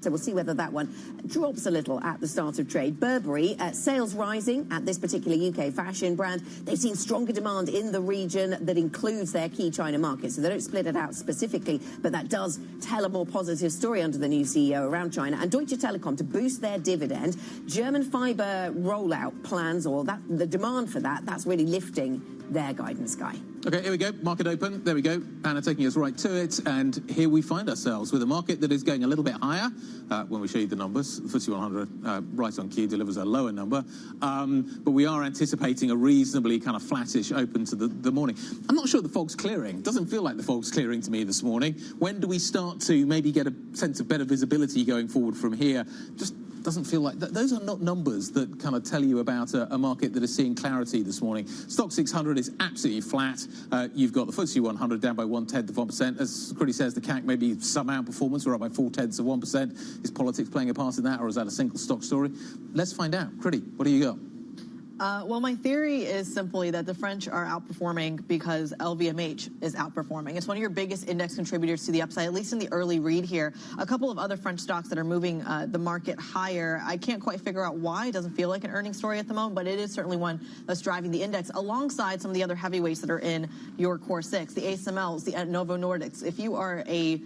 So we'll see whether that one drops a little at the start of trade. Burberry, sales rising at this particular UK fashion brand. They've seen stronger demand in the region that includes their key China market. So they don't split it out specifically, but that does tell a more positive story under the new CEO around China. And Deutsche Telekom, to boost their dividend, German fibre rollout plans, or that the demand for that's really lifting their guidance, Guy. Okay, here we go. Market open. There we go. Anna taking us right to it. And here we find ourselves with a market that is going a little bit higher. When we show you the numbers, the FTSE 100 right on cue delivers a lower number. But we are anticipating a reasonably kind of flattish open to the morning. I'm not sure the fog's clearing. Doesn't feel like the fog's clearing to me this morning. When do we start to maybe get a sense of better visibility going forward from here? Just doesn't feel like those are not numbers that kind of tell you about a market that is seeing clarity this morning. Stock 600 is absolutely flat. You've got the FTSE 100 down by 0.1%. As Critty says, the CAC maybe some outperformance. We're up by 0.4%. Is politics playing a part in that, or is that a single stock story? Let's find out. Critty, what do you got? Well, my theory is simply that the French are outperforming because LVMH is outperforming. It's one of your biggest index contributors to the upside, at least in the early read here. A couple of other French stocks that are moving the market higher. I can't quite figure out why. It doesn't feel like an earnings story at the moment, but it is certainly one that's driving the index alongside some of the other heavyweights that are in your core six, the ASMLs, the Novo Nordics. If you are a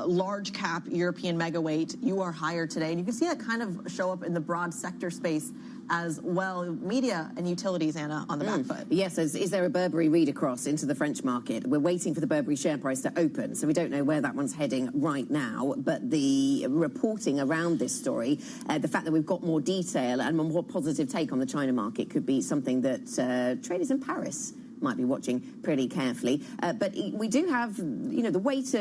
large cap European mega weight, you are higher today. And you can see that kind of show up in the broad sector space as well. Media and utilities, Anna, on the back foot. Yes, is there a Burberry read across into the French market? We're waiting for the Burberry share price to open, so we don't know where that one's heading right now. But the reporting around this story, the fact that we've got more detail and a more positive take on the China market could be something that traders in Paris might be watching pretty carefully. But we do have, the weight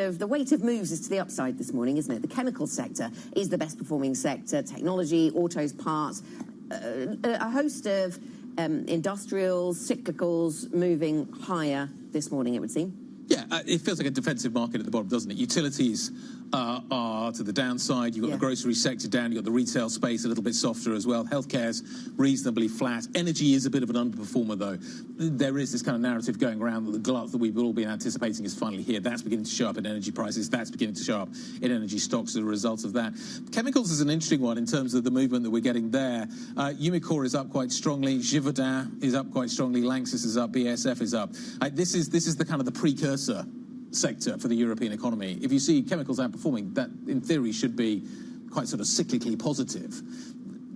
of moves is to the upside this morning, isn't it? The chemical sector is the best performing sector. Technology, autos, parts, a host of industrials, cyclicals moving higher this morning, it would seem. Yeah, it feels like a defensive market at the bottom, doesn't it? Utilities are to the downside. You've got the grocery sector down. You've got the retail space a little bit softer as well. Healthcare's reasonably flat. Energy is a bit of an underperformer, though. There is this kind of narrative going around that the glut that we've all been anticipating is finally here. That's beginning to show up in energy prices. That's beginning to show up in energy stocks as a result of that. Chemicals is an interesting one in terms of the movement that we're getting there. Umicore is up quite strongly. Givaudan is up quite strongly. Lanxess is up. BASF is up. This is the kind of the precursor sector for the European economy. If you see chemicals outperforming, that in theory should be quite sort of cyclically positive.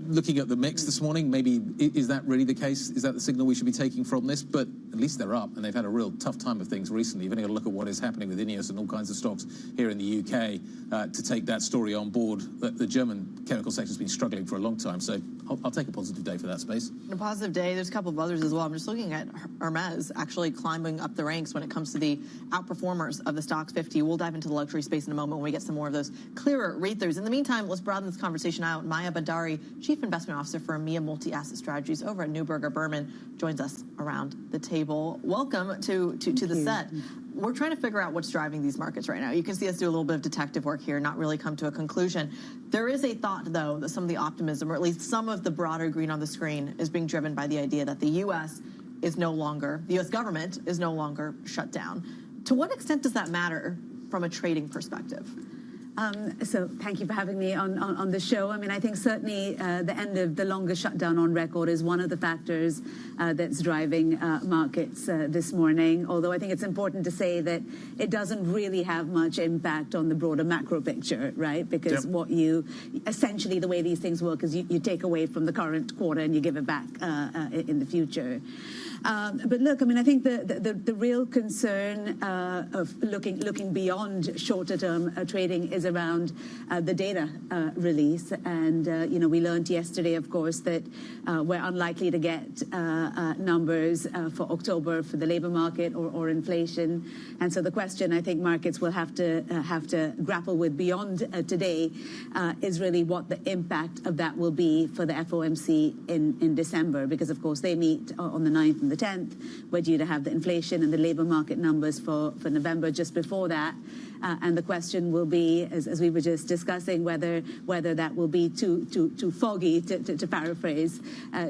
Looking at the mix this morning, maybe is that really the case? Is that the signal we should be taking from this? But at least they're up, and they've had a real tough time of things recently. You've only got to look at what is happening with Ineos and all kinds of stocks here in the UK to take that story on board. The German chemical sector has been struggling for a long time, so I'll take a positive day for that space. A positive day. There's a couple of others as well. I'm just looking at Hermes actually climbing up the ranks when it comes to the outperformers of the Stocks 50. We'll dive into the luxury space in a moment when we get some more of those clearer read-throughs. In the meantime, let's broaden this conversation out. Maya Bandari, Chief Investment Officer for EMEA Multi-Asset Strategies over at Neuberger Berman, joins us around the table. Welcome to the set. We're trying to figure out what's driving these markets right now. You can see us do a little bit of detective work here, not really come to a conclusion. There is a thought, though, that some of the optimism, or at least some of the broader green on the screen, is being driven by the idea that the U.S. the U.S. government is no longer shut down. To what extent does that matter from a trading perspective? So thank you for having me on the show. I mean, I think certainly the end of the longest shutdown on record is one of the factors that's driving markets this morning. Although I think it's important to say that it doesn't really have much impact on the broader macro picture, right? Because what you essentially, the way these things work is you take away from the current quarter and you give it back in the future. But look, I mean, I think the real concern of looking beyond shorter-term trading is around the data release. And, we learned yesterday, of course, that we're unlikely to get numbers for October for the labor market or inflation. And so the question I think markets will have to grapple with beyond today is really what the impact of that will be for the FOMC in December, because, of course, they meet on the 9th and the 10th. We're due to have the inflation and the labor market numbers for November just before that. And the question will be, as we were just discussing, whether that will be too foggy, to paraphrase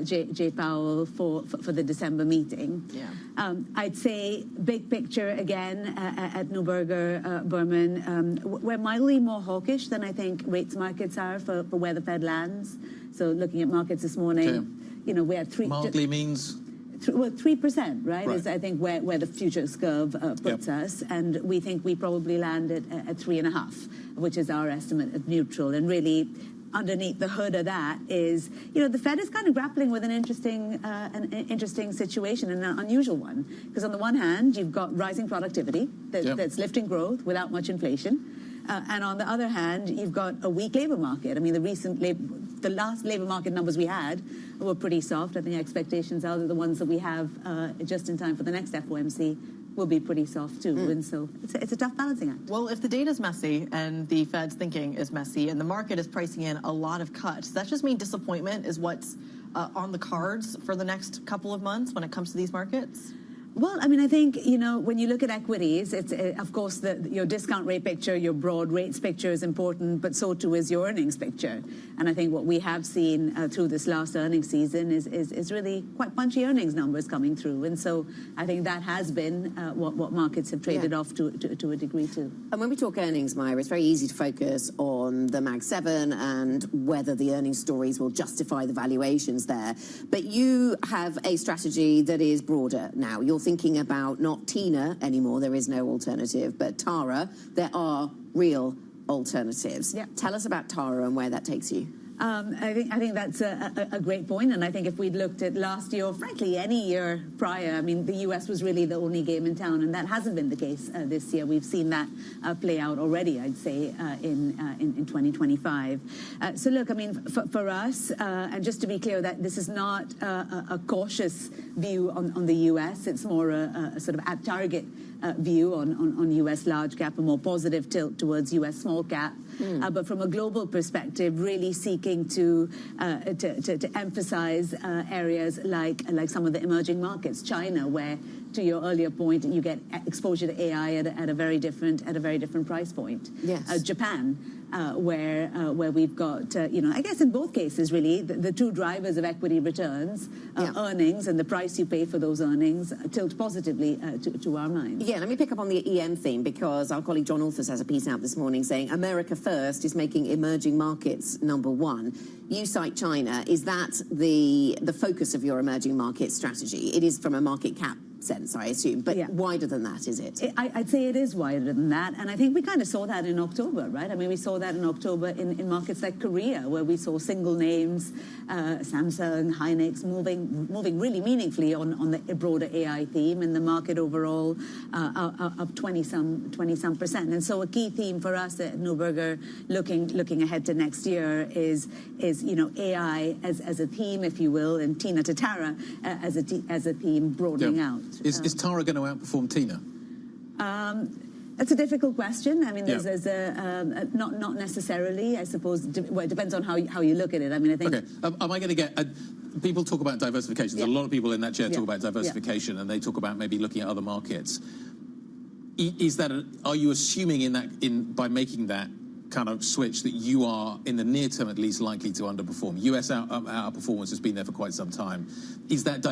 Jay Powell, for the December meeting. Yeah. I'd say big picture again at Neuberger Berman, we're mildly more hawkish than I think rates markets are for where the Fed lands. So looking at markets this morning, we had three. Mildly means? 3%, right? Is I think where the futures curve puts us, and we think we probably land at 3.5, which is our estimate of neutral. And really, underneath the hood of that is, the Fed is kind of grappling with an interesting situation, and an unusual one, because on the one hand, you've got rising productivity that's lifting growth without much inflation, and on the other hand, you've got a weak labor market. I mean, the last labor market numbers we had were pretty soft. I think expectations are that the ones that we have just in time for the next FOMC will be pretty soft too. And so it's a tough balancing act. Well, if the data's messy and the Fed's thinking is messy and the market is pricing in a lot of cuts, that just means disappointment is what's on the cards for the next couple of months when it comes to these markets? Well, I mean, I think, when you look at equities, it's, of course, your discount rate picture, your broad rates picture is important, but so too is your earnings picture. And I think what we have seen through this last earnings season is really quite punchy earnings numbers coming through. And so I think that has been what markets have traded off to a degree too. And when we talk earnings, Maya, it's very easy to focus on the Mag 7 and whether the earnings stories will justify the valuations there. But you have a strategy that is broader now. You're thinking about not Tina anymore, there is no alternative, but Tara, there are real alternatives. Tell us about Tara and where that takes you. I think that's a great point, and I think if we'd looked at last year, or frankly any year prior, I mean, the US was really the only game in town, and that hasn't been the case this year. We've seen that play out already, I'd say, in 2025. So look, I mean, for us, and just to be clear, that this is not a cautious view on the US. It's more a sort of at target view on US large cap, a more positive tilt towards US small cap. But from a global perspective, really seeking to emphasize areas like some of the emerging markets, China, where, to your earlier point, you get exposure to AI at a very different price point. Yes. Japan, where we've got, I guess in both cases, really, the two drivers of equity returns, earnings and the price you pay for those earnings, tilt positively to our minds. Yeah, let me pick up on the EM theme, because our colleague John Althus has a piece out this morning saying America first is making emerging markets number one. You cite China. Is that the focus of your emerging market strategy? It is from a market cap sense, I assume, but wider than that, is it? I'd say it is wider than that, and I think we kind of saw that in October, right? I mean, we saw that in October in markets like Korea, where we saw single names, Samsung, Hynix, moving really meaningfully on the broader AI theme, and the market overall up 20-some percent. And so a key theme for us at Neuberger, looking ahead to next year, is AI as a theme, if you will, and Tina to Tara as a theme broadening out. Is Tara going to outperform Tina? That's a difficult question. I mean, there's not necessarily, I suppose. Well, it depends on how you look at it. I mean, I think. Okay. Am I going to get? People talk about diversification. There's a lot of people in that chair talk about diversification, and they talk about maybe looking at other markets. Is that? Are you assuming by making that kind of switch that you are, in the near term at least, likely to underperform? US outperformance has been there for quite some time. Is that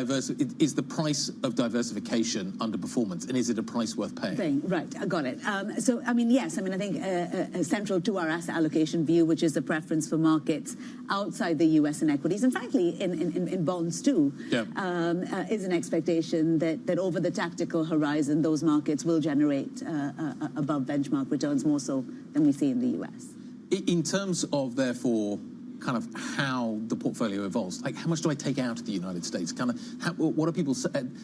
is the price of diversification underperformance, and is it a price worth paying? Right, I got it. So, I mean, yes, I mean, I think central to our asset allocation view, which is the preference for markets outside the US and equities, and frankly, in bonds too, is an expectation that over the tactical horizon, those markets will generate above benchmark returns more so than we see in the US. In terms of, therefore, kind of how the portfolio evolves, like how much do I take out of the United States? Kind of, what are people?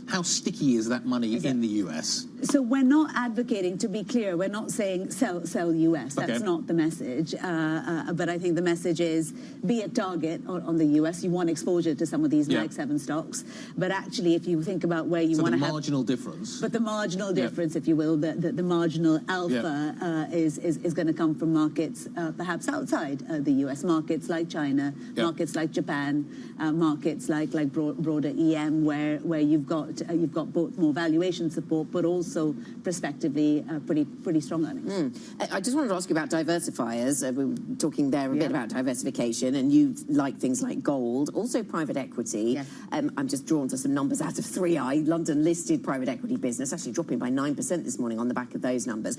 How sticky is that money in the US? So we're not advocating, to be clear, we're not saying sell US. That's not the message. But I think the message is be a target on the US. You want exposure to some of these Mag 7 stocks, but actually, if you think about where you want to have marginal difference, but the marginal difference, if you will, the marginal alpha is going to come from markets perhaps outside the US, markets like China, markets like Japan, markets like broader EM, where you've got both more valuation support, but also prospectively pretty strong earnings. I just wanted to ask you about diversifiers. We were talking there a bit about diversification, and you like things like gold, also private equity. I'm just drawn to some numbers out of 3i, London listed private equity business, actually dropping by 9% this morning on the back of those numbers.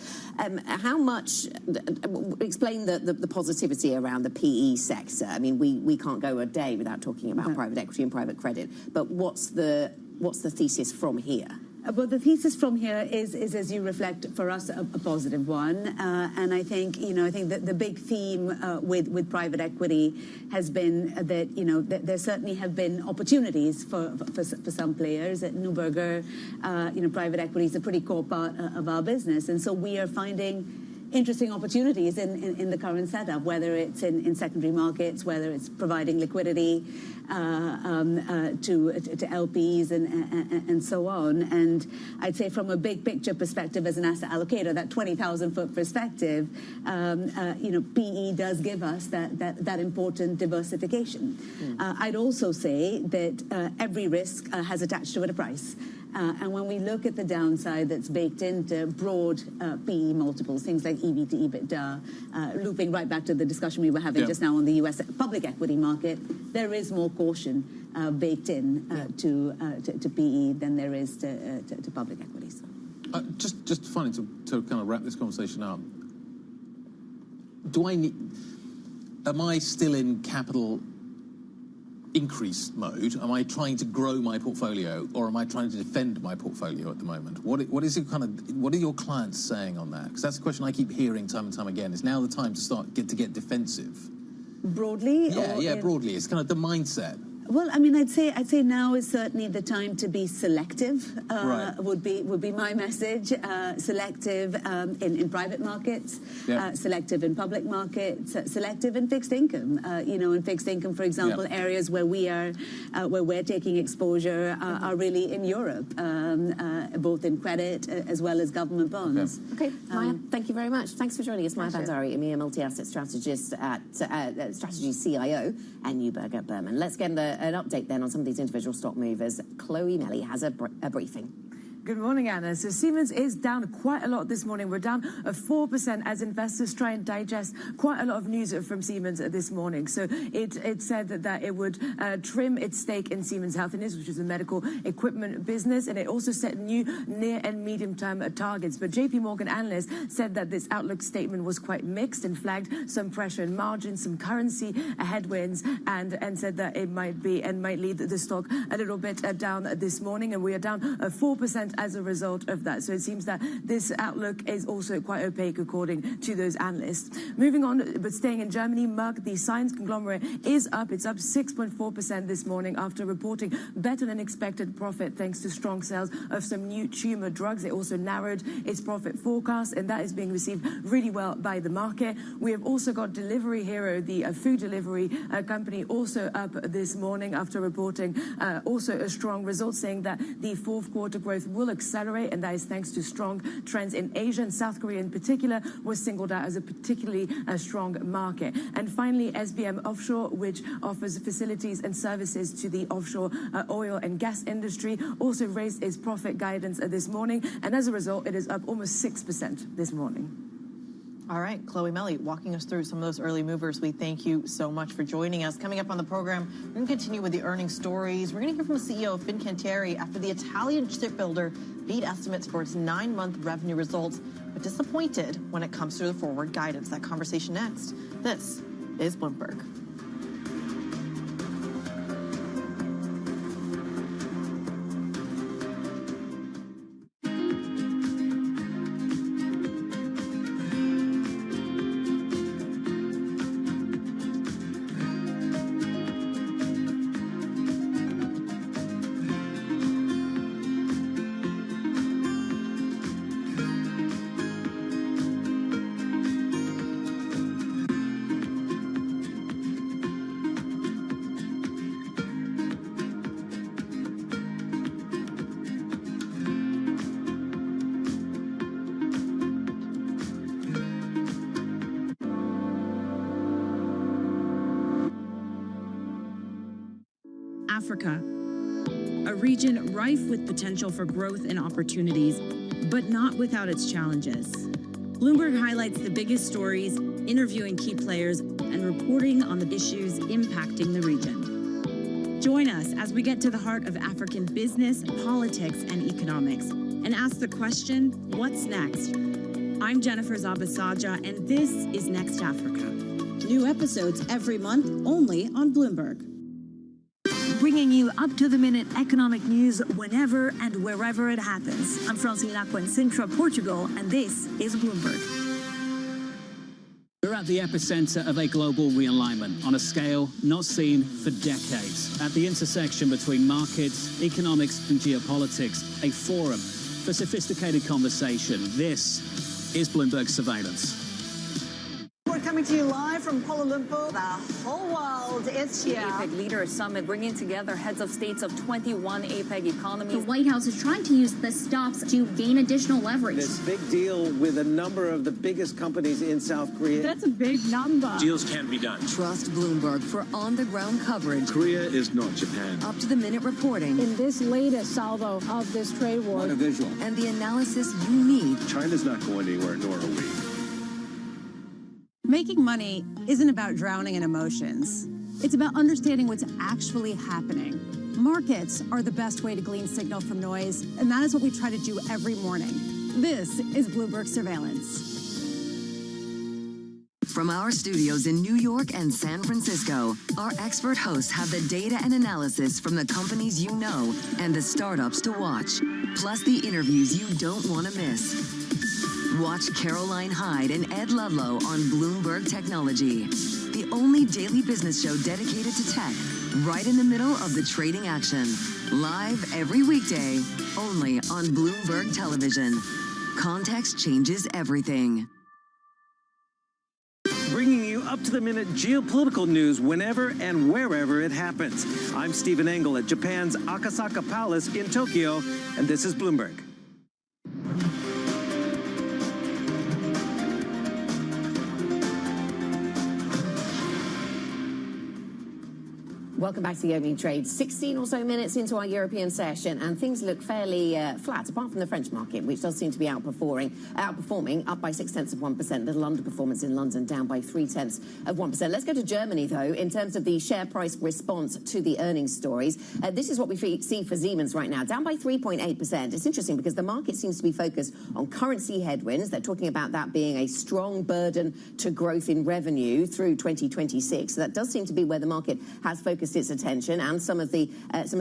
How much? Explain the positivity around the PE sector. I mean, we can't go a day without talking about private equity and private credit. But what's the thesis from here? Well, the thesis from here is as you reflect, for us, a positive one. And I think that the big theme with private equity has been that, there certainly have been opportunities for some players. At Neuberger, private equity is a pretty core part of our business. And so we are finding interesting opportunities in the current setup, whether it's in secondary markets, whether it's providing liquidity to LPs and so on. And I'd say from a big picture perspective as an asset allocator, that 20,000-foot perspective, PE does give us that important diversification. I'd also say that every risk has attached to it a price. And when we look at the downside that's baked into broad PE multiples, things like EV to EBITDA, looping right back to the discussion we were having just now on the US public equity market, there is more caution baked in to PE than there is to public equities. Just finally, to kind of wrap this conversation up, am I still in capital increase mode? Am I trying to grow my portfolio, or am I trying to defend my portfolio at the moment? What are your clients saying on that? Because that's a question I keep hearing time and time again. Is now the time to get defensive? Broadly? Broadly. It's kind of the mindset. Well, I mean, I'd say now is certainly the time to be selective. Would be my message. Selective in private markets, selective in public markets, selective in fixed income. In fixed income, for example, areas where we're taking exposure are really in Europe, both in credit as well as government bonds. Okay, Maya, thank you very much. Thanks for joining us, Maya Panzari, EMEA multi-asset strategist at Strategy CIO and Neuberger Berman. Let's get an update then on some of these individual stock movers. Chloe Nelly has a briefing. Good morning, Anna. So Siemens is down quite a lot this morning. We're down 4% as investors try and digest quite a lot of news from Siemens this morning. So it said that it would trim its stake in Siemens Healthineers, which is a medical equipment business, and it also set new near and medium-term targets. But JP Morgan analysts said that this outlook statement was quite mixed and flagged some pressure in margins, some currency headwinds, and said that it might lead the stock a little bit down this morning. And we are down 4% as a result of that. So it seems that this outlook is also quite opaque according to those analysts. Moving on, but staying in Germany, Merck, the science conglomerate, is up. It's up 6.4% this morning after reporting better than expected profit thanks to strong sales of some new tumor drugs. It also narrowed its profit forecast, and that is being received really well by the market. We have also got Delivery Hero, the food delivery company, also up this morning after reporting also a strong result, saying that the fourth quarter growth will accelerate, and that is thanks to strong trends in Asia, and South Korea in particular was singled out as a particularly strong market. And finally, SBM Offshore, which offers facilities and services to the offshore oil and gas industry, also raised its profit guidance this morning, and as a result, it is up almost 6% this morning. All right, Chloe Melly, walking us through some of those early movers. We thank you so much for joining us. Coming up on the program, we're going to continue with the earnings stories. We're going to hear from the CEO of Fincantieri after the Italian shipbuilder beat estimates for its 9-month revenue results, but disappointed when it comes to the forward guidance. That conversation next. This is Bloomberg. Africa, a region rife with potential for growth and opportunities, but not without its challenges. Bloomberg highlights the biggest stories, interviewing key players, and reporting on the issues impacting the region. Join us as we get to the heart of African business, politics, and economics, and ask the question, what's next? I'm Jennifer Zabasaja, and this is Next Africa. New episodes every month, only on Bloomberg. Bringing you up-to-the-minute economic news whenever and wherever it happens. I'm Francine Lacqua in Sintra, Portugal, and this is Bloomberg. We're at the epicenter of a global realignment on a scale not seen for decades. At the intersection between markets, economics, and geopolitics, a forum for sophisticated conversation. This is Bloomberg Surveillance. We're coming to you live from Kuala Lumpur. The whole world is here. The APEC Leaders Summit bringing together heads of states of 21 APEC economies. The White House is trying to use the stops to gain additional leverage. This big deal with a number of the biggest companies in South Korea. That's a big number. Deals can be done. Trust Bloomberg for on-the-ground coverage. Korea is not Japan. Up-to-the-minute reporting. In this latest salvo of this trade war. Not a visual. And the analysis you need. China's not going anywhere, nor are we. Making money isn't about drowning in emotions. It's about understanding what's actually happening. Markets are the best way to glean signal from noise, and that is what we try to do every morning. This is Bloomberg Surveillance. From our studios in New York and San Francisco, our expert hosts have the data and analysis from the companies you know and the startups to watch, plus the interviews you don't want to miss. Watch Caroline Hyde and Ed Ludlow on Bloomberg Technology, the only daily business show dedicated to tech, right in the middle of the trading action. Live every weekday, only on Bloomberg Television. Context changes everything. Bringing you up-to-the-minute geopolitical news whenever and wherever it happens. I'm Stephen Engel at Japan's Akasaka Palace in Tokyo, and this is Bloomberg. Welcome back to the opening trade. 16 or so minutes into our European session, and things look fairly flat, apart from the French market, which does seem to be outperforming, up by 0.6%. Little underperformance in London, down by 0.3%. Let's go to Germany, though, in terms of the share price response to the earnings stories. This is what we see for Siemens right now, down by 3.8%. It's interesting because the market seems to be focused on currency headwinds. They're talking about that being a strong burden to growth in revenue through 2026. So that does seem to be where the market has focused its attention, and some of the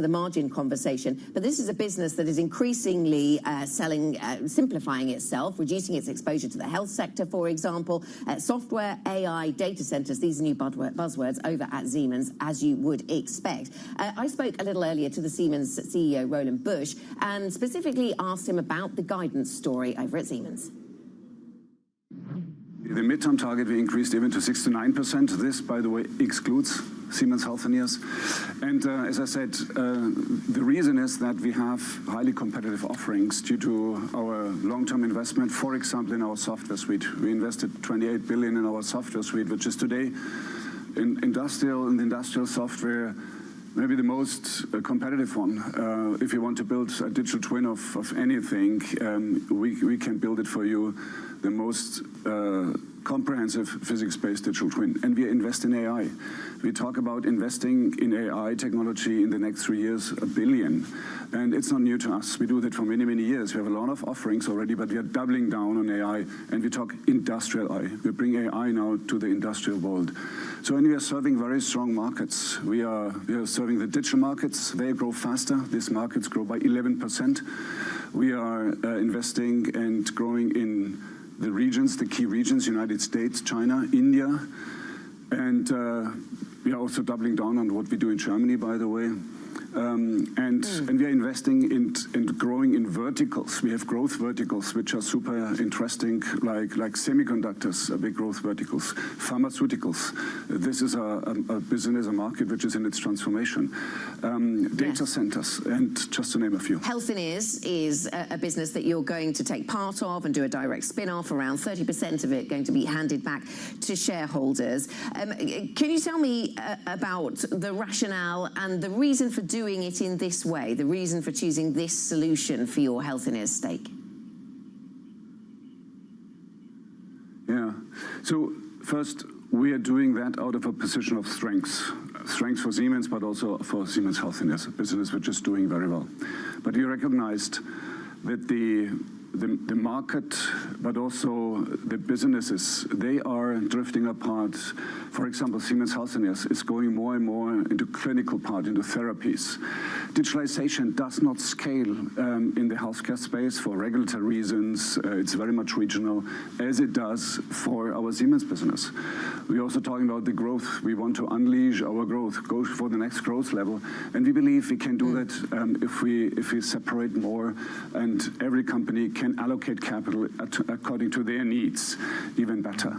margin conversation. But this is a business that is increasingly simplifying itself, reducing its exposure to the health sector, for example, software, AI, data centers. These are new buzzwords over at Siemens, as you would expect. I spoke a little earlier to the Siemens CEO, Roland Busch, and specifically asked him about the guidance story over at Siemens. The midterm target we increased even to 6 to 9%. This, by the way, excludes Siemens Healthineers. And as I said, the reason is that we have highly competitive offerings due to our long-term investment, for example, in our software suite. We invested 28 billion in our software suite, which is today in industrial software, maybe the most competitive one. If you want to build a digital twin of anything, we can build it for you. The most comprehensive physics-based digital twin, and we invest in AI. We talk about investing in AI technology in the next 3 years, $1 billion. And it's not new to us. We do that for many, many years. We have a lot of offerings already, but we are doubling down on AI, and we talk industrial AI. We bring AI now to the industrial world. So, and we are serving very strong markets. We are serving the digital markets. They grow faster. These markets grow by 11%. We are investing and growing in the regions, the key regions, United States, China, India, and we are also doubling down on what we do in Germany, by the way. And we are investing in growing in verticals. We have growth verticals, which are super interesting, like semiconductors, big growth verticals, pharmaceuticals. This is a business, a market which is in its transformation. Data centers, and just to name a few. Healthineers is a business that you're going to take part of and do a direct spin-off, around 30% of it going to be handed back to shareholders. Can you tell me about the rationale and the reason for doing it in this way, the reason for choosing this solution for your Healthineers stake? Yeah. So first, we are doing that out of a position of strength. Strength for Siemens, but also for Siemens Healthineers, a business which is doing very well. But we recognized that the market, but also the businesses, they are drifting apart. For example, Siemens Healthineers is going more and more into clinical part, into therapies. Digitalization does not scale in the healthcare space for regulatory reasons. It's very much regional, as it does for our Siemens business. We're also talking about the growth. We want to unleash our growth, go for the next growth level. And we believe we can do that if we separate more, and every company can allocate capital according to their needs even better.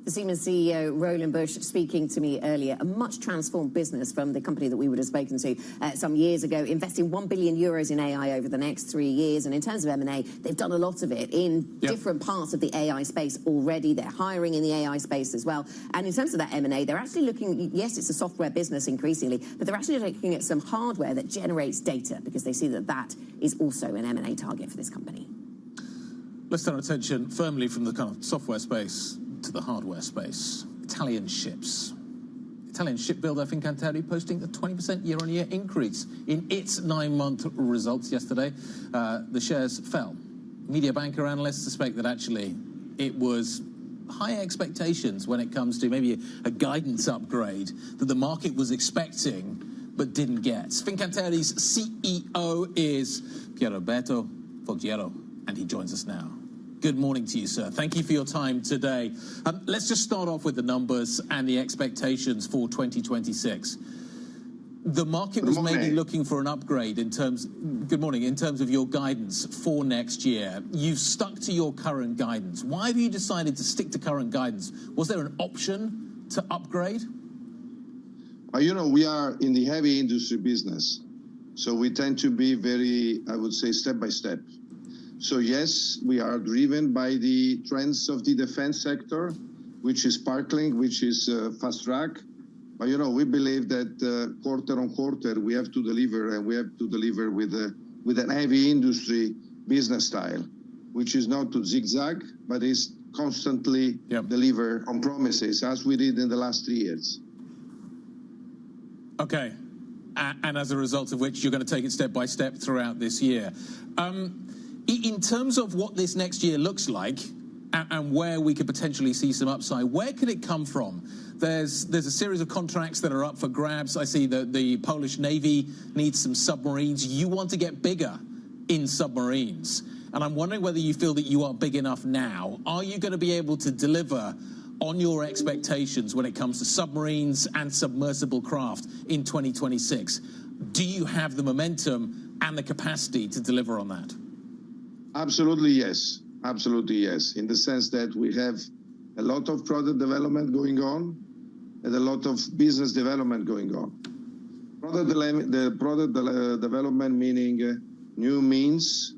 The Siemens CEO, Roland Busch, speaking to me earlier, a much transformed business from the company that we would have spoken to some years ago, investing €1 billion in AI over the next 3 years. And in terms of M&A, they've done a lot of it in different parts of the AI space already. They're hiring in the AI space as well. And in terms of that M&A, they're actually looking, yes, it's a software business increasingly, but they're actually looking at some hardware that generates data, because they see that that is also an M&A target for this company. Let's turn our attention firmly from the kind of software space to the hardware space. Italian ships. Italian shipbuilder Fincantieri posting a 20% year-on-year increase in its 9-month results yesterday. The shares fell. Media banker analysts suspect that actually it was high expectations when it comes to maybe a guidance upgrade that the market was expecting but didn't get. Fincantieri's CEO is Pierroberto Foggiero, and he joins us now. Good morning to you, sir. Thank you for your time today. Let's just start off with the numbers and the expectations for 2026. The market was maybe looking for an upgrade in terms, good morning, in terms of your guidance for next year. You've stuck to your current guidance. Why have you decided to stick to current guidance? Was there an option to upgrade? You know, we are in the heavy industry business, so we tend to be very, I would say, step by step. So yes, we are driven by the trends of the defense sector, which is sparkling, which is fast track. But you know, we believe that quarter on quarter we have to deliver, and we have to deliver with an heavy industry business style, which is not to zigzag, but is constantly deliver on promises, as we did in the last 3 years. Okay, and as a result of which you're going to take it step by step throughout this year. In terms of what this next year looks like and where we could potentially see some upside, where could it come from? There's a series of contracts that are up for grabs. I see that the Polish Navy needs some submarines. You want to get bigger in submarines. And I'm wondering whether you feel that you are big enough now. Are you going to be able to deliver on your expectations when it comes to submarines and submersible craft in 2026? Do you have the momentum and the capacity to deliver on that? Absolutely yes. Absolutely yes. In the sense that we have a lot of product development going on and a lot of business development going on. Product development meaning new means,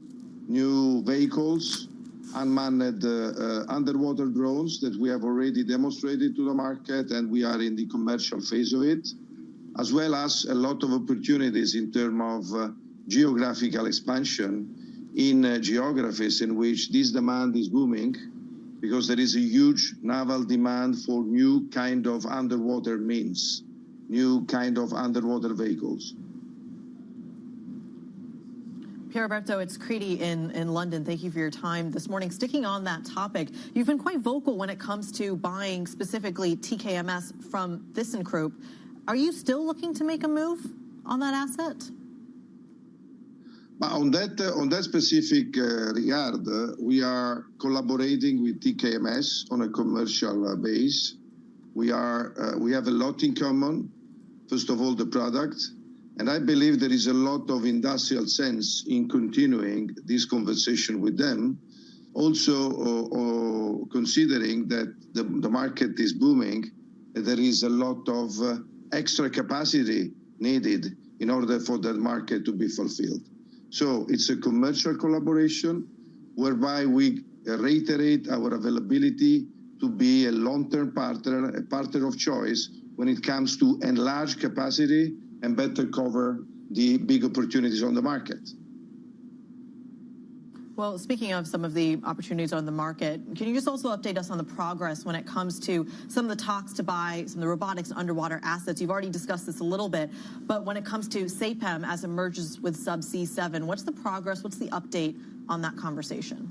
new vehicles, unmanned underwater drones that we have already demonstrated to the market, and we are in the commercial phase of it, as well as a lot of opportunities in terms of geographical expansion in geographies in which this demand is booming, because there is a huge naval demand for new kind of underwater means, new kind of underwater vehicles. Pier Roberto, it's Creedy in London. Thank you for your time this morning. Sticking on that topic, you've been quite vocal when it comes to buying specifically TKMS from ThyssenKrupp. Are you still looking to make a move on that asset? On that specific regard, we are collaborating with TKMS on a commercial base. We have a lot in common. First of all, the product. And I believe there is a lot of industrial sense in continuing this conversation with them. Also, considering that the market is booming, there is a lot of extra capacity needed in order for that market to be fulfilled. So it's a commercial collaboration whereby we reiterate our availability to be a long-term partner, a partner of choice when it comes to enlarge capacity and better cover the big opportunities on the market. Well, speaking of some of the opportunities on the market, can you just also update us on the progress when it comes to some of the talks to buy some of the robotics and underwater assets? You've already discussed this a little bit, but when it comes to SAPEM as it merges with Subsea 7, what's the progress, what's the update on that conversation?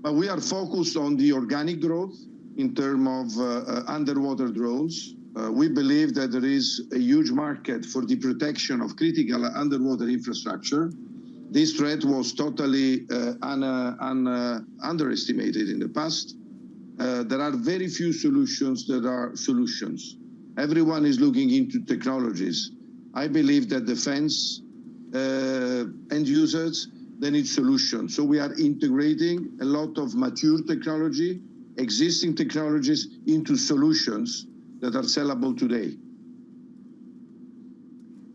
We are focused on the organic growth in terms of underwater drones. We believe that there is a huge market for the protection of critical underwater infrastructure. This threat was totally underestimated in the past. There are very few solutions that are solutions. Everyone is looking into technologies. I believe that defense end users, they need solutions. So we are integrating a lot of mature technology, existing technologies into solutions that are sellable today.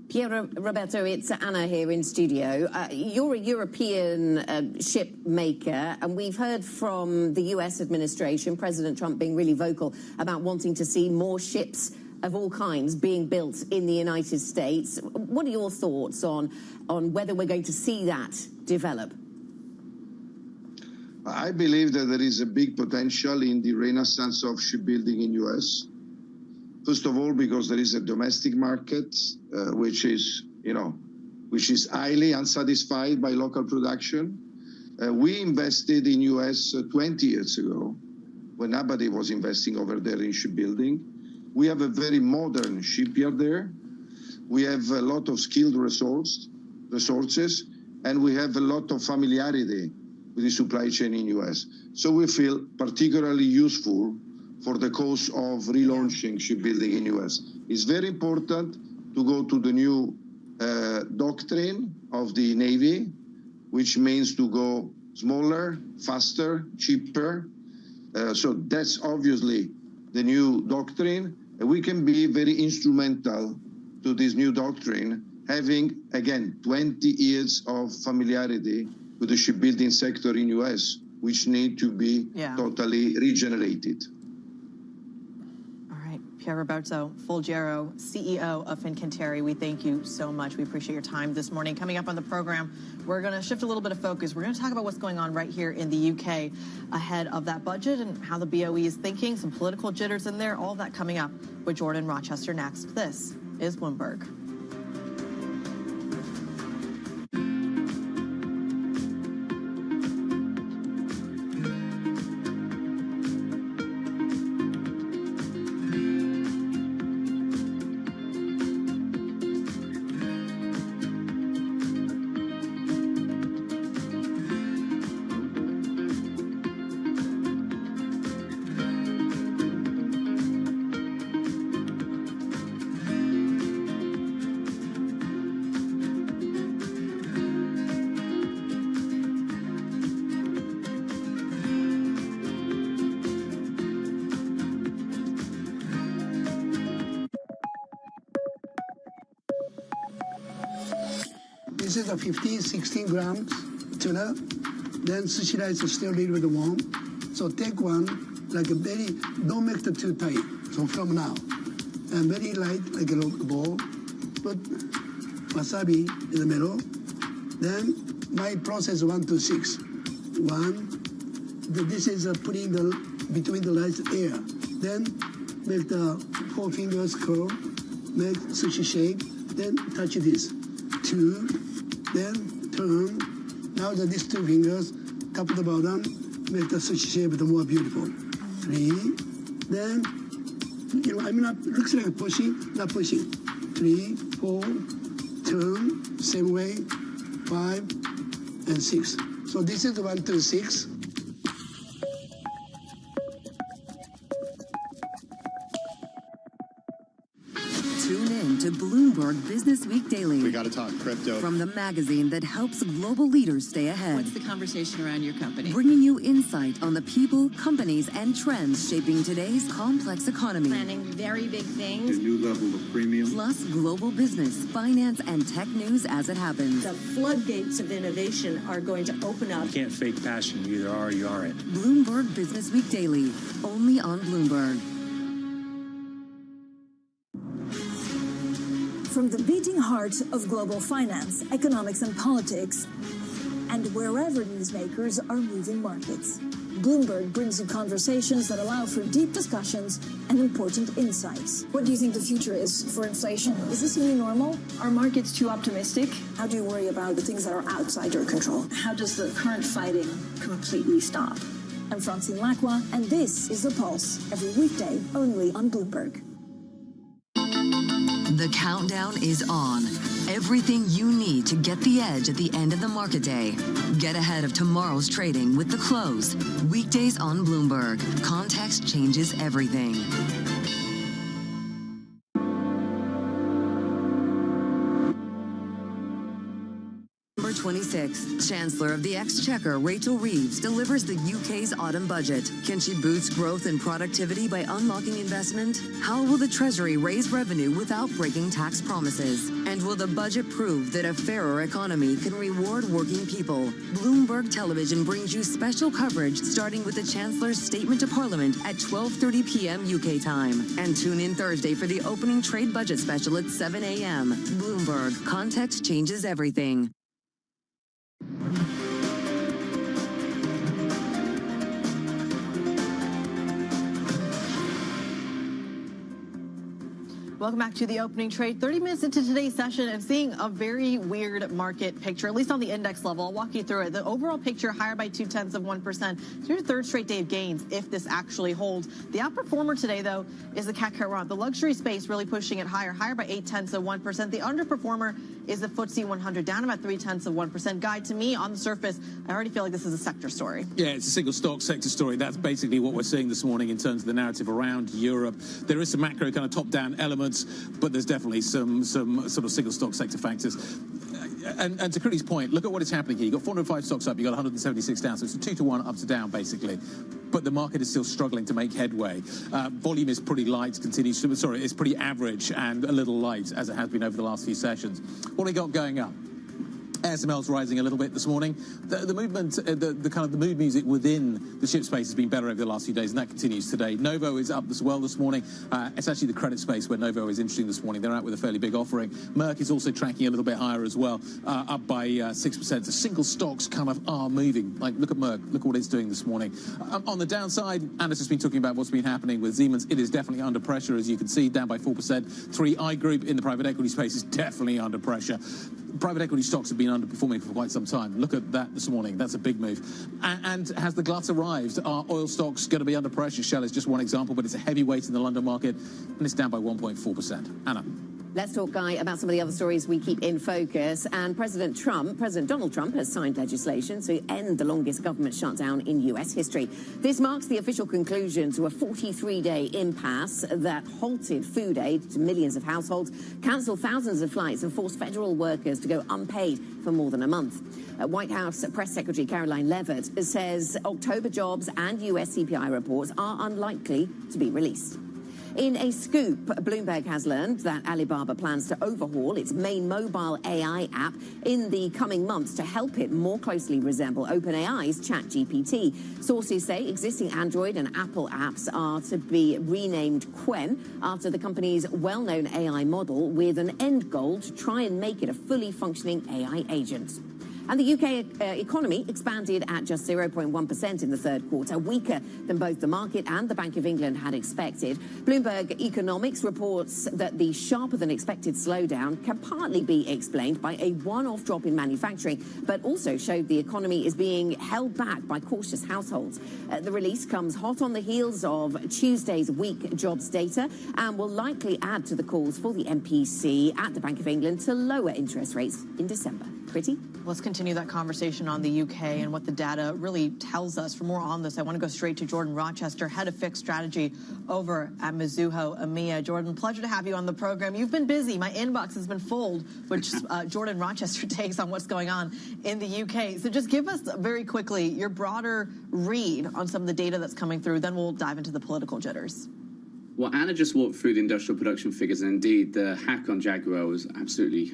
Pier Roberto, it's Anna here in studio. You're a European ship maker, and we've heard from the US administration, President Trump being really vocal about wanting to see more ships of all kinds being built in the United States. What are your thoughts on whether we're going to see that develop? I believe that there is a big potential in the renaissance of shipbuilding in US. First of all, because there is a domestic market, which is highly unsatisfied by local production. We invested in US 20 years ago, when nobody was investing over there in shipbuilding. We have a very modern shipyard there. We have a lot of skilled resources, and we have a lot of familiarity with the supply chain in US. So we feel particularly useful for the cause of relaunching shipbuilding in US. It's very important to go to the new doctrine of the Navy, which means to go smaller, faster, cheaper. So that's obviously the new doctrine. And we can be very instrumental to this new doctrine, having, again, 20 years of familiarity with the shipbuilding sector in US, which need to be totally regenerated. Pier Roberto Folgiero, CEO of Fincantieri, we thank you so much. We appreciate your time this morning. Coming up on the program, we're going to shift a little bit of focus. We're going to talk about what's going on right here in the UK ahead of that budget and how the BOE is thinking, some political jitters in there, all of that coming up with Jordan Rochester next. This is Bloomberg. This is a 15, 16 grams tuna. Then sushira is still a little bit warm. So take one, like a very, don't make it too tight. So from now, and very light, like a ball. Put wasabi in the middle. Then my process 1 to 6. 1, this is putting the between the legs air. Then make the 4 fingers curl, make sushi shape, then touch this. 2, then turn. Now these 2 fingers, top of the bottom, make the sushi shape the more beautiful. 3, then, looks like pushing, not pushing. 3, 4, turn, same way, 5, and 6. So this is 1 to 6. Tune in to Bloomberg Business Week Daily. We got to talk crypto. From the magazine that helps global leaders stay ahead. What's the conversation around your company? Bringing you insight on the people, companies, and trends shaping today's complex economy. Planning very big things. A new level of premium. Plus global business, finance, and tech news as it happens. The floodgates of innovation are going to open up. You can't fake passion. You either are or you aren't. Bloomberg Business Week Daily, only on Bloomberg. From the beating heart of global finance, economics, and politics, and wherever newsmakers are moving markets, Bloomberg brings you conversations that allow for deep discussions and important insights. What do you think the future is for inflation? Is this a new normal? Are markets too optimistic? How do you worry about the things that are outside your control? How does the current fighting completely stop? I'm Francine Lacqua, and this is The Pulse, every weekday only on Bloomberg. The countdown is on. Everything you need to get the edge at the end of the market day. Get ahead of tomorrow's trading with The Close. Weekdays on Bloomberg. Context changes everything. Number 26, Chancellor of the Exchequer, Rachel Reeves, delivers the UK's autumn budget. Can she boost growth and productivity by unlocking investment? How will the Treasury raise revenue without breaking tax promises? And will the budget prove that a fairer economy can reward working people? Bloomberg Television brings you special coverage starting with the Chancellor's statement to Parliament at 12:30 p.m. UK time. And tune in Thursday for the opening trade budget special at 7 a.m. Bloomberg, context changes everything. Welcome back to the opening trade. 30 minutes into today's session and seeing a very weird market picture, at least on the index level. I'll walk you through it. The overall picture higher by 0.2%. It's your third straight day of gains if this actually holds. The outperformer today, though, is the CAC 40. The luxury space really pushing it higher by 0.8%. The underperformer is the FTSE 100, down about 0.3%. Guide, to me, on the surface, I already feel like this is a sector story. Yeah, it's a single stock sector story. That's basically what we're seeing this morning in terms of the narrative around Europe. There is some macro kind of top-down elements, but there's definitely some sort of single stock sector factors. And to Critty's point, look at what is happening here. You've got 405 stocks up, you've got 176 down, so it's a 2-to-1 up to down, basically. But the market is still struggling to make headway. Volume is pretty light, it's pretty average and a little light, as it has been over the last few sessions. What have we got going up? ASML's rising a little bit this morning. The movement, the kind of the mood music within the chip space has been better over the last few days, and that continues today. Novo is up as well this morning. It's actually the credit space where Novo is interesting this morning. They're out with a fairly big offering. Merck is also tracking a little bit higher as well, up by 6%. So single stocks kind of are moving. Like, look at Merck. Look at what it's doing this morning. On the downside, Anna's just been talking about what's been happening with Siemens. It is definitely under pressure, as you can see, down by 4%. 3i Group in the private equity space is definitely under pressure. Private equity stocks have been underperforming for quite some time. Look at that this morning. That's a big move. And has the glut arrived? Are oil stocks going to be under pressure? Shell is just one example, but it's a heavyweight in the London market, and it's down by 1.4%. Anna. Let's talk, Guy, about some of the other stories we keep in focus. And President Donald Trump has signed legislation to end the longest government shutdown in U.S. history. This marks the official conclusion to a 43-day impasse that halted food aid to millions of households, cancelled thousands of flights, and forced federal workers to go unpaid for more than a month. White House Press Secretary Caroline Leavitt says October jobs and U.S. CPI reports are unlikely to be released. In a scoop, Bloomberg has learned that Alibaba plans to overhaul its main mobile AI app in the coming months to help it more closely resemble OpenAI's ChatGPT. Sources say existing Android and Apple apps are to be renamed Qwen after the company's well-known AI model, with an end goal to try and make it a fully functioning AI agent. And the UK economy expanded at just 0.1% in the third quarter, weaker than both the market and the Bank of England had expected. Bloomberg Economics reports that the sharper than expected slowdown can partly be explained by a one-off drop in manufacturing, but also showed the economy is being held back by cautious households. The release comes hot on the heels of Tuesday's weak jobs data and will likely add to the calls for the MPC at the Bank of England to lower interest rates in December. Pretty? Let's continue that conversation on the UK and what the data really tells us. For more on this, I want to go straight to Jordan Rochester, head of fixed strategy over at Mizuho EMEA. Jordan, pleasure to have you on the program. You've been busy. My inbox has been full, which Jordan Rochester takes on what's going on in the UK. So just give us very quickly your broader read on some of the data that's coming through. Then we'll dive into the political jitters. Well, Anna just walked through the industrial production figures, and indeed the hack on Jaguar was absolutely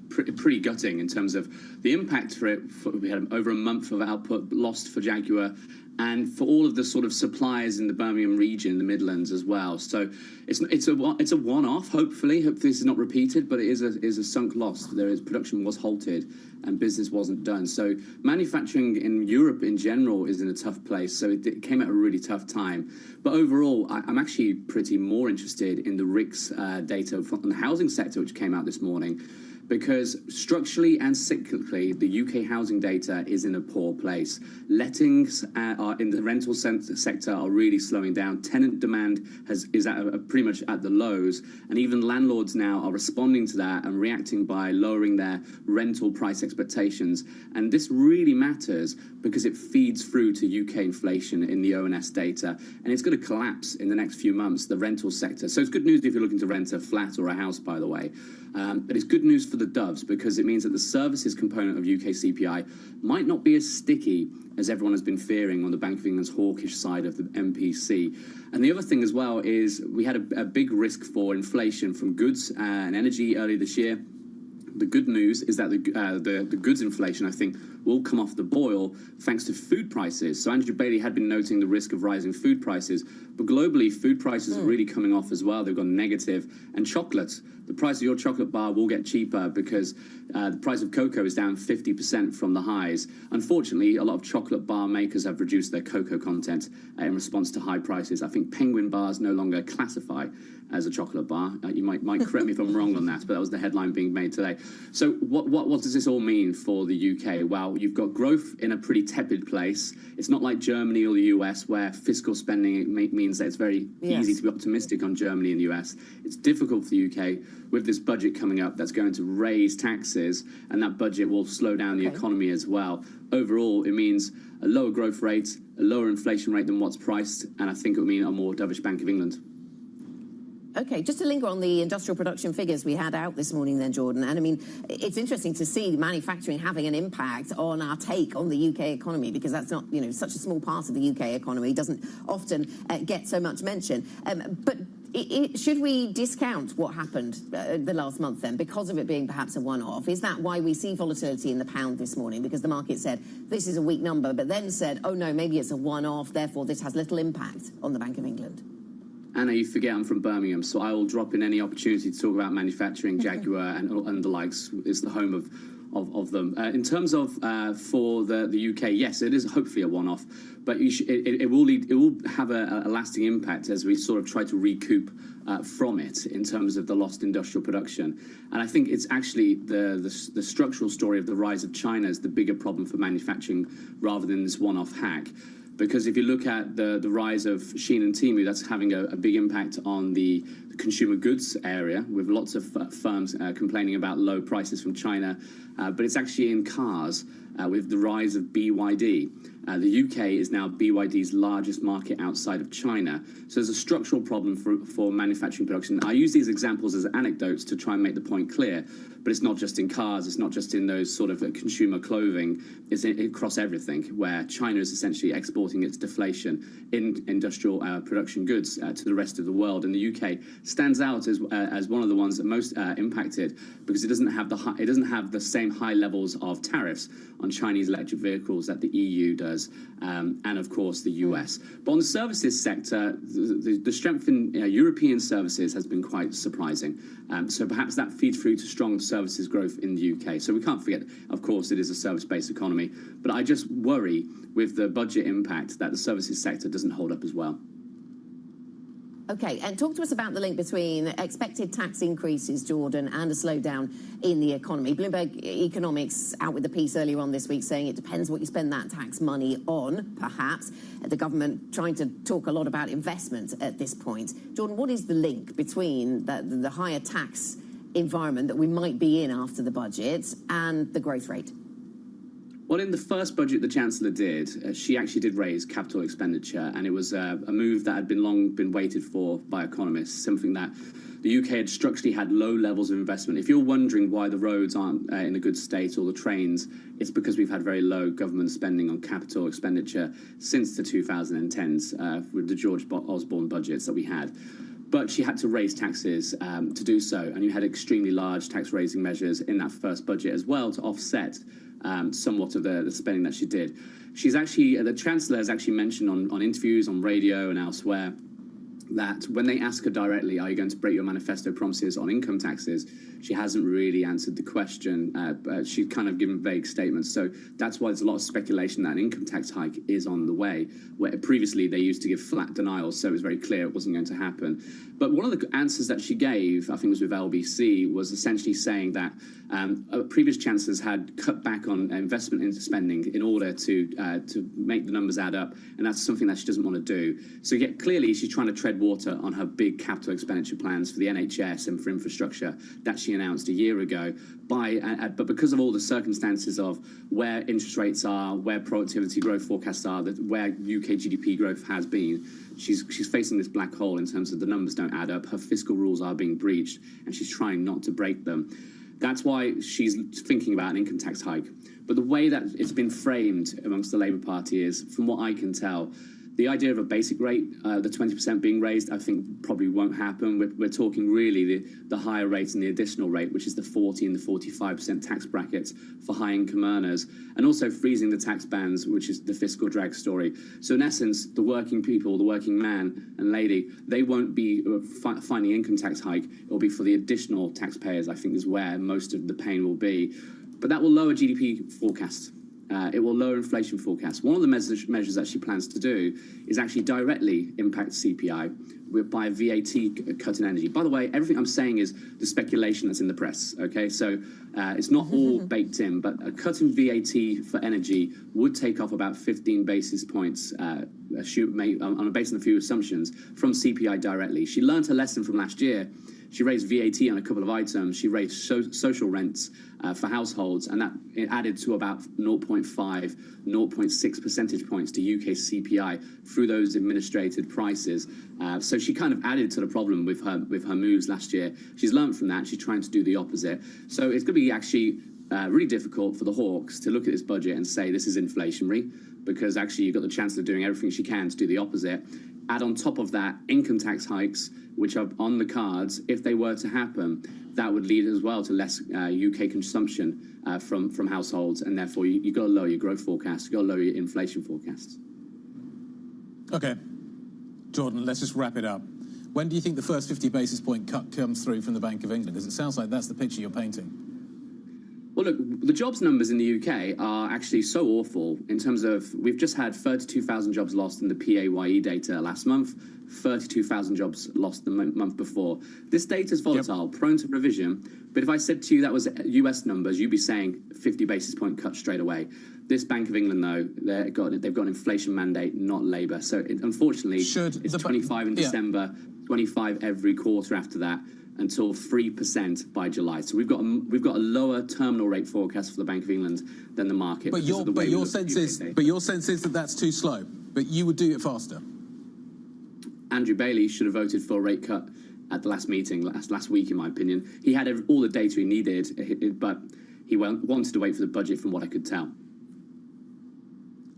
pretty gutting in terms of the impact for it. We had over a month of output lost for Jaguar, and for all of the sort of suppliers in the Birmingham region, the Midlands as well. So it's a one-off. Hopefully this is not repeated, but it is a sunk loss. Production was halted and business wasn't done. So manufacturing in Europe in general is in a tough place. So it came at a really tough time. But overall, I'm actually pretty more interested in the RICS data from the housing sector, which came out this morning, because structurally and cyclically, the UK housing data is in a poor place. Lettings are in the rental sector are really slowing down. Tenant demand is pretty much at the lows, and even landlords now are responding to that and reacting by lowering their rental price expectations. And this really matters because it feeds through to UK inflation in the ONS data, and it's going to collapse in the next few months, the rental sector. So it's good news if you're looking to rent a flat or a house, by the way. But it's good news for the doves because it means that the services component of UK CPI might not be as sticky as everyone has been fearing on the Bank of England's hawkish side of the MPC. And the other thing as well is we had a big risk for inflation from goods and energy earlier this year. The good news is that the goods inflation, I think, will come off the boil thanks to food prices. So Andrew Bailey had been noting the risk of rising food prices, but globally, food prices are really coming off as well. They've gone negative. And chocolate, the price of your chocolate bar will get cheaper because the price of cocoa is down 50% from the highs. Unfortunately, a lot of chocolate bar makers have reduced their cocoa content in response to high prices. I think Penguin bars no longer classify as a chocolate bar. You might correct me if I'm wrong on that, but that was the headline being made today. So what does this all mean for the UK? Well, you've got growth in a pretty tepid place. It's not like Germany or the US where fiscal spending means that it's very easy to be optimistic on Germany and the US. It's difficult for the UK with this budget coming up that's going to raise taxes, and that budget will slow down the economy as well. Overall, it means a lower growth rate, a lower inflation rate than what's priced, and I think it would mean a more dovish Bank of England. Okay, just to linger on the industrial production figures we had out this morning then, Jordan, and I mean, it's interesting to see manufacturing having an impact on our take on the UK economy, because that's not, such a small part of the UK economy, doesn't often get so much mention. But should we discount what happened the last month then, because of it being perhaps a one-off? Is that why we see volatility in the pound this morning? Because the market said, this is a weak number, but then said, oh no, maybe it's a one-off, therefore this has little impact on the Bank of England. Anna, you forget I'm from Birmingham, so I will drop in any opportunity to talk about manufacturing, Jaguar and the likes. It's the home of them. In terms of for the UK, yes, it is hopefully a one-off, but it will have a lasting impact as we sort of try to recoup from it in terms of the lost industrial production. And I think it's actually the structural story of the rise of China is the bigger problem for manufacturing rather than this one-off hack. Because if you look at the rise of Shein and Temu, that's having a big impact on the consumer goods area, with lots of firms complaining about low prices from China. But it's actually in cars with the rise of BYD. The UK is now BYD's largest market outside of China. So there's a structural problem for manufacturing production. I use these examples as anecdotes to try and make the point clear, but it's not just in cars, it's not just in those sort of consumer clothing, it's across everything, where China is essentially exporting its deflation in industrial production goods to the rest of the world. And the UK stands out as one of the ones that most impacted because it doesn't have the same high levels of tariffs on on Chinese electric vehicles that the EU does, and of course the US. But on the services sector, the strength in European services has been quite surprising. So perhaps that feeds through to strong services growth in the UK. So we can't forget, of course, it is a service-based economy. But I just worry with the budget impact that the services sector doesn't hold up as well. Okay, and talk to us about the link between expected tax increases, Jordan, and a slowdown in the economy. Bloomberg Economics out with a piece earlier on this week saying it depends what you spend that tax money on, perhaps. The government trying to talk a lot about investment at this point. Jordan, what is the link between the higher tax environment that we might be in after the budget and the growth rate? Well, in the first budget the Chancellor did, she actually did raise capital expenditure, and it was a move that had long been waited for by economists, something that the UK had structurally had low levels of investment. If you're wondering why the roads aren't in a good state or the trains, it's because we've had very low government spending on capital expenditure since the 2010s, with the George Osborne budgets that we had. But she had to raise taxes to do so, and you had extremely large tax-raising measures in that first budget as well to offset somewhat of the spending that she did. She's actually, the Chancellor has actually mentioned on interviews, on radio and elsewhere, that when they ask her directly, are you going to break your manifesto promises on income taxes, she hasn't really answered the question. She's kind of given vague statements. So that's why there's a lot of speculation that an income tax hike is on the way, where previously they used to give flat denials, so it was very clear it wasn't going to happen. But one of the answers that she gave, I think it was with LBC, was essentially saying that previous chancellors had cut back on investment into spending in order to make the numbers add up, and that's something that she doesn't want to do. So yet clearly she's trying to tread water on her big capital expenditure plans for the NHS and for infrastructure that she announced a year ago. But because of all the circumstances of where interest rates are, where productivity growth forecasts are, where UK GDP growth has been, she's facing this black hole in terms of the numbers don't add up, her fiscal rules are being breached, and she's trying not to break them. That's why she's thinking about an income tax hike. But the way that it's been framed amongst the Labour Party is, from what I can tell, the idea of a basic rate, the 20% being raised, I think probably won't happen. We're talking really the higher rate and the additional rate, which is the 40 and the 45% tax brackets for high-income earners, and also freezing the tax bands, which is the fiscal drag story. So in essence, the working people, the working man and lady, they won't be finding income tax hike. It will be for the additional taxpayers, I think, is where most of the pain will be. But that will lower GDP forecasts. It will lower inflation forecasts. One of the measures that she plans to do is actually directly impact CPI by a VAT cut in energy. By the way, everything I'm saying is the speculation that's in the press, okay? So it's not all baked in, but a cut in VAT for energy would take off about 15 basis points based on a few assumptions from CPI directly. She learned her lesson from last year. She raised VAT on a couple of items. She raised social rents for households, and that it added to about 0.6 percentage points to UK CPI through those administrated prices. So she kind of added to the problem with her moves last year. She's learned from that. She's trying to do the opposite. So it's going to be actually really difficult for the hawks to look at this budget and say this is inflationary, because actually you've got the Chancellor doing everything she can to do the opposite. Add on top of that income tax hikes, which are on the cards. If they were to happen, that would lead as well to less UK consumption from households, and therefore you've got to lower your growth forecasts, you've got to lower your inflation forecasts. Okay, Jordan, let's just wrap it up. When do you think the first 50 basis point cut comes through from the Bank of England? Because it sounds like that's the picture you're painting. Well, look, the jobs numbers in the UK are actually so awful in terms of we've just had 32,000 jobs lost in the PAYE data last month, 32,000 jobs lost the month before. This data is volatile, prone to revision, but if I said to you that was US numbers, you'd be saying 50 basis point cut straight away. This Bank of England, though, they've got an inflation mandate, not Labour. So unfortunately, it's 25 in December, 25 every quarter after that, until 3% by July. So we've got a lower terminal rate forecast for the Bank of England than the market. But your sense is that that's too slow. But you would do it faster. Andrew Bailey should have voted for a rate cut at the last meeting last week, in my opinion. He had all the data he needed, but he wanted to wait for the budget, from what I could tell.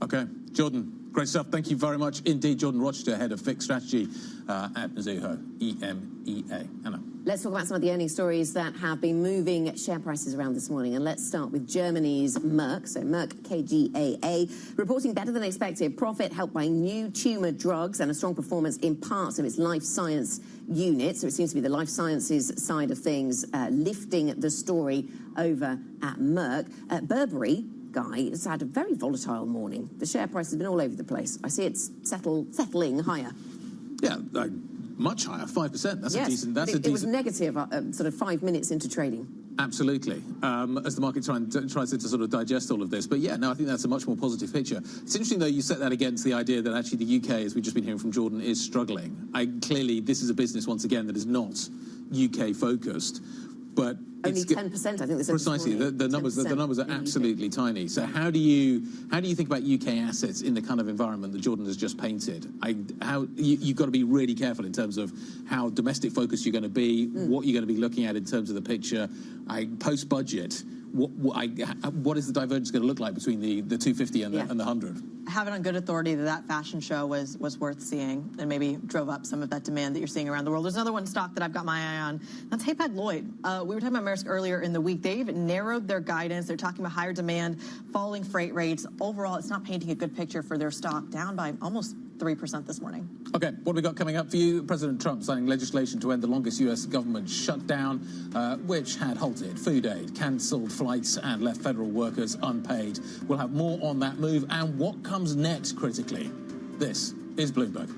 Okay, Jordan. Great stuff. Thank you very much indeed. Jordan Rochester, Head of Fixed Strategy at Mizuho, EMEA. Anna. Let's talk about some of the earnings stories that have been moving share prices around this morning. And let's start with Germany's Merck. So Merck KGaA reporting better than expected profit helped by new tumour drugs and a strong performance in parts of its life science unit. So it seems to be the life sciences side of things lifting the story over at Merck. Burberry, Guy, has had a very volatile morning. The share price has been all over the place. I see it's settling higher. Yeah, much higher, 5%. That's yes, a decent. That's a decent. It was negative, sort of 5 minutes into trading. Absolutely, as the market tries to sort of digest all of this. But yeah, no, I think that's a much more positive picture. It's interesting, though, you set that against the idea that actually the UK, as we've just been hearing from Jordan, is struggling. Clearly, this is a business, once again, that is not UK-focused, but only 10%, I think. Precisely, the numbers are absolutely tiny. So how do you think about UK assets in the kind of environment that Jordan has just painted? You've got to be really careful in terms of how domestic focused you're going to be, what you're going to be looking at in terms of the picture. Post budget, what is the divergence going to look like between the 250 and the 100? I have it on good authority that fashion show was worth seeing and maybe drove up some of that demand that you're seeing around the world. There's another one stock that I've got my eye on. That's Hapag-Lloyd. We were talking about Maersk earlier in the week. They've narrowed their guidance. They're talking about higher demand, falling freight rates. Overall, it's not painting a good picture for their stock, down by almost 3% this morning. Okay, what have we got coming up for you? President Trump signing legislation to end the longest U.S. government shutdown, which had halted food aid, cancelled flights and left federal workers unpaid. We'll have more on that move and what comes next, critically. This is Bloomberg.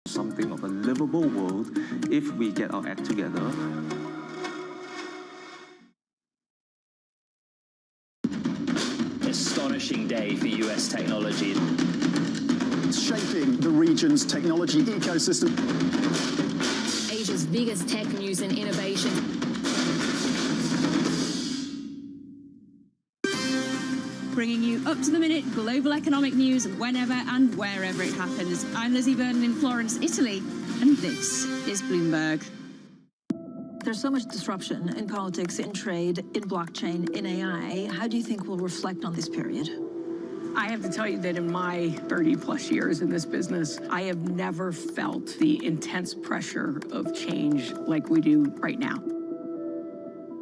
Something of a livable world if we get our act together. Astonishing day for US technology. It's shaping the region's technology ecosystem. Asia's biggest tech news and innovation. Bringing you up-to-the-minute global economic news whenever and wherever it happens. I'm Lizzie Vernon in Florence, Italy, and this is Bloomberg. There's so much disruption in politics, in trade, in blockchain, in AI. How do you think we'll reflect on this period? I have to tell you that in my 30-plus years in this business, I have never felt the intense pressure of change like we do right now.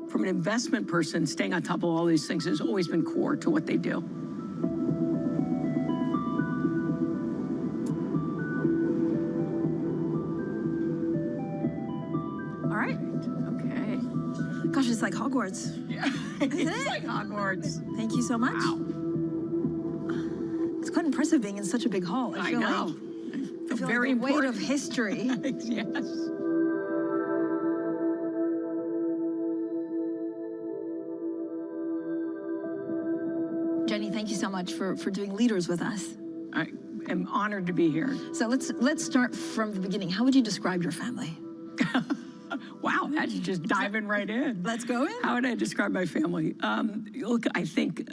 From an investment person, staying on top of all these things has always been core to what they do. All right. Okay. Gosh, it's like Hogwarts. Yeah, it's like Hogwarts. Thank you so much. Wow. It's quite impressive being in such a big hall. I know. I feel Very like the weight important. of history. Yes. Jenny, thank you so much for doing Leaders with us. I am honored to be here. So let's start from the beginning. How would you describe your family? Wow, that's just diving right in. Let's go in. How would I describe my family? Look, I think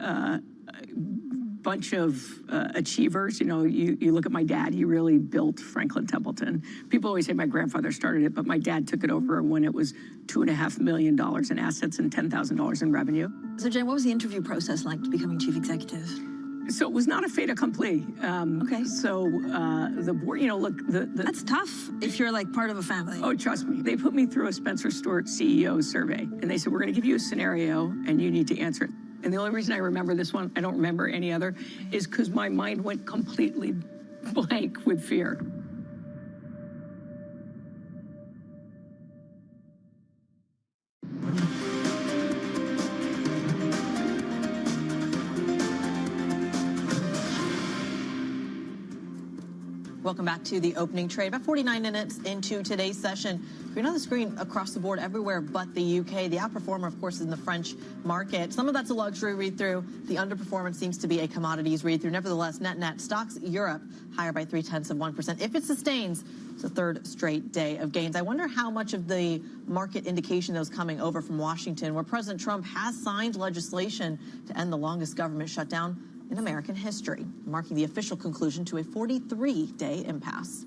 bunch of achievers. You know, you look at my dad, he really built Franklin Templeton. People always say my grandfather started it, but my dad took it over when it was $2.5 million in assets and $10,000 in revenue. So Jen, what was the interview process like to becoming chief executive? So it was not a fait accompli. Okay. So the board, you know, look, that's tough if you're like part of a family. Oh, trust me. They put me through a Spencer Stuart CEO survey, and they said, we're going to give you a scenario, and you need to answer it. And the only reason I remember this one, I don't remember any other, is because my mind went completely blank with fear. Welcome back to the opening trade. About 49 minutes into today's session. Green on the screen across the board everywhere but the UK. The outperformer, of course, is in the French market. Some of that's a luxury read-through. The underperformance seems to be a commodities read-through. Nevertheless, net stocks Europe higher by 0.3%. If it sustains, it's the third straight day of gains. I wonder how much of the market indication that was coming over from Washington, where President Trump has signed legislation to end the longest government shutdown in American history, marking the official conclusion to a 43-day impasse.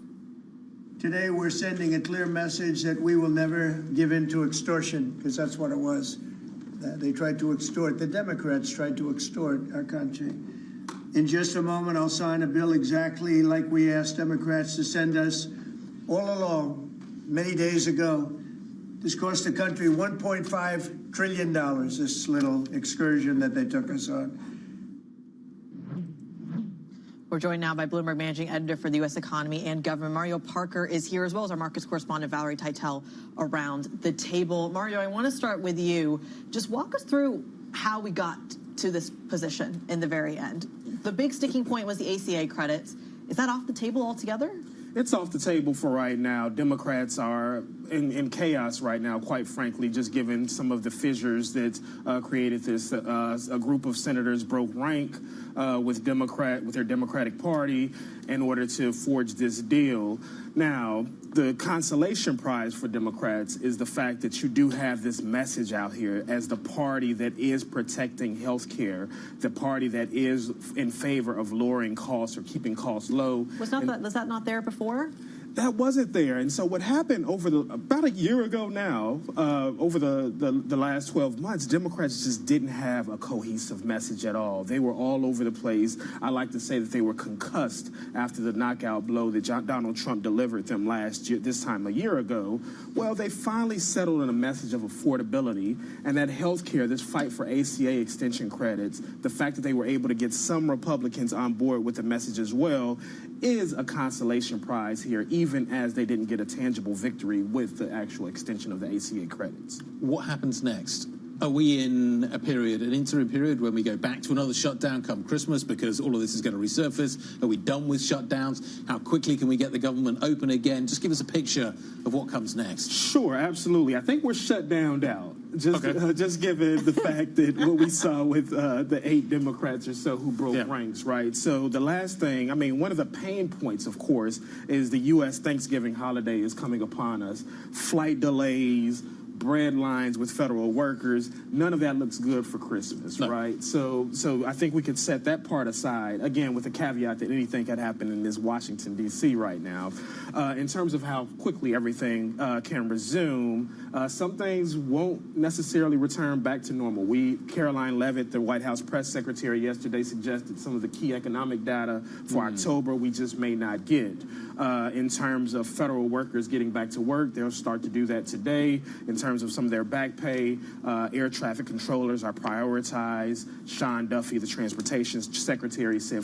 Today, we're sending a clear message that we will never give in to extortion, because that's what it was. They tried to extort. The Democrats tried to extort our country. In just a moment, I'll sign a bill exactly like we asked Democrats to send us all along, many days ago. This cost the country $1.5 trillion, this little excursion that they took us on. We're joined now by Bloomberg Managing Editor for the U.S. Economy and Government. Mario Parker is here, as well as our markets correspondent, Valerie Teitel, around the table. Mario, I want to start with you. Just walk us through how we got to this position in the very end. The big sticking point was the ACA credits. Is that off the table altogether? It's off the table for right now. Democrats are in chaos right now, quite frankly, just given some of the fissures that created this. A group of senators broke rank with their Democratic Party in order to forge this deal. Now, the consolation prize for Democrats is the fact that you do have this message out here as the party that is protecting health care, the party that is in favor of lowering costs or keeping costs low. Was that not there before? That wasn't there. And so what happened about a year ago now, over the last 12 months, Democrats just didn't have a cohesive message at all. They were all over the place. I like to say that they were concussed after the knockout blow that Donald Trump delivered them last year, this time a year ago. Well, they finally settled on a message of affordability and that health care, this fight for ACA extension credits, the fact that they were able to get some Republicans on board with the message as well, is a consolation prize here, even as they didn't get a tangible victory with the actual extension of the ACA credits. What happens next? Are we in an interim period, when we go back to another shutdown come Christmas because all of this is going to resurface? Are we done with shutdowns? How quickly can we get the government open again? Just give us a picture of what comes next. Sure, absolutely. I think we're shut down now. Just given the fact that what we saw with the 8 Democrats or so who broke ranks, right? So the last thing, I mean, one of the pain points, of course, is the U.S. Thanksgiving holiday is coming upon us. Flight delays, bread lines with federal workers. None of that looks good for Christmas, right? So I think we could set that part aside, again, with the caveat that anything could happen in this Washington, D.C. right now. In terms of how quickly everything can resume, some things won't necessarily return back to normal. Caroline Leavitt, the White House press secretary, yesterday suggested some of the key economic data for October we just may not get. In terms of federal workers getting back to work, they'll start to do that today. In terms of some of their back pay, air traffic controllers are prioritized. Sean Duffy, the transportation secretary, said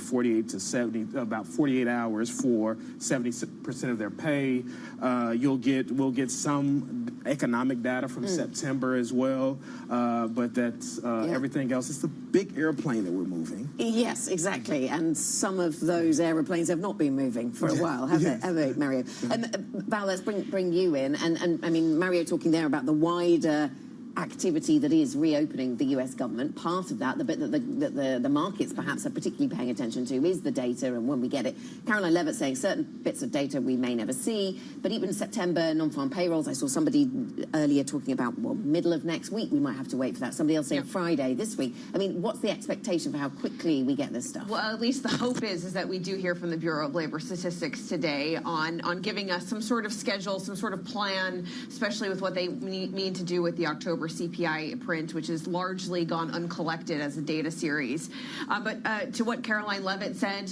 about 48 hours for 70% of their pay. We'll get some economic data from September as well, but that's everything else. It's the big airplane that we're moving. Yes, exactly. And some of those aeroplanes have not been moving for a while, have they, Mario? Val, let's bring you in. And I mean, Mario talking there about the wider activity that is reopening the US government. Part of that, the bit that the markets perhaps are particularly paying attention to, is the data and when we get it. Caroline Leavitt saying certain bits of data we may never see, but even September non-farm payrolls, I saw somebody earlier talking about, well, middle of next week we might have to wait for that. Somebody else saying Friday this week. I mean, what's the expectation for how quickly we get this stuff? Well, at least the hope is that we do hear from the Bureau of Labor Statistics today on giving us some sort of schedule, some sort of plan, especially with what they mean to do with the October CPI print, which has largely gone uncollected as a data series. But to what Caroline Leavitt said,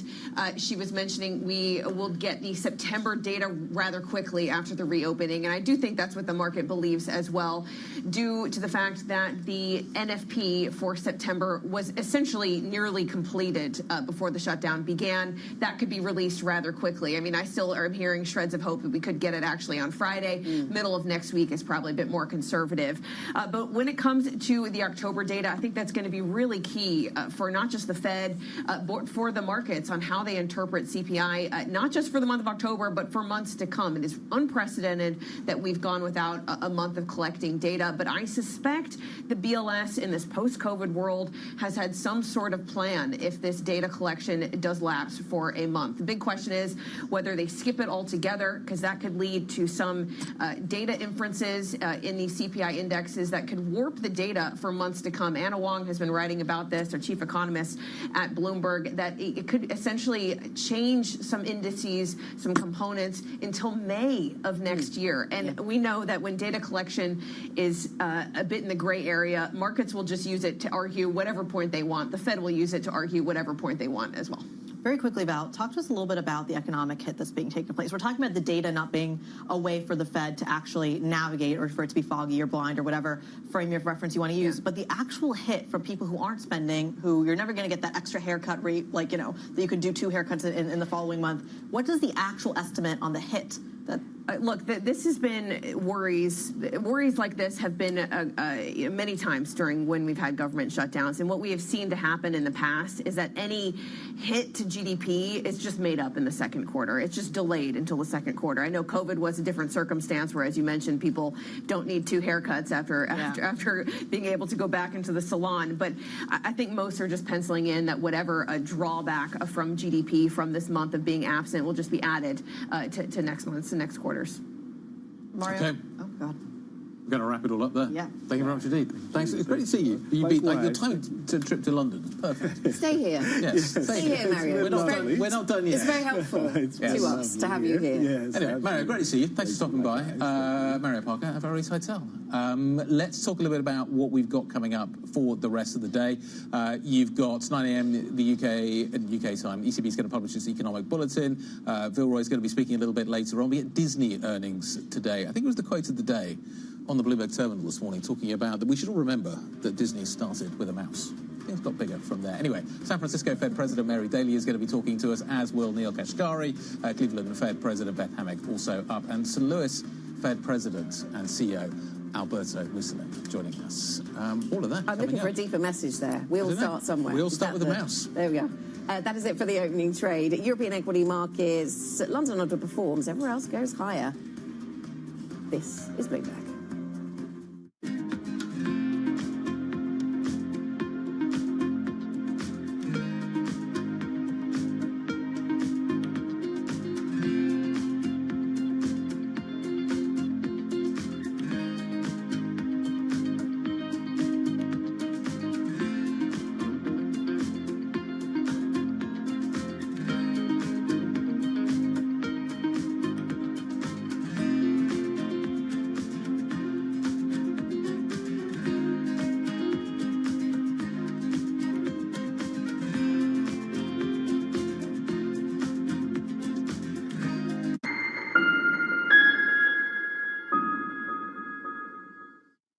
she was mentioning we will get the September data rather quickly after the reopening. And I do think that's what the market believes as well, due to the fact that the NFP for September was essentially nearly completed before the shutdown began. That could be released rather quickly. I mean, I still am hearing shreds of hope that we could get it actually on Friday. Middle of next week is probably a bit more conservative. But when it comes to the October data, I think that's going to be really key for not just the Fed, but for the markets on how they interpret CPI, not just for the month of October, but for months to come. It is unprecedented that we've gone without a month of collecting data, but I suspect the BLS in this post-COVID world has had some sort of plan if this data collection does lapse for a month. The big question is whether they skip it altogether, because that could lead to some data inferences in these CPI indexes that could warp the data for months to come. Anna Wong has been writing about this, our chief economist at Bloomberg, that it could essentially change some indices, some components until May of next year. And we know that when data collection is a bit in the gray area, markets will just use it to argue whatever point they want. The Fed will use it to argue whatever point they want as well. Very quickly, Val, talk to us a little bit about the economic hit that's being taken place. We're talking about the data not being a way for the Fed to actually navigate, or for it to be foggy or blind or whatever frame of reference you want to use. But the actual hit for people who aren't spending, who you're never going to get that extra haircut rate, like, you know, that you could do 2 haircuts in the following month. What is the actual estimate on the hit? Look, this has been worries like this have been many times during when we've had government shutdowns. And what we have seen to happen in the past is that any hit to GDP is just made up in the second quarter. It's just delayed until the second quarter. I know COVID was a different circumstance where, as you mentioned, people don't need 2 haircuts after being able to go back into the salon. But I think most are just penciling in that whatever a drawback from GDP from this month of being absent will just be added to next month's and next quarter. Mario? Okay. Oh, God. We're going to wrap it all up there. Yeah. Thank you very much indeed. Thanks. It's great to see you. You beat your time to trip to London. Perfect. Stay here. Yes. Stay here, Mario. We're not done yet. It's very helpful to us to have you here. Yes, anyway, Mario, great to see you. Thanks for stopping by. Mario Parker at Our East Hotel. Let's talk a little bit about what we've got coming up for the rest of the day. You've got 9 a.m. the UK time. ECB is going to publish its economic bulletin. Vilroy is going to be speaking a little bit later on. We get Disney earnings today. I think it was the quote of the day on the Bloomberg terminal this morning, talking about that we should all remember that Disney started with a mouse. Things got bigger from there. Anyway, San Francisco Fed President Mary Daly is going to be talking to us, as will Neil Kashkari. Cleveland Fed President Beth Hammack also up. And St. Louis Fed President and CEO Alberto Mussolini joining us. All of that. I'm looking for a deeper message there. We all start somewhere. We all start with a mouse. There we go. That is it for the opening trade. European equity markets, London underperforms. Everywhere else goes higher. This is Bloomberg.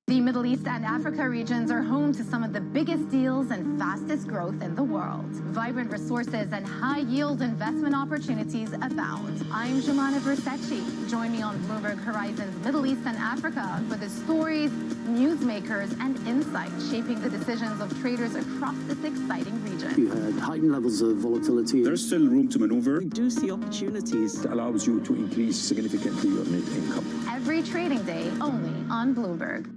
The Middle East and Africa regions are home to some of the biggest deals and fastest growth in the world. Vibrant resources and high-yield investment opportunities abound. I'm Jemana Versace. Join me on Bloomberg Horizon's Middle East and Africa for the stories, newsmakers, and insights shaping the decisions of traders across this exciting region. You had heightened levels of volatility. There's still room to maneuver. We do see opportunities. It allows you to increase significantly your net income. Every trading day, only on Bloomberg.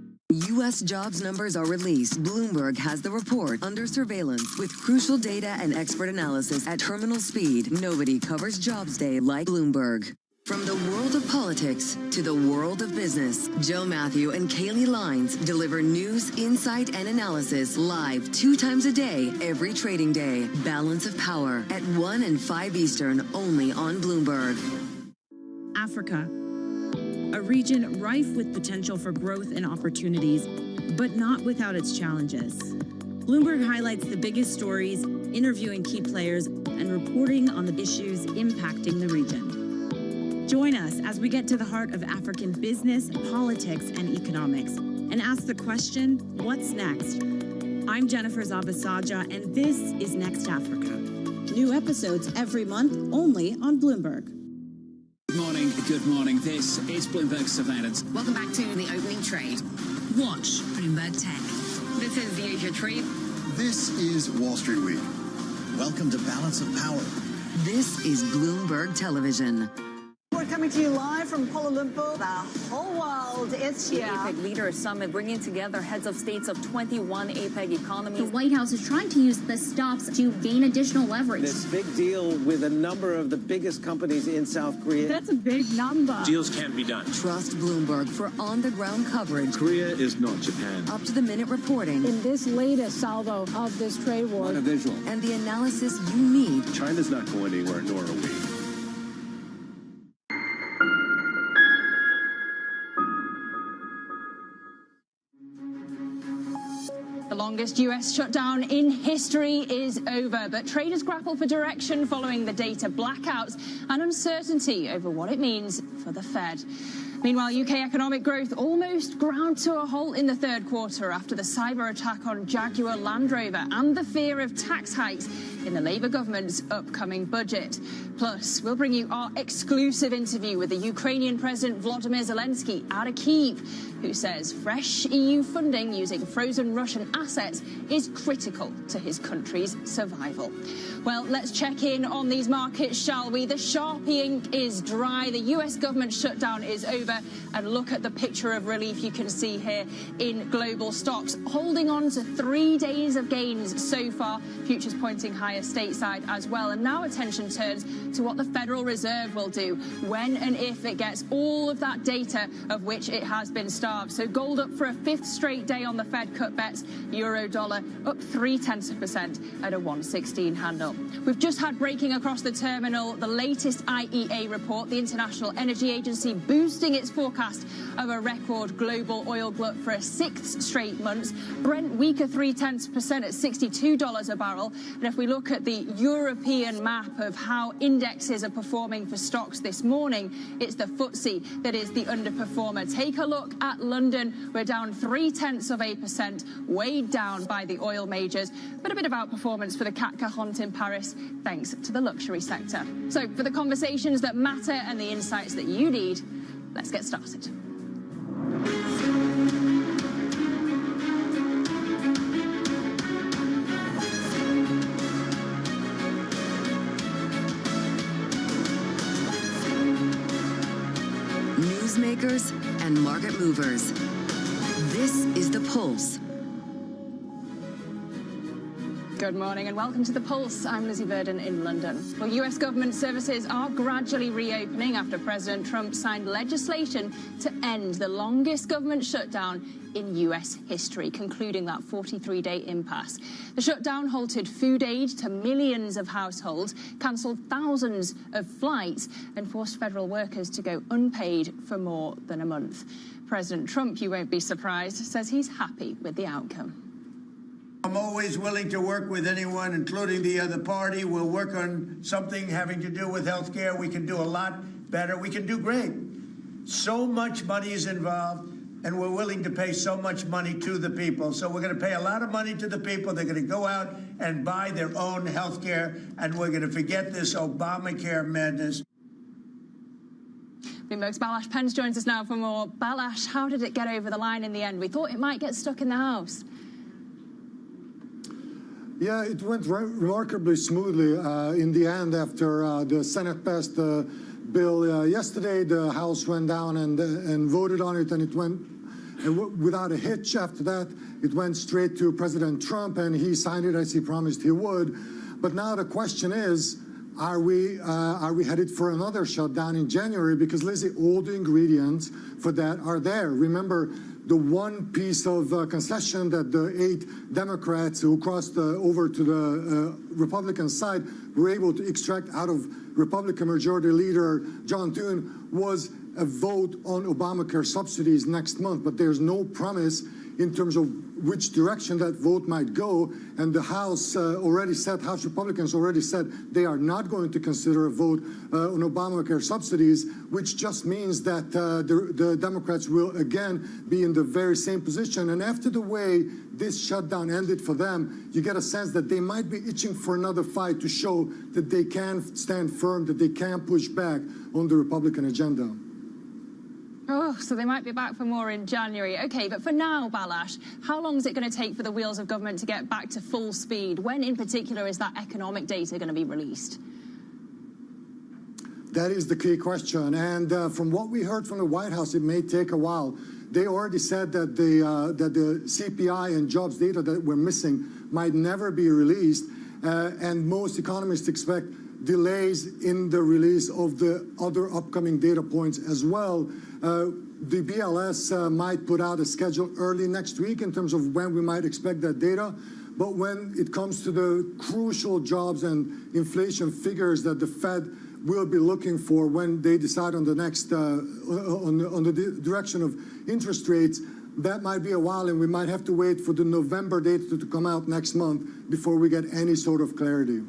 U.S. jobs numbers are released. Bloomberg has the report under surveillance with crucial data and expert analysis at terminal speed. Nobody covers Jobs Day like Bloomberg. From the world of politics to the world of business, Joe Matthew and Kaylee Lines deliver news, insight, and analysis live 2 times a day, every trading day. Balance of Power at 1 and 5 Eastern, only on Bloomberg. Africa, a region rife with potential for growth and opportunities, but not without its challenges. Bloomberg highlights the biggest stories, interviewing key players, and reporting on the issues impacting the region. Join us as we get to the heart of African business, politics, and economics, and ask the question, what's next? I'm Jennifer Zabasaja, and this is Next Africa. New episodes every month, only on Bloomberg. Good morning. This is Bloomberg Surveillance. Welcome back to the opening trade. Watch Bloomberg Tech. This is the Asia Trade. This is Wall Street Week. Welcome to Balance of Power. This is Bloomberg Television. We're coming to you live from Kuala Lumpur. The whole world is here. The APEC Leaders Summit bringing together heads of states of 21 APEC economies. The White House is trying to use the stops to gain additional leverage. This big deal with a number of the biggest companies in South Korea. That's a big number. Deals can be done. Trust Bloomberg for on-the-ground coverage. Korea is not Japan. Up-to-the-minute reporting. In this latest salvo of this trade war. On a visual. And the analysis you need. China's not going anywhere, nor are we. The longest US shutdown in history is over, but traders grapple for direction following the data blackouts and uncertainty over what it means for the Fed. Meanwhile, UK economic growth almost ground to a halt in the third quarter after the cyber attack on Jaguar Land Rover and the fear of tax hikes in the Labour government's upcoming budget. Plus, we'll bring you our exclusive interview with the Ukrainian President Volodymyr Zelensky out of Kyiv, who says fresh EU funding using frozen Russian assets is critical to his country's survival. Well, let's check in on these markets, shall we? The Sharpie ink is dry, the US government shutdown is over, and look at the picture of relief you can see here in global stocks, holding on to 3 days of gains so far, futures pointing higher stateside as well. And now attention turns to what the Federal Reserve will do when and if it gets all of that data of which it has been starved. So gold up for a 5th straight day on the Fed cut bets, euro dollar up 0.3% at a 116 handle. We've just had breaking across the terminal the latest IEA report, the International Energy Agency boosting its forecast of a record global oil glut for a 6th straight month. Brent weaker 0.3% at $62 a barrel. And if we look at the European map of how indexes are performing for stocks this morning, it's the FTSE that is the underperformer. Take a look at London. We're down 0.3%, weighed down by the oil majors, but a bit of outperformance for the CAC 40 in Paris, thanks to the luxury sector. So for the conversations that matter and the insights that you need, let's get started. Newsmakers and market movers. This is The Pulse. Good morning and welcome to The Pulse. I'm Lizzie Verdon in London. Well, US government services are gradually reopening after President Trump signed legislation to end the longest government shutdown in US history, concluding that 43-day impasse. The shutdown halted food aid to millions of households, cancelled thousands of flights, and forced federal workers to go unpaid for more than a month. President Trump, you won't be surprised, says he's happy with the outcome. I'm always willing to work with anyone, including the other party. We'll work on something having to do with health care. We can do a lot better. We can do great. So much money is involved. and we're willing to pay so much money to the people. So we're going to pay a lot of money to the people. They're going to go out and buy their own health care, and we're going to forget this Obamacare madness. Bloomberg's Balazs Pence joins us now for more. Balazs, how did it get over the line in the end? We thought it might get stuck in the House. Yeah, it went remarkably smoothly in the end after the Senate passed the bill yesterday. The House went down and voted on it, and it went without a hitch. After that, it went straight to President Trump, and he signed it as he promised he would. But now the question is, are we headed for another shutdown in January? Because, Lizzie, all the ingredients for that are there. Remember, the one piece of concession that the 8 Democrats who crossed over to the Republican side were able to extract out of Republican Majority Leader John Thune was a vote on Obamacare subsidies next month. But there's no promise in terms of which direction that vote might go. And the House House Republicans already said they are not going to consider a vote on Obamacare subsidies, which just means that the Democrats will again be in the very same position. And after the way this shutdown ended for them, you get a sense that they might be itching for another fight to show that they can stand firm, that they can push back on the Republican agenda. Oh, so they might be back for more in January. OK, but for now, Balazs, how long is it going to take for the wheels of government to get back to full speed? When, in particular, is that economic data going to be released? That is the key question. And from what we heard from the White House, it may take a while. They already said that the CPI and jobs data that we're missing might never be released. And most economists expect delays in the release of the other upcoming data points as well. The BLS might put out a schedule early next week in terms of when we might expect that data. But when it comes to the crucial jobs and inflation figures that the Fed will be looking for when they decide on the next on the direction of interest rates, that might be a while, and we might have to wait for the November data to come out next month before we get any sort of clarity.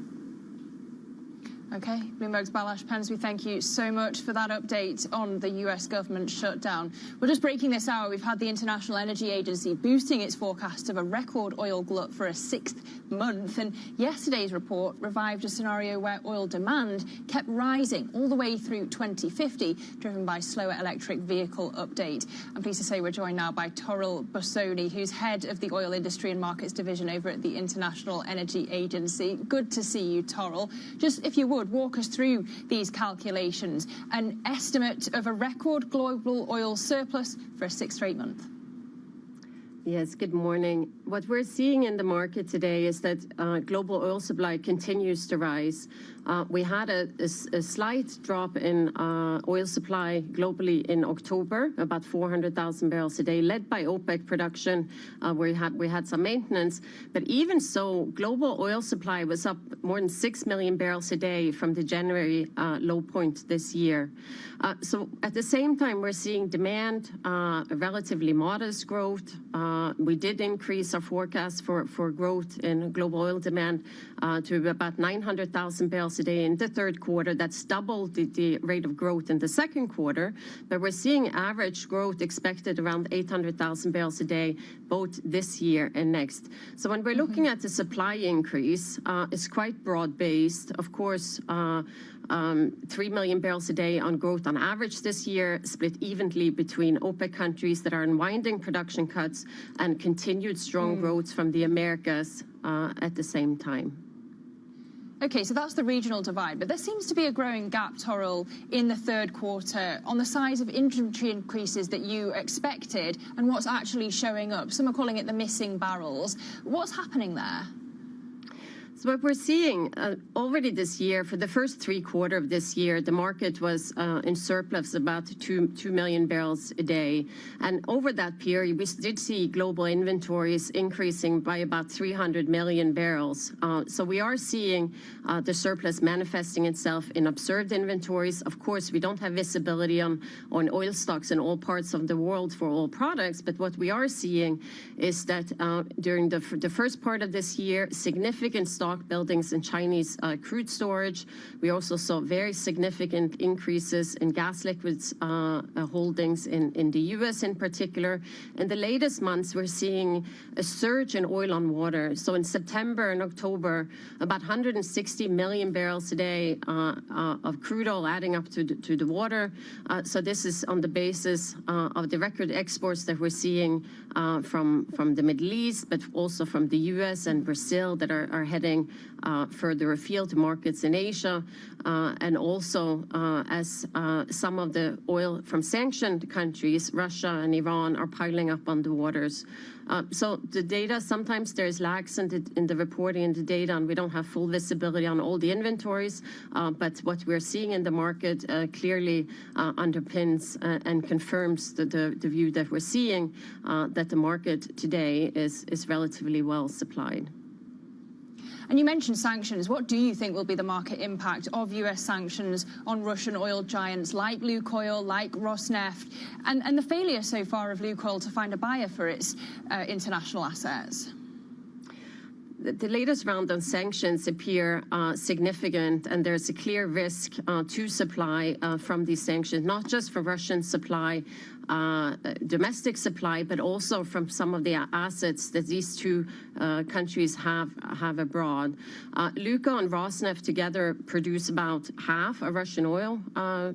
OK, Bloomberg's Balazs Pence, we thank you so much for that update on the US government shutdown. We're just breaking this hour. We've had the International Energy Agency boosting its forecast of a record oil glut for a 6th month. And yesterday's report revived a scenario where oil demand kept rising all the way through 2050, driven by slower electric vehicle update. I'm pleased to say we're joined now by Toril Bossoni, who's head of the Oil Industry and Markets Division over at the International Energy Agency. Good to see you, Toril. Just, if you would, walk us through these calculations. An estimate of a record global oil surplus for a 6th straight month. Yes, good morning. What we're seeing in the market today is that global oil supply continues to rise. We had a slight drop in oil supply globally in October, about 400,000 barrels a day, led by OPEC production, where we had some maintenance. But even so, global oil supply was up more than 6 million barrels a day from the January low point this year. So at the same time, we're seeing demand, a relatively modest growth. We did increase our forecast for growth in global oil demand to about 900,000 barrels a day in the 3rd quarter. That's double the rate of growth in the 2nd quarter. But we're seeing average growth expected around 800,000 barrels a day, both this year and next. So when we're looking at the supply increase, it's quite broad-based. Of course, 3 million barrels a day on growth on average this year, split evenly between OPEC countries that are unwinding production cuts and continued strong growth from the Americas at the same time. OK, so that's the regional divide. But there seems to be a growing gap, Toril, in the 3rd quarter on the size of inventory increases that you expected and what's actually showing up. Some are calling it the missing barrels. What's happening there? So what we're seeing already this year, for the first 3 quarters of this year, the market was in surplus about 2 million barrels a day. And over that period, we did see global inventories increasing by about 300 million barrels. So we are seeing the surplus manifesting itself in observed inventories. Of course, we don't have visibility on oil stocks in all parts of the world for all products. But what we are seeing is that during the first part of this year, significant stock stock buildings in Chinese crude storage. We also saw very significant increases in gas liquids holdings in the U.S. in particular. In the latest months, we're seeing a surge in oil on water. So in September and October, about 160 million barrels a day of crude oil adding up to the water. So this is on the basis of the record exports that we're seeing from the Middle East, but also from the U.S. and Brazil that are heading further afield to markets in Asia. And also as some of the oil from sanctioned countries, Russia and Iran, are piling up on the waters. So the data, sometimes there's lags in the reporting and the data, and we don't have full visibility on all the inventories. But what we're seeing in the market clearly underpins and confirms the view that we're seeing, that the market today is relatively well supplied. And you mentioned sanctions. What do you think will be the market impact of US sanctions on Russian oil giants like Lukoil, like Rosneft, and the failure so far of Lukoil to find a buyer for its international assets? The latest round of sanctions appear significant, and there's a clear risk to supply from these sanctions, not just for Russian supply, domestic supply, but also from some of the assets that these two countries have abroad. Lukoil and Rosneft together produce about half of Russian oil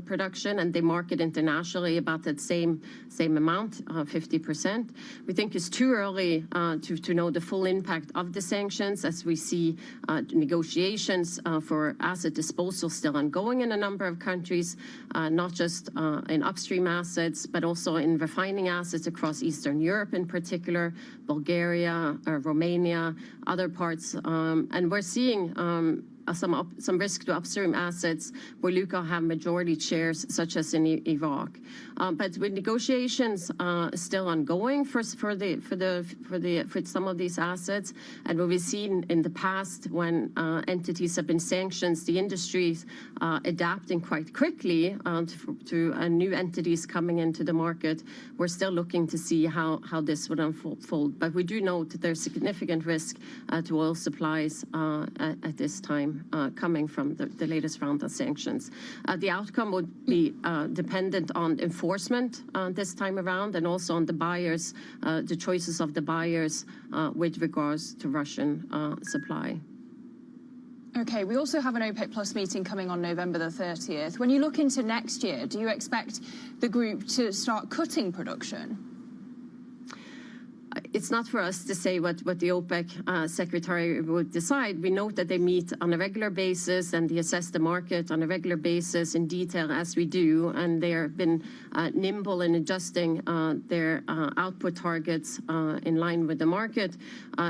production, and they market internationally about that same amount, 50%. We think it's too early to know the full impact of the sanctions, as we see negotiations for asset disposal still ongoing in a number of countries, not just in upstream assets, but also in refining assets across Eastern Europe in particular, Bulgaria, Romania, other parts. And we're seeing some risk to upstream assets where Lukoil have majority shares, such as in Iraq. But with negotiations still ongoing for some of these assets, and what we've seen in the past when entities have been sanctioned, the industries adapting quite quickly to new entities coming into the market. We're still looking to see how this would unfold. But we do note that there's significant risk to oil supplies at this time, coming from the latest round of sanctions. The outcome would be dependent on enforcement this time around, and also on the buyers, the choices of the buyers with regards to Russian supply. Okay, we also have an OPEC Plus meeting coming on November the 30th. When you look into next year, do you expect the group to start cutting production? It's not for us to say what the OPEC secretary would decide. We note that they meet on a regular basis and they assess the market on a regular basis in detail, as we do, and they have been nimble in adjusting their output targets in line with the market.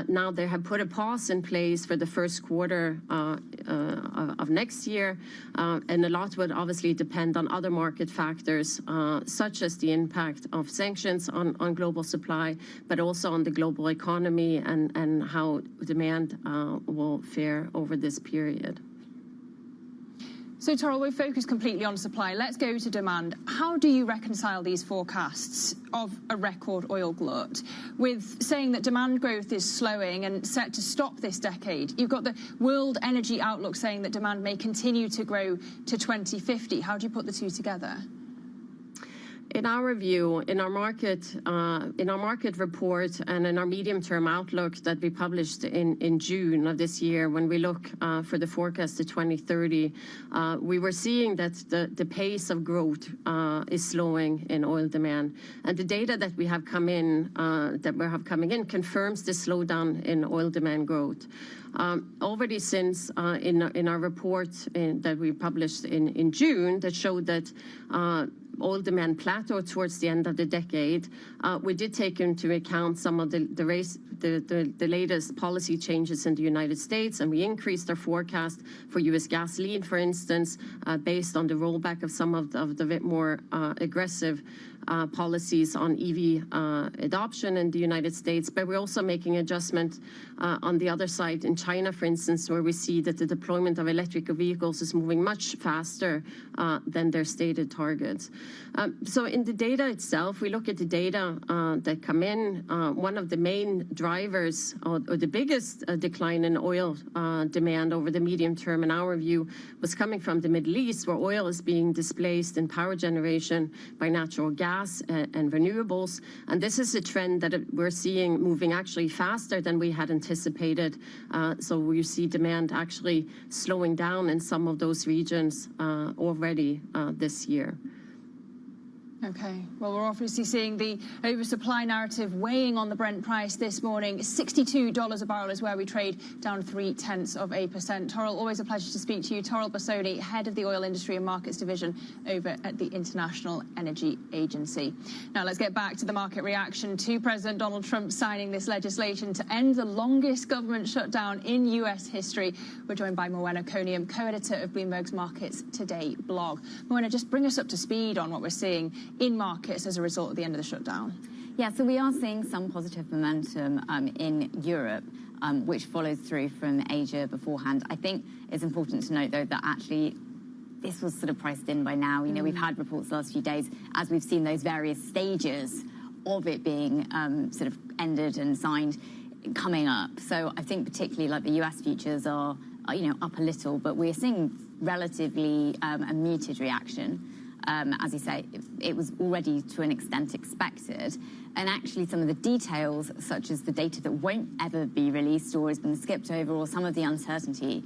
Now they have put a pause in place for the first quarter of next year, and a lot would obviously depend on other market factors, such as the impact of sanctions on global supply, but also on the global economy and how demand will fare over this period. So, Toril, we're focused completely on supply. Let's go to demand. How do you reconcile these forecasts of a record oil glut with saying that demand growth is slowing and set to stop this decade? You've got the World Energy Outlook saying that demand may continue to grow to 2050. How do you put the two together? In our view, in our market report and in our medium-term outlook that we published in June of this year, when we look for the forecast to 2030, we were seeing that the pace of growth is slowing in oil demand, and the data that we have coming in confirms the slowdown in oil demand growth. Already since in our report that we published in June that showed that oil demand plateaued towards the end of the decade, we did take into account some of the latest policy changes in the United States, and we increased our forecast for U.S. gasoline, for instance, based on the rollback of some of the bit more aggressive policies on EV adoption in the United States. But we're also making adjustments on the other side, in China, for instance, where we see that the deployment of electric vehicles is moving much faster than their stated targets. So in the data itself, we look at the data that come in. One of the main drivers, or the biggest decline in oil demand over the medium term in our view, was coming from the Middle East, where oil is being displaced in power generation by natural gas and renewables. And this is a trend that we're seeing moving actually faster than we had anticipated. So we see demand actually slowing down in some of those regions already this year. Okay, well, we're obviously seeing the oversupply narrative weighing on the Brent price this morning. $62 a barrel is where we trade, down 0.3%. Toril, always a pleasure to speak to you. Toril Basoni, head of the Oil Industry and Markets Division over at the International Energy Agency. Now, let's get back to the market reaction to President Donald Trump signing this legislation to end the longest government shutdown in U.S. history. We're joined by Morwenna Coniam, co-editor of Bloomberg's Markets Today blog. Morwenna, just bring us up to speed on what we're seeing in markets as a result of the end of the shutdown. Yeah, so we are seeing some positive momentum in Europe, which follows through from Asia beforehand. I think it's important to note, though, that actually this was sort of priced in by now. You know, we've had reports the last few days as we've seen those various stages of it being sort of ended and signed coming up. So I think particularly like the US futures are you know, up a little, but we're seeing relatively a muted reaction. As you say, it was already to an extent expected. And actually some of the details, such as the data that won't ever be released or has been skipped over, or some of the uncertainty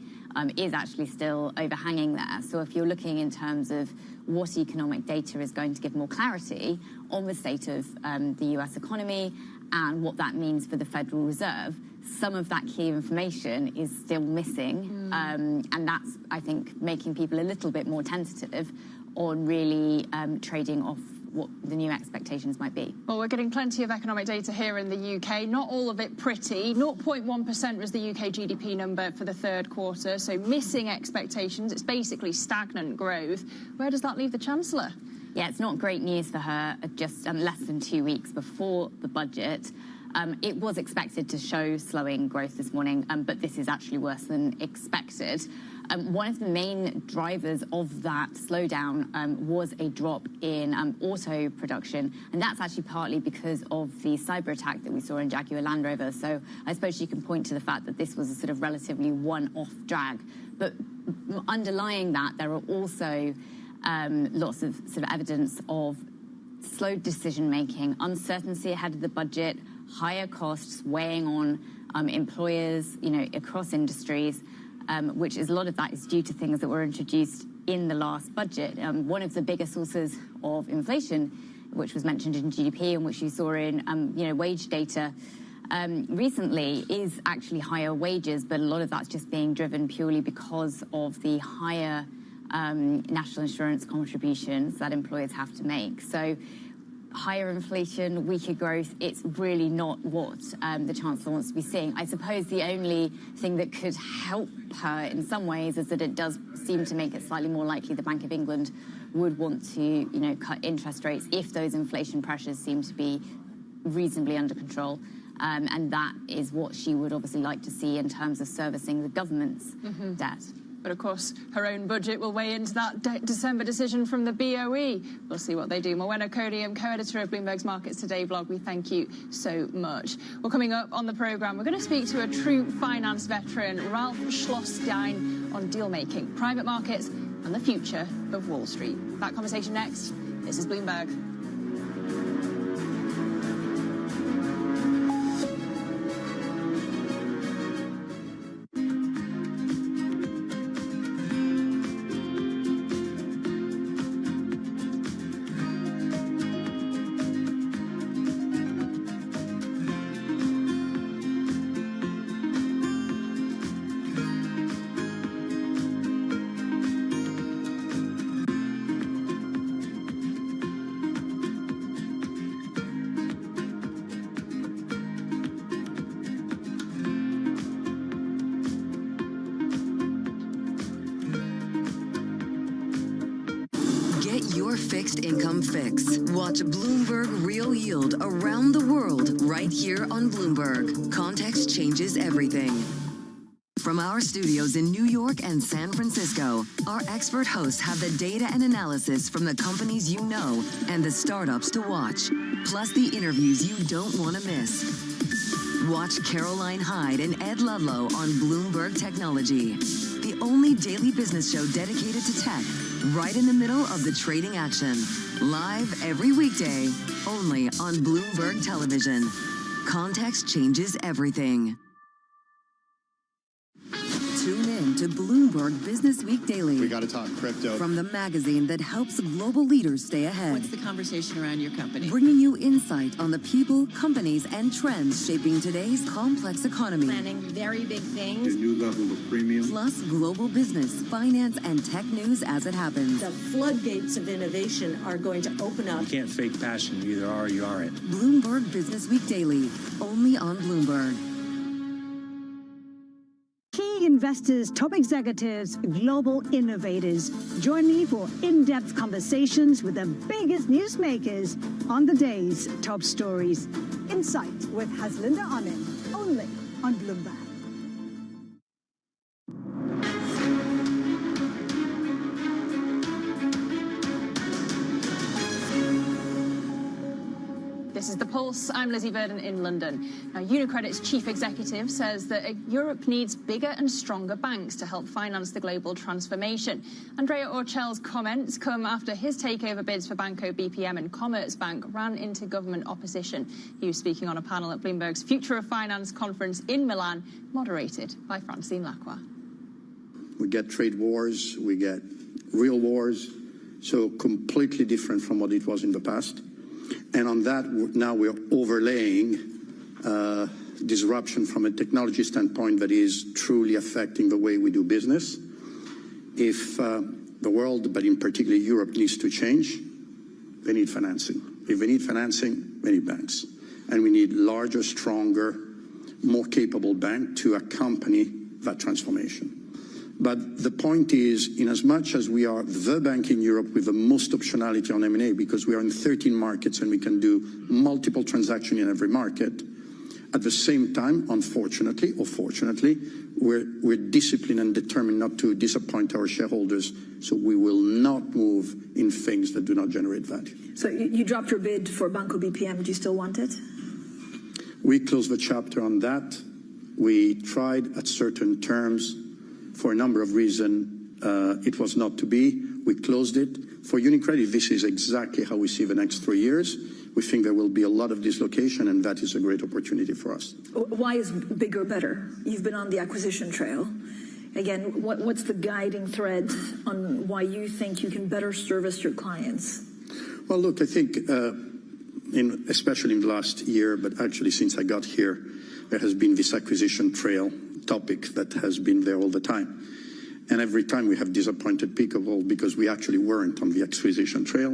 is actually still overhanging there. So if you're looking in terms of what economic data is going to give more clarity on the state of the US economy and what that means for the Federal Reserve, some of that key information is still missing. And that's, I think, making people a little bit more tentative on really trading off what the new expectations might be. Well, we're getting plenty of economic data here in the UK, not all of it pretty. 0.1% was the UK GDP number for the third quarter, so missing expectations. It's basically stagnant growth. Where does that leave the Chancellor? Yeah, it's not great news for her just less than 2 weeks before the budget. It was expected to show slowing growth this morning, but this is actually worse than expected. One of the main drivers of that slowdown was a drop in auto production, and that's actually partly because of the cyber attack that we saw in Jaguar Land Rover. So I suppose you can point to the fact that this was a sort of relatively one-off drag. But underlying that, there are also lots of sort of evidence of slowed decision-making, uncertainty ahead of the budget, higher costs weighing on employers, you know, across industries, which is a lot of that is due to things that were introduced in the last budget. One of the biggest sources of inflation, which was mentioned in GDP and which you saw in, you know, wage data recently, is actually higher wages, but a lot of that's just being driven purely because of the higher national insurance contributions that employers have to make. So higher inflation, weaker growth, it's really not what the Chancellor wants to be seeing. I suppose the only thing that could help her in some ways is that it does seem to make it slightly more likely the Bank of England would want to, you know, cut interest rates if those inflation pressures seem to be reasonably under control. And that is what she would obviously like to see in terms of servicing the government's debt. But of course, her own budget will weigh into that December decision from the BOE. We'll see what they do. Morwenna Coniam, co-editor of Bloomberg's Markets Today blog, we thank you so much. Well, coming up on the programme, we're going to speak to a true finance veteran, Ralph Schlossstein, on deal-making, private markets and the future of Wall Street. That conversation next. This is Bloomberg. fixed income fix. Watch Bloomberg Real Yield around the world right here on Bloomberg. Context changes everything. From our studios in New York and San Francisco, our expert hosts have the data and analysis from the companies you know and the startups to watch, plus the interviews you don't want to miss. Watch Caroline Hyde and Ed Ludlow on Bloomberg Technology, the only daily business show dedicated to tech, right in the middle of the trading action. Live every weekday, only on Bloomberg Television. Context changes everything. Tune in to Bloomberg Business Week Daily. We got to talk crypto. From the magazine that helps global leaders stay ahead. What's the conversation around your company? Bringing you insight on the people, companies, and trends shaping today's complex economy. Planning very big things. A new level of premium. Plus global business, finance, and tech news as it happens. The floodgates of innovation are going to open up. You can't fake passion. You either are or you aren't. Bloomberg Business Week Daily, only on Bloomberg. Key investors, top executives, global innovators. Join me for in-depth conversations with the biggest newsmakers on the day's top stories. Insight with Haslinda Ahmed, only on Bloomberg. This is The Pulse. I'm Lizzie Burden in London. Now, UniCredit's chief executive says that Europe needs bigger and stronger banks to help finance the global transformation. Andrea Orcell's comments come after his takeover bids for Banco BPM and Commerzbank ran into government opposition. He was speaking on a panel at Bloomberg's Future of Finance conference in Milan, moderated by Francine Lacroix. We get trade wars, we get real wars, so completely different from what it was in the past. And on that, now we're overlaying disruption from a technology standpoint that is truly affecting the way we do business. If the world, but in particular Europe, needs to change, they need financing. If they need financing, they need banks. And we need larger, stronger, more capable banks to accompany that transformation. But the point is, in as much as we are the bank in Europe with the most optionality on M&A, because we are in 13 markets and we can do multiple transactions in every market, at the same time, unfortunately or fortunately, we're disciplined and determined not to disappoint our shareholders, so we will not move in things that do not generate value. So you dropped your bid for Banco BPM. Do you still want it? We closed the chapter on that. We tried at certain terms. For a number of reasons, it was not to be. We closed it. For UniCredit, this is exactly how we see the next 3 years. We think there will be a lot of dislocation, and that is a great opportunity for us. Why is bigger better? You've been on the acquisition trail. Again, what's the guiding thread on why you think you can better service your clients? Well, look, I think, especially in the last year, but actually since I got here, there has been this acquisition trail topic that has been there all the time. And every time we have disappointed people because we actually weren't on the acquisition trail.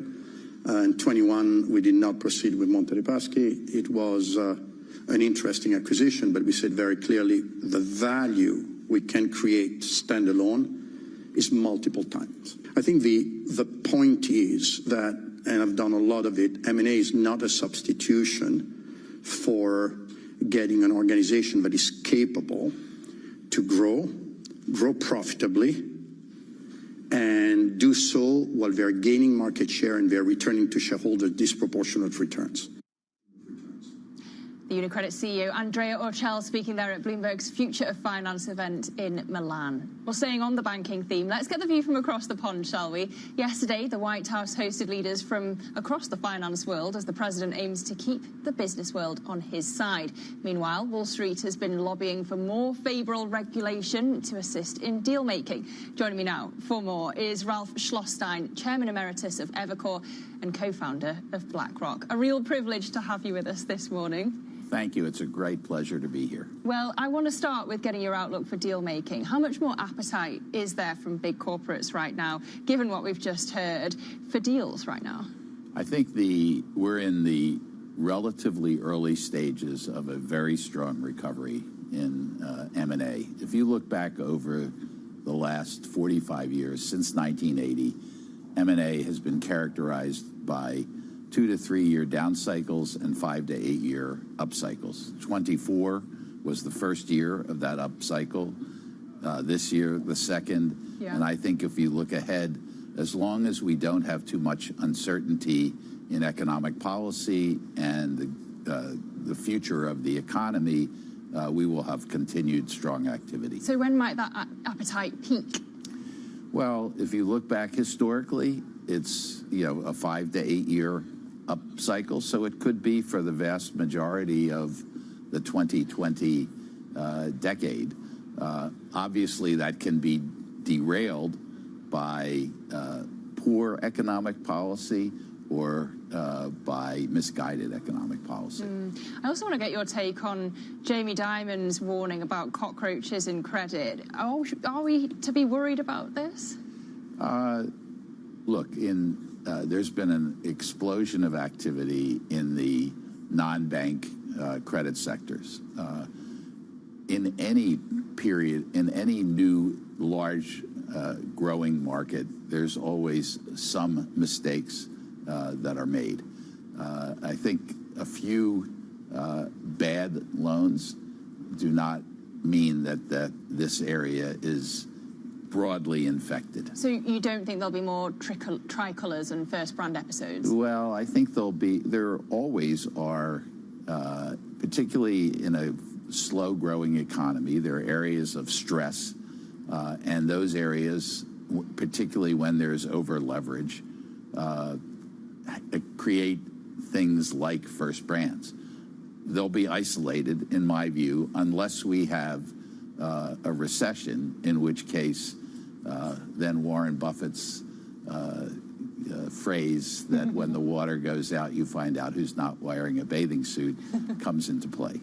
In 21, we did not proceed with Monte dei Paschi. It was an interesting acquisition, but we said very clearly the value we can create standalone is multiple times. I think the point is that, and I've done a lot of it, M&A is not a substitution for getting an organization that is capable to grow profitably, and do so while they're gaining market share and they're returning to shareholders disproportionate returns. The UniCredit CEO Andrea Orcell speaking there at Bloomberg's Future of Finance event in Milan. Well, staying on the banking theme, let's get the view from across the pond, shall we? Yesterday, the White House hosted leaders from across the finance world as the president aims to keep the business world on his side. Meanwhile, Wall Street has been lobbying for more favourable regulation to assist in deal-making. Joining me now for more is Ralph Schlosstein, Chairman Emeritus of Evercore and co-founder of BlackRock. A real privilege to have you with us this morning. Thank you. It's a great pleasure to be here. Well, I want to start with getting your outlook for deal making. How much more appetite is there from big corporates right now, given what we've just heard, for deals right now? I think we're in the relatively early stages of a very strong recovery in M&A. If you look back over the last 45 years, since 1980, M&A has been characterized by 2 to 3 year down cycles and 5 to 8 year up cycles. 24 was the first year of that up cycle. This year, the second. Yeah. And I think if you look ahead, as long as we don't have too much uncertainty in economic policy and the future of the economy, we will have continued strong activity. So when might that appetite peak? Well, if you look back historically, it's a 5 to 8 year up cycle. So it could be for the vast majority of the 2020 decade. Obviously, that can be derailed by poor economic policy or by misguided economic policy. I also want to get your take on Jamie Dimon's warning about cockroaches in credit. Are we to be worried about this? Look, there's been an explosion of activity in the non-bank credit sectors. In any period, in any new large growing market, there's always some mistakes that are made. I think a few bad loans do not mean that this area is broadly infected. So you don't think there'll be more tricolours and first brand episodes? Well, I think there always are, particularly in a slow-growing economy, there are areas of stress, and those areas, particularly when there's over-leverage, create things like first brands. They'll be isolated, in my view, unless we have a recession, in which case then Warren Buffett's phrase that when the water goes out, you find out who's not wearing a bathing suit comes into play.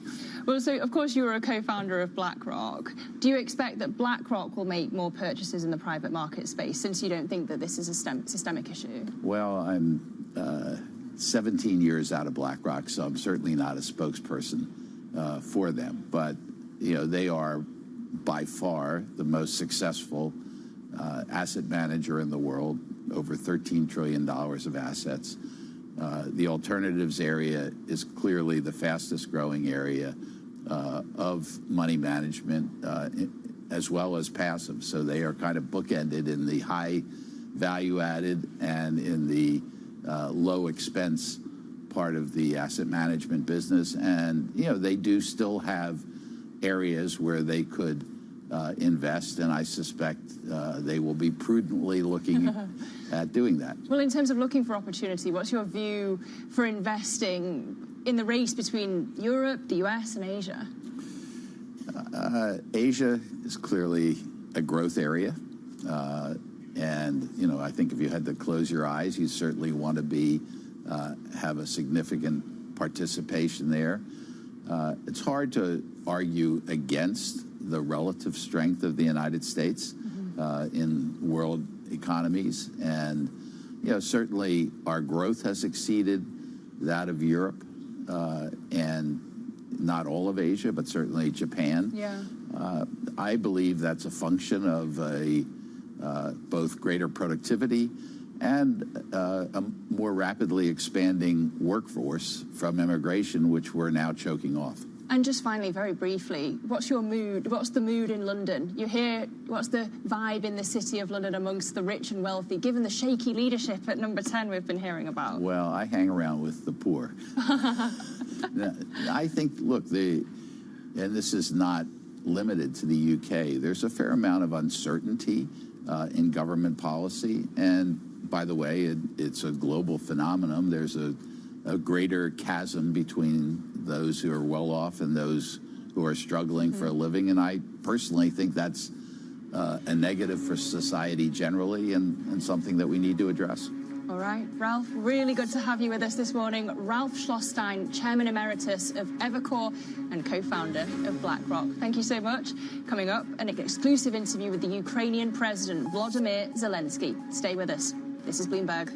Well, so of course you were a co-founder of BlackRock. Do you expect that BlackRock will make more purchases in the private market space, since you don't think that this is a systemic issue? Well, I'm 17 years out of BlackRock, so I'm certainly not a spokesperson for them. But they are by far the most successful asset manager in the world, over $13 trillion of assets. The alternatives area is clearly the fastest growing area of money management, as well as passive. So they are kind of bookended in the high value added and in the low expense part of the asset management business. And, they do still have areas where they could invest, and I suspect they will be prudently looking at doing that. Well, in terms of looking for opportunity, what's your view for investing in the race between Europe, the US, and Asia? Asia is clearly a growth area. And, I think if you had to close your eyes, you certainly want to have a significant participation there. It's hard to argue against the relative strength of the United States in world economies. And, certainly our growth has exceeded that of Europe and not all of Asia, but certainly Japan. Yeah. I believe that's a function of both greater productivity and a more rapidly expanding workforce from immigration, which we're now choking off. And just finally, very briefly, what's your mood? What's the mood in London? You hear, what's the vibe in the city of London amongst the rich and wealthy, given the shaky leadership at number 10 we've been hearing about? Well, I hang around with the poor. I think, look, and this is not limited to the UK, there's a fair amount of uncertainty in government policy. And by the way, it's a global phenomenon. There's a greater chasm between those who are well off and those who are struggling for a living. And I personally think that's a negative for society generally and something that we need to address. All right, Ralph, really good to have you with us this morning. Ralph Schlosstein, Chairman Emeritus of Evercore and co-founder of BlackRock. Thank you so much. Coming up, an exclusive interview with the Ukrainian President, Volodymyr Zelensky. Stay with us. This is Bloomberg.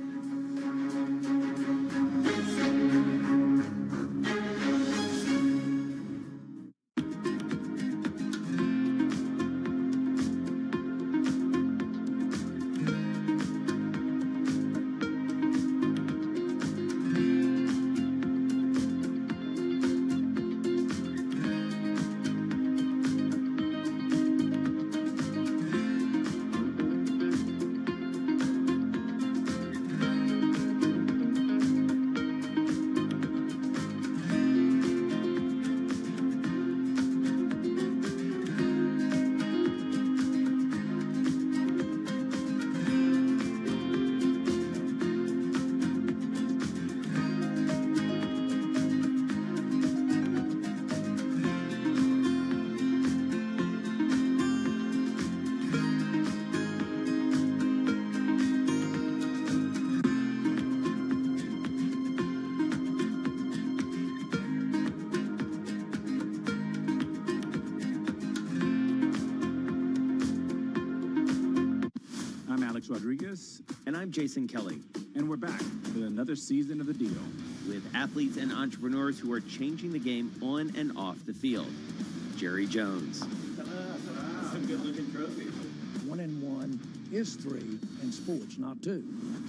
Rodriguez. And I'm Jason Kelly. And we're back with another season of The Deal, with athletes and entrepreneurs who are changing the game on and off the field. Jerry Jones. Some good-looking trophies. 1 and 1 is 3 in sports, not 2.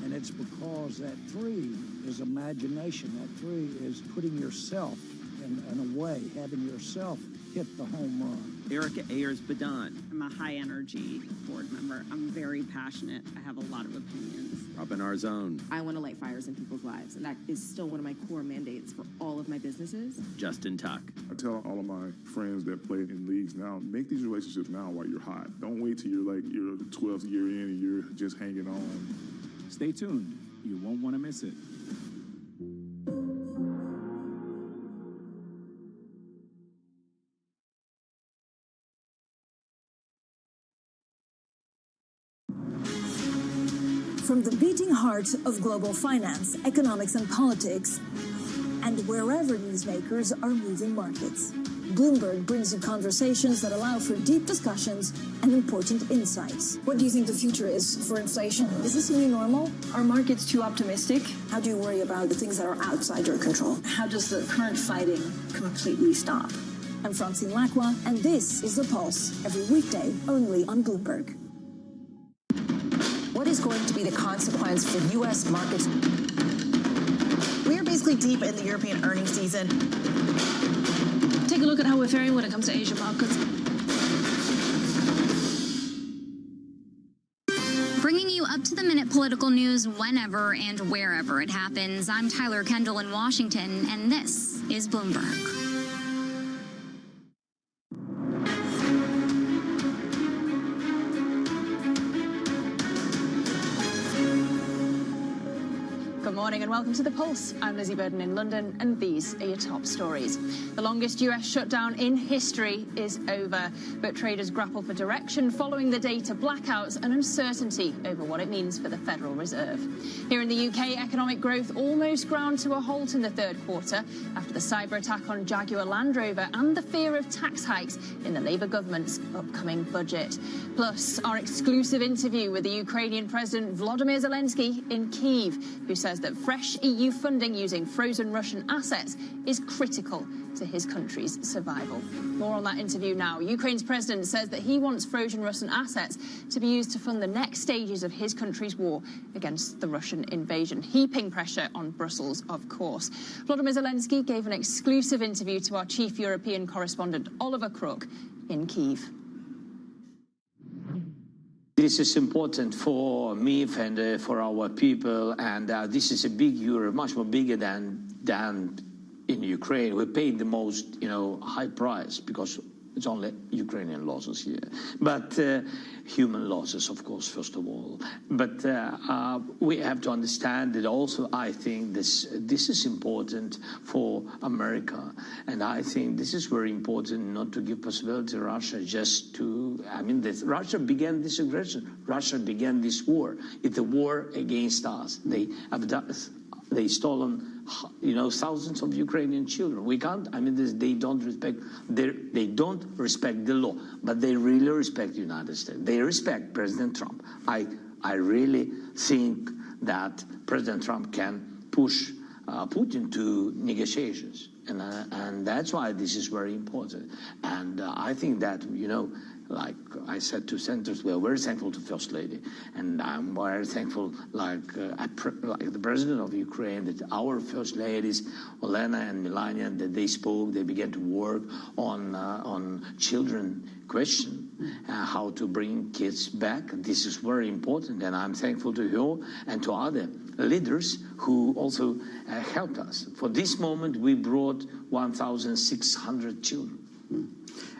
And it's because that 3 is imagination. That 3 is putting yourself in a way, having yourself hit the home run. Erica Ayers-Badon. I'm a high-energy board member. I'm very passionate. I have a lot of opinions. Robin Arzón. I want to light fires in people's lives, and that is still one of my core mandates for all of my businesses. Justin Tuck. I tell all of my friends that play in leagues now, make these relationships now while you're hot. Don't wait till you're like your 12th year in and you're just hanging on. Stay tuned. You won't want to miss it. From the beating heart of global finance, economics and politics, and wherever newsmakers are moving markets, Bloomberg brings you conversations that allow for deep discussions and important insights. What do you think the future is for inflation? Is this a new normal? Are markets too optimistic? How do you worry about the things that are outside your control? How does the current fighting completely stop? I'm Francine Lacqua, and this is The Pulse, every weekday only on Bloomberg. What is going to be the consequence for U.S. markets? We are basically deep in the European earnings season. Take a look at how we're faring when it comes to Asian markets. Bringing you up-to-the-minute political news whenever and wherever it happens. I'm Tyler Kendall in Washington, and this is Bloomberg. Good morning and welcome to The Pulse. I'm Lizzie Burden in London, and these are your top stories. The longest US shutdown in history is over, but traders grapple for direction following the data blackouts and uncertainty over what it means for the Federal Reserve. Here in the UK, economic growth almost ground to a halt in the third quarter after the cyber attack on Jaguar Land Rover and the fear of tax hikes in the Labour government's upcoming budget. Plus, our exclusive interview with the Ukrainian President Volodymyr Zelensky in Kyiv, who says that fresh EU funding using frozen Russian assets is critical to his country's survival. More on that interview now. Ukraine's president says that he wants frozen Russian assets to be used to fund the next stages of his country's war against the Russian invasion, heaping pressure on Brussels, of course. Volodymyr Zelensky gave an exclusive interview to our chief European correspondent, Oliver Crook, in Kyiv. This is important for me and for our people, and this is a big euro, much more bigger than in Ukraine. We paid the most, high price because it's only Ukrainian losses here, but human losses, of course, first of all. But we have to understand that also. I think this is important for America, and I think this is very important not to give possibility to Russia just to. Russia began this aggression. Russia began this war. It's a war against us. They stolen. Thousands of Ukrainian children. We can't. They don't respect. They don't respect the law, but they really respect the United States. They respect President Trump. I really think that President Trump can push Putin to negotiations, and that's why this is very important. And I think that like I said to senators, we are very thankful to First Lady, and I'm very thankful, like the President of Ukraine, that our First Ladies, Olena and Melania, that they spoke, they began to work on children question, how to bring kids back. This is very important, and I'm thankful to her and to other leaders who also helped us. For this moment, we brought 1,600 children.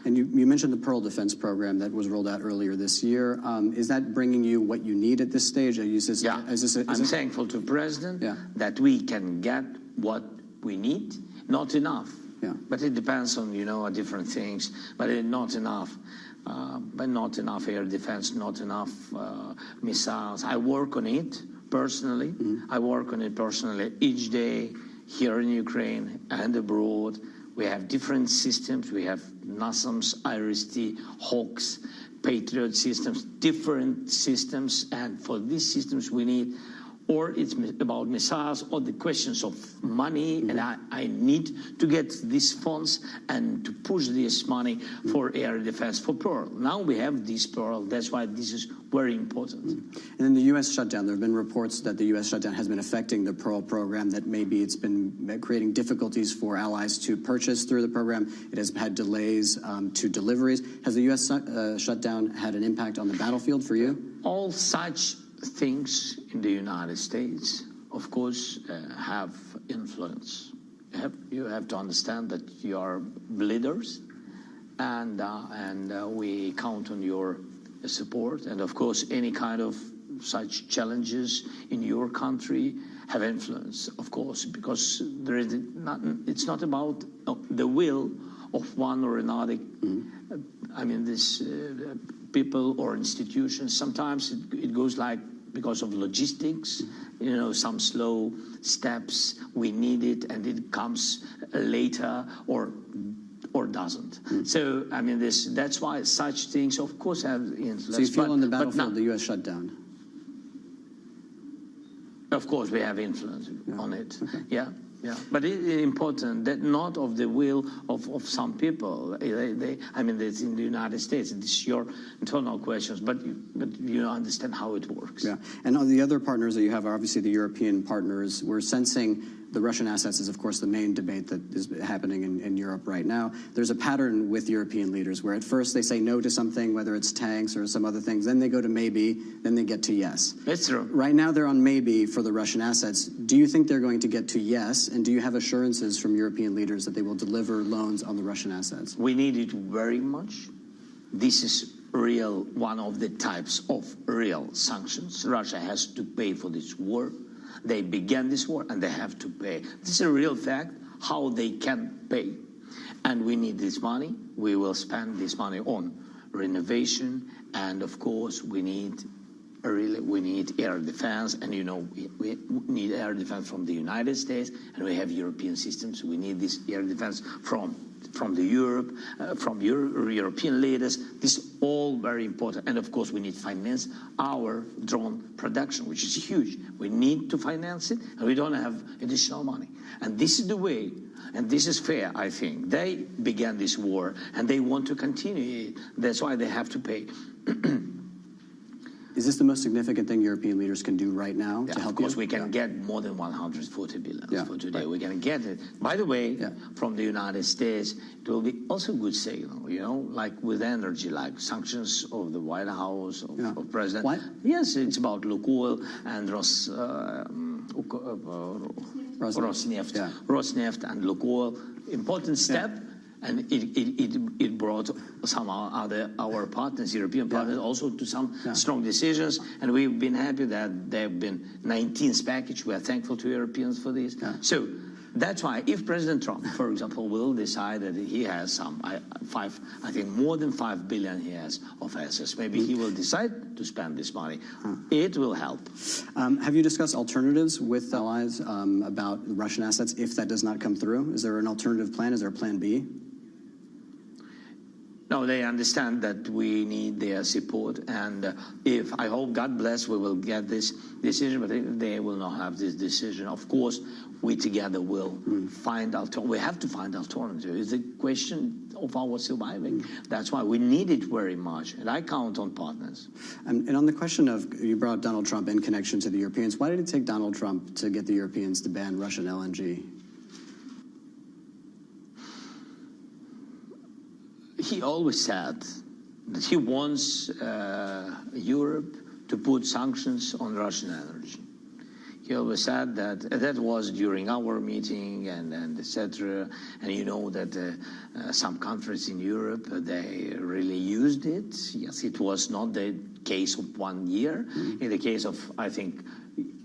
And you mentioned the Pearl Defense Program that was rolled out earlier this year. Is that bringing you what you need at this stage? I'm thankful to the President that we can get what we need. Not enough, but it depends on different things. But not enough. But not enough air defense, not enough missiles. I work on it personally. I work on it personally each day here in Ukraine and abroad. We have different systems. We have NASAMS, IRIS-T, Hawks, patriot systems, different systems, and for these systems we need, or it's about missiles, or the questions of money, and I need to get these funds and to push this money for air defense, for Pearl. Now we have this Pearl, that's why this is very important. And then the U.S. shutdown, there have been reports that the U.S. shutdown has been affecting the Pearl program, that maybe it's been creating difficulties for allies to purchase through the program. It has had delays to deliveries. Has the U.S. shutdown had an impact on the battlefield for you? All such things in the United States, of course, have influence. You have to understand that you are leaders, and we count on your support. And of course, any kind of such challenges in your country have influence, of course, because there is it's not about the will of one or another. I mean, this people or institutions. Sometimes it goes like because of logistics, you know, some slow steps, we need it, and it comes later or doesn't. So, I mean, that's why such things, of course, have influence. So you feel on the battlefield the U.S. shutdown? Of course, we have influence on it. Okay. Yeah. But it is important that not of the will of some people. I mean, it's in the United States. It's your internal questions, but you understand how it works. Yeah. And all the other partners that you have are obviously the European partners. We're sensing the Russian assets is, of course, the main debate that is happening in Europe right now. There's a pattern with European leaders where at first they say no to something, whether it's tanks or some other things, then they go to maybe, then they get to yes. That's true. Right now they're on maybe for the Russian assets. Do you think they're going to get to yes, and do you have assurances from European leaders that they will deliver loans on the Russian assets? We need it very much. This is one of the types of real sanctions. Russia has to pay for this war. They began this war and they have to pay. This is a real fact, how they can pay. And we need this money. We will spend this money on renovation. And of course, we need air defense. And you know, we need air defense from the United States, and we have European systems. We need this air defense from Europe, from European leaders. This is all very important. And of course, we need to finance our drone production, which is huge. We need to finance it, and we don't have additional money. And this is the way, and this is fair, I think. They began this war, and they want to continue it. That's why they have to pay. Is this the most significant thing European leaders can do right now to help you? Of course, we can get more than 140 billion for today. Right. We can get it. By the way, from the United States, it will be also a good signal, you know, like with energy, like sanctions of the White House, of President. What? Yes, it's about Lukoil and Rosneft and Lukoil. Important step. And it brought some our partners, European partners, also to some strong decisions. And we've been happy that there have been 19th package. We are thankful to Europeans for this. So that's why if President Trump, for example, will decide that he has I think more than 5 billion he has of assets, maybe he will decide to spend this money. It will help. Have you discussed alternatives with allies about Russian assets if that does not come through? Is there an alternative plan? Is there a plan B? No, they understand that we need their support, and if, I hope, God bless, we will get this decision, but if they will not have this decision, of course, we together will find we have to find alternatives. It's a question of our surviving. That's why we need it very much, and I count on partners. And on the question of, you brought Donald Trump in connection to the Europeans, why did it take Donald Trump to get the Europeans to ban Russian LNG? He always said that he wants Europe to put sanctions on Russian energy. He always said that was during our meeting and etc. And you know that some countries in Europe, they really used it. Yes, it was not the case of 1 year. In the case of, I think,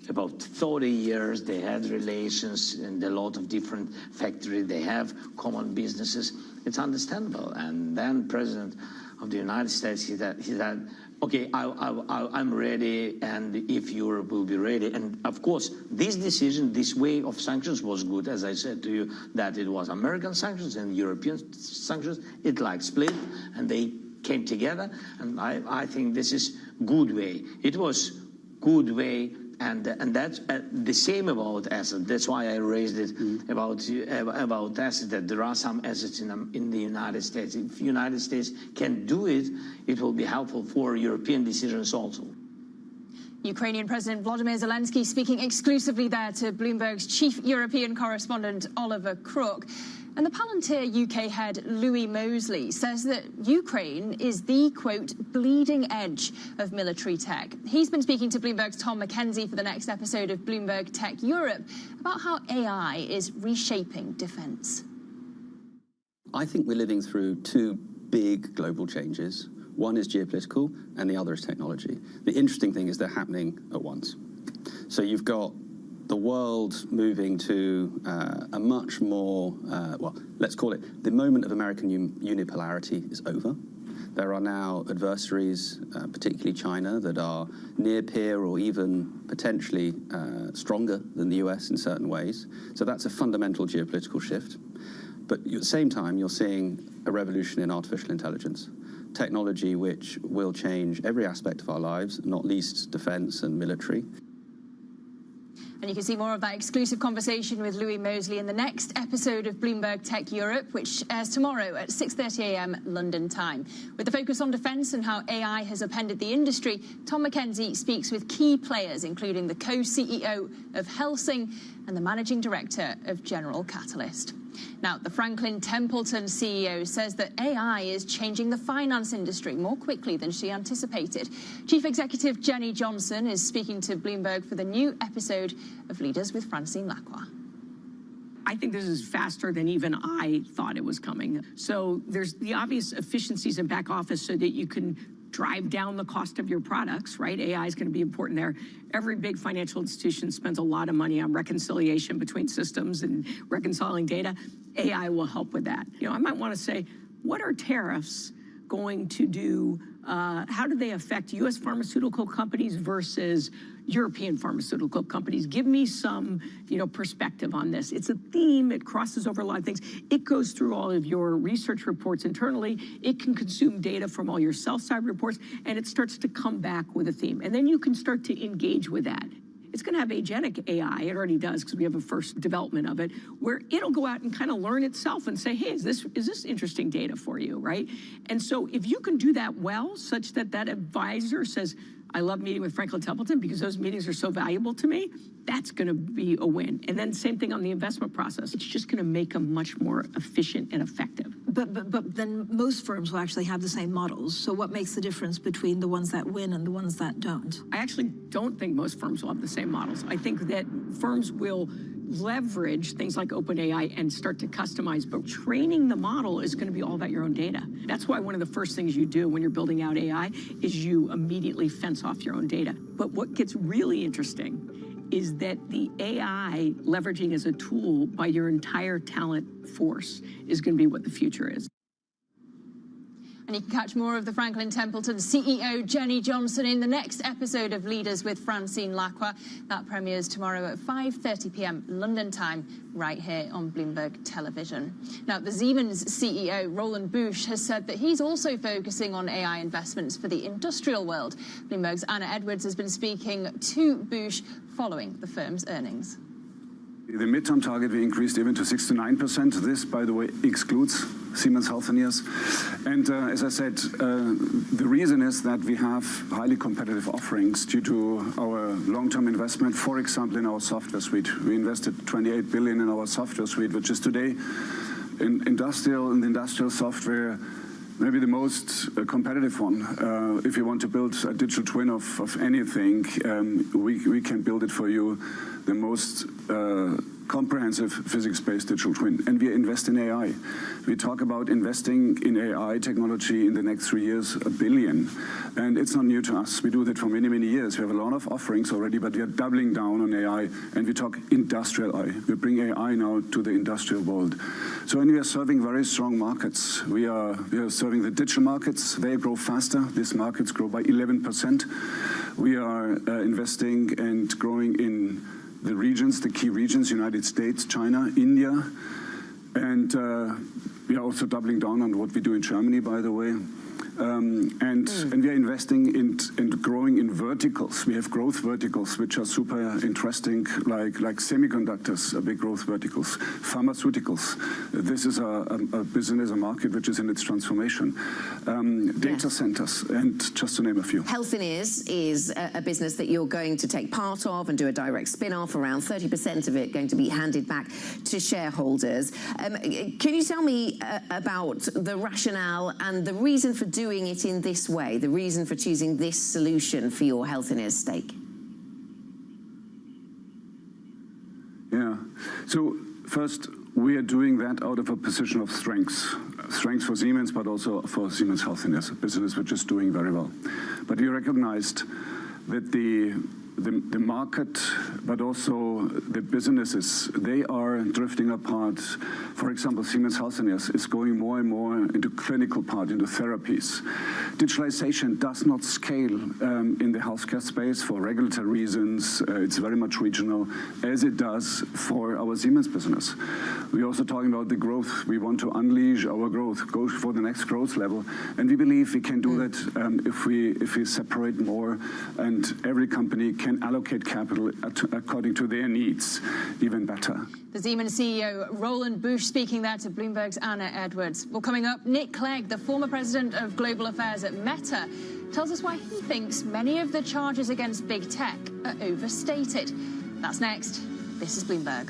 about 30 years, they had relations in a lot of different factories. They have common businesses. It's understandable. And then President of the United States, he said, okay, I'm ready, and if Europe will be ready. And of course, this decision, this way of sanctions was good. As I said to you, that it was American sanctions and European sanctions. It like split, and they came together, and I think this is good way. It was good way, and that's the same about assets. That's why I raised it about assets, that there are some assets in the United States. If the United States can do it, it will be helpful for European decisions also. Ukrainian President Volodymyr Zelensky speaking exclusively there to Bloomberg's chief European correspondent Oliver Crook. And the Palantir UK head Louis Mosley says that Ukraine is the, quote, bleeding edge of military tech. He's been speaking to Bloomberg's Tom McKenzie for the next episode of Bloomberg Tech Europe about how AI is reshaping defence. I think we're living through two big global changes. One is geopolitical and the other is technology. The interesting thing is they're happening at once. So you've got the world moving to a much more, well, let's call it, the moment of American unipolarity is over. There are now adversaries, particularly China, that are near peer or even potentially stronger than the US in certain ways. So that's a fundamental geopolitical shift. But at the same time, you're seeing a revolution in artificial intelligence, technology which will change every aspect of our lives, not least defense and military. And you can see more of that exclusive conversation with Louis Mosley in the next episode of Bloomberg Tech Europe, which airs tomorrow at 6:30 a.m. London time. With the focus on defence and how AI has upended the industry, Tom McKenzie speaks with key players, including the co-CEO of Helsing and the managing director of General Catalyst. Now, the Franklin Templeton CEO says that AI is changing the finance industry more quickly than she anticipated. Chief Executive Jenny Johnson is speaking to Bloomberg for the new episode of Leaders with Francine Lacqua. I think this is faster than even I thought it was coming. So there's the obvious efficiencies in back office so that you can drive down the cost of your products, right? AI is going to be important there. Every big financial institution spends a lot of money on reconciliation between systems and reconciling data. AI will help with that. You know, I might want to say, what are tariffs going to do? How do they affect U.S. pharmaceutical companies versus European pharmaceutical companies? Give me some, perspective on this. It's a theme. It crosses over a lot of things. It goes through all of your research reports internally. It can consume data from all your sell-side reports, and it starts to come back with a theme. And then you can start to engage with that. It's going to have agentic AI. It already does because we have a first development of it, where it'll go out and kind of learn itself and say, hey, is this interesting data for you, right? And so if you can do that well, such that that advisor says, I love meeting with Franklin Templeton because those meetings are so valuable to me, that's going to be a win. And then same thing on the investment process. It's just going to make them much more efficient and effective. But then most firms will actually have the same models. So what makes the difference between the ones that win and the ones that don't? I actually don't think most firms will have the same models. I think that firms will leverage things like OpenAI and start to customize, but training the model is going to be all about your own data. That's why one of the first things you do when you're building out AI is you immediately fence off your own data. But what gets really interesting is that the AI leveraging as a tool by your entire talent force is going to be what the future is. And you can catch more of the Franklin Templeton CEO, Jenny Johnson, in the next episode of Leaders with Francine Lacqua. That premieres tomorrow at 5:30 p.m. London time, right here on Bloomberg Television. Now, the Siemens CEO, Roland Busch, has said that he's also focusing on AI investments for the industrial world. Bloomberg's Anna Edwards has been speaking to Busch following the firm's earnings. The midterm target we increased even to 6 to 9%. This, by the way, excludes Siemens Healthineers. And as I said, the reason is that we have highly competitive offerings due to our long-term investment, for example, in our software suite. We invested 28 billion in our software suite, which is today in industrial software, maybe the most competitive one. If you want to build a digital twin of anything, we can build it for you. The most comprehensive physics-based digital twin. And we invest in AI. We talk about investing in AI technology in the next 3 years, $1 billion. And it's not new to us. We do that for many, many years. We have a lot of offerings already, but we are doubling down on AI. And we talk industrial AI. We bring AI now to the industrial world. So when we are serving very strong markets, we are serving the digital markets. They grow faster. These markets grow by 11%. We are investing and growing in the regions, the key regions, United States, China, India. And we are also doubling down on what we do in Germany, by the way. and we are investing in growing in verticals. We have growth verticals which are super interesting, like semiconductors, big growth verticals, pharmaceuticals. This is a business, a market which is in its transformation. Data centers, and just to name a few. Healthineers is a business that you're going to take part of and do a direct spin-off, around 30% of it going to be handed back to shareholders. Can you tell me about the rationale and the reason for doing it in this way, the reason for choosing this solution for your Healthineers stake? Yeah. So first, we are doing that out of a position of strength. Strength for Siemens, but also for Siemens Healthineers, a business which is doing very well. But we recognized that the market, but also the businesses, they are drifting apart. For example, Siemens Healthineers is going more and more into clinical part, into therapies. Digitalization does not scale in the healthcare space for regulatory reasons. It's very much regional, as it does for our Siemens business. We're also talking about the growth. We want to unleash our growth, go for the next growth level. And we believe we can do that if we separate more, and every company can allocate capital according to their needs even better. The Siemens CEO, Roland Busch, speaking there to Bloomberg's Anna Edwards. Well, coming up, Nick Clegg, the former president of global affairs at Meta, tells us why he thinks many of the charges against big tech are overstated. That's next. This is Bloomberg.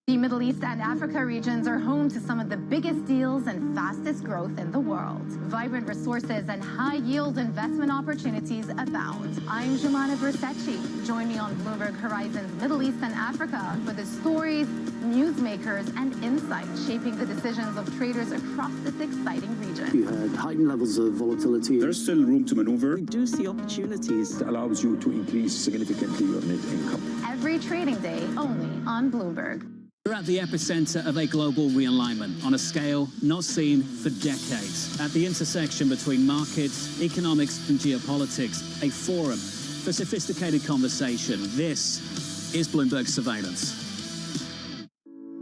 The Middle East and Africa regions are home to some of the biggest deals and fastest growth in the world. Vibrant resources and high-yield investment opportunities abound. I'm Jumana Versecci. Join me on Bloomberg Horizon's Middle East and Africa for the stories, newsmakers, and insights shaping the decisions of traders across this exciting region. You had heightened levels of volatility. There's still room to maneuver. We do see opportunities. It allows you to increase significantly your net income. Every trading day, only on Bloomberg. We're at the epicenter of a global realignment on a scale not seen for decades. At the intersection between markets, economics, and geopolitics, a forum for sophisticated conversation. This is Bloomberg Surveillance.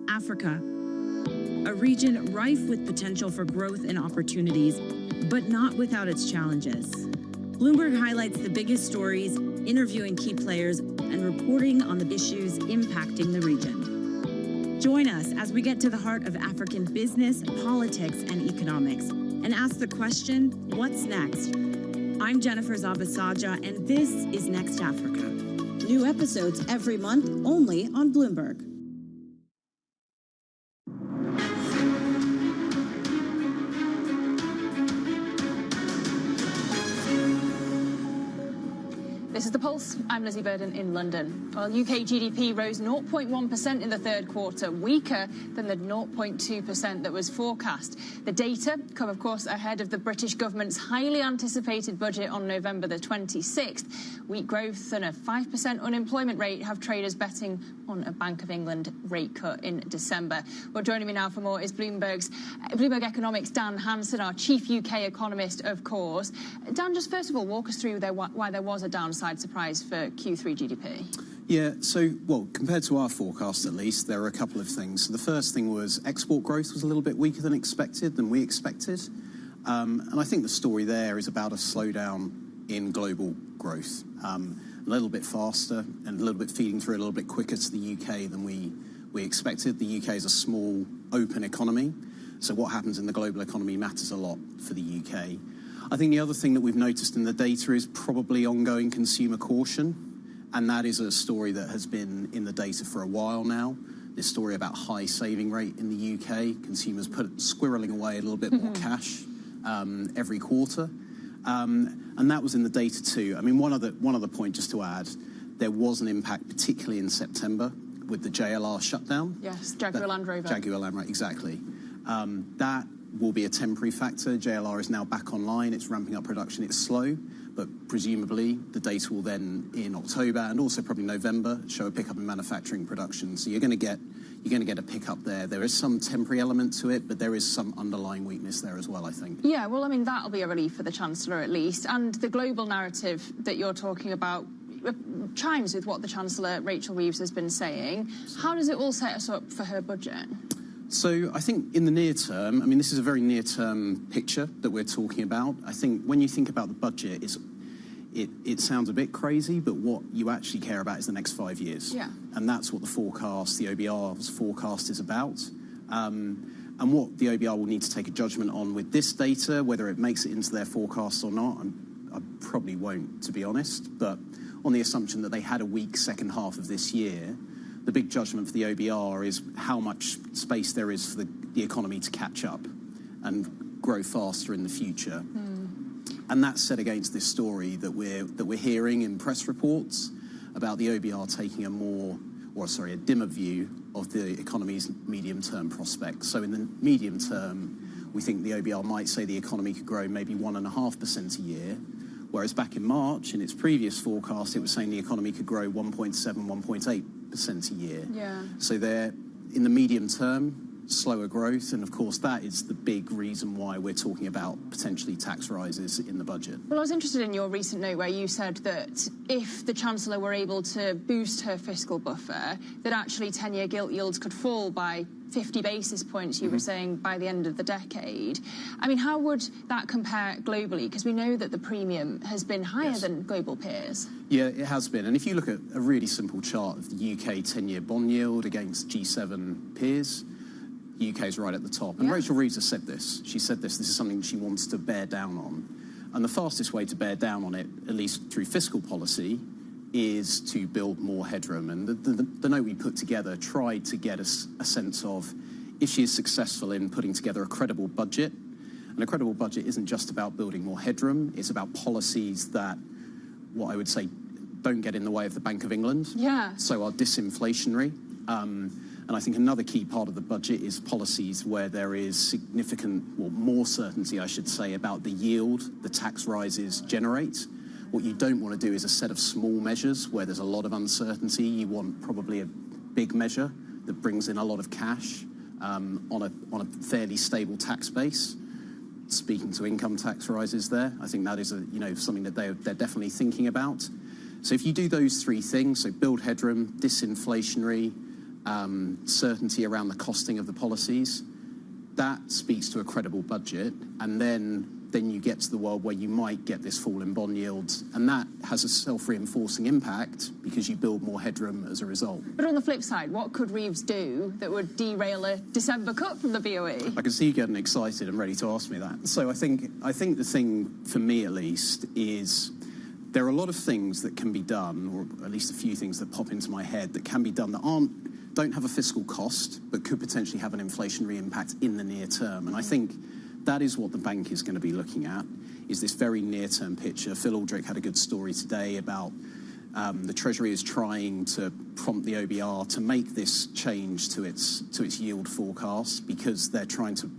Africa, a region rife with potential for growth and opportunities, but not without its challenges. Bloomberg highlights the biggest stories, interviewing key players, and reporting on the issues impacting the region. Join us as we get to the heart of African business, politics, and economics, and ask the question, what's next? I'm Jennifer Zabasaja, and this is Next Africa. New episodes every month, only on Bloomberg. This is The Pulse. I'm Lizzie Burden in London. Well, UK GDP rose 0.1% in the third quarter, weaker than the 0.2% that was forecast. The data come, of course, ahead of the British government's highly anticipated budget on November the 26th. Weak growth and a 5% unemployment rate have traders betting on a Bank of England rate cut in December. Well, joining me now for more is Bloomberg Economics' Dan Hansen, our chief UK economist, of course. Dan, just first of all, walk us through why there was a downside surprise for Q3 GDP. Yeah, so, well, compared to our forecast at least, there are a couple of things. So the first thing was export growth was a little bit weaker than we expected. And I think the story there is about a slowdown in global growth. A little bit faster and a little bit feeding through a little bit quicker to the UK than we expected. The UK is a small, open economy. So what happens in the global economy matters a lot for the UK. I think the other thing that we've noticed in the data is probably ongoing consumer caution. And that is a story that has been in the data for a while now. This story about high saving rate in the UK, consumers squirreling away a little bit more cash every quarter. And that was in the data too. I mean, one other point just to add, there was an impact, particularly in September, with the JLR shutdown. Yes, Jaguar Land Rover. Jaguar Land Rover, exactly. That will be a temporary factor. JLR is now back online. It's ramping up production. It's slow, but presumably the data will then, in October and also probably November, show a pickup in manufacturing production. So you're going to get a pickup there. There is some temporary element to it, but there is some underlying weakness there as well, I think. Yeah, well, I mean, that'll be a relief for the Chancellor at least. And the global narrative that you're talking about chimes with what the Chancellor, Rachel Reeves, has been saying. How does it all set us up for her budget? So I think in the near term, I mean, this is a very near-term picture that we're talking about. I think when you think about the budget, it sounds a bit crazy, but what you actually care about is the next 5 years. Yeah. And that's what the forecast, the OBR's forecast is about. And what the OBR will need to take a judgment on with this data, whether it makes it into their forecast or not, I probably won't, to be honest. But on the assumption that they had a weak second half of this year, the big judgment for the OBR is how much space there is for the economy to catch up and grow faster in the future. And that's set against this story that we're hearing in press reports about the OBR taking a dimmer view of the economy's medium-term prospects. So in the medium term, we think the OBR might say the economy could grow maybe 1.5% a year, whereas back in March, in its previous forecast, it was saying the economy could grow 1.7%, 1.8% a year. Yeah. So they're, in the medium term, slower growth, and of course that is the big reason why we're talking about potentially tax rises in the budget. Well, I was interested in your recent note where you said that if the Chancellor were able to boost her fiscal buffer, that actually 10-year gilt yields could fall by 50 basis points, you were saying, by the end of the decade. I mean, how would that compare globally? Because we know that the premium has been higher than global peers. Yeah, it has been. And if you look at a really simple chart of the UK 10-year bond yield against G7 peers, the UK is right at the top. And Rachel Reeves has said this. She said this is something she wants to bear down on. And the fastest way to bear down on it, at least through fiscal policy, is to build more headroom. And the note we put together tried to get us a sense of if she is successful in putting together a credible budget. And a credible budget isn't just about building more headroom. It's about policies that, what I would say, don't get in the way of the Bank of England. Yeah. So are disinflationary. And I think another key part of the budget is policies where there is significant, or more certainty, I should say, about the yield the tax rises generate. What you don't want to do is a set of small measures where there's a lot of uncertainty. You want probably a big measure that brings in a lot of cash on a fairly stable tax base. Speaking to income tax rises there, I think that is something that they're definitely thinking about. So if you do those three things, so build headroom, disinflationary, certainty around the costing of the policies, that speaks to a credible budget. And then you get to the world where you might get this fall in bond yields, and that has a self-reinforcing impact because you build more headroom as a result. But on the flip side, what could Reeves do that would derail a December cut from the BOE? I can see you getting excited and ready to ask me that. So I think the thing, for me at least, is there are a lot of things that can be done, or at least a few things that pop into my head that can be done that don't have a fiscal cost, but could potentially have an inflationary impact in the near term. And I think that is what the bank is going to be looking at, is this very near-term picture. Phil Aldrich had a good story today about the Treasury is trying to prompt the OBR to make this change to its yield forecast because they're trying to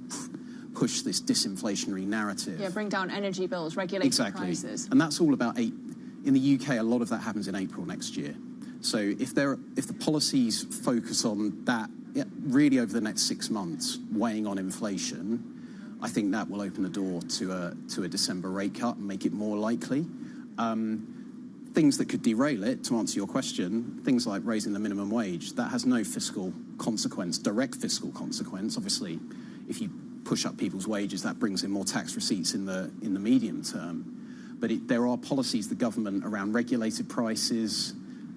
push this disinflationary narrative. Yeah, bring down energy bills, regulate prices. And that's all about in the UK, a lot of that happens in April next year. So if the policies focus on that really over the next 6 months, weighing on inflation, I think that will open the door to a December rate cut and make it more likely. Things that could derail it, to answer your question, things like raising the minimum wage, that has no fiscal consequence, direct fiscal consequence. Obviously, if you push up people's wages, that brings in more tax receipts in the medium term. But there are policies the government around regulated prices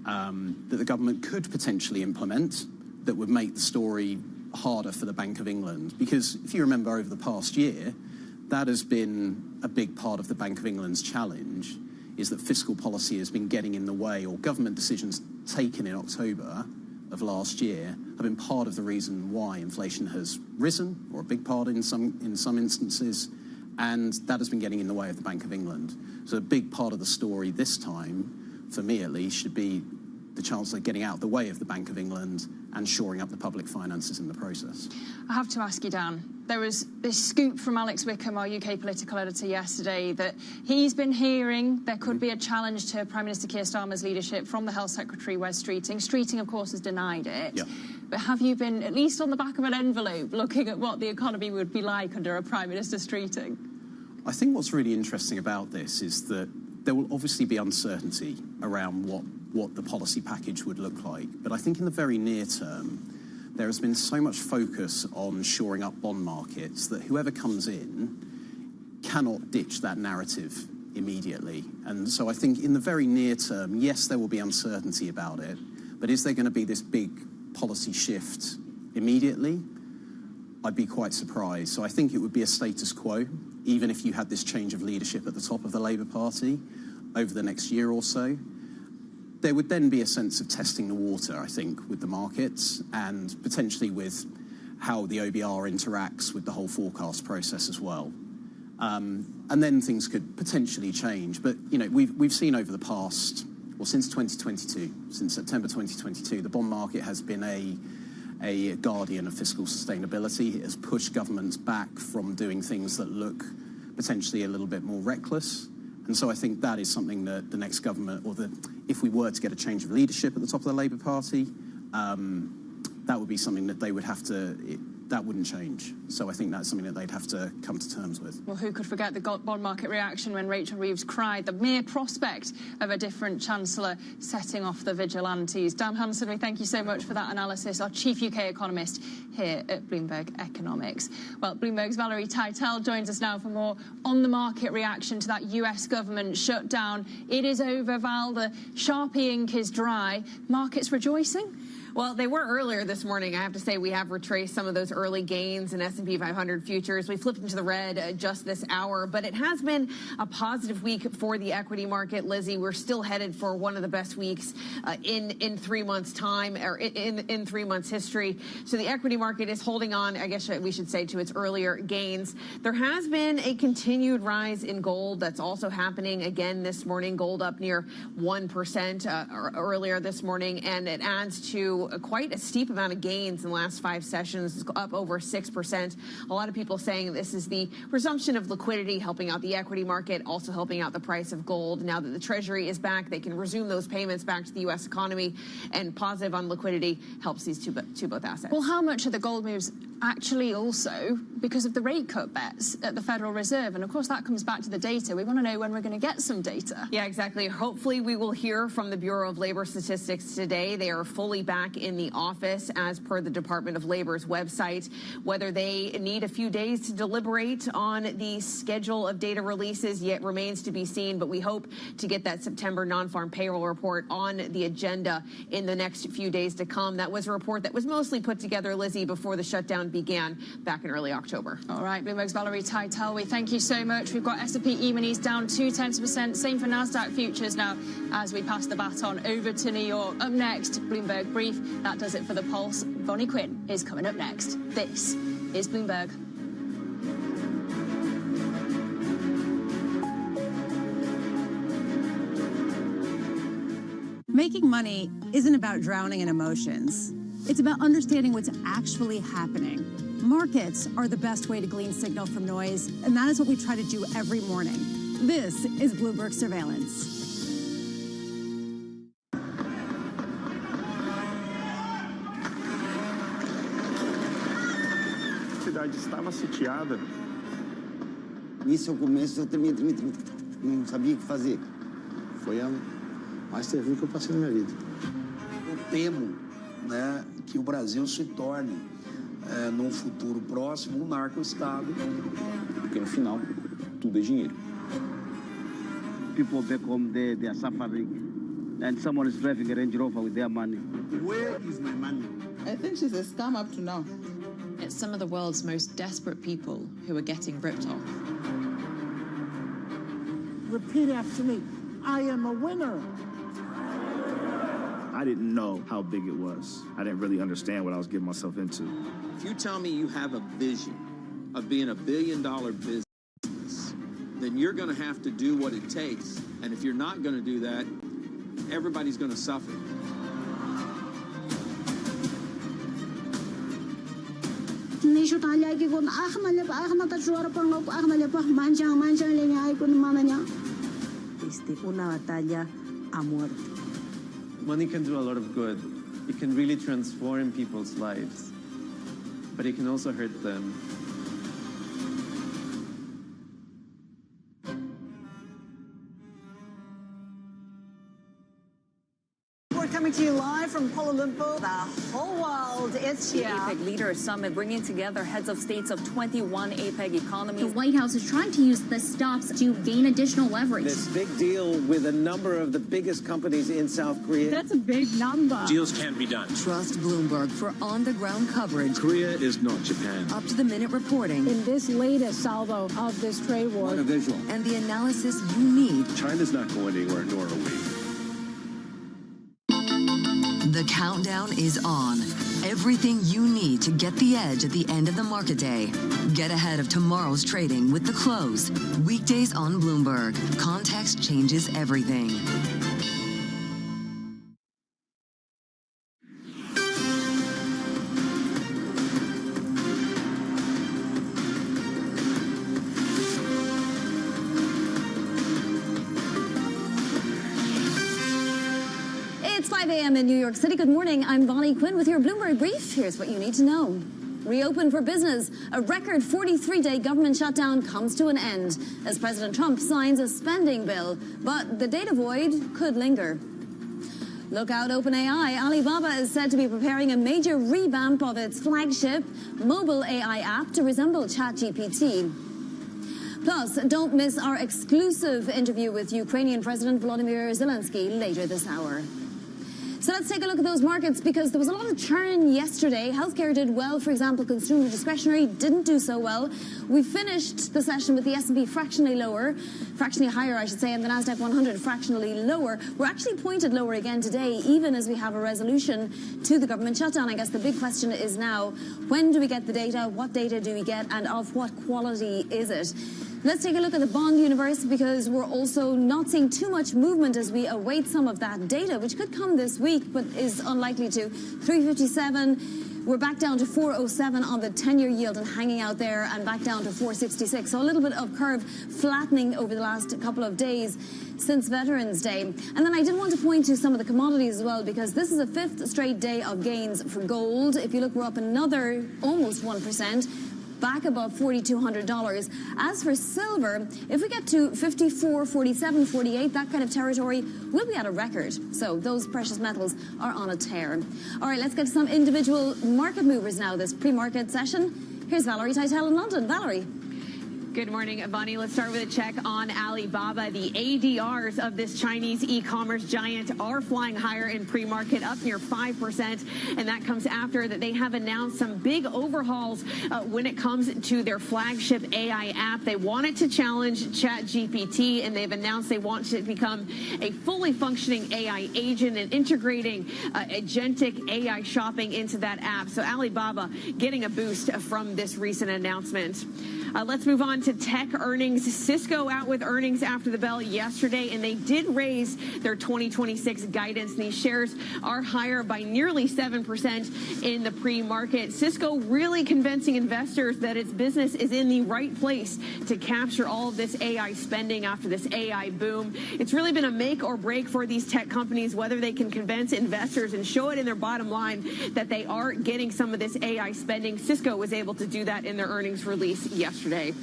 that the government could potentially implement that would make the story harder for the Bank of England. Because if you remember over the past year, that has been a big part of the Bank of England's challenge, is that fiscal policy has been getting in the way, or government decisions taken in October of last year have been part of the reason why inflation has risen, or a big part in some instances, and that has been getting in the way of the Bank of England. So a big part of the story this time, for me at least, should be the Chancellor getting out of the way of the Bank of England and shoring up the public finances in the process. I have to ask you, Dan, there was this scoop from Alex Wickham, our UK political editor, yesterday that he's been hearing there could be a challenge to Prime Minister Keir Starmer's leadership from the Health Secretary, Wes Streeting. Streeting, of course, has denied it. Yeah. But have you been, at least on the back of an envelope, looking at what the economy would be like under a Prime Minister Streeting? I think what's really interesting about this is that there will obviously be uncertainty around what the policy package would look like. But I think in the very near term, there has been so much focus on shoring up bond markets that whoever comes in cannot ditch that narrative immediately. And so I think in the very near term, yes, there will be uncertainty about it, but is there going to be this big policy shift immediately? I'd be quite surprised. So I think it would be a status quo, even if you had this change of leadership at the top of the Labour Party over the next year or so. There would then be a sense of testing the water, I think, with the markets and potentially with how the OBR interacts with the whole forecast process as well. And then things could potentially change. But, you know, we've seen over the past, well, since 2022, since September 2022, the bond market has been a guardian of fiscal sustainability. It has pushed governments back from doing things that look potentially a little bit more reckless. And so I think that is something that the next government, or if we were to get a change of leadership at the top of the Labour Party, that would be something that they would have to, that wouldn't change. So I think that's something that they'd have to come to terms with. Well, who could forget the bond market reaction when Rachel Reeves cried the mere prospect of a different Chancellor setting off the vigilantes. Dan Hansen, we thank you so much for that analysis, our chief UK economist here at Bloomberg Economics. Well, Bloomberg's Valerie Teitel joins us now for more on the market reaction to that US government shutdown. It is over, Val. The Sharpie ink is dry. Markets rejoicing? Well, they were earlier this morning. I have to say we have retraced some of those early gains in S&P 500 futures. We flipped into the red just this hour, but it has been a positive week for the equity market. Lizzie, we're still headed for one of the best weeks in 3 months' time, or in 3 months' history. So the equity market is holding on, I guess we should say, to its earlier gains. There has been a continued rise in gold. That's also happening again this morning. Gold up near 1% earlier this morning, and it adds to quite a steep amount of gains in the last 5 sessions. It's up over 6%. A lot of people saying this is the resumption of liquidity, helping out the equity market, also helping out the price of gold. Now that the Treasury is back, they can resume those payments back to the U.S. economy, and positive on liquidity helps these two both assets. Well, how much of the gold moves actually also because of the rate cut bets at the Federal Reserve? And of course, that comes back to the data. We want to know when we're going to get some data. Yeah, exactly. Hopefully, we will hear from the Bureau of Labor Statistics today. They are fully back in the office as per the Department of Labor's website. Whether they need a few days to deliberate on the schedule of data releases yet remains to be seen, but we hope to get that September non-farm payroll report on the agenda in the next few days to come. That was a report that was mostly put together, Lizzie, before the shutdown began back in early October. All right, Bloomberg's Valerie Teitel, we thank you so much. We've got S&P E-minis down 0.2%. Same for NASDAQ futures now as we pass the baton over to New York. Up next, Bloomberg Brief. That does it for the Pulse. Vonnie Quinn is coming up next. This is Bloomberg. Making money isn't about drowning in emotions. It's about understanding what's actually happening. Markets are the best way to glean signal from noise, and that is what we try to do every morning. This is Bloomberg Surveillance. A cidade estava sitiada. Nisso eu começo, eu tremia, não sabia o que fazer. Foi a mais terrível que eu passei na minha vida. Eu temo, né, que o Brasil se torne, num futuro próximo, um narco-estado. Porque no final, tudo é dinheiro. People back home, they are suffering, and someone is driving a Range Rover with their money. Where is my money? I think she's a scam up to now. It's some of the world's most desperate people who are getting ripped off. Repeat after me. I am a winner. I didn't know how big it was. I didn't really understand what I was getting myself into. If you tell me you have a vision of being $1 billion business, then you're going to have to do what it takes. And if you're not going to do that, everybody's going to suffer. Una batalla a muerte. Money can do a lot of good. It can really transform people's lives, but it can also hurt them. We're coming to you live from Kuala Lumpur. The whole world is here. The APEC Leaders Summit bringing together heads of states of 21 APEC economies. The White House is trying to use the stocks to gain additional leverage. This big deal with a number of the biggest companies in South Korea. That's a big number. Deals can be done. Trust Bloomberg for on-the-ground coverage. Korea is not Japan. Up-to-the-minute reporting. In this latest salvo of this trade war. What a visual. And the analysis you need. China's not going anywhere, nor are we. The countdown is on. Everything you need to get the edge at the end of the market day. Get ahead of tomorrow's trading with The Close. Weekdays on Bloomberg. Context changes everything. It's 5 a.m. in New York City. Good morning. I'm Bonnie Quinn with your Bloomberg Brief. Here's what you need to know. Reopen for business. A record 43-day government shutdown comes to an end as President Trump signs a spending bill. But the data void could linger. Look out, OpenAI. Alibaba is said to be preparing a major revamp of its flagship mobile AI app to resemble ChatGPT. Plus, don't miss our exclusive interview with Ukrainian President Volodymyr Zelensky later this hour. So let's take a look at those markets because there was a lot of churn yesterday. Healthcare did well, for example. Consumer discretionary didn't do so well. We finished the session with the S&P fractionally higher, I should say, and the Nasdaq 100 fractionally lower. We're actually pointed lower again today, even as we have a resolution to the government shutdown. I guess the big question is now, when do we get the data? What data do we get? And of what quality is it? Let's take a look at the bond universe because we're also not seeing too much movement as we await some of that data, which could come this week, but is unlikely to. 357, we're back down to 407 on the 10-year yield and hanging out there, and back down to 466. So a little bit of curve flattening over the last couple of days since Veterans Day. And then I did want to point to some of the commodities as well, because this is a fifth straight day of gains for gold. If you look, we're up another almost 1%. Back above $4,200. As for silver, if we get to 54, 47, 48, that kind of territory, we'll be at a record. So those precious metals are on a tear. All right, let's get to some individual market movers now, this pre-market session. Here's Valerie Teitel in London. Valerie. Good morning, Bonnie. Let's start with a check on Alibaba. The ADRs of this Chinese e-commerce giant are flying higher in pre-market, up near 5%. And that comes after that they have announced some big overhauls when it comes to their flagship AI app. They wanted to challenge ChatGPT, and they've announced they want to become a fully functioning AI agent and integrating agentic AI shopping into that app. So Alibaba getting a boost from this recent announcement. Let's move on to tech earnings. Cisco out with earnings after the bell yesterday, and they did raise their 2026 guidance. These shares are higher by nearly 7% in the pre-market. Cisco really convincing investors that its business is in the right place to capture all of this AI spending after this AI boom. It's really been a make or break for these tech companies, whether they can convince investors and show it in their bottom line that they are getting some of this AI spending. Cisco was able to do that in their earnings release yesterday.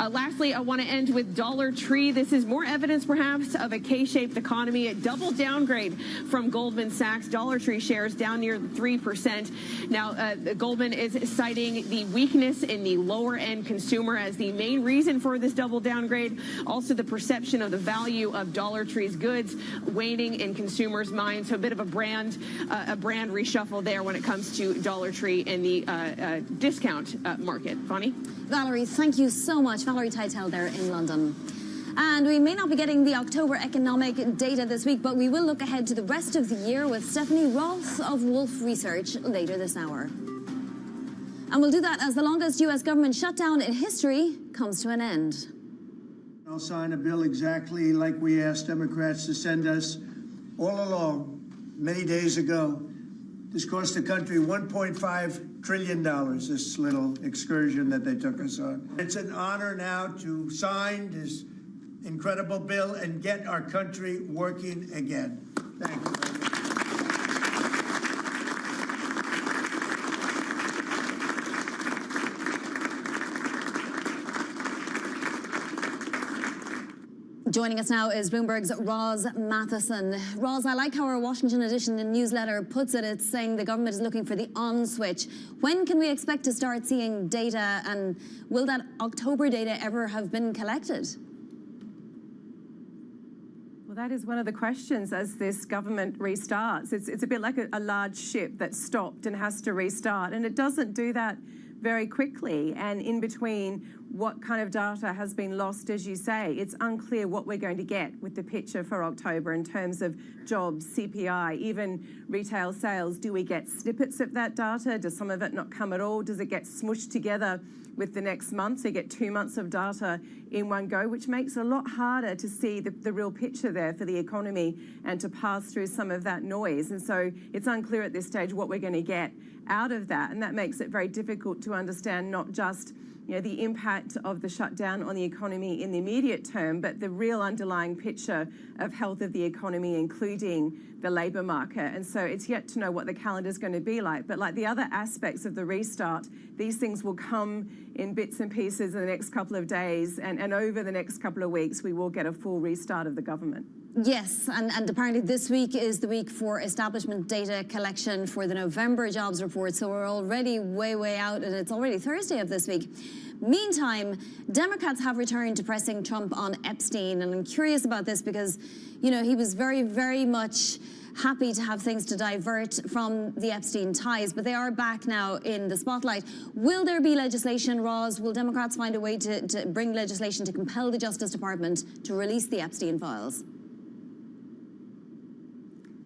Lastly, I want to end with Dollar Tree. This is more evidence, perhaps, of a K-shaped economy. A double downgrade from Goldman Sachs. Dollar Tree shares down near 3%. Now, Goldman is citing the weakness in the lower-end consumer as the main reason for this double downgrade. Also, the perception of the value of Dollar Tree's goods waning in consumers' minds. So a bit of a brand reshuffle there when it comes to Dollar Tree in the discount market. Bonnie? Valerie, thank you so much. Valerie Teitel there in London. And we may not be getting the October economic data this week, but we will look ahead to the rest of the year with Stephanie Roth of Wolf Research later this hour. And we'll do that as the longest U.S. government shutdown in history comes to an end. I'll sign a bill exactly like we asked Democrats to send us all along, many days ago. This cost the country $1.5 trillion, this little excursion that they took us on. It's an honor now to sign this incredible bill and get our country working again. Thank you very much. Joining us now is Bloomberg's Roz Matheson. Roz, I like how our Washington edition newsletter puts it. It's saying the government is looking for the on switch. When can we expect to start seeing data, and will that October data ever have been collected? Well, that is one of the questions as this government restarts. It's a bit like a large ship that's stopped and has to restart, and it doesn't do that very quickly. And in between, what kind of data has been lost, as you say, it's unclear what we're going to get with the picture for October in terms of jobs, CPI, even retail sales. Do we get snippets of that data? Does some of it not come at all? Does it get smushed together with the next month? So you get 2 months of data in one go, which makes it a lot harder to see the real picture there for the economy and to pass through some of that noise. And so it's unclear at this stage what we're going to get out of that. And that makes it very difficult to understand not just the impact of the shutdown on the economy in the immediate term, but the real underlying picture of health of the economy, including the labour market. And so it's yet to know what the calendar is going to be like. But like the other aspects of the restart, these things will come in bits and pieces in the next couple of days. And over the next couple of weeks, we will get a full restart of the government. Yes, and apparently this week is the week for establishment data collection for the November jobs report. So we're already way out, and it's already Thursday of this week. Meantime, Democrats have returned to pressing Trump on Epstein, and I'm curious about this because, he was very much happy to have things to divert from the Epstein ties, but they are back now in the spotlight. Will there be legislation, Roz? Will Democrats find a way to bring legislation to compel the Justice Department to release the Epstein files?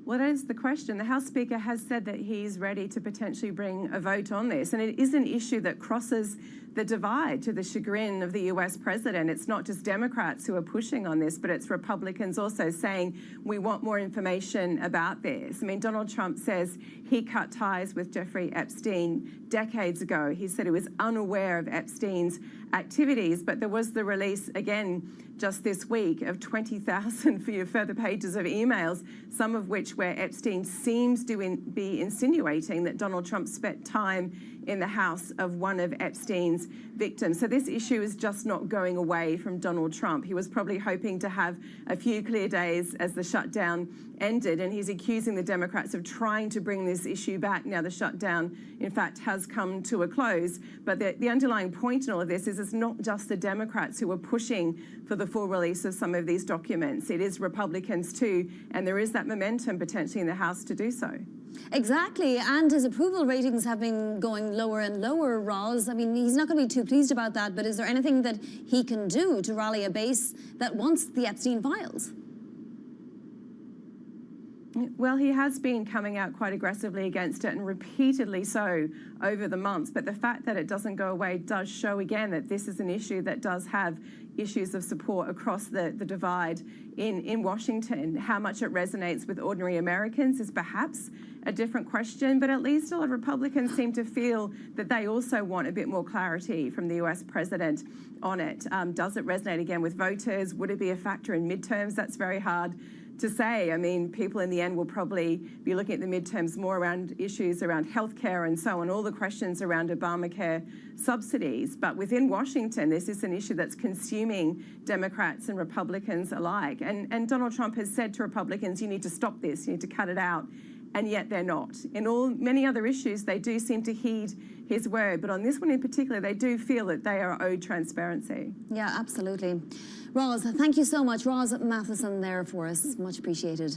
Well, that is the question. The House Speaker has said that he's ready to potentially bring a vote on this, and it is an issue that crosses the divide to the chagrin of the US president. It's not just Democrats who are pushing on this, but it's Republicans also saying we want more information about this. I mean, Donald Trump says he cut ties with Jeffrey Epstein decades ago. He said he was unaware of Epstein's activities, but there was the release again just this week of 20,000 further pages of emails, some of which where Epstein seems to be insinuating that Donald Trump spent time in the house of one of Epstein's victims. So this issue is just not going away from Donald Trump. He was probably hoping to have a few clear days as the shutdown ended, and he's accusing the Democrats of trying to bring this issue back. Now the shutdown, in fact, has come to a close. But the underlying point in all of this is it's not just the Democrats who are pushing for the full release of some of these documents. It is Republicans too, and there is that momentum potentially in the House to do so. Exactly, and his approval ratings have been going lower and lower, Roz. I mean, he's not going to be too pleased about that, but is there anything that he can do to rally a base that wants the Epstein files? Well, he has been coming out quite aggressively against it, and repeatedly so over the months. But the fact that it doesn't go away does show again that this is an issue that does have issues of support across the divide in Washington. How much it resonates with ordinary Americans is perhaps a different question, but at least a lot of Republicans seem to feel that they also want a bit more clarity from the US president on it. Does it resonate again with voters? Would it be a factor in midterms? That's very hard to say. I mean, people in the end will probably be looking at the midterms more around issues around healthcare and so on, all the questions around Obamacare subsidies. But within Washington, this is an issue that's consuming Democrats and Republicans alike. And Donald Trump has said to Republicans, you need to stop this, you need to cut it out. And yet they're not. In many other issues, they do seem to heed his word. But on this one in particular, they do feel that they are owed transparency. Yeah, absolutely. Roz, thank you so much. Roz Matheson there for us. Much appreciated.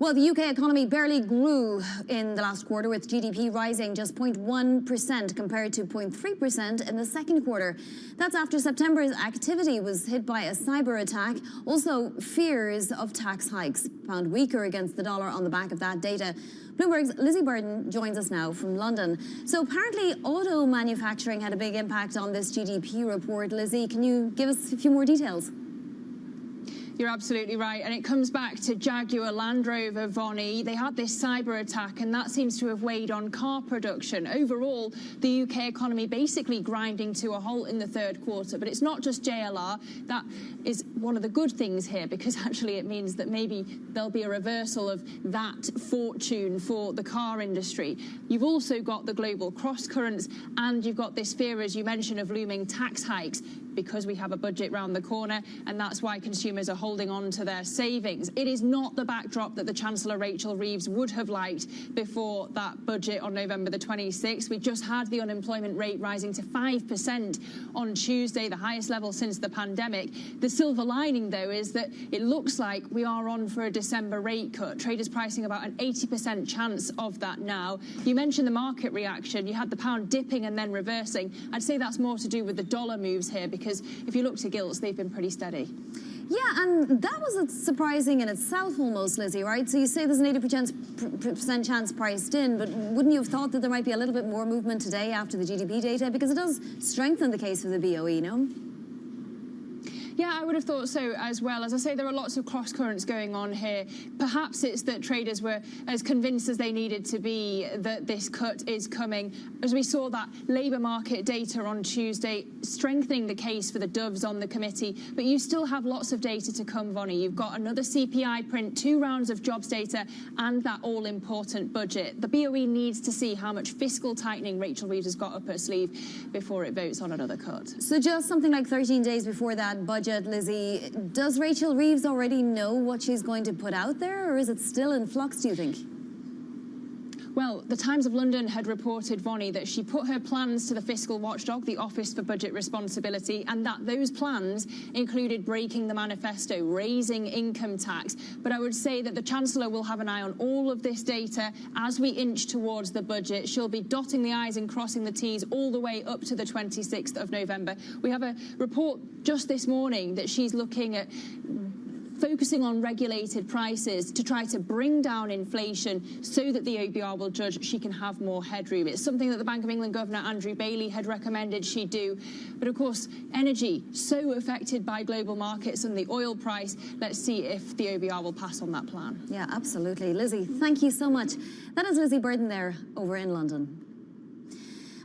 Well, the UK economy barely grew in the last quarter, with GDP rising just 0.1% compared to 0.3% in the second quarter. That's after September's activity was hit by a cyber attack. Also, fears of tax hikes found weaker against the dollar on the back of that data. Bloomberg's Lizzie Burden joins us now from London. So apparently auto manufacturing had a big impact on this GDP report. Lizzie, can you give us a few more details? You're absolutely right. And it comes back to Jaguar Land Rover, Vonnie. They had this cyber attack, and that seems to have weighed on car production. Overall, the UK economy basically grinding to a halt in the third quarter. But it's not just JLR. That is one of the good things here, because actually it means that maybe there'll be a reversal of that fortune for the car industry. You've also got the global cross currents, and you've got this fear, as you mentioned, of looming tax hikes, because we have a budget round the corner, and that's why consumers are holding on to their savings. It is not the backdrop that the Chancellor Rachel Reeves would have liked before that budget on November the 26th. We just had the unemployment rate rising to 5% on Tuesday, the highest level since the pandemic. The silver lining, though, is that it looks like we are on for a December rate cut. Traders pricing about an 80% chance of that now. You mentioned the market reaction. You had the pound dipping and then reversing. I'd say that's more to do with the dollar moves here, because if you look to gilts, they've been pretty steady. Yeah, and that was surprising in itself almost, Lizzie, right? So you say there's an 80% chance priced in, but wouldn't you have thought that there might be a little bit more movement today after the GDP data? Because it does strengthen the case for the BOE, no? Yeah, I would have thought so as well. As I say, there are lots of cross currents going on here. Perhaps it's that traders were as convinced as they needed to be that this cut is coming. As we saw that labour market data on Tuesday, strengthening the case for the doves on the committee. But you still have lots of data to come, Vonnie. You've got another CPI print, 2 rounds of jobs data, and that all-important budget. The BOE needs to see how much fiscal tightening Rachel Reeves has got up her sleeve before it votes on another cut. So just something like 13 days before that budget, Lizzie, does Rachel Reeves already know what she's going to put out there, or is it still in flux, do you think? Well, the Times of London had reported, Vonnie, that she put her plans to the fiscal watchdog, the Office for Budget Responsibility, and that those plans included breaking the manifesto, raising income tax. But I would say that the Chancellor will have an eye on all of this data as we inch towards the budget. She'll be dotting the I's and crossing the T's all the way up to the 26th of November. We have a report just this morning that she's looking at focusing on regulated prices to try to bring down inflation so that the OBR will judge she can have more headroom. It's something that the Bank of England Governor Andrew Bailey had recommended she do. But of course, energy so affected by global markets and the oil price. Let's see if the OBR will pass on that plan. Yeah, absolutely. Lizzie, thank you so much. That is Lizzie Burden there over in London.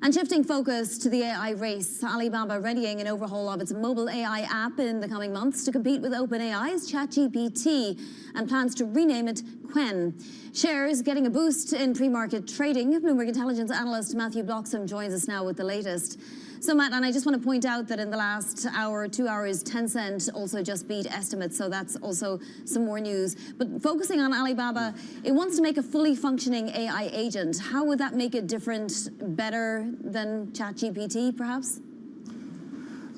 And shifting focus to the AI race, Alibaba readying an overhaul of its mobile AI app in the coming months to compete with OpenAI's ChatGPT and plans to rename it Qwen. Shares getting a boost in pre-market trading. Bloomberg Intelligence analyst Matthew Bloxham joins us now with the latest. So, Matt, and I just want to point out that in the last hour, 2 hours, Tencent also just beat estimates, so that's also some more news. But focusing on Alibaba, it wants to make a fully functioning AI agent. How would that make it different, better than ChatGPT, perhaps?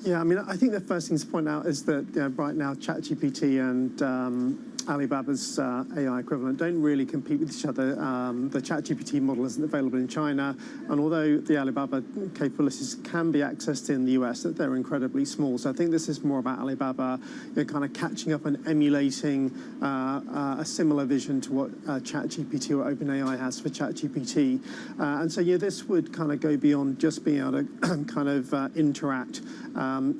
Yeah, I mean, I think the first thing to point out is that right now ChatGPT and Alibaba's AI equivalent don't really compete with each other. The ChatGPT model isn't available in China, and although the Alibaba capabilities can be accessed in the US, they're incredibly small. So I think this is more about Alibaba kind of catching up and emulating a similar vision to what ChatGPT or OpenAI has for ChatGPT. And so, yeah, this would kind of go beyond just being able to kind of interact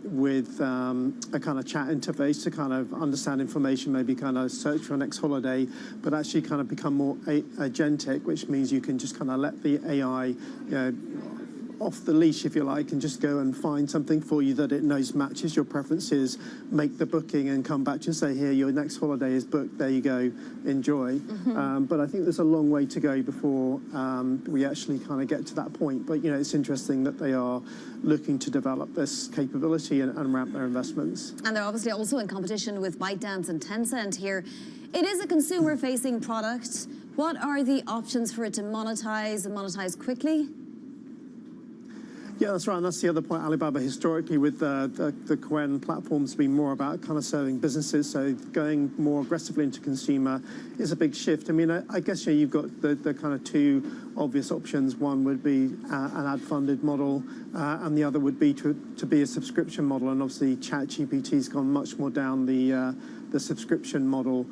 with a kind of chat interface to kind of understand information, maybe kind of search for your next holiday, but actually kind of become more agentic, which means you can just kind of let the AI off the leash, if you like, and just go and find something for you that it knows matches your preferences, make the booking and come back to say, here, your next holiday is booked, there you go, enjoy. But I think there's a long way to go before we actually kind of get to that point. But, it's interesting that they are looking to develop this capability and ramp their investments. And they're obviously also in competition with ByteDance and Tencent here. It is a consumer-facing product. What are the options for it to monetize and monetize quickly? Yeah, that's right, and that's the other point. Alibaba historically with the Quen platforms been more about kind of serving businesses, so going more aggressively into consumer is a big shift. I mean, I guess you've got the kind of two obvious options. One would be an ad-funded model, and the other would be to be a subscription model, and obviously ChatGPT's gone much more down the subscription model.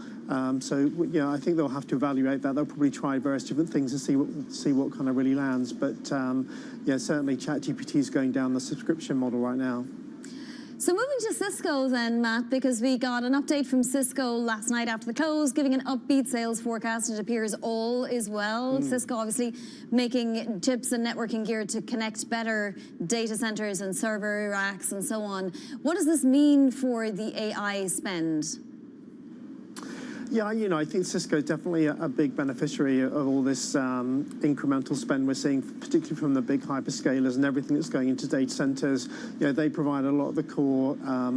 So I think they'll have to evaluate that. They'll probably try various different things and see what kind of really lands. But certainly ChatGPT is going down the subscription model right now. So moving to Cisco then, Matt, because we got an update from Cisco last night after the close, giving an upbeat sales forecast. It appears all is well. Cisco obviously making chips and networking gear to connect better data centers and server racks and so on. What does this mean for the AI spend? Yeah, I think Cisco is definitely a big beneficiary of all this incremental spend we're seeing, particularly from the big hyperscalers and everything that's going into data centers. They provide a lot of the core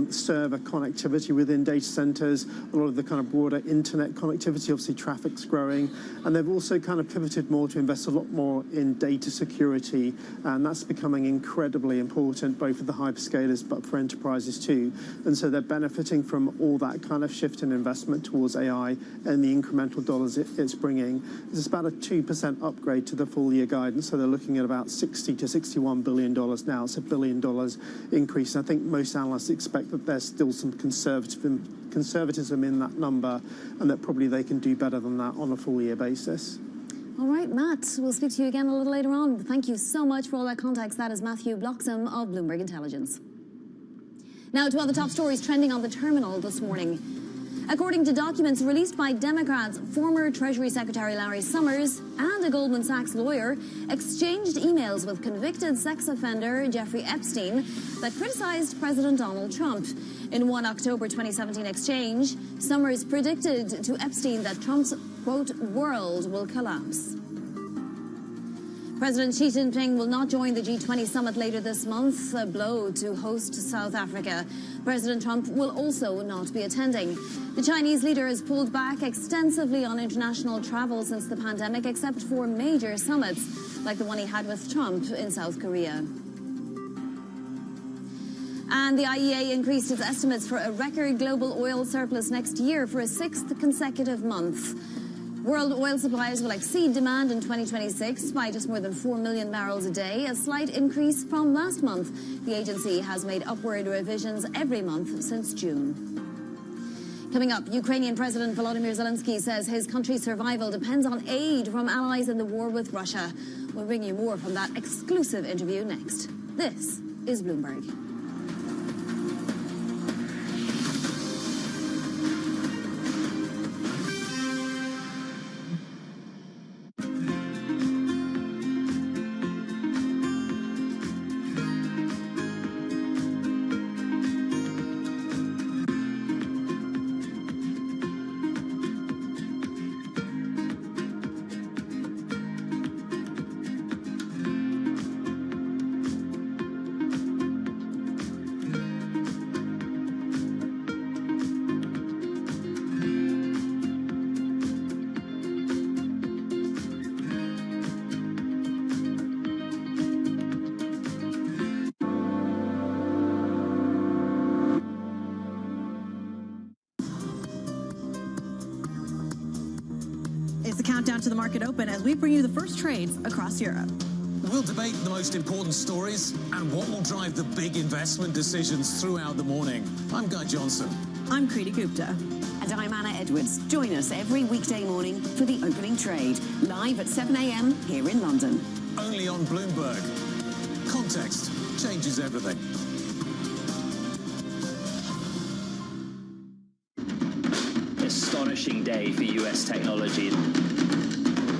server connectivity within data centers, a lot of the kind of broader internet connectivity. Obviously, traffic's growing, and they've also kind of pivoted more to invest a lot more in data security, and that's becoming incredibly important, both for the hyperscalers but for enterprises too. And so they're benefiting from all that kind of shift in investment towards AI and the incremental dollars it's bringing. It's about a 2% upgrade to the full year guidance, so they're looking at about $60 to $61 billion now. It's $1 billion increase. And I think most analysts expect that there's still some conservatism in that number, and that probably they can do better than that on a full year basis. All right, Matt, we'll speak to you again a little later on. Thank you so much for all that context. That is Matthew Bloxham of Bloomberg Intelligence. Now to other top stories trending on the terminal this morning. According to documents released by Democrats, former Treasury Secretary Larry Summers and a Goldman Sachs lawyer exchanged emails with convicted sex offender Jeffrey Epstein that criticized President Donald Trump. In one October 2017 exchange, Summers predicted to Epstein that Trump's, quote, world will collapse. President Xi Jinping will not join the G20 summit later this month, a blow to host South Africa. President Trump will also not be attending. The Chinese leader has pulled back extensively on international travel since the pandemic, except for major summits, like the one he had with Trump in South Korea. And the IEA increased its estimates for a record global oil surplus next year for a sixth consecutive month. World oil supplies will exceed demand in 2026 by just more than 4 million barrels a day, a slight increase from last month. The agency has made upward revisions every month since June. Coming up, Ukrainian President Volodymyr Zelensky says his country's survival depends on aid from allies in the war with Russia. We'll bring you more from that exclusive interview next. This is Bloomberg. Countdown to the market open as we bring you the first trades across Europe. We'll debate the most important stories and what will drive the big investment decisions throughout the morning. I'm Guy Johnson. I'm Kriti Gupta. And I'm Anna Edwards. Join us every weekday morning for the opening trade, live at 7 a.m. here in London. Only on Bloomberg. Context changes everything. Astonishing day for US technology.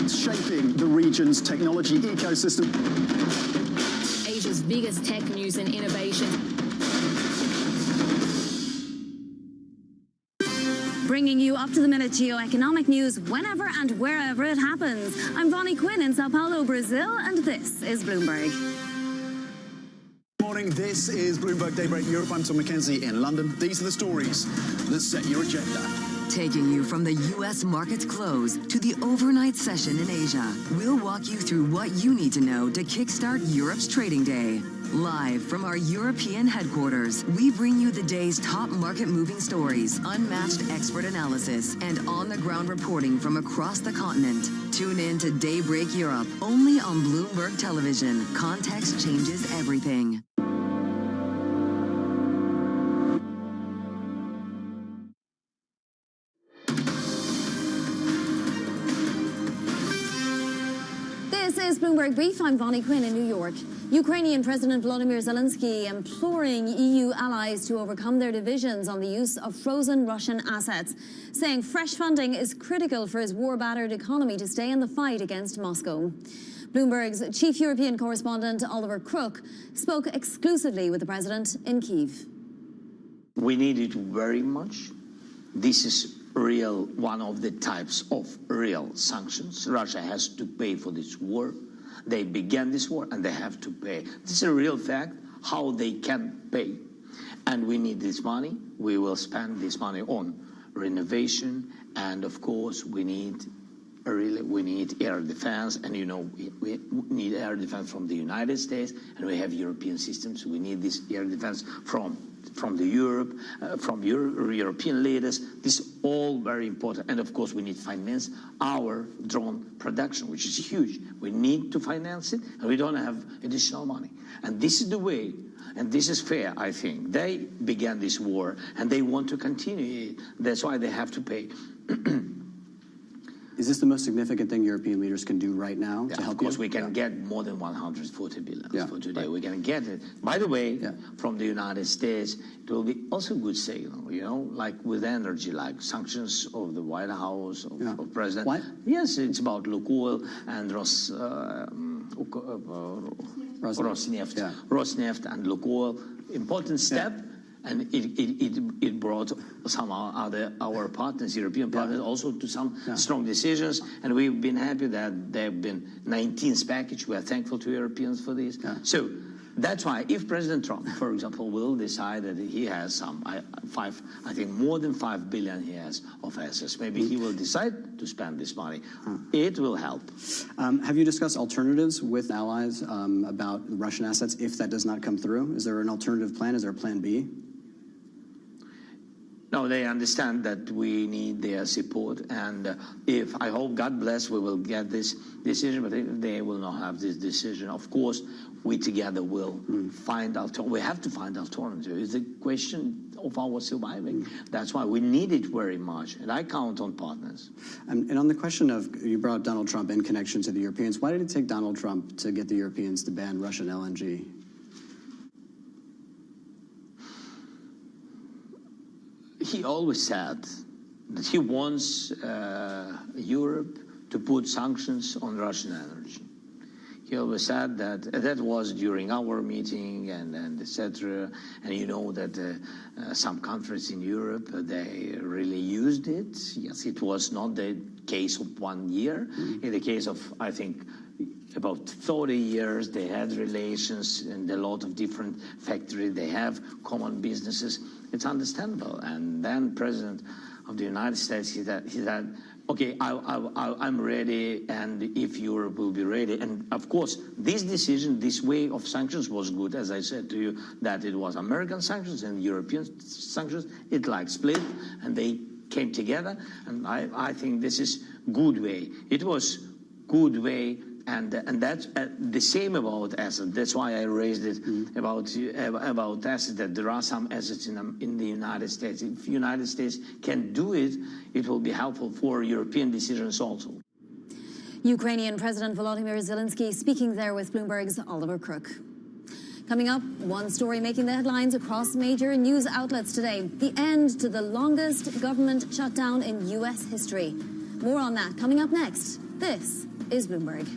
Shaping the region's technology ecosystem. Asia's biggest tech news and innovation. Bringing you up-to-the-minute geoeconomic news whenever and wherever it happens. I'm Bonnie Quinn in Sao Paulo, Brazil, and this is Bloomberg. Morning, this is Bloomberg Daybreak Europe. I'm Tom McKenzie in London. These are the stories that set your agenda. Taking you from the U.S. market's close to the overnight session in Asia, we'll walk you through what you need to know to kickstart Europe's trading day. Live from our European headquarters, we bring you the day's top market-moving stories, unmatched expert analysis, and on-the-ground reporting from across the continent. Tune in to Daybreak Europe, only on Bloomberg Television. Context changes everything. This is Bloomberg Brief. I'm Vonnie Quinn in New York. Ukrainian President Volodymyr Zelensky imploring EU allies to overcome their divisions on the use of frozen Russian assets, saying fresh funding is critical for his war-battered economy to stay in the fight against Moscow. Bloomberg's chief European correspondent Oliver Crook spoke exclusively with the president in Kyiv. We need it very much. This is one of the types of real sanctions. Russia has to pay for this war. They began this war and they have to pay. This is a real fact, how they can pay. And we need this money. We will spend this money on renovation. And of course, we need air defense. And you know, we need air defense from the United States, and we have European systems. We need this air defense from European leaders. This is all very important. And of course, we need to finance our drone production, which is huge. We need to finance it, and we don't have additional money. And this is the way, and this is fair, I think. They began this war, and they want to continue it. That's why they have to pay. Is this the most significant thing European leaders can do right now to help? Of course, we can get more than 140 billion for today. Right. We can get it. By the way, from the United States, it will be also a good signal, you know, like with energy, like sanctions of the White House, of President. What? Yes, it's about Lukoil and Rosneft and Lukoil. Important step. Yeah. And it brought some our partners, European partners, also to some strong decisions. And we've been happy that there have been 19th package. We are thankful to Europeans for this. Yeah. So that's why if President Trump, for example, will decide that he has some, I think more than 5 billion he has of assets, maybe he will decide to spend this money. It will help. Have you discussed alternatives with allies about Russian assets if that does not come through? Is there an alternative plan? Is there a plan B? No, they understand that we need their support, and if I hope, God bless, we will get this decision, but if they will not have this decision, of course, we together will find we have to find alternatives. It's a question of our surviving. That's why we need it very much, and I count on partners. And on the question of, you brought up Donald Trump in connection to the Europeans, why did it take Donald Trump to get the Europeans to ban Russian LNG? He always said that he wants Europe to put sanctions on Russian energy. He always said that was during our meeting and etc. And you know that some countries in Europe, they really used it. Yes, it was not the case of 1 year. In the case of, I think, about 30 years, they had relations and a lot of different factories. They have common businesses. It's understandable. And then President of the United States, he said, okay, I'm ready, and if Europe will be ready. And of course, this decision, this way of sanctions was good. As I said to you, that it was American sanctions and European sanctions. It like split, and they came together. And I think this is good way. It was good way. And that's the same about assets. That's why I raised it about assets, that there are some assets in the United States. If the United States can do it, it will be helpful for European decisions also. Ukrainian President Volodymyr Zelensky speaking there with Bloomberg's Oliver Crook. Coming up, one story making the headlines across major news outlets today. The end to the longest government shutdown in U.S. history. More on that coming up next. This is Bloomberg.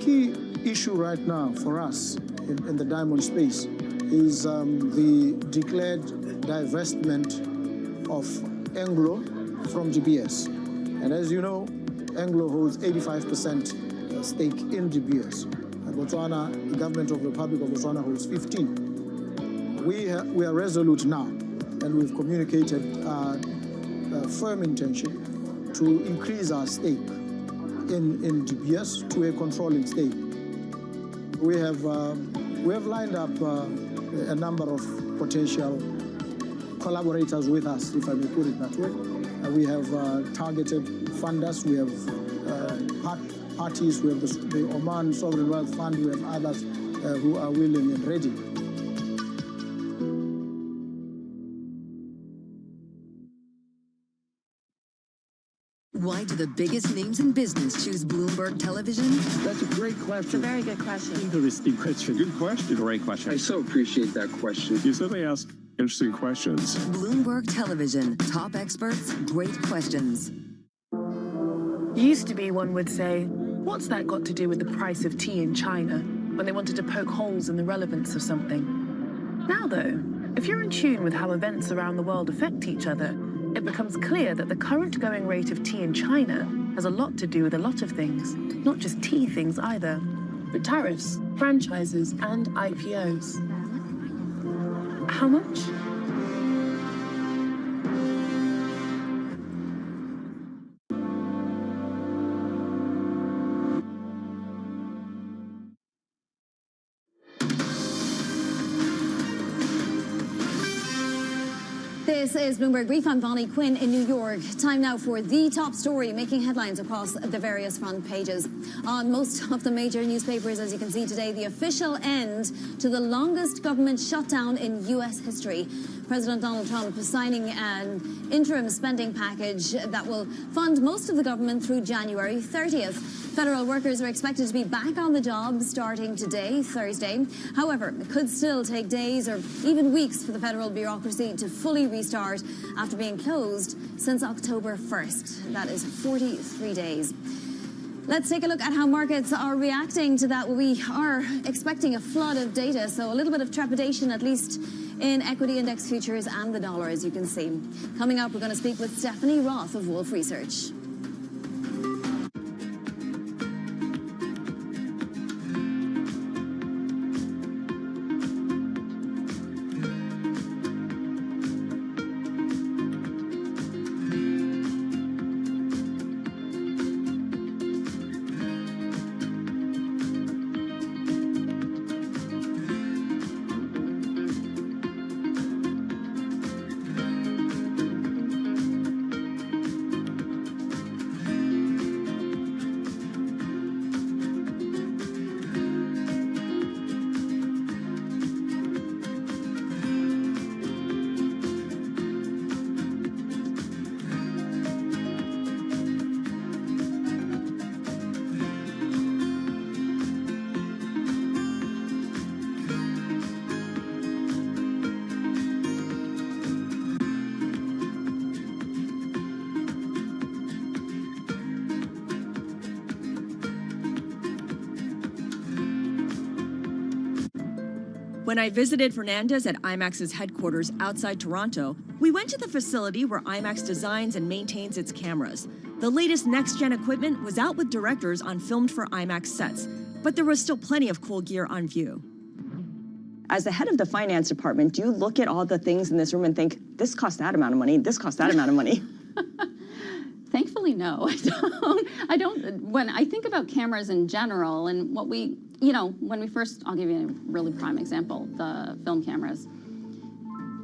key issue right now for us in the diamond space is the declared divestment of Anglo from GBS. And as you know, Anglo holds 85% stake in GBS. And Botswana, the government of the Republic of Botswana holds 15%. We are resolute now, and we've communicated a firm intention to increase our stake in GBS to a controlling stake. We have lined up a number of potential collaborators with us, if I may put it that way. We have targeted funders, we have parties, we have the Oman Sovereign Wealth Fund, we have others who are willing and ready. Why do the biggest names in business choose Bloomberg Television? That's a great question. It's a very good question. Interesting question. Good question. Great question. I so appreciate that question. You certainly ask interesting questions. Bloomberg Television. Top experts, great questions. Used to be, one would say, what's that got to do with the price of tea in China, when they wanted to poke holes in the relevance of something? Now, though, if you're in tune with how events around the world affect each other, it becomes clear that the current going rate of tea in China has a lot to do with a lot of things, not just tea things either, but tariffs, franchises, and IPOs. How much? This is Bloomberg Brief. I'm Bonnie Quinn in New York. Time now for the top story making headlines across the various front pages. On most of the major newspapers, as you can see today, the official end to the longest government shutdown in U.S. history. President Donald Trump signing an interim spending package that will fund most of the government through January 30th. Federal workers are expected to be back on the job starting today, Thursday. However, it could still take days or even weeks for the federal bureaucracy to fully restart after being closed since October 1st. That is 43 days. Let's take a look at how markets are reacting to that. We are expecting a flood of data, so a little bit of trepidation, at least in equity index futures and the dollar, as you can see. Coming up, we're going to speak with Stephanie Roth of Wolfe Research. When I visited Fernandez at IMAX's headquarters outside Toronto, we went to the facility where IMAX designs and maintains its cameras. The latest next-gen equipment was out with directors on filmed for IMAX sets, but there was still plenty of cool gear on view. As the head of the finance department, do you look at all the things in this room and think, this costs that amount of money, this costs that amount of money? Thankfully, no, I don't. When I think about cameras in general and what we, when we first, I'll give you a really prime example, the film cameras.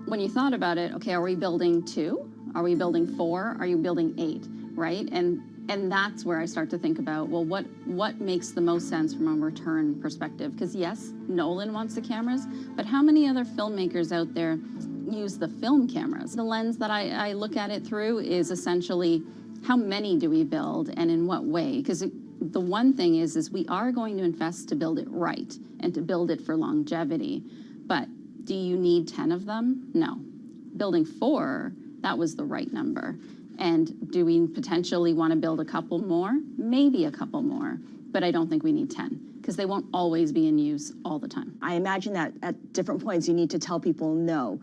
When you thought about it, okay, are we building 2? Are we building 4? Are you building 8, right? And that's where I start to think about, well, what makes the most sense from a return perspective? Because yes, Nolan wants the cameras, but how many other filmmakers out there use the film cameras? The lens that I look at it through is essentially, how many do we build and in what way? Because the one thing is we are going to invest to build it right and to build it for longevity. But do you need 10 of them? No. Building 4, that was the right number. And do we potentially want to build a couple more? Maybe a couple more, but I don't think we need 10. because they won't always be in use all the time. I imagine that at different points you need to tell people no.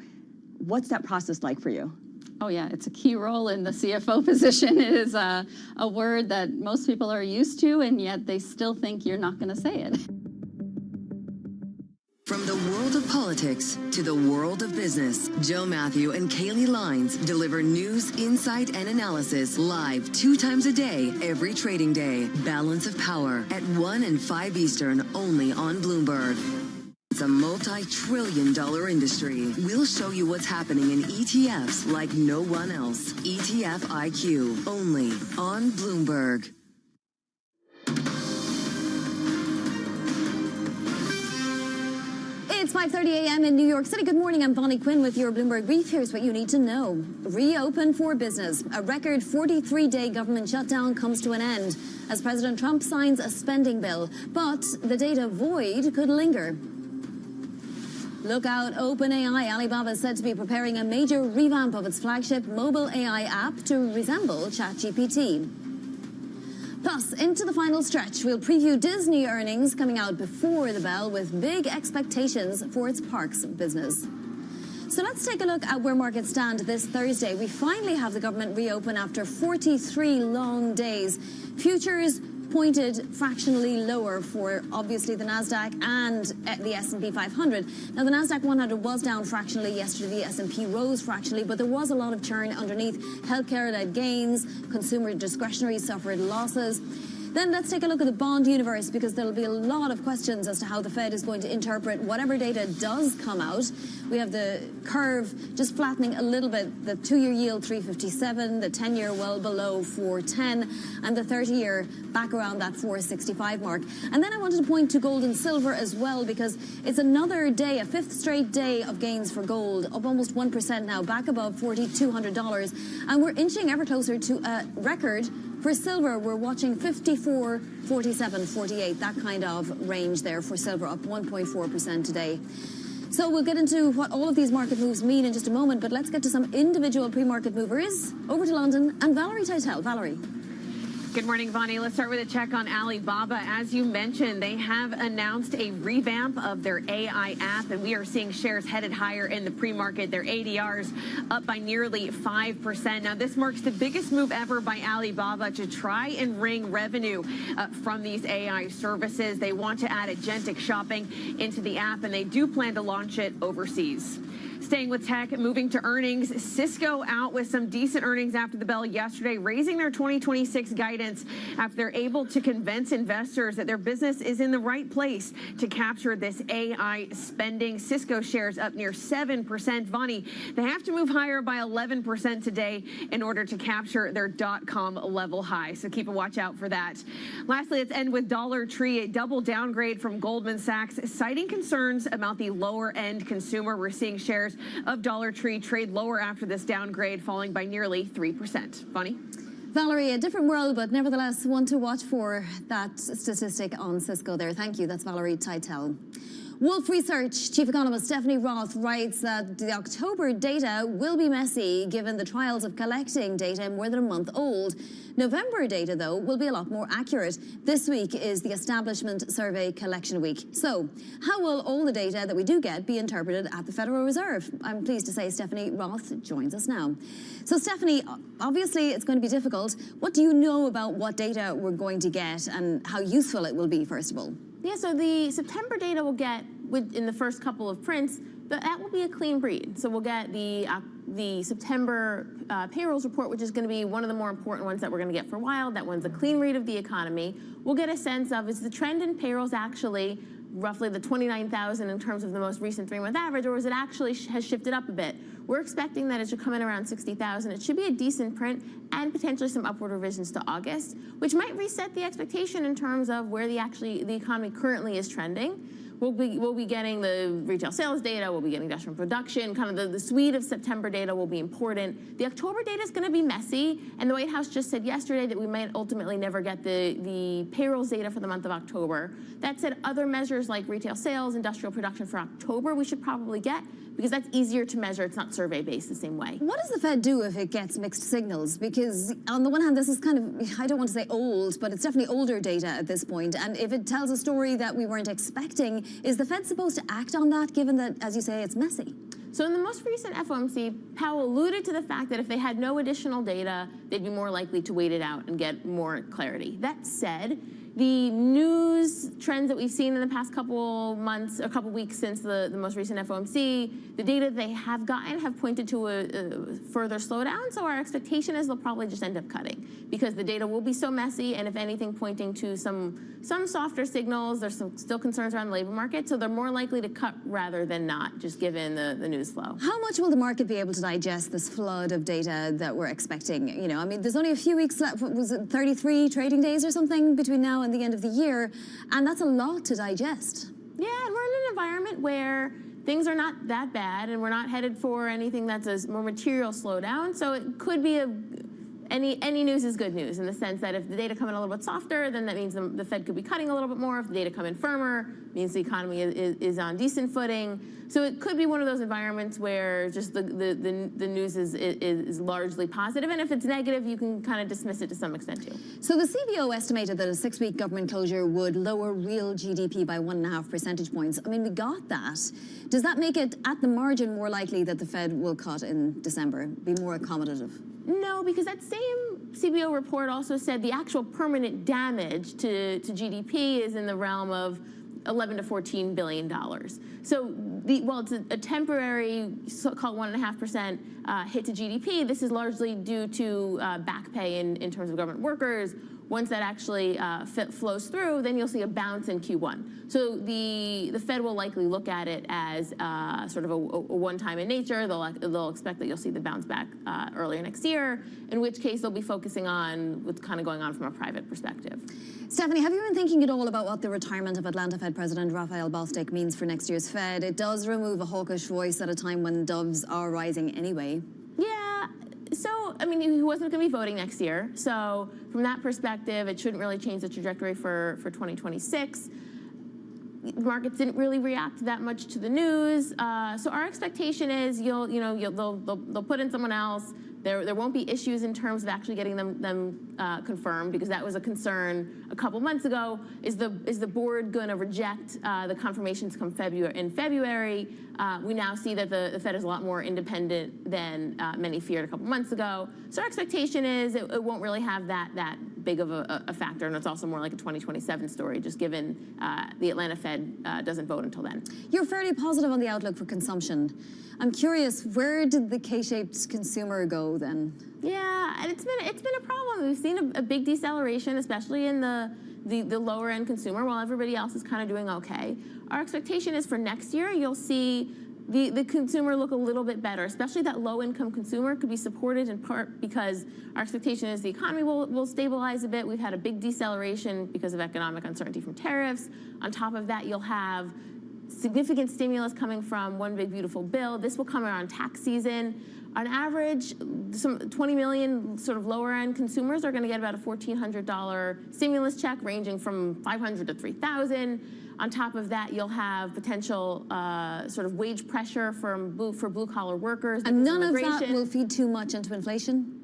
What's that process like for you? Oh yeah, it's a key role in the CFO position. It is a word that most people are used to, and yet they still think you're not going to say it. From the world of politics to the world of business, Joe Matthew and Kaylee Lines deliver news, insight, and analysis live 2 times a day, every trading day. Balance of Power at 1 and 5 Eastern, only on Bloomberg. It's a multi-trillion-dollar industry. We'll show you what's happening in ETFs like no one else. ETF IQ, only on Bloomberg. It's 5:30 a.m. in New York City. Good morning. I'm Bonnie Quinn with your Bloomberg Brief. Here's what you need to know. Reopen for business. A record 43-day government shutdown comes to an end as President Trump signs a spending bill. But the data void could linger. Look out, OpenAI. Alibaba is said to be preparing a major revamp of its flagship mobile AI app to resemble ChatGPT. Plus, into the final stretch, we'll preview Disney earnings coming out before the bell with big expectations for its parks business. So let's take a look at where markets stand this Thursday. We finally have the government reopen after 43 long days. Futures pointed fractionally lower for obviously the Nasdaq and the S&P 500. Now the Nasdaq 100 was down fractionally yesterday. The S&P rose fractionally, but there was a lot of churn underneath. Healthcare led gains, consumer discretionary suffered losses. Then let's take a look at the bond universe, because there'll be a lot of questions as to how the Fed is going to interpret whatever data does come out. We have the curve just flattening a little bit. The 2-year yield 357, the 10-year well below 410, and the 30-year back around that 465 mark. And then I wanted to point to gold and silver as well, because it's another day, a 5th straight day of gains for gold, up almost 1% now, back above $4,200. And we're inching ever closer to a record. For silver, we're watching 54, 47, 48, that kind of range there for silver, up 1.4% today. So we'll get into what all of these market moves mean in just a moment, but let's get to some individual pre-market movers. Over to London and Valerie Titel. Valerie. Good morning, Bonnie. Let's start with a check on Alibaba. As you mentioned, they have announced a revamp of their AI app, and we are seeing shares headed higher in the pre-market. Their ADRs up by nearly 5%. Now, this marks the biggest move ever by Alibaba to try and wring revenue from these AI services. They want to add agentic shopping into the app, and they do plan to launch it overseas. Staying with tech, moving to earnings, Cisco out with some decent earnings after the bell yesterday, raising their 2026 guidance after they're able to convince investors that their business is in the right place to capture this AI spending. Cisco shares up near 7%. Vonnie, they have to move higher by 11% today in order to capture their .com level high. So keep a watch out for that. Lastly, let's end with Dollar Tree, a double downgrade from Goldman Sachs, citing concerns about the lower end consumer. We're seeing shares of Dollar Tree trade lower after this downgrade, falling by nearly 3%. Bonnie? Valerie, a different world, but nevertheless one to watch for that statistic on Cisco there. Thank you. That's Valerie Titel. Wolf Research Chief Economist Stephanie Roth writes that the October data will be messy given the trials of collecting data more than a month old. November data, though, will be a lot more accurate. This week is the Establishment Survey Collection Week. So how will all the data that we do get be interpreted at the Federal Reserve? I'm pleased to say Stephanie Roth joins us now. So Stephanie, obviously it's going to be difficult. What do you know about what data we're going to get and how useful it will be, first of all? Yeah, so the September data we'll get in the first couple of prints, but that will be a clean read. So we'll get the September payrolls report, which is going to be one of the more important ones that we're going to get for a while. That one's a clean read of the economy. We'll get a sense of, is the trend in payrolls actually roughly the 29,000 in terms of the most recent 3-month average, or is it actually has shifted up a bit? We're expecting that it should come in around 60,000. It should be a decent print and potentially some upward revisions to August, which might reset the expectation in terms of where the economy currently is trending. We'll be getting the retail sales data, we'll be getting industrial production, kind of the suite of September data will be important. The October data is going to be messy, and the White House just said yesterday that we might ultimately never get the payrolls data for the month of October. That said, other measures like retail sales, industrial production for October, we should probably get. because that's easier to measure. It's not survey-based the same way. What does the Fed do if it gets mixed signals? Because on the one hand, this is kind of, I don't want to say old, but it's definitely older data at this point. And if it tells a story that we weren't expecting, is the Fed supposed to act on that, given that, as you say, it's messy? So in the most recent FOMC, Powell alluded to the fact that if they had no additional data, they'd be more likely to wait it out and get more clarity. That said, the news trends that we've seen in the past couple months, a couple weeks since the most recent FOMC, the data they have gotten have pointed to a further slowdown. So our expectation is they'll probably just end up cutting because the data will be so messy, and if anything, pointing to some softer signals. There's still concerns around the labor market, so they're more likely to cut rather than not, just given the news flow. How much will the market be able to digest this flood of data that we're expecting? You know, I mean, there's only a few weeks left. Was it 33 trading days or something between now and the end of the year? And that's a lot to digest. Yeah, and we're in an environment where things are not that bad, and we're not headed for anything that's a more material slowdown. So it could be any news is good news in the sense that if the data come in a little bit softer, then that means the Fed could be cutting a little bit more. If the data come in firmer, it means the economy is on decent footing. So it could be one of those environments where just the news is largely positive, and if it's negative, you can kind of dismiss it to some extent too. So the CBO estimated that a 6-week government closure would lower real GDP by 1.5 percentage points. I mean, we got that. Does that make it, at the margin, more likely that the Fed will cut in December, be more accommodative? No, because that same CBO report also said the actual permanent damage to GDP is in the realm of $11 to $14 billion. So, while it's a temporary, so-called 1.5% hit to GDP, this is largely due to back pay in terms of government workers. Once that actually flows through, then you'll see a bounce in Q1. So the Fed will likely look at it as sort of a one-time in nature. They'll expect that you'll see the bounce back earlier next year, in which case they'll be focusing on what's kind of going on from a private perspective. Stephanie, have you been thinking at all about what the retirement of Atlanta Fed President Raphael Bostic means for next year's Fed? It does remove a hawkish voice at a time when doves are rising anyway. Yeah. So, I mean, he wasn't going to be voting next year. So, from that perspective, it shouldn't really change the trajectory for 2026. The markets didn't really react that much to the news. So, our expectation is they'll put in someone else. There won't be issues in terms of actually getting them confirmed, because that was a concern a couple months ago. Is the board going to reject the confirmations come in February? We now see that the Fed is a lot more independent than many feared a couple months ago. So our expectation is it won't really have that big of a factor, and it's also more like a 2027 story, just given the Atlanta Fed doesn't vote until then. You're fairly positive on the outlook for consumption. I'm curious, where did the K-shaped consumer go then? Yeah, and it's been a problem. We've seen a big deceleration, especially in the lower end consumer, while everybody else is kind of doing okay. Our expectation is for next year, you'll see the consumer look a little bit better, especially that low-income consumer could be supported in part because our expectation is the economy will stabilize a bit. We've had a big deceleration because of economic uncertainty from tariffs. On top of that, you'll have significant stimulus coming from One Big Beautiful Bill. This will come around tax season. On average, some 20 million sort of lower-end consumers are going to get about a $1,400 stimulus check, ranging from $500 to $3,000. On top of that, you'll have potential sort of wage pressure for blue-collar workers. And none of that will feed too much into inflation?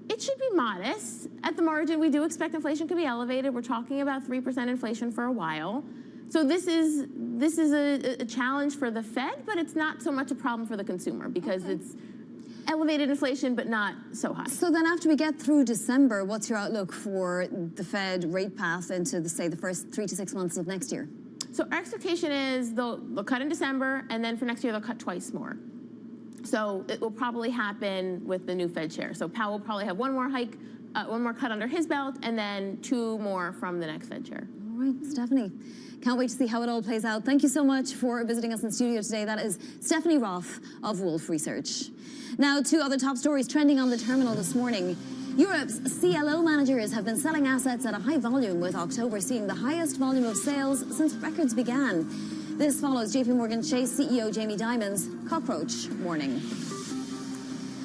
It should be modest. At the margin, we do expect inflation could be elevated. We're talking about 3% inflation for a while. So this is a challenge for the Fed, but it's not so much a problem for the consumer because it's elevated inflation, but not so high. So then after we get through December, what's your outlook for the Fed rate path into, say, the first 3 to 6 months of next year? So our expectation is they'll cut in December, and then for next year they'll cut twice more. So it will probably happen with the new Fed chair. So Powell will probably have one more hike, one more cut under his belt, and then 2 more from the next Fed chair. All right, Stephanie. Can't wait to see how it all plays out. Thank you so much for visiting us in the studio today. That is Stephanie Roth of Wolfe Research. Now, 2 other top stories trending on the terminal this morning. Europe's CLO managers have been selling assets at a high volume, with October seeing the highest volume of sales since records began. This follows JPMorgan Chase CEO Jamie Dimon's cockroach warning.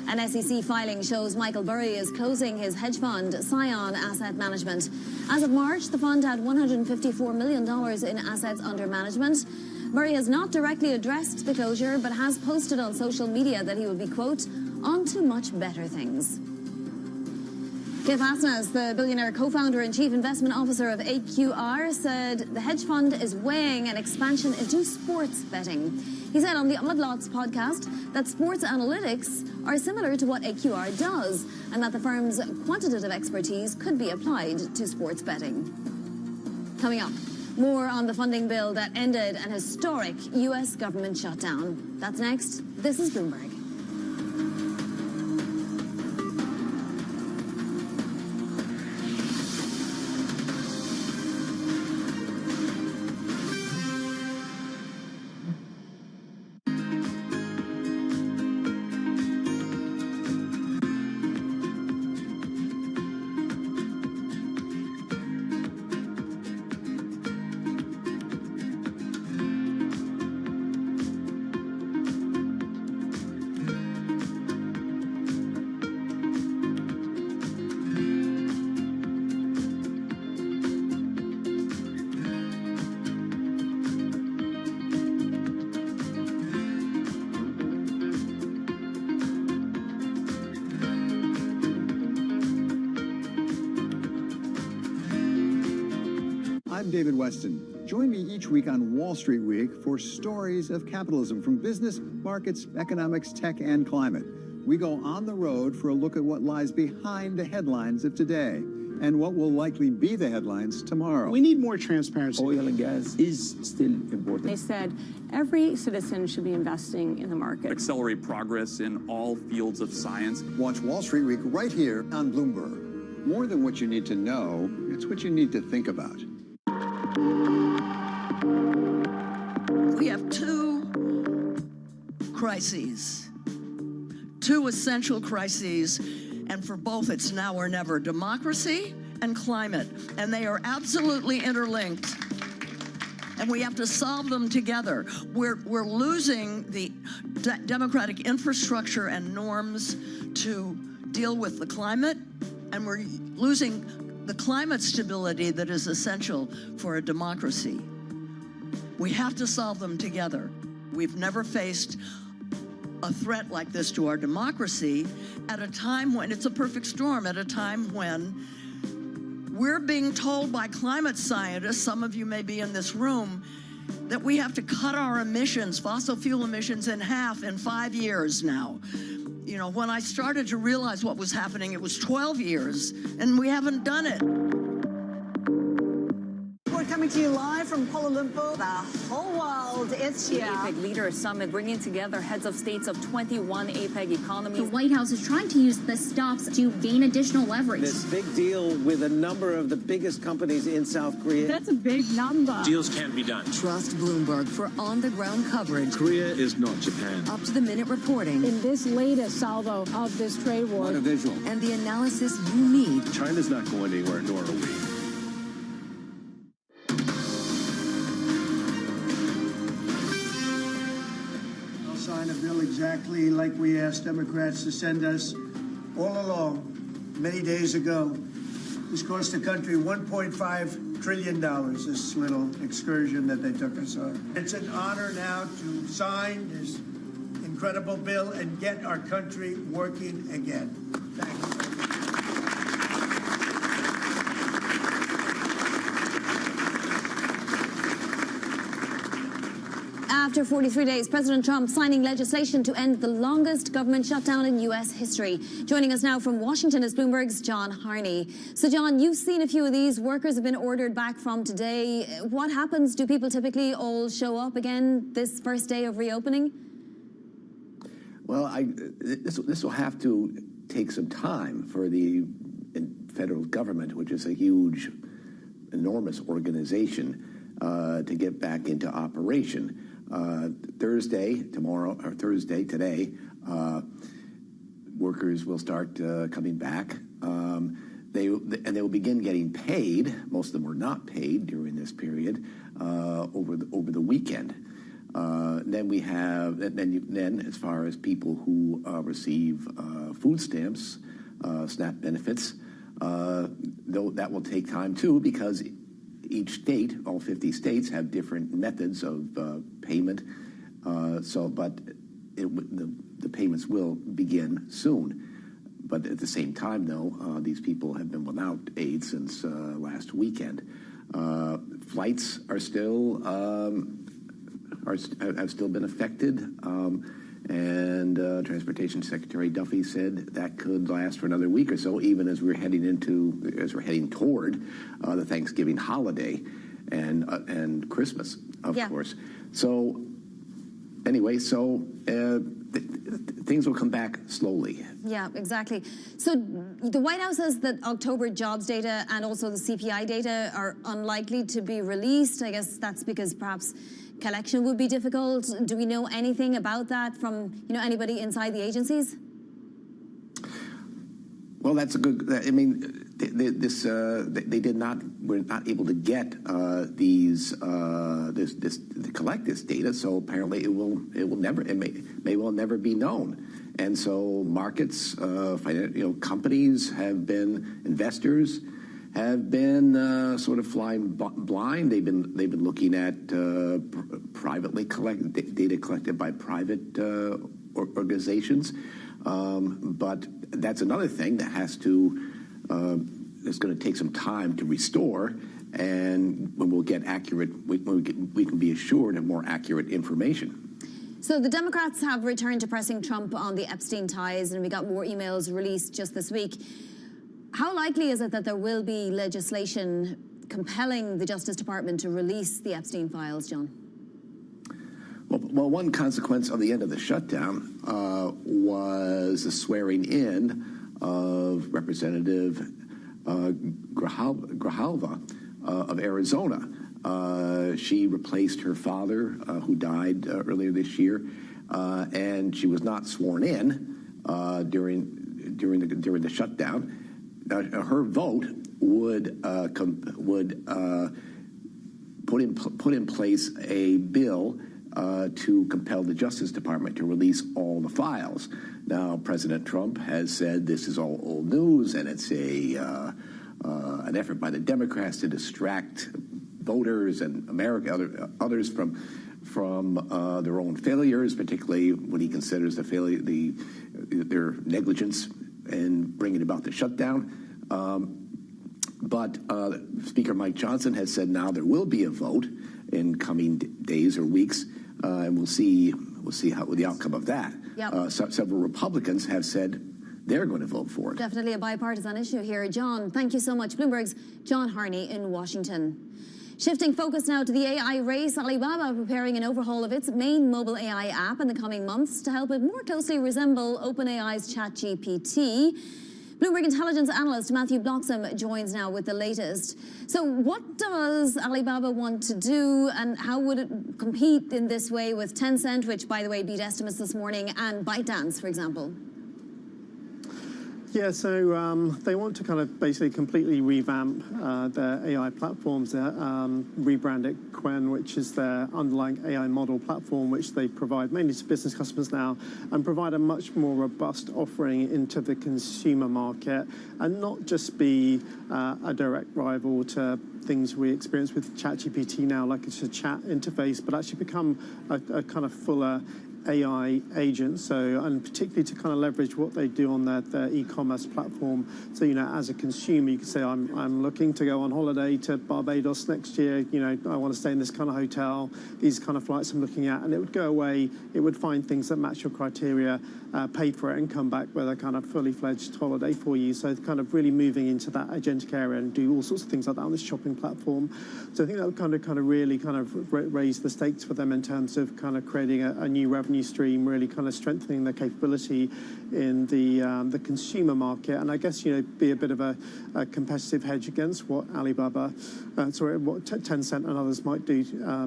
An SEC filing shows Michael Burry is closing his hedge fund, Scion Asset Management. As of March, the fund had $154 million in assets under management. Murray has not directly addressed the closure, but has posted on social media that he will be, quote, on to much better things. Kip Asnas, the billionaire co-founder and chief investment officer of AQR, said the hedge fund is weighing an expansion into sports betting. He said on the Odd Lots podcast that sports analytics are similar to what AQR does, and that the firm's quantitative expertise could be applied to sports betting. Coming up, more on the funding bill that ended an historic U.S. government shutdown. That's next. This is Bloomberg. I'm David Weston. Join me each week on Wall Street Week for stories of capitalism from business, markets, economics, tech, and climate. We go on the road for a look at what lies behind the headlines of today and what will likely be the headlines tomorrow. We need more transparency. Oil and gas is still important. They said every citizen should be investing in the market. Accelerate progress in all fields of science. Watch Wall Street Week right here on Bloomberg. More than what you need to know, it's what you need to think about. We have two crises, two essential crises, and for both it's now or never: democracy and climate, and they are absolutely interlinked. And we have to solve them together. We're losing the democratic infrastructure and norms to deal with the climate, and we're losing the climate stability that is essential for a democracy. We have to solve them together. We've never faced a threat like this to our democracy at a time when it's a perfect storm, at a time when we're being told by climate scientists, some of you may be in this room, that we have to cut our emissions, fossil fuel emissions, in half in 5 years now. You know, when I started to realize what was happening, it was 12 years, and we haven't done it. We're coming to you live from Kuala Lumpur. The whole world is here. The APEC Leaders Summit bringing together heads of states of 21 APEC economies. The White House is trying to use the stops to gain additional leverage. This big deal with a number of the biggest companies in South Korea. That's a big number. Deals can be done. Trust Bloomberg for on-the-ground coverage. Korea is not Japan. Up-to-the-minute reporting. In this latest salvo of this trade war. What a visual. And the analysis you need. China's not going anywhere, nor are we. Sign a bill exactly like we asked Democrats to send us all along, many days ago. This cost the country $1.5 trillion, this little excursion that they took us on. It's an honor now to sign this incredible bill and get our country working again. Thank you. After 43 days, President Trump signing legislation to end the longest government shutdown in U.S. history. Joining us now from Washington is Bloomberg's John Harney. So, John, you've seen a few of these. Workers have been ordered back from today. What happens? Do people typically all show up again this first day of reopening? Well, this will have to take some time for the federal government, which is a huge, enormous organization, to get back into operation. Thursday, today, workers will start coming back. They will begin getting paid. Most of them were not paid during this period over the weekend. Then we have then as far as people who receive food stamps, SNAP benefits, though that will take time too, because each state, all 50 states, have different methods of payment. But the payments will begin soon. But at the same time, though, these people have been without aid since last weekend. Flights are still have still been affected, and Transportation Secretary Duffy said that could last for another week or so, even as we're heading toward the Thanksgiving holiday and Christmas, of course. So anyway, things will come back slowly. Yeah, exactly. So the White House says that October jobs data and also the CPI data are unlikely to be released. I guess that's because perhaps collection would be difficult. Do we know anything about that from anybody inside the agencies? Well, that's a good. I mean, were not able to get collect this data. So apparently, it may well never be known. And so markets, companies have been, investors have been sort of flying blind. They've been looking at privately collected data collected by private organizations. But that's another thing that has to. It's going to take some time to restore, and when we'll get accurate, we can be assured of more accurate information. So the Democrats have returned to pressing Trump on the Epstein ties, and we got more emails released just this week. How likely is it that there will be legislation compelling the Justice Department to release the Epstein files, John? Well, one consequence of the end of the shutdown was the swearing in of Representative Grijalva of Arizona. She replaced her father, who died earlier this year, and she was not sworn in during the shutdown. Her vote would put in place a bill to compel the Justice Department to release all the files. Now, President Trump has said this is all old news, and it's an effort by the Democrats to distract voters and others from their own failures, particularly when he considers their negligence in bringing about the shutdown. But Speaker Mike Johnson has said now there will be a vote in coming days or weeks, and we'll see how the outcome of that. Yep. Several Republicans have said they're going to vote for it. Definitely a bipartisan issue here. John, thank you so much. Bloomberg's John Harney in Washington. Shifting focus now to the AI race, Alibaba preparing an overhaul of its main mobile AI app in the coming months to help it more closely resemble OpenAI's ChatGPT. Bloomberg intelligence analyst Matthew Bloxham joins now with the latest. So what does Alibaba want to do, and how would it compete in this way with Tencent, which, by the way, beat estimates this morning, and ByteDance, for example? Yeah, so they want to kind of basically completely revamp their AI platforms, rebrand it Qwen, which is their underlying AI model platform, which they provide mainly to business customers now, and provide a much more robust offering into the consumer market, and not just be a direct rival to things we experience with ChatGPT now, like it's a chat interface, but actually become a kind of fuller AI agent, and particularly to kind of leverage what they do on their e-commerce platform. So, as a consumer, you could say, I'm looking to go on holiday to Barbados next year. I want to stay in this kind of hotel. These kind of flights I'm looking at, and it would go away. It would find things that match your criteria, pay for it, and come back with a kind of fully fledged holiday for you. So, kind of really moving into that agentic area and do all sorts of things like that on this shopping platform. So, I think that would kind of really kind of raise the stakes for them in terms of kind of creating a new revenue stream, really kind of strengthening their capability in the consumer market, and I guess be a bit of a competitive hedge against what what Tencent and others might do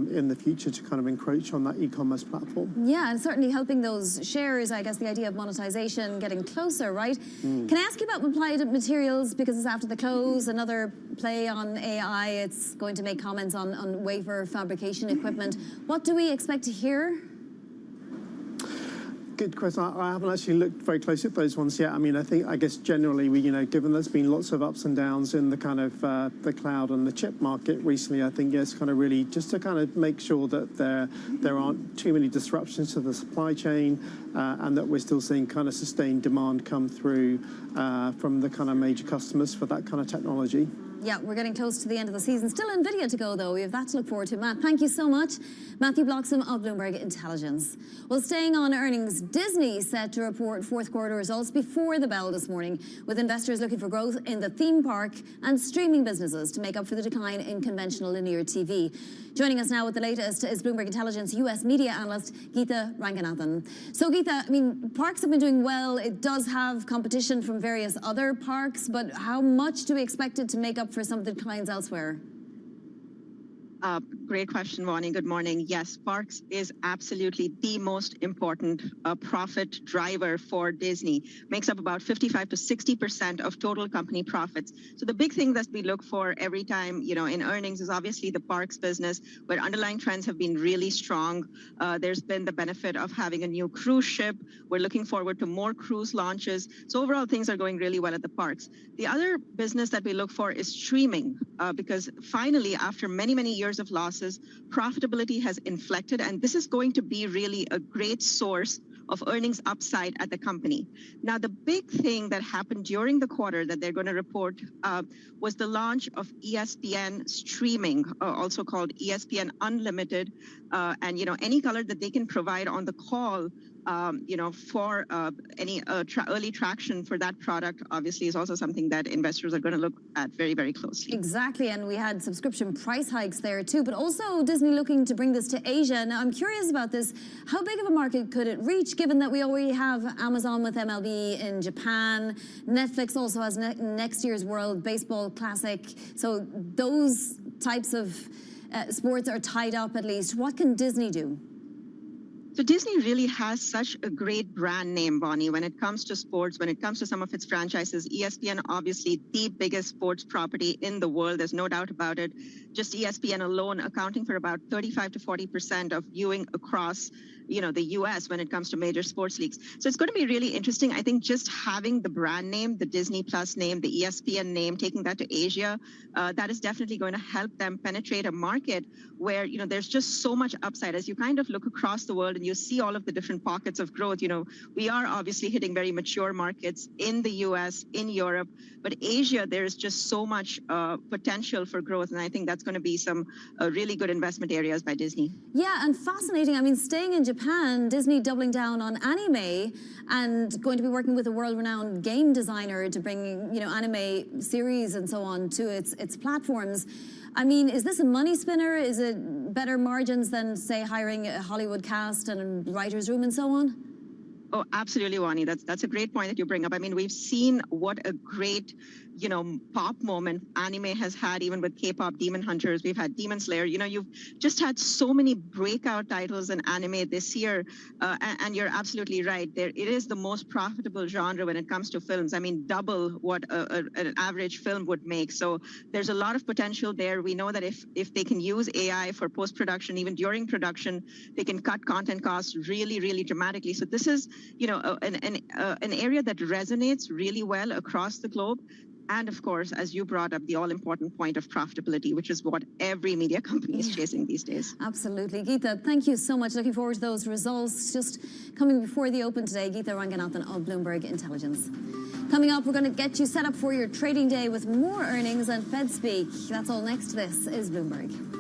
in the future to kind of encroach on that e-commerce platform. Yeah, and certainly helping those shares. I guess the idea of monetization getting closer, right? Can I ask you about Applied Materials, because it's after the close, another play on AI. It's going to make comments on wafer fabrication equipment. What do we expect to hear? Good question. I haven't actually looked very closely at those ones yet. I mean, I guess generally, given there's been lots of ups and downs in the kind of the cloud and the chip market recently, I think it's kind of really just to kind of make sure that there aren't too many disruptions to the supply chain, and that we're still seeing kind of sustained demand come through from the kind of major customers for that kind of technology. Yeah, we're getting close to the end of the season. Still NVIDIA to go, though. We have that to look forward to. Matt, thank you so much. Matthew Bloxham of Bloomberg Intelligence. Well, staying on earnings, Disney set to report fourth quarter results before the bell this morning, with investors looking for growth in the theme park and streaming businesses to make up for the decline in conventional linear TV. Joining us now with the latest is Bloomberg Intelligence US media analyst Geeta Ranganathan. So, Geeta, I mean, parks have been doing well. It does have competition from various other parks, but how much do we expect it to make up for some of the declines elsewhere? Great question, Vonnie. Good morning. Yes, parks is absolutely the most important profit driver for Disney. Makes up about 55 to 60% of total company profits. So the big thing that we look for every time, in earnings is obviously the parks business, where underlying trends have been really strong. There's been the benefit of having a new cruise ship. We're looking forward to more cruise launches. So overall, things are going really well at the parks. The other business that we look for is streaming, because finally, after many, many years of losses, profitability has inflected, and this is going to be really a great source of earnings upside at the company. Now, the big thing that happened during the quarter that they're going to report was the launch of ESPN streaming, also called ESPN Unlimited, and any color that they can provide on the call for any early traction for that product, obviously, is also something that investors are going to look at very, very closely. Exactly, and we had subscription price hikes there too, but also Disney looking to bring this to Asia. Now, I'm curious about this. How big of a market could it reach, given that we already have Amazon with MLB in Japan? Netflix also has next year's World Baseball Classic. So those types of sports are tied up at least. What can Disney do? So Disney really has such a great brand name, Bonnie, when it comes to sports, when it comes to some of its franchises. ESPN, obviously, the biggest sports property in the world. There's no doubt about it. Just ESPN alone accounting for about 35 to 40% of viewing across the U.S. when it comes to major sports leagues. So it's going to be really interesting. I think just having the brand name, the Disney Plus name, the ESPN name, taking that to Asia, that is definitely going to help them penetrate a market where, there's just so much upside. As you kind of look across the world and you see all of the different pockets of growth, we are obviously hitting very mature markets in the U.S., in Europe, but Asia, there's just so much potential for growth. And I think that's going to be some really good investment areas by Disney. Yeah, and fascinating. I mean, staying in Japan, Disney doubling down on anime and going to be working with a world-renowned game designer to bring, anime series and so on to its platforms. I mean, is this a money spinner? Is it better margins than, say, hiring a Hollywood cast and a writer's room and so on? Oh, absolutely, Wani. That's a great point that you bring up. I mean, we've seen what a great, pop moment anime has had, even with K-pop Demon Hunters. We've had Demon Slayer. You've just had so many breakout titles in anime this year. And you're absolutely right. It is the most profitable genre when it comes to films. I mean, double what an average film would make. So there's a lot of potential there. We know that if they can use AI for post-production, even during production, they can cut content costs really, really dramatically. So this is, an area that resonates really well across the globe. And of course, as you brought up, the all-important point of profitability, which is what every media company is chasing these days. Absolutely. Geeta, thank you so much. Looking forward to those results just coming before the open today. Geeta Ranganathan of Bloomberg Intelligence. Coming up, we're going to get you set up for your trading day with more earnings and Fed speak. That's all next. This is Bloomberg.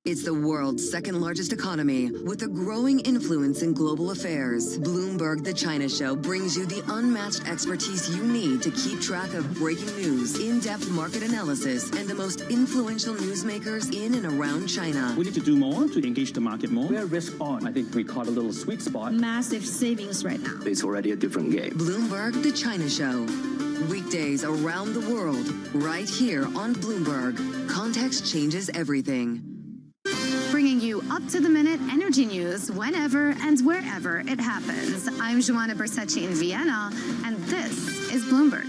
It's the world's second largest economy with a growing influence in global affairs. Bloomberg The China Show brings you the unmatched expertise you need to keep track of breaking news, in-depth market analysis, and the most influential newsmakers in and around China. We need to do more to engage the market more. We're risk on. I think we caught a little sweet spot. Massive savings right now. It's already a different game. Bloomberg The China Show. Weekdays around the world, right here on Bloomberg. Context changes everything. Bringing you up-to-the-minute energy news whenever and wherever it happens. I'm Joanna Bersace in Vienna, and this is Bloomberg.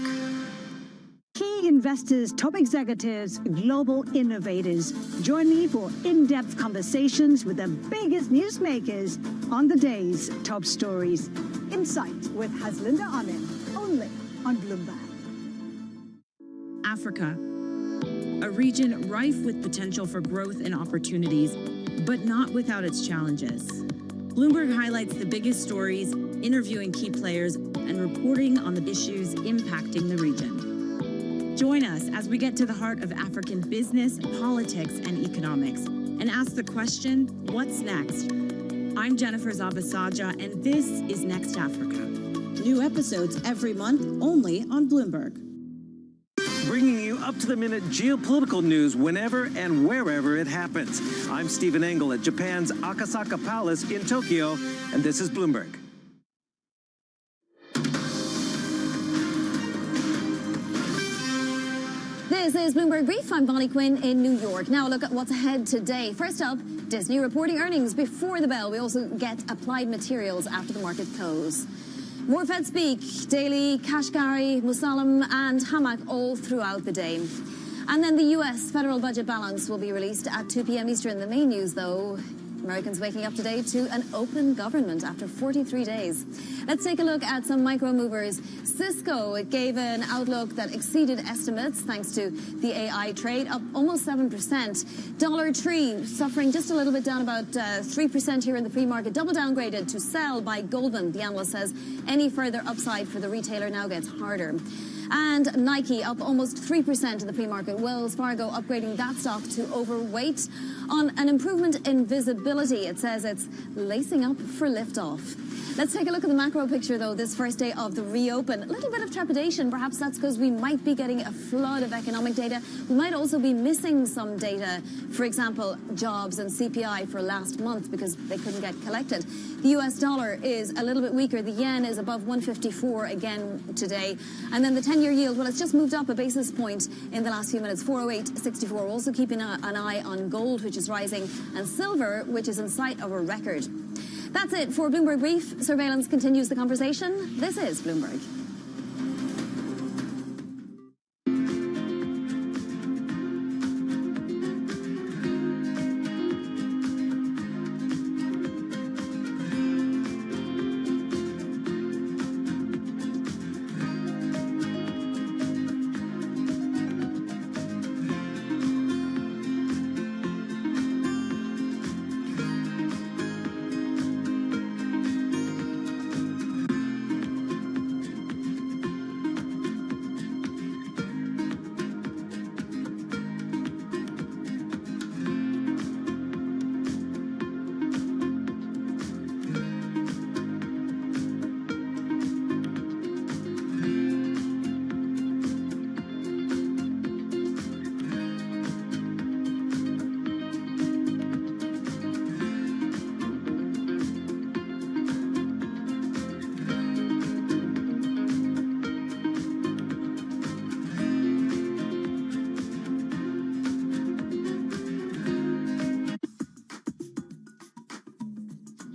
Key investors, top executives, global innovators. Join me for in-depth conversations with the biggest newsmakers on the day's top stories. Insight with Haslinda Amin, only on Bloomberg. Africa, a region rife with potential for growth and opportunities, but not without its challenges. Bloomberg highlights the biggest stories, interviewing key players, and reporting on the issues impacting the region. Join us as we get to the heart of African business, politics, and economics, and ask the question, what's next? I'm Jennifer Zabasaja, and this is Next Africa. New episodes every month, only on Bloomberg. Bringing you up-to-the-minute geopolitical news whenever and wherever it happens. I'm Stephen Engel at Japan's Akasaka Palace in Tokyo, and this is Bloomberg. This is Bloomberg Brief. I'm Bonnie Quinn in New York. Now a look at what's ahead today. First up, Disney reporting earnings before the bell. We also get Applied Materials after the market close. More Fed speak, Daly, Kashkari, Musalam and Hamak all throughout the day. And then the U.S. federal budget balance will be released at 2 p.m. Eastern. The main news, though, Americans waking up today to an open government after 43 days. Let's take a look at some micro movers. Cisco, it gave an outlook that exceeded estimates thanks to the AI trade, up almost 7%. Dollar Tree suffering just a little bit, down about 3% here in the pre-market. Double downgraded to sell by Goldman. The analyst says any further upside for the retailer now gets harder. And Nike up almost 3% in the pre-market. Wells Fargo upgrading that stock to overweight on an improvement in visibility. It says it's lacing up for liftoff. Let's take a look at the macro picture, though, this first day of the reopen. A little bit of trepidation. Perhaps that's because we might be getting a flood of economic data. We might also be missing some data, for example, jobs and CPI for last month because they couldn't get collected. The US dollar is a little bit weaker. The yen is above 154 again today. And then the 10-year yield, well, it's just moved up a basis point in the last few minutes, 408.64. We're also keeping an eye on gold, which is rising, and silver, which is in sight of a record. That's it for Bloomberg Brief. Surveillance continues the conversation. This is Bloomberg.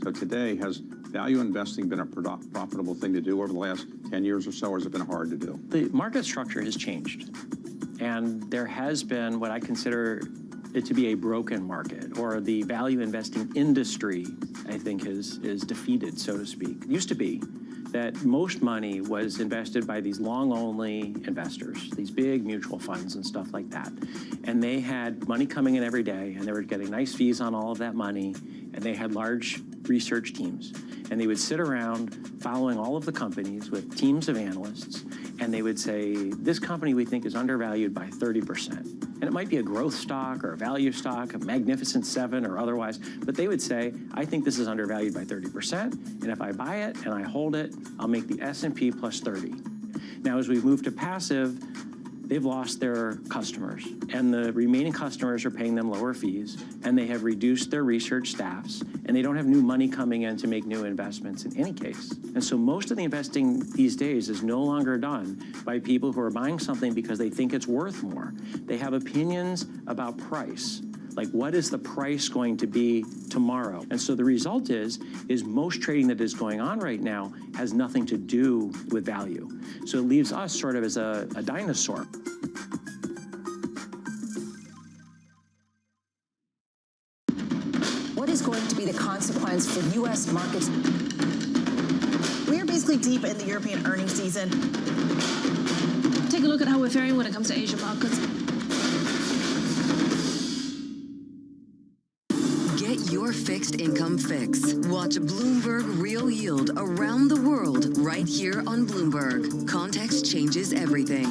So today, has value investing been a profitable thing to do over the last 10 years or so, or has it been hard to do? The market structure has changed, and there has been what I consider it to be a broken market, or the value investing industry, I think, is defeated, so to speak. It used to be that most money was invested by these long-only investors, these big mutual funds and stuff like that. And they had money coming in every day, and they were getting nice fees on all of that money, and they had large research teams. And they would sit around following all of the companies with teams of analysts, and they would say, this company we think is undervalued by 30%. And it might be a growth stock or a value stock, a Magnificent Seven or otherwise, but they would say, I think this is undervalued by 30%, and if I buy it and I hold it, I'll make the S&P plus 30. Now, as we move to passive, they've lost their customers, and the remaining customers are paying them lower fees, and they have reduced their research staffs, and they don't have new money coming in to make new investments in any case. And so most of the investing these days is no longer done by people who are buying something because they think it's worth more. They have opinions about price. Like, what is the price going to be tomorrow? And so the result is most trading that is going on right now has nothing to do with value. So it leaves us sort of as a dinosaur. What is going to be the consequence for U.S. markets? We are basically deep in the European earnings season. Take a look at how we're faring when it comes to Asian markets. Get your fixed income fix. Watch Bloomberg Real Yield around the world right here on Bloomberg. Context changes everything.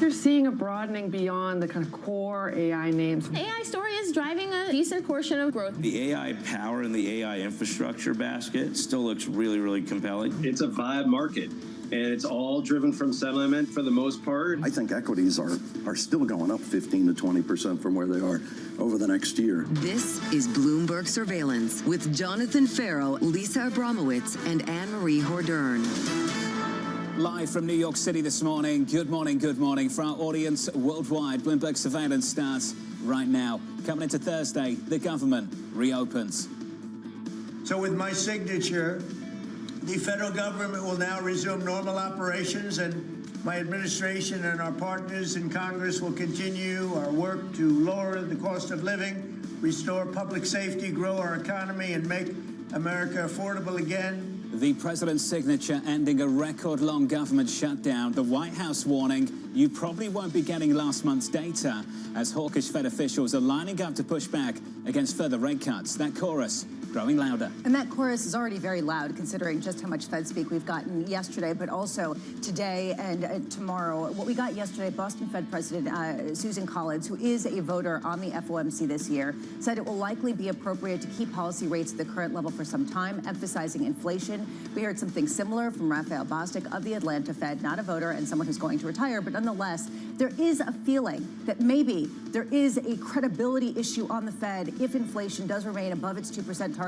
You're seeing a broadening beyond the kind of core AI names. The AI story is driving a decent portion of growth. The AI power and the AI infrastructure basket still looks really, really compelling. It's a vibe market, and it's all driven from sentiment for the most part. I think equities are still going up 15 to 20% from where they are over the next year. This is Bloomberg Surveillance with Jonathan Farrow, Lisa Abramowitz, and Anne-Marie Hordern. Live from New York City this morning. Good morning, good morning. For our audience worldwide, Bloomberg Surveillance starts right now. Coming into Thursday, the government reopens. So with my signature, the federal government will now resume normal operations, and my administration and our partners in Congress will continue our work to lower the cost of living, restore public safety, grow our economy, and make America affordable again. The president's signature ending a record-long government shutdown. The White House warning you probably won't be getting last month's data as hawkish Fed officials are lining up to push back against further rate cuts. That chorus growing louder. And that chorus is already very loud, considering just how much Fed speak we've gotten yesterday, but also today and tomorrow. What we got yesterday, Boston Fed President Susan Collins, who is a voter on the FOMC this year, said it will likely be appropriate to keep policy rates at the current level for some time, emphasizing inflation. We heard something similar from Raphael Bostic of the Atlanta Fed, not a voter and someone who's going to retire, but nonetheless, there is a feeling that maybe there is a credibility issue on the Fed if inflation does remain above its 2% target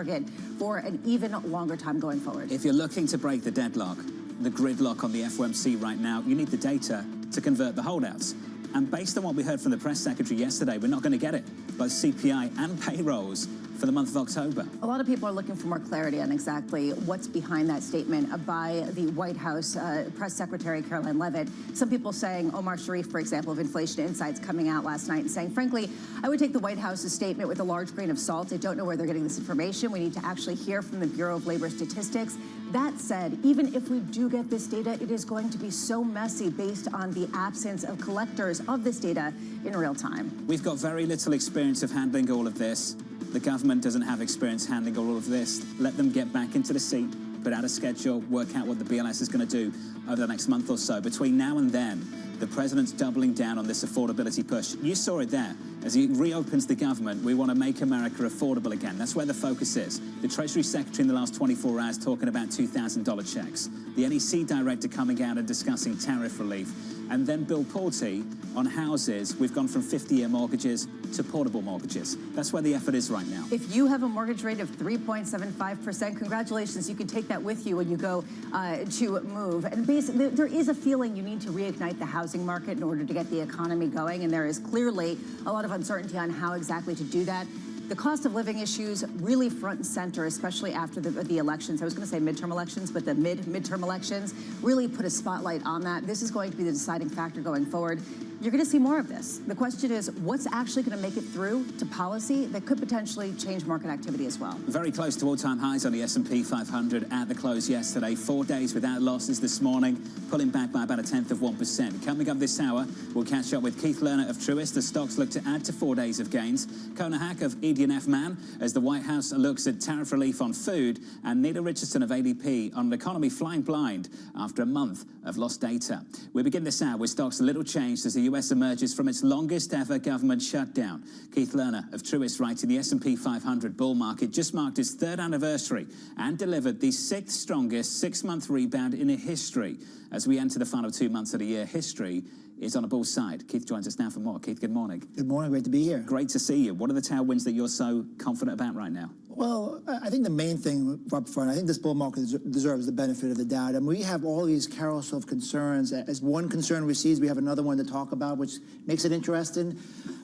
for an even longer time going forward. If you're looking to break the deadlock, the gridlock on the FOMC right now, you need the data to convert the holdouts. And based on what we heard from the press secretary yesterday, we're not going to get it. Both CPI and payrolls for the month of October. A lot of people are looking for more clarity on exactly what's behind that statement by the White House press secretary, Caroline Leavitt. Some people saying, Omar Sharif, for example, of Inflation Insights, coming out last night and saying, frankly, I would take the White House's statement with a large grain of salt. I don't know where they're getting this information. We need to actually hear from the Bureau of Labor Statistics. That said, even if we do get this data, it is going to be so messy based on the absence of collectors of this data in real time. We've got very little experience of handling all of this. The government doesn't have experience handling all of this. Let them get back into the seat, put out a schedule, work out what the BLS is going to do over the next month or so. Between now and then, the president's doubling down on this affordability push. You saw it there. As he reopens the government, we want to make America affordable again. That's where the focus is. The Treasury Secretary in the last 24 hours talking about $2,000 checks. The NEC Director coming out and discussing tariff relief. And then Bill Porty on houses. We've gone from 50-year mortgages to portable mortgages. That's where the effort is right now. If you have a mortgage rate of 3.75%, congratulations. You can take that with you when you go to move. And basically, there is a feeling you need to reignite the housing market in order to get the economy going. And there is clearly a lot of uncertainty on how exactly to do that. The cost of living issues really front and center, especially after the elections. I was going to say midterm elections, but the midterm elections really put a spotlight on that. This is going to be the deciding factor going forward. you're going to see more of this. The question is, what's actually going to make it through to policy that could potentially change market activity as well? Very close to all-time highs on the S&P 500 at the close yesterday. 4 days without losses this morning, pulling back by about 0.1%. Coming up this hour, we'll catch up with Keith Lerner of Truist as stocks look to add to 4 days of gains. Kona Hack of ED&F Man as the White House looks at tariff relief on food, and Nita Richardson of ADP on an economy flying blind after a month of lost data. We begin this hour with stocks little changed as the US emerges from its longest ever government shutdown. Keith Lerner of Truist writing the S&P 500 bull market just marked its 3rd anniversary and delivered the 6th strongest 6-month rebound in history. As we enter the final 2 months of the year, history is on a bull's side. Keith joins us now for more. Keith, good morning. Good morning. Great to be here. Great to see you. What are the tailwinds that you're so confident about right now? Well, I think the main thing up front, I think this bull market deserves the benefit of the doubt. And we have all these carousel of concerns. As one concern recedes, we have another one to talk about, which makes it interesting.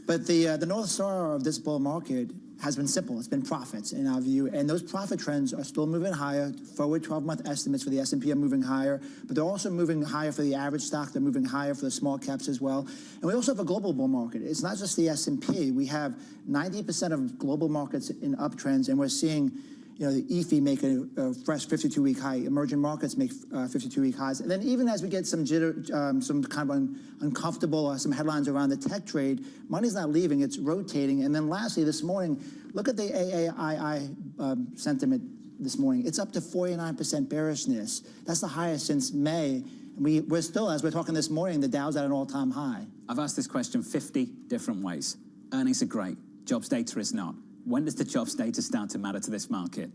But the North Star of this bull market has been simple. It's been profits, in our view. And those profit trends are still moving higher. Forward 12-month estimates for the S&P are moving higher. But they're also moving higher for the average stock. They're moving higher for the small caps as well. And we also have a global bull market. It's not just the S&P. We have 90% of global markets in uptrends, and we're seeing the EFI make a fresh 52-week high. Emerging markets make 52-week highs. And then even as we get some jitter, some kind of uncomfortable some headlines around the tech trade, money's not leaving, it's rotating. And then lastly, this morning, look at the AAII sentiment this morning. It's up to 49% bearishness. That's the highest since May. We're still, as we're talking this morning, the Dow's at an all-time high. I've asked this question 50 different ways. Earnings are great. Jobs data is not. When does the jobs data start to matter to this market?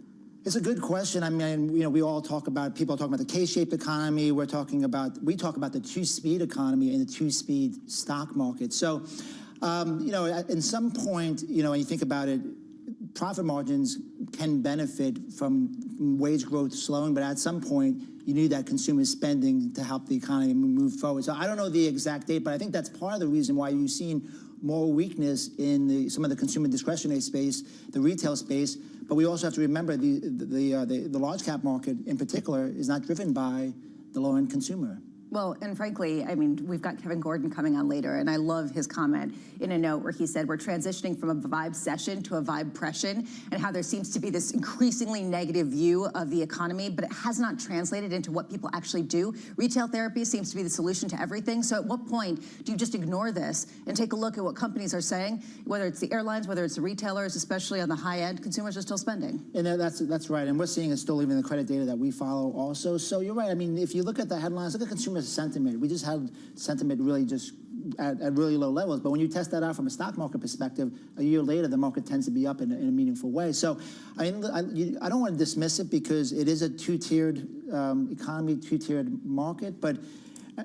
It's a good question. I mean, we all talk about, people are talking about the K-shaped economy. We talk about the two-speed economy and the two-speed stock market. So, in some point, when you think about it, profit margins can benefit from wage growth slowing, but at some point, you need that consumer spending to help the economy move forward. So I don't know the exact date, but I think that's part of the reason why you've seen more weakness in some of the consumer discretionary space, the retail space. But we also have to remember the large cap market in particular is not driven by the low-end consumer. Well, and frankly, I mean, we've got Kevin Gordon coming on later, and I love his comment in a note where he said, we're transitioning from a vibe session to a vibe-pression, and how there seems to be this increasingly negative view of the economy, but it has not translated into what people actually do. Retail therapy seems to be the solution to everything. So at what point do you just ignore this and take a look at what companies are saying, whether it's the airlines, whether it's the retailers, especially on the high end, consumers are still spending. And that's right, and we're seeing it still even in the credit data that we follow also. So you're right. I mean, if you look at the headlines, look at consumer sentiment. We just had sentiment really just at really low levels. But when you test that out from a stock market perspective, a year later, the market tends to be up in a meaningful way. So I mean, I don't want to dismiss it because it is a two-tiered economy, two-tiered market. But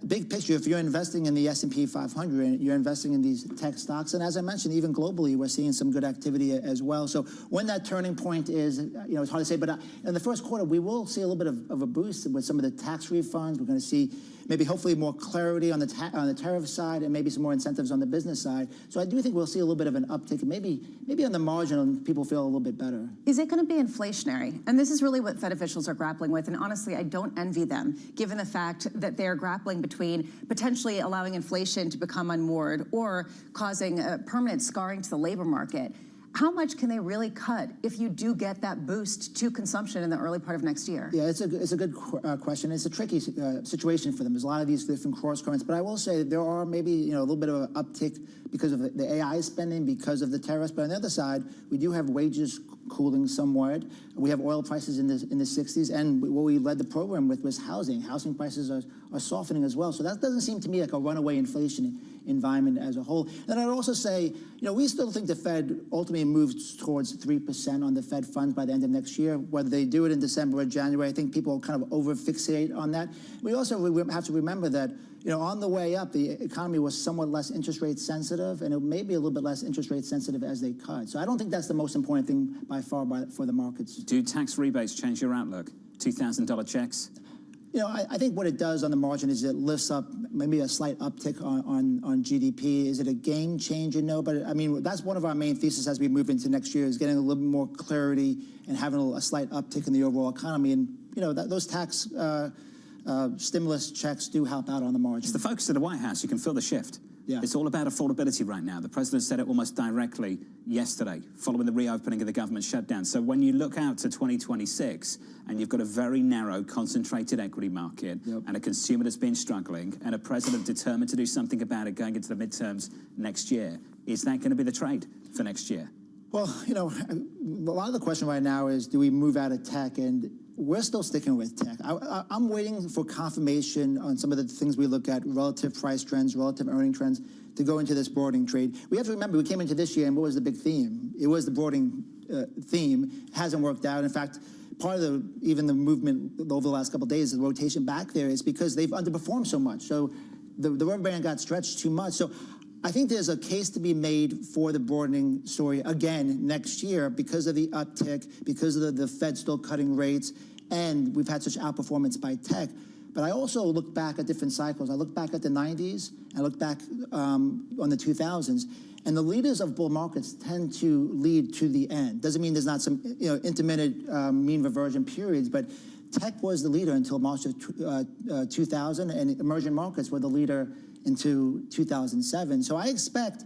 big picture, if you're investing in the S&P 500, you're investing in these tech stocks. And as I mentioned, even globally, we're seeing some good activity as well. So when that turning point is, it's hard to say. But in the first quarter, we will see a little bit of a boost with some of the tax refunds. We're going to see maybe hopefully more clarity on the tariff side and maybe some more incentives on the business side. So I do think we'll see a little bit of an uptick, and maybe on the margin, people feel a little bit better. Is it going to be inflationary? And this is really what Fed officials are grappling with. And honestly, I don't envy them, given the fact that they're grappling between potentially allowing inflation to become unmoored or causing a permanent scarring to the labor market. How much can they really cut if you do get that boost to consumption in the early part of next year? Yeah, it's a good question. It's a tricky situation for them. There's a lot of these different cross currents, but I will say there are maybe a little bit of an uptick because of the AI spending, because of the tariffs. But on the other side, we do have wages cooling somewhat. We have oil prices in the 60s, and what we led the program with was housing. Housing prices are softening as well. So that doesn't seem to me like a runaway inflation environment as a whole. And I'd also say, we still think the Fed ultimately moves towards 3% on the Fed funds by the end of next year. Whether they do it in December or January, I think people kind of over-fixate on that. We also have to remember that, on the way up, the economy was somewhat less interest rate sensitive, and it may be a little bit less interest rate sensitive as they cut. So I don't think that's the most important thing by far for the markets. Do tax rebates change your outlook? $2,000 checks? I think what it does on the margin is it lifts up maybe a slight uptick on GDP. Is it a game changer? No, but I mean, that's one of our main theses as we move into next year is getting a little bit more clarity and having a slight uptick in the overall economy. And, those tax stimulus checks do help out on the margin. It's the focus of the White House. You can feel the shift. Yeah. It's all about affordability right now. The president said it almost directly yesterday, following the reopening of the government shutdown. So when you look out to 2026, and you've got a very narrow, concentrated equity market, and a consumer that's been struggling, and a president determined to do something about it going into the midterms next year, is that going to be the trade for next year? Well, you know, a lot of the question right now is, do we move out of tech? And we're still sticking with tech. I'm waiting for confirmation on some of the things we look at, relative price trends, relative earning trends, to go into this broadening trade. We have to remember, we came into this year, and what was the big theme? It was the broadening theme. Hasn't worked out. In fact, part of even the movement over the last couple of days, the rotation back there, is because they've underperformed so much. So the rubber band got stretched too much. So I think there's a case to be made for the broadening story again next year because of the uptick, because of the Fed still cutting rates, and we've had such outperformance by tech. But I also look back at different cycles. I look back at the 90s, I look back on the 2000s, and the leaders of bull markets tend to lead to the end. Doesn't mean there's not some intermittent mean reversion periods, but tech was the leader until March of 2000, and emerging markets were the leader into 2007. So I expect,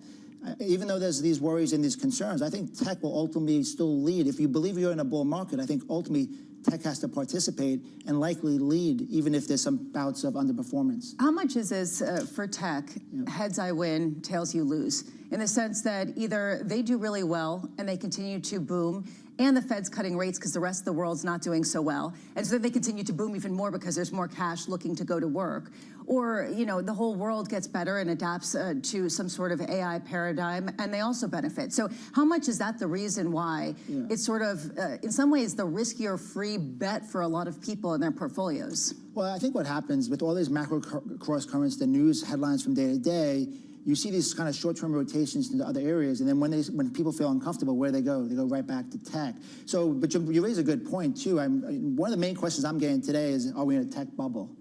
even though there's these worries and these concerns, I think tech will ultimately still lead. If you believe you're in a bull market, I think ultimately tech has to participate and likely lead, even if there's some bouts of underperformance. How much is this for tech, heads I win, tails you lose? In the sense that either they do really well and they continue to boom, and the Fed's cutting rates because the rest of the world's not doing so well, and so they continue to boom even more because there's more cash looking to go to work. Or, you know, the whole world gets better and adapts to some sort of AI paradigm, and they also benefit. So how much is that the reason why it's sort of, in some ways, the riskier free bet for a lot of people in their portfolios? Well, I think what happens with all these macro cross currents, the news headlines from day to day, you see these kind of short-term rotations into other areas, and then when people feel uncomfortable, where they go right back to tech. So, but you raise a good point too. One of the main questions I'm getting today is, are we in a tech bubble?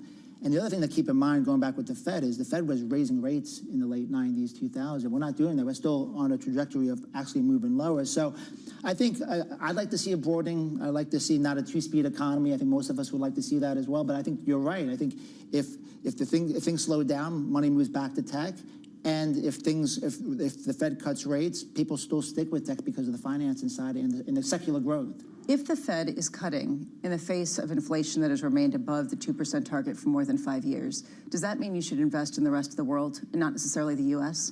And the other thing to keep in mind, going back with the Fed, is the Fed was raising rates in the late 90s, 2000. We're not doing that. We're still on a trajectory of actually moving lower. So I think I'd like to see a broadening. I'd like to see not a two-speed economy. I think most of us would like to see that as well. But I think you're right. I think if things slow down, money moves back to tech. And if the Fed cuts rates, people still stick with tech because of the financing side and the secular growth. If the Fed is cutting in the face of inflation that has remained above the 2% target for more than 5 years, does that mean you should invest in the rest of the world and not necessarily the U.S.?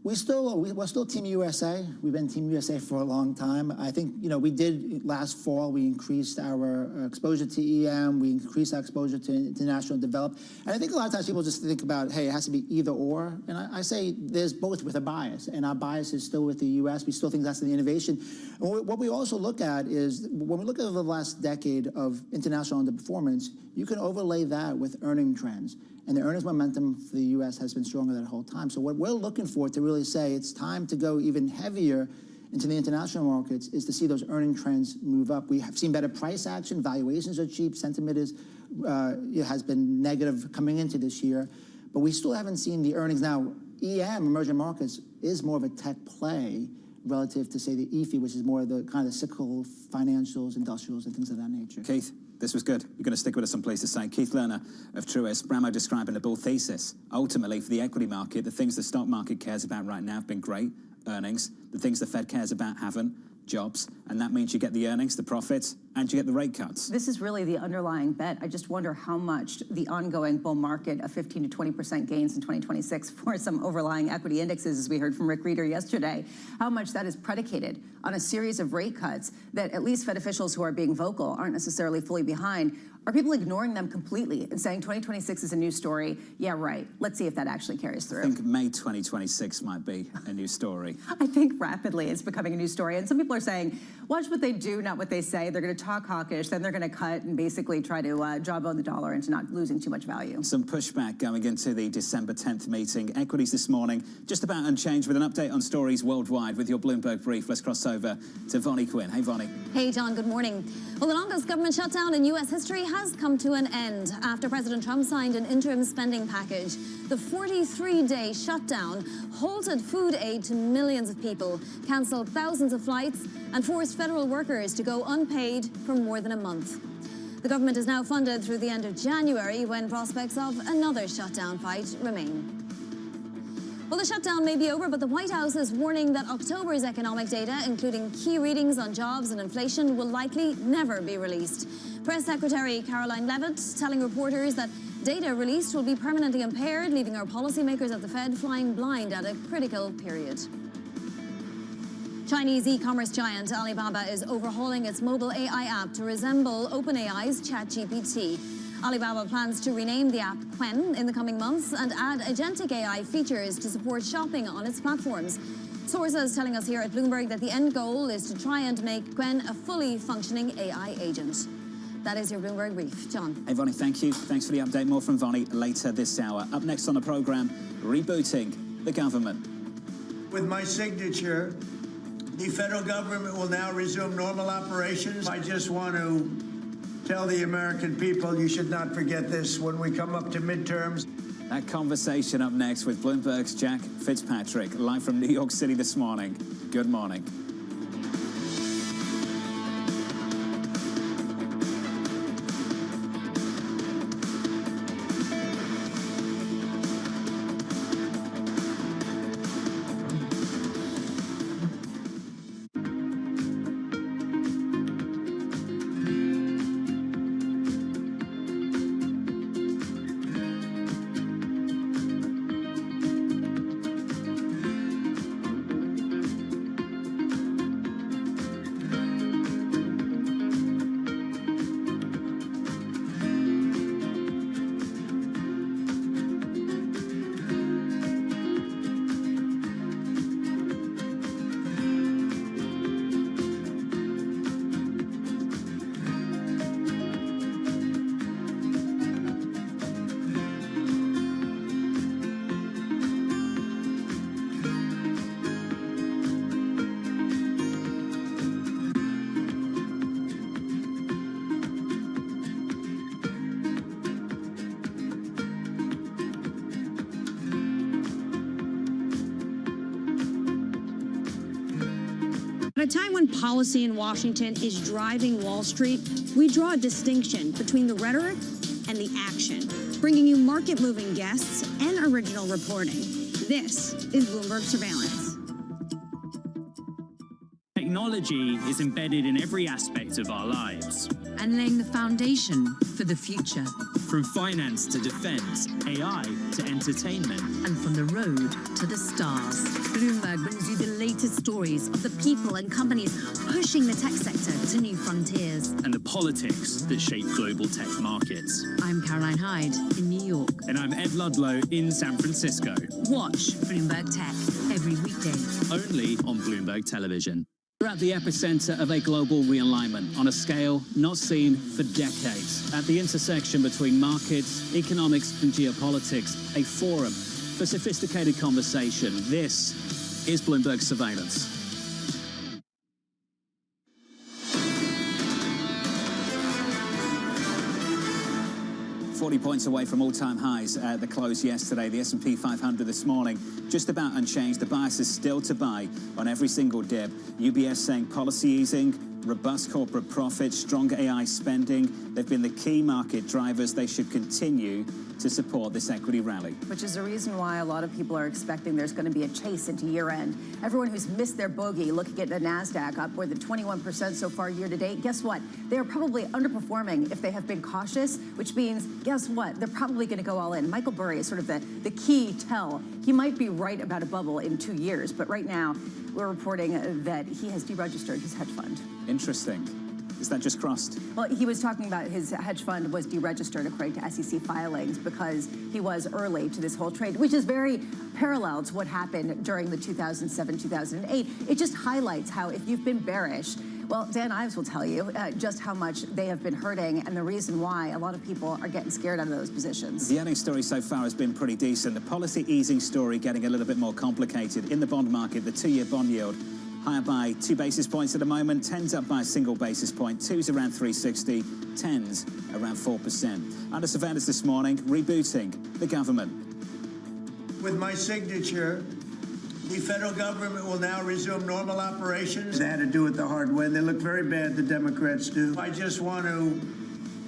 We're still Team USA. We've been Team USA for a long time. I think, we did last fall, we increased our exposure to EM, we increased our exposure to international developed. And I think a lot of times people just think about, hey, it has to be either or. And I say there's both with a bias. And our bias is still with the US. We still think that's the innovation. And what we also look at is, when we look at over the last decade of international underperformance, you can overlay that with earning trends. And the earnings momentum for the U.S. has been stronger that whole time. So what we're looking for to really say it's time to go even heavier into the international markets is to see those earning trends move up. We have seen better price action. Valuations are cheap. Sentiment has been negative coming into this year. But we still haven't seen the earnings. Now, EM, emerging markets, is more of a tech play relative to, say, the EFI, which is more of the kind of cyclical financials, industrials, and things of that nature. Keith, this was good. You're going to stick with us someplace to say. Keith Lerner of Truist. Bramo describing the bull thesis. Ultimately, for the equity market, the things the stock market cares about right now have been great. Earnings. The things the Fed cares about haven't. Jobs. And that means you get the earnings, the profits, and you get the rate cuts. This is really the underlying bet. I just wonder how much the ongoing bull market of 15 to 20% gains in 2026 for some overlying equity indexes, as we heard from Rick Reeder yesterday, how much that is predicated on a series of rate cuts that at least Fed officials who are being vocal aren't necessarily fully behind. Are people ignoring them completely and saying 2026 is a new story? Yeah, right. Let's see if that actually carries through. I think May 2026 might be a new story. I think rapidly it's becoming a new story. And some people are saying, watch what they do, not what they say. They're going to talk hawkish, then they're going to cut and basically try to jawbone the dollar into not losing too much value. Some pushback going into the December 10th meeting. Equities this morning, just about unchanged, with an update on stories worldwide with your Bloomberg brief. Let's cross over to Vonnie Quinn. Hey, Vonnie. Hey, John. Good morning. Well, the longest government shutdown in U.S. history has come to an end after President Trump signed an interim spending package. The 43-day shutdown halted food aid to millions of people, cancelled thousands of flights, and forced federal workers to go unpaid for more than a month. The government is now funded through the end of January, when prospects of another shutdown fight remain. Well, the shutdown may be over, but the White House is warning that October's economic data, including key readings on jobs and inflation, will likely never be released. Press Secretary Caroline Leavitt telling reporters that data released will be permanently impaired, leaving our policymakers at the Fed flying blind at a critical period. Chinese e-commerce giant Alibaba is overhauling its mobile AI app to resemble OpenAI's ChatGPT. Alibaba plans to rename the app Qwen in the coming months and add agentic AI features to support shopping on its platforms. Sources telling us here at Bloomberg that the end goal is to try and make Qwen a fully functioning AI agent. That is your Bloomberg Brief. John. Hey, Vonnie, thank you. Thanks for the update. More from Vonnie later this hour. Up next on the program, rebooting the government. With my signature, the federal government will now resume normal operations. I just want to tell the American people you should not forget this when we come up to midterms. That conversation up next with Bloomberg's Jack Fitzpatrick, live from New York City this morning. Good morning. At a time when policy in Washington is driving Wall Street, we draw a distinction between the rhetoric and the action, bringing you market-moving guests and original reporting. This is Bloomberg Surveillance. Technology is embedded in every aspect of our lives. And laying the foundation for the future. From finance to defense, AI to entertainment. And from the road to the stars. Bloomberg brings you the latest stories of the people and companies pushing the tech sector to new frontiers. And the politics that shape global tech markets. I'm Caroline Hyde in New York. And I'm Ed Ludlow in San Francisco. Watch Bloomberg Tech every weekday. Only on Bloomberg Television. We're at the epicenter of a global realignment on a scale not seen for decades. At the intersection between markets, economics, and geopolitics, a forum for sophisticated conversation. This is Bloomberg Surveillance. 40 points away from all-time highs at the close yesterday. The S&P 500 this morning just about unchanged. The bias is still to buy on every single dip. UBS saying policy easing, robust corporate profits, stronger AI spending. They've been the key market drivers. They should continue to support this equity rally. Which is the reason why a lot of people are expecting there's going to be a chase into year-end. Everyone who's missed their bogey, looking at the NASDAQ up more than 21% so far year to date, guess what? They are probably underperforming if they have been cautious, which means, guess what? They're probably going to go all in. Michael Burry is sort of the key tell. He might be right about a bubble in 2 years, but right now we're reporting that he has deregistered his hedge fund. Interesting. Is that just crossed? Well, he was talking about his hedge fund was deregistered according to SEC filings because he was early to this whole trade, which is very parallel to what happened during the 2007-2008. It just highlights how if you've been bearish, well, Dan Ives will tell you just how much they have been hurting and the reason why a lot of people are getting scared out of those positions. The earnings story so far has been pretty decent. The policy easing story getting a little bit more complicated. In the bond market, the 2-year bond yield higher by 2 basis points at the moment, 10's up by a single basis point, 2's around 360, 10's around 4%. Under surveillance this morning, rebooting the government. With my signature, the federal government will now resume normal operations. They had to do it the hard way. They look very bad, the Democrats do. I just want to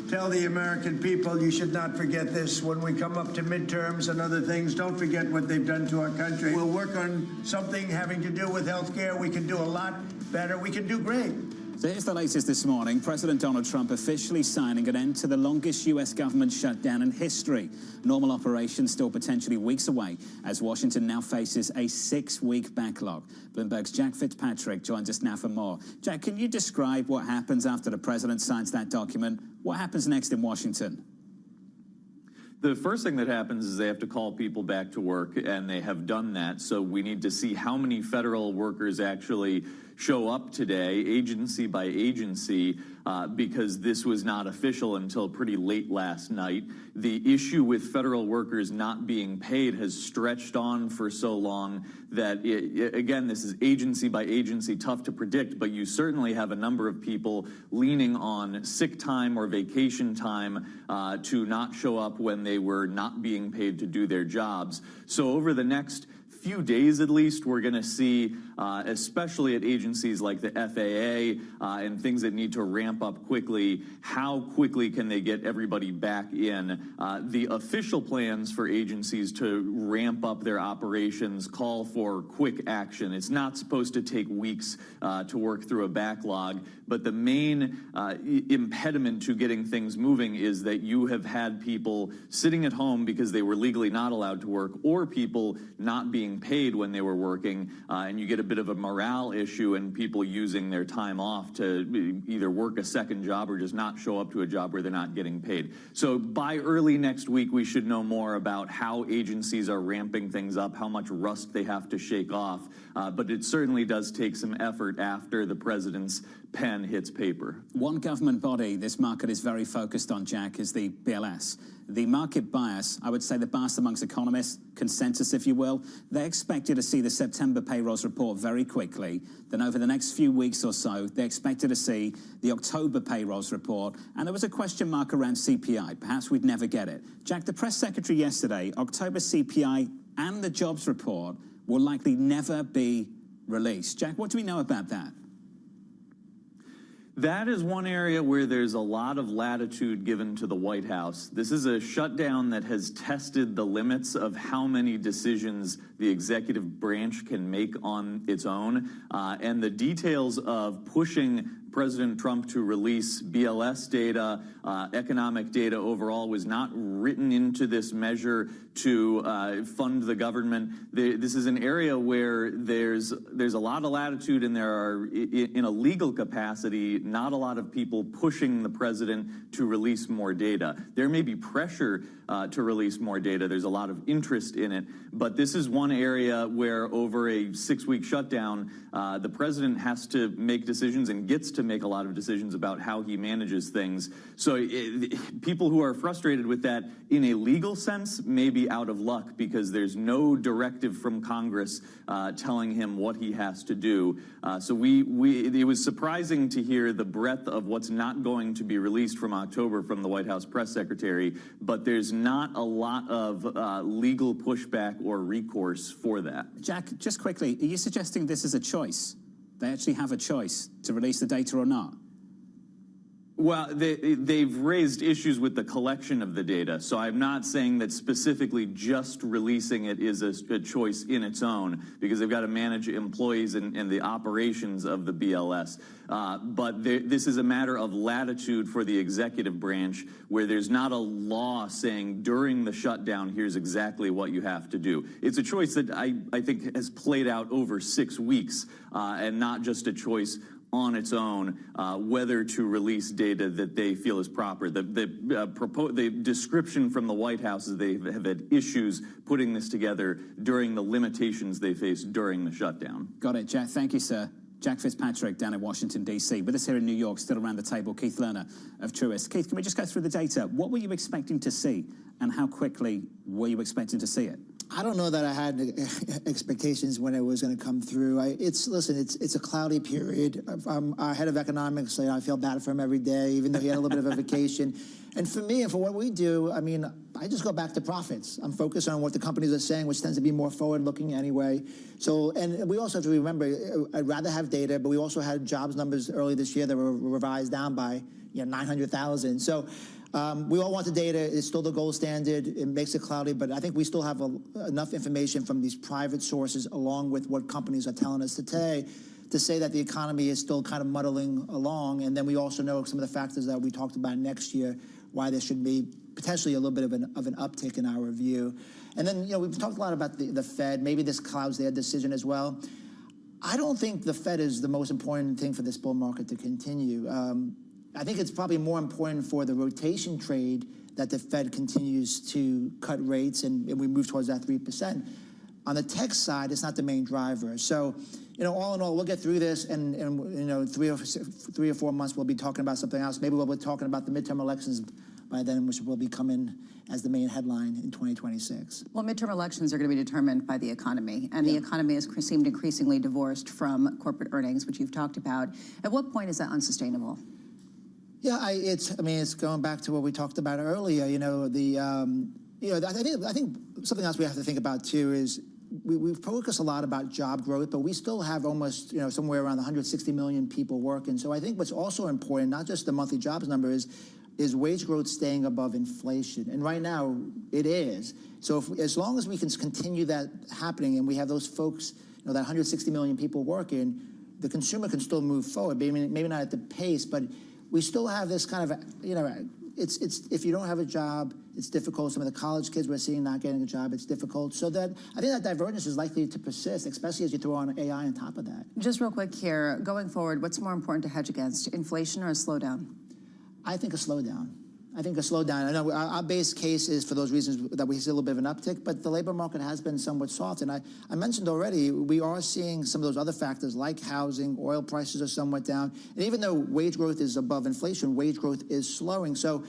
tell the American people you should not forget this. When we come up to midterms and other things, don't forget what they've done to our country. We'll work on something having to do with health care. We can do a lot better. We can do great. So here's the latest this morning. President Donald Trump officially signing an end to the longest U.S. government shutdown in history. Normal operations still potentially weeks away as Washington now faces a 6-week backlog. Bloomberg's Jack Fitzpatrick joins us now for more. Jack, can you describe what happens after the president signs that document? What happens next in Washington? The first thing that happens is they have to call people back to work, and they have done that. So we need to see how many federal workers actually show up today, agency by agency, because this was not official until pretty late last night. The issue with federal workers not being paid has stretched on for so long that, again, this is agency by agency, tough to predict, but you certainly have a number of people leaning on sick time or vacation time to not show up when they were not being paid to do their jobs. So over the next few days at least, we're going to see, especially at agencies like the FAA and things that need to ramp up quickly, how quickly can they get everybody back in? The official plans for agencies to ramp up their operations call for quick action. It's not supposed to take weeks to work through a backlog, but the main impediment to getting things moving is that you have had people sitting at home because they were legally not allowed to work, or people not being paid when they were working, and you get a bit of a morale issue and people using their time off to either work a second job or just not show up to a job where they're not getting paid. So by early next week, we should know more about how agencies are ramping things up, how much rust they have to shake off, but it certainly does take some effort after the president's pen hits paper. One government body this market is very focused on, Jack, is the BLS. The market bias, I would say the bias amongst economists, consensus if you will, they expected to see the September payrolls report very quickly. Then over the next few weeks or so, they expected to see the October payrolls report, and there was a question mark around CPI. Perhaps we'd never get it. Jack, the press secretary yesterday, October CPI and the jobs report will likely never be released. Jack, what do we know about that? That is one area where there's a lot of latitude given to the White House. This is a shutdown that has tested the limits of how many decisions the executive branch can make on its own, and the details of pushing President Trump to release BLS data, economic data overall, was not written into this measure to fund the government. This is an area where there's a lot of latitude, and there are, in a legal capacity, not a lot of people pushing the president to release more data. There may be pressure to release more data. There's a lot of interest in it, but this is one area where over a 6-week shutdown, the president has to make decisions and gets to make a lot of decisions about how he manages things. So people who are frustrated with that in a legal sense may be out of luck because there's no directive from Congress telling him what he has to do. So it was surprising to hear the breadth of what's not going to be released from October from the White House press secretary, but there's not a lot of legal pushback or recourse for that. Jack, just quickly, are you suggesting this is a choice? They actually have a choice to release the data or not? Well, they've raised issues with the collection of the data, so I'm not saying that specifically just releasing it is a choice in its own, because they've got to manage employees and the operations of the BLS. But this is a matter of latitude for the executive branch, where there's not a law saying during the shutdown, here's exactly what you have to do. It's a choice that I think has played out over 6 weeks, and not just a choice on its own, whether to release data that they feel is proper. The description from the White House is they have had issues putting this together during the limitations they faced during the shutdown. Got it, Jack. Thank you, sir. Jack Fitzpatrick down in Washington, D.C. With us here in New York, still around the table, Keith Lerner of Truist. Keith, can we just go through the data? What were you expecting to see, and how quickly were you expecting to see it? I don't know that I had expectations when it was going to come through. It's a cloudy period. Our head of economics, I feel bad for him every day, even though he had a little bit of a vacation. And for me, and for what we do, I mean, I just go back to profits. I'm focused on what the companies are saying, which tends to be more forward-looking anyway. So, and we also have to remember, I'd rather have data, but we also had jobs numbers early this year that were revised down by 900,000. So We all want the data. It's still the gold standard. It makes it cloudy, but I think we still have enough information from these private sources along with what companies are telling us today to say that the economy is still kind of muddling along. And then we also know some of the factors that we talked about next year, why there should be potentially a little bit of an uptick in our view. And then, we've talked a lot about the Fed. Maybe this clouds their decision as well. I don't think the Fed is the most important thing for this bull market to continue. I think it's probably more important for the rotation trade that the Fed continues to cut rates and we move towards that 3%. On the tech side, it's not the main driver. So, all in all, we'll get through this, and 3 or 4 months we'll be talking about something else. Maybe we'll be talking about the midterm elections by then, which will be coming as the main headline in 2026. Well, midterm elections are going to be determined by the economy, and the economy has seemed increasingly divorced from corporate earnings, which you've talked about. At what point is that unsustainable? Yeah, it's going back to what we talked about earlier. I think something else we have to think about too is we focus a lot about job growth, but we still have almost somewhere around 160 million people working. So I think what's also important, not just the monthly jobs number, is wage growth staying above inflation, and right now it is. So as long as we can continue that happening, and we have those folks, that 160 million people working, the consumer can still move forward. Maybe not at the pace, but we still have this kind of, it's if you don't have a job, it's difficult. Some of the college kids we're seeing not getting a job, it's difficult. So that I think that divergence is likely to persist, especially as you throw on AI on top of that. Just real quick here, going forward, what's more important to hedge against, inflation or a slowdown? I think a slowdown. I know our base case is for those reasons that we see a little bit of an uptick, but the labor market has been somewhat soft. And I mentioned already, we are seeing some of those other factors like housing, oil prices are somewhat down. And even though wage growth is above inflation, wage growth is slowing. So,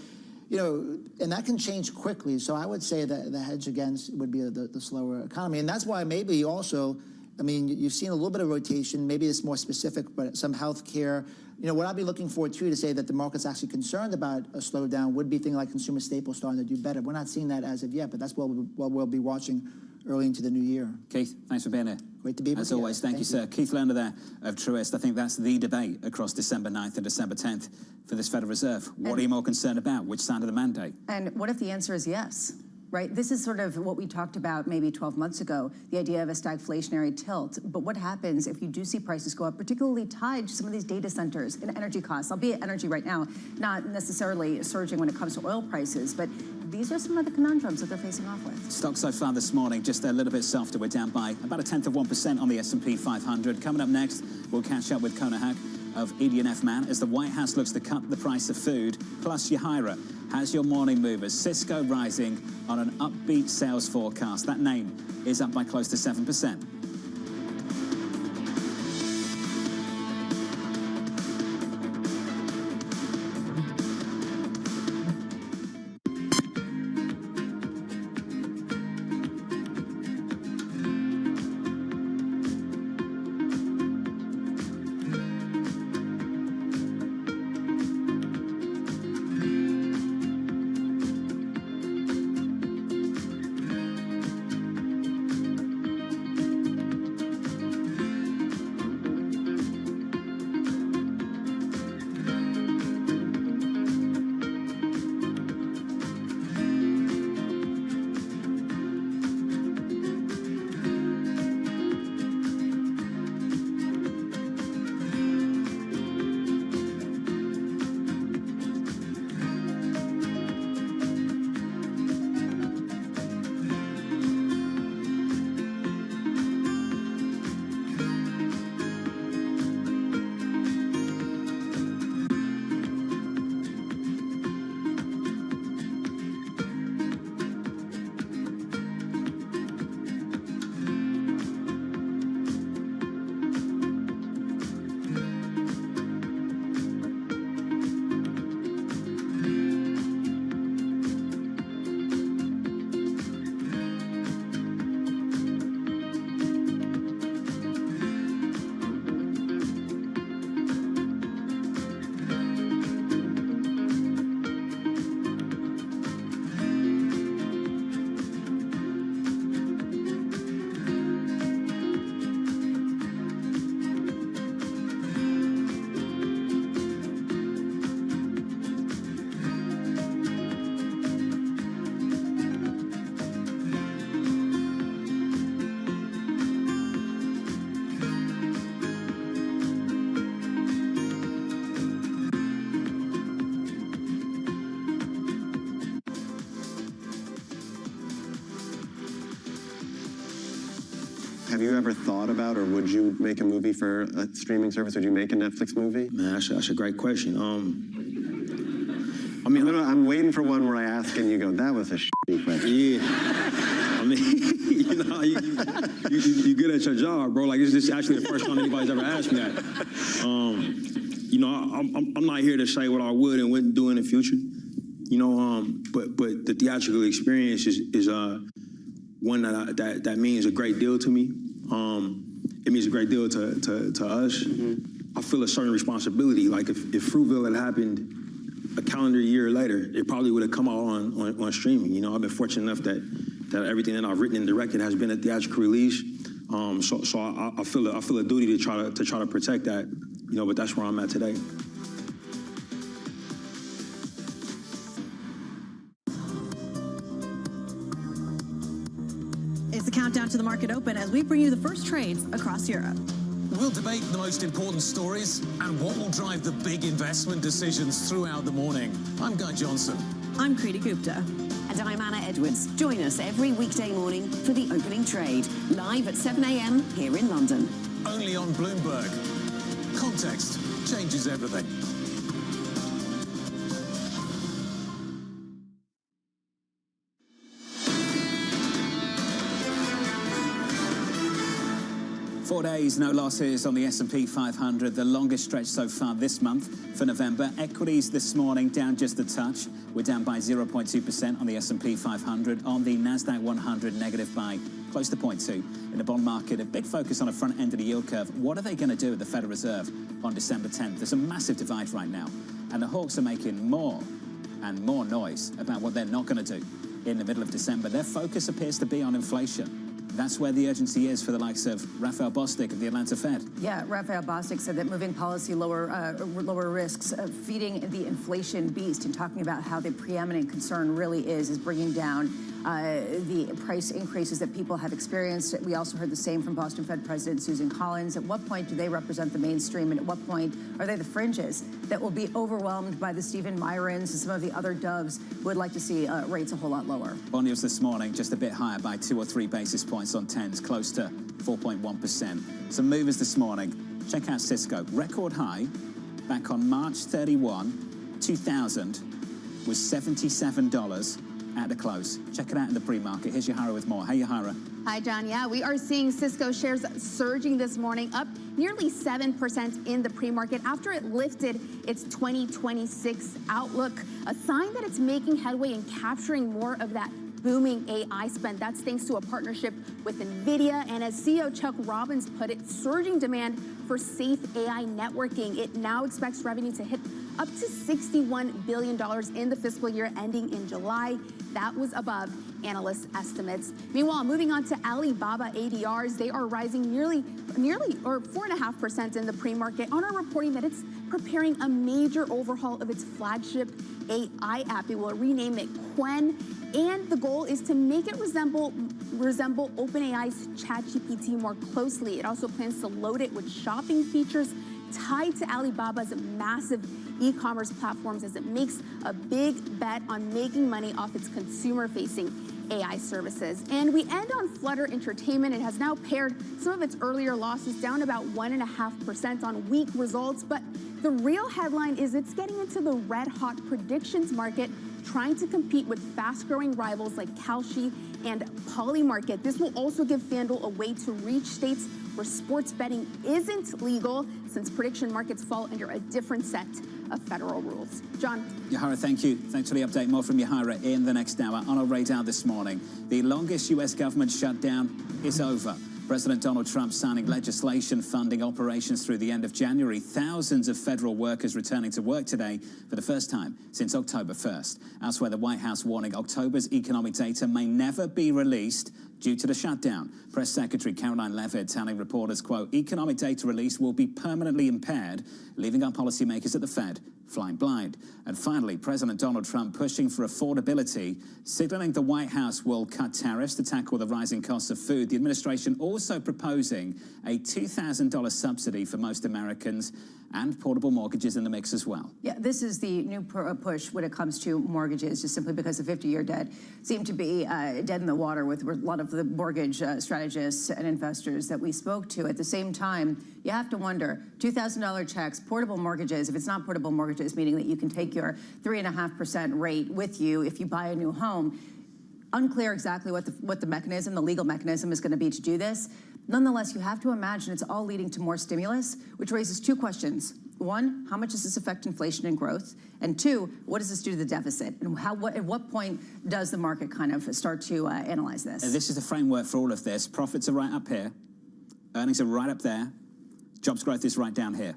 and that can change quickly. So I would say that the hedge against would be the slower economy. And that's why maybe also, you've seen a little bit of rotation. Maybe it's more specific, but some healthcare. What I'd be looking for, too, to say that the market's actually concerned about a slowdown would be things like consumer staples starting to do better. We're not seeing that as of yet, but that's what we'll be watching early into the new year. Keith, thanks for being here. Great to be with you. As always, thank you, sir. Keith Lerner there of Truist. I think that's the debate across December 9th and December 10th for this Federal Reserve. What are you more concerned about? Which side of the mandate? And what if the answer is yes? Right? This is sort of what we talked about maybe 12 months ago, the idea of a stagflationary tilt. But what happens if you do see prices go up, particularly tied to some of these data centers and energy costs, albeit energy right now, not necessarily surging when it comes to oil prices, but these are some of the conundrums that they're facing off with. Stocks so far this morning, just a little bit softer. We're down by about 0.1% on the S&P 500. Coming up next, we'll catch up with Kona Hack of ED&F Man as the White House looks to cut the price of food. Plus, Yahira has your morning movers. Cisco rising on an upbeat sales forecast. That name is up by close to 7%. have you ever thought about, or would you make a movie for a streaming service? Would you make a Netflix movie? Man, that's a great question. I mean, I'm waiting for one where I ask and you go, that was a shitty question. Yeah. I mean, you know, you good at your job, bro. Like, this is actually the first time anybody's ever asked me that. You know, I'm not here to say what I would and wouldn't do in the future. You know, but the theatrical experience is one that means a great deal to me. It means a great deal to us. Mm-hmm. I feel a certain responsibility. Like if Fruitville had happened a calendar year later, it probably would have come out on streaming. You know, I've been fortunate enough that everything that I've written and directed has been a theatrical release. So I feel a duty to try to protect that. You know, but that's where I'm at today. It's the countdown to the market open as we bring you the first trades across Europe. We'll debate the most important stories and what will drive the big investment decisions throughout the morning. I'm Guy Johnson. I'm Kriti Gupta. And I'm Anna Edwards. Join us every weekday morning for the opening trade, live at 7 a.m. here in London. Only on Bloomberg. Context changes everything. Four days, no losses on the S&P 500, the longest stretch so far this month for November. Equities this morning down just a touch. We're down by 0.2% on the S&P 500. On the Nasdaq 100, negative by close to 0.2. In the bond market, a big focus on the front end of the yield curve. What are they going to do at the Federal Reserve on December 10th? There's a massive divide right now. And the hawks are making more and more noise about what they're not going to do in the middle of December. Their focus appears to be on inflation. That's where the urgency is for the likes of Raphael Bostic of the Atlanta Fed. Yeah, Raphael Bostic said that moving policy lower risks, feeding the inflation beast, and talking about how the preeminent concern really is bringing down the price increases that people have experienced. We also heard the same from Boston Fed President Susan Collins. At what point do they represent the mainstream, and at what point are they the fringes that will be overwhelmed by the Stephen Myrons and some of the other doves who would like to see rates a whole lot lower? Bond yields this morning just a bit higher by 2 or 3 basis points on 10s, close to 4.1%. Some movers this morning. Check out Cisco. Record high back on March 31, 2000 was $77 at the close. Check it out in the pre-market. Here's Yahara with more. Hey, Yahara. Hi, John. Yeah, we are seeing Cisco shares surging this morning, up nearly 7% in the pre-market after it lifted its 2026 outlook, a sign that it's making headway in capturing more of that booming AI spend. That's thanks to a partnership with NVIDIA. And as CEO Chuck Robbins put it, surging demand for safe AI networking. It now expects revenue to hit up to $61 billion in the fiscal year ending in July. That was above analyst estimates. Meanwhile, moving on to Alibaba ADRs, they are rising nearly 4.5% in the pre-market on our reporting that it's preparing a major overhaul of its flagship AI app. It will rename it Qwen, and the goal is to make it resemble OpenAI's ChatGPT more closely. It also plans to load it with shopping features tied to Alibaba's massive e-commerce platforms as it makes a big bet on making money off its consumer-facing AI services. And we end on Flutter Entertainment. It has now pared some of its earlier losses down about 1.5% on weak results. But the real headline is it's getting into the red-hot predictions market, trying to compete with fast-growing rivals like Kalshi and Polymarket. This will also give FanDuel a way to reach states where sports betting isn't legal, since prediction markets fall under a different set of federal rules. John. Yahara, thank you. Thanks for the update. More from Yahara in the next hour. On our radar this morning, the longest U.S. government shutdown is over. President Donald Trump signing legislation funding operations through the end of January. Thousands of federal workers returning to work today for the first time since October 1st. Elsewhere, the White House warning October's economic data may never be released due to the shutdown. Press Secretary Caroline Levitt telling reporters, quote, economic data release will be permanently impaired, leaving our policymakers at the Fed flying blind. And finally, President Donald Trump pushing for affordability, signaling the White House will cut tariffs to tackle the rising costs of food. The administration also proposing a $2,000 subsidy for most Americans, and portable mortgages in the mix as well. Yeah, this is the new push when it comes to mortgages, just simply because the 50-year debt seemed to be dead in the water with a lot of the mortgage strategists and investors that we spoke to. At the same time, you have to wonder, $2,000 checks, portable mortgages, if it's not portable mortgages, meaning that you can take your 3.5% rate with you if you buy a new home, unclear exactly what the mechanism, the legal mechanism is going to be to do this. Nonetheless, you have to imagine it's all leading to more stimulus, which raises two questions. One, how much does this affect inflation and growth? And two, what does this do to the deficit? And at what point does the market kind of start to analyze this? This is the framework for all of this. Profits are right up here. Earnings are right up there. Jobs growth is right down here.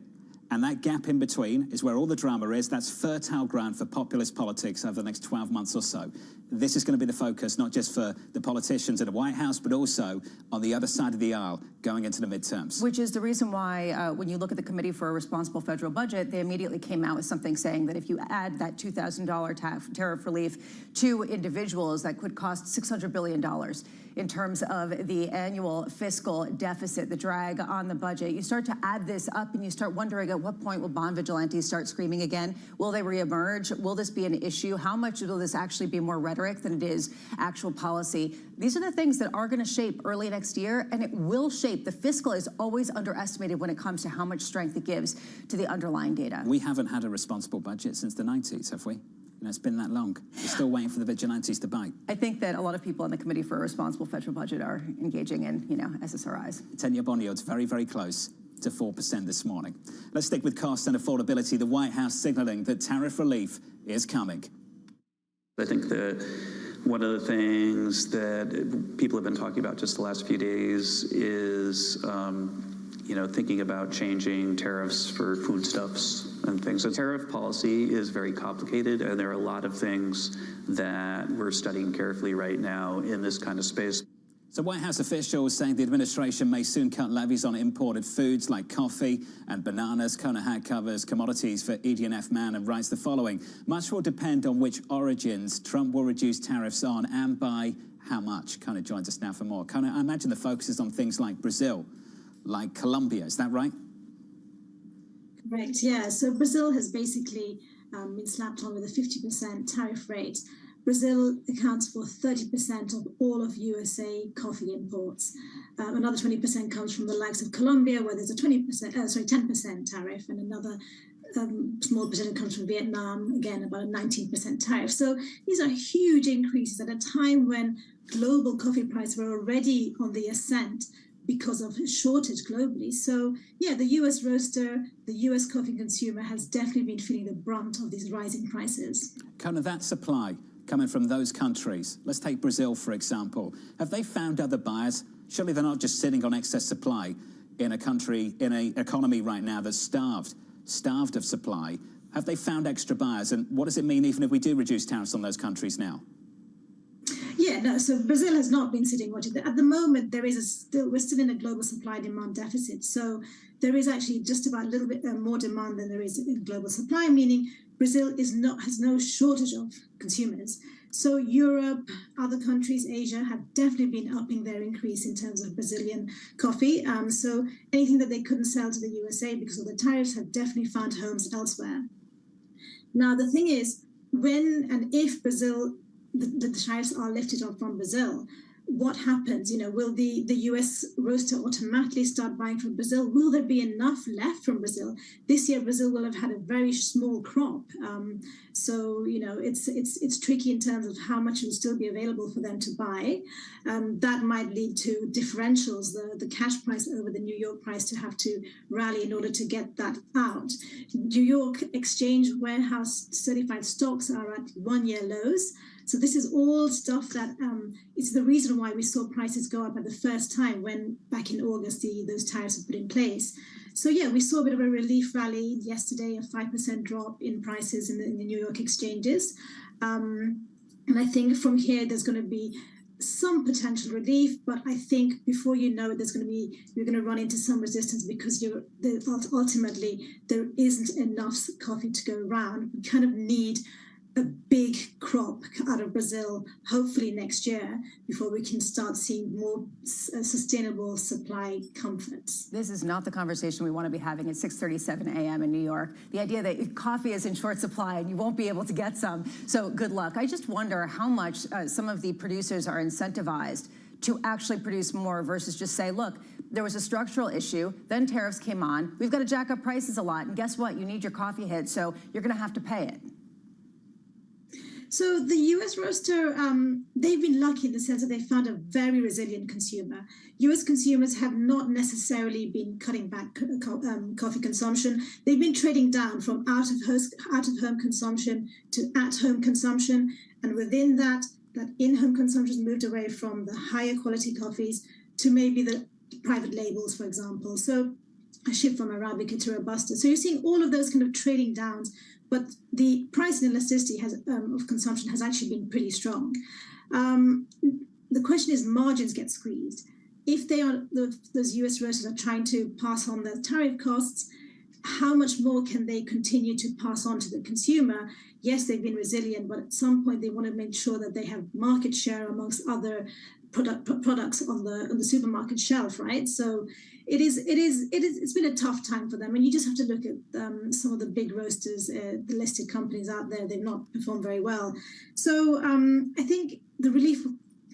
And that gap in between is where all the drama is. That's fertile ground for populist politics over the next 12 months or so. This is going to be the focus, not just for the politicians in the White House, but also on the other side of the aisle going into the midterms. Which is the reason why when you look at the Committee for a Responsible Federal Budget, they immediately came out with something saying that if you add that $2,000 tariff relief to individuals, that could cost $600 billion in terms of the annual fiscal deficit, the drag on the budget. You start to add this up and you start wondering at what point will bond vigilantes start screaming again? Will they reemerge? Will this be an issue? How much will this actually be more rhetoric than it is actual policy? These are the things that are going to shape early next year, and it will shape. The fiscal is always underestimated when it comes to how much strength it gives to the underlying data. We haven't had a responsible budget since the 90s, have we? It's been that long. We're still waiting for the vigilantes to bite. I think that a lot of people on the Committee for a Responsible Federal Budget are engaging in, SSRIs. 10-year bond yield's very, very close to 4% this morning. Let's stick with cost and affordability. The White House signaling that tariff relief is coming. I think that one of the things that people have been talking about just the last few days is thinking about changing tariffs for foodstuffs and things. So tariff policy is very complicated, and there are a lot of things that we're studying carefully right now in this kind of space. So White House officials saying the administration may soon cut levies on imported foods like coffee and bananas. Kona Hat covers commodities for ED&F Man and writes the following: much will depend on which origins Trump will reduce tariffs on and by how much. Kona joins us now for more. Kona, I imagine the focus is on things like Brazil, like Colombia, is that right? Correct, yeah. So Brazil has basically been slapped on with a 50% tariff rate. Brazil accounts for 30% of all of USA coffee imports. Another 20% comes from the likes of Colombia, where there's a 10% tariff, and another small percentage comes from Vietnam, again, about a 19% tariff. So these are huge increases at a time when global coffee prices were already on the ascent because of shortage globally. So yeah, the US roaster, the US coffee consumer has definitely been feeling the brunt of these rising prices. Kind of that supply coming from those countries. Let's take Brazil, for example. Have they found other buyers? Surely they're not just sitting on excess supply in a country, in an economy right now that's starved of supply. Have they found extra buyers? And what does it mean even if we do reduce tariffs on those countries now? Yeah, no, so Brazil has not been sitting watching. At the moment, we're still in a global supply-demand deficit. So there is actually just about a little bit more demand than there is in global supply, meaning Brazil has no shortage of consumers. So Europe, other countries, Asia, have definitely been upping their increase in terms of Brazilian coffee. So anything that they couldn't sell to the USA because of the tariffs have definitely found homes elsewhere. Now, the thing is, when and if Brazil, the tariffs are lifted off from Brazil, what happens? Will the US roaster automatically start buying from Brazil? Will there be enough left from Brazil? This year, Brazil will have had a very small crop. So, it's tricky in terms of how much will still be available for them to buy. That might lead to differentials, the cash price over the New York price to have to rally in order to get that out. New York Exchange Warehouse certified stocks are at 1-year lows. So this is all stuff that it's the reason why we saw prices go up at the first time when back in August those tariffs were put in place. So yeah, we saw a bit of a relief rally yesterday, a 5% drop in prices in the New York exchanges. And I think from here there's going to be some potential relief, but I think before you know it, you're going to run into some resistance because ultimately there isn't enough coffee to go around. We kind of need a big crop out of Brazil, hopefully next year, before we can start seeing more sustainable supply comforts. This is not the conversation we want to be having at 6:37 a.m. in New York. The idea that coffee is in short supply and you won't be able to get some. So good luck. I just wonder how much some of the producers are incentivized to actually produce more versus just say, look, there was a structural issue, then tariffs came on, we've got to jack up prices a lot, and guess what? You need your coffee hit, so you're going to have to pay it. So the U.S. roaster, they've been lucky in the sense that they found a very resilient consumer. U.S. consumers have not necessarily been cutting back coffee consumption. They've been trading down from out-of-home consumption to at-home consumption. And within that in-home consumption has moved away from the higher quality coffees to maybe the private labels, for example. So a shift from Arabica to Robusta. So you're seeing all of those kind of trading downs. But the price elasticity of consumption has actually been pretty strong. The question is, margins get squeezed. If those U.S. roasters are trying to pass on their tariff costs, how much more can they continue to pass on to the consumer? Yes, they've been resilient, but at some point they want to make sure that they have market share amongst other products on the supermarket shelf, right? So it's been a tough time for them, and you just have to look at some of the big roasters, the listed companies out there. They've not performed very well. So I think the relief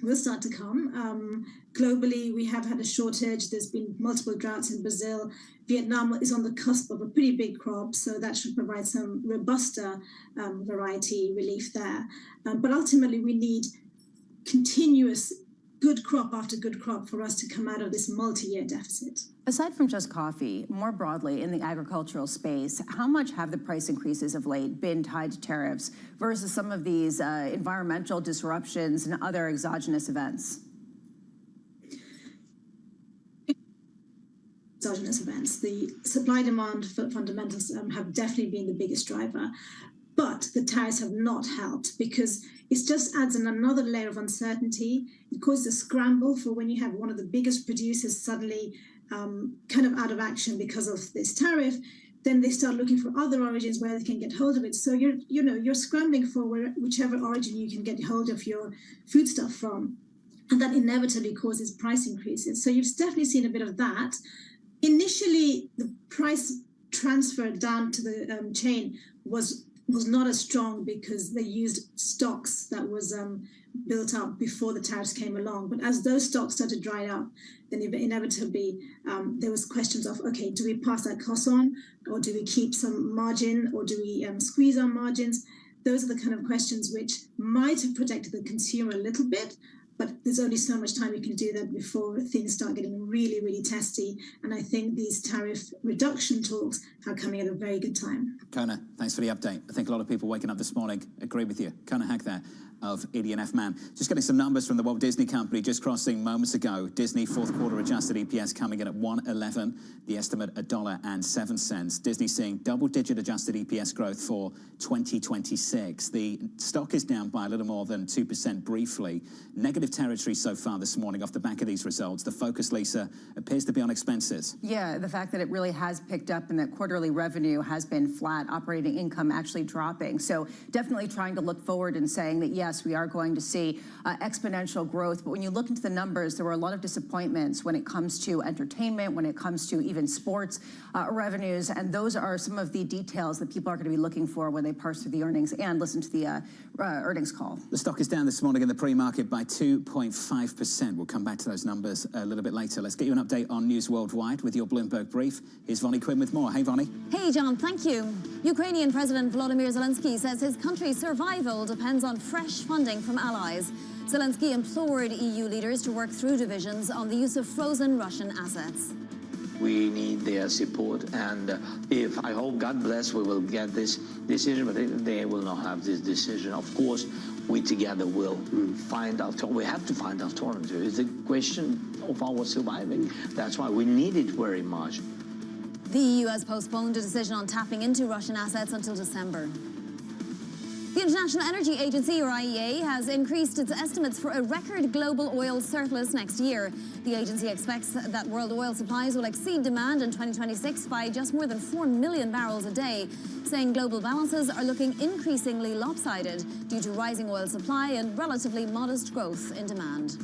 will start to come. Globally, we have had a shortage. There's been multiple droughts in Brazil. Vietnam is on the cusp of a pretty big crop, so that should provide some Robusta variety relief there. But ultimately, we need continuous good crop after good crop for us to come out of this multi-year deficit. Aside from just coffee, more broadly in the agricultural space, how much have the price increases of late been tied to tariffs versus some of these environmental disruptions and other exogenous events? Exogenous events. The supply-demand fundamentals have definitely been the biggest driver. But the tariffs have not helped because it just adds another layer of uncertainty. It causes a scramble for when you have one of the biggest producers suddenly kind of out of action because of this tariff. Then they start looking for other origins where they can get hold of it. So you're scrambling for whichever origin you can get hold of your foodstuff from, and that inevitably causes price increases. So you've definitely seen a bit of that. Initially, the price transfer down to the chain was not as strong because they used stocks that was built up before the tariffs came along. But as those stocks started to dry up, then inevitably there was questions of, okay, do we pass that cost on, or do we keep some margin, or do we squeeze our margins? Those are the kind of questions which might have protected the consumer a little bit, but there's only so much time you can do that before things start getting really, really testy. And I think these tariff reduction talks are coming at a very good time. Kona, thanks for the update. I think a lot of people waking up this morning agree with you. Kona Hack there of EDNF Man. Just getting some numbers from the Walt Disney Company just crossing moments ago. Disney fourth quarter adjusted EPS coming in at $1.11, the estimate $1.07. Disney seeing double-digit adjusted EPS growth for 2026. The stock is down by a little more than 2% briefly. Negative territory so far this morning off the back of these results. The focus, Lisa, appears to be on expenses. Yeah, the fact that it really has picked up and that quarterly revenue has been flat, operating income actually dropping. So definitely trying to look forward and saying that, yes, we are going to see exponential growth. But when you look into the numbers, there were a lot of disappointments when it comes to entertainment, when it comes to even sports revenues. And those are some of the details that people are going to be looking for when they parse through the earnings and listen to the earnings call. The stock is down this morning in the pre-market by 2.5%. We'll come back to those numbers a little bit later. Let's get you an update on news worldwide with your Bloomberg brief. Here's Vonnie Quinn with more. Hey, Vonnie. Hey, John, thank you. Ukrainian President Volodymyr Zelensky says his country's survival depends on fresh funding from allies. Zelensky implored EU leaders to work through divisions on the use of frozen Russian assets. We need their support, and if I hope, God bless, we will get this decision, but they will not have this decision. Of course, we together will find out. We have to find alternatives. It's a question of our surviving. That's why we need it very much. The EU has postponed a decision on tapping into Russian assets until December. The International Energy Agency, or IEA, has increased its estimates for a record global oil surplus next year. The agency expects that world oil supplies will exceed demand in 2026 by just more than 4 million barrels a day, saying global balances are looking increasingly lopsided due to rising oil supply and relatively modest growth in demand.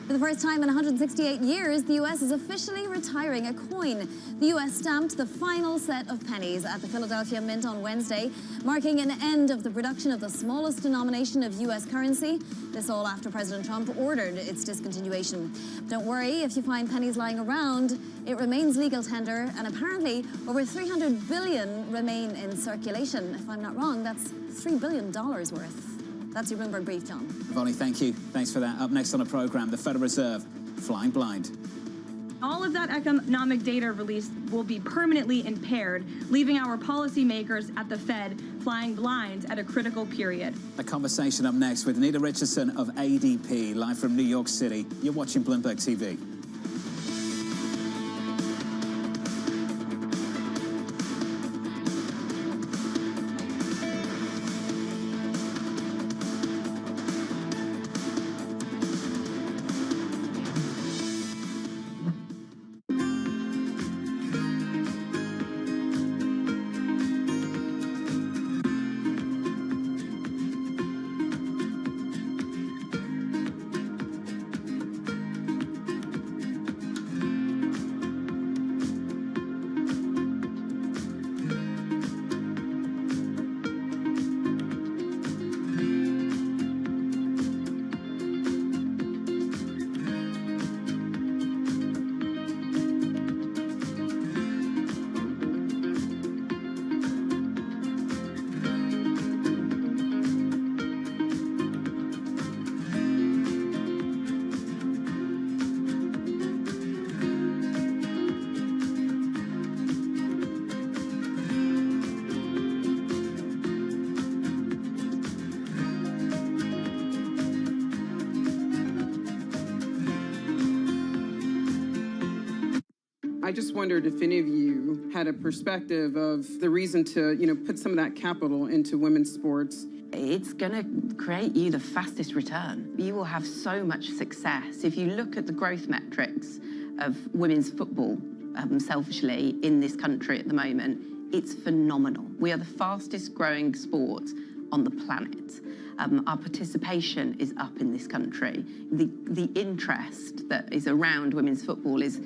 For the first time in 168 years, the U.S. is officially retiring a coin. The U.S. stamped the final set of pennies at the Philadelphia Mint on Wednesday, marking an end of the production of the smallest denomination of U.S. currency. This all after President Trump ordered its discontinuation. Don't worry if you find pennies lying around. It remains legal tender, and apparently over 300 billion remain in circulation. If I'm not wrong, that's $3 billion worth. That's your Bloomberg Brief, John. Vonnie, thank you. Thanks for that. Up next on the program, the Federal Reserve flying blind. All of that economic data released will be permanently impaired, leaving our policymakers at the Fed flying blind at a critical period. A conversation up next with Nita Richardson of ADP, live from New York City. You're watching Bloomberg TV. I just wondered if any of you had a perspective of the reason to, put some of that capital into women's sports. It's going to create you the fastest return. You will have so much success. If you look at the growth metrics of women's football, selfishly, in this country at the moment, it's phenomenal. We are the fastest growing sport on the planet. Our participation is up in this country. The interest that is around women's football is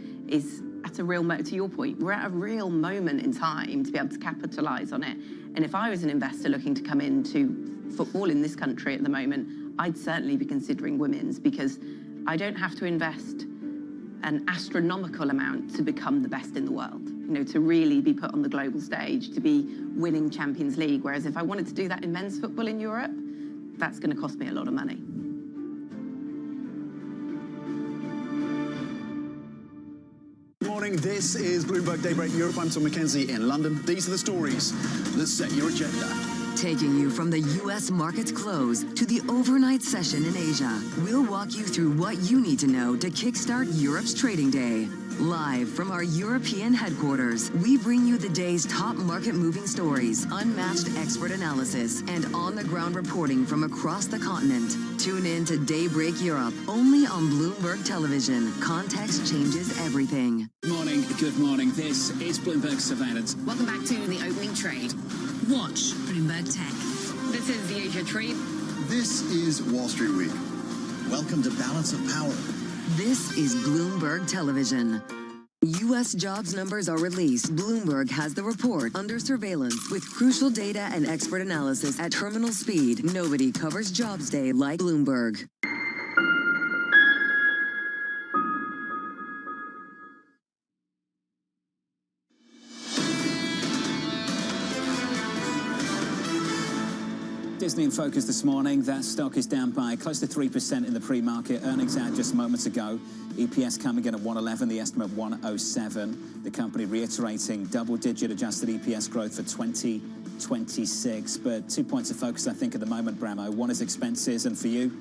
at a real, to your point, we're at a real moment in time to be able to capitalise on it. And if I was an investor looking to come into football in this country at the moment, I'd certainly be considering women's, because I don't have to invest an astronomical amount to become the best in the world, to really be put on the global stage, to be winning Champions League. Whereas if I wanted to do that in men's football in Europe, that's going to cost me a lot of money. Good morning, this is Bloomberg Daybreak Europe. I'm Tom McKenzie in London. These are the stories that set your agenda. Taking you from the U.S. market's close to the overnight session in Asia, we'll walk you through what you need to know to kickstart Europe's trading day. Live from our European headquarters, we bring you the day's top market-moving stories, unmatched expert analysis, and on-the-ground reporting from across the continent. Tune in to Daybreak Europe, only on Bloomberg Television. Context changes everything. Good morning. This is Bloomberg Surveillance. Welcome back to the opening trade. Watch Bloomberg Tech. This is the Asia Trade. This is Wall Street Week. Welcome to Balance of Power. This is Bloomberg Television. U.S. jobs numbers are released. Bloomberg has the report under surveillance with crucial data and expert analysis at terminal speed. Nobody covers Jobs Day like Bloomberg. Disney in focus this morning. That stock is down by close to 3% in the pre-market. Earnings out just moments ago. EPS coming in at 111, the estimate 107. The company reiterating double-digit adjusted EPS growth for 2026. But 2 points of focus, I think, at the moment, Bramo. One is expenses, and for you,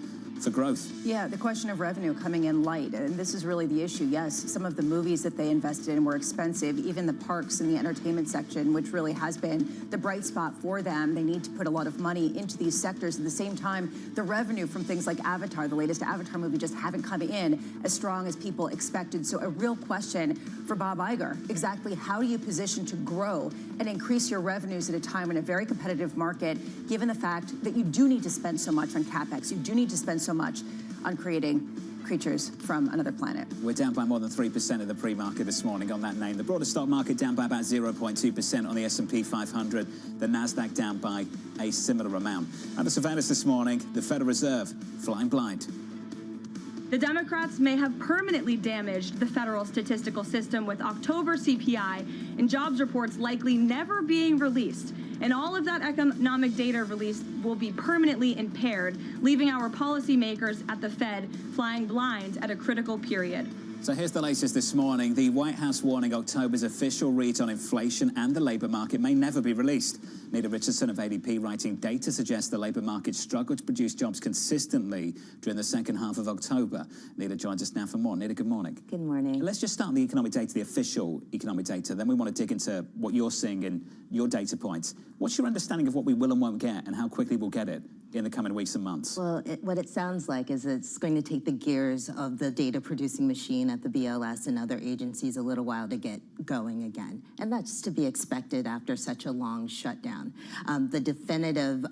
for growth. Yeah, the question of revenue coming in light, and this is really the issue. Yes, some of the movies that they invested in were expensive, even the parks and the entertainment section, which really has been the bright spot for them. They need to put a lot of money into these sectors. At the same time, the revenue from things like Avatar, the latest Avatar movie, just haven't come in as strong as people expected. So a real question for Bob Iger, exactly how do you position to grow and increase your revenues at a time in a very competitive market, given the fact that you do need to spend so much on CapEx, you do need to spend so much on creating creatures from another planet. We're down by more than 3% of the pre-market this morning on that name. The broader stock market down by about 0.2% on the S&P 500. The Nasdaq down by a similar amount. Under surveillance this morning, the Federal Reserve flying blind. The Democrats may have permanently damaged the federal statistical system with October CPI and jobs reports likely never being released. And all of that economic data released will be permanently impaired, leaving our policymakers at the Fed flying blind at a critical period. So here's the latest this morning. The White House warning October's official reads on inflation and the labor market may never be released. Nita Richardson of ADP writing data suggests the labor market struggled to produce jobs consistently during the second half of October. Nita joins us now for more. Nita, good morning. Good morning. Let's just start with the economic data, the official economic data. Then we want to dig into what you're seeing in your data points. What's your understanding of what we will and won't get and how quickly we'll get it in the coming weeks and months? Well, what it sounds like is it's going to take the gears of the data producing machine at the BLS and other agencies a little while to get going again. And that's to be expected after such a long shutdown. The definitive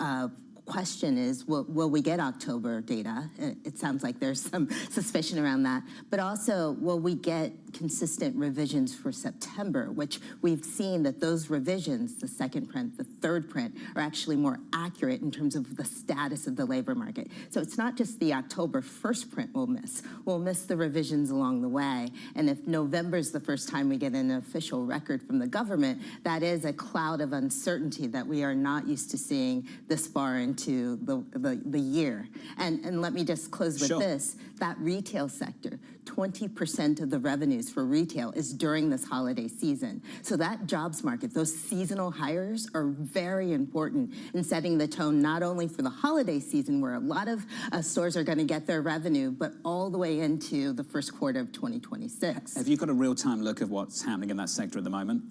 question is, will we get October data? It sounds like there's some suspicion around that. But also, will we get consistent revisions for September, which we've seen that those revisions, the second print, the third print, are actually more accurate in terms of the status of the labor market. So it's not just the October 1st print we'll miss the revisions along the way. And if November's the first time we get an official record from the government, that is a cloud of uncertainty that we are not used to seeing this far into the year. And let me just close with this. That retail sector, 20% of the revenues for retail is during this holiday season. So that jobs market, those seasonal hires are very important in setting the tone not only for the holiday season where a lot of stores are going to get their revenue, but all the way into the first quarter of 2026. Have you got a real-time look at what's happening in that sector at the moment?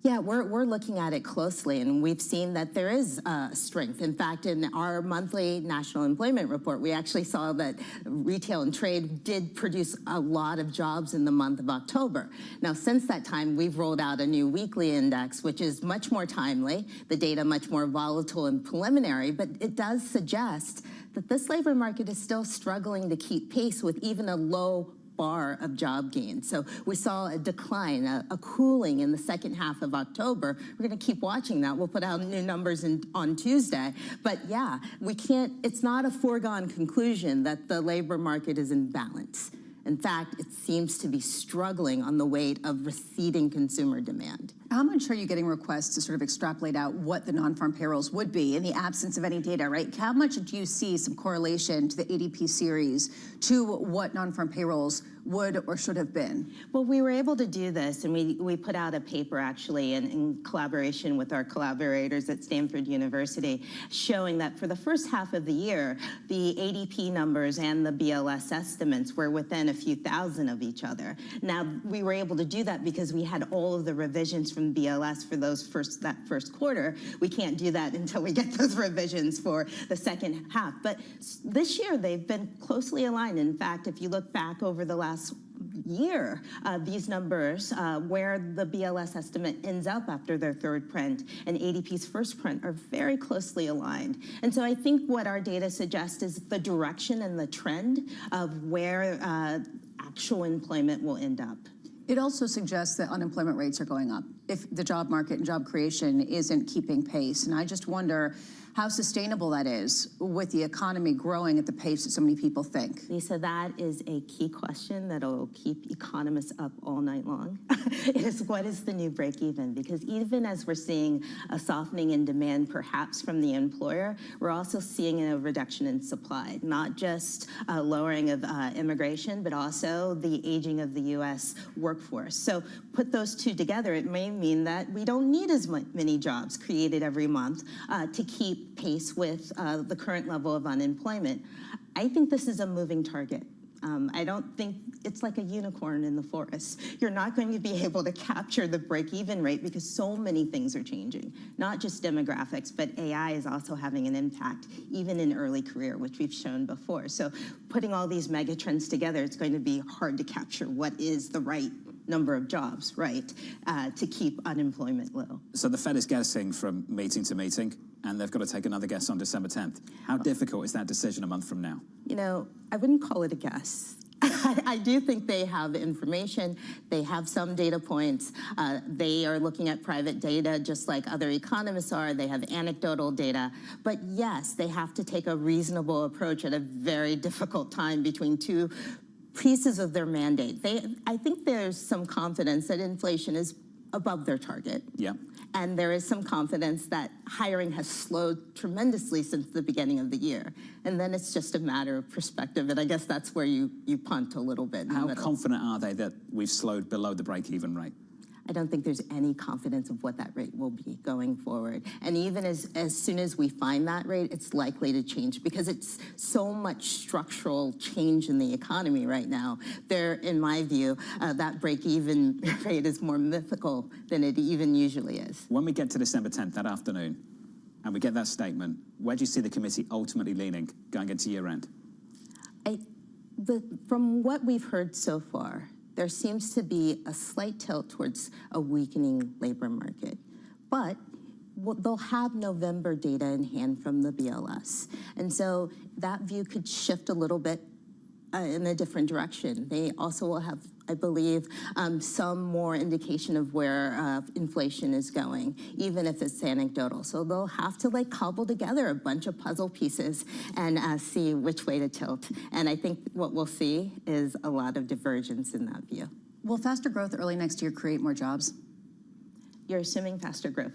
Yeah, we're looking at it closely, and we've seen that there is strength. In fact, in our monthly national employment report, we actually saw that retail and trade did produce a lot of jobs in the month of October. Now, since that time, we've rolled out a new weekly index, which is much more timely, the data much more volatile and preliminary, but it does suggest that this labor market is still struggling to keep pace with even a low bar of job gains. So we saw a decline, a cooling in the second half of October. We're going to keep watching that. We'll put out new numbers on Tuesday. But yeah, it's not a foregone conclusion that the labor market is in balance. In fact, it seems to be struggling on the weight of receding consumer demand. How much are you getting requests to sort of extrapolate out what the non-farm payrolls would be in the absence of any data, right? How much do you see some correlation to the ADP series to what non-farm payrolls would or should have been? Well, we were able to do this, and we put out a paper actually in collaboration with our collaborators at Stanford University, showing that for the first half of the year, the ADP numbers and the BLS estimates were within a few thousand of each other. Now, we were able to do that because we had all of the revisions from BLS for that first quarter. We can't do that until we get those revisions for the second half. But this year, they've been closely aligned. In fact, if you look back over the last year, these numbers, where the BLS estimate ends up after their third print and ADP's first print, are very closely aligned. And so I think what our data suggests is the direction and the trend of where actual employment will end up. It also suggests that unemployment rates are going up if the job market and job creation isn't keeping pace. And I just wonder how sustainable that is with the economy growing at the pace that so many people think. Lisa, that is a key question that will keep economists up all night long. It is, what is the new break even? Because even as we're seeing a softening in demand, perhaps from the employer, we're also seeing a reduction in supply, not just a lowering of immigration, but also the aging of the U.S. workforce. So put those two together, it may mean that we don't need as many jobs created every month to keep pace with the current level of unemployment. I think this is a moving target. I don't think it's like a unicorn in the forest. You're not going to be able to capture the break-even rate because so many things are changing, not just demographics, but AI is also having an impact, even in early career, which we've shown before. So putting all these mega trends together, it's going to be hard to capture what is the right number of jobs, right, to keep unemployment low. So the Fed is guessing from meeting to meeting, and they've got to take another guess on December 10th. How difficult is that decision a month from now? You know, I wouldn't call it a guess. I do think they have information. They have some data points. They are looking at private data just like other economists are. They have anecdotal data. But yes, they have to take a reasonable approach at a very difficult time between two pieces of their mandate. I think there's some confidence that inflation is above their target. Yeah. And there is some confidence that hiring has slowed tremendously since the beginning of the year. And then it's just a matter of perspective. And I guess that's where you punt a little bit. How confident are they that we've slowed below the break-even rate? I don't think there's any confidence of what that rate will be going forward. And even as soon as we find that rate, it's likely to change because it's so much structural change in the economy right now. There, in my view, that break-even rate is more mythical than it even usually is. When we get to December 10th, that afternoon, and we get that statement, where do you see the committee ultimately leaning going into year-end? From what we've heard so far, there seems to be a slight tilt towards a weakening labor market. But they'll have November data in hand from the BLS. And so that view could shift a little bit in a different direction. They also will have, I believe, some more indication of where inflation is going, even if it's anecdotal. So they'll have to cobble together a bunch of puzzle pieces and see which way to tilt. And I think what we'll see is a lot of divergence in that view. Will faster growth early next year create more jobs? You're assuming faster growth.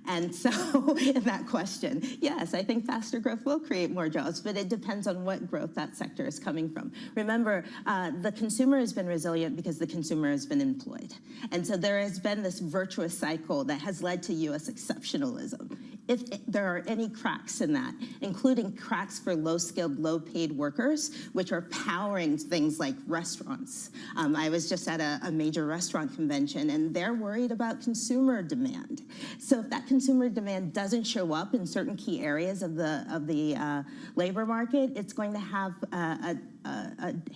And so in that question, yes, I think faster growth will create more jobs, but it depends on what growth that sector is coming from. Remember, the consumer has been resilient because the consumer has been employed. And so there has been this virtuous cycle that has led to U.S. exceptionalism. If there are any cracks in that, including cracks for low-skilled, low-paid workers, which are powering things like restaurants. I was just at a major restaurant convention, and they're worried about consumer demand. So if that consumer demand doesn't show up in certain key areas of the labor market, it's going to have a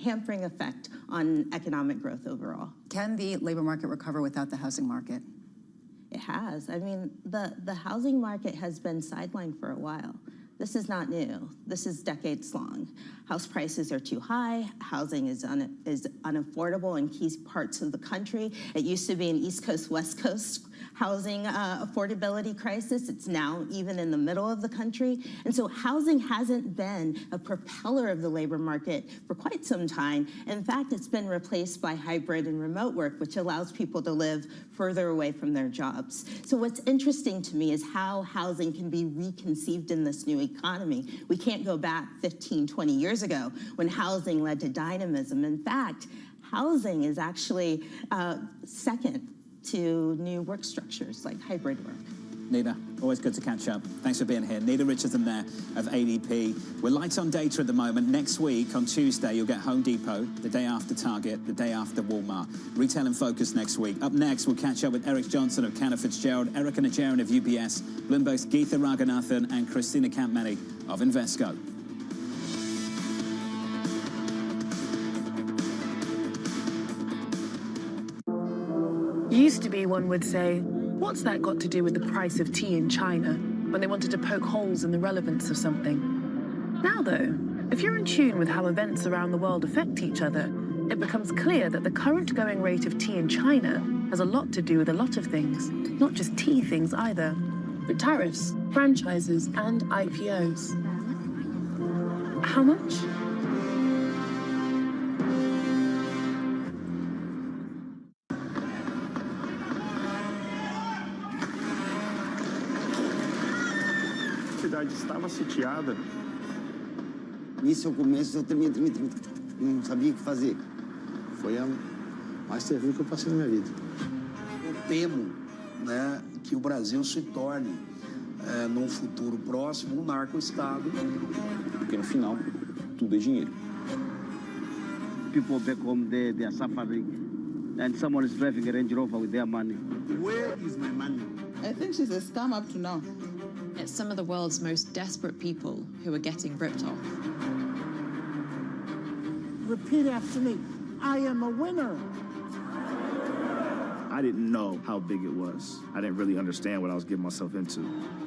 hampering effect on economic growth overall. Can the labor market recover without the housing market? It has. I mean, the housing market has been sidelined for a while. This is not new. This is decades long. House prices are too high. Housing is unaffordable in key parts of the country. It used to be an East Coast, West Coast housing affordability crisis. It's now even in the middle of the country. And so housing hasn't been a propeller of the labor market for quite some time. In fact, it's been replaced by hybrid and remote work, which allows people to live further away from their jobs. So what's interesting to me is how housing can be reconceived in this new economy. We can't go back 15, 20 years ago when housing led to dynamism. In fact, housing is actually second to new work structures like hybrid work. Nita, always good to catch up. Thanks for being here. Nita Richardson there of ADP. We're light on data at the moment. Next week, on Tuesday, you'll get Home Depot, the day after Target, the day after Walmart. Retail in Focus next week. Up next, we'll catch up with Eric Johnson of Cantor Fitzgerald, Erica Najarian of UBS, Bloomberg's Geetha Raghunathan, and Christina Campmany of Invesco. Used to be, one would say, what's that got to do with the price of tea in China, when they wanted to poke holes in the relevance of something? Now, though, if you're in tune with how events around the world affect each other, it becomes clear that the current going rate of tea in China has a lot to do with a lot of things, not just tea things either, but tariffs, franchises, and IPOs. How much? A cidade estava sitiada. Nisso eu começo, eu tremia, não sabia o que fazer. Foi a mais terrível que eu passei na minha vida. Eu temo, né, que o Brasil se torne, num futuro próximo, um narco-estado. Porque no final, tudo é dinheiro. People back home there, they are suffering, and someone is driving a Range Rover with their money. Where is my money? I think she's a scam up to now. It's some of the world's most desperate people who are getting ripped off. Repeat after me. I am a winner. I didn't know how big it was. I didn't really understand what I was getting myself into.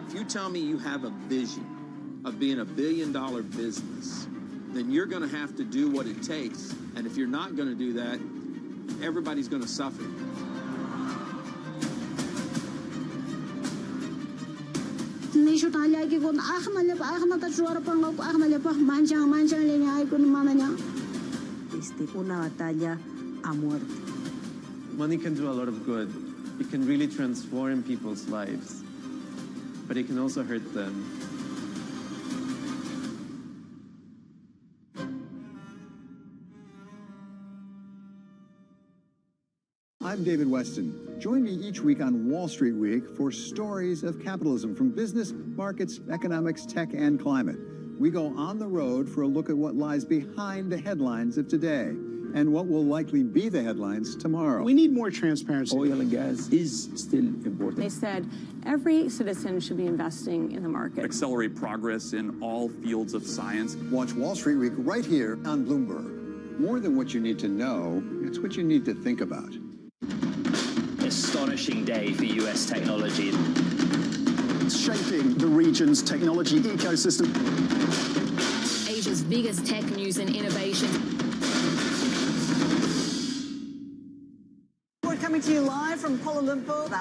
If you tell me you have a vision of being $1 billion business, then you're going to have to do what it takes. And if you're not going to do that, everybody's going to suffer. Una batalla a muerte. Money can do a lot of good. It can really transform people's lives, but it can also hurt them. I'm David Weston. Join me each week on Wall Street Week for stories of capitalism from business, markets, economics, tech, and climate. We go on the road for a look at what lies behind the headlines of today and what will likely be the headlines tomorrow. We need more transparency. Oil and gas is still important. They said every citizen should be investing in the market. Accelerate progress in all fields of science. Watch Wall Street Week right here on Bloomberg. More than what you need to know, it's what you need to think about. Astonishing day for U.S. technology. Shaping the region's technology ecosystem. Asia's biggest tech news and innovation. We're coming to you live from Kuala Lumpur. The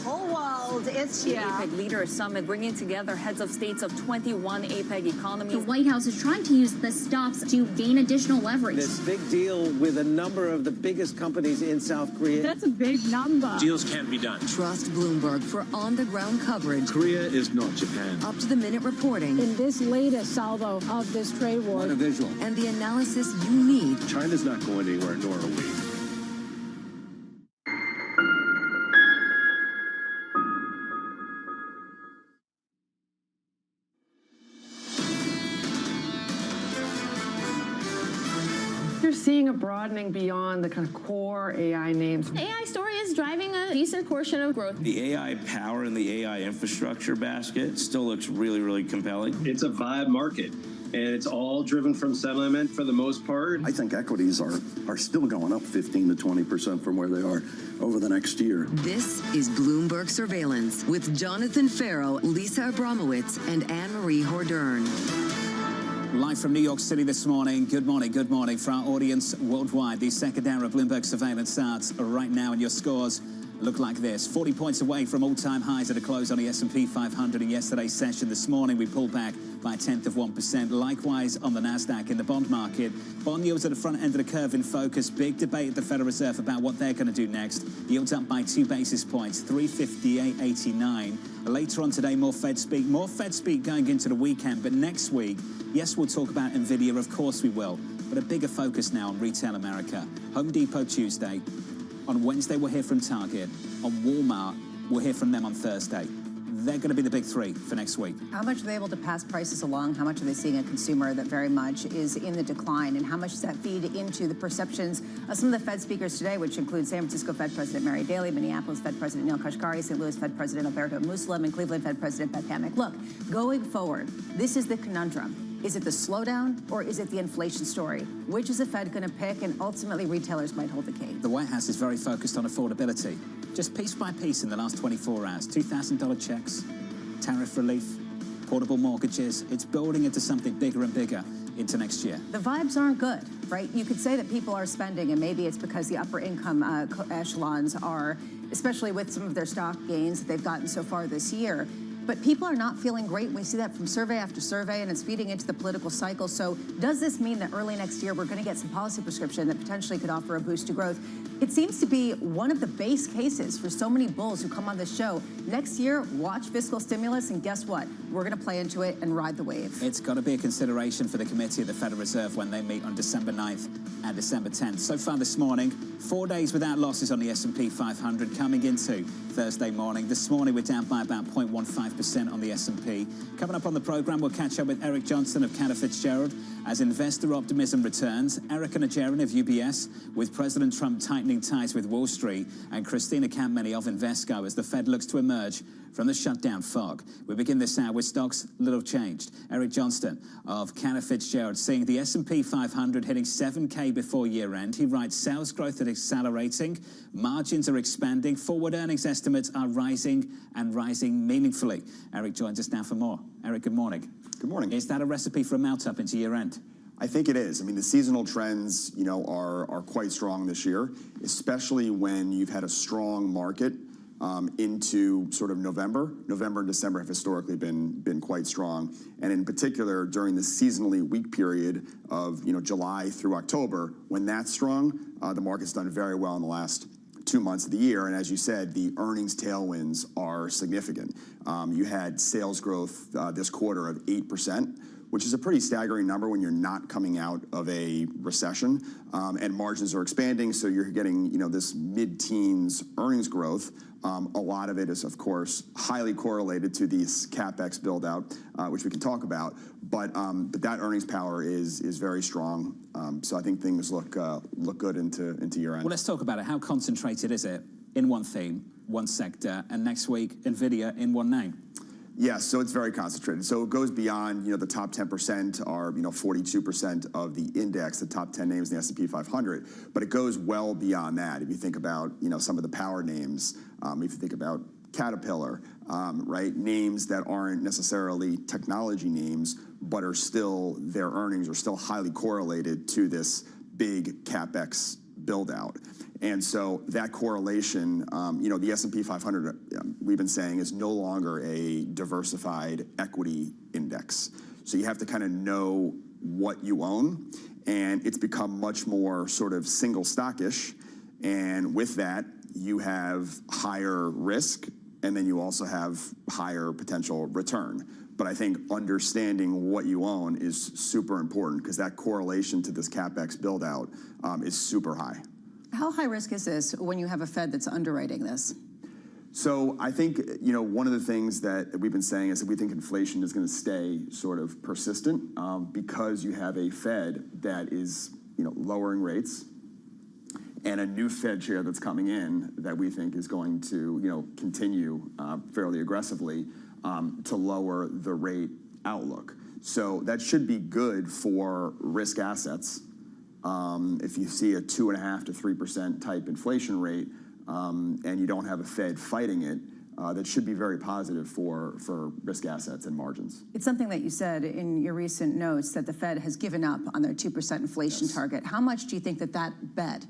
whole world is here. The APEC Leaders Summit bringing together heads of states of 21 APEC economies. The White House is trying to use the stops to gain additional leverage. This big deal with a number of the biggest companies in South Korea. That's a big number. Deals can't be done. Trust Bloomberg for on-the-ground coverage. Korea is not Japan. Up-to-the-minute reporting. In this latest salvo of this trade war. Not a visual. And the analysis you need. China's not going anywhere, nor are we. You're seeing a broadening beyond the kind of core AI names. The AI story is driving a decent portion of growth. The AI power and the AI infrastructure basket still looks really, really compelling. It's a vibe market, and it's all driven from sentiment for the most part. I think equities are still going up 15 to 20% from where they are over the next year. This is Bloomberg Surveillance with Jonathan Farrow, Lisa Abramowitz, and Anne-Marie Hordern. Live from New York City this morning. Good morning for our audience worldwide. The second hour of Bloomberg Surveillance starts right now, and your scores look like this. 40 points away from all-time highs at a close on the S&P 500 in yesterday's session. This morning, we pulled back by 1/10%. Likewise on the NASDAQ in the bond market. Bond yields at the front end of the curve in focus. Big debate at the Federal Reserve about what they're going to do next. Yields up by 2 basis points, 358.89. Later on today, more Fed speak. More Fed speak going into the weekend. But next week, yes, we'll talk about NVIDIA. Of course we will. But a bigger focus now on retail America. Home Depot Tuesday. On Wednesday, we'll hear from Target. On Walmart, we'll hear from them on Thursday. They're going to be the big three for next week. How much are they able to pass prices along? How much are they seeing a consumer that very much is in the decline? And how much does that feed into the perceptions of some of the Fed speakers today, which include San Francisco Fed President Mary Daly, Minneapolis Fed President Neil Kashkari, St. Louis Fed President Alberto Muslim, and Cleveland Fed President Beth Hammack. Look, going forward, this is the conundrum. Is it the slowdown or is it the inflation story? Which is the Fed going to pick, and ultimately retailers might hold the cake? The White House is very focused on affordability. Just piece by piece in the last 24 hours, $2,000 checks, tariff relief, portable mortgages. It's building into something bigger and bigger into next year. The vibes aren't good, right? You could say that people are spending, and maybe it's because the upper income echelons are, especially with some of their stock gains that they've gotten so far this year. But people are not feeling great. We see that from survey after survey, and it's feeding into the political cycle. So does this mean that early next year we're going to get some policy prescription that potentially could offer a boost to growth? It seems to be one of the base cases for so many bulls who come on this show. Next year, watch fiscal stimulus, and guess what? We're going to play into it and ride the wave. It's got to be a consideration for the committee of the Federal Reserve when they meet on December 9th and December 10th. So far this morning, 4 days without losses on the S&P 500 coming into Thursday morning. This morning, we're down by about 0.15% on the S&P. Coming up on the program, we'll catch up with Eric Johnston of Cantor Fitzgerald as investor optimism returns. Erica Najarian of UBS with President Trump tightening ties with Wall Street, and Christina Campmany of Invesco as the Fed looks to emerge from the shutdown fog. We begin this hour with stocks little changed. Eric Johnston of Cantor Fitzgerald seeing the S&P 500 hitting 7K before year end. He writes sales growth is accelerating, margins are expanding, forward earnings estimates are rising and rising meaningfully. Eric joins us now for more. Eric, good morning. Good morning. Is that a recipe for a melt up into year end? I think it is. I mean, the seasonal trends, are quite strong this year, especially when you've had a strong market into sort of November. November and December have historically been quite strong, and in particular during the seasonally weak period of July through October, when that's strong, the market's done very well in the last 2 months of the year. And as you said, the earnings tailwinds are significant. You had sales growth this quarter of 8%. Which is a pretty staggering number when you're not coming out of a recession, and margins are expanding, so you're getting this mid-teens earnings growth. A lot of it is, of course, highly correlated to these CapEx build-out, which we can talk about, but that earnings power is very strong. So I think things look good into year end. Well, let's talk about it. How concentrated is it in one theme, one sector, and next week, NVIDIA in one name? Yes, so it's very concentrated. So it goes beyond, the top 10% are, 42% of the index, the top 10 names in the S&P 500, but it goes well beyond that. If you think about, some of the power names, if you think about Caterpillar, right, names that aren't necessarily technology names, but are still, their earnings are still highly correlated to this big CapEx build out. And so that correlation, the S&P 500, we've been saying, is no longer a diversified equity index. So you have to kind of know what you own, and it's become much more sort of single stockish. And with that, you have higher risk, and then you also have higher potential return. But I think understanding what you own is super important because that correlation to this CapEx build out is super high. How high risk is this when you have a Fed that's underwriting this? So I think, one of the things that we've been saying is that we think inflation is going to stay sort of persistent because you have a Fed that is, lowering rates and a new Fed chair that's coming in that we think is going to, continue fairly aggressively to lower the rate outlook. So that should be good for risk assets. If you see a 2.5% to 3% type inflation rate and you don't have a Fed fighting it, that should be very positive for risk assets and margins. It's something that you said in your recent notes that the Fed has given up on their 2% inflation target. How much do you think that bet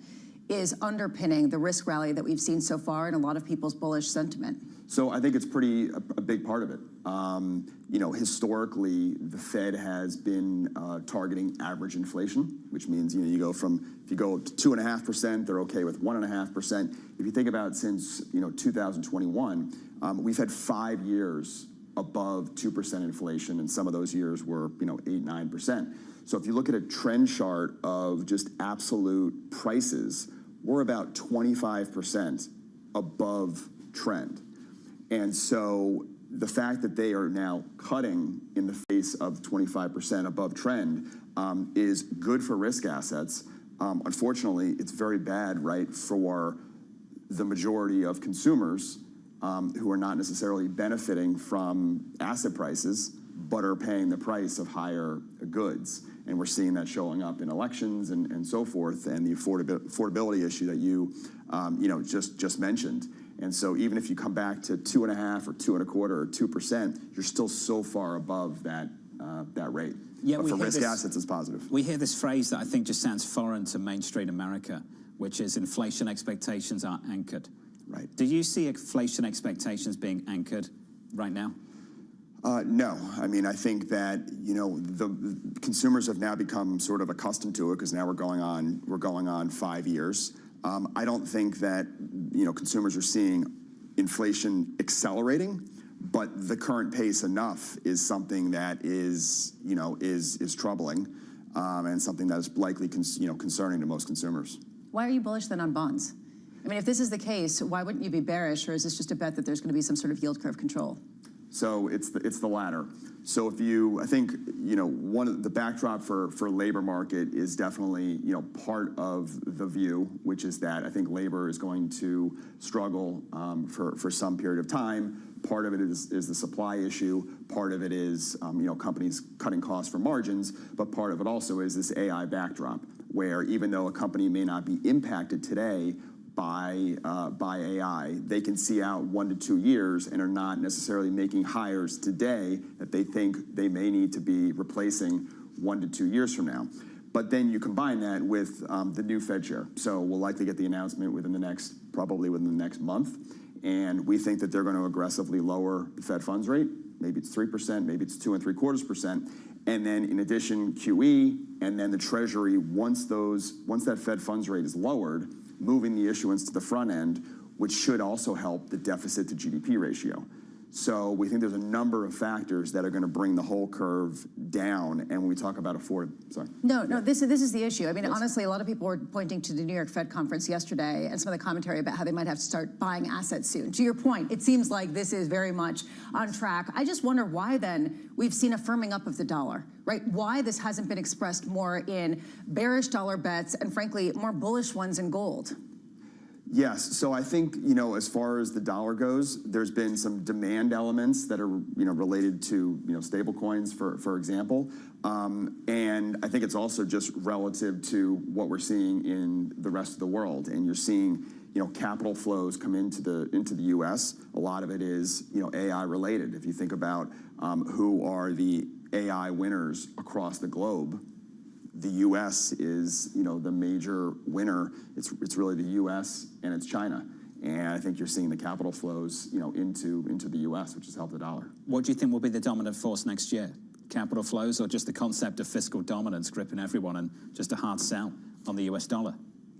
is underpinning the risk rally that we've seen so far and a lot of people's bullish sentiment? So I think it's a big part of it. Historically, the Fed has been targeting average inflation, which means, if you go to 2.5%, they're okay with 1.5%. If you think about since, 2021, we've had 5 years above 2% inflation, and some of those years were, 8, 9%. So if you look at a trend chart of just absolute prices, we're about 25% above trend. And so the fact that they are now cutting in the face of 25% above trend is good for risk assets. Unfortunately, it's very bad, right, for the majority of consumers who are not necessarily benefiting from asset prices, but are paying the price of higher goods. And we're seeing that showing up in elections and so forth, and the affordability issue that you just mentioned. And so even if you come back to 2.5% or 2.25% or 2%, you're still so far above that rate. Yeah, but for risk assets, it's positive. We hear this phrase that I think just sounds foreign to Main Street America, which is inflation expectations are anchored. Right. Do you see inflation expectations being anchored right now? No. I mean, I think that, the consumers have now become sort of accustomed to it because now we're going on 5 years. I don't think that consumers are seeing inflation accelerating, but the current pace enough is something that is troubling, and something that is likely concerning to most consumers. Why are you bullish then on bonds? I mean, if this is the case, why wouldn't you be bearish, or is this just a bet that there's going to be some sort of yield curve control? So it's the latter. So I think one of the backdrop for labor market is definitely part of the view, which is that I think labor is going to struggle for some period of time. Part of it is the supply issue. Part of it is companies cutting costs for margins, but part of it also is this AI backdrop, where even though a company may not be impacted today by AI, they can see out 1 to 2 years and are not necessarily making hires today that they think they may need to be replacing 1 to 2 years from now. But then you combine that with the new Fed chair. So we'll likely get the announcement probably within the next month. And we think that they're going to aggressively lower the Fed funds rate. Maybe it's 3%, maybe it's 2.75%. And then in addition, QE, and then the Treasury, once that Fed funds rate is lowered, moving the issuance to the front end, which should also help the deficit to GDP ratio. So we think there's a number of factors that are going to bring the whole curve down. And when we talk about this is the issue. I mean, honestly, a lot of people were pointing to the New York Fed conference yesterday and some of the commentary about how they might have to start buying assets soon. To your point, it seems like this is very much on track. I just wonder why then we've seen a firming up of the dollar, right? Why this hasn't been expressed more in bearish dollar bets and, frankly, more bullish ones in gold. Yes, so I think, as far as the dollar goes, there's been some demand elements that are, related to, stable coins, for example. And I think it's also just relative to what we're seeing in the rest of the world. And you're seeing, capital flows come into the U.S. A lot of it is, AI related. If you think about who are the AI winners across the globe, the U.S. is, the major winner. It's really the U.S. and it's China. And I think you're seeing the capital flows, into the U.S., which has helped the dollar. What do you think will be the dominant force next year? Capital flows, or just the concept of fiscal dominance gripping everyone and just a hard sell on the U.S. dollar?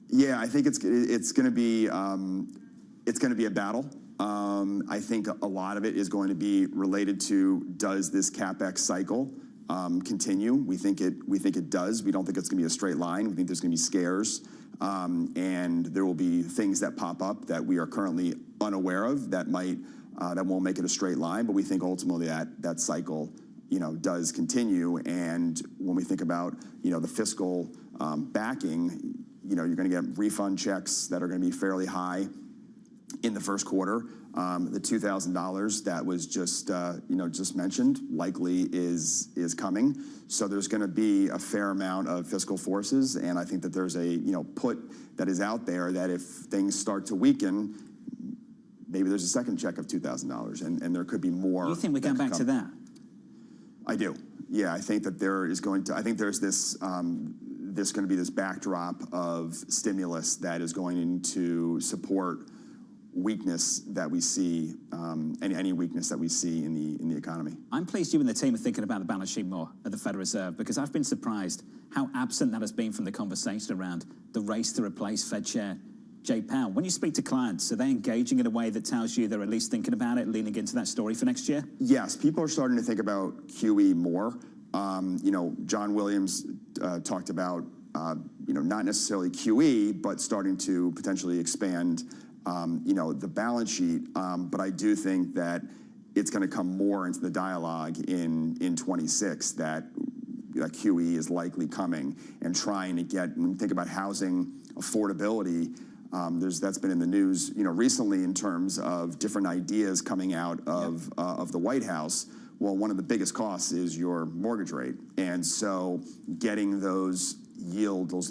Yeah, I think it's going to be a battle. I think a lot of it is going to be related to, does this CapEx cycle continue? We think it does. We don't think it's going to be a straight line. We think there's going to be scares, and there will be things that pop up that we are currently unaware of that won't make it a straight line. But we think ultimately that cycle, does continue. And when we think about the fiscal backing, you're going to get refund checks that are going to be fairly high in the first quarter. The $2,000 that was just mentioned likely is coming. So there's going to be a fair amount of fiscal forces, and I think that there's a put that is out there that if things start to weaken, maybe there's a second check of $2,000, and there could be more. You think we're going back to that? I do. Yeah, I think that there is going to. I think there's this. There's going to be this backdrop of stimulus that is going to support weakness that we see, any weakness that we see in the economy. I'm pleased you and the team are thinking about the balance sheet more at the Federal Reserve, because I've been surprised how absent that has been from the conversation around the race to replace Fed Chair Jay Powell. When you speak to clients, are they engaging in a way that tells you they're at least thinking about it, leaning into that story for next year? Yes, people are starting to think about QE more. John Williams talked about, not necessarily QE, but starting to potentially expand the balance sheet, but I do think that it's going to come more into the dialogue in 26 that QE is likely coming, and trying to get, when you think about housing affordability, that's been in the news, recently in terms of different ideas coming out of the White House. Well, one of the biggest costs is your mortgage rate, and so getting those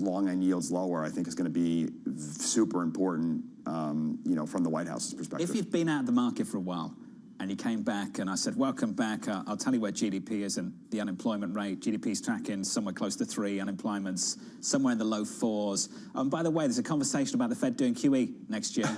long end yields lower, I think is going to be super important. From the White House's perspective. If you've been out of the market for a while, and you came back and I said, welcome back. I'll tell you where GDP is and the unemployment rate. GDP's tracking somewhere close to 3, unemployment's somewhere in the low 4s. By the way, there's a conversation about the Fed doing QE next year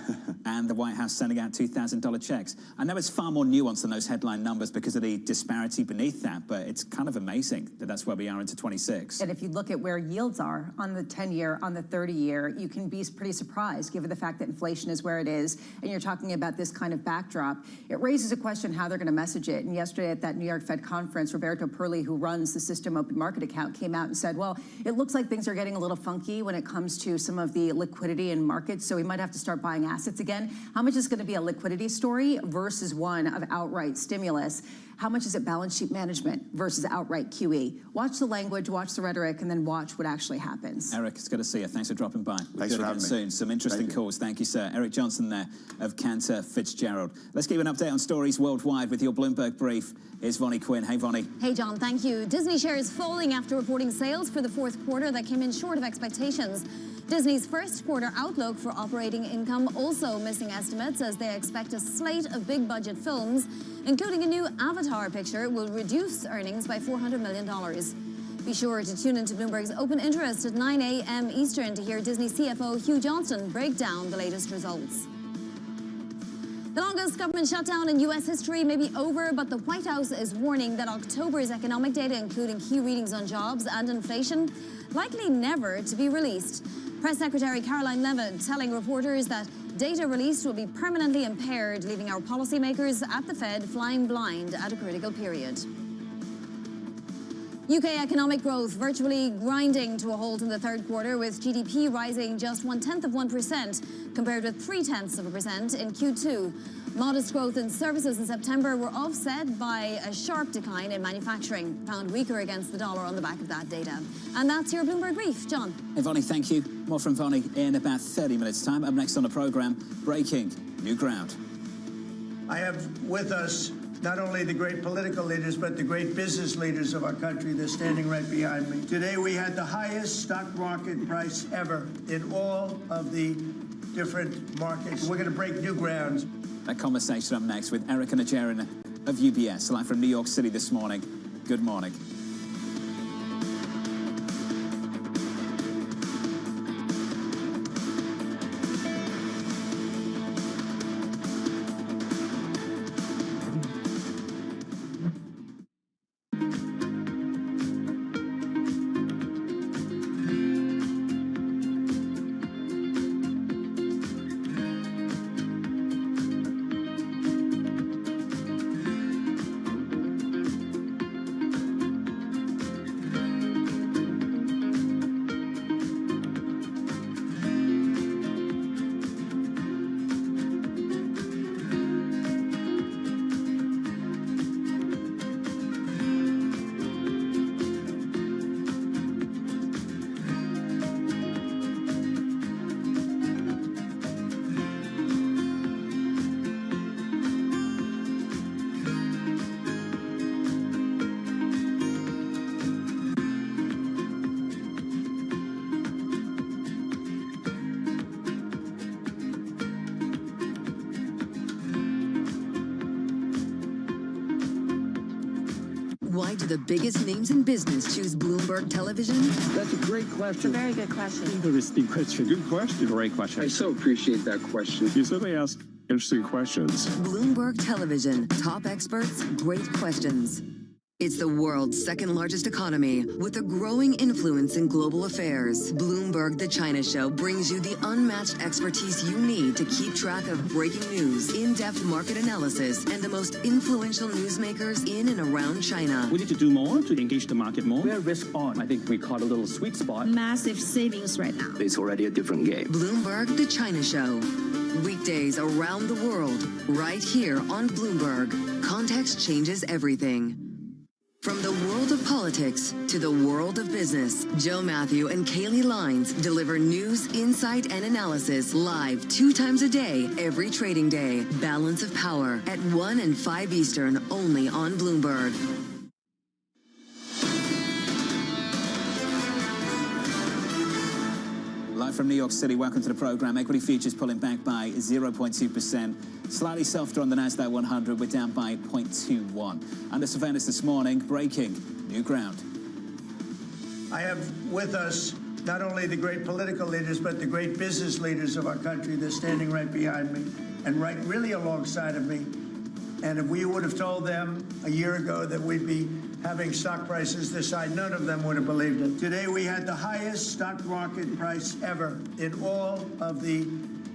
and the White House sending out $2,000 checks. I know it's far more nuanced than those headline numbers because of the disparity beneath that, but it's kind of amazing that that's where we are into 26. And if you look at where yields are on the 10-year, on the 30-year, you can be pretty surprised given the fact that inflation is where it is, and you're talking about this kind of backdrop. It raises a question how they're going to message it. And yesterday at that New York Fed conference, Roberto Perli, who runs the System Open Market account, came out and said, well, it looks like things are getting a little funky when it comes to some of the liquidity in markets, so we might have to start buying assets again. How much is going to be a liquidity story versus one of outright stimulus? How much is it balance sheet management versus outright QE? Watch the language, watch the rhetoric, and then watch what actually happens. Eric, it's good to see you. Thanks for dropping by. Thanks for having me. Soon. Some interesting calls. Thank you, sir. Eric Johnson there of Cantor Fitzgerald. Let's give an update on stories worldwide with your Bloomberg brief. Here's Vonnie Quinn. Hey, Vonnie. Hey, John. Thank you. Disney shares falling after reporting sales for the fourth quarter that came in short of expectations. Disney's first quarter outlook for operating income also missing estimates as they expect a slate of big budget films, including a new Avatar picture, will reduce earnings by $400 million. Be sure to tune into Bloomberg's Open Interest at 9 a.m. Eastern to hear Disney CFO Hugh Johnston break down the latest results. The longest government shutdown in U.S. history may be over, but the White House is warning that October's economic data, including key readings on jobs and inflation, likely never to be released. Press Secretary Caroline Levitt telling reporters that data released will be permanently impaired, leaving our policymakers at the Fed flying blind at a critical period. UK economic growth virtually grinding to a halt in the third quarter, with GDP rising just 0.1% compared with 0.3% in Q2. Modest growth in services in September were offset by a sharp decline in manufacturing, found weaker against the dollar on the back of that data. And that's your Bloomberg Brief. John. Hey, Vonnie, thank you. More from Vonnie in about 30 minutes' time. Up next on the programme, breaking new ground. I have with us not only the great political leaders, but the great business leaders of our country. They're standing right behind me. Today, we had the highest stock market price ever in all of the different markets. We're going to break new grounds. That conversation up next with Erica Najarian of UBS, live from New York City this morning. Good morning. Why do the biggest names in business choose Bloomberg Television? That's a great question. It's a very good question. Interesting question. Good question. Great question. I so appreciate that question. You certainly ask interesting questions. Bloomberg Television. Top experts, great questions. It's the world's second largest economy with a growing influence in global affairs. Bloomberg The China Show brings you the unmatched expertise you need to keep track of breaking news, in-depth market analysis, and the most influential newsmakers in and around China. We need to do more to engage the market more. We're risk on. I think we caught a little sweet spot. Massive savings right now. It's already a different game. Bloomberg The China Show. Weekdays around the world, right here on Bloomberg. Context changes everything. From the world of politics to the world of business, Joe Matthew and Kaylee Lines deliver news, insight, and analysis live 2 times a day, every trading day. Balance of Power at 1 and 5 Eastern, only on Bloomberg. Live from New York City, welcome to the program. Equity futures pulling back by 0.2%. Slightly softer on the Nasdaq 100. We're down by 0.21. Under surveillance this morning, breaking new ground. I have with us not only the great political leaders, but the great business leaders of our country. They're standing right behind me and right really alongside of me. And if we would have told them a year ago that we'd be having stock prices this high, none of them would have believed it. Today, we had the highest stock market price ever in all of the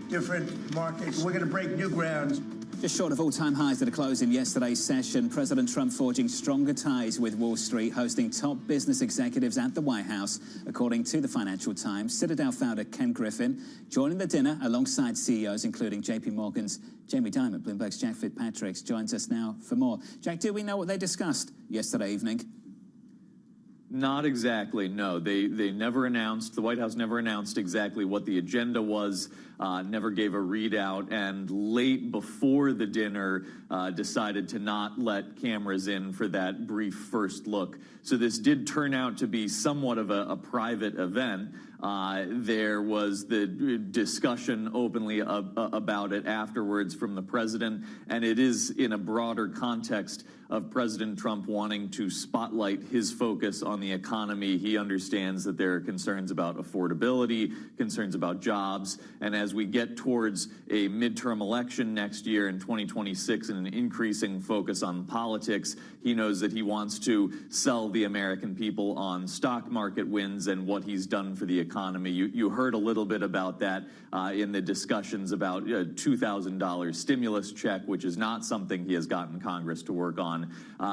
different markets. We're going to break new grounds. Just short of all-time highs at the close in yesterday's session, President Trump forging stronger ties with Wall Street, hosting top business executives at the White House, according to the Financial Times. Citadel founder Ken Griffin joining the dinner alongside CEOs, including JP Morgan's Jamie Dimon. Bloomberg's Jack Fitzpatrick joins us now for more. Jack, do we know what they discussed yesterday evening? Not exactly, no. They never announced, the White House never announced exactly what the agenda was, never gave a readout, and late before the dinner decided to not let cameras in for that brief first look. So this did turn out to be somewhat of a private event. There was the discussion openly about it afterwards from the president, and it is in a broader context of President Trump wanting to spotlight his focus on the economy. He understands that there are concerns about affordability, concerns about jobs, and as we get towards a midterm election next year in 2026 and an increasing focus on politics, he knows that he wants to sell the American people on stock market wins and what he's done for the economy. You heard a little bit about that in the discussions about a $2,000 stimulus check, which is not something he has gotten Congress to work on.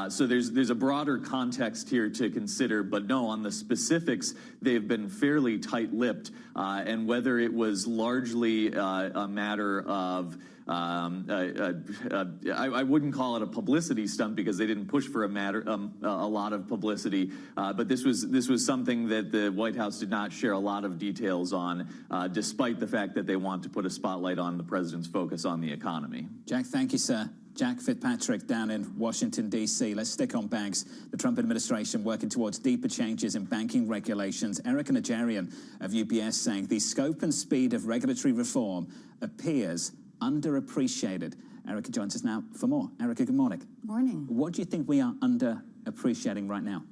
So there's a broader context here to consider, but no, on the specifics, they've been fairly tight-lipped, and whether it was largely a matter of I wouldn't call it a publicity stunt because they didn't push for a lot of publicity, but this was something that the White House did not share a lot of details on, despite the fact that they want to put a spotlight on the president's focus on the economy. Jack, thank you, sir. Jack Fitzpatrick down in Washington, D.C. Let's stick on banks. The Trump administration working towards deeper changes in banking regulations. Erica Najarian of UBS saying the scope and speed of regulatory reform appears underappreciated. Erica joins us now for more. Erica, good morning. Morning. What do you think we are underappreciating right now?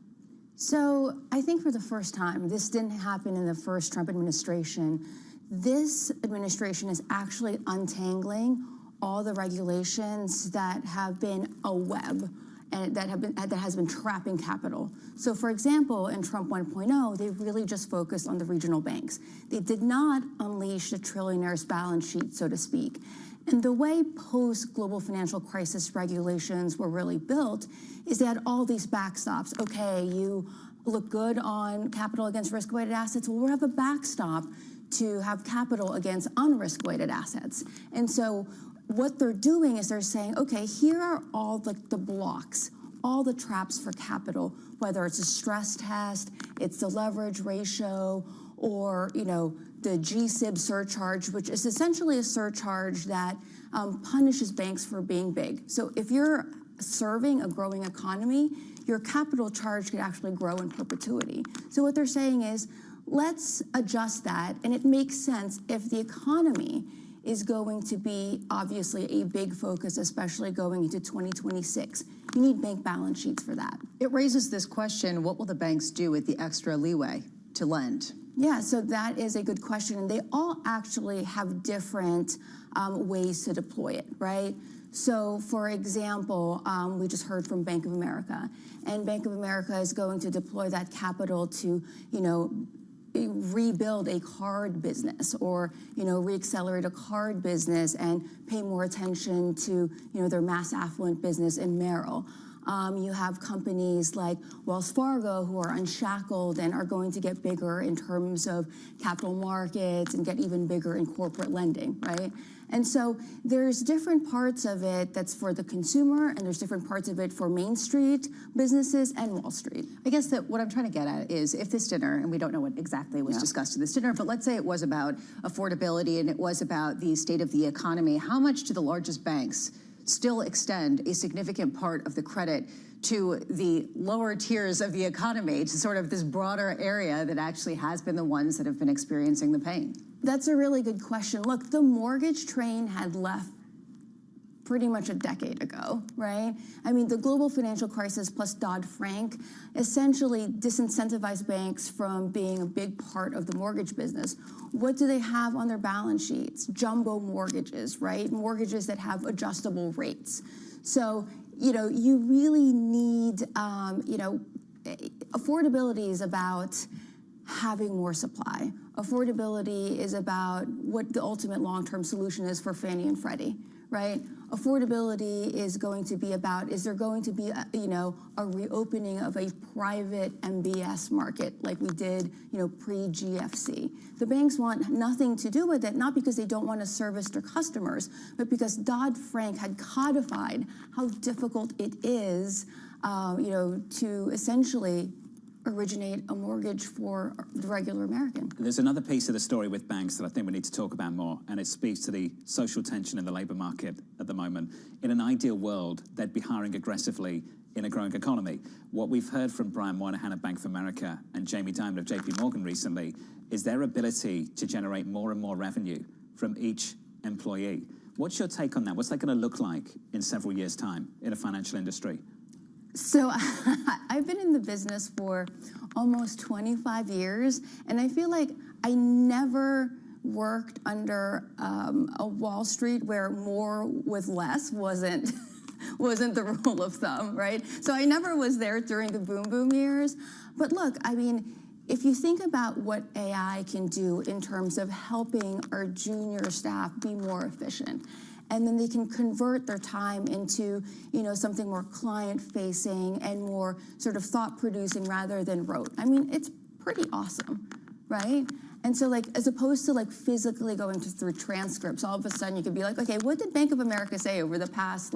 So I think for the first time, this didn't happen in the first Trump administration. This administration is actually untangling all the regulations that have been a web and that has been trapping capital. So for example, in Trump 1.0, they really just focused on the regional banks. They did not unleash the trillionaire's balance sheet, so to speak. And the way post-global financial crisis regulations were really built is they had all these backstops. Okay, you look good on capital against risk-weighted assets. Well, we'll have a backstop to have capital against unrisk-weighted assets. And so what they're doing is they're saying, okay, here are all the blocks, all the traps for capital, whether it's a stress test, it's the leverage ratio, or the GSIB surcharge, which is essentially a surcharge that punishes banks for being big. So if you're serving a growing economy, your capital charge could actually grow in perpetuity. So what they're saying is, let's adjust that, and it makes sense if the economy is going to be obviously a big focus, especially going into 2026. You need bank balance sheets for that. It raises this question, what will the banks do with the extra leeway to lend? Yeah, so that is a good question. And they all actually have different ways to deploy it, right? So, for example, we just heard from Bank of America. And Bank of America is going to deploy that capital to, rebuild a card business or, reaccelerate a card business and pay more attention to, their mass affluent business in Merrill. You have companies like Wells Fargo who are unshackled and are going to get bigger in terms of capital markets and get even bigger in corporate lending, right? And so there's different parts of it that's for the consumer, and there's different parts of it for Main Street businesses and Wall Street. I guess that what I'm trying to get at is if this dinner, and we don't know what exactly was discussed in this dinner, but let's say it was about affordability and it was about the state of the economy, how much do the largest banks still extend a significant part of the credit to the lower tiers of the economy, to sort of this broader area that actually has been the ones that have been experiencing the pain? That's a really good question. Look, the mortgage train had left pretty much a decade ago, right? I mean, the global financial crisis plus Dodd-Frank essentially disincentivized banks from being a big part of the mortgage business. What do they have on their balance sheets? Jumbo mortgages, right? Mortgages that have adjustable rates. So, you really need, affordability is about having more supply. Affordability is about what the ultimate long-term solution is for Fannie and Freddie, right? Affordability is going to be about, is there going to be a reopening of a private MBS market like we did, pre-GFC? The banks want nothing to do with it, not because they don't want to service their customers, but because Dodd-Frank had codified how difficult it is, to essentially originate a mortgage for the regular American. There's another piece of the story with banks that I think we need to talk about more, and it speaks to the social tension in the labour market at the moment. In an ideal world, they'd be hiring aggressively in a growing economy. What we've heard from Brian Moynihan of Bank of America and Jamie Dimon of JP Morgan recently is their ability to generate more and more revenue from each employee. What's your take on that? What's that going to look like in several years' time in a financial industry? So I've been in the business for almost 25 years, and I feel like I never worked under a Wall Street where more with less wasn't the rule of thumb, right? So I never was there during the boom years. But look, I mean, if you think about what AI can do in terms of helping our junior staff be more efficient, and then they can convert their time into, something more client-facing and more sort of thought-producing rather than rote. I mean, it's pretty awesome, right? And so, as opposed to, physically going through transcripts, all of a sudden you could be like, okay, what did Bank of America say over the past,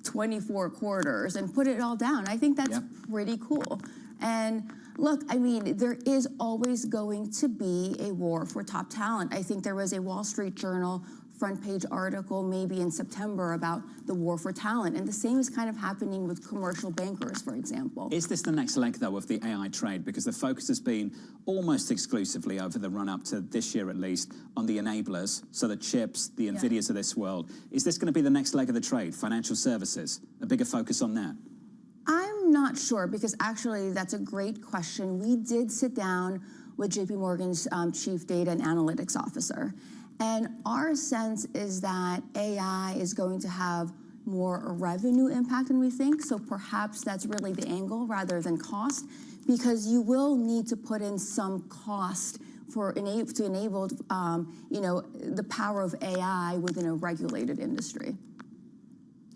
24 quarters, and put it all down. I think that's pretty cool. And look, I mean, there is always going to be a war for top talent. I think there was a Wall Street Journal front page article maybe in September about the war for talent. And the same is kind of happening with commercial bankers, for example. Is this the next leg, though, of the AI trade? Because the focus has been almost exclusively over the run-up to this year, at least, on the enablers, so the chips, the NVIDIAs of this world. Is this going to be the next leg of the trade, financial services, a bigger focus on that? I'm not sure, because actually that's a great question. We did sit down with JP Morgan's chief data and analytics officer. And our sense is that AI is going to have more revenue impact than we think. So perhaps that's really the angle rather than cost, because you will need to put in some cost to enable the power of AI within a regulated industry.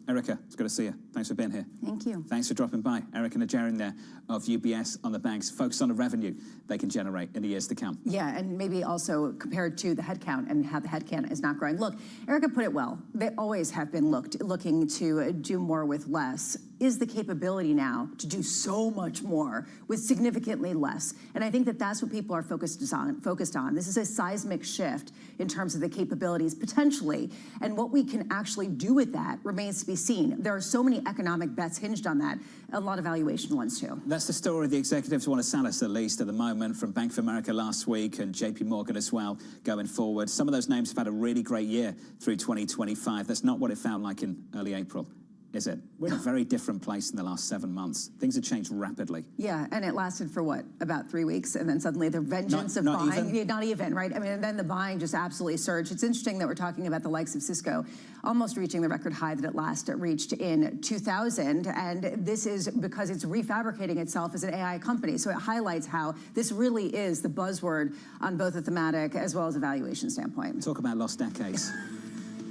Erica, it's good to see you. Thanks for being here. Thank you. Thanks for dropping by. Erica Najarian there of UBS on the banks, focused on the revenue they can generate in the years to come. Yeah, and maybe also compared to the headcount and how the headcount is not growing. Look, Erica put it well. They always have been looking to do more with less. Is the capability now to do so much more with significantly less? And I think that that's what people are focused on. This is a seismic shift in terms of the capabilities potentially, and what we can actually do with that remains to be seen. There are so many economic bets hinged on that, a lot of valuation ones too. That's the story the executives want to sell us, at least at the moment, from Bank of America last week and JP Morgan as well going forward. Some of those names have had a really great year through 2025. That's not what it felt like in early April, is it? We're in a very different place in the last 7 months. Things have changed rapidly. Yeah, and it lasted for what, about 3 weeks? And then suddenly the vengeance of buying, not even, right? I mean, and then the buying just absolutely surged. It's interesting that we're talking about the likes of Cisco almost reaching the record high that it last reached in 2000. And this is because it's refabricating itself as an AI company. So it highlights how this really is the buzzword on both a thematic as well as a valuation standpoint. Talk about lost decades.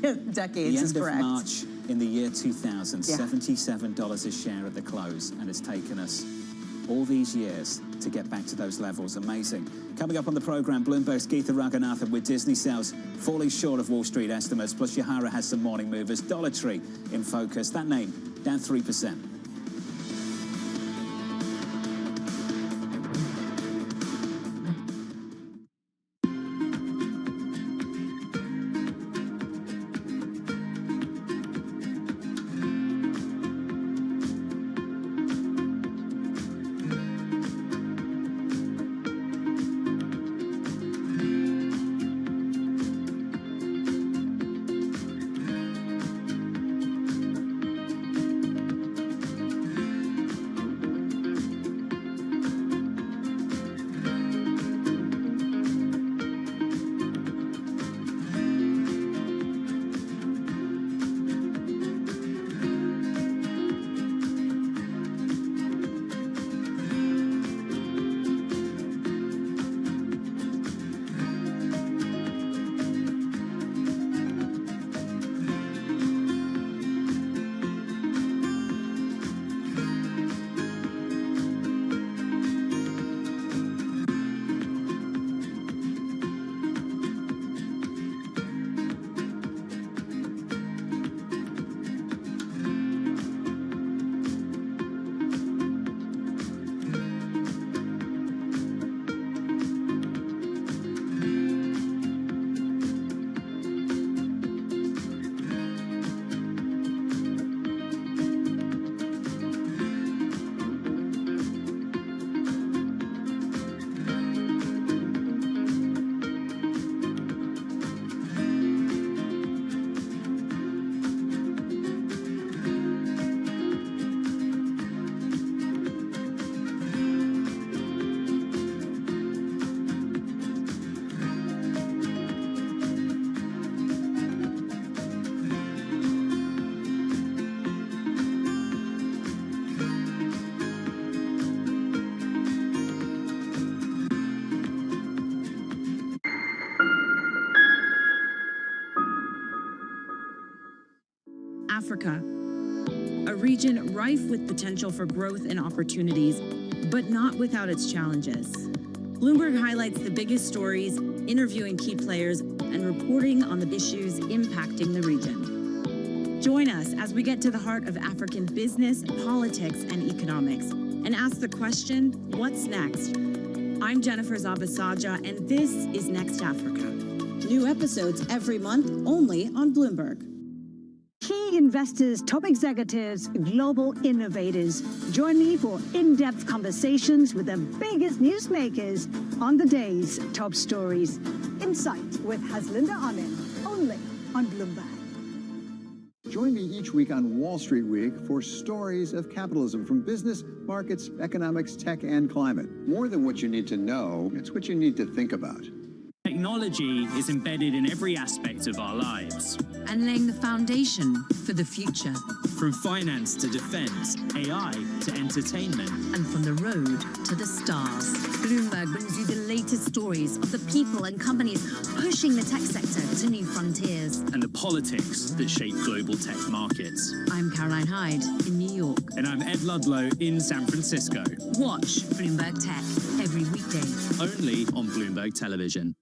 Decades is correct. The end of March in the year 2000, $77 a share at the close, and it's taken us all these years to get back to those levels. Amazing. Coming up on the program, Bloomberg's Geetha Raghunathan with Disney sales falling short of Wall Street estimates, plus Yahara has some morning movers. Dollar Tree in focus. That name down 3%. Africa, a region rife with potential for growth and opportunities, but not without its challenges. Bloomberg highlights the biggest stories, interviewing key players, and reporting on the issues impacting the region. Join us as we get to the heart of African business, politics, and economics, and ask the question, what's next? I'm Jennifer Zabasaja, and this is Next Africa. New episodes every month, only on Bloomberg. Key investors, top executives, global innovators. Join me for in-depth conversations with the biggest newsmakers on the day's top stories. Insight with Haslinda Amin, only on Bloomberg. Join me each week on Wall Street Week for stories of capitalism from business, markets, economics, tech, and climate. More than what you need to know, it's what you need to think about. Technology is embedded in every aspect of our lives. And laying the foundation for the future. From finance to defense, AI to entertainment. And from the road to the stars. Bloomberg brings you the latest stories of the people and companies pushing the tech sector to new frontiers. And the politics that shape global tech markets. I'm Caroline Hyde in New York. And I'm Ed Ludlow in San Francisco. Watch Bloomberg Tech every weekday. Only on Bloomberg Television.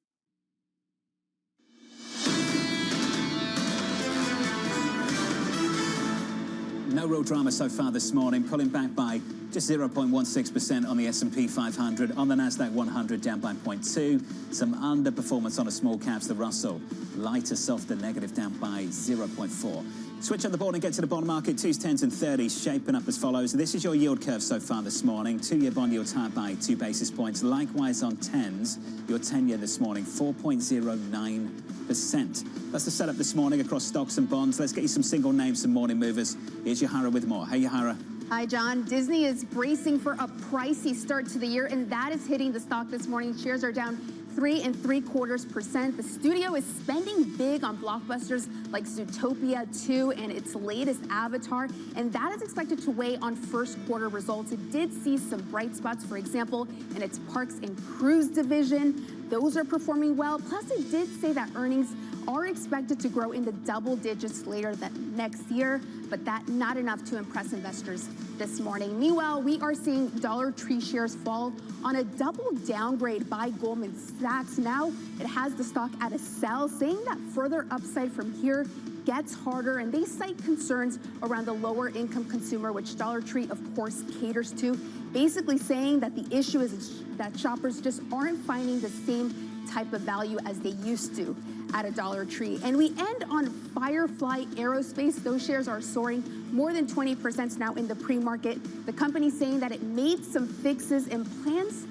No real drama so far this morning, pulling back by just 0.16% on the S&P 500. On the Nasdaq 100, down by 0.2. Some underperformance on the small caps. The Russell, lighter, softer, negative, down by 0.4. Switch on the board and get to the bond market. 2s, 10s and 30s shaping up as follows. This is your yield curve so far this morning. 2-year bond yields higher by 2 basis points. Likewise on 10s, your 10-year this morning, 4.09%. That's the setup this morning across stocks and bonds. Let's get you some single names, some morning movers. Here's Yahara with more. Hey, Yahara. Hi, John. Disney is bracing for a pricey start to the year, and that is hitting the stock this morning. Shares are down 3 3/4%. The studio is spending big on blockbusters like Zootopia 2 and its latest Avatar, and that is expected to weigh on first quarter results. It did see some bright spots, for example, in its parks and cruise division. Those are performing well. Plus, it did say that earnings are expected to grow in the double digits later that next year, but that not enough to impress investors this morning. Meanwhile, we are seeing Dollar Tree shares fall on a double downgrade by Goldman Sachs. Now it has the stock at a sell, saying that further upside from here gets harder, and they cite concerns around the lower income consumer, which Dollar Tree, of course, caters to, basically saying that the issue is that shoppers just aren't finding the same type of value as they used to at a Dollar Tree. And we end on Firefly Aerospace. Those shares are soaring more than 20% now in the pre-market. The company saying that it made some fixes and plans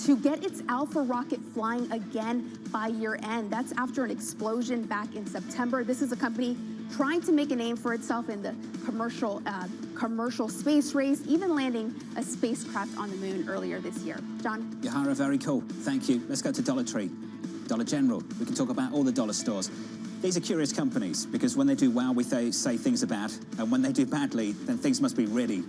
to get its Alpha rocket flying again by year end. That's after an explosion back in September. This is a company trying to make a name for itself in the commercial space race, even landing a spacecraft on the moon earlier this year. John? Yahara, very cool. Thank you. Let's go to Dollar Tree. Dollar General. We can talk about all the dollar stores. These are curious companies because when they do well, we say things are bad. And when they do badly, then things must be really,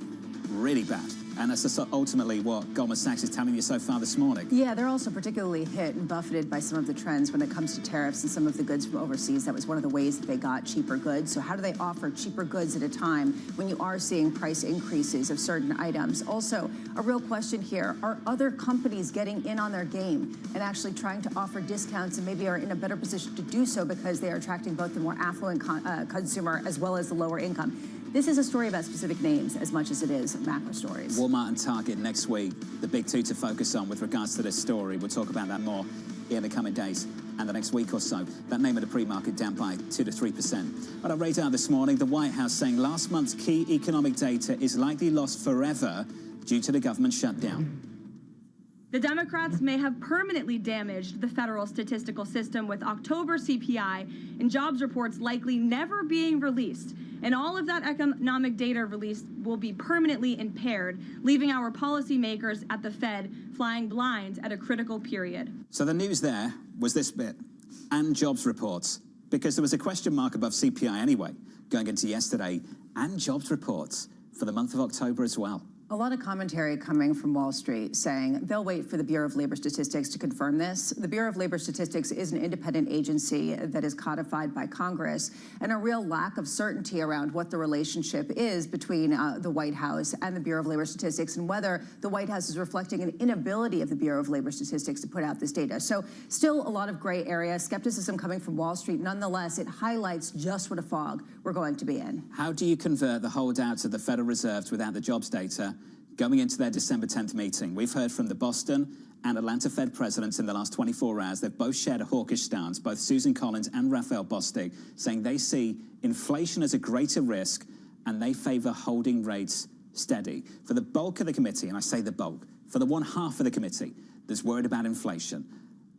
really bad. And that's ultimately what Goldman Sachs is telling you so far this morning. Yeah, they're also particularly hit and buffeted by some of the trends when it comes to tariffs and some of the goods from overseas. That was one of the ways that they got cheaper goods. So how do they offer cheaper goods at a time when you are seeing price increases of certain items? Also, a real question here, are other companies getting in on their game and actually trying to offer discounts and maybe are in a better position to do so because they are attracting both the more affluent consumer as well as the lower income? This is a story about specific names as much as it is macro stories. Walmart and Target next week, the big two to focus on with regards to this story. We'll talk about that more in the coming days and the next week or so. That name of the pre-market down by 2 to 3%. On our radar this morning, the White House saying last month's key economic data is likely lost forever due to the government shutdown. The Democrats may have permanently damaged the federal statistical system with October CPI and jobs reports likely never being released. And all of that economic data released will be permanently impaired, leaving our policymakers at the Fed flying blind at a critical period. So the news there was this bit, and jobs reports, because there was a question mark above CPI anyway, going into yesterday, and jobs reports for the month of October as well. A lot of commentary coming from Wall Street saying they'll wait for the Bureau of Labor Statistics to confirm this. The Bureau of Labor Statistics is an independent agency that is codified by Congress, and a real lack of certainty around what the relationship is between the White House and the Bureau of Labor Statistics, and whether the White House is reflecting an inability of the Bureau of Labor Statistics to put out this data. So still a lot of gray area, skepticism coming from Wall Street. Nonetheless, it highlights just what a fog we're going to be in. How do you convert the holdouts of the Federal Reserve without the jobs data going into their December 10th meeting? We've heard from the Boston and Atlanta Fed presidents in the last 24 hours. They've both shared a hawkish stance, both Susan Collins and Raphael Bostic, saying they see inflation as a greater risk and they favor holding rates steady. For the bulk of the committee, and I say the bulk, for the one half of the committee that's worried about inflation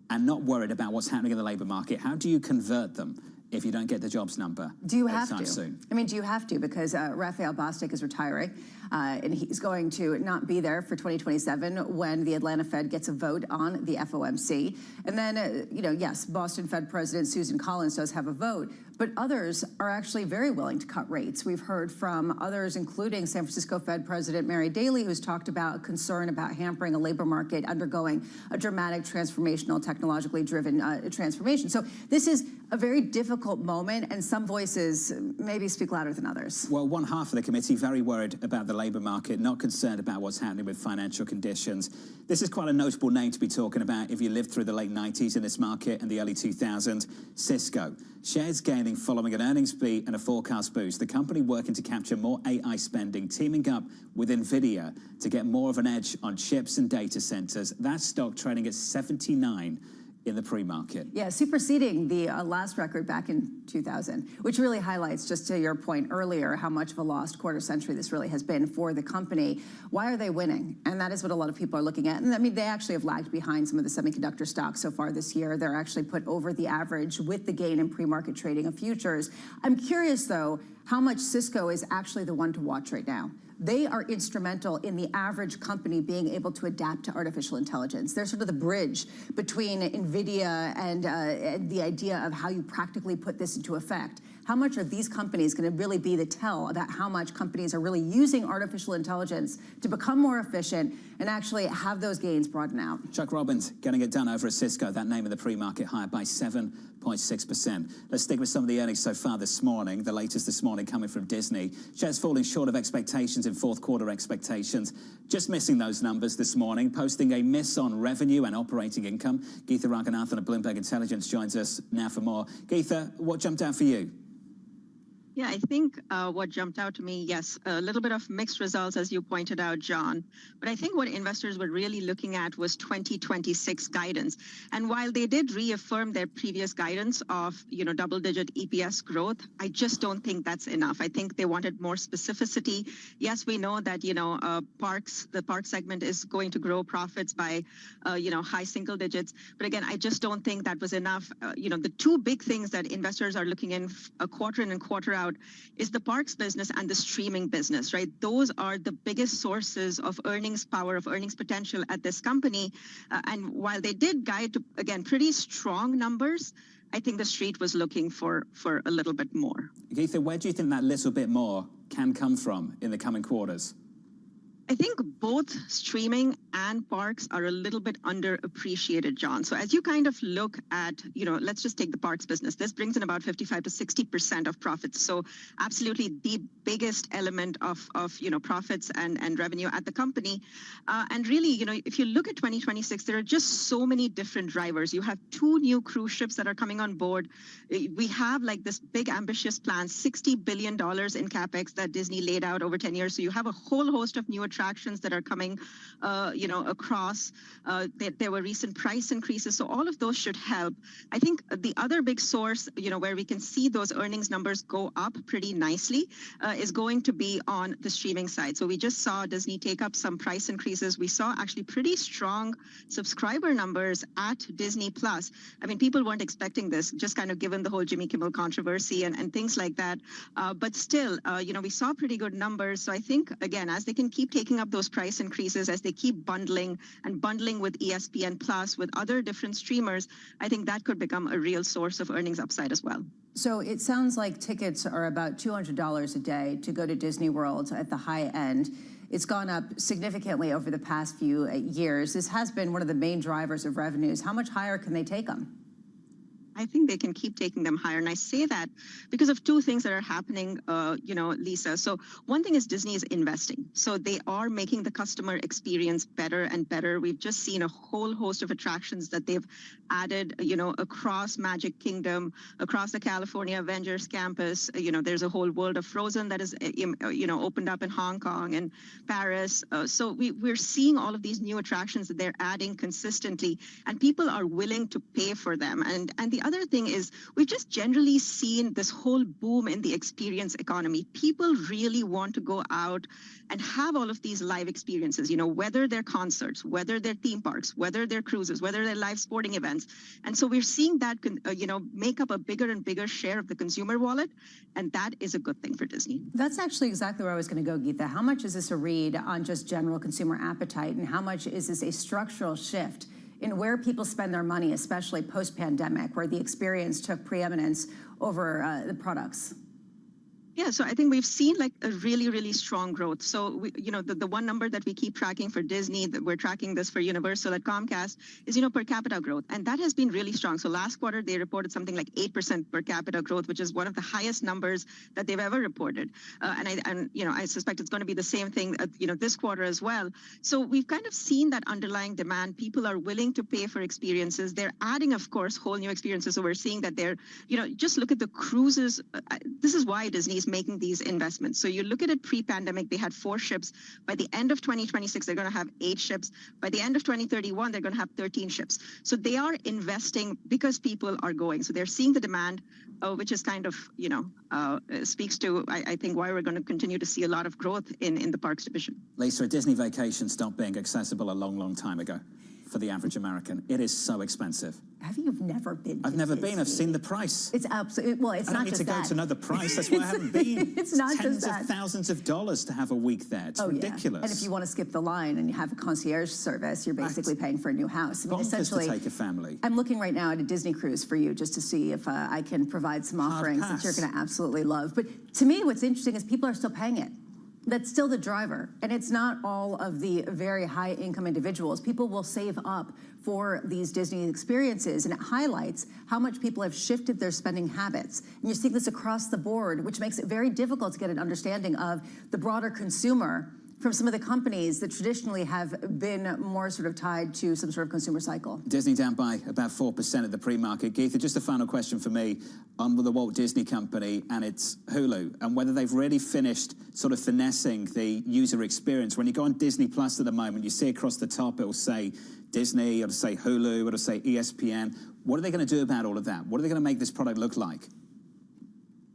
and not worried about what's happening in the labor market, how do you convert them if you don't get the jobs number? Do you have anytime to? Soon? I mean, do you have to? Because Raphael Bostic is retiring, and he's going to not be there for 2027 when the Atlanta Fed gets a vote on the FOMC. And then, yes, Boston Fed President Susan Collins does have a vote, but others are actually very willing to cut rates. We've heard from others, including San Francisco Fed President Mary Daly, who's talked about concern about hampering a labor market undergoing a dramatic transformational, technologically driven transformation. So this is a very difficult moment, and some voices maybe speak louder than others. Well, one half of the committee very worried about the labor market, not concerned about what's happening with financial conditions. This is quite a notable name to be talking about if you lived through the late 90s in this market and the early 2000s. Cisco. Shares gaining following an earnings beat and a forecast boost. The company working to capture more AI spending, teaming up with NVIDIA to get more of an edge on chips and data centers. That stock trading at 79 in the pre-market. Yeah, superseding the last record back in 2000, which really highlights, just to your point earlier, how much of a lost quarter century this really has been for the company. Why are they winning? And that is what a lot of people are looking at. And I mean, they actually have lagged behind some of the semiconductor stocks so far this year. They're actually put over the average with the gain in pre-market trading of futures. I'm curious, though, how much Cisco is actually the one to watch right now. They are instrumental in the average company being able to adapt to artificial intelligence. They're sort of the bridge between NVIDIA and the idea of how you practically put this into effect. How much are these companies going to really be the tell about how much companies are really using artificial intelligence to become more efficient and actually have those gains broaden out? Chuck Robbins getting it done over at Cisco, that name of the pre-market higher by 7.6%. Let's stick with some of the earnings so far this morning. The latest this morning coming from Disney. Shares falling short of expectations in fourth quarter expectations. Just missing those numbers this morning, posting a miss on revenue and operating income. Geetha Ranganathan of Bloomberg Intelligence joins us now for more. Geetha, what jumped out for you? Yeah, I think what jumped out to me, yes, a little bit of mixed results, as you pointed out, John. But I think what investors were really looking at was 2026 guidance. And while they did reaffirm their previous guidance of, double-digit EPS growth, I just don't think that's enough. I think they wanted more specificity. Yes, we know that, the park segment is going to grow profits by, high single digits. But again, I just don't think that was enough. The two big things that investors are looking in a quarter in and quarter out is the parks business and the streaming business, right? Those are the biggest sources of earnings power, of earnings potential at this company. And while they did guide to, again, pretty strong numbers, I think the street was looking for a little bit more. Geetha, where do you think that little bit more can come from in the coming quarters? I think both streaming and parks are a little bit underappreciated, John. So as you kind of look at, let's just take the parks business. This brings in about 55 to 60% of profits. So absolutely the biggest element of profits and revenue at the company. And really, if you look at 2026, there are just so many different drivers. You have 2 new cruise ships that are coming on board. We have like this big ambitious plan, $60 billion in CapEx that Disney laid out over 10 years. So you have a whole host of new attractions that are coming, across. There were recent price increases, so all of those should help. I think the other big source, where we can see those earnings numbers go up pretty nicely, is going to be on the streaming side. So we just saw Disney take up some price increases. We saw actually pretty strong subscriber numbers at Disney Plus. I mean, people weren't expecting this, just kind of given the whole Jimmy Kimmel controversy and things like that. But still, we saw pretty good numbers. So I think, again, as they can keep taking up those price increases, as they keep bundling with ESPN Plus, with other different streamers, I think that could become a real source of earnings upside as well. So it sounds like tickets are about $200 a day to go to Disney World at the high end. It's gone up significantly over the past few years. This has been one of the main drivers of revenues. How much higher can they take them? I think they can keep taking them higher. And I say that because of two things that are happening, Lisa. So one thing is Disney is investing. So they are making the customer experience better and better. We've just seen a whole host of attractions that they've added, across Magic Kingdom, across the California Avengers campus. There's a whole world of Frozen that is, opened up in Hong Kong and Paris. So we're seeing all of these new attractions that they're adding consistently, and people are willing to pay for them. And the other thing is we've just generally seen this whole boom in the experience economy. People really want to go out and have all of these live experiences, whether they're concerts, whether they're theme parks, whether they're cruises, whether they're live sporting events. And so we're seeing that, make up a bigger and bigger share of the consumer wallet. And that is a good thing for Disney. That's actually exactly where I was going to go, Geetha. How much is this a read on just general consumer appetite, and how much is this a structural shift in where people spend their money, especially post-pandemic, where the experience took preeminence over the products? Yeah, so I think we've seen like a really, really strong growth. So, the one number that we keep tracking for Disney, that we're tracking this for Universal at Comcast, is, per capita growth. And that has been really strong. So last quarter, they reported something like 8% per capita growth, which is one of the highest numbers that they've ever reported. I suspect it's going to be the same thing, this quarter as well. So we've kind of seen that underlying demand. People are willing to pay for experiences. They're adding, of course, whole new experiences. So we're seeing that they're, just look at the cruises. This is why Disney is making these investments. So you look at it pre-pandemic, they had 4 ships. By the end of 2026, they're going to have 8 ships. By the end of 2031, they're going to have 13 ships. So they are investing because people are going. So they're seeing the demand, which is kind of, speaks to, I think, why we're going to continue to see a lot of growth in the parks division. Lisa, a Disney vacation stopped being accessible a long, long time ago for the average American. It is so expensive. Have you never been to I've never Disney? been. I've seen the price. It's absolutely, well, it's not just that. I don't need to go to know the price. That's why I haven't been. It's not just that. Tens of thousands of dollars to have a week there. It's ridiculous. Yeah. And if you want to skip the line and you have a concierge service, you're basically paying for a new house. I mean, essentially, to take a family. I'm looking right now at a Disney cruise for you just to see if I can provide some offerings that you're going to absolutely love. But to me, what's interesting is people are still paying it. That's still the driver. And it's not all of the very high income individuals. People will save up for these Disney experiences, and it highlights how much people have shifted their spending habits. And you see this across the board, which makes it very difficult to get an understanding of the broader consumer from some of the companies that traditionally have been more sort of tied to some sort of consumer cycle. Disney down by about 4% at the pre-market. Geetha, just a final question for me on the Walt Disney Company and its Hulu, and whether they've really finished sort of finessing the user experience. When you go on Disney Plus at the moment, you see across the top, it'll say Disney, it'll say Hulu, it'll say ESPN. What are they going to do about all of that? What are they going to make this product look like?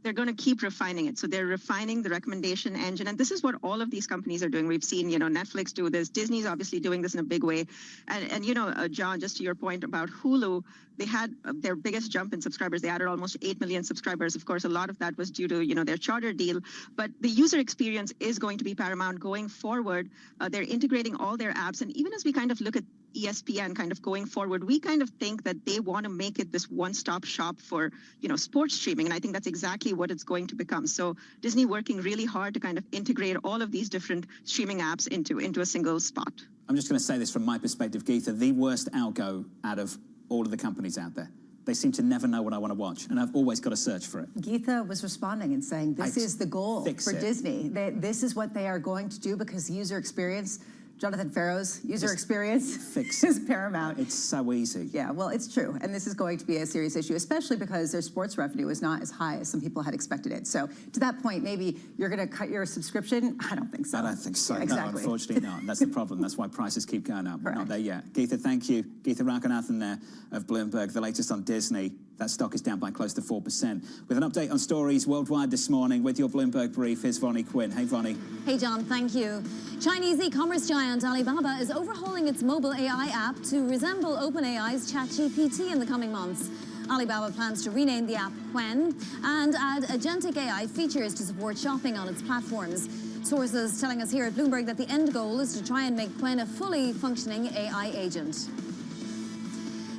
They're going to keep refining it. So they're refining the recommendation engine. And this is what all of these companies are doing. We've seen, Netflix do this. Disney's obviously doing this in a big way. And John, just to your point about Hulu, they had their biggest jump in subscribers. They added almost 8 million subscribers. Of course, a lot of that was due to, their charter deal. But the user experience is going to be paramount going forward. They're integrating all their apps. And even as we kind of look at ESPN kind of going forward, we kind of think that they want to make it this one-stop shop for, sports streaming. And I think that's exactly what it's going to become. So Disney working really hard to kind of integrate all of these different streaming apps into a single spot. I'm just going to say this from my perspective, Geetha, the worst algo out of all of the companies out there. They seem to never know what I want to watch, and I've always got to search for it. Geetha was responding and saying this is the goal for Disney. This is what they are going to do because the user experience, Jonathan Farrow's user experience is paramount. It's so easy. Yeah, well, it's true. And this is going to be a serious issue, especially because their sports revenue is not as high as some people had expected it. So to that point, maybe you're going to cut your subscription. I don't think so. I don't think so. Yeah, exactly. No, unfortunately not. That's the problem. That's why prices keep going up. We're not there yet. Geetha, thank you. Geetha Raghunathan there of Bloomberg. The latest on Disney. That stock is down by close to 4%. With an update on stories worldwide this morning with your Bloomberg brief, here's Vonnie Quinn. Hey, Vonnie. Hey, John, thank you. Chinese e-commerce giant Alibaba is overhauling its mobile AI app to resemble OpenAI's ChatGPT in the coming months. Alibaba plans to rename the app Qwen and add agentic AI features to support shopping on its platforms. Sources telling us here at Bloomberg that the end goal is to try and make Qwen a fully functioning AI agent.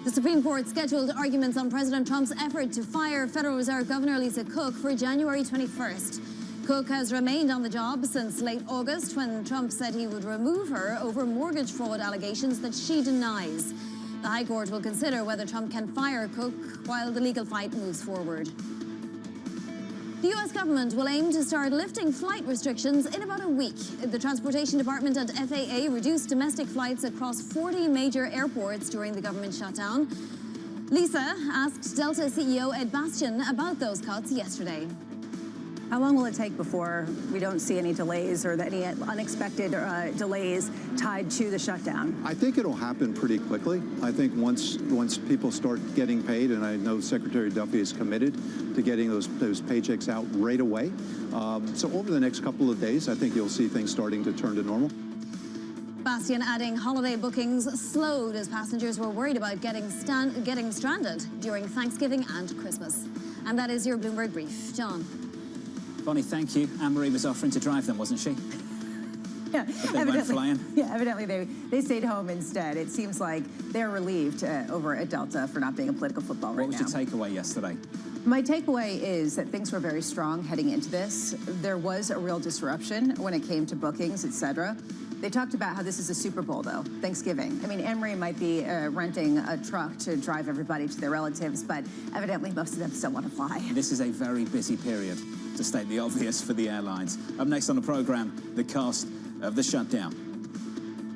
The Supreme Court scheduled arguments on President Trump's effort to fire Federal Reserve Governor Lisa Cook for January 21st. Cook has remained on the job since late August when Trump said he would remove her over mortgage fraud allegations that she denies. The High Court will consider whether Trump can fire Cook while the legal fight moves forward. The U.S. government will aim to start lifting flight restrictions in about a week. The Transportation Department and FAA reduced domestic flights across 40 major airports during the government shutdown. Lisa asked Delta CEO Ed Bastian about those cuts yesterday. How long will it take before we don't see any delays or any unexpected delays tied to the shutdown? I think it'll happen pretty quickly. I think once people start getting paid, and I know Secretary Duffy is committed to getting those paychecks out right away. So over the next couple of days, I think you'll see things starting to turn to normal. Bastian adding holiday bookings slowed as passengers were worried about getting stranded during Thanksgiving and Christmas. And that is your Bloomberg Brief. John. Bonnie, thank you. Anne-Marie was offering to drive them, wasn't she? Yeah, but they weren't flying. Yeah, evidently they stayed home instead. It seems like they're relieved over at Delta for not being a political football right now. What was your takeaway yesterday? My takeaway is that things were very strong heading into this. There was a real disruption when it came to bookings, etc. They talked about how this is a Super Bowl, though, Thanksgiving. I mean, Anne-Marie might be renting a truck to drive everybody to their relatives, but evidently most of them still want to fly. This is a very busy period, to state the obvious, for the airlines. Up next on the program, the cost of the shutdown.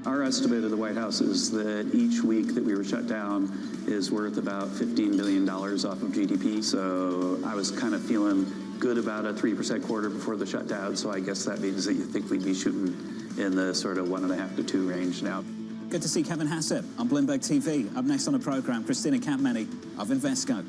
Our estimate of the White House is that each week that we were shut down is worth about $15 billion off of GDP. So I was kind of feeling good about a 3% quarter before the shutdown. So I guess that means that you think we'd be shooting in the sort of 1.5 to 2 range now. Good to see Kevin Hassett on Bloomberg TV. Up next on the program, Christina Campmany of Invesco.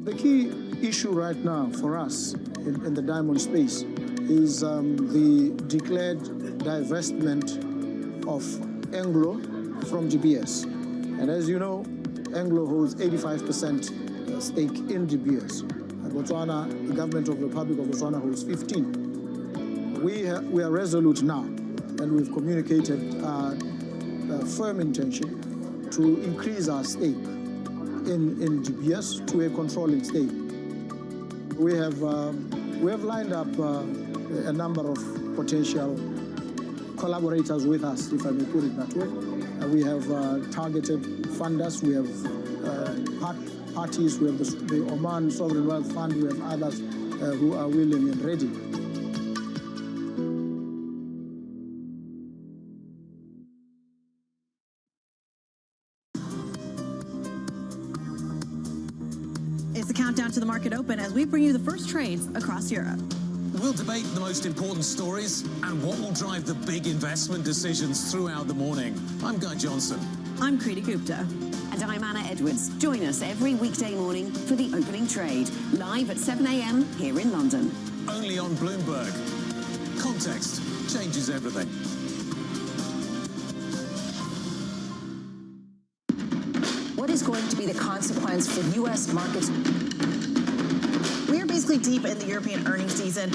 The key issue right now for us in the diamond space is the declared divestment of Anglo from GBS. And as you know, Anglo holds 85% stake in GBS. Botswana, the government of the Republic of Botswana holds 15. We are resolute now, and we've communicated a firm intention to increase our stake in GBS to a controlling stake. We have lined up a number of potential collaborators with us, if I may put it that way. We have targeted funders, we have parties, we have the Oman Sovereign Wealth Fund, we have others who are willing and ready. It's the countdown to the market open as we bring you the first trades across Europe. We'll debate the most important stories and what will drive the big investment decisions throughout the morning. I'm Guy Johnson. I'm Kriti Gupta. And I'm Anna Edwards. Join us every weekday morning for the opening trade, live at 7 a.m. here in London. Only on Bloomberg. Context changes everything. What is going to be the consequence for U.S. markets? We are basically deep in the European earnings season.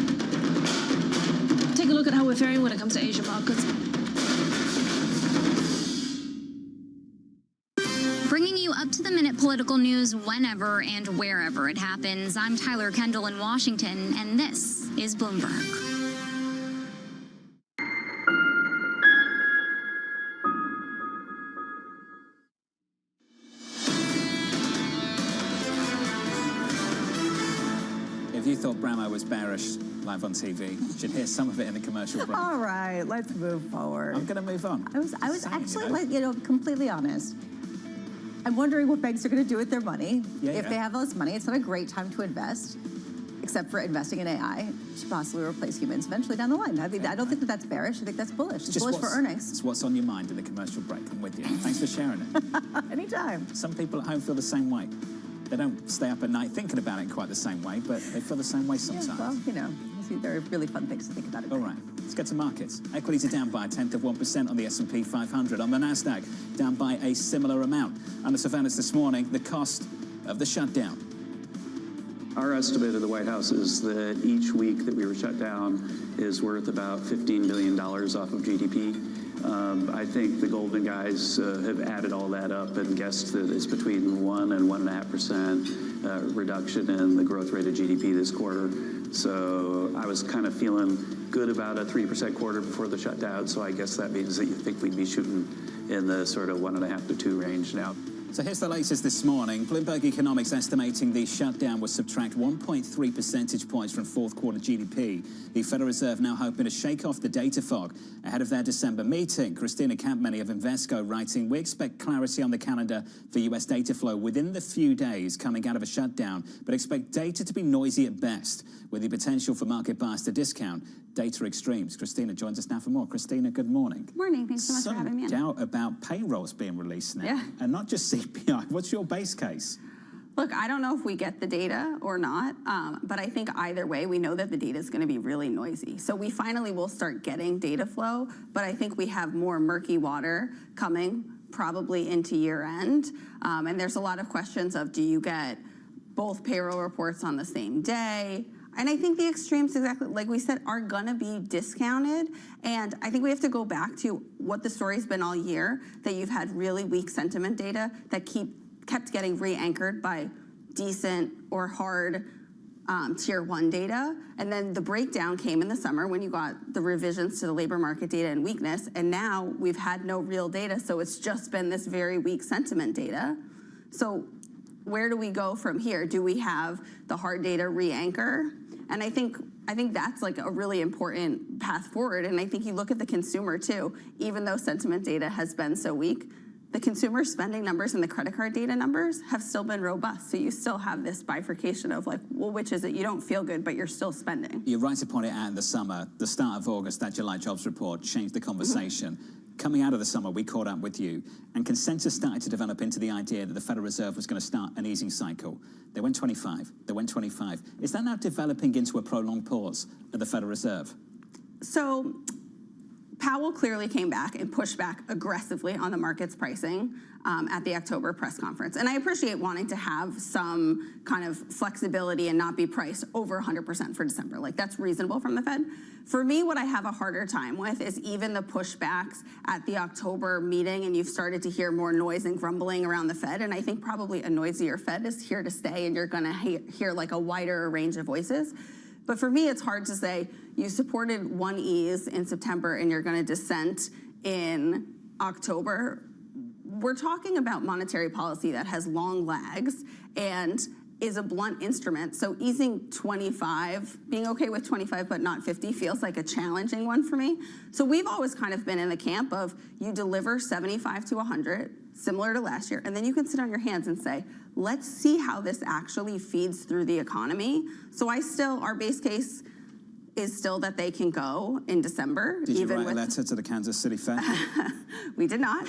Take a look at how we're faring when it comes to Asian markets. up-to-the-minute political news whenever and wherever it happens. I'm Tyler Kendall in Washington, and this is Bloomberg. If you thought Bramo was bearish live on TV, you should hear some of it in the commercial break. All right, let's move forward. I'm going to move on. I was actually, completely honest. I'm wondering what banks are going to do with their money. If they have all this money, it's not a great time to invest, except for investing in AI to possibly replace humans eventually down the line. I don't think that's bearish. I think that's bullish. It's bullish for earnings. It's what's on your mind in the commercial break. I'm with you. Thanks for sharing it. Anytime. Some people at home feel the same way. They don't stay up at night thinking about it quite the same way, but they feel the same way sometimes. Yeah, well, there are really fun things to think about. All right, let's get to markets. Equities are down by 0.1% on the S&P 500. On the Nasdaq, down by a similar amount. Under surveillance this morning, the cost of the shutdown. Our estimate of the White House is that each week that we were shut down is worth about $15 billion off of GDP. I think the Goldman guys have added all that up and guessed that it's between 1 and 1.5% reduction in the growth rate of GDP this quarter. So I was kind of feeling good about a 3% quarter before the shutdown. So I guess that means that you think we'd be shooting in the sort of 1.5 to 2 range now. So here's the latest this morning. Bloomberg Economics estimating the shutdown will subtract 1.3 percentage points from fourth quarter GDP. The Federal Reserve now hoping to shake off the data fog ahead of their December meeting. Christina Campmany of Invesco writing, we expect clarity on the calendar for U.S. data flow within the few days coming out of a shutdown, but expect data to be noisy at best, with the potential for market buyers to discount data extremes. Christina joins us now for more. Christina, good morning. Good morning. Thanks so much for having me in. Some doubt about payrolls being released now, and not just CPI. What's your base case? Look, I don't know if we get the data or not, but I think either way, we know that the data is going to be really noisy. So we finally will start getting data flow, but I think we have more murky water coming probably into year end. And there's a lot of questions of, do you get both payroll reports on the same day? And I think the extremes, exactly like we said, are going to be discounted. And I think we have to go back to what the story's been all year, that you've had really weak sentiment data that kept getting re-anchored by decent or hard tier 1 data. And then the breakdown came in the summer when you got the revisions to the labor market data and weakness. And now we've had no real data. So it's just been this very weak sentiment data. So where do we go from here? Do we have the hard data re-anchor? And I think that's like a really important path forward. And I think you look at the consumer too, even though sentiment data has been so weak, the consumer spending numbers and the credit card data numbers have still been robust. So you still have this bifurcation of like, well, which is it? You don't feel good, but you're still spending. You're right to point it out in the summer. The start of August, that July jobs report changed the conversation. Coming out of the summer, we caught up with you, and consensus started to develop into the idea that the Federal Reserve was going to start an easing cycle. They went 25. They went 25. Is that now developing into a prolonged pause at the Federal Reserve? So Powell clearly came back and pushed back aggressively on the market's pricing at the October press conference. And I appreciate wanting to have some kind of flexibility and not be priced over 100% for December. Like, that's reasonable from the Fed. For me, what I have a harder time with is even the pushbacks at the October meeting, and you've started to hear more noise and grumbling around the Fed. And I think probably a noisier Fed is here to stay, and you're going to hear like a wider range of voices. But for me, it's hard to say you supported one ease in September and you're going to dissent in October. We're talking about monetary policy that has long lags and is a blunt instrument. So easing 25, being okay with 25 but not 50 feels like a challenging one for me. So we've always kind of been in the camp of you deliver 75 to 100, similar to last year, and then you can sit on your hands and say, let's see how this actually feeds through the economy. So our base case is still that they can go in December. Did you write a letter to the Kansas City Fed? We did not.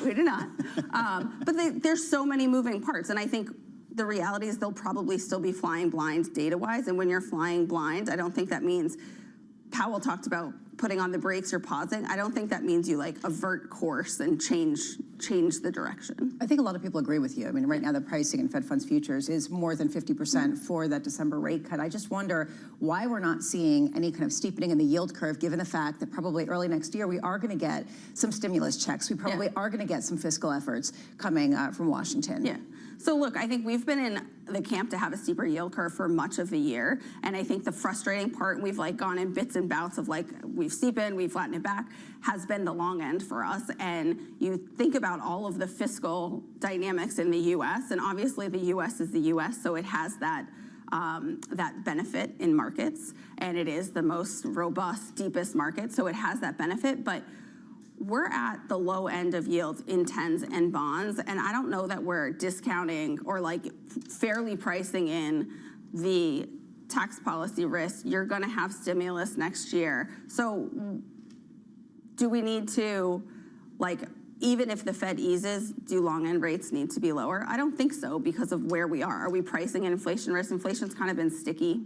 But there's so many moving parts, and I think the reality is they'll probably still be flying blind data-wise, and when you're flying blind, I don't think that means Powell talked about putting on the brakes or pausing. I don't think that means you like avert course and change the direction. I think a lot of people agree with you. I mean, right now the pricing in Fed funds futures is more than 50% for that December rate cut. I just wonder why we're not seeing any kind of steepening in the yield curve, given the fact that probably early next year we are going to get some stimulus checks. We probably are going to get some fiscal efforts coming from Washington. Yeah. So look, I think we've been in the camp to have a steeper yield curve for much of the year. And I think the frustrating part, we've like gone in bits and bouts of like, we've steepened, we've flattened it back, has been the long end for us. And you think about all of the fiscal dynamics in the US, and obviously the US is the US, so it has that benefit in markets, and it is the most robust, deepest market, so it has that benefit. But we're at the low end of yields in 10s and bonds, and I don't know that we're discounting or like fairly pricing in the tax policy risk. You're going to have stimulus next year. So do we need to, like, even if the Fed eases, do long end rates need to be lower? I don't think so because of where we are. Are we pricing in inflation risk? Inflation's kind of been sticky.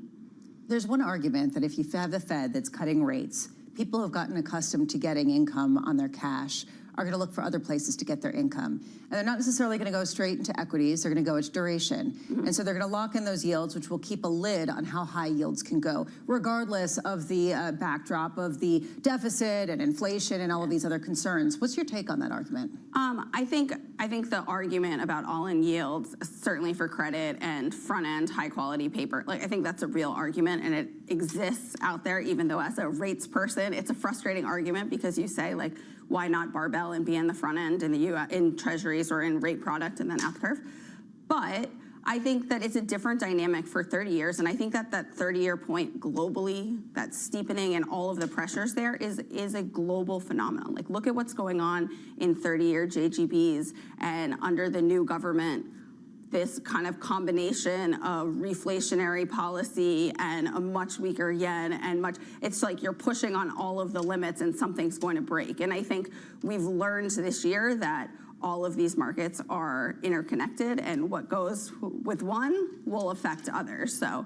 There's one argument that if you have the Fed that's cutting rates, people who have gotten accustomed to getting income on their cash are going to look for other places to get their income. And they're not necessarily going to go straight into equities. They're going to go into duration. And so they're going to lock in those yields, which will keep a lid on how high yields can go, regardless of the backdrop of the deficit and inflation and all of these other concerns. What's your take on that argument? I think the argument about all-in yields, certainly for credit and front-end high-quality paper, like I think that's a real argument, and it exists out there. Even though as a rates person, it's a frustrating argument because you say like, why not barbell and be in the front end in the US, in treasuries or in rate product and then out the curve? But I think that it's a different dynamic for 30 years. And I think that that 30-year point globally, that steepening and all of the pressures there is a global phenomenon. Like look at what's going on in 30-year JGBs and under the new government, this kind of combination of reflationary policy and a much weaker yen and it's like you're pushing on all of the limits and something's going to break. And I think we've learned this year that all of these markets are interconnected and what goes with one will affect others, so.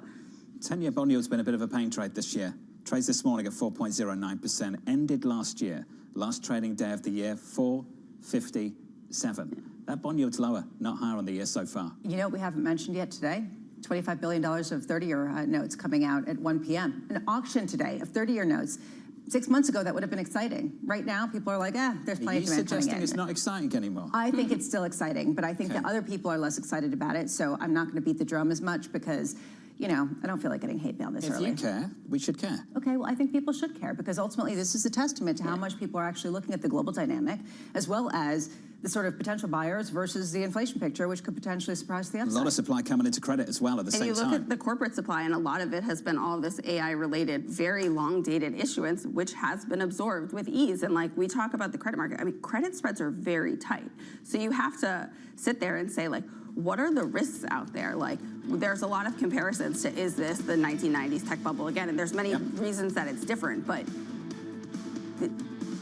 10-year bond yield's been a bit of a pain trade this year. Trades this morning at 4.09%, ended last year, last trading day of the year, 4.57. That bond yield's lower, not higher on the year so far. You know what we haven't mentioned yet today? $25 billion of 30-year notes coming out at 1 p.m. An auction today of 30-year notes. 6 months ago, that would have been exciting. Right now, people are like, there's plenty of demand coming in. Are you suggesting it's not exciting anymore? I think it's still exciting, but I think that other people are less excited about it, so I'm not going to beat the drum as much because, you know, I don't feel like getting hate mail this early. If you care, we should care. Okay, well, I think people should care because ultimately this is a testament to how much people are actually looking at the global dynamic as well as the sort of potential buyers versus the inflation picture, which could potentially surprise the upside. A lot of supply coming into credit as well at the same time. And you look at the corporate supply, and a lot of it has been all of this AI-related, very long-dated issuance, which has been absorbed with ease. And like we talk about the credit market, I mean, credit spreads are very tight. So you have to sit there and say, like, what are the risks out there? Like, there's a lot of comparisons to, is this the 1990s tech bubble again? And there's many reasons that it's different, but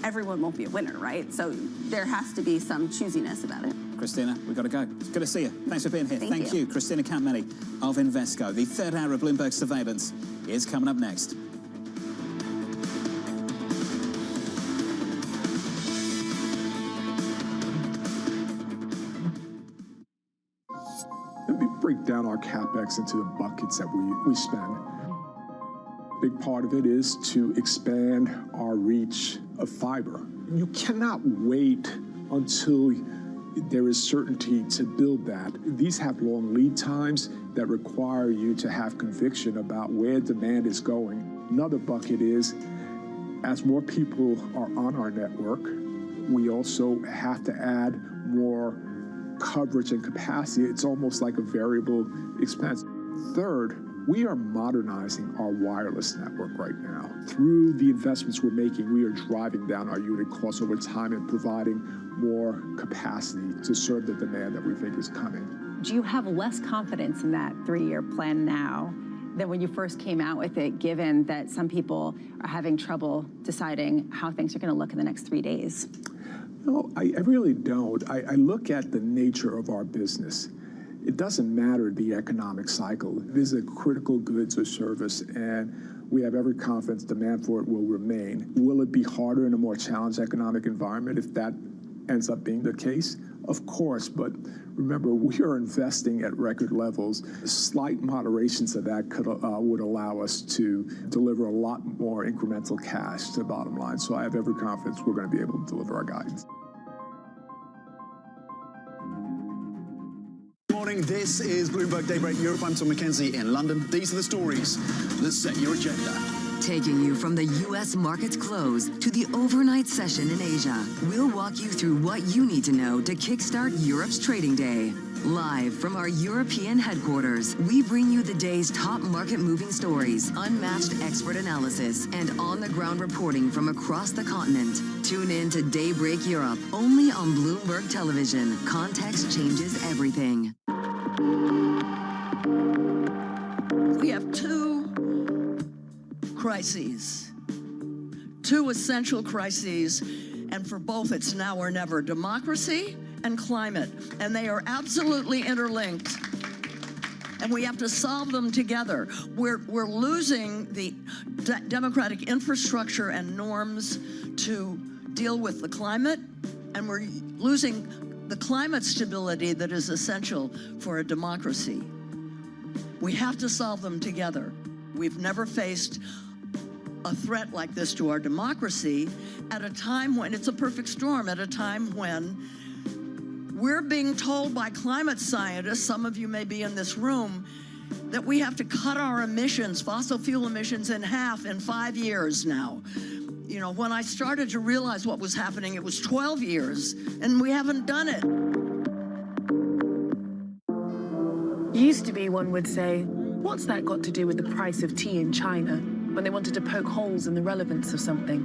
everyone won't be a winner, right? So there has to be some choosiness about it. Christina, we've got to go. It's good to see you. Thanks for being here. Thank you. Christina Campmelli of Invesco. The third hour of Bloomberg Surveillance is coming up next. Let me break down our CapEx into the buckets that we spend. Big part of it is to expand our reach of fiber. You cannot wait until there is certainty to build that. These have long lead times that require you to have conviction about where demand is going. Another bucket is, as more people are on our network, we also have to add more coverage and capacity. It's almost like a variable expense. Third, we are modernizing our wireless network right now. Through the investments we're making, we are driving down our unit costs over time and providing more capacity to serve the demand that we think is coming. Do you have less confidence in that 3-year plan now than when you first came out with it, given that some people are having trouble deciding how things are going to look in the next 3 days? No, I really don't. I look at the nature of our business. It doesn't matter the economic cycle. This is a critical goods or service, and we have every confidence demand for it will remain. Will it be harder in a more challenged economic environment if that ends up being the case? Of course, but remember, we are investing at record levels. Slight moderations of that would allow us to deliver a lot more incremental cash to the bottom line. So I have every confidence we're going to be able to deliver our guidance. This is Bloomberg Daybreak Europe. I'm Tom McKenzie in London. These are the stories that set your agenda. Taking you from the U.S. market's close to the overnight session in Asia, we'll walk you through what you need to know to kickstart Europe's trading day. Live from our European headquarters, we bring you the day's top market-moving stories, unmatched expert analysis, and on-the-ground reporting from across the continent. Tune in to Daybreak Europe, only on Bloomberg Television. Context changes everything. We have two crises, two essential crises, and for both it's now or never: democracy and climate, and they are absolutely interlinked, and we have to solve them together. We're losing the democratic infrastructure and norms to deal with the climate, and we're losing the climate stability that is essential for a democracy. We have to solve them together. We've never faced a threat like this to our democracy at a time when it's a perfect storm, at a time when we're being told by climate scientists, some of you may be in this room, that we have to cut our emissions, fossil fuel emissions, in half in 5 years now. You know, when I started to realize what was happening, it was 12 years, and we haven't done it. Used to be, one would say, what's that got to do with the price of tea in China, when they wanted to poke holes in the relevance of something?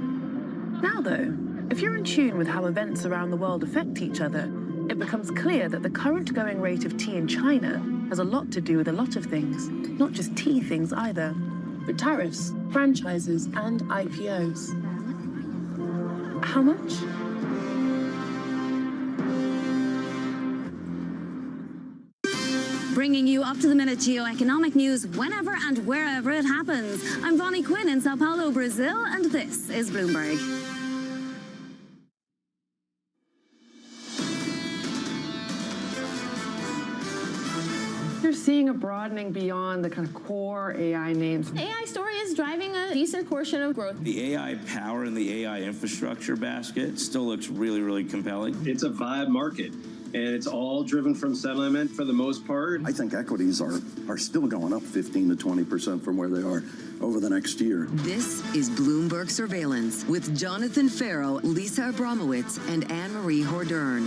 Now, though, if you're in tune with how events around the world affect each other, it becomes clear that the current going rate of tea in China has a lot to do with a lot of things, not just tea things either, but tariffs, franchises, and IPOs. How much? Bringing you up-to-the-minute geoeconomic news whenever and wherever it happens. I'm Bonnie Quinn in Sao Paulo, Brazil, and this is Bloomberg. You're seeing a broadening beyond the kind of core AI names. The AI story is driving a decent portion of growth. The AI power and the AI infrastructure basket still looks really, really compelling. It's a vibe market, and it's all driven from sentiment for the most part. I think equities are still going up 15 to 20% from where they are over the next year. This is Bloomberg Surveillance with Jonathan Farrow, Lisa Abramowitz, and Anne-Marie Hordern.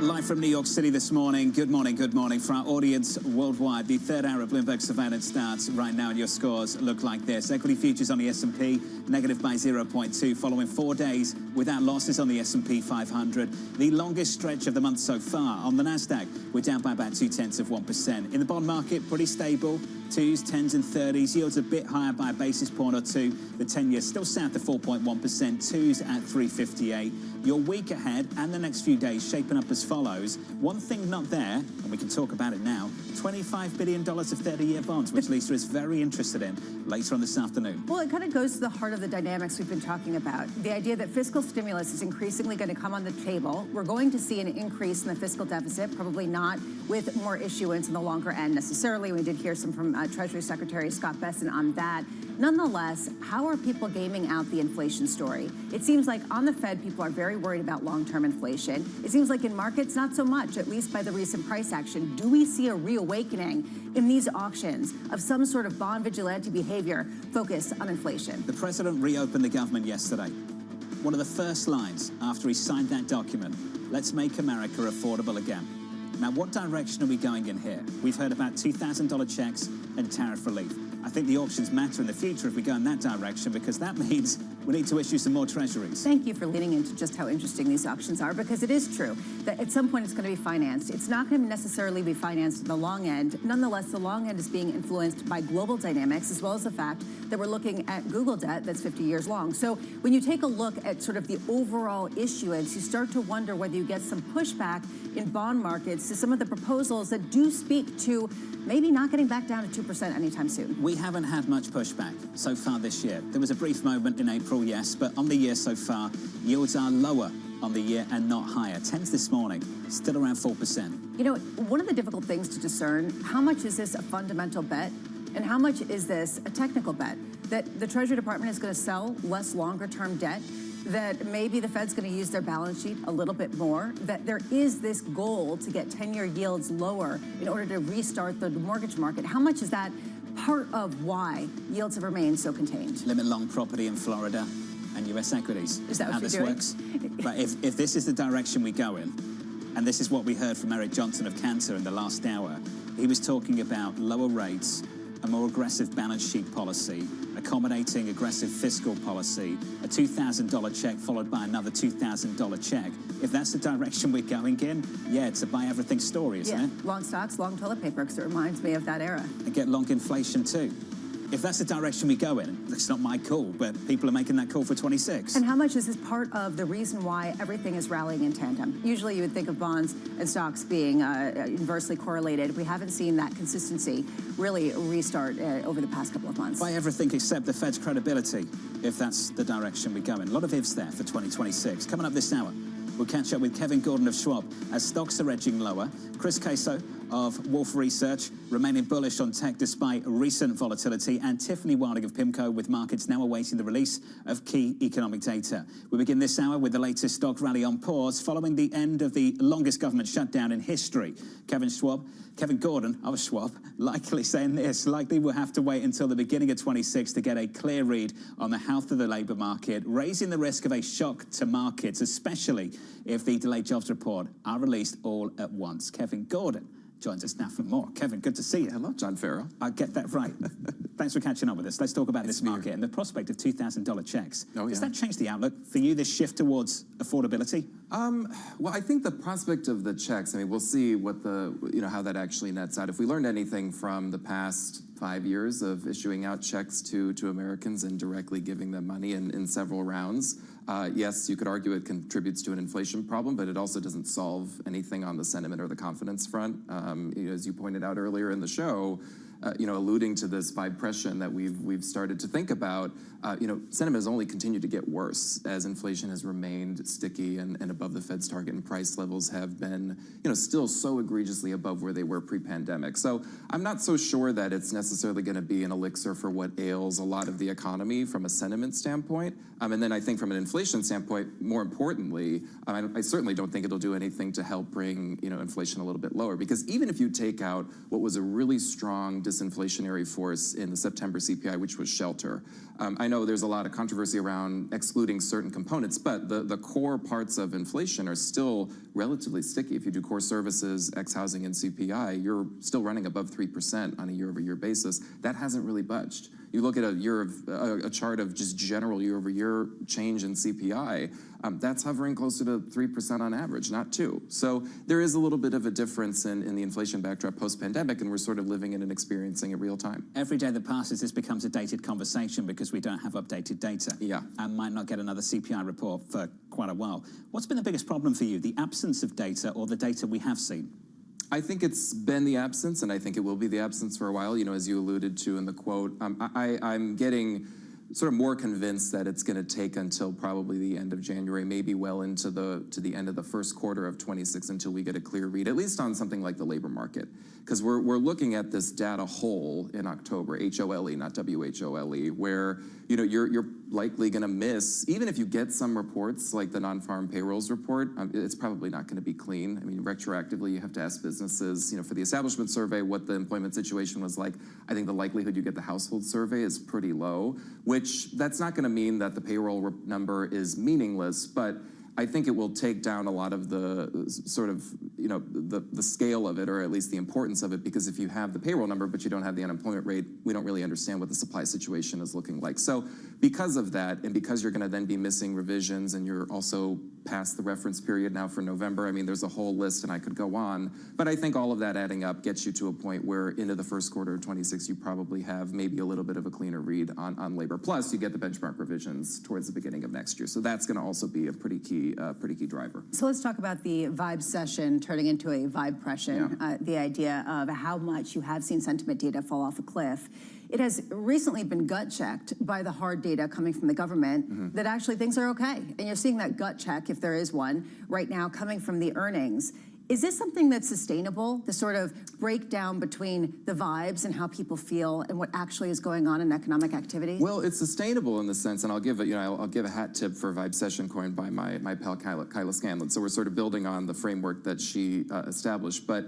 Live from New York City this morning. Good morning, good morning. For our audience worldwide, the third hour of Bloomberg Surveillance starts right now, and your scores look like this. Equity futures on the S&P, negative by 0.2, following 4 days without losses on the S&P 500. The longest stretch of the month so far. On the Nasdaq, we're down by about 0.2%. In the bond market, pretty stable. 2s, 10s, and 30s. Yields a bit higher by a basis point or two. The 10-year still south of 4.1%. 2s at 3.58. Your week ahead and the next few days shaping up as follows. One thing not there, and we can talk about it now, $25 billion of 30-year bonds, which Lisa is very interested in later on this afternoon. Well, it kind of goes to the heart of the dynamics we've been talking about. The idea that fiscal stimulus is increasingly going to come on the table. We're going to see an increase in the fiscal deficit, probably not with more issuance in the longer end necessarily. We did hear some from Treasury Secretary Scott Bessent on that. Nonetheless, how are people gaming out the inflation story? It seems like on the Fed, people are very worried about long-term inflation. It seems like in markets, not so much, at least by the recent price action. Do we see a reawakening in these auctions of some sort of bond vigilante behavior focused on inflation? The president reopened the government yesterday. One of the first lines after he signed that document, let's make America affordable again. Now, what direction are we going in here? We've heard about $2,000 checks and tariff relief. I think the auctions matter in the future if we go in that direction, because that means we need to issue some more treasuries. Thank you for leaning into just how interesting these auctions are, because it is true that at some point it's going to be financed. It's not going to necessarily be financed at the long end. Nonetheless, the long end is being influenced by global dynamics, as well as the fact that we're looking at Google debt that's 50 years long. So when you take a look at sort of the overall issuance, you start to wonder whether you get some pushback in bond markets to some of the proposals that do speak to maybe not getting back down to 2% anytime soon. We haven't had much pushback so far this year. There was a brief moment in April, yes, but on the year so far, yields are lower on the year and not higher. 10s this morning, still around 4%. You know, one of the difficult things to discern, how much is this a fundamental bet and how much is this a technical bet? That the Treasury Department is going to sell less longer-term debt that maybe the Fed's going to use their balance sheet a little bit more, that there is this goal to get 10-year yields lower in order to restart the mortgage market. How much is that part of why yields have remained so contained? Limit long property in Florida and US equities. Is that how what this you're doing? works? But if this is the direction we go in, and this is what we heard from Eric Johnson of Cantor in the last hour, he was talking about lower rates, a more aggressive balance sheet policy, accommodating aggressive fiscal policy, a $2,000 check followed by another $2,000 check. If that's the direction we're going in, yeah, it's a buy everything story, isn't it? Long stocks, long toilet paper, because it reminds me of that era. And get long inflation too. If that's the direction we go in, it's not my call, but people are making that call for 26. And how much is this part of the reason why everything is rallying in tandem? Usually you would think of bonds and stocks being inversely correlated. We haven't seen that consistency really restart over the past couple of months. Buy everything except the Fed's credibility, if that's the direction we go in. A lot of ifs there for 2026. Coming up this hour, we'll catch up with Kevin Gordon of Schwab as stocks are edging lower. Chris Caso of Wolf Research remaining bullish on tech despite recent volatility, and Tiffany Wilding of PIMCO with markets now awaiting the release of key economic data. We begin this hour with the latest stock rally on pause following the end of the longest government shutdown in history. Kevin Gordon of Schwab likely saying this, likely we'll have to wait until the beginning of 26 to get a clear read on the health of the labour market, raising the risk of a shock to markets, especially if the delayed jobs report are released all at once. Kevin Gordon joins us now for more. Kevin, good to see you. Hello, John Farrell. I get that right. Thanks for catching up with us. Let's talk about this market and the prospect of $2,000 checks. Oh, yeah. Does that change the outlook for you, this shift towards affordability? Well, I think the prospect of the checks, I mean, we'll see what how that actually nets out. If we learned anything from the past 5 years of issuing out checks to Americans and directly giving them money in several rounds, yes, you could argue it contributes to an inflation problem, but it also doesn't solve anything on the sentiment or the confidence front. As you pointed out earlier in the show, alluding to this vibration that we've started to think about, sentiment has only continued to get worse as inflation has remained sticky and above the Fed's target, and price levels have been, still so egregiously above where they were pre-pandemic. So I'm not so sure that it's necessarily going to be an elixir for what ails a lot of the economy from a sentiment standpoint. And then I think from an inflation standpoint, more importantly, I certainly don't think it'll do anything to help bring, inflation a little bit lower, because even if you take out what was a really strong disinflationary force in the September CPI, which was shelter. I know there's a lot of controversy around excluding certain components, but the core parts of inflation are still relatively sticky. If you do core services, ex-housing, and CPI, you're still running above 3% on a year-over-year basis. That hasn't really budged. You look at a chart of just general year-over-year change in CPI, that's hovering closer to 3% on average, not 2%. So there is a little bit of a difference in the inflation backdrop post-pandemic, and we're sort of living in and experiencing it real time. Every day that passes, this becomes a dated conversation because we don't have updated data. Yeah. And might not get another CPI report for quite a while. What's been the biggest problem for you, the absence of data or the data we have seen? I think it's been the absence, and I think it will be the absence for a while. As you alluded to in the quote, I'm getting sort of more convinced that it's going to take until probably the end of January, maybe well into the end of the first quarter of 26 until we get a clear read, at least on something like the labor market. Because we're looking at this data hole in October, HOLE, not WHOLE, where you're likely going to miss, even if you get some reports like the non-farm payrolls report, it's probably not going to be clean. I mean, retroactively, you have to ask businesses, for the establishment survey, what the employment situation was like. I think the likelihood you get the household survey is pretty low, which that's not going to mean that the payroll number is meaningless, but I think it will take down a lot of the sort of, the scale of it, or at least the importance of it, because if you have the payroll number but you don't have the unemployment rate, we don't really understand what the supply situation is looking like. So because of that, and because you're going to then be missing revisions, and you're also past the reference period now for November, I mean, there's a whole list, and I could go on. But I think all of that adding up gets you to a point where into the first quarter of 26, you probably have maybe a little bit of a cleaner read on labor. Plus, you get the benchmark revisions towards the beginning of next year. So that's going to also be a pretty key driver. So let's talk about the vibe session turning into a vibe-pression, the idea of how much you have seen sentiment data fall off a cliff. It has recently been gut-checked by the hard data coming from the government that actually things are okay. And you're seeing that gut check, if there is one, right now coming from the earnings. Is this something that's sustainable, the sort of breakdown between the vibes and how people feel and what actually is going on in economic activity? Well, it's sustainable in the sense, and I'll give a hat tip for Vibe Session coined by my pal Kyla Scanlon. So we're sort of building on the framework that she established. But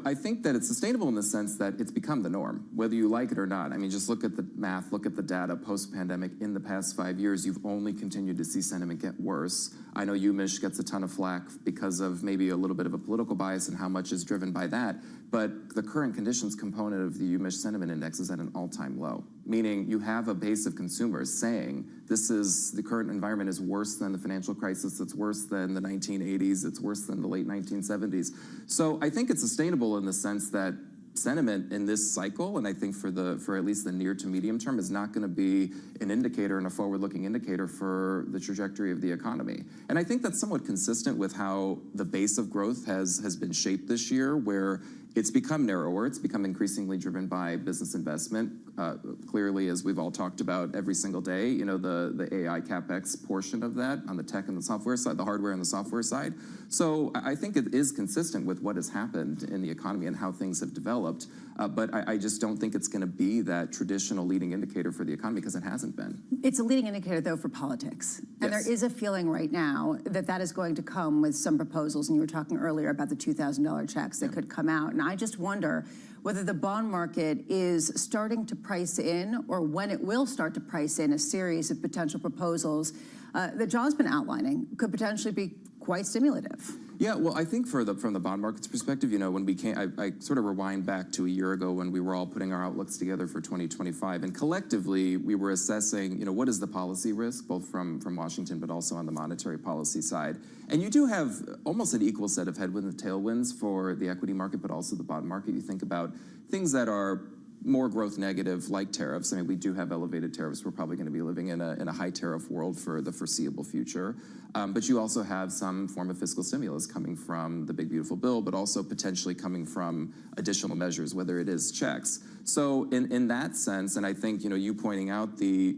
I think that it's sustainable in the sense that it's become the norm, whether you like it or not. I mean, just look at the math, look at the data post-pandemic. In the past 5 years, you've only continued to see sentiment get worse. I know UMich gets a ton of flack because of maybe a little bit of a political bias and how much is driven by that. But the current conditions component of the UMich Sentiment Index is at an all-time low, meaning you have a base of consumers saying the current environment is worse than the financial crisis, it's worse than the 1980s, it's worse than the late 1970s. So I think it's sustainable in the sense that sentiment in this cycle, and I think for at least the near to medium term, is not going to be an indicator and a forward-looking indicator for the trajectory of the economy. And I think that's somewhat consistent with how the base of growth has been shaped this year, where it's become narrower, it's become increasingly driven by business investment. Clearly, as we've all talked about every single day, the AI CapEx portion of that on the tech and the software side, the hardware and the software side. So I think it is consistent with what has happened in the economy and how things have developed. But I just don't think it's going to be that traditional leading indicator for the economy because it hasn't been. It's a leading indicator, though, for politics. And Yes. there is a feeling right now that is going to come with some proposals. And you were talking earlier about the $2,000 checks that could come out. And I just wonder whether the bond market is starting to price in, or when it will start to price in, a series of potential proposals that John's been outlining could potentially be quite stimulative. Yeah, well, I think from the bond market's perspective, when we came, I sort of rewind back to a year ago when we were all putting our outlooks together for 2025, and collectively we were assessing, what is the policy risk, both from Washington, but also on the monetary policy side. And you do have almost an equal set of headwinds and tailwinds for the equity market, but also the bond market. You think about things that are more growth negative, like tariffs. I mean, we do have elevated tariffs. We're probably going to be living in a high tariff world for the foreseeable future. But you also have some form of fiscal stimulus coming from the Big Beautiful Bill, but also potentially coming from additional measures, whether it is checks. So in that sense, and I think, you pointing out the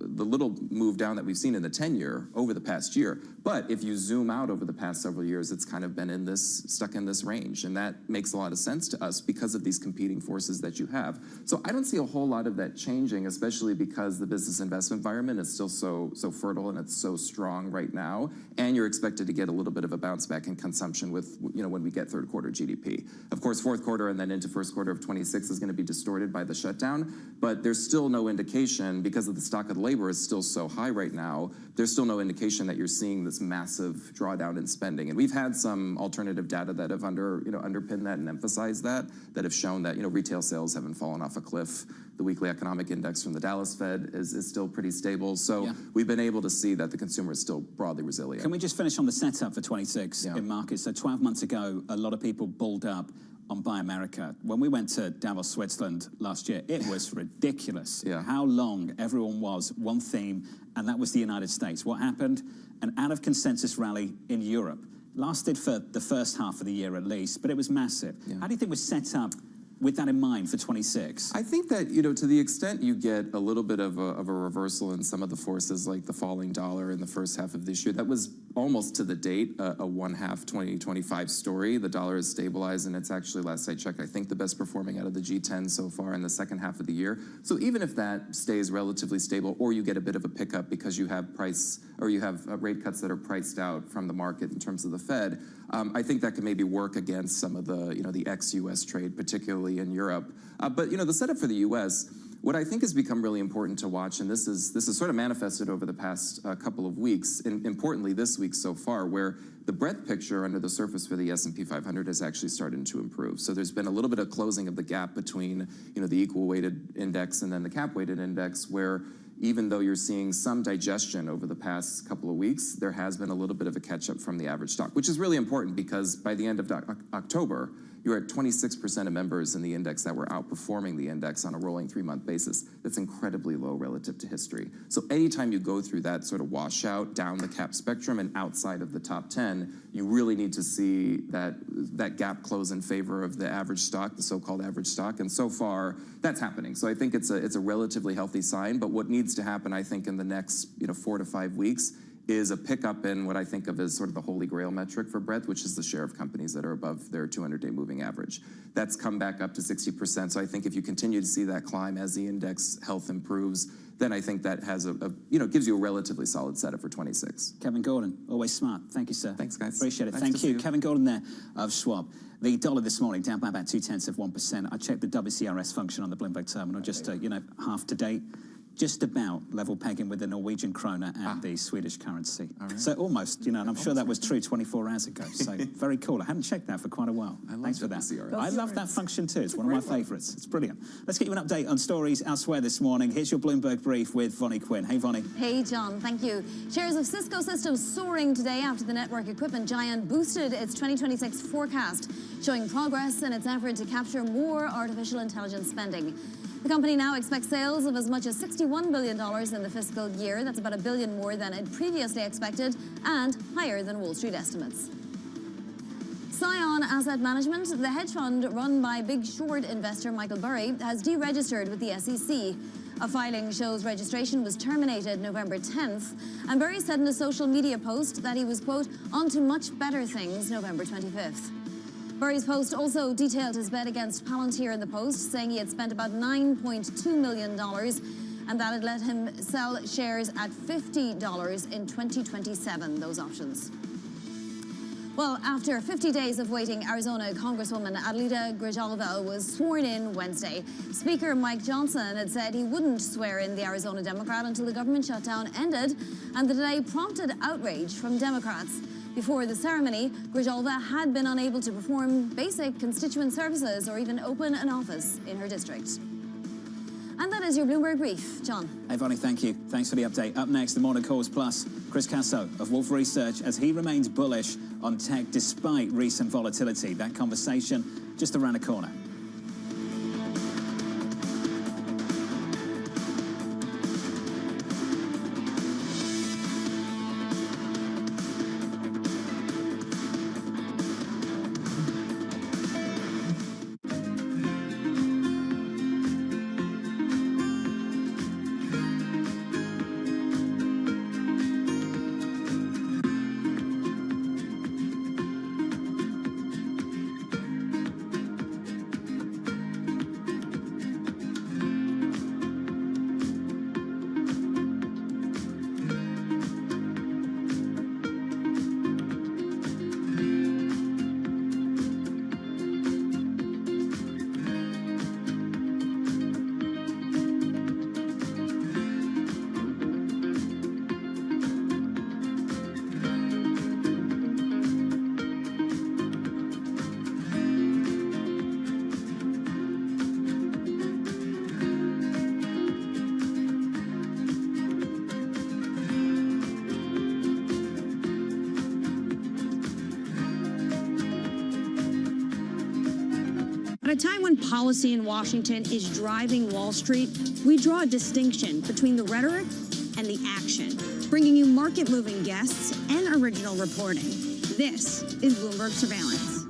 little move down that we've seen in the 10-year over the past year. But if you zoom out over the past several years, it's kind of been stuck in this range. And that makes a lot of sense to us because of these competing forces that you have. So I don't see a whole lot of that changing, especially because the business investment environment is still so fertile and it's so strong right now. And you're expected to get a little bit of a bounce back in consumption with, when we get third quarter GDP. Of course, fourth quarter and then into first quarter of 26 is going to be distorted by the shutdown. But there's still no indication, because of the stock of labor is still so high right now, there's still no indication that you're seeing this massive drawdown in spending. And we've had some alternative data that have underpinned that and emphasized that have shown that, retail sales haven't fallen off a cliff. The weekly economic index from the Dallas Fed is still pretty stable. So we've been able to see that the consumer is still broadly resilient. Can we just finish on the setup for 26 in markets? So 12 months ago, a lot of people bulled up on Buy America. When we went to Davos, Switzerland last year, it was ridiculous how long everyone was, one theme, and that was the United States. What happened? An out-of-consensus rally in Europe. Lasted for the first half of the year at least, but it was massive. How do you think we're set up with that in mind for 26? I think that, to the extent you get a little bit of a reversal in some of the forces, like the falling dollar in the first half of this year, that was almost to the date a one-half 2025 story. The dollar is stabilized, and it's actually, last I checked, I think the best performing out of the G10 so far in the second half of the year. So even if that stays relatively stable, or you get a bit of a pickup because you have rate cuts that are priced out from the market in terms of the Fed, I think that can maybe work against some of the, the ex-U.S. trade, particularly in Europe. But, the setup for the U.S., what I think has become really important to watch, and this is sort of manifested over the past couple of weeks, and importantly this week so far, where the breadth picture under the surface for the S&P 500 has actually started to improve. So there's been a little bit of closing of the gap between, the equal-weighted index and then the cap-weighted index, where even though you're seeing some digestion over the past couple of weeks, there has been a little bit of a catch-up from the average stock, which is really important because by the end of October, you're at 26% of members in the index that were outperforming the index on a rolling 3-month basis. That's incredibly low relative to history. So anytime you go through that sort of washout down the cap spectrum and outside of the top 10, you really need to see that gap close in favor of the average stock, the so-called average stock. And so far, that's happening. So I think it's a relatively healthy sign. But what needs to happen, I think, in the next 4 to 5 weeks is a pickup in what I think of as sort of the holy grail metric for breadth, which is the share of companies that are above their 200-day moving average. That's come back up to 60%. So I think if you continue to see that climb as the index health improves, then I think that has gives you a relatively solid setup for 26. Kevin Gordon, always smart. Thank you, sir. Thanks, guys. Appreciate it. Nice Thank to see you. Kevin Gordon there of Schwab. The dollar this morning down by about 0.2%. I checked the WCRS function on the Bloomberg terminal just, half to date. Just about level pegging with the Norwegian kroner and the Swedish currency. Right. So almost, and I'm sure that was true 24 hours ago. So very cool. I hadn't checked that for quite a while. Thanks for that. I love that function too. It's one of my favorites. It's brilliant. Let's get you an update on stories elsewhere this morning. Here's your Bloomberg brief with Vonnie Quinn. Hey, Vonnie. Hey, John. Thank you. Shares of Cisco Systems soaring today after the network equipment giant boosted its 2026 forecast, showing progress in its effort to capture more artificial intelligence spending. The company now expects sales of as much as $61 billion in the fiscal year. That's about $1 billion more than it previously expected and higher than Wall Street estimates. Scion Asset Management, the hedge fund run by Big Short investor Michael Burry, has deregistered with the SEC. A filing shows registration was terminated November 10th, and Burry said in a social media post that he was, quote, on to much better things November 25th. Burry's post also detailed his bet against Palantir in the post, saying he had spent about $9.2 million and that had let him sell shares at $50 in 2027, those options. Well, after 50 days of waiting, Arizona Congresswoman Adelita Grijalva was sworn in Wednesday. Speaker Mike Johnson had said he wouldn't swear in the Arizona Democrat until the government shutdown ended, and the delay prompted outrage from Democrats. Before the ceremony, Grijalva had been unable to perform basic constituent services or even open an office in her district. And that is your Bloomberg Brief. John. Hey, Vonnie, thank you. Thanks for the update. Up next, the Morning Calls Plus, Chris Casso of Wolf Research, as he remains bullish on tech despite recent volatility. That conversation just around the corner. At a time when policy in Washington is driving Wall Street, we draw a distinction between the rhetoric and the action, bringing you market-moving guests and original reporting. This is Bloomberg Surveillance.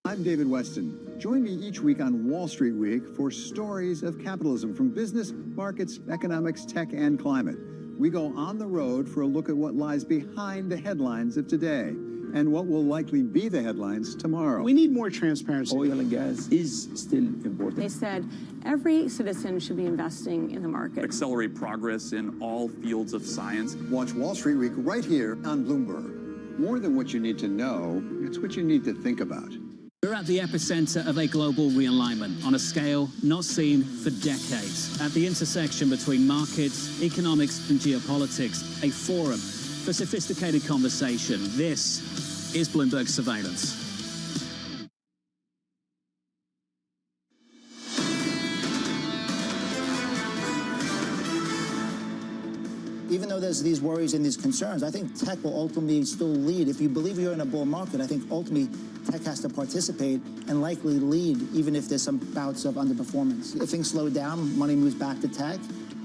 I'm David Weston. Join me each week on Wall Street Week for stories of capitalism from business, markets, economics, tech, and climate. We go on the road for a look at what lies behind the headlines of today and what will likely be the headlines tomorrow. We need more transparency. Oil and gas is still important. They said every citizen should be investing in the market. Accelerate progress in all fields of science. Watch Wall Street Week right here on Bloomberg. More than what you need to know, it's what you need to think about. We're at the epicenter of a global realignment on a scale not seen for decades. At the intersection between markets, economics, and geopolitics, a forum for sophisticated conversation. This is Bloomberg Surveillance. Even though there's these worries and these concerns, I think tech will ultimately still lead. If you believe you're in a bull market, I think ultimately tech has to participate and likely lead, even if there's some bouts of underperformance. If things slow down, money moves back to tech.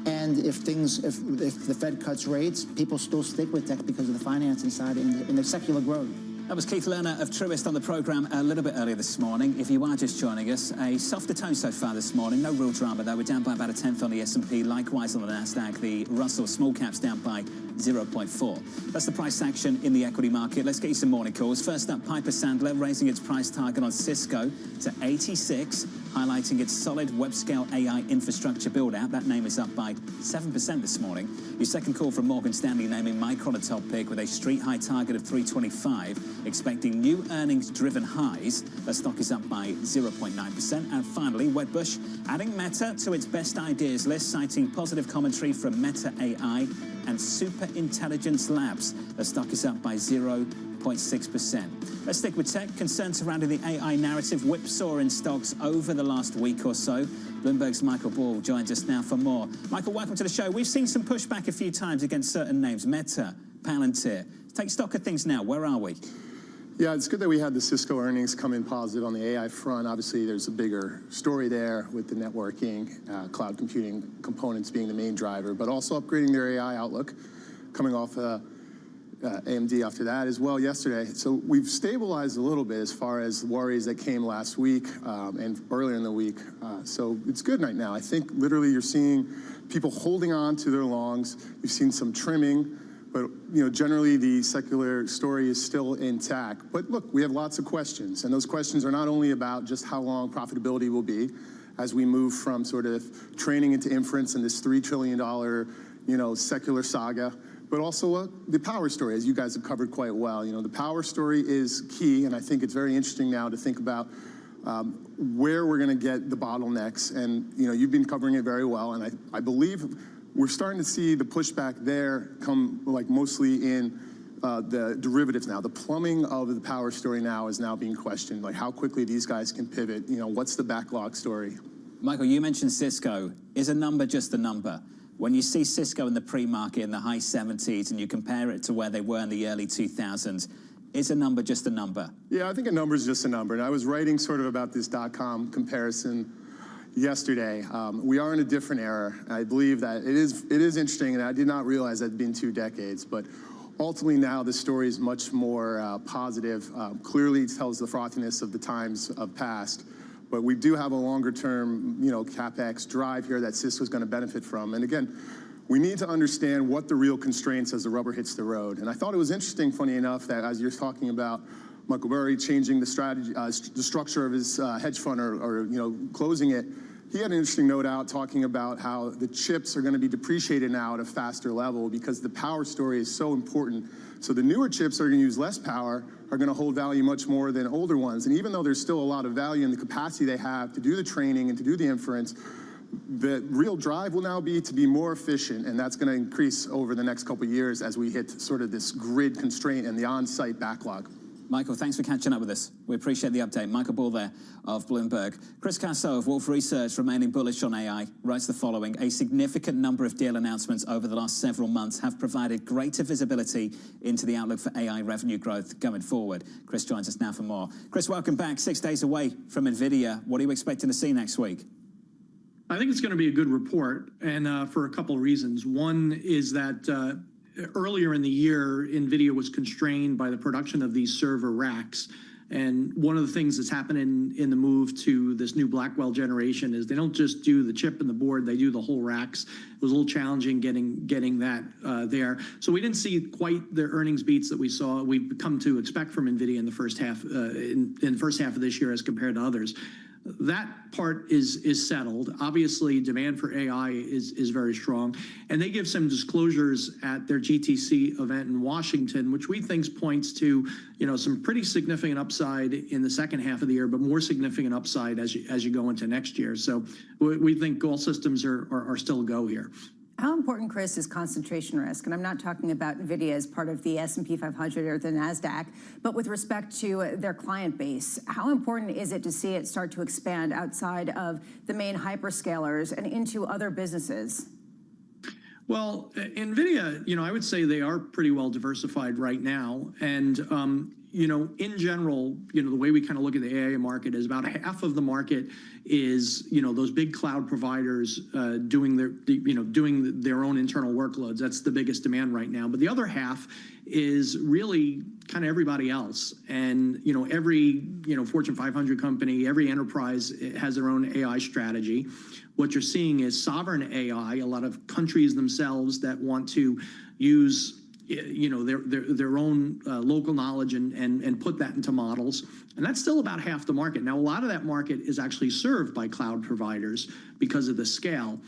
And if the Fed cuts rates, people still stick with tech because of the financing side and the secular growth. That was Keith Lerner of Truist on the programme a little bit earlier this morning. If you are just joining us, a softer tone so far this morning. No real drama, though. We're down by about a tenth on the S&P. Likewise on the Nasdaq, the Russell small caps down by 0.4. That's the price action in the equity market. Let's get you some morning calls. First up, Piper Sandler raising its price target on Cisco to 86, highlighting its solid web-scale AI infrastructure build-out. That name is up by 7% this morning. Your second call from Morgan Stanley naming Micron a top pick with a street high target of 325, expecting new earnings-driven highs. The stock is up by 0.9%. And finally, Wedbush adding Meta to its best ideas list, citing positive commentary from Meta AI and Super Intelligence Labs. The stock is up by 0.6%. Let's stick with tech. Concerns surrounding the AI narrative whipsaw in stocks over the last week or so. Bloomberg's Michael Ball joins us now for more. Michael, welcome to the show. We've seen some pushback a few times against certain names, Meta, Palantir. Take stock of things now. Where are we? Yeah, it's good that we had the Cisco earnings come in positive on the AI front. Obviously, there's a bigger story there with the networking, cloud computing components being the main driver, but also upgrading their AI outlook, coming off AMD after that as well yesterday. So we've stabilized a little bit as far as worries that came last week and earlier in the week. So it's good right now. I think literally you're seeing people holding on to their longs. You've seen some trimming. But, generally the secular story is still intact. But look, we have lots of questions. And those questions are not only about just how long profitability will be as we move from sort of training into inference and this $3 trillion, secular saga, but also the power story, as you guys have covered quite well. The power story is key. And I think it's very interesting now to think about where we're going to get the bottlenecks. And, you've been covering it very well. And I believe we're starting to see the pushback there come mostly in the derivatives now. The plumbing of the power story now is now being questioned, how quickly these guys can pivot. What's the backlog story? Michael, you mentioned Cisco. Is a number just a number? When you see Cisco in the pre-market in the high 70s and you compare it to where they were in the early 2000s, is a number just a number? Yeah, I think a number is just a number. And I was writing sort of about this .com comparison yesterday. We are in a different era. I believe that it is interesting, and I did not realize that it'd been 2 decades, but ultimately now the story is much more positive. Clearly it tells the frothiness of the times of past, but we do have a longer term, CapEx drive here that Cisco's going to benefit from. And again, we need to understand what the real constraints as the rubber hits the road. And I thought it was interesting, funny enough, that as you're talking about Michael Burry changing the strategy, the structure of his hedge fund or closing it, he had an interesting note out talking about how the chips are going to be depreciated now at a faster level because the power story is so important. So the newer chips are going to use less power, are going to hold value much more than older ones. And even though there's still a lot of value in the capacity they have to do the training and to do the inference, the real drive will now be to be more efficient, and that's going to increase over the next couple of years as we hit sort of this grid constraint and the on-site backlog. Michael, thanks for catching up with us. We appreciate the update. Michael Ball there of Bloomberg. Chris Casso of Wolfe Research, remaining bullish on AI, writes the following: a significant number of deal announcements over the last several months have provided greater visibility into the outlook for AI revenue growth going forward. Chris joins us now for more. Chris, welcome back. 6 days away from NVIDIA. What are you expecting to see next week? I think it's going to be a good report, and for a couple of reasons. One is that earlier in the year, NVIDIA was constrained by the production of these server racks. And one of the things that's happened in the move to this new Blackwell generation is they don't just do the chip and the board, they do the whole racks. It was a little challenging getting that there. So we didn't see quite the earnings beats that we've come to expect from NVIDIA in the first half in the first half of this year as compared to others. That part is settled. Obviously, demand for AI is very strong. And they give some disclosures at their GTC event in Washington, which we think points to some pretty significant upside in the second half of the year, but more significant upside as you go into next year. So we think all systems are still a go here. How important, Chris, is concentration risk? And I'm not talking about NVIDIA as part of the S&P 500 or the NASDAQ, but with respect to their client base. How important is it to see it start to expand outside of the main hyperscalers and into other businesses? Well, NVIDIA, I would say they are pretty well diversified right now. And, in general, the way we kind of look at the AI market is about half of the market is, those big cloud providers doing their own internal workloads. That's the biggest demand right now. But the other half is really kind of everybody else. And, every, Fortune 500 company, every enterprise has their own AI strategy. What you're seeing is sovereign AI, a lot of countries themselves that want to use their own local knowledge and put that into models. And that's still about half the market. Now, a lot of that market is actually served by cloud providers because of the scale.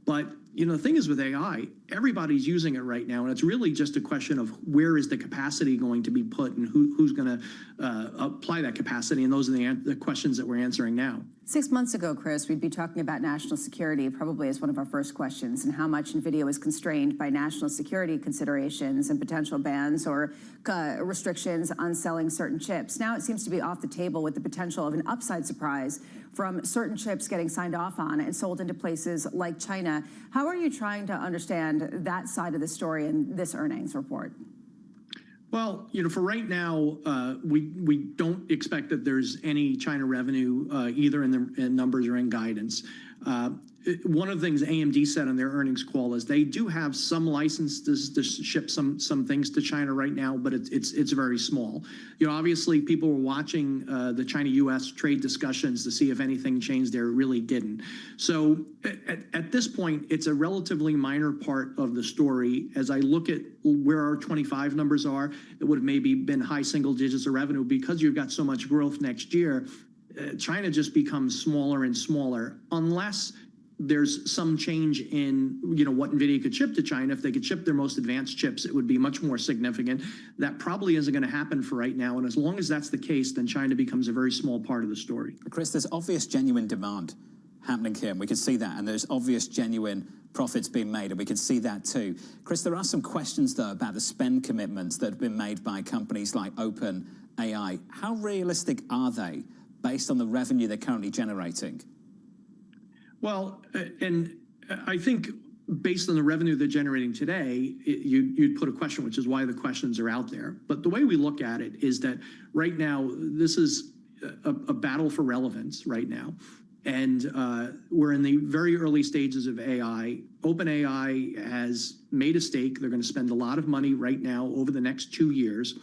But, the thing is with AI, everybody's using it right now. And it's really just a question of where is the capacity going to be put and who's going to apply that capacity. And those are the questions that we're answering now. 6 months ago, Chris, we'd be talking about national security probably as one of our first questions, and how much NVIDIA was constrained by national security considerations and potential bans or restrictions on selling certain chips. Now it seems to be off the table with the potential of an upside surprise from certain chips getting signed off on and sold into places like China. How are you trying to understand that side of the story in this earnings report? Well, for right now, we don't expect that there's any China revenue either in the numbers or in guidance. One of the things AMD said on their earnings call is they do have some licenses to ship some things to China right now, but it's very small. Obviously, people were watching the China-U.S. trade discussions to see if anything changed there. It really didn't. So at this point, it's a relatively minor part of the story. As I look at where our 25 numbers are, it would have maybe been high single digits of revenue. Because you've got so much growth next year, China just becomes smaller and smaller unless there's some change in what NVIDIA could ship to China. If they could ship their most advanced chips, it would be much more significant. That probably isn't going to happen for right now. And as long as that's the case, then China becomes a very small part of the story. Chris, there's obvious genuine demand happening here, and we can see that. And there's obvious genuine profits being made, and we can see that too. Chris, there are some questions, though, about the spend commitments that have been made by companies like OpenAI. How realistic are they based on the revenue they're currently generating? Well, and I think based on the revenue they're generating today, you'd put a question, which is why the questions are out there. But the way we look at it is that right now, this is a battle for relevance right now. And we're in the very early stages of AI. OpenAI has made a stake. They're going to spend a lot of money right now over the next 2 years.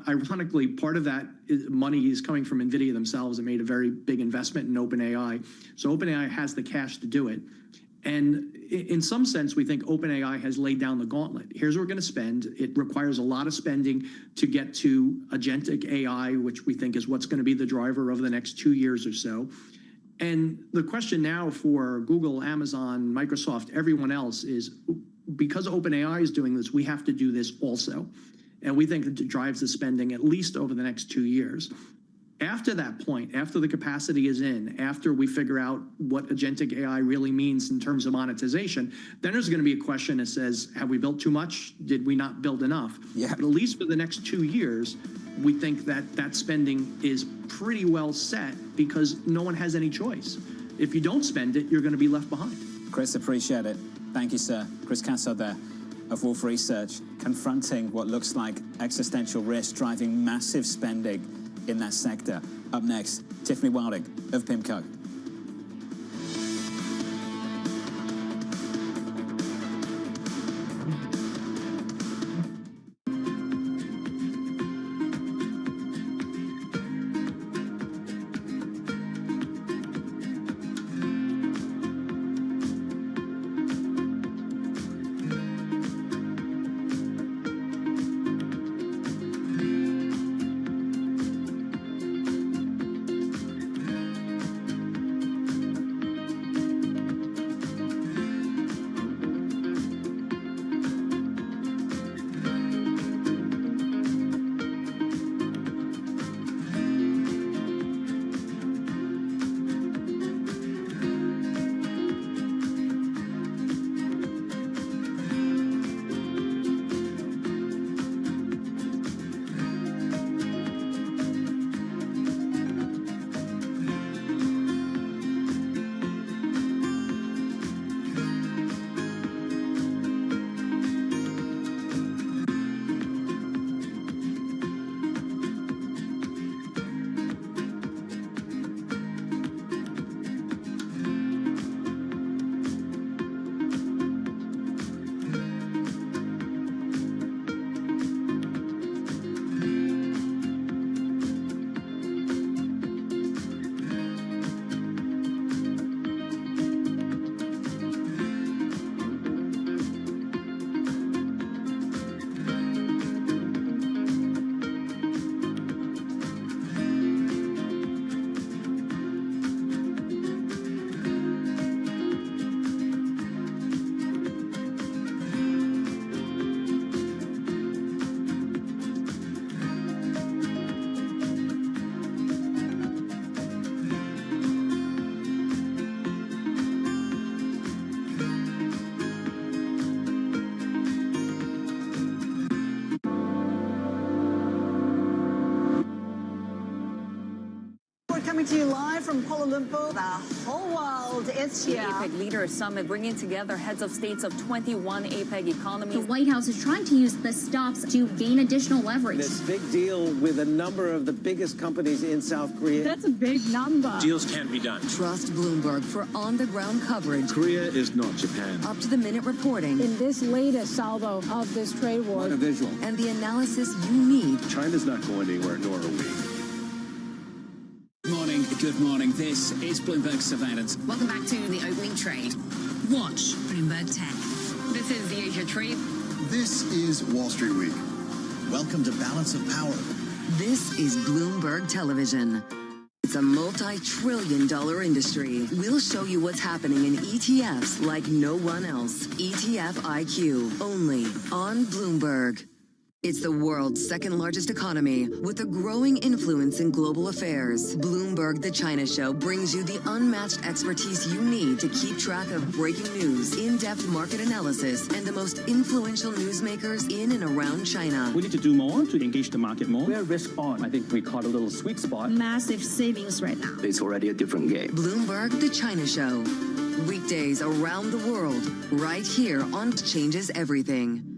Ironically, part of that money is coming from NVIDIA themselves. They made a very big investment in OpenAI. So OpenAI has the cash to do it. And in some sense, we think OpenAI has laid down the gauntlet. Here's what we're going to spend. It requires a lot of spending to get to agentic AI, which we think is what's going to be the driver over the next 2 years or so. And the question now for Google, Amazon, Microsoft, everyone else is, because OpenAI is doing this, we have to do this also. And we think that it drives the spending at least over the next 2 years. After that point, after the capacity is in, after we figure out what agentic AI really means in terms of monetization, then there's going to be a question that says, have we built too much? Did we not build enough? Yeah. But at least for the next 2 years, we think that that spending is pretty well set because no one has any choice. If you don't spend it, you're going to be left behind. Chris, appreciate it. Thank you, sir. Chris Casso there of Wolf Research, confronting what looks like existential risk, driving massive spending in that sector. Up next, Tiffany Wilding of PIMCO. coming to you live from Kuala Lumpur. The whole world is here. The APEC Leaders Summit bringing together heads of states of 21 APEC economies. The White House is trying to use the stops to gain additional leverage. This big deal with a number of the biggest companies in South Korea. That's a big number. Deals can be done. Trust Bloomberg for on-the-ground coverage. Korea is not Japan. Up-to-the-minute reporting. In this latest salvo of this trade war. What a visual. And the analysis you need. China's not going anywhere, nor are we. Good morning. This is Bloomberg Surveillance. Welcome back to the opening trade. Watch Bloomberg Tech. This is the Asia Trade. This is Wall Street Week. Welcome to Balance of Power. This is Bloomberg Television. It's a multi-trillion-dollar industry. We'll show you what's happening in ETFs like no one else. ETF IQ, only on Bloomberg. It's the world's second largest economy with a growing influence in global affairs. Bloomberg The China Show brings you the unmatched expertise you need to keep track of breaking news, in-depth market analysis, and the most influential newsmakers in and around China. We need to do more to engage the market more. We're risk on. I think we caught a little sweet spot. Massive savings right now. It's already a different game. Bloomberg The China Show. Weekdays around the world, right here on Changes Everything.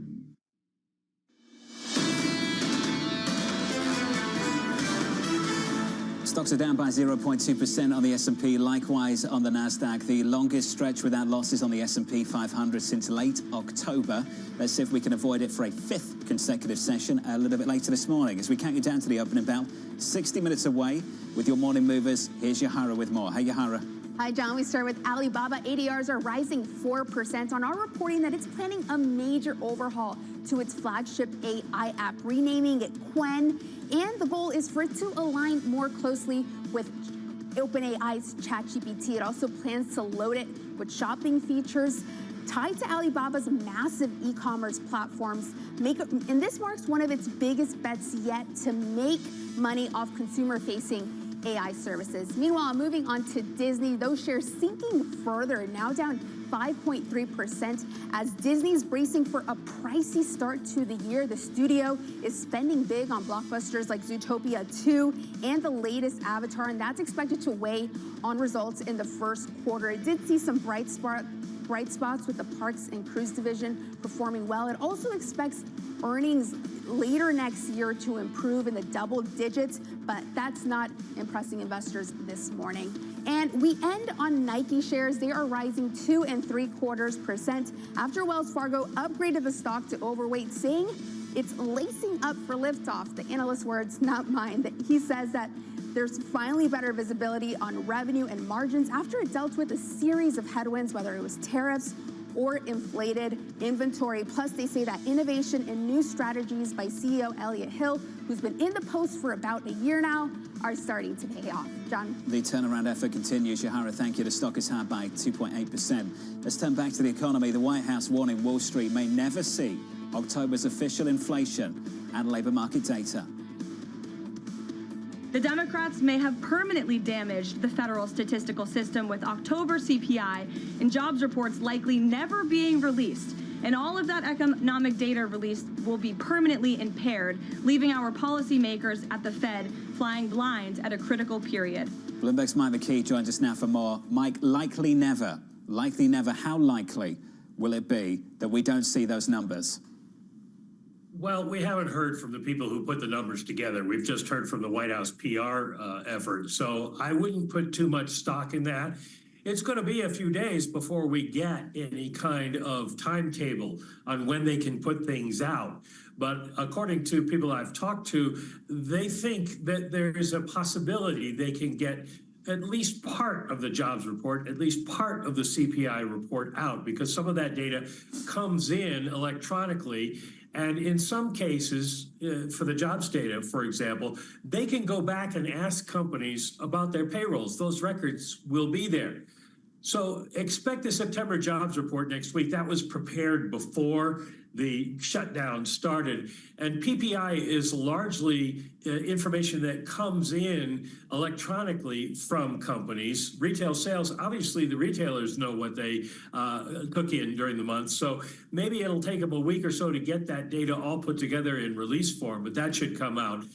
Stocks are down by 0.2% on the S&P, likewise on the Nasdaq. The longest stretch without losses on the S&P 500 since late October. Let's see if we can avoid it for a fifth consecutive session a little bit later this morning. As we count you down to the opening bell, 60 minutes away with your morning movers. Here's Yahara with more. Hey, Yahara. Hi, John. We start with Alibaba. ADRs are rising 4% on our reporting that it's planning a major overhaul to its flagship AI app, renaming it Qwen. And the goal is for it to align more closely with OpenAI's ChatGPT. It also plans to load it with shopping features tied to Alibaba's massive e-commerce platforms. And this marks one of its biggest bets yet to make money off consumer-facing AI services. Meanwhile, moving on to Disney, those shares sinking further, now down 5.3% as Disney's bracing for a pricey start to the year. The studio is spending big on blockbusters like Zootopia 2 and the latest Avatar, and that's expected to weigh on results in the first quarter. It did see some bright spots with the Parks and Cruise division performing well. It also expects earnings later next year to improve in the double digits, but that's not impressing investors this morning. And we end on Nike shares. They are rising 2 3/4% after Wells Fargo upgraded the stock to overweight, saying it's lacing up for liftoff. The analyst's words, not mine. He says that there's finally better visibility on revenue and margins after it dealt with a series of headwinds, whether it was tariffs or inflated inventory. Plus, they say that innovation and new strategies by CEO Elliott Hill, who's been in the post for about a year now, are starting to pay off. John? The turnaround effort continues. Yahara, thank you. The stock is higher by 2.8%. Let's turn back to the economy. The White House warning Wall Street may never see October's official inflation and labor market data. The Democrats may have permanently damaged the federal statistical system with October CPI and jobs reports likely never being released. And all of that economic data released will be permanently impaired, leaving our policymakers at the Fed flying blind at a critical period. Bloomberg's Mike McKee joins us now for more. Mike, likely never, how likely will it be that we don't see those numbers? Well, we haven't heard from the people who put the numbers together. We've just heard from the White House PR effort. So I wouldn't put too much stock in that. It's going to be a few days before we get any kind of timetable on when they can put things out. But according to people I've talked to, they think that there is a possibility they can get at least part of the jobs report, at least part of the CPI report out, because some of that data comes in electronically. And in some cases, for the jobs data, for example, they can go back and ask companies about their payrolls. Those records will be there. So expect the September jobs report next week. That was prepared before the shutdown started. And PPI is largely information that comes in electronically from companies. Retail sales, obviously the retailers know what they took in during the month. So maybe it'll take them a week or so to get that data all put together in release form, but that should come out.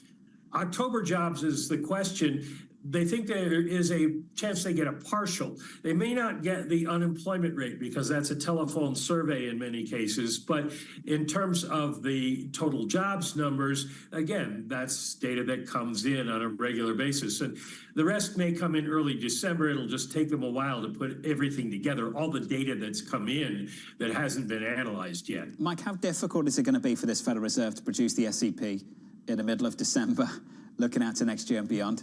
October jobs is the question. they think there is a chance they get a partial. They may not get the unemployment rate because that's a telephone survey in many cases, but in terms of the total jobs numbers, again, that's data that comes in on a regular basis. And the rest may come in early December. It'll just take them a while to put everything together, all the data that's come in that hasn't been analyzed yet. Mike, how difficult is it going to be for this Federal Reserve to produce the SEP in the middle of December, looking out to next year and beyond?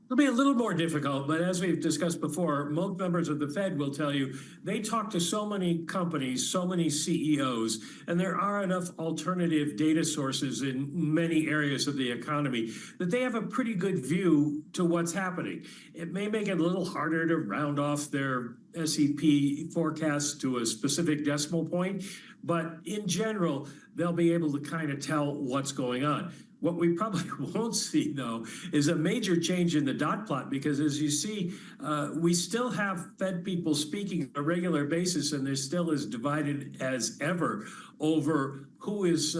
It'll be a little more difficult, but as we've discussed before, most members of the Fed will tell you they talk to so many companies, so many CEOs, and there are enough alternative data sources in many areas of the economy that they have a pretty good view to what's happening. It may make it a little harder to round off their SEP forecast to a specific decimal point, but in general, they'll be able to kind of tell what's going on. What we probably won't see, though, is a major change in the dot plot, because as you see, we still have Fed people speaking on a regular basis, and they're still as divided as ever over who is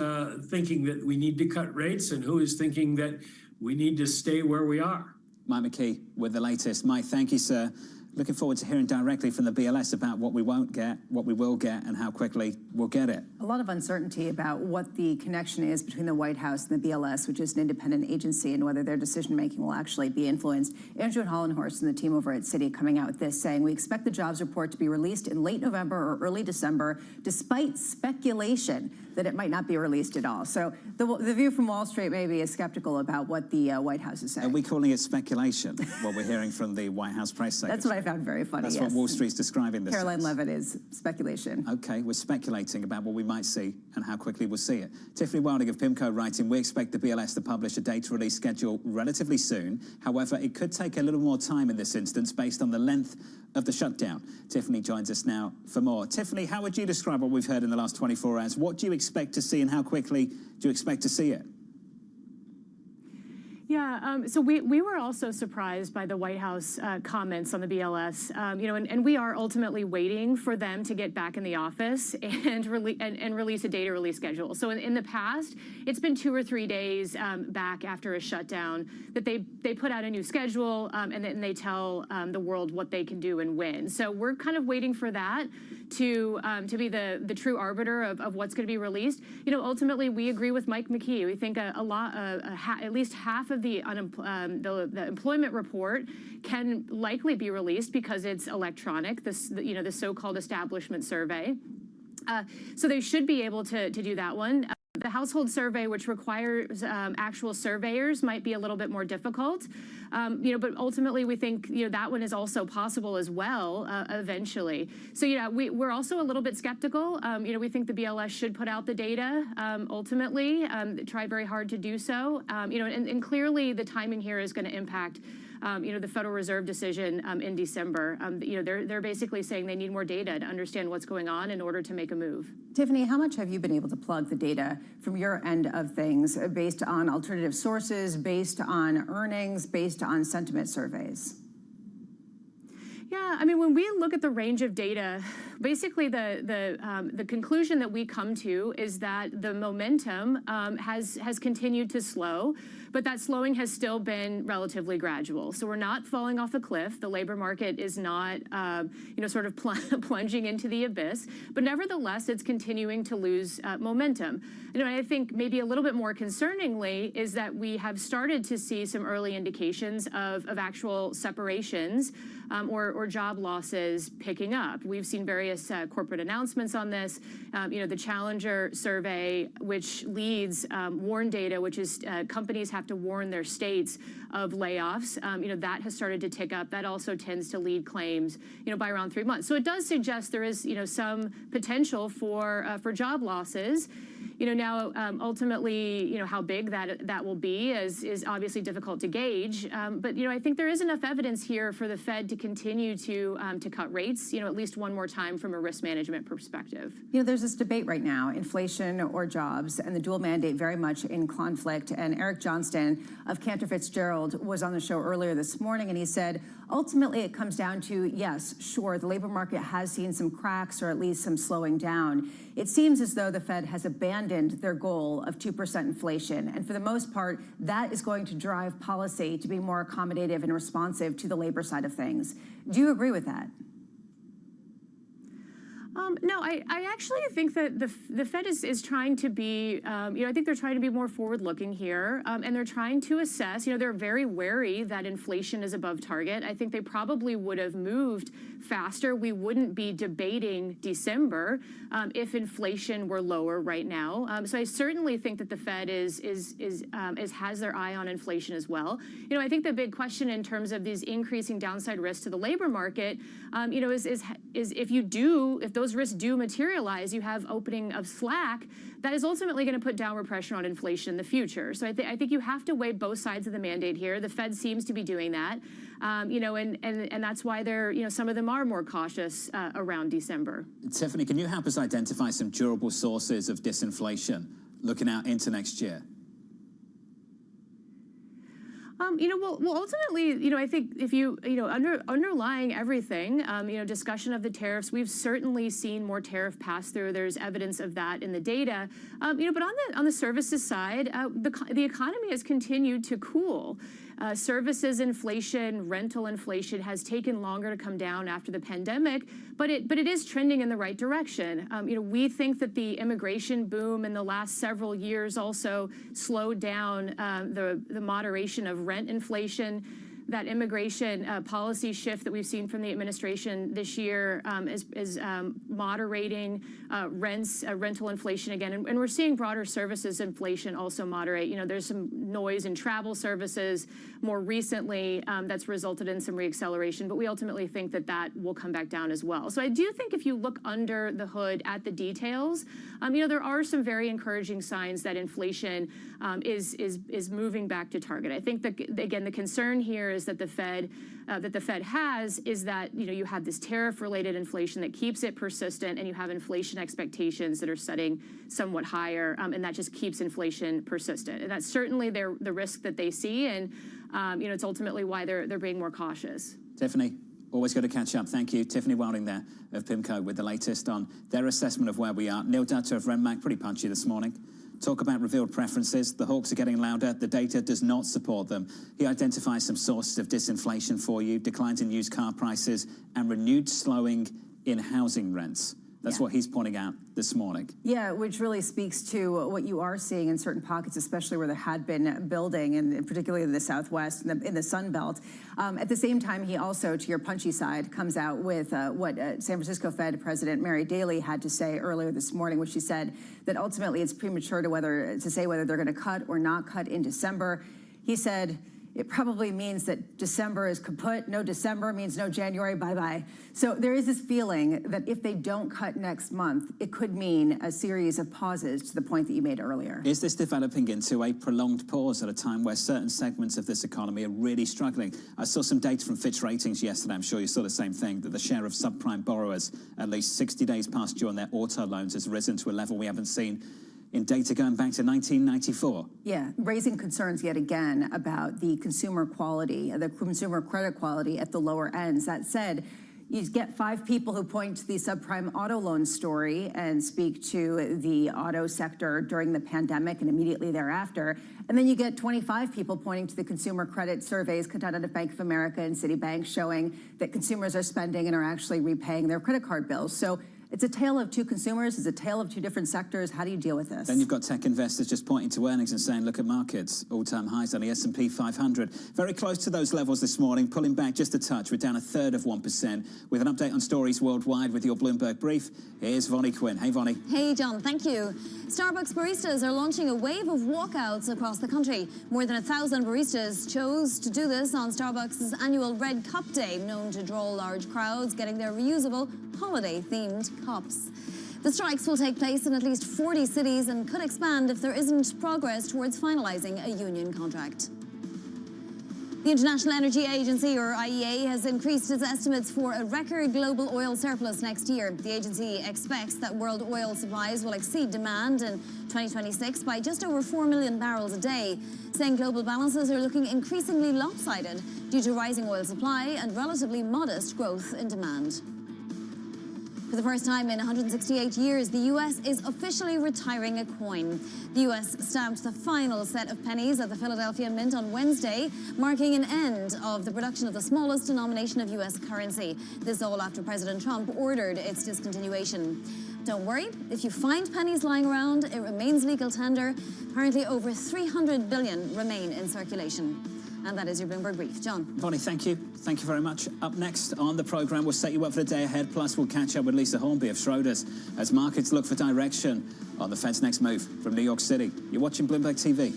thinking that we need to cut rates and who is thinking that we need to stay where we are. Mike McKee with the latest. Mike, thank you, sir. Looking forward to hearing directly from the BLS about what we won't get, what we will get, and how quickly we'll get it. A lot of uncertainty about what the connection is between the White House and the BLS, which is an independent agency, and whether their decision-making will actually be influenced. Andrew Hollenhorst and the team over at Citi coming out with this, saying, we expect the jobs report to be released in late November or early December, despite speculation that it might not be released at all. So the view from Wall Street maybe is skeptical about what the White House is saying. Are we calling it speculation, what we're hearing from the White House press secretary? That's what I found very funny. That's yes. what Wall Street's describing this Caroline as. Levitt is speculation. Okay, we're speculating about what we might see and how quickly we'll see it. Tiffany Wilding of PIMCO writing, we expect the BLS to publish a data release schedule relatively soon. However, it could take a little more time in this instance based on the length of the shutdown. Tiffany joins us now for more. Tiffany, how would you describe what we've heard in the last 24 hours? What do you expect to see and how quickly do you expect to see it? Yeah, so we were also surprised by the White House comments on the BLS, and we are ultimately waiting for them to get back in the office and release a data release schedule. So in the past, it's been 2 or 3 days back after a shutdown that they put out a new schedule and then they tell the world what they can do and when. So we're kind of waiting for that to be the true arbiter of what's going to be released. Ultimately, we agree with Mike McKee. We think at least half of the employment report can likely be released because it's electronic, the so-called establishment survey. So they should be able to do that one. The household survey, which requires actual surveyors, might be a little bit more difficult. But ultimately, we think that one is also possible as well eventually. So we're also a little bit skeptical. We think the BLS should put out the data ultimately. Try very hard to do so. And clearly the timing here is going to impact the Federal Reserve decision in December. They're basically saying they need more data to understand what's going on in order to make a move. Tiffany, how much have you been able to plug the data from your end of things based on alternative sources, based on earnings, based on sentiment surveys? Yeah, when we look at the range of data, basically the conclusion that we come to is that the momentum has continued to slow, but that slowing has still been relatively gradual. So we're not falling off a cliff. The labor market is not, sort of plunging into the abyss, but nevertheless, it's continuing to lose momentum. I think maybe a little bit more concerningly is that we have started to see some early indications of actual separations or job losses picking up. We've seen various corporate announcements on this. The Challenger survey, which leads WARN data, which is companies have to warn their states of layoffs. That has started to tick up. That also tends to lead claims, by around 3 months. So it does suggest there is, some potential for job losses. Now ultimately, how big that will be is obviously difficult to gauge. But I think there is enough evidence here for the Fed to continue to cut rates, at least one more time from a risk management perspective. There's this debate right now, inflation or jobs, and the dual mandate very much in conflict. And Eric Johnston of Cantor Fitzgerald was on the show earlier this morning, and he said, ultimately it comes down to, yes, sure, the labor market has seen some cracks or at least some slowing down. It seems as though the Fed has abandoned abandoned their goal of 2% inflation. And for the most part, that is going to drive policy to be more accommodative and responsive to the labor side of things. Do you agree with that? No, I actually think that the Fed is trying to be, I think they're trying to be more forward-looking here, and they're trying to assess, they're very wary that inflation is above target. I think they probably would have moved faster. We wouldn't be debating December if inflation were lower right now. So I certainly think that the Fed has their eye on inflation as well. I think the big question in terms of these increasing downside risks to the labor market, is if those risks do materialize, you have opening of slack, that is ultimately going to put downward pressure on inflation in the future. So I think you have to weigh both sides of the mandate here. The Fed seems to be doing that, and that's why they're, some of them are more cautious around December. Tiffany, can you help us identify some durable sources of disinflation looking out into next year? Well, ultimately, I think if underlying everything, discussion of the tariffs, we've certainly seen more tariff pass through. There's evidence of that in the data. But on the services side, the economy has continued to cool. Services inflation, rental inflation has taken longer to come down after the pandemic, but it is trending in the right direction. We think that the immigration boom in the last several years also slowed down the moderation of rent inflation. That immigration policy shift that we've seen from the administration this year is moderating rental inflation again. And we're seeing broader services inflation also moderate. There's some noise in travel services more recently that's resulted in some reacceleration, but we ultimately think that will come back down as well. So I do think if you look under the hood at the details, there are some very encouraging signs that inflation is moving back to target. I think that, again, the concern here is that the Fed has is that you have this tariff-related inflation that keeps it persistent, and you have inflation expectations that are setting somewhat higher, and that just keeps inflation persistent. And that's certainly the risk that they see, and it's ultimately why they're being more cautious. Tiffany, always good to catch up. Thank you. Tiffany Welding there of PIMCO with the latest on their assessment of where we are. Neil Dutta of Renmac, pretty punchy this morning. Talk about revealed preferences. The hawks are getting louder. The data does not support them. He identifies some sources of disinflation for you, declines in used car prices, and renewed slowing in housing rents. That's what he's pointing out this morning. Yeah, which really speaks to what you are seeing in certain pockets, especially where there had been building, and particularly in the Southwest, in the Sun Belt. At the same time, he also, to your punchy side, comes out with what San Francisco Fed President Mary Daly had to say earlier this morning, which she said that ultimately it's premature to say whether they're going to cut or not cut in December. He said, it probably means that December is kaput. No December means no January, bye-bye. So there is this feeling that if they don't cut next month, it could mean a series of pauses, to the point that you made earlier. Is this developing into a prolonged pause at a time where certain segments of this economy are really struggling? I saw some data from Fitch Ratings yesterday. I'm sure you saw the same thing, that the share of subprime borrowers at least 60 days past due on their auto loans has risen to a level we haven't seen in data going back to 1994. Yeah, raising concerns yet again about the consumer quality, the consumer credit quality at the lower ends. That said, you get 5 people who point to the subprime auto loan story and speak to the auto sector during the pandemic and immediately thereafter. And then you get 25 people pointing to the consumer credit surveys conducted at Bank of America and Citibank showing that consumers are spending and are actually repaying their credit card bills. So it's a tale of two consumers. It's a tale of two different sectors. How do you deal with this? Then you've got tech investors just pointing to earnings and saying, look at markets, all-time highs on the S&P 500. Very close to those levels this morning, pulling back just a touch. We're down 1/3 of 1%. With an update on stories worldwide with your Bloomberg Brief, here's Vonnie Quinn. Hey, Vonnie. Hey, John. Thank you. Starbucks baristas are launching a wave of walkouts across the country. More than 1,000 baristas chose to do this on Starbucks' annual Red Cup Day, known to draw large crowds getting their reusable holiday-themed cups. The strikes will take place in at least 40 cities and could expand if there isn't progress towards finalizing a union contract. The International Energy Agency, or IEA, has increased its estimates for a record global oil surplus next year. The agency expects that world oil supplies will exceed demand in 2026 by just over 4 million barrels a day, saying global balances are looking increasingly lopsided due to rising oil supply and relatively modest growth in demand. For the first time in 168 years, the U.S. is officially retiring a coin. The U.S. stamped the final set of pennies at the Philadelphia Mint on Wednesday, marking an end of the production of the smallest denomination of U.S. currency. This all after President Trump ordered its discontinuation. Don't worry, if you find pennies lying around, it remains legal tender. Currently, over 300 billion remain in circulation. And that is your Bloomberg Brief. John. Bonnie, thank you. Thank you very much. Up next on the programme, we'll set you up for the day ahead. Plus, we'll catch up with Lisa Hornby of Schroders as markets look for direction on the Fed's next move from New York City. You're watching Bloomberg TV.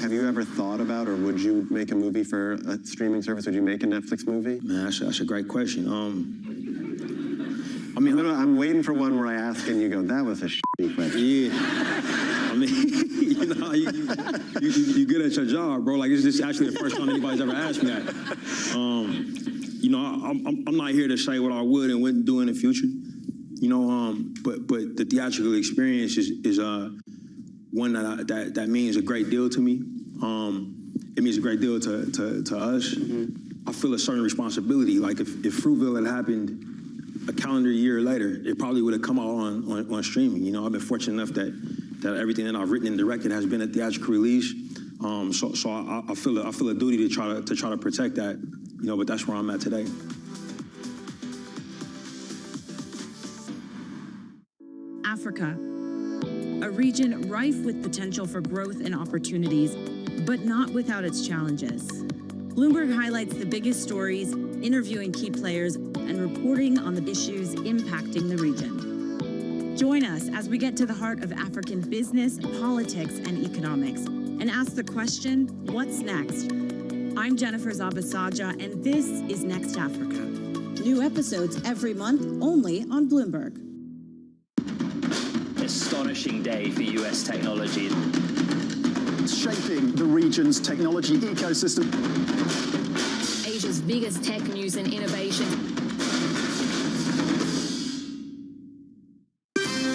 Have you ever thought about, or would you make a movie for a streaming service? Would you make a Netflix movie? Man, that's a great question. I mean, I'm waiting for one where I ask and you go, that was a shitty question. Yeah. I mean, you know, you good at your job, bro. Like, it's just actually the first time anybody's ever asked me that. You know, I'm not here to say what I would and wouldn't do in the future. You know, but the theatrical experience is one that means a great deal to me. It means a great deal to us. Mm-hmm. I feel a certain responsibility. Like if Fruitville had happened a calendar year later, it probably would have come out on streaming. You know, I've been fortunate enough that everything that I've written and directed has been a theatrical release. So I feel a duty to try to protect that. You know, but that's where I'm at today. Africa, a region rife with potential for growth and opportunities, but not without its challenges. Bloomberg highlights the biggest stories, interviewing key players, and reporting on the issues impacting the region. Join us as we get to the heart of African business, politics, and economics, and ask the question, what's next? I'm Jennifer Zabasaja, and this is Next Africa. New episodes every month, only on Bloomberg. Astonishing day for US technology. Shaping the region's technology ecosystem. Asia's biggest tech news and innovation.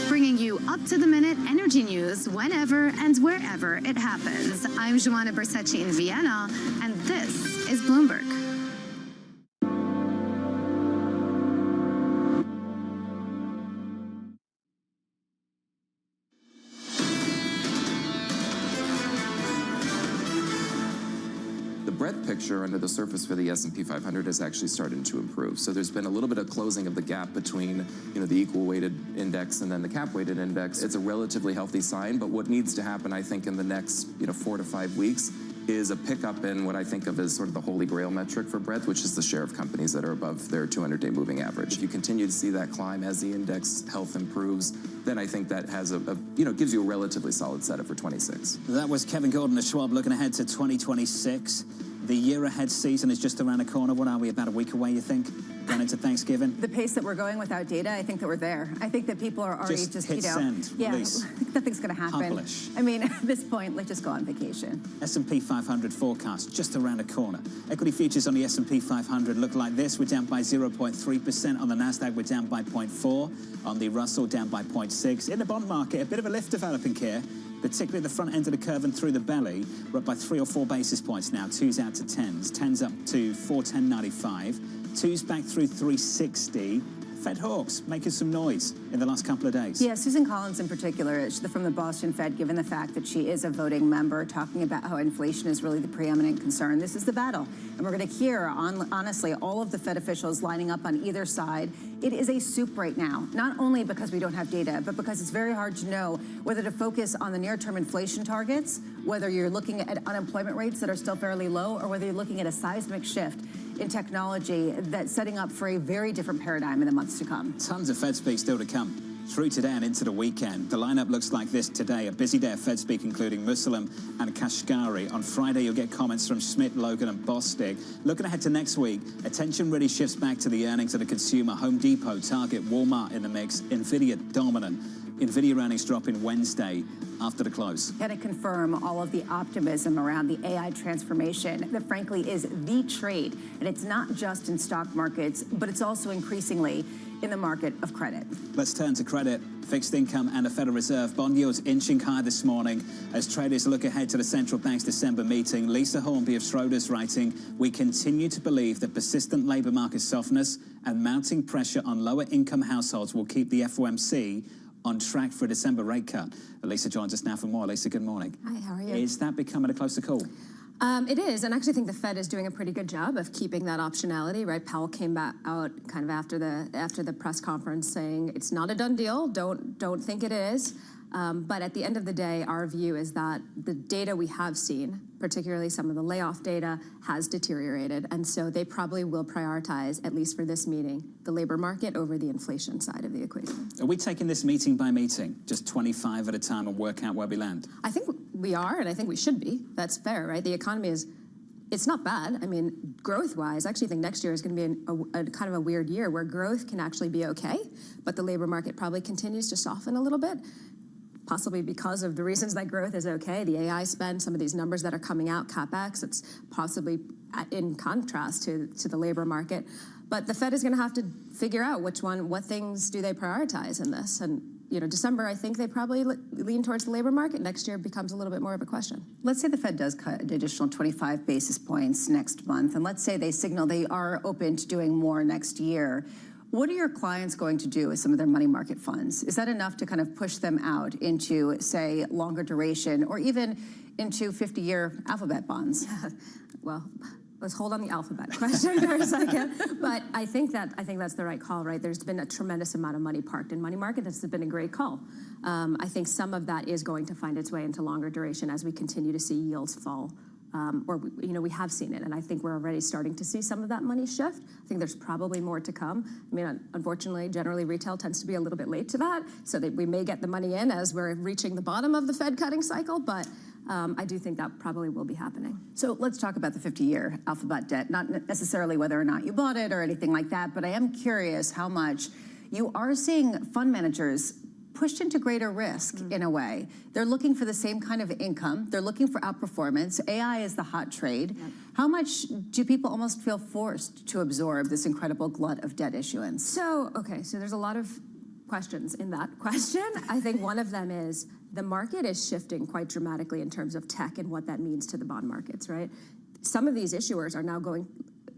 Bringing you up-to-the-minute energy news whenever and wherever it happens. I'm Joanna Bersecci in Vienna, and this is Bloomberg. Breadth picture under the surface for the S&P 500 is actually starting to improve. So there's been a little bit of closing of the gap between, the equal weighted index and then the cap weighted index. It's a relatively healthy sign, but what needs to happen, I think, in the next, 4 to 5 weeks is a pickup in what I think of as sort of the holy grail metric for breadth, which is the share of companies that are above their 200-day moving average. If you continue to see that climb as the index health improves, then I think that has gives you a relatively solid setup for 26. That was Kevin Gordon of Schwab looking ahead to 2026. The year ahead season is just around the corner. What are we, about a week away, you think, going into Thanksgiving? The pace that we're going without data, I think that we're there. I think that people are already just hit send, release. Nothing's going to happen. Publish. I mean, at this point, let's just go on vacation. S&P 500 forecast just around the corner. Equity futures on the S&P 500 look like this. We're down by 0.3%. On the Nasdaq, we're down by 0.4%. On the Russell, down by 0.6%. In the bond market, a bit of a lift developing here, particularly at the front end of the curve and through the belly. We're up by 3 or 4 basis points now. 2s out to 10s. 10s up to 410.95. 2s back through 360. Fed hawks making some noise in the last couple of days. Yeah, Susan Collins in particular, from the Boston Fed, given the fact that she is a voting member, talking about how inflation is really the preeminent concern. This is the battle. And we're going to hear, honestly, all of the Fed officials lining up on either side. It is a soup right now, not only because we don't have data, but because it's very hard to know whether to focus on the near-term inflation targets, whether you're looking at unemployment rates that are still fairly low, or whether you're looking at a seismic shift in technology that's setting up for a very different paradigm in the months to come. Tons of Fed speak still to come through today and into the weekend. The lineup looks like this today. A busy day of Fed speak, including Muslim and Kashkari. On Friday, you'll get comments from Schmidt, Logan, and Bostic. Looking ahead to next week, attention really shifts back to the earnings of the consumer. Home Depot, Target, Walmart in the mix. Nvidia dominant. Nvidia earnings dropping Wednesday after the close. Got to confirm all of the optimism around the AI transformation that frankly is the trade. And it's not just in stock markets, but it's also increasingly in the market of credit. Let's turn to credit, fixed income, and the Federal Reserve. Bond yields inching higher this morning as traders look ahead to the central bank's December meeting. Lisa Hornby of Schroders writing, we continue to believe that persistent labor market softness and mounting pressure on lower income households will keep the FOMC on track for a December rate cut. Lisa joins us now for more. Lisa, good morning. Hi, how are you? Is that becoming a closer call? It is, and I actually think the Fed is doing a pretty good job of keeping that optionality, right? Powell came back out kind of after the press conference saying it's not a done deal. Don't think it is. But at the end of the day, our view is that the data we have seen, particularly some of the layoff data, has deteriorated. And so they probably will prioritize, at least for this meeting, the labor market over the inflation side of the equation. Are we taking this meeting by meeting, just 25 at a time and work out where we land? I think we are, and I think we should be. That's fair, right? The economy it's not bad. I mean, growth-wise, I actually think next year is going to be a kind of a weird year where growth can actually be okay, but the labor market probably continues to soften a little bit. Possibly because of the reasons that growth is okay, the AI spend, some of these numbers that are coming out, CapEx, it's possibly in contrast to the labor market. But the Fed is going to have to figure out what things do they prioritize in this. And, December, I think they probably lean towards the labor market. Next year becomes a little bit more of a question. Let's say the Fed does cut an additional 25 basis points next month, and let's say they signal they are open to doing more next year. What are your clients going to do with some of their money market funds? Is that enough to kind of push them out into, say, longer duration or even into 50-year Alphabet bonds? Well, let's hold on the Alphabet question for a second. But I think that's the right call, right? There's been a tremendous amount of money parked in money market. That's been a great call. I think some of that is going to find its way into longer duration as we continue to see yields fall. We have seen it, and I think we're already starting to see some of that money shift. I think there's probably more to come. I mean, unfortunately, generally retail tends to be a little bit late to that, so that we may get the money in as we're reaching the bottom of the Fed cutting cycle, but I do think that probably will be happening. So let's talk about the 50-year Alphabet debt, not necessarily whether or not you bought it or anything like that, but I am curious how much you are seeing fund managers pushed into greater risk in a way. They're looking for the same kind of income. They're looking for outperformance. AI is the hot trade. Yep. How much do people almost feel forced to absorb this incredible glut of debt issuance? So there's a lot of questions in that question. I think one of them is the market is shifting quite dramatically in terms of tech and what that means to the bond markets, right? Some of these issuers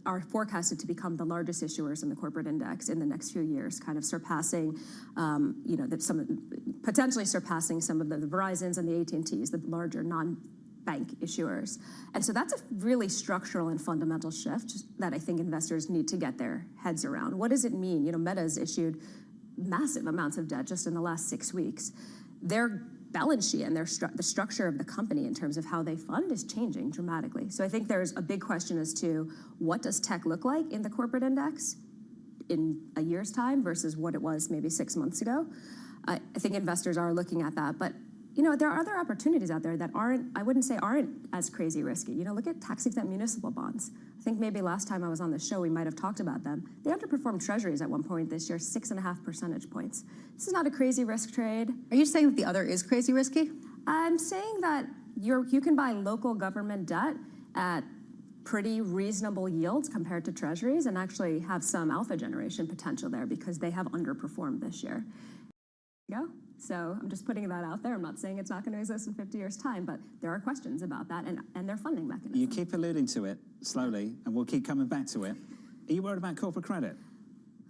are forecasted to become the largest issuers in the corporate index in the next few years, kind of surpassing, potentially surpassing some of the Verizons and the AT&Ts, the larger non-bank issuers. And so that's a really structural and fundamental shift that I think investors need to get their heads around. What does it mean? Meta's issued massive amounts of debt just in the last 6 weeks. Their balance sheet and the structure of the company in terms of how they fund is changing dramatically. So I think there's a big question as to what does tech look like in the corporate index in a year's time versus what it was maybe 6 months ago. I think investors are looking at that. But you know, there are other opportunities out there that I wouldn't say aren't as crazy risky. You know, look at tax-exempt municipal bonds. I think maybe last time I was on the show, we might have talked about them. They underperformed treasuries at one point this year, 6.5 percentage points. This is not a crazy risk trade. Are you saying that the other is crazy risky? I'm saying that you can buy local government debt at pretty reasonable yields compared to treasuries and actually have some alpha generation potential there because they have underperformed this year. So I'm just putting that out there. I'm not saying it's not going to exist in 50 years' time, but there are questions about that and their funding mechanism. You keep alluding to it slowly, and we'll keep coming back to it. Are you worried about corporate credit?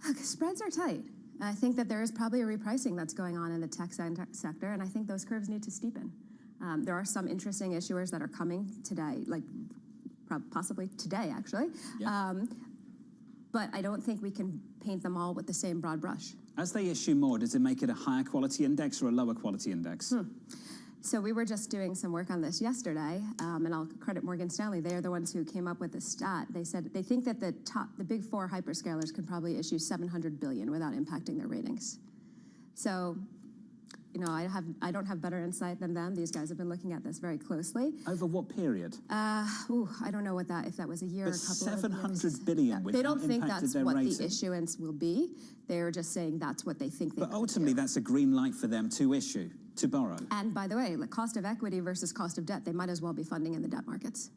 Look, spreads are tight. I think that there is probably a repricing that's going on in the tech sector, and I think those curves need to steepen. There are some interesting issuers that are coming today, like possibly today, actually. Yeah. But I don't think we can paint them all with the same broad brush. As they issue more, does it make it a higher quality index or a lower quality index? So we were just doing some work on this yesterday, and I'll credit Morgan Stanley. They are the ones who came up with the stat. They said they think that the big four hyperscalers can probably issue $700 billion without impacting their ratings. So, you know, I don't have better insight than them. These guys have been looking at this very closely. Over what period? I don't know if that was a year or a couple of years. $700 billion. They don't think that's what the issuance will be. They're just saying that's what they think. But ultimately, that's a green light for them to issue, to borrow. And by the way, the cost of equity versus cost of debt, they might as well be funding in the debt markets.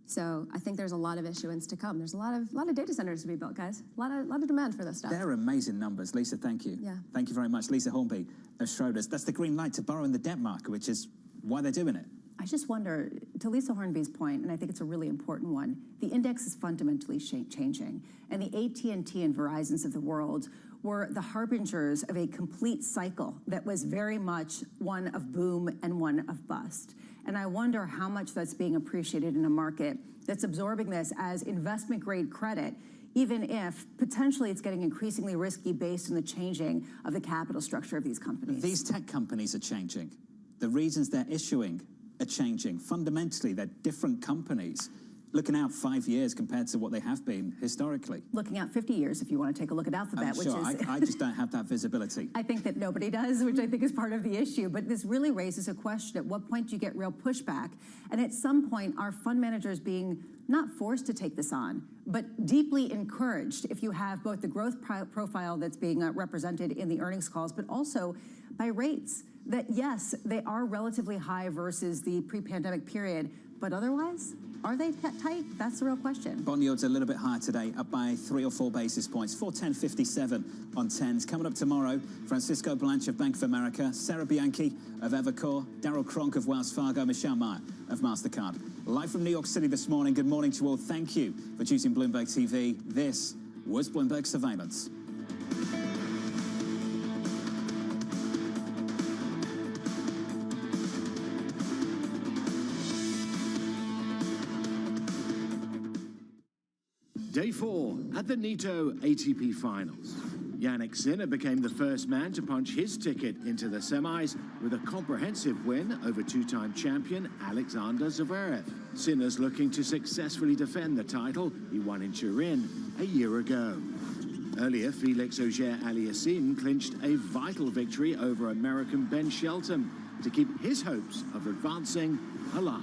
So I think there's a lot of issuance to come. There's a lot of data centers to be built, guys. A lot of demand for this stuff. They're amazing numbers. Lisa, thank you. Yeah. Thank you very much. Lisa Hornby of Schroders. That's the green light to borrow in the debt market, which is why they're doing it. I just wonder, to Lisa Hornby's point, and I think it's a really important one, the index is fundamentally changing. And the AT&T and Verizons of the world were the harbingers of a complete cycle that was very much one of boom and one of bust. And I wonder how much that's being appreciated in a market that's absorbing this as investment-grade credit, even if potentially it's getting increasingly risky based on the changing of the capital structure of these companies. These tech companies are changing. The reasons they're issuing are changing. Fundamentally, they're different companies. Looking out 5 years compared to what they have been historically. Looking out 50 years, if you want to take a look at Alphabet, which is... I just don't have that visibility. I think that nobody does, which I think is part of the issue. But this really raises a question. At what point do you get real pushback? And at some point, are fund managers being not forced to take this on, but deeply encouraged if you have both the growth profile that's being represented in the earnings calls, but also by rates that, yes, they are relatively high versus the pre-pandemic period, but otherwise... Are they tight? That's the real question. Bond yields a little bit higher today, up by 3 or 4 basis points. 410.57 on 10s. Coming up tomorrow, Francisco Blanch of Bank of America, Sarah Bianchi of Evercore, Darryl Cronk of Wells Fargo, Michelle Meyer of MasterCard. Live from New York City this morning. Good morning to you all. Thank you for choosing Bloomberg TV. This was Bloomberg Surveillance. Day 4 at the NITO ATP Finals. Jannik Sinner became the first man to punch his ticket into the semis with a comprehensive win over two-time champion Alexander Zverev. Sinner's looking to successfully defend the title he won in Turin a year ago. Earlier, Felix Auger-Aliassime clinched a vital victory over American Ben Shelton to keep his hopes of advancing alive.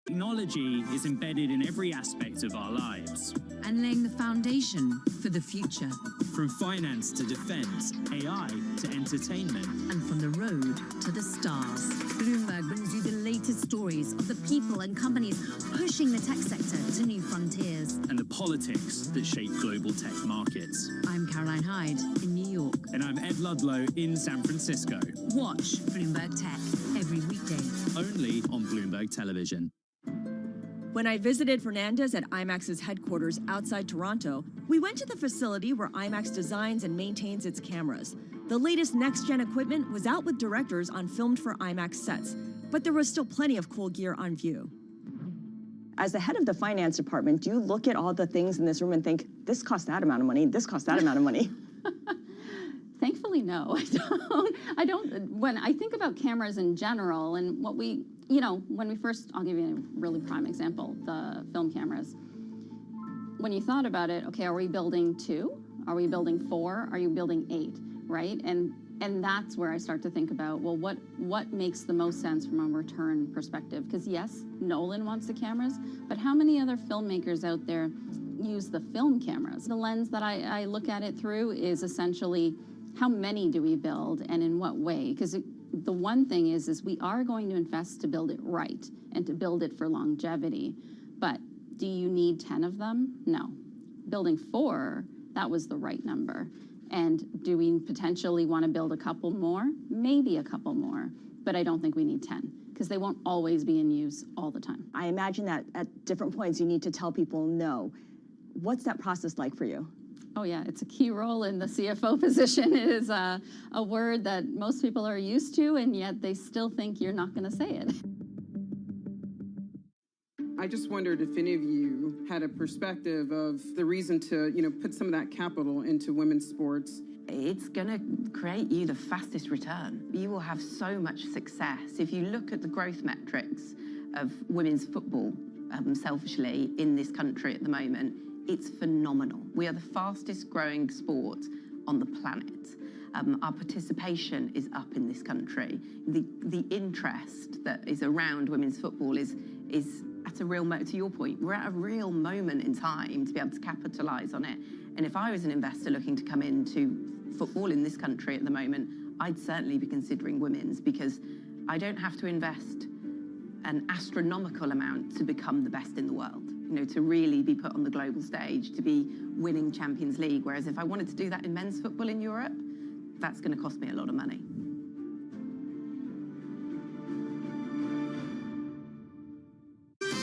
Technology is embedded in every aspect of our lives. And laying the foundation for the future. From finance to defense, AI to entertainment. And from the road to the stars. Bloomberg brings you the latest stories of the people and companies pushing the tech sector to new frontiers. And the politics that shape global tech markets. I'm Caroline Hyde in New York. And I'm Ed Ludlow in San Francisco. Watch Bloomberg Tech every weekday. Only on Bloomberg Television. When I visited Fernandez at IMAX's headquarters outside Toronto, we went to the facility where IMAX designs and maintains its cameras. The latest next-gen equipment was out with directors on filmed for IMAX sets, but there was still plenty of cool gear on view. As the head of the finance department, do you look at all the things in this room and think, this costs that amount of money, this costs that amount of money? Thankfully, no, I don't. When I think about cameras in general and what we, when we first, I'll give you a really prime example, the film cameras. When you thought about it, okay, are we building 2? Are we building 4? Are you building 8, right? And And that's where I start to think about, well, what makes the most sense from a return perspective? Because yes, Nolan wants the cameras, but how many other filmmakers out there use the film cameras? The lens that I look at it through is essentially, how many do we build and in what way? Because the one thing is we are going to invest to build it right and to build it for longevity. But do you need 10 of them? No. Building 4, that was the right number. And do we potentially want to build a couple more? Maybe a couple more, but I don't think we need 10 because they won't always be in use all the time. I imagine that at different points you need to tell people no. What's that process like for you? Oh yeah, it's a key role in the CFO position. It is a word that most people are used to, and yet they still think you're not going to say it. I just wondered if any of you had a perspective of the reason to, put some of that capital into women's sports. It's going to create you the fastest return. You will have so much success. If you look at the growth metrics of women's football, selfishly, in this country at the moment, it's phenomenal. We are the fastest growing sport on the planet. Our participation is up in this country. The interest that is around women's football is at a real, to your point, we're at a real moment in time to be able to capitalize on it. And if I was an investor looking to come into football in this country at the moment, I'd certainly be considering women's, because I don't have to invest an astronomical amount to become the best in the world, to really be put on the global stage, to be winning Champions League. Whereas if I wanted to do that in men's football in Europe, that's going to cost me a lot of money.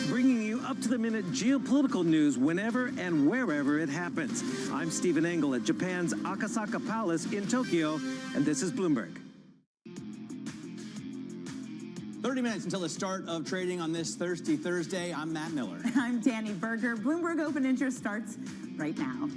Bringing you up-to-the-minute geopolitical news whenever and wherever it happens. I'm Stephen Engel at Japan's Akasaka Palace in Tokyo, and this is Bloomberg. 30 minutes until the start of trading on this Thirsty Thursday. I'm Matt Miller. I'm Danny Berger. Bloomberg Open Interest starts right now.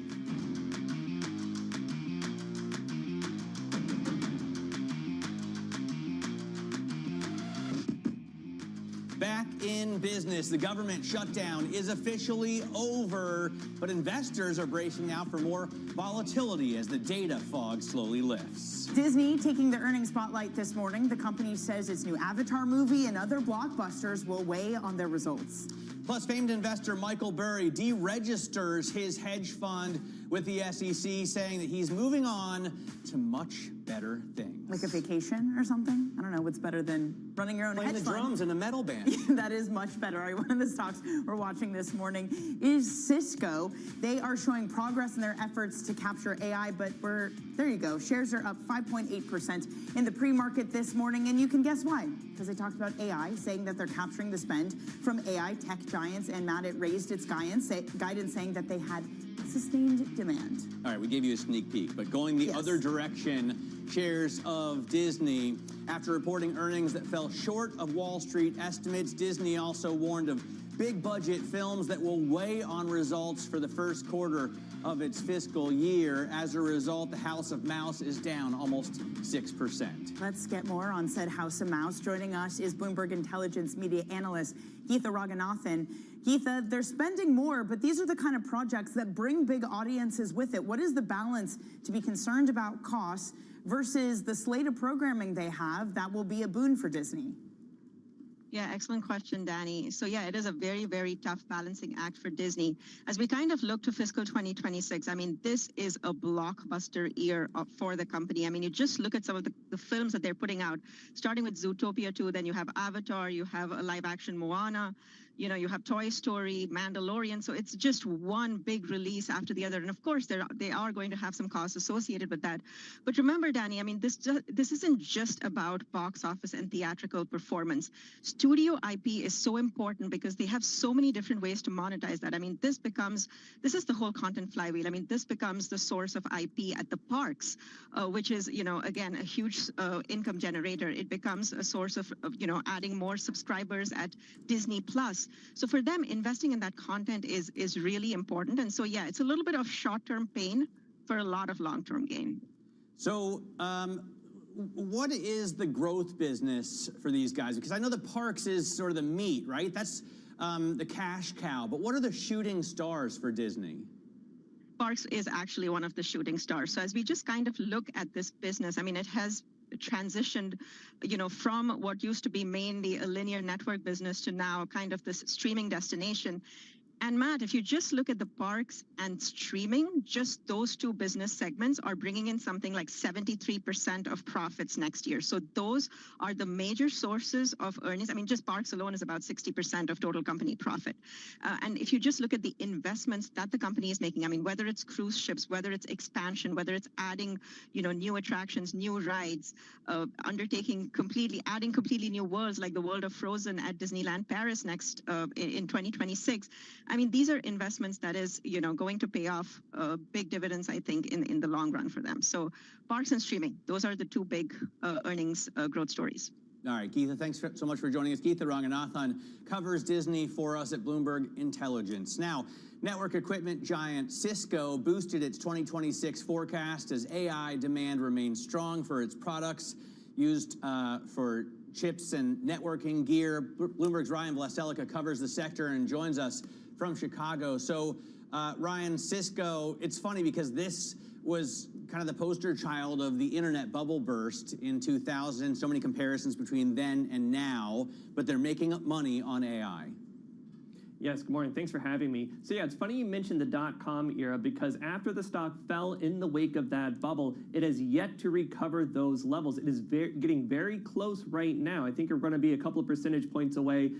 Back in business, the government shutdown is officially over, but investors are bracing now for more volatility as the data fog slowly lifts. Disney taking the earnings spotlight this morning. The company says its new Avatar movie and other blockbusters will weigh on their results. Plus, famed investor Michael Burry deregisters his hedge fund with the SEC, saying that he's moving on to much better things. Like a vacation or something? I don't know what's better than running your own hedge fund. Playing the drums in a metal band. That is much better. All right, one of the stocks we're watching this morning is Cisco. They are showing progress in their efforts to capture AI, but there you go. Shares are up 5.8% in the pre-market this morning, and you can guess why. Because they talked about AI, saying that they're capturing the spend from AI tech giants, and Matt, it raised its guidance saying that they had sustained demand. All right, we gave you a sneak peek, but going the other direction, shares of Disney, after reporting earnings that fell short of Wall Street estimates, Disney also warned of big budget films that will weigh on results for the first quarter of its fiscal year. As a result, the House of Mouse is down almost 6%. Let's get more on said House of Mouse. Joining us is Bloomberg Intelligence media analyst Geetha Raghunathan. Geetha, they're spending more, but these are the kind of projects that bring big audiences with it. What is the balance to be concerned about costs versus the slate of programming they have that will be a boon for Disney? Yeah, excellent question, Danny. So yeah, it is a very, very tough balancing act for Disney. As we kind of look to fiscal 2026, I mean, this is a blockbuster year for the company. I mean, you just look at some of the films that they're putting out, starting with Zootopia 2, then you have Avatar, you have a live action Moana, you have Toy Story, Mandalorian. So it's just one big release after the other. And of course, they are going to have some costs associated with that. But remember, Danny, I mean, this isn't just about box office and theatrical performance. Studio IP is so important because they have so many different ways to monetize that. I mean, this is the whole content flywheel. I mean, this becomes the source of IP at the parks, which is, again, a huge income generator. It becomes a source of adding more subscribers at Disney Plus. So for them, investing in that content is really important. And so, yeah, it's a little bit of short-term pain for a lot of long-term gain. So what is the growth business for these guys? Because I know the parks is sort of the meat, right? That's the cash cow. But what are the shooting stars for Disney? Parks is actually one of the shooting stars. So as we just kind of look at this business, I mean, it has transitioned, from what used to be mainly a linear network business to now kind of this streaming destination. And Matt, if you just look at the parks and streaming, just those two business segments are bringing in something like 73% of profits next year. So those are the major sources of earnings. I mean, just parks alone is about 60% of total company profit. And if you just look at the investments that the company is making, I mean, whether it's cruise ships, whether it's expansion, whether it's adding, new attractions, new rides, adding completely new worlds like the world of Frozen at Disneyland Paris next in 2026. I mean, these are investments that is, going to pay off big dividends, I think, in the long run for them. So parks and streaming, those are the two big earnings growth stories. All right, Geetha, thanks so much for joining us. Geetha Ranganathan covers Disney for us at Bloomberg Intelligence. Now, network equipment giant Cisco boosted its 2026 forecast as AI demand remains strong for its products used for chips and networking gear. Bloomberg's Ryan Vlastelica covers the sector and joins us from Chicago. So, Ryan, Cisco, it's funny because this was kind of the poster child of the internet bubble burst in 2000. So many comparisons between then and now, but they're making up money on AI. Yes, good morning. Thanks for having me. So yeah, it's funny you mentioned the dot-com era because after the stock fell in the wake of that bubble, it has yet to recover those levels. It is getting very close right now. I think you're going to be a couple of percentage points away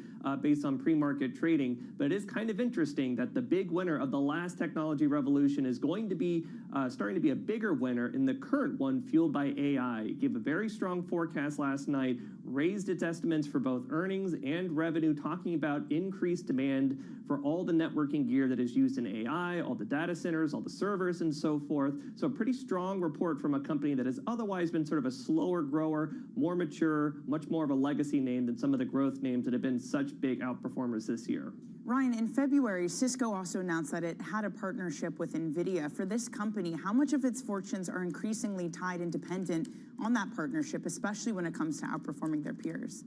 based on pre-market trading. But it is kind of interesting that the big winner of the last technology revolution is going to be starting to be a bigger winner in the current one fueled by AI. It gave a very strong forecast last night, raised its estimates for both earnings and revenue, talking about increased demand for all the networking gear that is used in AI, all the data centers, all the servers, and so forth. So a pretty strong report from a company that has otherwise been sort of a slower grower, more mature, much more of a legacy name than some of the growth names that have been such big outperformers this year. Ryan, in February, Cisco also announced that it had a partnership with NVIDIA. For this company, how much of its fortunes are increasingly tied and dependent on that partnership, especially when it comes to outperforming their peers?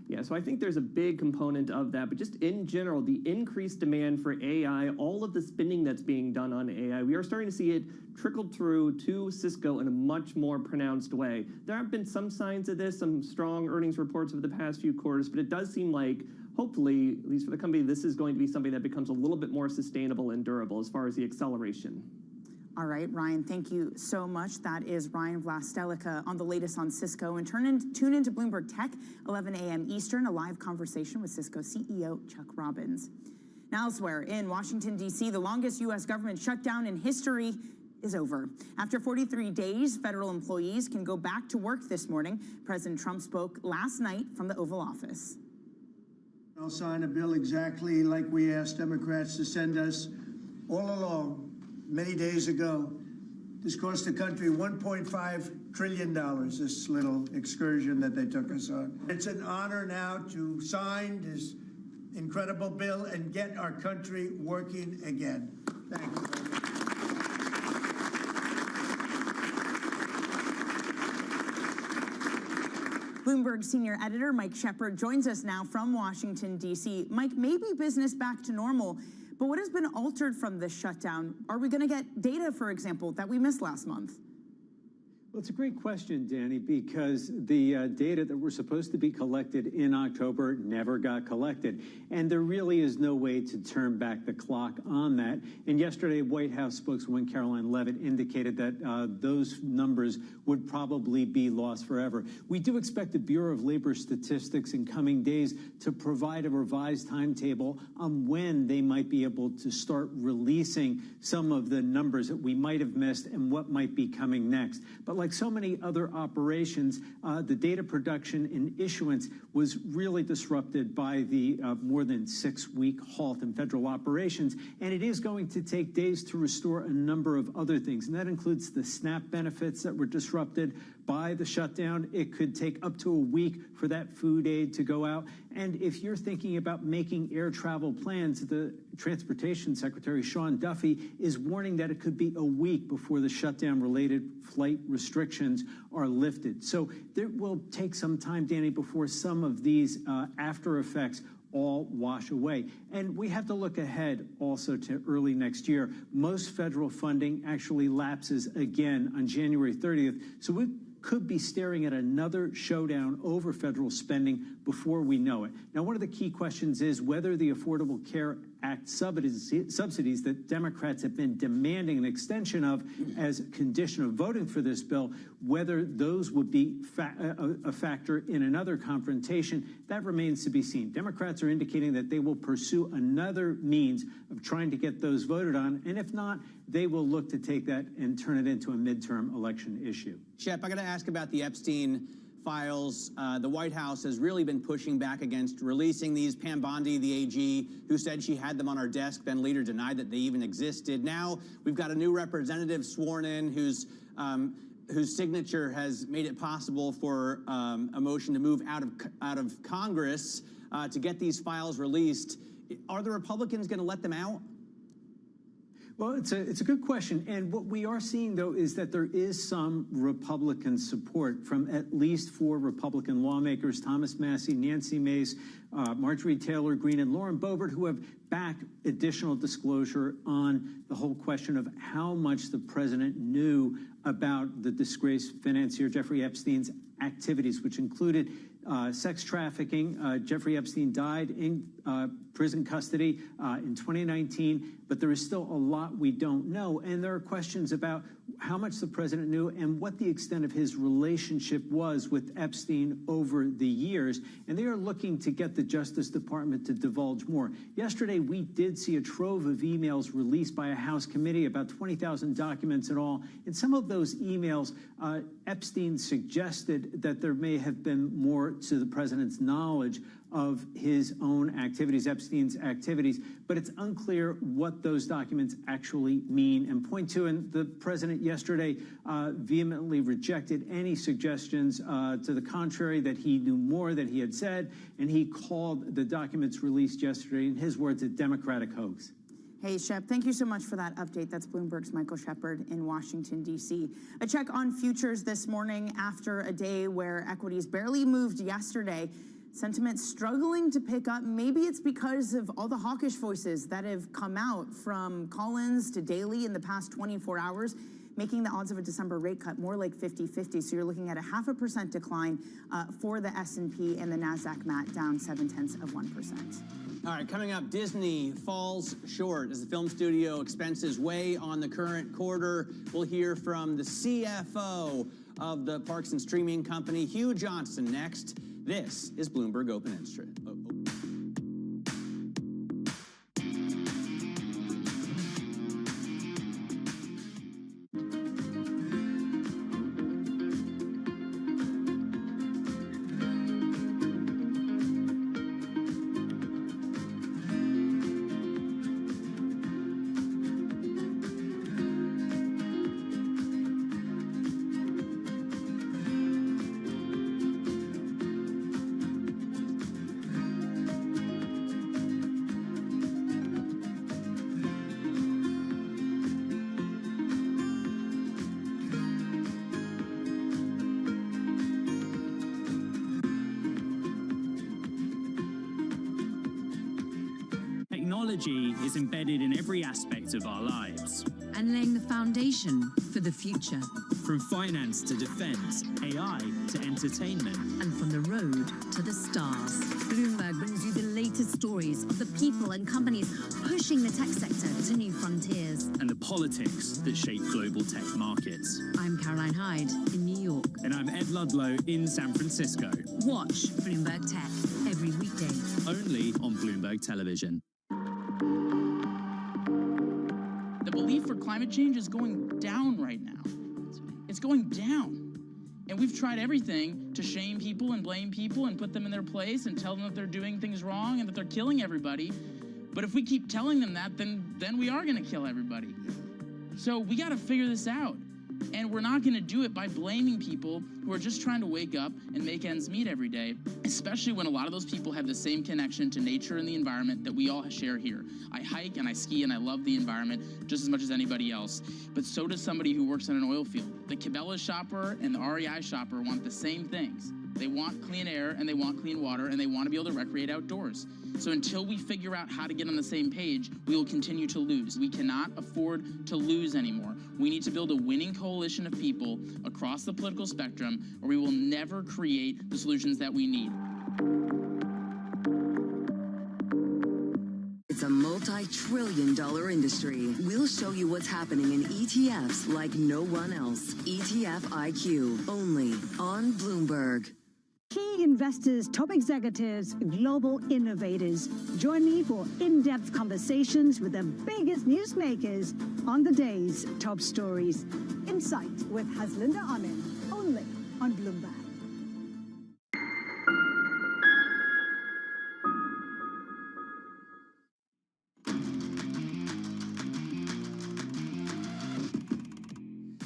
Yeah, so I think there's a big component of that, but just in general, the increased demand for AI, all of the spending that's being done on AI, we are starting to see it trickle through to Cisco in a much more pronounced way. There have been some signs of this, some strong earnings reports over the past few quarters, but it does seem like, hopefully, at least for the company, this is going to be something that becomes a little bit more sustainable and durable as far as the acceleration. All right, Ryan, thank you so much. That is Ryan Vlastelica on the latest on Cisco. And tune into Bloomberg Tech, 11 a.m. Eastern, a live conversation with Cisco CEO Chuck Robbins. Now, elsewhere in Washington, D.C., the longest U.S. government shutdown in history is over. After 43 days, federal employees can go back to work this morning. President Trump spoke last night from the Oval Office. I'll sign a bill exactly like we asked Democrats to send us all along. Many days ago, this cost the country $1.5 trillion, this little excursion that they took us on. It's an honor now to sign this incredible bill and get our country working again. Thank you very much. Bloomberg senior editor Mike Shepard joins us now from Washington, D.C. Mike, maybe business back to normal, but what has been altered from this shutdown? Are we going to get data, for example, that we missed last month? Well, it's a great question, Danny, because the data that were supposed to be collected in October never got collected. And there really is no way to turn back the clock on that. And yesterday, White House spokeswoman Caroline Leavitt indicated that those numbers would probably be lost forever. We do expect the Bureau of Labor Statistics in coming days to provide a revised timetable on when they might be able to start releasing some of the numbers that we might have missed and what might be coming next. But like so many other operations, the data production and issuance was really disrupted by the more than 6-week halt in federal operations. And it is going to take days to restore a number of other things. And that includes the SNAP benefits that were disrupted by the shutdown. It could take up to a week for that food aid to go out. And if you're thinking about making air travel plans, the Transportation Secretary, Sean Duffy, is warning that it could be a week before the shutdown-related flight restrictions are lifted. So there will take some time, Danny, before some of these after effects all wash away. And we have to look ahead also to early next year. Most federal funding actually lapses again on January 30th. So we could be staring at another showdown over federal spending before we know it. Now, one of the key questions is whether the Affordable Care Act subsidies that Democrats have been demanding an extension of as a condition of voting for this bill, whether those would be a factor in another confrontation. That remains to be seen. Democrats are indicating that they will pursue another means of trying to get those voted on, and if not, they will look to take that and turn it into a midterm election issue. Shep, I got to ask about the Epstein files. The White House has really been pushing back against releasing these. Pam Bondi, the AG, who said she had them on her desk, then later denied that they even existed. Now we've got a new representative sworn in whose signature has made it possible for a motion to move out of Congress to get these files released. Are the Republicans going to let them out? Well, it's a good question. And what we are seeing, though, is that there is some Republican support from at least 4 Republican lawmakers, Thomas Massie, Nancy Mace, Marjorie Taylor Greene, and Lauren Boebert, who have backed additional disclosure on the whole question of how much the president knew about the disgraced financier Jeffrey Epstein's activities, which included sex trafficking. Jeffrey Epstein died in prison custody in 2019, but there is still a lot we don't know. And there are questions about how much the president knew and what the extent of his relationship was with Epstein over the years. And they are looking to get the Justice Department to divulge more. Yesterday, we did see a trove of emails released by a House committee, about 20,000 documents in all. In some of those emails, Epstein suggested that there may have been more to the president's knowledge of his own activities, Epstein's activities, but it's unclear what those documents actually mean and point to. And the president yesterday vehemently rejected any suggestions to the contrary, that he knew more than he had said, and he called the documents released yesterday, in his words, a Democratic hoax. Hey, Shep, thank you so much for that update. That's Bloomberg's Michael Shepard in Washington, D.C. A check on futures this morning after a day where equities barely moved yesterday. Sentiment struggling to pick up. Maybe it's because of all the hawkish voices that have come out from Collins to Daly in the past 24 hours, making the odds of a December rate cut more like 50-50. So you're looking at a 0.5% decline for the S&P, and the NASDAQ MAT down 0.7%. All right, coming up, Disney falls short as the film studio expenses weigh on the current quarter. We'll hear from the CFO of the parks and streaming company, Hugh Johnston, next. This is Bloomberg Open Insight. Technology is embedded in every aspect of our lives. And laying the foundation for the future. From finance to defense, AI to entertainment. And from the road to the stars. Bloomberg brings you the latest stories of the people and companies pushing the tech sector to new frontiers. And the politics that shape global tech markets. I'm Caroline Hyde in New York. And I'm Ed Ludlow in San Francisco. Watch Bloomberg Tech every weekday. Only on Bloomberg Television. The belief for climate change is going down right now. It's going down. And we've tried everything to shame people and blame people and put them in their place and tell them that they're doing things wrong and that they're killing everybody. But if we keep telling them that, then we are going to kill everybody. So we got to figure this out. And we're not going to do it by blaming people who are just trying to wake up and make ends meet every day, especially when a lot of those people have the same connection to nature and the environment that we all share here. I hike and I ski and I love the environment just as much as anybody else, but so does somebody who works in an oil field. The Cabela's shopper and the REI shopper want the same things. They want clean air and they want clean water and they want to be able to recreate outdoors. So until we figure out how to get on the same page, we will continue to lose. We cannot afford to lose anymore. We need to build a winning coalition of people across the political spectrum, or we will never create the solutions that we need. It's a multi-trillion-dollar industry. We'll show you what's happening in ETFs like no one else. ETF IQ, only on Bloomberg. Key investors, top executives, global innovators. Join me for in-depth conversations with the biggest newsmakers on the day's top stories. Insight with Haslinda Ahmed, only on Bloomberg.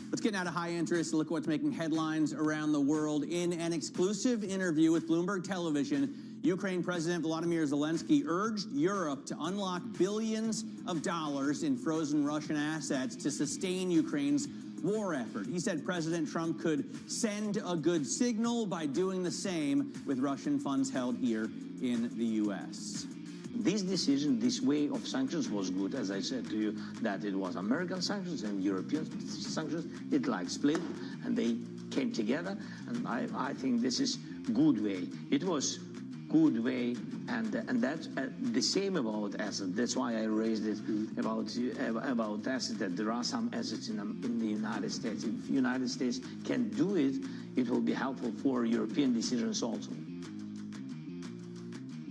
Let's get now to high interest. Look what's making headlines around the world. In an exclusive interview with Bloomberg Television, Ukraine President Volodymyr Zelensky urged Europe to unlock billions of dollars in frozen Russian assets to sustain Ukraine's war effort. He said President Trump could send a good signal by doing the same with Russian funds held here in the U.S. This decision, this way of sanctions was good, as I said to you, that it was American sanctions and European sanctions. It like split, and they came together, and I think this is good way. It was good way, and that's the same about assets. That's why I raised it about assets, that there are some assets in the United States. If the United States can do it, it will be helpful for European decisions also.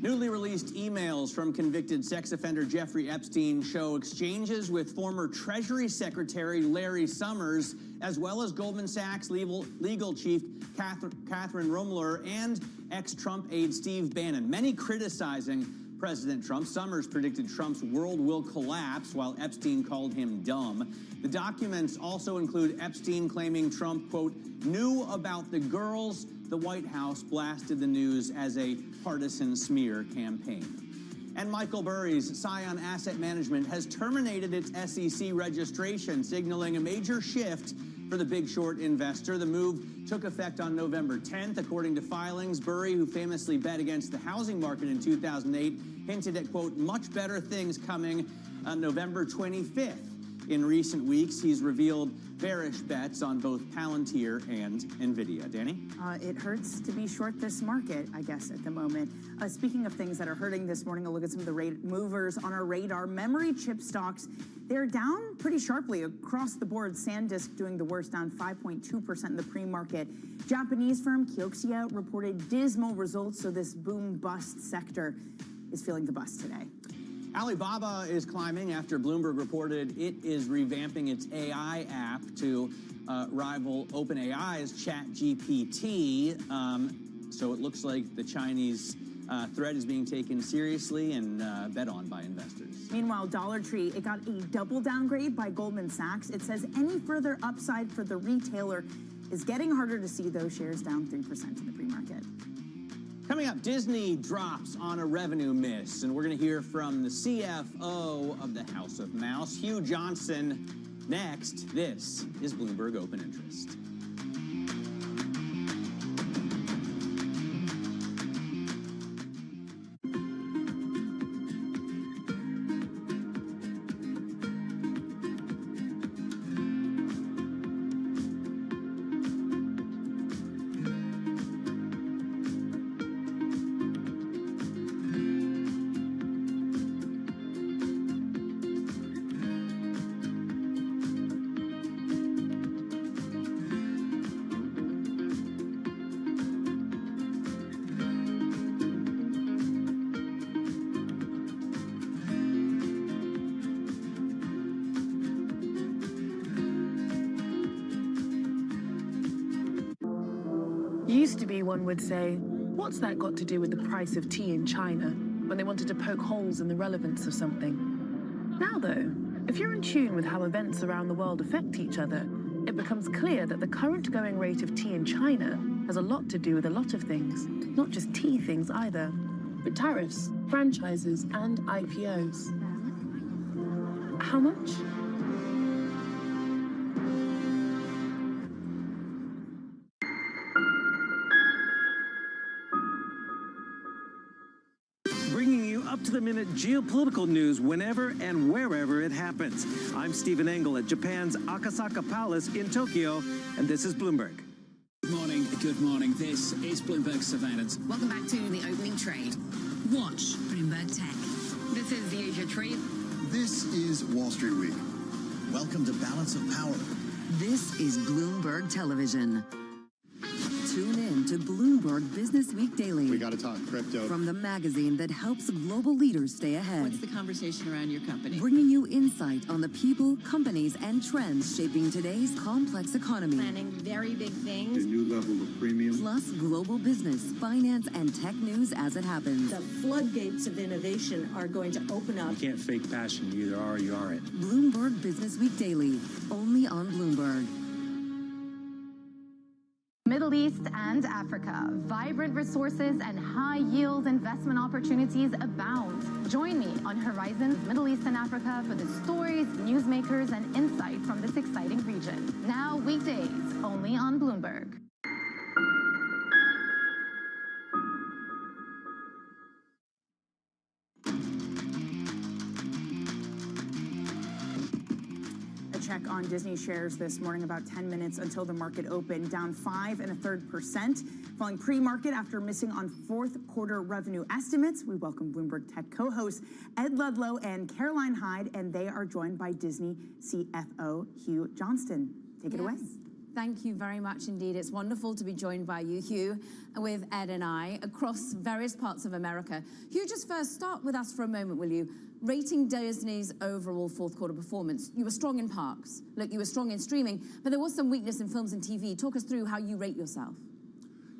Newly released emails from convicted sex offender Jeffrey Epstein show exchanges with former Treasury Secretary Larry Summers, as well as Goldman Sachs legal chief Catherine Ruemmler and ex-Trump aide Steve Bannon, many criticizing President Trump. Summers predicted Trump's world will collapse, while Epstein called him dumb. The documents also include Epstein claiming Trump, quote, knew about the girls. The White House blasted the news as a partisan smear campaign. And Michael Burry's Scion Asset Management has terminated its SEC registration, signaling a major shift for the Big Short investor. The move took effect on November 10th. According to filings, Burry, who famously bet against the housing market in 2008, hinted at, quote, much better things coming on November 25th. In recent weeks, he's revealed bearish bets on both Palantir and NVIDIA. Danny? It hurts to be short this market, I guess, at the moment. Speaking of things that are hurting this morning, a look at some of the movers on our radar. Memory chip stocks, they're down pretty sharply across the board. SanDisk doing the worst, down 5.2% in the pre-market. Japanese firm Kioxia reported dismal results, so this boom-bust sector is feeling the bust today. Alibaba is climbing after Bloomberg reported it is revamping its AI app to rival OpenAI's ChatGPT. So it looks like the Chinese threat is being taken seriously and bet on by investors. Meanwhile, Dollar Tree, it got a double downgrade by Goldman Sachs. It says any further upside for the retailer is getting harder to see, those shares down 3% in the pre-market. Coming up, Disney drops on a revenue miss, and we're going to hear from the CFO of the House of Mouse, Hugh Johnson. Next, this is Bloomberg Open Interest. Used to be, one would say, what's that got to do with the price of tea in China, when they wanted to poke holes in the relevance of something? Now, though, if you're in tune with how events around the world affect each other, it becomes clear that the current going rate of tea in China has a lot to do with a lot of things, not just tea things either, but tariffs, franchises, and IPOs. How much? up-to-the-minute geopolitical news whenever and wherever it happens. I'm Stephen Engel at Japan's Akasaka Palace in Tokyo, and this is Bloomberg. Good morning. Good morning. This is Bloomberg Surveillance. Welcome back to the opening trade. Watch Bloomberg Tech. This is the Asia Trade. This is Wall Street Week. Welcome to Balance of Power. This is Bloomberg Television. Tune in to Bloomberg Business Week Daily. We got to talk crypto. From the magazine that helps global leaders stay ahead. What's the conversation around your company? Bringing you insight on the people, companies, and trends shaping today's complex economy. Planning very big things. A new level of premium. Plus global business, finance, and tech news as it happens. The floodgates of innovation are going to open up. You can't fake passion. You either are or you aren't. Bloomberg Business Week Daily, only on Bloomberg. Middle East and Africa, vibrant resources and high-yield investment opportunities abound. Join me on Horizons Middle East and Africa for the stories, newsmakers, and insight from this exciting region. Now weekdays, only on Bloomberg. Check on Disney shares this morning, about 10 minutes until the market opened, down 5 1/3%, falling pre-market after missing on fourth quarter revenue estimates. We welcome Bloomberg Tech co-hosts Ed Ludlow and Caroline Hyde, and they are joined by Disney CFO Hugh Johnston. Take it away. Thank you very much indeed. It's wonderful to be joined by you, Hugh, with Ed and I across various parts of America. Hugh, just first start with us for a moment, will you? Rating Disney's overall fourth quarter performance. You were strong in parks. Look, you were strong in streaming, but there was some weakness in films and TV. Talk us through how you rate yourself.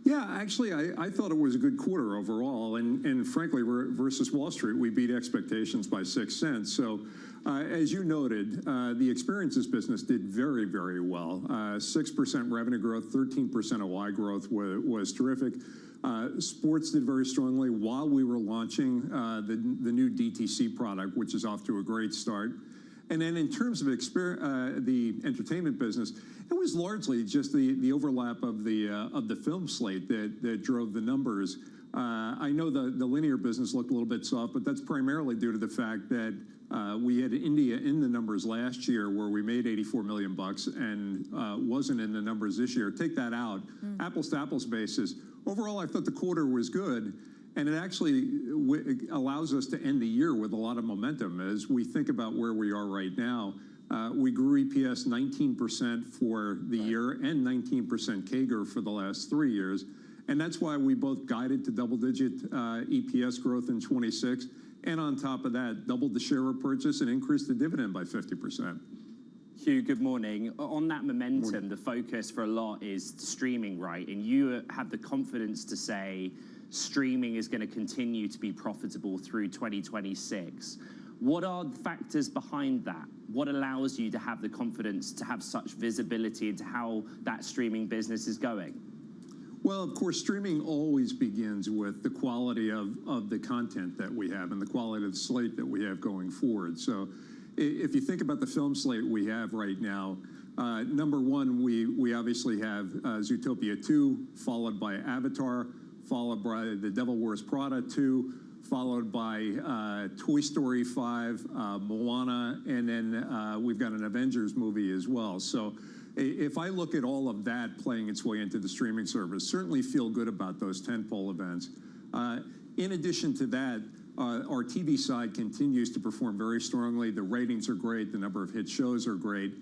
Yeah, actually, I thought it was a good quarter overall, and frankly, versus Wall Street, we beat expectations by 6 cents. So, as you noted, the experiences business did very, very well. 6% revenue growth, 13% OI growth was terrific. Sports did very strongly while we were launching the new DTC product, which is off to a great start. And then in terms of the entertainment business, it was largely just the overlap of the film slate that drove the numbers. I know the linear business looked a little bit soft, but that's primarily due to the fact that we had India in the numbers last year where we made $84 million and wasn't in the numbers this year. Take that out, apples to apples basis. Overall, I thought the quarter was good, and it actually allows us to end the year with a lot of momentum as we think about where we are right now. We grew EPS 19% for the year and 19% CAGR for the last 3 years. And that's why we both guided to double-digit EPS growth in 26. And on top of that, doubled the share repurchase and increased the dividend by 50%. Hugh, good morning. On that momentum, the focus for a lot is streaming, right? And you have the confidence to say streaming is going to continue to be profitable through 2026. What are the factors behind that? What allows you to have the confidence to have such visibility into how that streaming business is going? Well, of course, streaming always begins with the quality of the content that we have and the quality of the slate that we have going forward. So if you think about the film slate we have right now, number one, we obviously have Zootopia 2, followed by Avatar, followed by The Devil Wears Prada 2, followed by Toy Story 5, Moana, and then we've got an Avengers movie as well. So if I look at all of that playing its way into the streaming service, certainly feel good about those tentpole events. In addition to that, our TV side continues to perform very strongly. The ratings are great. The number of hit shows are great.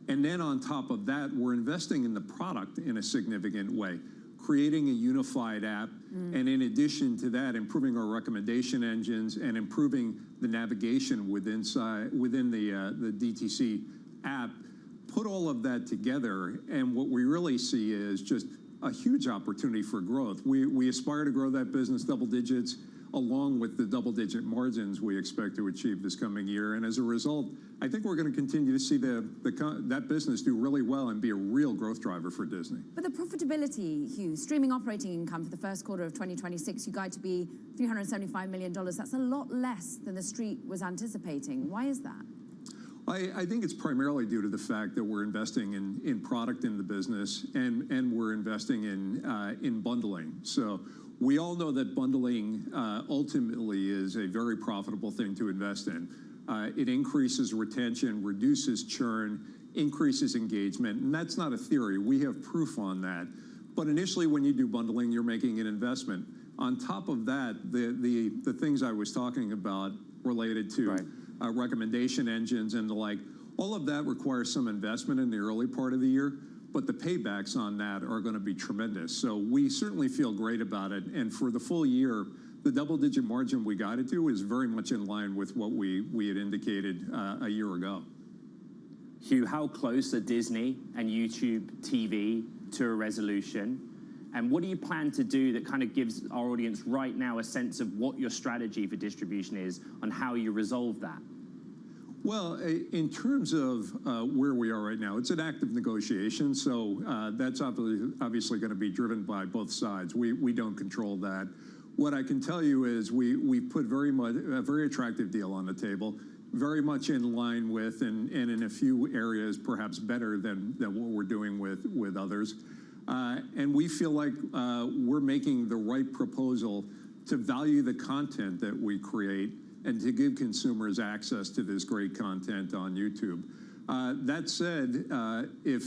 And then on top of that, we're investing in the product in a significant way, creating a unified app. And in addition to that, improving our recommendation engines and improving the navigation within the DTC app. Put all of that together, and what we really see is just a huge opportunity for growth. We aspire to grow that business double digits, along with the double-digit margins we expect to achieve this coming year. And as a result, I think we're going to continue to see that business do really well and be a real growth driver for Disney. But the profitability, Hugh, streaming operating income for the first quarter of 2026, you guide to be $375 million. That's a lot less than the street was anticipating. Why is that? I think it's primarily due to the fact that we're investing in product in the business and we're investing in bundling. So We all know that bundling ultimately is a very profitable thing to invest in. It increases retention, reduces churn, increases engagement, and that's not a theory. We have proof on that. But initially, when you do bundling, you're making an investment. On top of that, the things I was talking about related to recommendation engines and the like, all of that requires some investment in the early part of the year, but the paybacks on that are going to be tremendous. So we certainly feel great about it. And for the full year, the double-digit margin we guided to is very much in line with what we had indicated a year ago. Hugh, how close are Disney and YouTube TV to a resolution? And what do you plan to do that kind of gives our audience right now a sense of what your strategy for distribution is on how you resolve that? Well, in terms of where we are right now, it's an active negotiation, so that's obviously going to be driven by both sides. We don't control that. What I can tell you is we put a very attractive deal on the table, very much in line with, and in a few areas perhaps better than what we're doing with others. And we feel like we're making the right proposal to value the content that we create and to give consumers access to this great content on YouTube. That said, if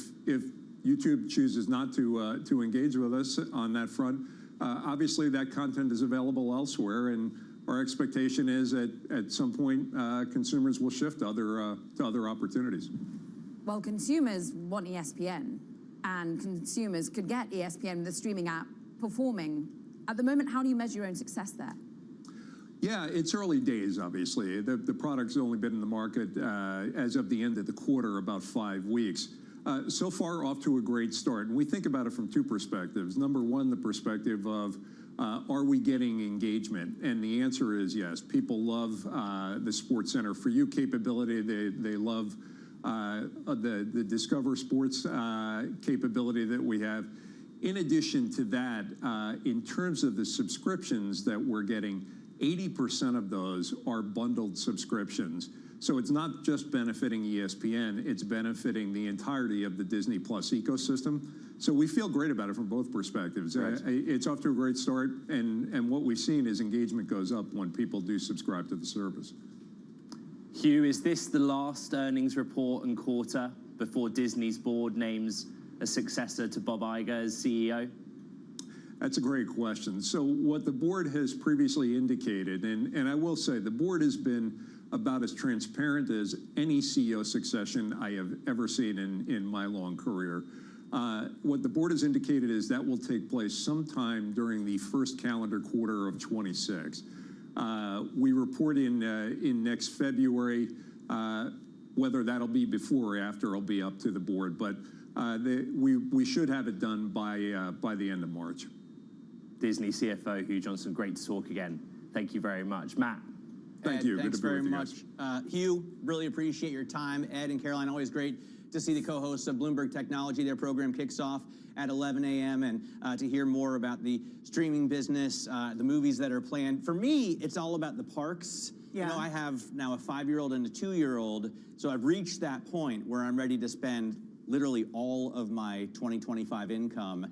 YouTube chooses not to engage with us on that front, obviously that content is available elsewhere, and our expectation is that at some point consumers will shift to other opportunities. Well, consumers want ESPN, and consumers could get ESPN, the streaming app, performing. At the moment, how do you measure your own success there? Yeah, it's early days, obviously. The product's only been in the market as of the end of the quarter, about 5 weeks. So far, off to a great start. And we think about it from two perspectives. Number one, the perspective of, are we getting engagement? And the answer is yes. People love the SportsCenter For You capability. They love the Discover Sports capability that we have. In addition to that, in terms of the subscriptions that we're getting, 80% of those are bundled subscriptions. So it's not just benefiting ESPN, it's benefiting the entirety of the Disney Plus ecosystem. So we feel great about it from both perspectives. Right. It's off to a great start, and what we've seen is engagement goes up when people do subscribe to the service. Hugh, is this the last earnings report and quarter before Disney's board names a successor to Bob Iger as CEO? That's a great question. So what the board has previously indicated, and I will say the board has been about as transparent as any CEO succession I have ever seen in my long career. What the board has indicated is that will take place sometime during the first calendar quarter of 26. We report in next February. Whether that'll be before or after will be up to the board, but we should have it done by the end of March. Disney CFO Hugh Johnston, great to talk again. Thank you very much. Matt. Thank you. Thanks very much. Hugh, really appreciate your time. Ed and Caroline, always great to see the co-hosts of Bloomberg Technology. Their program kicks off at 11 a.m. and to hear more about the streaming business, the movies that are planned. For me, it's all about the parks. Yeah. You know, I have now a 5-year-old and a 2-year-old, so I've reached that point where I'm ready to spend literally all of my 2025 income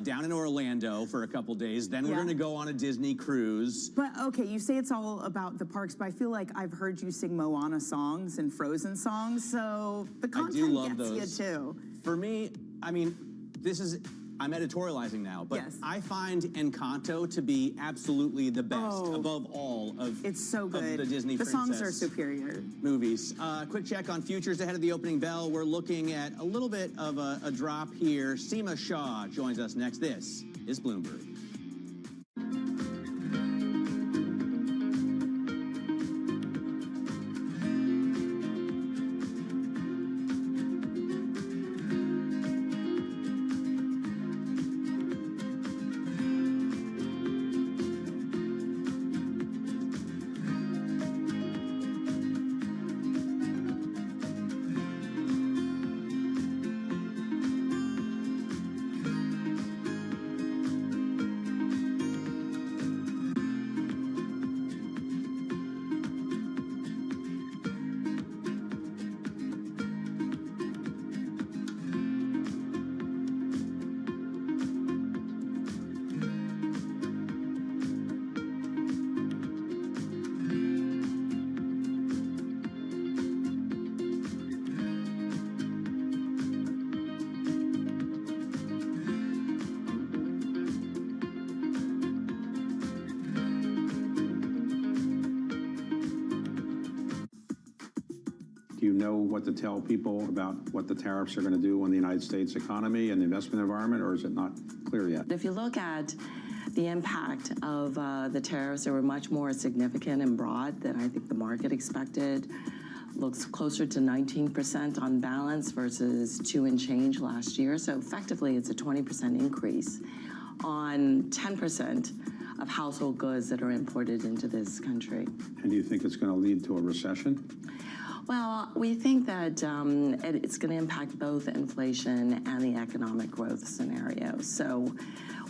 down in Orlando for a couple days. Then we're going to go on a Disney cruise. But okay, you say it's all about the parks, but I feel like I've heard you sing Moana songs and Frozen songs, so the content gets you too. For me, I mean, I'm editorializing now, but I find Encanto to be absolutely the best above all of it's so good. Of the Disney The princess songs are superior. Movies. Quick check on futures ahead of the opening bell. We're looking at a little bit of a drop here. Seema Shah joins us next. This is Bloomberg. know what to tell people about what the tariffs are going to do on the United States economy and the investment environment, or is it not clear yet? If you look at the impact of the tariffs, they were much more significant and broad than I think the market expected. Looks closer to 19% on balance versus 2 and change last year. So effectively, it's a 20% increase on 10% of household goods that are imported into this country. And do you think it's going to lead to a recession? Well, we think that it's going to impact both inflation and the economic growth scenario. So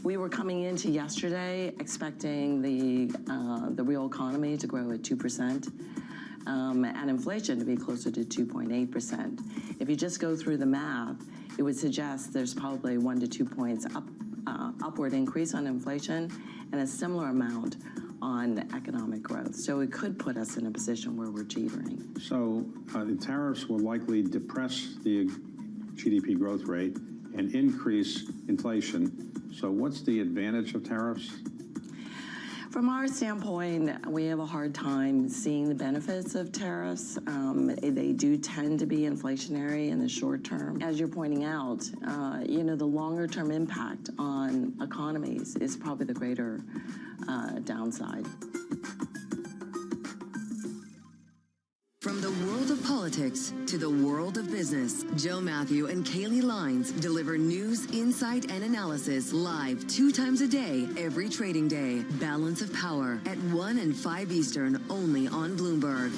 we were coming into yesterday expecting the real economy to grow at 2%. And inflation to be closer to 2.8%. If you just go through the math, it would suggest there's probably 1 to 2 points upward increase on inflation and a similar amount on economic growth. So it could put us in a position where we're teetering. So the tariffs will likely depress the GDP growth rate and increase inflation. So what's the advantage of tariffs? From our standpoint, we have a hard time seeing the benefits of tariffs. They do tend to be inflationary in the short term. As you're pointing out, the longer term impact on economies is probably the greater downside. From the world of politics to the world of business, Joe Matthew and Kaylee Lines deliver news, insight, and analysis live 2 times a day, every trading day. Balance of Power at 1 and 5 Eastern, only on Bloomberg.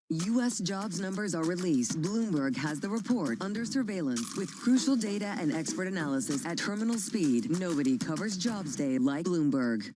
U.S. jobs numbers are released. Bloomberg has the report under surveillance with crucial data and expert analysis at terminal speed. Nobody covers Jobs Day like Bloomberg.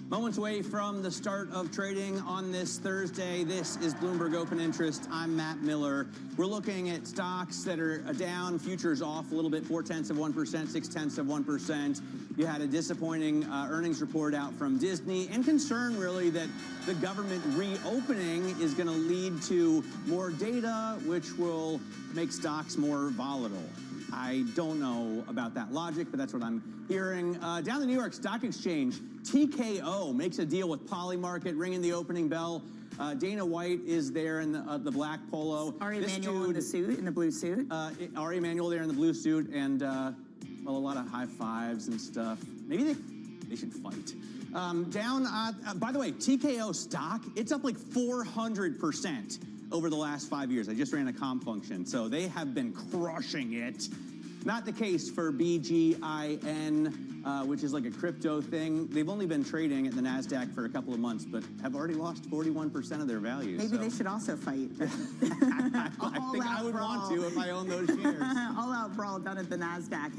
Moments away from the start of trading on this Thursday. This is Bloomberg Open Interest. I'm Matt Miller. We're looking at stocks that are down, futures off a little bit, 0.4%, 0.6%. You had a disappointing earnings report out from Disney, and concern really that the government reopening is going to lead to more data, which will make stocks more volatile. I don't know about that logic, but that's what I'm hearing. Down the New York Stock Exchange, TKO makes a deal with Polymarket, ringing the opening bell. Dana White is there in the black polo. Ari Emanuel in the blue suit. Ari Emanuel there in the blue suit, and well, a lot of high fives and stuff. Maybe they should fight. By the way, TKO stock, it's up like 400% over the last 5 years. I just ran a comp function, so they have been crushing it. Not the case for BGIN, which is like a crypto thing. They've only been trading at the NASDAQ for a couple of months, but have already lost 41% of their value. Maybe they should also fight. I think I would want to if I own those shares. All out brawl done at the NASDAQ.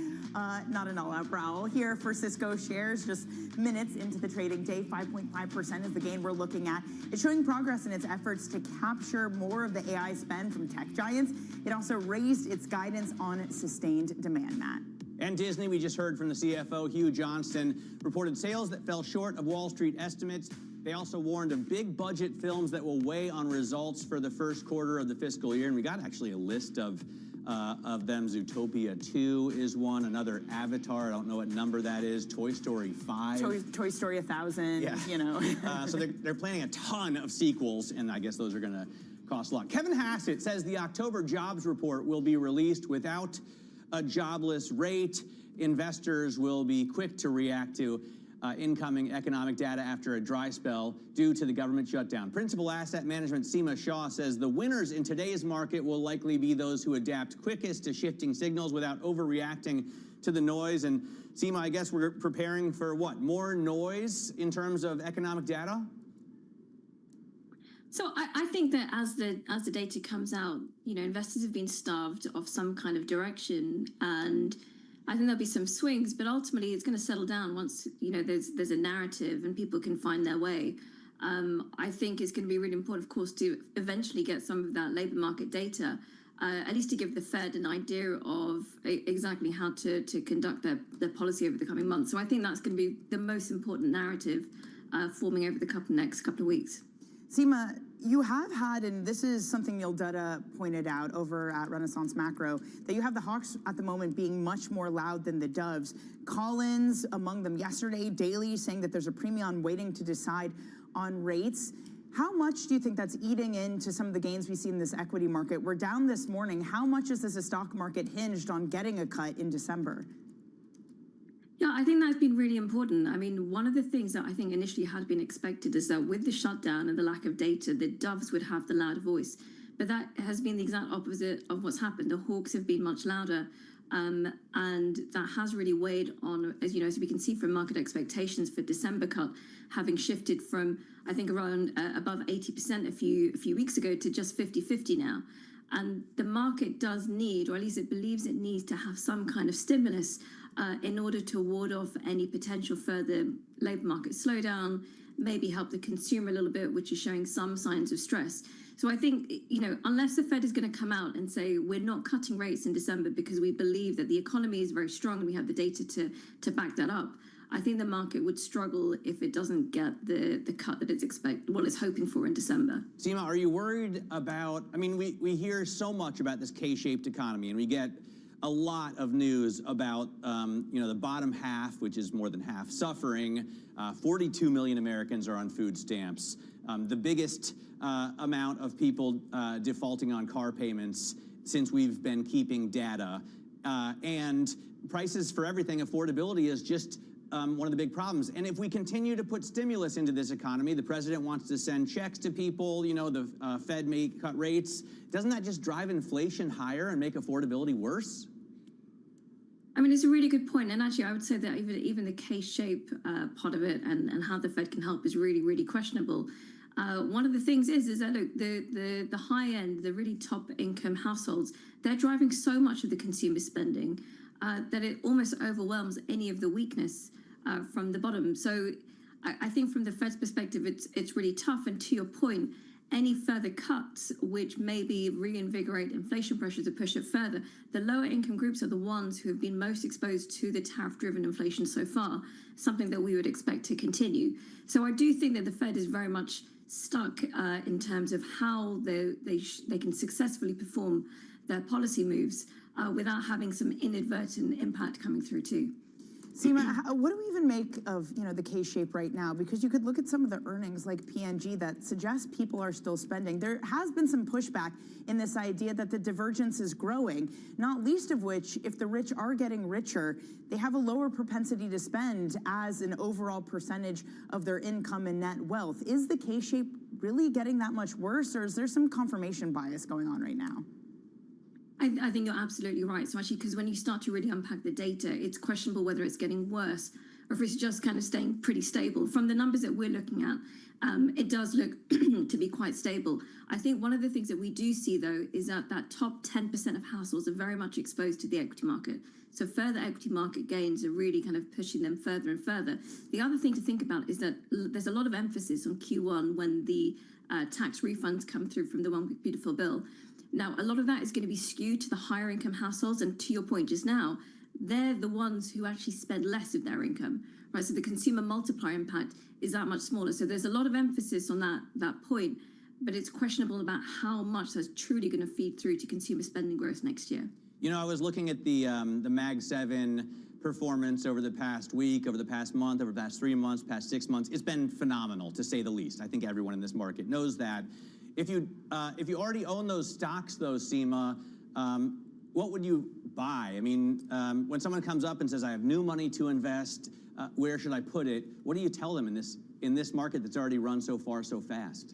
Not an all out brawl here for Cisco shares. Just minutes into the trading day, 5.5% is the gain we're looking at. It's showing progress in its efforts to capture more of the AI spend from tech giants. It also raised its guidance on sustained demand, Matt. And Disney, we just heard from the CFO, Hugh Johnston, reported sales that fell short of Wall Street estimates. They also warned of big budget films that will weigh on results for the first quarter of the fiscal year. And we got actually a list of them. Zootopia 2 is one. Another Avatar, I don't know what number that is. Toy Story 5. Toy Story 1000, yeah. You know. So they're planning a ton of sequels, and I guess those are going to cost a lot. Kevin Hassett says the October jobs report will be released without a jobless rate. Investors will be quick to react to incoming economic data after a dry spell due to the government shutdown. Principal Asset Management Seema Shah says the winners in today's market will likely be those who adapt quickest to shifting signals without overreacting to the noise. And Seema, I guess we're preparing for what? More noise in terms of economic data? So I think that as the data comes out, investors have been starved of some kind of direction, and I think there'll be some swings, but ultimately it's going to settle down once there's a narrative and people can find their way. I think it's going to be really important, of course, to eventually get some of that labor market data, at least to give the Fed an idea of exactly how to conduct their policy over the coming months. So I think that's going to be the most important narrative forming over the next couple of weeks. Seema, you have had, and this is something Neil Dutta pointed out over at Renaissance Macro, that you have the hawks at the moment being much more loud than the doves. Collins among them yesterday, daily, saying that there's a premium waiting to decide on rates. How much do you think that's eating into some of the gains we see in this equity market? We're down this morning. How much is this a stock market hinged on getting a cut in December? Yeah, I think that's been really important. I mean, one of the things that I think initially had been expected is that with the shutdown and the lack of data, the doves would have the loud voice. But that has been the exact opposite of what's happened. The hawks have been much louder. And that has really weighed on, as you know, as we can see from market expectations for December cut, having shifted from, I think, around above 80% a few weeks ago to just 50-50 now. And the market does need, or at least it believes it needs, to have some kind of stimulus in order to ward off any potential further labor market slowdown, maybe help the consumer a little bit, which is showing some signs of stress. So I think, you know, unless the Fed is going to come out and say we're not cutting rates in December because we believe that the economy is very strong and we have the data to back that up, I think the market would struggle if it doesn't get the cut that it's hoping for in December. Seema, are you worried about, I mean, we hear so much about this K-shaped economy, and we get a lot of news about, you know, the bottom half, which is more than half, suffering. 42 million Americans are on food stamps. The biggest amount of people defaulting on car payments since we've been keeping data. And prices for everything, affordability is just one of the big problems. And if we continue to put stimulus into this economy, the president wants to send checks to people, you know, the Fed may cut rates. Doesn't that just drive inflation higher and make affordability worse? I mean, it's a really good point. And actually, I would say that even the K-shape part of it and how the Fed can help is really, really questionable. One of the things is that, look, the high end, the really top income households, they're driving so much of the consumer spending that it almost overwhelms any of the weakness from the bottom. So I think from the Fed's perspective, it's really tough. And to your point, any further cuts which maybe reinvigorate inflation pressures to push it further, the lower income groups are the ones who have been most exposed to the tariff-driven inflation so far, something that we would expect to continue. So I do think that the Fed is very much stuck in terms of how they can successfully perform their policy moves without having some inadvertent impact coming through too. Seema, what do we even make of, you know, the K-shape right now? Because you could look at some of the earnings like P&G that suggest people are still spending. There has been some pushback in this idea that the divergence is growing, not least of which, if the rich are getting richer, they have a lower propensity to spend as an overall percentage of their income and net wealth. Is the K-shape really getting that much worse, or is there some confirmation bias going on right now? I think you're absolutely right. So actually, because when you start to really unpack the data, it's questionable whether it's getting worse or if it's just kind of staying pretty stable. From the numbers that we're looking at, it does look to be quite stable. I think one of the things that we do see, though, is that top 10% of households are very much exposed to the equity market. So further equity market gains are really kind of pushing them further and further. The other thing to think about is that there's a lot of emphasis on Q1 when the tax refunds come through from the One Big Beautiful Bill. Now, a lot of that is going to be skewed to the higher income households. And to your point just now, they're the ones who actually spend less of their income, right? So the consumer multiplier impact is that much smaller. So there's a lot of emphasis on that point, but it's questionable about how much that's truly going to feed through to consumer spending growth next year. You know, I was looking at the Mag 7 performance over the past week, over the past month, over the past 3 months, past 6 months. It's been phenomenal, to say the least. I think everyone in this market knows that. If you already own those stocks, though, Seema, what would you buy? I mean, when someone comes up and says, I have new money to invest, where should I put it? What do you tell them in this market that's already run so far so fast?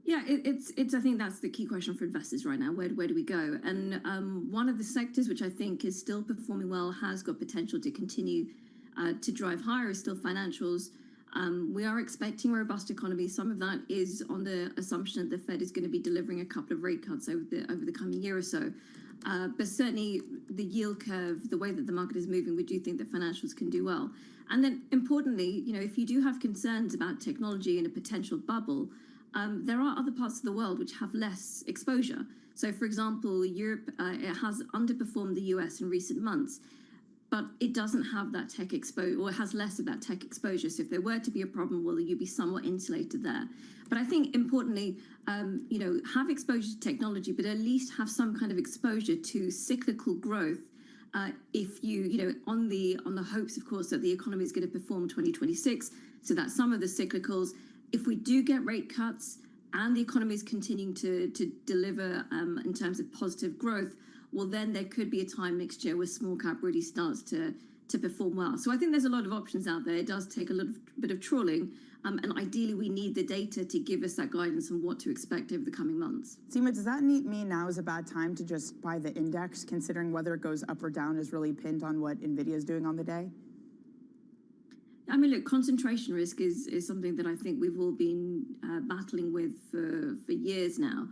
Yeah, it's. I think that's the key question for investors right now. Where do we go? And one of the sectors which I think is still performing well, has got potential to continue to drive higher, is still financials. We are expecting a robust economy. Some of that is on the assumption that the Fed is going to be delivering a couple of rate cuts over the coming year or so. But certainly the yield curve, the way that the market is moving, we do think that financials can do well. And then importantly, you know, if you do have concerns about technology and a potential bubble, there are other parts of the world which have less exposure. So for example, Europe, it has underperformed the US in recent months. but it doesn't have that tech exposure, or it has less of that tech exposure. So if there were to be a problem, well, you'd be somewhat insulated there. But I think importantly, have exposure to technology, but at least have some kind of exposure to cyclical growth. If on the hopes, of course, that the economy is going to perform 2026, so that some of the cyclicals, if we do get rate cuts and the economy is continuing to deliver in terms of positive growth, well, then there could be a time next year where small cap really starts to perform well. So I think there's a lot of options out there. It does take a little bit of trawling, and ideally we need the data to give us that guidance on what to expect over the coming months. Seema, does that mean now is a bad time to just buy the index, considering whether it goes up or down is really pinned on what NVIDIA is doing on the day? I mean, look, concentration risk is something that I think we've all been battling with for years now.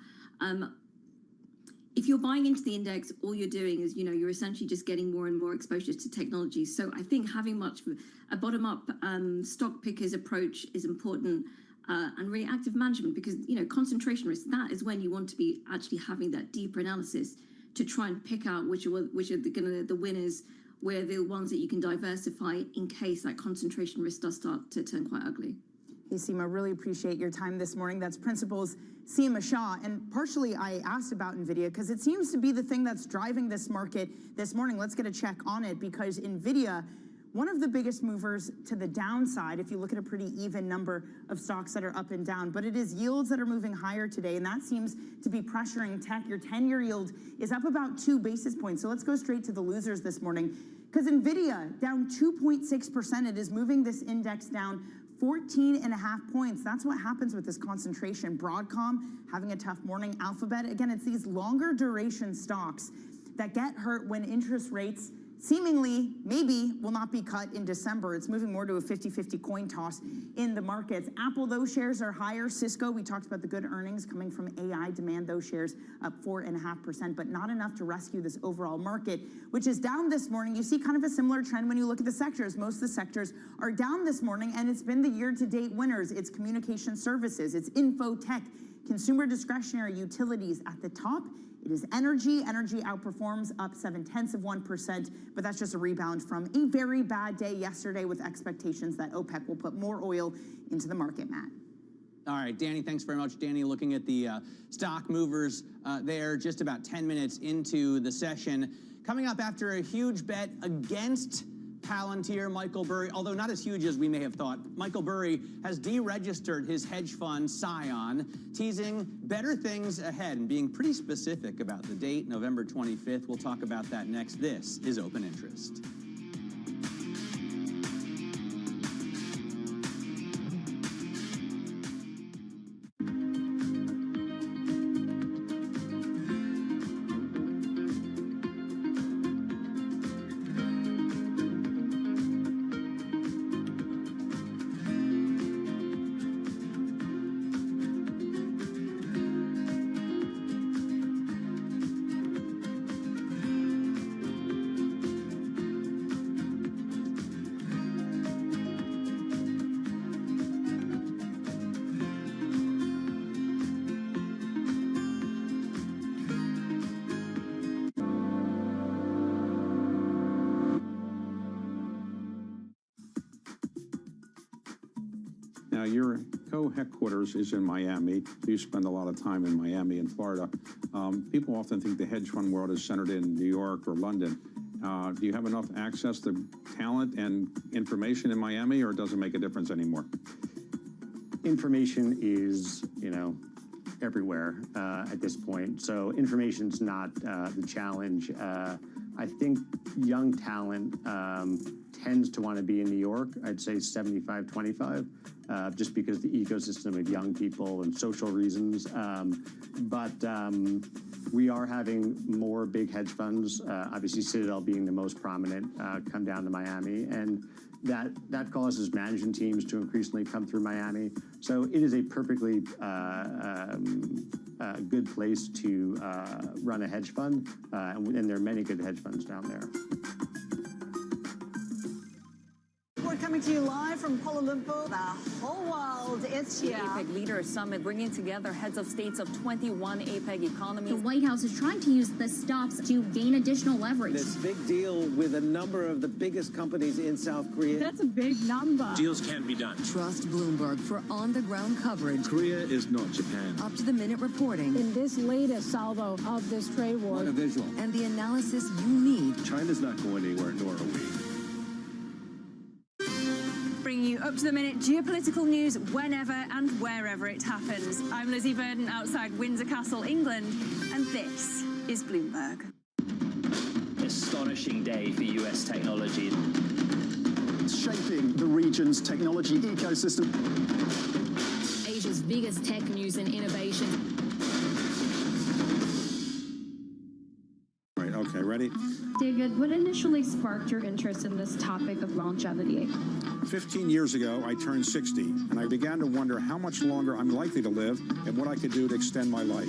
If you're buying into the index, all you're doing is, you're essentially just getting more and more exposure to technology. So I think having much of a bottom-up stock pickers approach is important, and really active management, because, concentration risk, that is when you want to be actually having that deeper analysis to try and pick out which are the winners, where the ones that you can diversify in case that concentration risk does start to turn quite ugly. Hey, Seema, really appreciate your time this morning. That's Principal's Seema Shah. And partially I asked about NVIDIA because it seems to be the thing that's driving this market this morning. Let's get a check on it, because NVIDIA, one of the biggest movers to the downside, if you look at a pretty even number of stocks that are up and down, but it is yields that are moving higher today, and that seems to be pressuring tech. Your 10-year yield is up about 2 basis points. So let's go straight to the losers this morning, because NVIDIA down 2.6%. It is moving this index down 14.5 points. That's what happens with this concentration. Broadcom having a tough morning. Alphabet, again, it's these longer duration stocks that get hurt when interest rates seemingly, maybe, will not be cut in December. It's moving more to a 50-50 coin toss in the markets. Apple, those shares are higher. Cisco, we talked about the good earnings coming from AI demand. Those shares up 4.5%, but not enough to rescue this overall market, which is down this morning. You see kind of a similar trend when you look at the sectors. Most of the sectors are down this morning, and it's been the year-to-date winners. It's communication services, it's info tech, consumer discretionary, utilities at the top. It is energy. Energy outperforms, up 0.7%, but that's just a rebound from a very bad day yesterday with expectations that OPEC will put more oil into the market, Matt. All right, Danny, thanks very much. Danny, looking at the stock movers there, just about 10 minutes into the session. Coming up after a huge bet against Palantir, Michael Burry, although not as huge as we may have thought, Michael Burry has deregistered his hedge fund Scion, teasing better things ahead and being pretty specific about the date, November 25th. We'll talk about that next. This is Open Interest. Now, your co-headquarters is in Miami. You spend a lot of time in Miami and Florida. People often think the hedge fund world is centered in New York or London. Do you have enough access to talent and information in Miami, or does it make a difference anymore? Information is, everywhere at this point. So information's not the challenge. I think young talent tends to want to be in New York. I'd say 75-25, just because the ecosystem of young people and social reasons. But we are having more big hedge funds, obviously Citadel being the most prominent, come down to Miami. And that causes management teams to increasingly come through Miami. So it is a perfectly good place to run a hedge fund, and there are many good hedge funds down there. coming to you live from Kuala Lumpur. The whole world is The here. APEC Leaders Summit bringing together heads of states of 21 APEC economies. The White House is trying to use the stops to gain additional leverage. This big deal with a number of the biggest companies in South Korea. That's a big number. Deals can be done. Trust Bloomberg for on-the-ground coverage. Korea is not Japan. Up-to-the-minute reporting. In this latest salvo of this trade war. A visual. And the analysis you need. China's not going anywhere, nor are we. Bringing you up-to-the-minute geopolitical news whenever and wherever it happens. I'm Lizzie Burden outside Windsor Castle, England, and this is Bloomberg. Astonishing day for US technology. Shaping the region's technology ecosystem. Asia's biggest tech news and innovation. Right, okay, ready? David, what initially sparked your interest in this topic of longevity? 15 years ago, I turned 60, and I began to wonder how much longer I'm likely to live and what I could do to extend my life.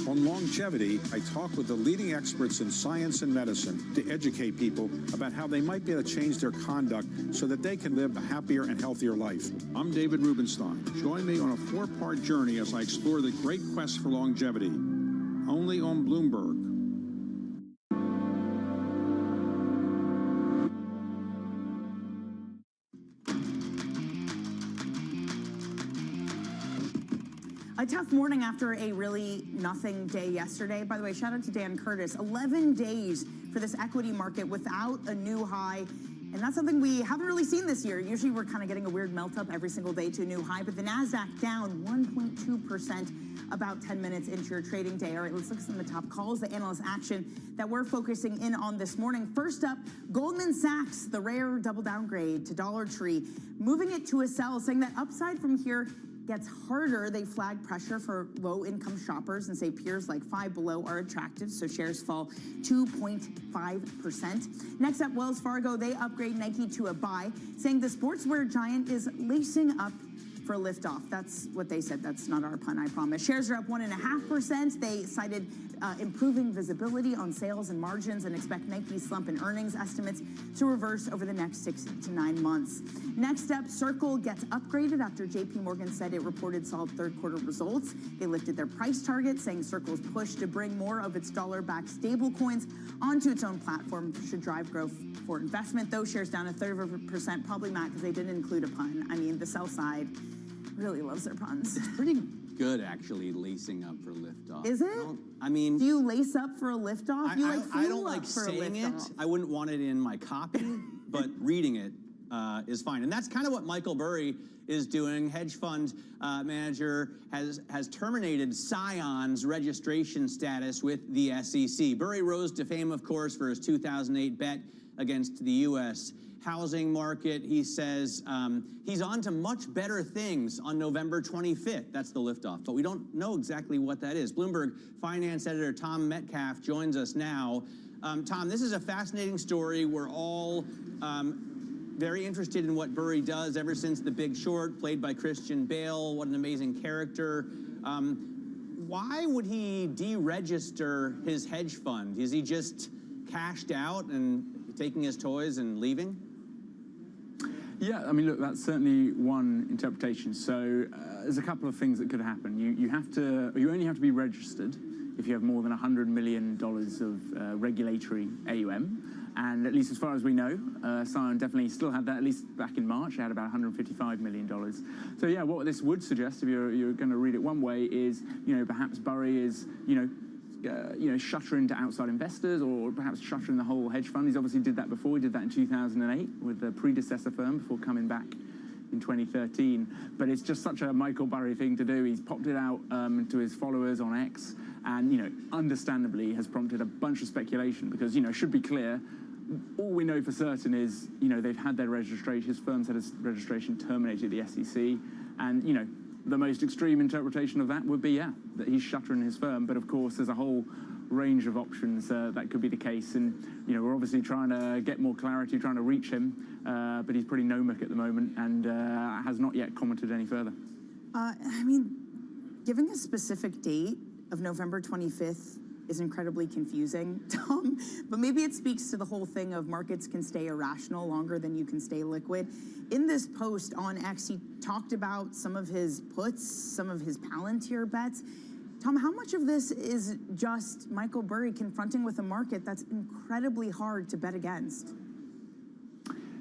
On longevity, I talk with the leading experts in science and medicine to educate people about how they might be able to change their conduct so that they can live a happier and healthier life. I'm David Rubenstein. Join me on a 4-part journey as I explore the great quest for longevity. Only on Bloomberg. A tough morning after a really nothing day yesterday. By the way, shout out to Dan Curtis. 11 days for this equity market without a new high. And that's something we haven't really seen this year. Usually we're kind of getting a weird melt up every single day to a new high, but the NASDAQ down 1.2% about 10 minutes into your trading day. All right, let's look at some of the top calls, the analyst action that we're focusing in on this morning. First up, Goldman Sachs, the rare double downgrade to Dollar Tree, moving it to a sell, saying that upside from here gets harder. They flag pressure for low-income shoppers and say peers like Five Below are attractive, so shares fall 2.5%. Next up, Wells Fargo, they upgrade Nike to a buy, saying the sportswear giant is lacing up for liftoff. That's what they said. That's not our pun, I promise. Shares are up 1.5%. They cited improving visibility on sales and margins and expect Nike's slump in earnings estimates to reverse over the next 6 to 9 months. Next up, Circle gets upgraded after JP Morgan said it reported solid third-quarter results. They lifted their price target, saying Circle's push to bring more of its dollar-backed stablecoins onto its own platform should drive growth for investment. Those shares down 1/3%, probably not because they didn't include a pun. I mean, the sell side really loves their puns. It's pretty good, actually, lacing up for liftoff. Is it? I mean, do you lace up for a liftoff? You like I fuel don't like up for saying a it. liftoff. I wouldn't want it in my copy, but reading it is fine. And that's kind of what Michael Burry is doing. Hedge fund manager has terminated Scion's registration status with the SEC. Burry rose to fame, of course, for his 2008 bet against the U.S. housing market. He says he's on to much better things on November 25th. That's the liftoff, but we don't know exactly what that is. Bloomberg finance editor Tom Metcalf joins us now. Tom, this is a fascinating story. We're all very interested in what Burry does ever since The Big Short, played by Christian Bale. What an amazing character. Why would he deregister his hedge fund? Is he just cashed out and taking his toys and leaving? Yeah, I mean, look, that's certainly one interpretation. So there's a couple of things that could happen. You only have to be registered if you have more than $100 million of regulatory AUM. And at least as far as we know, Scion definitely still had that, at least back in March. They had about $155 million. So yeah, what this would suggest, if you're going to read it one way, is, perhaps Burry is, shuttering to outside investors, or perhaps shuttering the whole hedge fund. He's obviously did that before. He did that in 2008 with the predecessor firm before coming back in 2013. But it's just such a Michael Burry thing to do. He's popped it out to his followers on X, and understandably has prompted a bunch of speculation because it should be clear. All we know for certain is they've had their registration. His firm's had his registration terminated at the SEC, and the most extreme interpretation of that would be, that he's shuttering his firm. But of course, there's a whole range of options that could be the case. And, we're obviously trying to get more clarity, trying to reach him. But he's pretty gnomic at the moment and has not yet commented any further. I mean, giving a specific date of November 25th is incredibly confusing, Tom, but maybe it speaks to the whole thing of markets can stay irrational longer than you can stay liquid. In this post on X, he talked about some of his puts, some of his Palantir bets. Tom, how much of this is just Michael Burry confronting with a market that's incredibly hard to bet against?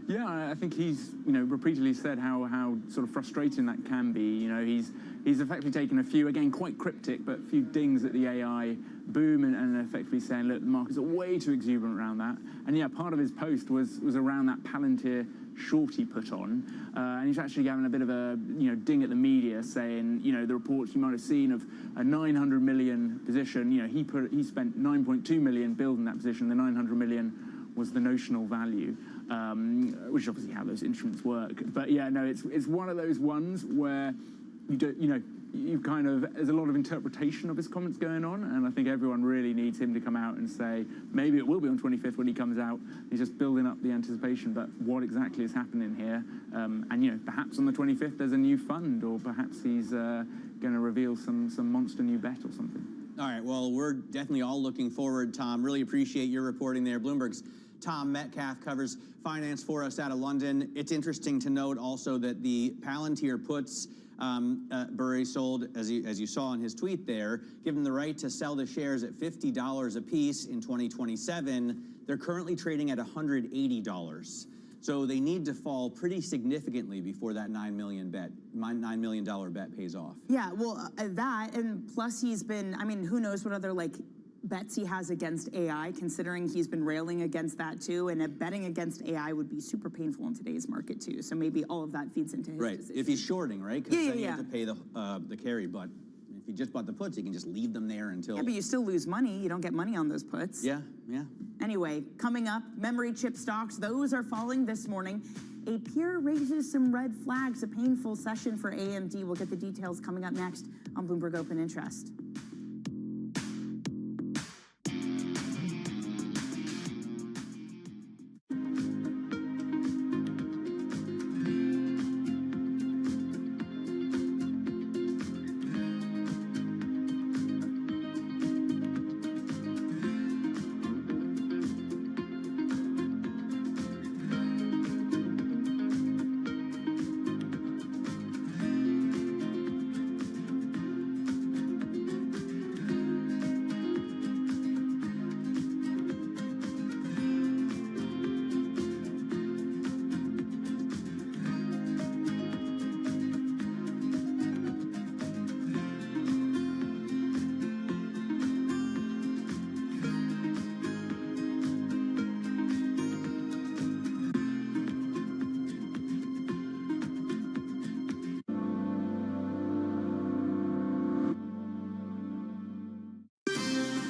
Yeah, I think he's, repeatedly said how sort of frustrating that can be. He's effectively taken a few, again, quite cryptic, but a few dings at the AI boom and effectively saying, look, the markets are way too exuberant around that. And yeah, part of his post was around that Palantir short he put on. And he's actually having a bit of a, ding at the media saying, the reports you might have seen of a 900 million position, he spent 9.2 million building that position. The 900 million was the notional value. Which is obviously how those instruments work. But yeah, no, it's one of those ones where there's a lot of interpretation of his comments going on, and I think everyone really needs him to come out and say, maybe it will be on 25th when he comes out. He's just building up the anticipation, but what exactly is happening here? And perhaps on the 25th there's a new fund, or perhaps he's going to reveal some monster new bet or something. All right, well, we're definitely all looking forward, Tom. Really appreciate your reporting there. Bloomberg's Tom Metcalf covers finance for us out of London. It's interesting to note also that the Palantir puts Burry sold, as you saw in his tweet there, give him the right to sell the shares at $50 a piece in 2027. They're currently trading at $180. So they need to fall pretty significantly before that $9 million bet pays off. Yeah, well, that, and plus he's been, who knows what other, bets he has against AI, considering he's been railing against that too, and betting against AI would be super painful in today's market too. So maybe all of that feeds into his decision. If he's shorting, right? Because then you have to pay the carry. But if he just bought the puts, he can just leave them there until. Yeah, but you still lose money. You don't get money on those puts. Yeah. Anyway, coming up, memory chip stocks. Those are falling this morning. A peer raises some red flags. A painful session for AMD. We'll get the details coming up next on Bloomberg Open Interest.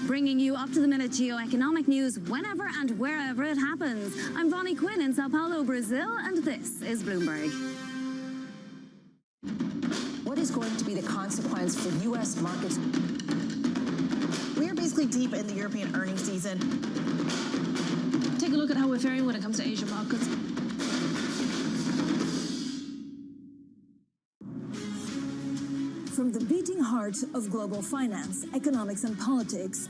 Bringing you up-to-the-minute geoeconomic news whenever and wherever it happens. I'm Bonnie Quinn in Sao Paulo, Brazil, and this is Bloomberg. What is going to be the consequence for U.S. markets? We are basically deep in the European earnings season. Take a look at how we're faring when it comes to Asian markets. From the beating heart of global finance, economics, and politics,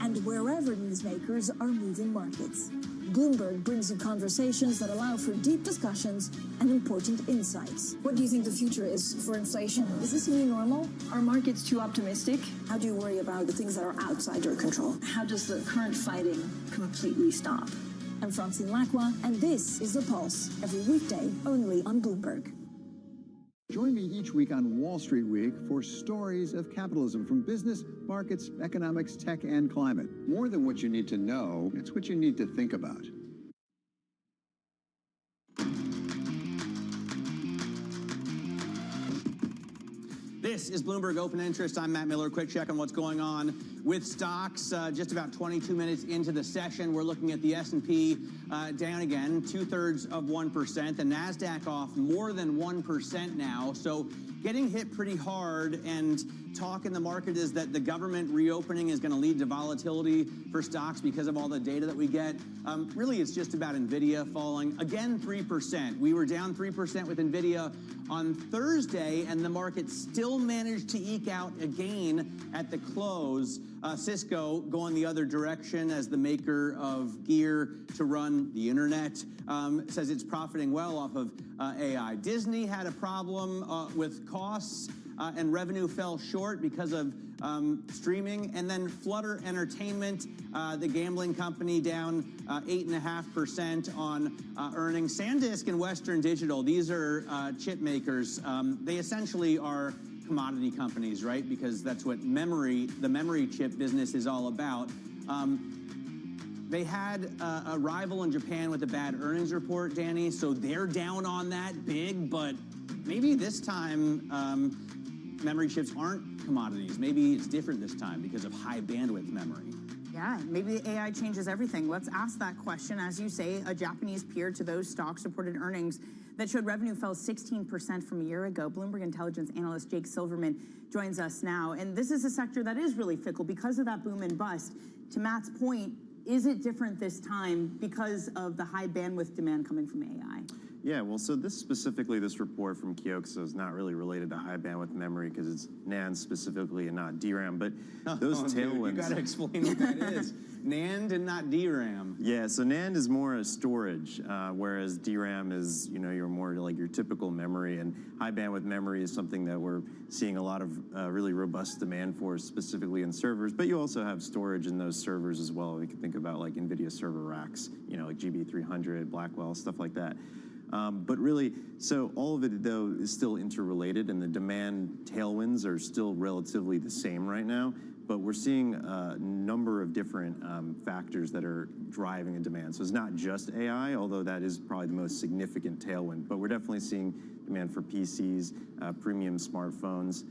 and wherever newsmakers are moving markets, Bloomberg brings you conversations that allow for deep discussions and important insights. What do you think the future is for inflation? Is this a new normal? Are markets too optimistic? How do you worry about the things that are outside your control? How does the current fighting completely stop? I'm Francine Lacroix, and this is The Pulse, every weekday only on Bloomberg. Join me each week on Wall Street Week for stories of capitalism from business, markets, economics, tech, and climate. More than what you need to know, it's what you need to think about. This is Bloomberg Open Interest. I'm Matt Miller. Quick check on what's going on with stocks. Just about 22 minutes into the session, we're looking at the S&P down again, 2/3%. The NASDAQ off more than 1% now. So getting hit pretty hard, and talk in the market is that the government reopening is going to lead to volatility for stocks because of all the data that we get. Really, it's just about NVIDIA falling again 3%. We were down 3% with NVIDIA on Thursday, and the market still managed to eke out a gain at the close. Cisco going the other direction as the maker of gear to run the internet, says it's profiting well off of AI. Disney had a problem with costs and revenue fell short because of streaming. And then Flutter Entertainment, the gambling company, down 8.5% on earnings. SanDisk and Western Digital, these are chip makers. They essentially are commodity companies, right? Because that's what the memory chip business is all about. They had a rival in Japan with a bad earnings report, Danny, so they're down on that big, but maybe this time memory chips aren't commodities. Maybe it's different this time because of high bandwidth memory. Yeah, maybe the AI changes everything. Let's ask that question. As you say, a Japanese peer to those stocks reported earnings that showed revenue fell 16% from a year ago. Bloomberg Intelligence analyst Jake Silverman joins us now. And this is a sector that is really fickle because of that boom and bust. To Matt's point, is it different this time because of the high bandwidth demand coming from AI? Yeah, well, so this report from Kioxia is not really related to high bandwidth memory because it's NAND specifically and not DRAM, but those tailwinds... You got to explain what that is. NAND and not DRAM. Yeah, so NAND is more a storage, whereas DRAM is, you're more like your typical memory, and high bandwidth memory is something that we're seeing a lot of really robust demand for, specifically in servers, but you also have storage in those servers as well. We can think about like NVIDIA server racks, like GB300, Blackwell, stuff like that. But really, so all of it, though, is still interrelated, and the demand tailwinds are still relatively the same right now. But we're seeing a number of different factors that are driving a demand. So it's not just AI, although that is probably the most significant tailwind. But we're definitely seeing demand for PCs, premium smartphones.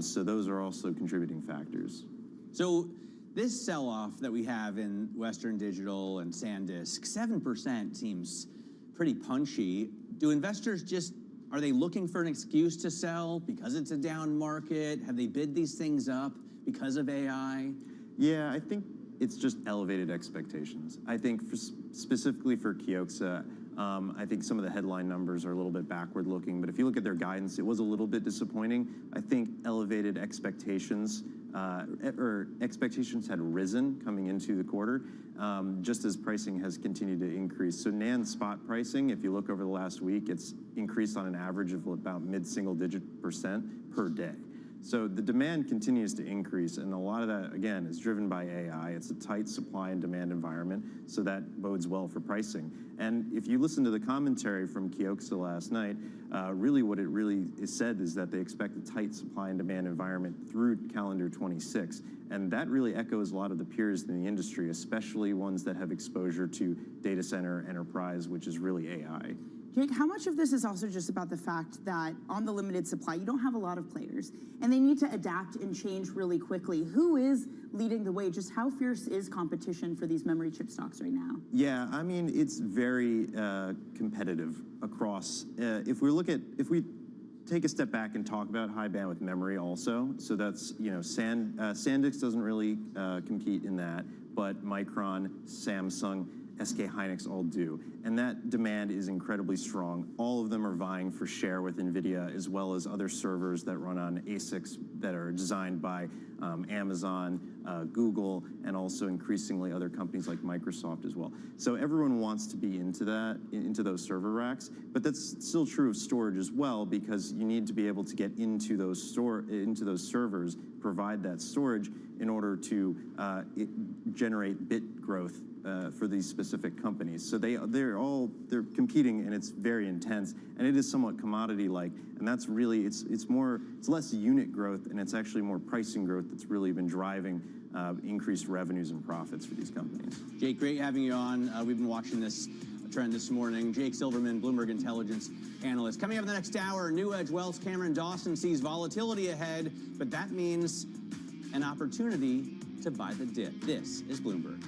So those are also contributing factors. So this sell-off that we have in Western Digital and SanDisk, 7% seems pretty punchy. Do investors are they looking for an excuse to sell because it's a down market? Have they bid these things up because of AI? Yeah, I think it's just elevated expectations. I think specifically for Kioxia, I think some of the headline numbers are a little bit backward looking, but if you look at their guidance, it was a little bit disappointing. I think elevated expectations, expectations had risen coming into the quarter, just as pricing has continued to increase. So NAND spot pricing, if you look over the last week, it's increased on an average of about mid-single-digit % per day. So the demand continues to increase, and a lot of that, again, is driven by AI. It's a tight supply and demand environment, so that bodes well for pricing. And if you listen to the commentary from Kioxia last night, really what it really is said is that they expect a tight supply and demand environment through calendar 26. And that really echoes a lot of the peers in the industry, especially ones that have exposure to data center enterprise, which is really AI. Jake, how much of this is also just about the fact that on the limited supply, you don't have a lot of players, and they need to adapt and change really quickly? Who is leading the way? Just how fierce is competition for these memory chip stocks right now? Yeah, I mean, it's very competitive across. If we take a step back and talk about high bandwidth memory also, so that's, SanDisk doesn't really compete in that, but Micron, Samsung, SK Hynix all do. And that demand is incredibly strong. All of them are vying for share with NVIDIA, as well as other servers that run on ASICs that are designed by Amazon, Google, and also increasingly other companies like Microsoft as well. So everyone wants to be into those server racks, but that's still true of storage as well, because you need to be able to get into those servers, provide that storage in order to generate bit growth for these specific companies. So they're competing, and it's very intense, and it is somewhat commodity-like, and that's really, it's less unit growth, and it's actually more pricing growth that's really been driving increased revenues and profits for these companies. Jake, great having you on. We've been watching this trend this morning. Jake Silverman, Bloomberg Intelligence analyst. Coming up in the next hour, New Edge Wealth's Cameron Dawson sees volatility ahead, but that means an opportunity to buy the dip. This is Bloomberg.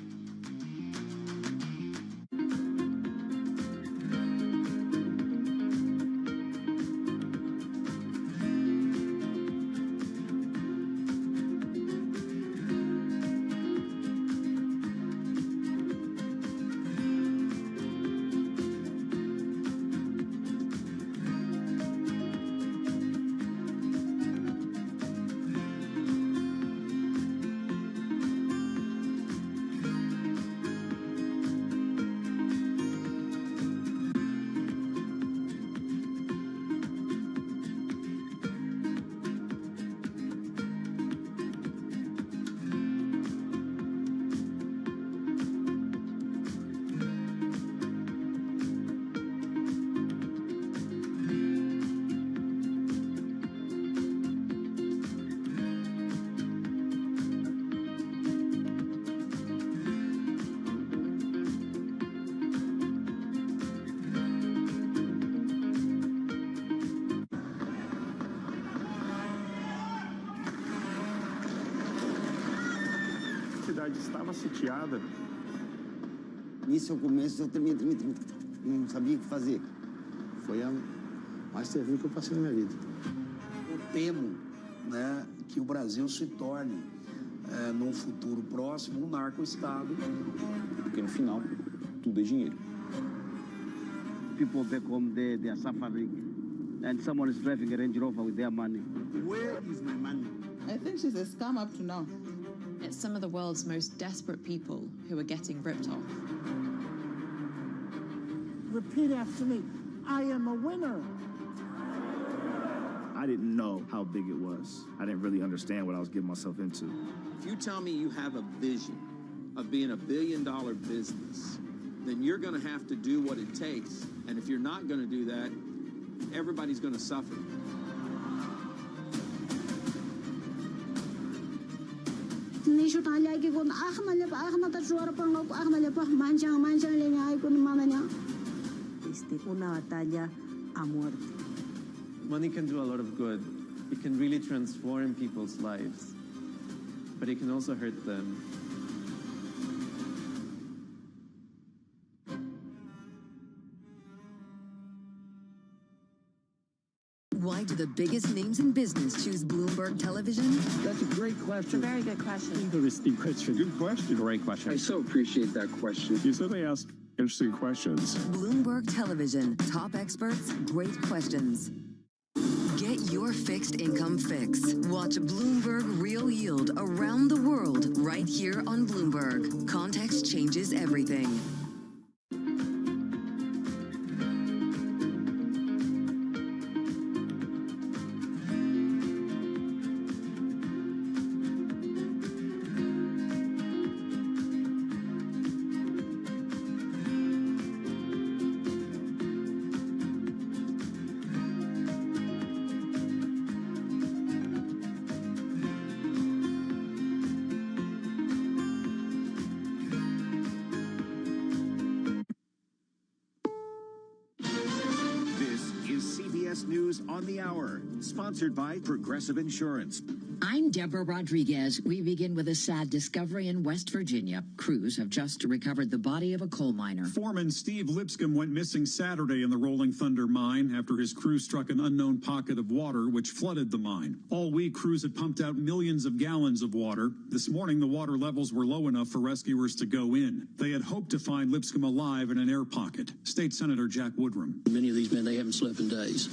cidade estava sitiada. Nisso eu começo, eu tremia, não sabia o que fazer. Foi a mais terrível que eu passei na minha vida. Eu temo, né, que o Brasil se torne, num futuro próximo, um narco-estado. Porque no final, tudo é dinheiro. People back home there, they are suffering. And someone is driving a Range Rover with their money. Where is my money? I think she's a scam up to now. It's some of the world's most desperate people who are getting ripped off. Repeat after me. I am a winner. I didn't know how big it was. I didn't really understand what I was getting myself into. If you tell me you have a vision of being $1 billion business, then you're going to have to do what it takes. And if you're not going to do that, everybody's going to suffer. Una batalla a muerte. Money can do a lot of good. It can really transform people's lives, but it can also hurt them. Why do the biggest names in business choose Bloomberg Television? That's a great question. It's a very good question. Interesting question. Good question. Great question. I so appreciate that question. You certainly ask interesting questions. Bloomberg Television. Top experts, great questions. Get your fixed income fix. Watch Bloomberg Real Yield around the world right here on Bloomberg. Context changes everything. News on the Hour, sponsored by Progressive Insurance. I'm Deborah Rodriguez. We begin with a sad discovery in West Virginia. Crews have just recovered the body of a coal miner. Foreman Steve Lipscomb went missing Saturday in the Rolling Thunder mine after his crew struck an unknown pocket of water which flooded the mine. All week, crews had pumped out millions of gallons of water. This morning, the water levels were low enough for rescuers to go in. They had hoped to find Lipscomb alive in an air pocket. State Senator Jack Woodrum. Many of these men, they haven't slept in days.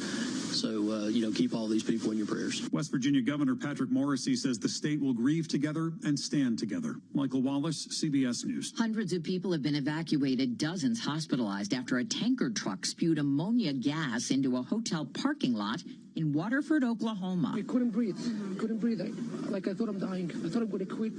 So, keep all these people in your prayers. West Virginia Governor Patrick Morrisey says the state will grieve together and stand together. Michael Wallace, CBS News. Hundreds of people have been evacuated, dozens hospitalized after a tanker truck spewed ammonia gas into a hotel parking lot in Waterford, Oklahoma. I couldn't breathe. I thought I'm dying. I thought I'm going to quit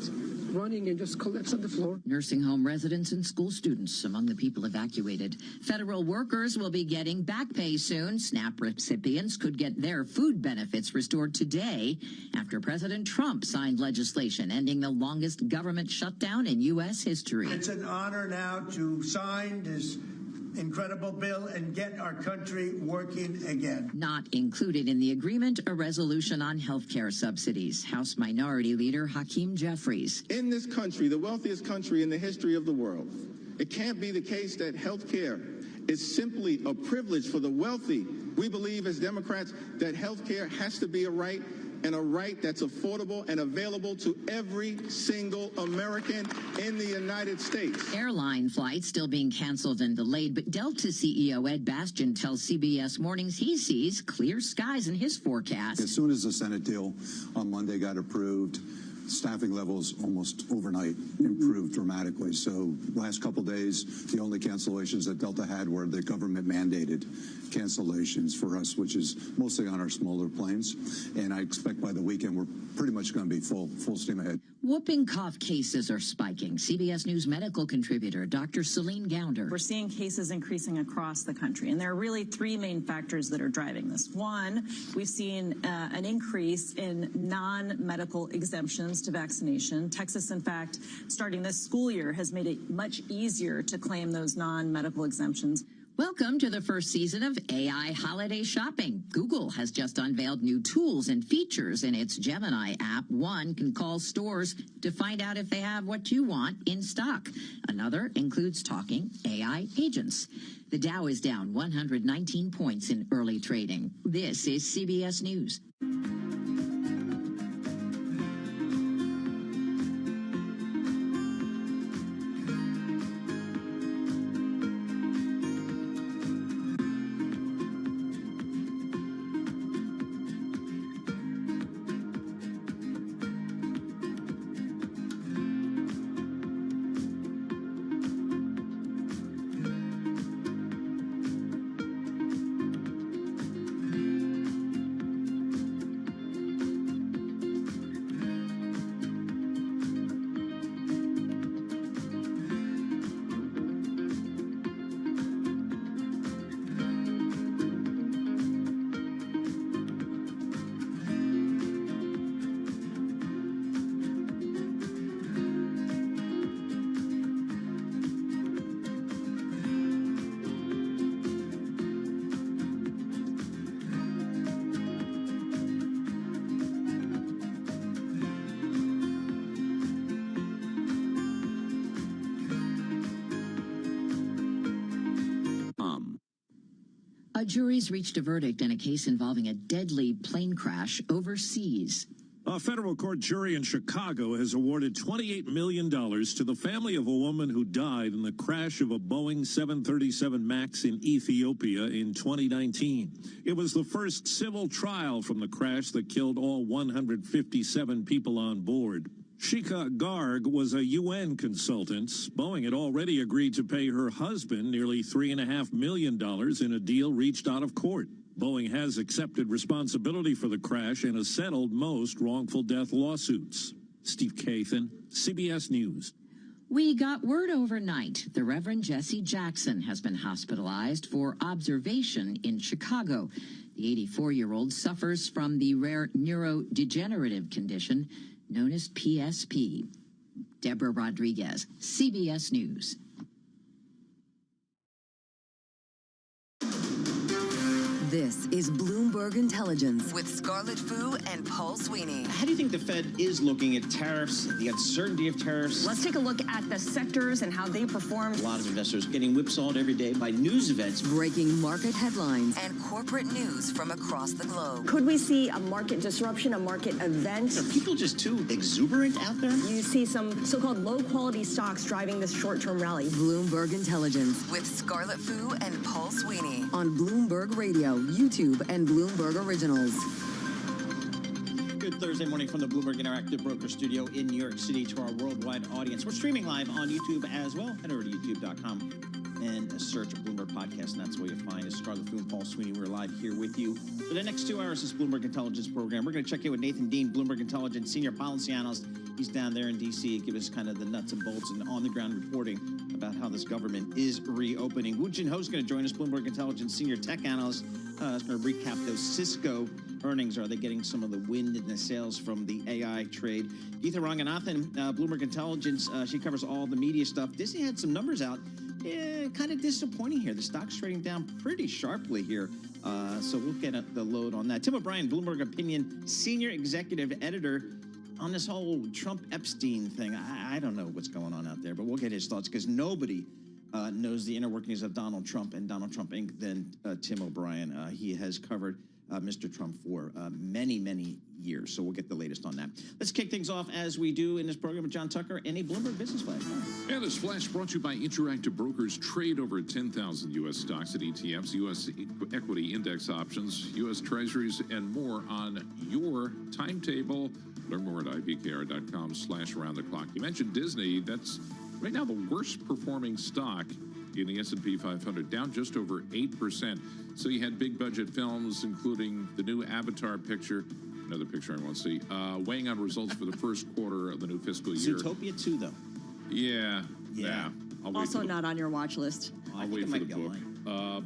running and just collapse on the floor. Nursing home residents and school students among the people evacuated. Federal workers will be getting back pay soon. SNAP recipients could get their food benefits restored today after President Trump signed legislation ending the longest government shutdown in U.S. history. It's an honor now to sign this incredible bill and get our country working again. Not included in the agreement, a resolution on health care subsidies. House Minority Leader Hakeem Jeffries. In this country, the wealthiest country in the history of the world, it can't be the case that health care is simply a privilege for the wealthy. We believe as Democrats that health care has to be a right, and a right that's affordable and available to every single American in the United States. Airline flights still being canceled and delayed, but Delta CEO Ed Bastian tells CBS Mornings he sees clear skies in his forecast. As soon as the Senate deal on Monday got approved, staffing levels almost overnight improved dramatically. So last couple days, the only cancellations that Delta had were the government mandated cancellations for us, which is mostly on our smaller planes. And I expect by the weekend, we're pretty much going to be full steam ahead. Whooping cough cases are spiking. CBS News medical contributor Dr. Celine Gounder. We're seeing cases increasing across the country, and there are really three main factors that are driving this. One, we've seen an increase in non-medical exemptions to vaccination. Texas, in fact, starting this school year, has made it much easier to claim those non-medical exemptions. Welcome to the first season of AI Holiday Shopping. Google has just unveiled new tools and features in its Gemini app. One can call stores to find out if they have what you want in stock. Another includes talking AI agents. The Dow is down 119 points in early trading. This is CBS News. A jury's reached a verdict in a case involving a deadly plane crash overseas. A federal court jury in Chicago has awarded $28 million to the family of a woman who died in the crash of a Boeing 737 MAX in Ethiopia in 2019. It was the first civil trial from the crash that killed all 157 people on board. Shika Garg was a UN consultant. Boeing had already agreed to pay her husband nearly $3.5 million in a deal reached out of court. Boeing has accepted responsibility for the crash and has settled most wrongful death lawsuits. Steve Kathan, CBS News. We got word overnight the Reverend Jesse Jackson has been hospitalized for observation in Chicago. The 84-year-old suffers from the rare neurodegenerative condition known as PSP. Deborah Rodriguez, CBS News. This is Bloomberg Intelligence with Scarlett Fu and Paul Sweeney. How do you think the Fed is looking at tariffs, the uncertainty of tariffs? Let's take a look at the sectors and how they perform. A lot of investors getting whipsawed every day by news events. Breaking market headlines and corporate news from across the globe. Could we see a market disruption, a market event? Are people just too exuberant out there? You see some so-called low-quality stocks driving this short-term rally. Bloomberg Intelligence with Scarlett Fu and Paul Sweeney on Bloomberg Radio, YouTube, and Bloomberg Originals. Good Thursday morning from the Bloomberg Interactive Broker Studio in New York City to our worldwide audience. We're streaming live on YouTube as well. Head over to youtube.com and search Bloomberg Podcast, and that's where you'll find us. Scarlett Fu and Paul Sweeney. We're live here with you. For the next 2 hours, this Bloomberg Intelligence program. We're going to check in with Nathan Dean, Bloomberg Intelligence Senior Policy Analyst. He's down there in D.C. Give us kind of the nuts and bolts and on-the-ground reporting about how this government is reopening. Woo Jin Ho is going to join us, Bloomberg Intelligence Senior Tech Analyst. Is going to recap those Cisco earnings. Are they getting some of the wind in the sails from the AI trade? Geetha Ranganathan, Bloomberg Intelligence, she covers all the media stuff. Disney had some numbers out. Kind of disappointing here. The stock's trading down pretty sharply here. So we'll get the load on that. Tim O'Brien, Bloomberg Opinion Senior Executive Editor, on this whole Trump-Epstein thing. I don't know what's going on out there, but we'll get his thoughts because nobody knows the inner workings of Donald Trump and Donald Trump Inc. than Tim O'Brien. He has covered Mr. Trump for many, many years. So we'll get the latest on that. Let's kick things off as we do in this program with John Tucker and a Bloomberg Business Flash. And this flash brought to you by Interactive Brokers. Trade over 10,000 U.S. stocks and ETFs, U.S. equity index options, U.S. treasuries, and more on your timetable. Learn more at ibkr.com/around-the-clock. You mentioned Disney. That's right now the worst performing stock in the S&P 500, down just over 8%. So you had big budget films, including the new Avatar picture, another picture I won't see, weighing on results for the first quarter of the new fiscal year. Zootopia 2, though. Yeah. I'll wait also not on your watch list. I'll wait for the book.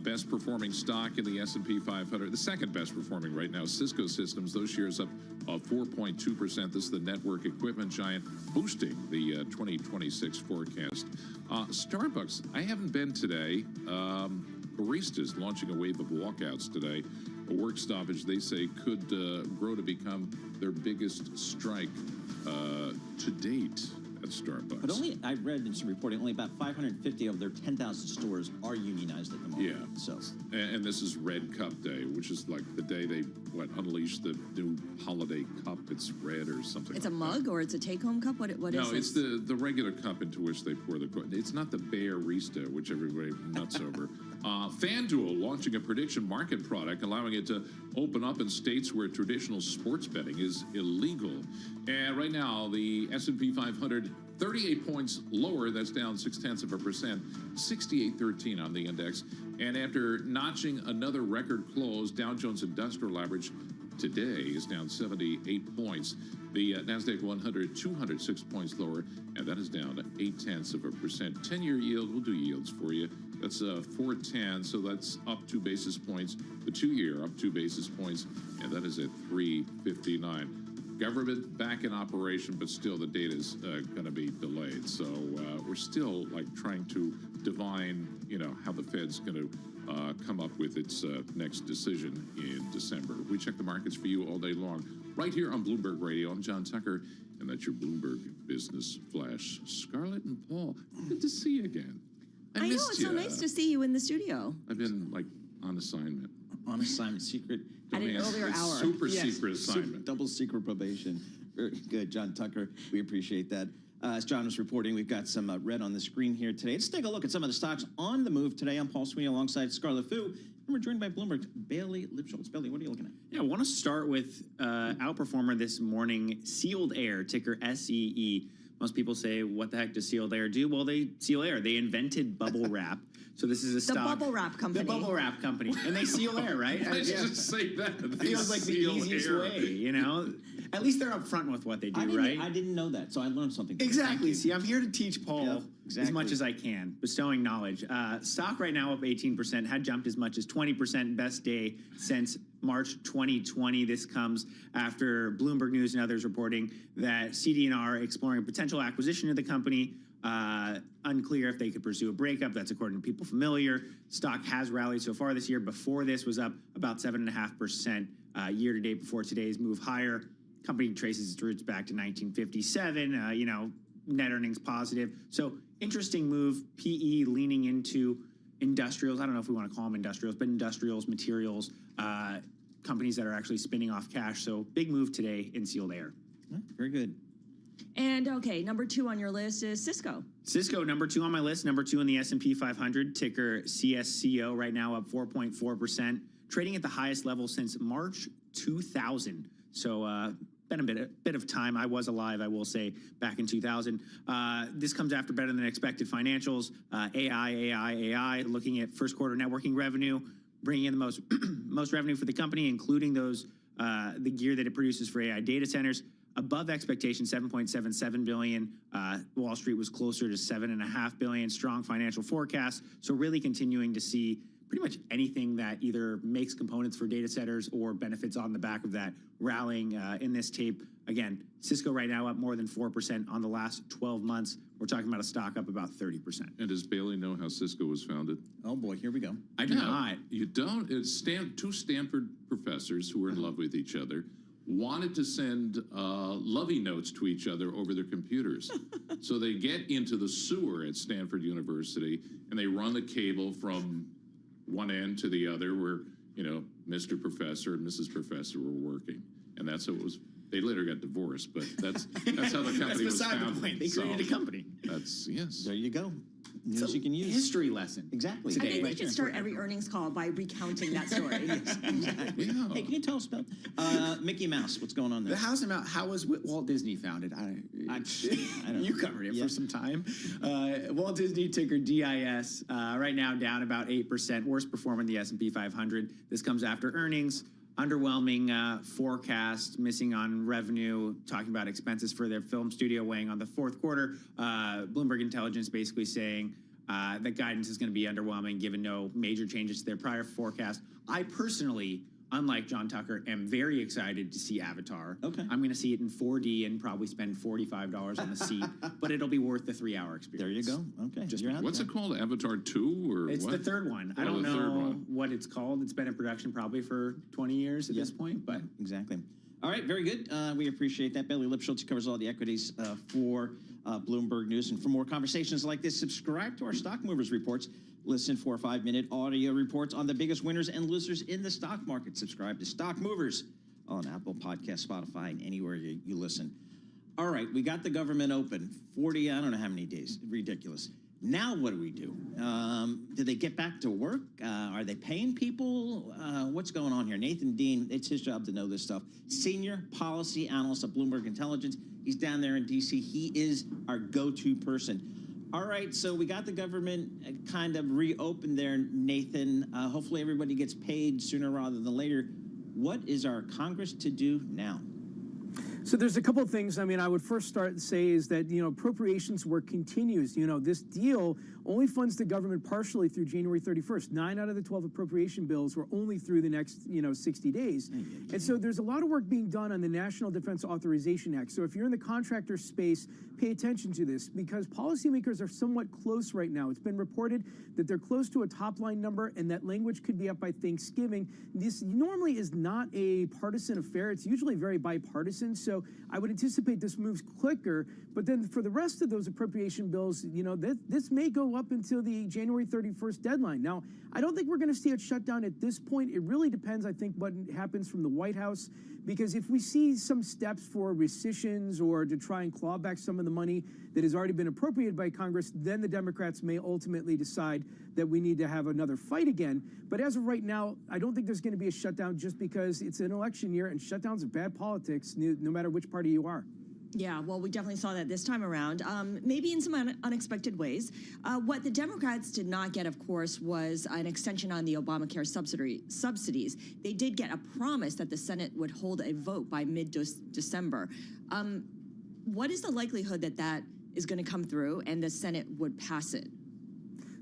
Best performing stock in the S&P 500. The second best performing right now, Cisco Systems. Those shares up 4.2%. This is the network equipment giant, boosting the 2026 forecast. Starbucks, I haven't been today. baristas launching a wave of walkouts today. A work stoppage, they say, could grow to become their biggest strike to date at Starbucks. But I read in some reporting, only about 550 of their 10,000 stores are unionized at the moment. Yeah. So, and this is Red Cup Day, which is like the day they unleashed the new holiday cup. It's red or something. It's like a mug that. or it's a take-home cup? What is No, this? it's the regular cup into which they pour the. It's not the Barista, which everybody nuts over. FanDuel launching a prediction market product, allowing it to open up in states where traditional sports betting is illegal. And right now, the S&P 500, 38 points lower. That's down 0.6%, 68.13 on the index. And after notching another record close, Dow Jones Industrial Average today is down 78 points. The NASDAQ 100, 206 points lower, and that is down to 0.8%. 10-year yield, we'll do yields for you. That's 4.10, so that's up 2 basis points. The 2-year up 2 basis points, and that is at 3.59. Government back in operation, but still the data is going to be delayed. So we're still like trying to divine, how the Fed's going to come up with its next decision in December. We check the markets for you all day long, right here on Bloomberg Radio. I'm John Tucker, and that's your Bloomberg Business Flash. Scarlett and Paul, good to see you again. I know, it's so nice to see you in the studio. I've been on assignment. On assignment, secret. At an earlier hour. Super secret assignment. Double secret probation. Very good, John Tucker. We appreciate that. As John was reporting, we've got some red on the screen here today. Let's take a look at some of the stocks on the move today. I'm Paul Sweeney alongside Scarlett Fu. And we're joined by Bloomberg's Bailey Lipschultz. Bailey, what are you looking at? Yeah, I want to start with outperformer this morning, Sealed Air, ticker SEE. Most people say, what the heck does Sealed Air do? Well, they seal air. They invented bubble wrap. So this is a stock. The bubble wrap company. The bubble wrap company. And they seal air, right? Let's just say that. Feels like the easiest way, At least they're upfront with what they do, right? I didn't know that, so I learned something. Exactly. See, I'm here to teach Paul exactly. as much as I can, bestowing knowledge. Stock right now up 18%, had jumped as much as 20%, best day since March 2020. This comes after Bloomberg News and others reporting that CD&R exploring a potential acquisition of the company. Unclear if they could pursue a breakup. That's according to people familiar. Stock has rallied so far this year. Before this was up about 7.5% year to date before today's move higher. Company traces its roots back to 1957. Net earnings positive. So interesting move. PE leaning into industrials. I don't know if we want to call them industrials, but industrials, materials, companies that are actually spinning off cash. So big move today in Sealed Air. Very good. And okay, number 2 on your list is Cisco. Cisco, number 2 on my list, number 2 in the S&P 500, ticker CSCO, right now up 4.4%, trading at the highest level since March 2000. So been a bit of time. I was alive, I will say, back in 2000. This comes after better than expected financials. AI, looking at first quarter networking revenue, bringing in the most revenue for the company, including those the gear that it produces for AI data centers. Above expectation, $7.77 billion. Wall Street was closer to $7.5 billion. Strong financial forecast. So really continuing to see pretty much anything that either makes components for data centers or benefits on the back of that rallying in this tape. Again, Cisco right now up more than 4% on the last 12 months. We're talking about a stock up about 30%. And does Bailey know how Cisco was founded? Oh boy, here we go. I do not. You don't? It's two Stanford professors who were in love with each other wanted to send lovey notes to each other over their computers. So they get into the sewer at Stanford University and they run the cable from one end to the other where, Mr. Professor and Mrs. Professor were working. And that's how it was. They later got divorced, but that's how the company was founded. That's beside the point. They created a compmpany. That's, yes. There you go. News you can use. History lesson. Exactly. I think we should start every earnings call by recounting that story. Exactly. Yeah. Hey, can you tell us about Mickey Mouse? What's going on there? The House about how was Walt Disney founded? I don't know. You covered it for some time. Walt Disney, ticker DIS, right now down about 8%. Worst performer in the S&P 500. This comes after earnings. Underwhelming forecast, missing on revenue, talking about expenses for their film studio weighing on the fourth quarter. Bloomberg Intelligence basically saying that guidance is going to be underwhelming given no major changes to their prior forecast. I personally unlike John Tucker, am very excited to see Avatar. Okay. I'm going to see it in 4D and probably spend $45 on the seat, but it'll be worth the 3-hour experience. There you go. Okay. Just What's it called? Avatar 2 or It's what? the third one. I don't know what it's called. It's been in production probably for 20 years at this point, but exactly. All right, very good. We appreciate that. Bailey Lipschultz covers all the equities for Bloomberg News. And for more conversations like this, subscribe to our Stock Movers Reports. Listen for 5-minute audio reports on the biggest winners and losers in the stock market. Subscribe to Stock Movers on Apple Podcasts, Spotify, and anywhere you listen. All right, we got the government open. 40, I don't know how many days. Ridiculous. Now what do? Do they get back to work? Are they paying people? What's going on here? Nathan Dean, it's his job to know this stuff. Senior policy analyst at Bloomberg Intelligence. He's down there in D.C. He is our go-to person. All right, so we got the government kind of reopened there, Nathan. Hopefully everybody gets paid sooner rather than later. What is our Congress to do now? So there's a couple of things. I mean, I would first start and say is that, appropriations work continues. This deal only funds the government partially through January 31st. 9 out of the 12 appropriation bills were only through the next, 60 days. And so there's a lot of work being done on the National Defense Authorization Act. So if you're in the contractor space, pay attention to this because policymakers are somewhat close right now. It's been reported that they're close to a top line number and that language could be up by Thanksgiving. This normally is not a partisan affair. It's usually very bipartisan. So I would anticipate this moves quicker. But then for the rest of those appropriation bills, this may go up until the January 31st deadline. Now, I don't think we're going to see it shut down at this point. It really depends, I think, what happens from the White House. Because if we see some steps for rescissions or to try and claw back some of the money that has already been appropriated by Congress, then the Democrats may ultimately decide that we need to have another fight again. But as of right now, I don't think there's going to be a shutdown just because it's an election year and shutdowns are bad politics, no matter which party you are. Yeah, well, we definitely saw that this time around, maybe in some unexpected ways. What the Democrats did not get, of course, was an extension on the Obamacare subsidies. They did get a promise that the Senate would hold a vote by mid-December. What is the likelihood that that is going to come through and the Senate would pass it?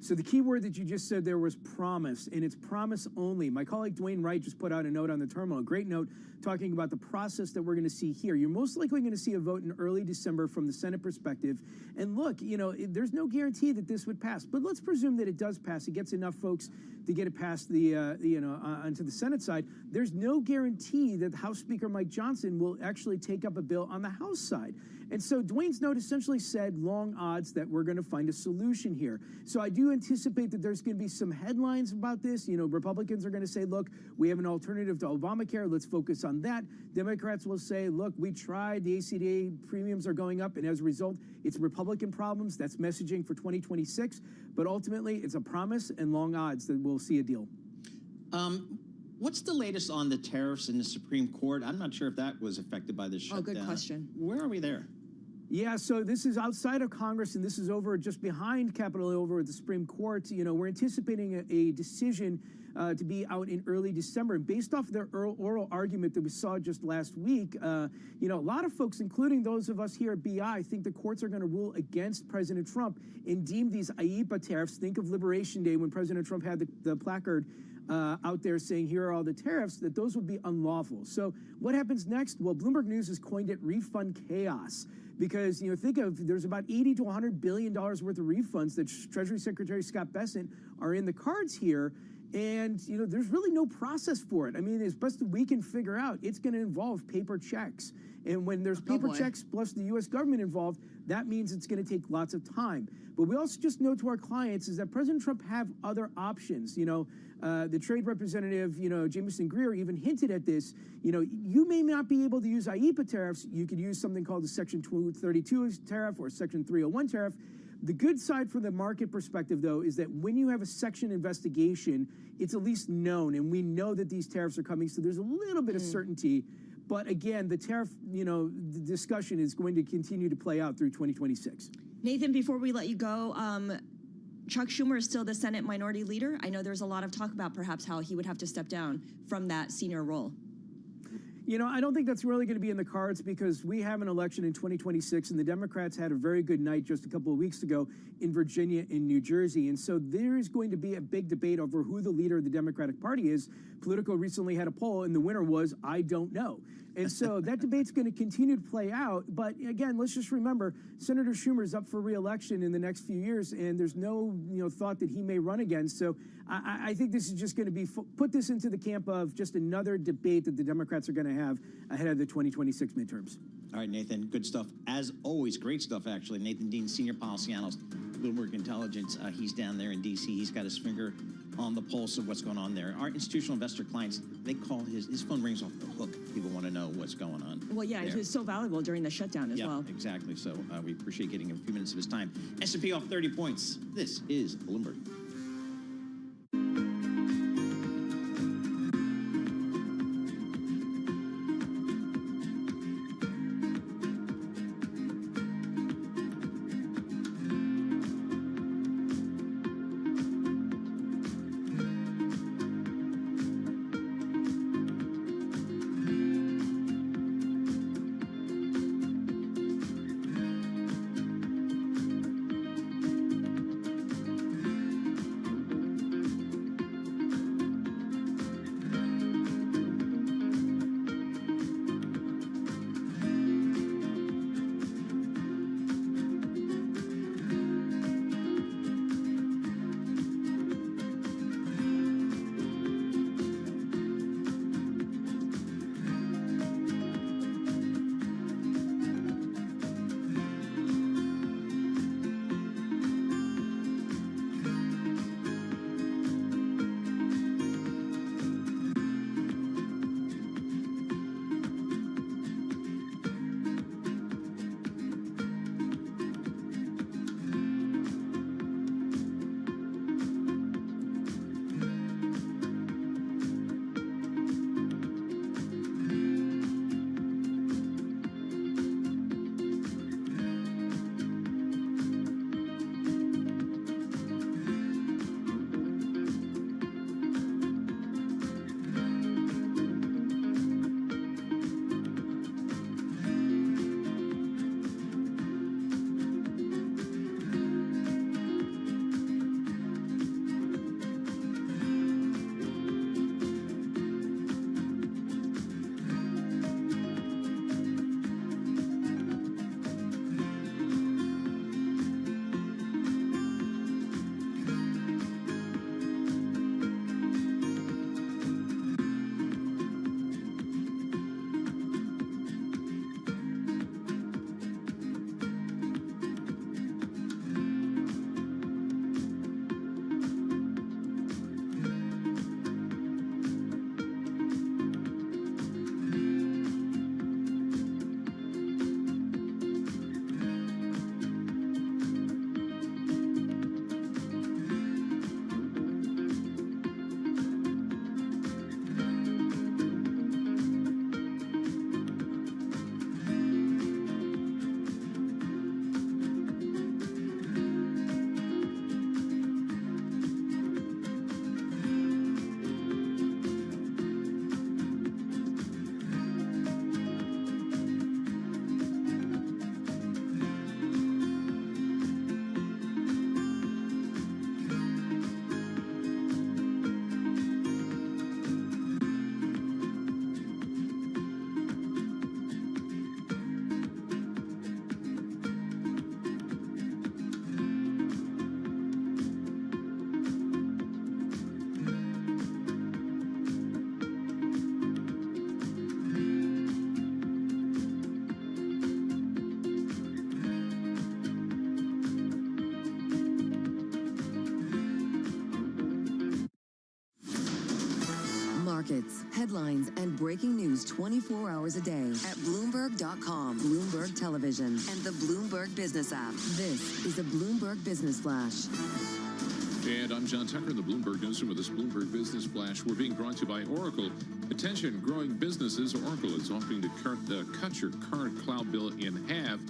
So the key word that you just said there was promise, and it's promise only. My colleague Dwayne Wright just put out a note on the terminal, a great note talking about the process that we're going to see here. You're most likely going to see a vote in early December from the Senate perspective. And look, there's no guarantee that this would pass, but let's presume that it does pass. It gets enough folks to get it past the, onto the Senate side. There's no guarantee that House Speaker Mike Johnson will actually take up a bill on the House side. And so Dwayne's note essentially said long odds that we're going to find a solution here. So I do anticipate that there's going to be some headlines about this. Republicans are going to say, look, we have an alternative to Obamacare. Let's focus on that. Democrats will say, look, we tried. The ACA premiums are going up. And as a result, it's Republican problems. That's messaging for 2026. But ultimately, it's a promise and long odds that we'll see a deal. What's the latest on the tariffs in the Supreme Court? I'm not sure if that was affected by this shutdown. Oh, good question. Where are we there? Yeah, so this is outside of Congress, and this is over just behind Capitol Hill over at the Supreme Court. We're anticipating a decision to be out in early December. And based off the oral argument that we saw just last week, a lot of folks, including those of us here at BI, think the courts are going to rule against President Trump and deem these IEEPA tariffs. Think of Liberation Day when President Trump had the placard out there saying, here are all the tariffs, that those would be unlawful. So what happens next? Well, Bloomberg News has coined it refund chaos. Because, think of, there's about $80 to $100 billion worth of refunds that Treasury Secretary Scott Bessent are in the cards here. And, there's really no process for it. I mean, as best we can figure out, it's going to involve paper checks. And when there's paper checks plus the U.S. government involved, that means it's going to take lots of time. But we also just know to our clients is that President Trump have other options. The trade representative, Jameson Greer even hinted at this. You may not be able to use IEEPA tariffs. You could use something called the Section 232 tariff or Section 301 tariff. The good side from the market perspective, though, is that when you have a section investigation, it's at least known, and we know that these tariffs are coming, so there's a little bit of certainty. But again, the tariff, the discussion is going to continue to play out through 2026. Nathan, before we let you go, Chuck Schumer is still the Senate Minority Leader. I know there's a lot of talk about perhaps how he would have to step down from that senior role. You know, I don't think that's really going to be in the cards because we have an election in 2026, and the Democrats had a very good night just a couple of weeks ago in Virginia and New Jersey. And so there is going to be a big debate over who the leader of the Democratic Party is. Politico recently had a poll, and the winner was, I don't know. And so that debate's going to continue to play out. But again, let's just remember, Senator Schumer is up for re-election in the next few years, and there's no thought that he may run again. So I think this is just going to be put this into the camp of just another debate that the Democrats are going to have ahead of the 2026 midterms. All right, Nathan, good stuff. As always, great stuff, actually. Nathan Dean, Senior Policy Analyst, Bloomberg Intelligence. He's down there in D.C. He's got his finger on the pulse of what's going on there. Our institutional investor clients, they call his phone rings off the hook. People want to know what's going on. Well, yeah, it was so valuable during the shutdown as well. Yeah, exactly. So we appreciate getting a few minutes of his time. S&P off 30 points. This is Bloomberg. Markets, headlines, and breaking news 24 hours a day at Bloomberg.com, Bloomberg Television, and the Bloomberg Business app. This is a Bloomberg Business Flash. And I'm John Tucker in the Bloomberg Newsroom with this Bloomberg Business Flash. We're being brought to you by Oracle. Attention, growing businesses. Oracle is offering to cut your current cloud bill in half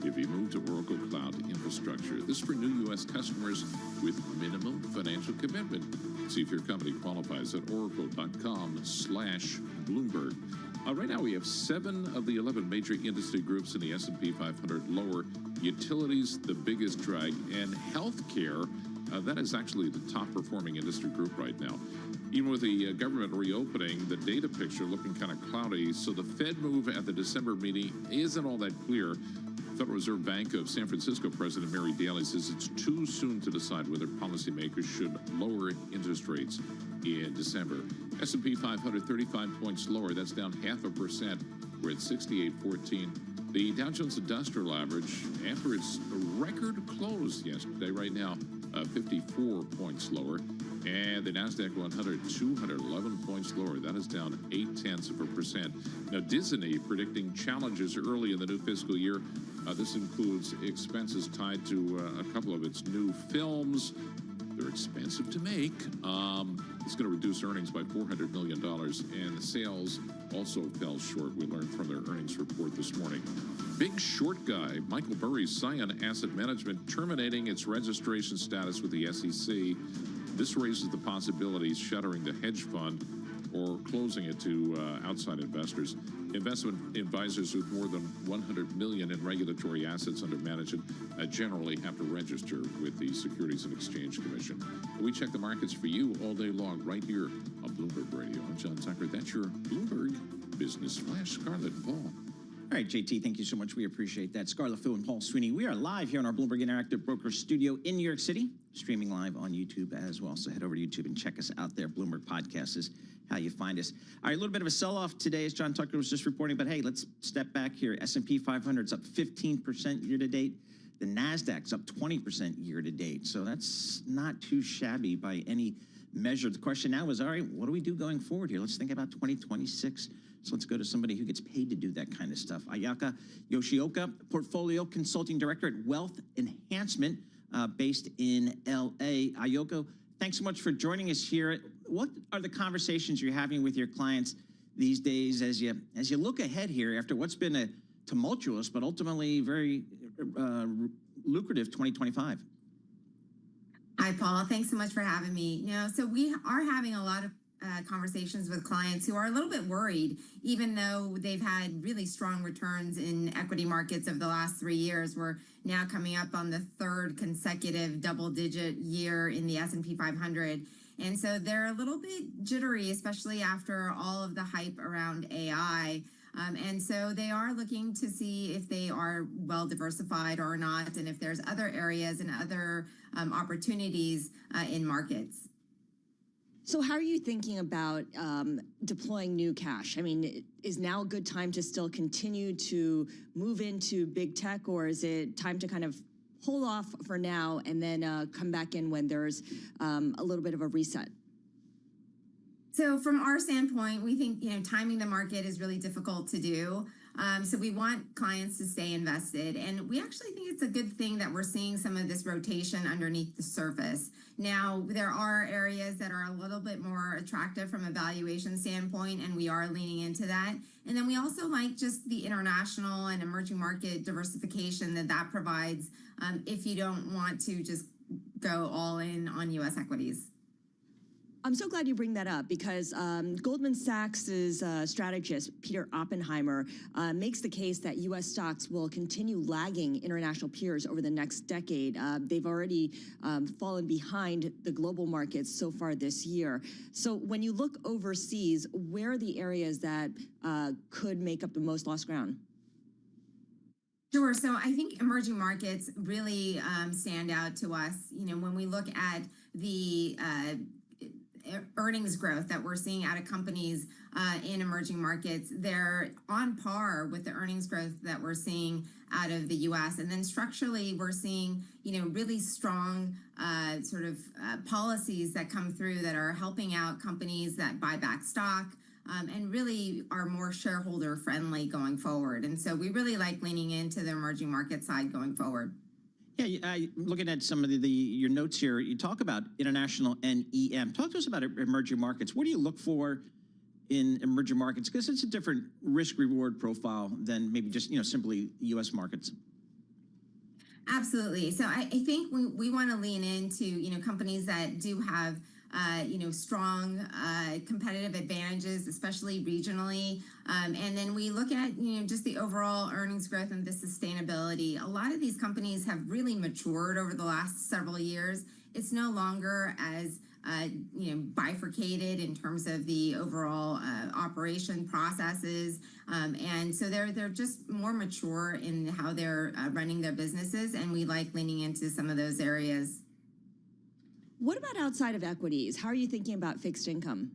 if you move to Oracle Cloud Infrastructure. This is for new U.S. customers with minimum financial commitment. See if your company qualifies at oracle.com/Bloomberg. Right now, we have 7 of the 11 major industry groups in the S&P 500 lower. Utilities, the biggest drag, and healthcare, that is actually the top-performing industry group right now. Even with the government reopening, the data picture looking kind of cloudy, so the Fed move at the December meeting isn't all that clear. Federal Reserve Bank of San Francisco President Mary Daly says it's too soon to decide whether policymakers should lower interest rates in December. S&P 500 35 points lower. That's down 0.5%. We're at 68.14. The Dow Jones Industrial Average, after its record close yesterday, right now 54 points lower. And the NASDAQ 100, 211 points lower. That is down 0.8%. Now, Disney predicting challenges early in the new fiscal year. This includes expenses tied to a couple of its new films. They're expensive to make. It's going to reduce earnings by $400 million. And the sales also fell short, we learned from their earnings report this morning. Big short guy, Michael Burry's Scion Asset Management, terminating its registration status with the SEC. This raises the possibilities shuttering the hedge fund or closing it to outside investors. Investment advisors with more than $100 million in regulatory assets under management generally have to register with the Securities and Exchange Commission. We check the markets for you all day long right here on Bloomberg Radio. I'm John Tucker. That's your Bloomberg Business Flash. Scarlett and Paul. All right, JT, thank you so much. We appreciate that. Scarlett Fu and Paul Sweeney. We are live here in our Bloomberg Interactive Brokers studio in New York City, streaming live on YouTube as well. So head over to YouTube and check us out there. Bloomberg Podcast is how you find us. All right, a little bit of a sell-off today, as John Tucker was just reporting, but hey, let's step back here. S&P 500 is up 15% year-to-date. The NASDAQ's up 20% year-to-date. So that's not too shabby by any measure. The question now is, all right, what do we do going forward here? Let's think about 2026. So let's go to somebody who gets paid to do that kind of stuff. Ayaka Yoshioka, Portfolio Consulting Director at Wealth Enhancement, based in L.A. Ayoko, thanks so much for joining us here. What are the conversations you're having with your clients these days as you look ahead here after what's been a tumultuous but ultimately very lucrative 2025? Hi, Paul. Thanks so much for having me. So we are having a lot of conversations with clients who are a little bit worried, even though they've had really strong returns in equity markets over the last 3 years. We're now coming up on the third consecutive double-digit year in the S&P 500. And so they're a little bit jittery, especially after all of the hype around AI. And so they are looking to see if they are well diversified or not, and if there's other areas and other opportunities in markets. So how are you thinking about deploying new cash? I mean, is now a good time to still continue to move into big tech, or is it time to kind of hold off for now and then come back in when there's a little bit of a reset? So from our standpoint, we think, timing the market is really difficult to do. So we want clients to stay invested. And we actually think it's a good thing that we're seeing some of this rotation underneath the surface. Now, there are areas that are a little bit more attractive from a valuation standpoint, and we are leaning into that. And then we also like just the international and emerging market diversification that provides if you don't want to just go all in on U.S. equities. I'm so glad you bring that up because Goldman Sachs's strategist, Peter Oppenheimer, makes the case that U.S. stocks will continue lagging international peers over the next decade. They've already fallen behind the global markets so far this year. So when you look overseas, where are the areas that could make up the most lost ground? Sure. So I think emerging markets really stand out to us. When we look at the earnings growth that we're seeing out of companies in emerging markets, they're on par with the earnings growth that we're seeing out of the U.S. And then structurally, we're seeing, really strong policies that come through that are helping out companies that buy back stock and really are more shareholder friendly going forward. And so we really like leaning into the emerging market side going forward. Yeah, looking at some of your notes here, you talk about international and EM. Talk to us about emerging markets. What do you look for in emerging markets? Because it's a different risk-reward profile than maybe just, simply U.S. markets. Absolutely. So I think we want to lean into, companies that do have strong competitive advantages, especially regionally. And then we look at, just the overall earnings growth and the sustainability. A lot of these companies have really matured over the last several years. It's no longer as bifurcated in terms of the overall operation processes, and so they're just more mature in how they're running their businesses, and we like leaning into some of those areas. What about outside of equities? How are you thinking about fixed income?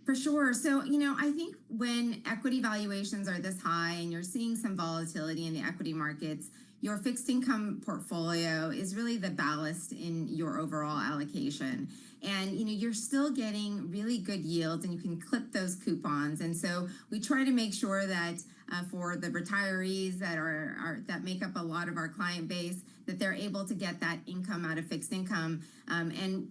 For sure. So, I think when equity valuations are this high and you're seeing some volatility in the equity markets, your fixed income portfolio is really the ballast in your overall allocation. And, you're still getting really good yields and you can clip those coupons. And so we try to make sure that for the retirees that make up a lot of our client base, that they're able to get that income out of fixed income. And,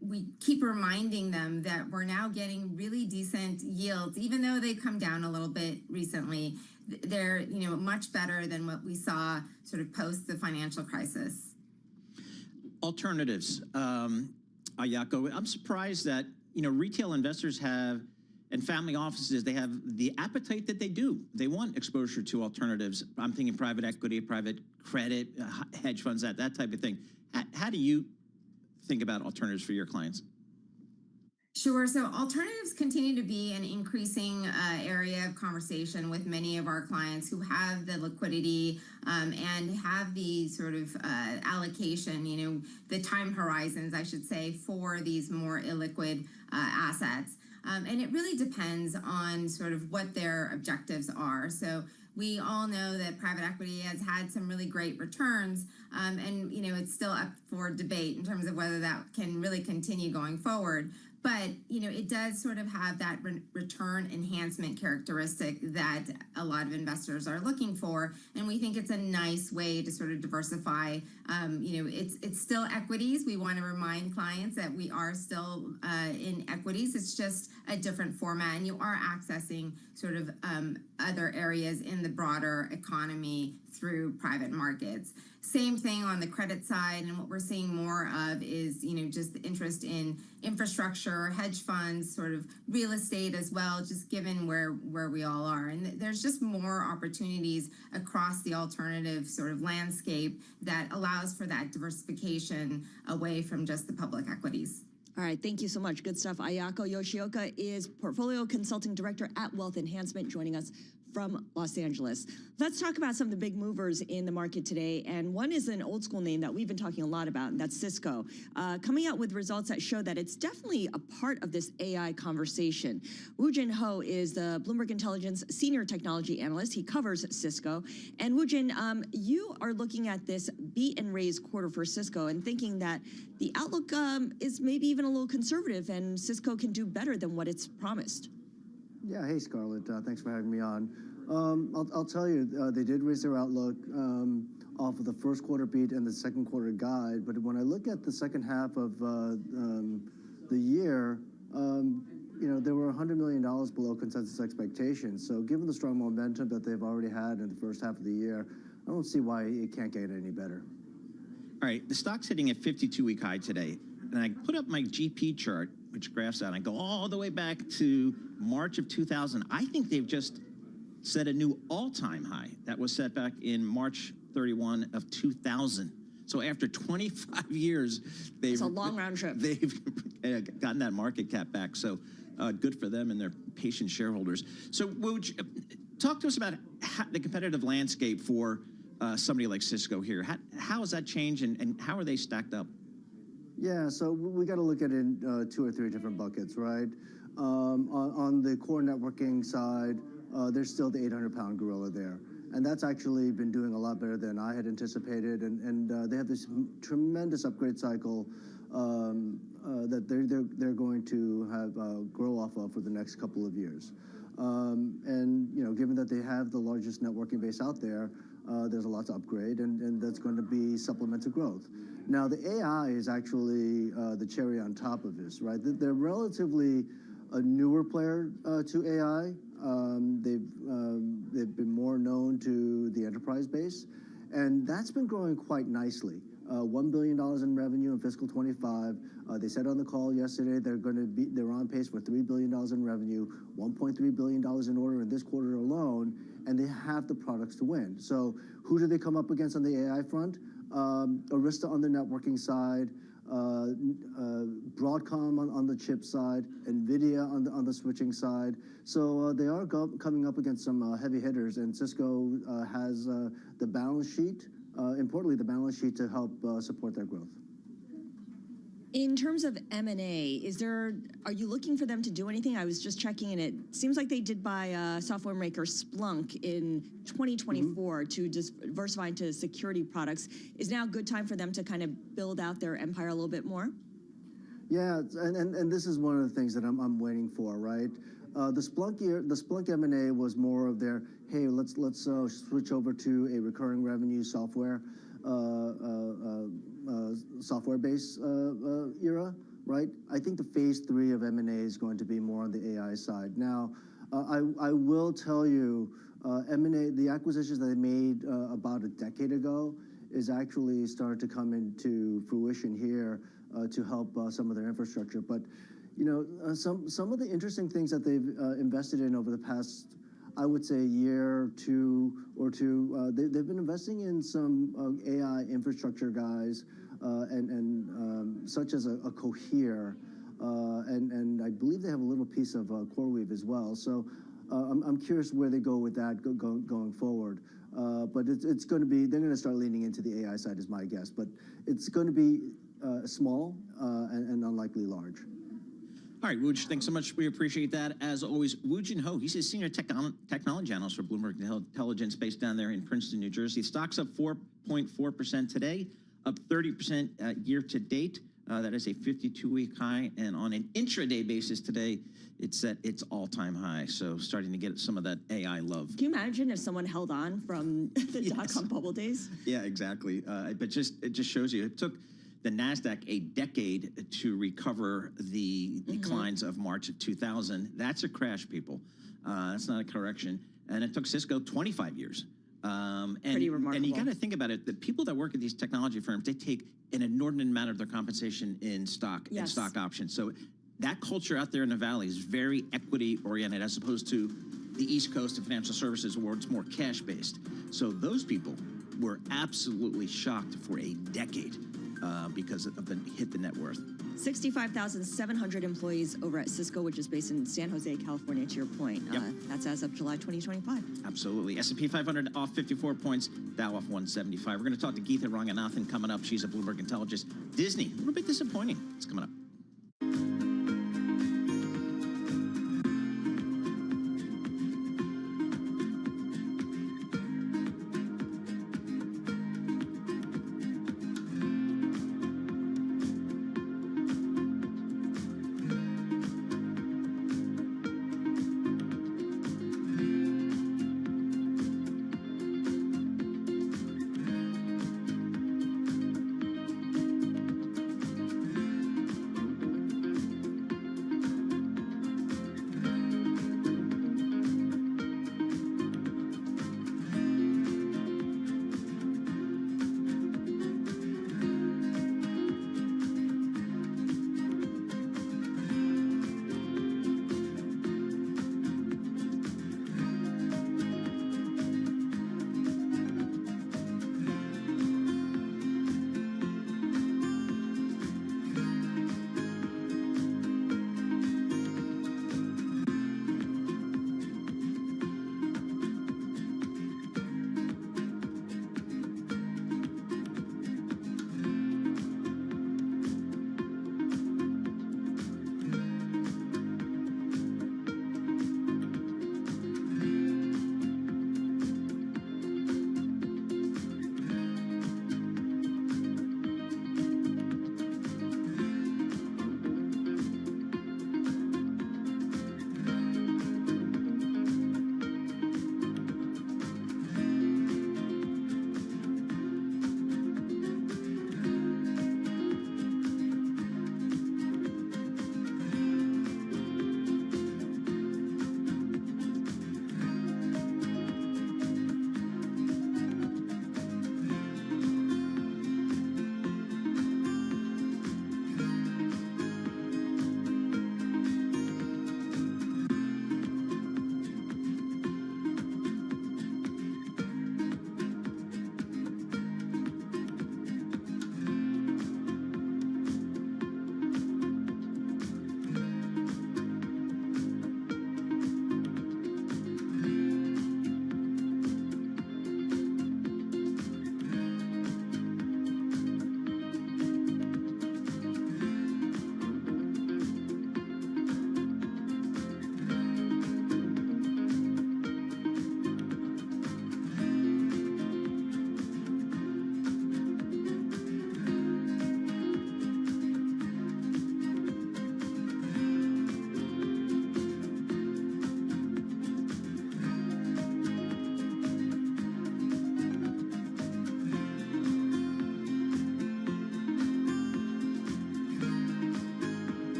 we keep reminding them that we're now getting really decent yields, even though they've come down a little bit recently. They're, much better than what we saw sort of post the financial crisis. Alternatives. Ayako, I'm surprised that, retail investors have, and family offices, they have the appetite that they do. They want exposure to alternatives. I'm thinking private equity, private credit, hedge funds, that type of thing. How do you think about alternatives for your clients? Sure. So alternatives continue to be an increasing area of conversation with many of our clients who have the liquidity and have the sort of allocation, the time horizons, I should say, for these more illiquid assets. And it really depends on sort of what their objectives are. So we all know that private equity has had some really great returns, and it's still up for debate in terms of whether that can really continue going forward. But, it does sort of have that return enhancement characteristic that a lot of investors are looking for. And we think it's a nice way to sort of diversify. It's still equities. We want to remind clients that we are still in equities. It's just a different format. And you are accessing sort of other areas in the broader economy through private markets. Same thing on the credit side, and what we're seeing more of is, just the interest in infrastructure, hedge funds, sort of real estate as well, just given where we all are. And there's just more opportunities across the alternative sort of landscape that allows for that diversification away from just the public equities. All right, thank you so much. Good stuff. Ayako Yoshioka is Portfolio Consulting Director at Wealth Enhancement, joining us from Los Angeles. Let's talk about some of the big movers in the market today. And one is an old school name that we've been talking a lot about, and that's Cisco, coming out with results that show that it's definitely a part of this AI conversation. Woojin Ho is the Bloomberg Intelligence Senior Technology Analyst. He covers Cisco. And Woojin, you are looking at this beat and raise quarter for Cisco and thinking that the outlook is maybe even a little conservative and Cisco can do better than what it's promised. Yeah, hey, Scarlett. Thanks for having me on. I'll tell you, they did raise their outlook off of the first quarter beat and the second quarter guide. But when I look at the second half of the year, they were $100 million below consensus expectations. So given the strong momentum that they've already had in the first half of the year, I don't see why it can't get any better. All right, the stock's hitting a 52-week high today. And I put up my GP chart, which graphs out. I go all the way back to March of 2000. I think they've just set a new all-time high. That was set back in March 31 of 2000. So after 25 years, it's a long round trip. They've gotten that market cap back. So good for them and their patient shareholders. So Wooj, talk to us about the competitive landscape for somebody like Cisco here. How has that changed and how are they stacked up? Yeah, so we got to look at it in 2 or 3 different buckets, right? On the core networking side, there's still the 800-pound gorilla there. And that's actually been doing a lot better than I had anticipated. And they have this tremendous upgrade cycle that they're going to have grow off of for the next couple of years. And, given that they have the largest networking base out there, there's a lot to upgrade, and that's going to be supplemental growth. Now, the AI is actually the cherry on top of this, right? They're relatively a newer player to AI. They've been more known to the enterprise base, and that's been growing quite nicely. $1 billion in revenue in fiscal 25. They said on the call yesterday they're on pace for $3 billion in revenue, $1.3 billion in order in this quarter alone, and they have the products to win. So who do they come up against on the AI front? Arista on the networking side, Broadcom on the chip side, NVIDIA on the switching side. So they are coming up against some heavy hitters, and Cisco has the balance sheet, importantly the balance sheet to help support their growth. In terms of M&A, are you looking for them to do anything? I was just checking, and it seems like they did buy software maker Splunk in 2024 to diversify into security products. Is now a good time for them to kind of build out their empire a little bit more? Yeah, and this is one of the things that I'm waiting for, right? The Splunk M&A was more of their, hey, let's switch over to a recurring revenue software software-based era, right? I think the phase 3 of M&A is going to be more on the AI side. Now, I will tell you, M&A, the acquisitions that they made about a decade ago is actually starting to come into fruition here to help some of their infrastructure. But, you know, some of the interesting things that they've invested in over the past, I would say, year or two, they've been investing in some AI infrastructure guys, and such as a Cohere, and I believe they have a little piece of CoreWeave as well. So I'm curious where they go with that going forward. But it's going to be, they're going to start leaning into the AI side is my guess. But it's going to be small and unlikely large. All right, Wooj, thanks so much. We appreciate that. As always, Woojin Ho, he's a senior technology analyst for Bloomberg Intelligence based down there in Princeton, New Jersey. Stock's up 4.4% today, up 30% year to date. That is a 52-week high. And on an intraday basis today, it's at its all-time high. So starting to get some of that AI love. Can you imagine if someone held on from the dot-com bubble days? Yeah, exactly. But it just shows you, it took the NASDAQ a decade to recover the declines of March of 2000. That's a crash, people. That's not a correction. And it took Cisco 25 years. Pretty remarkable. And you got to think about it. The people that work at these technology firms, they take an inordinate amount of their compensation in stock, in stock options. So that culture out there in the Valley is very equity-oriented as opposed to the East Coast and financial services where it's more cash-based. So those people were absolutely shocked for a decade. Because of the hit the net worth. 65,700 employees over at Cisco, which is based in San Jose, California, to your point. Yep. That's as of July 2025. Absolutely. S&P 500 off 54 points, Dow off 175. We're going to talk to Geetha Ranganathan coming up. She's at Bloomberg Intelligence. Disney, a little bit disappointing. It's coming up.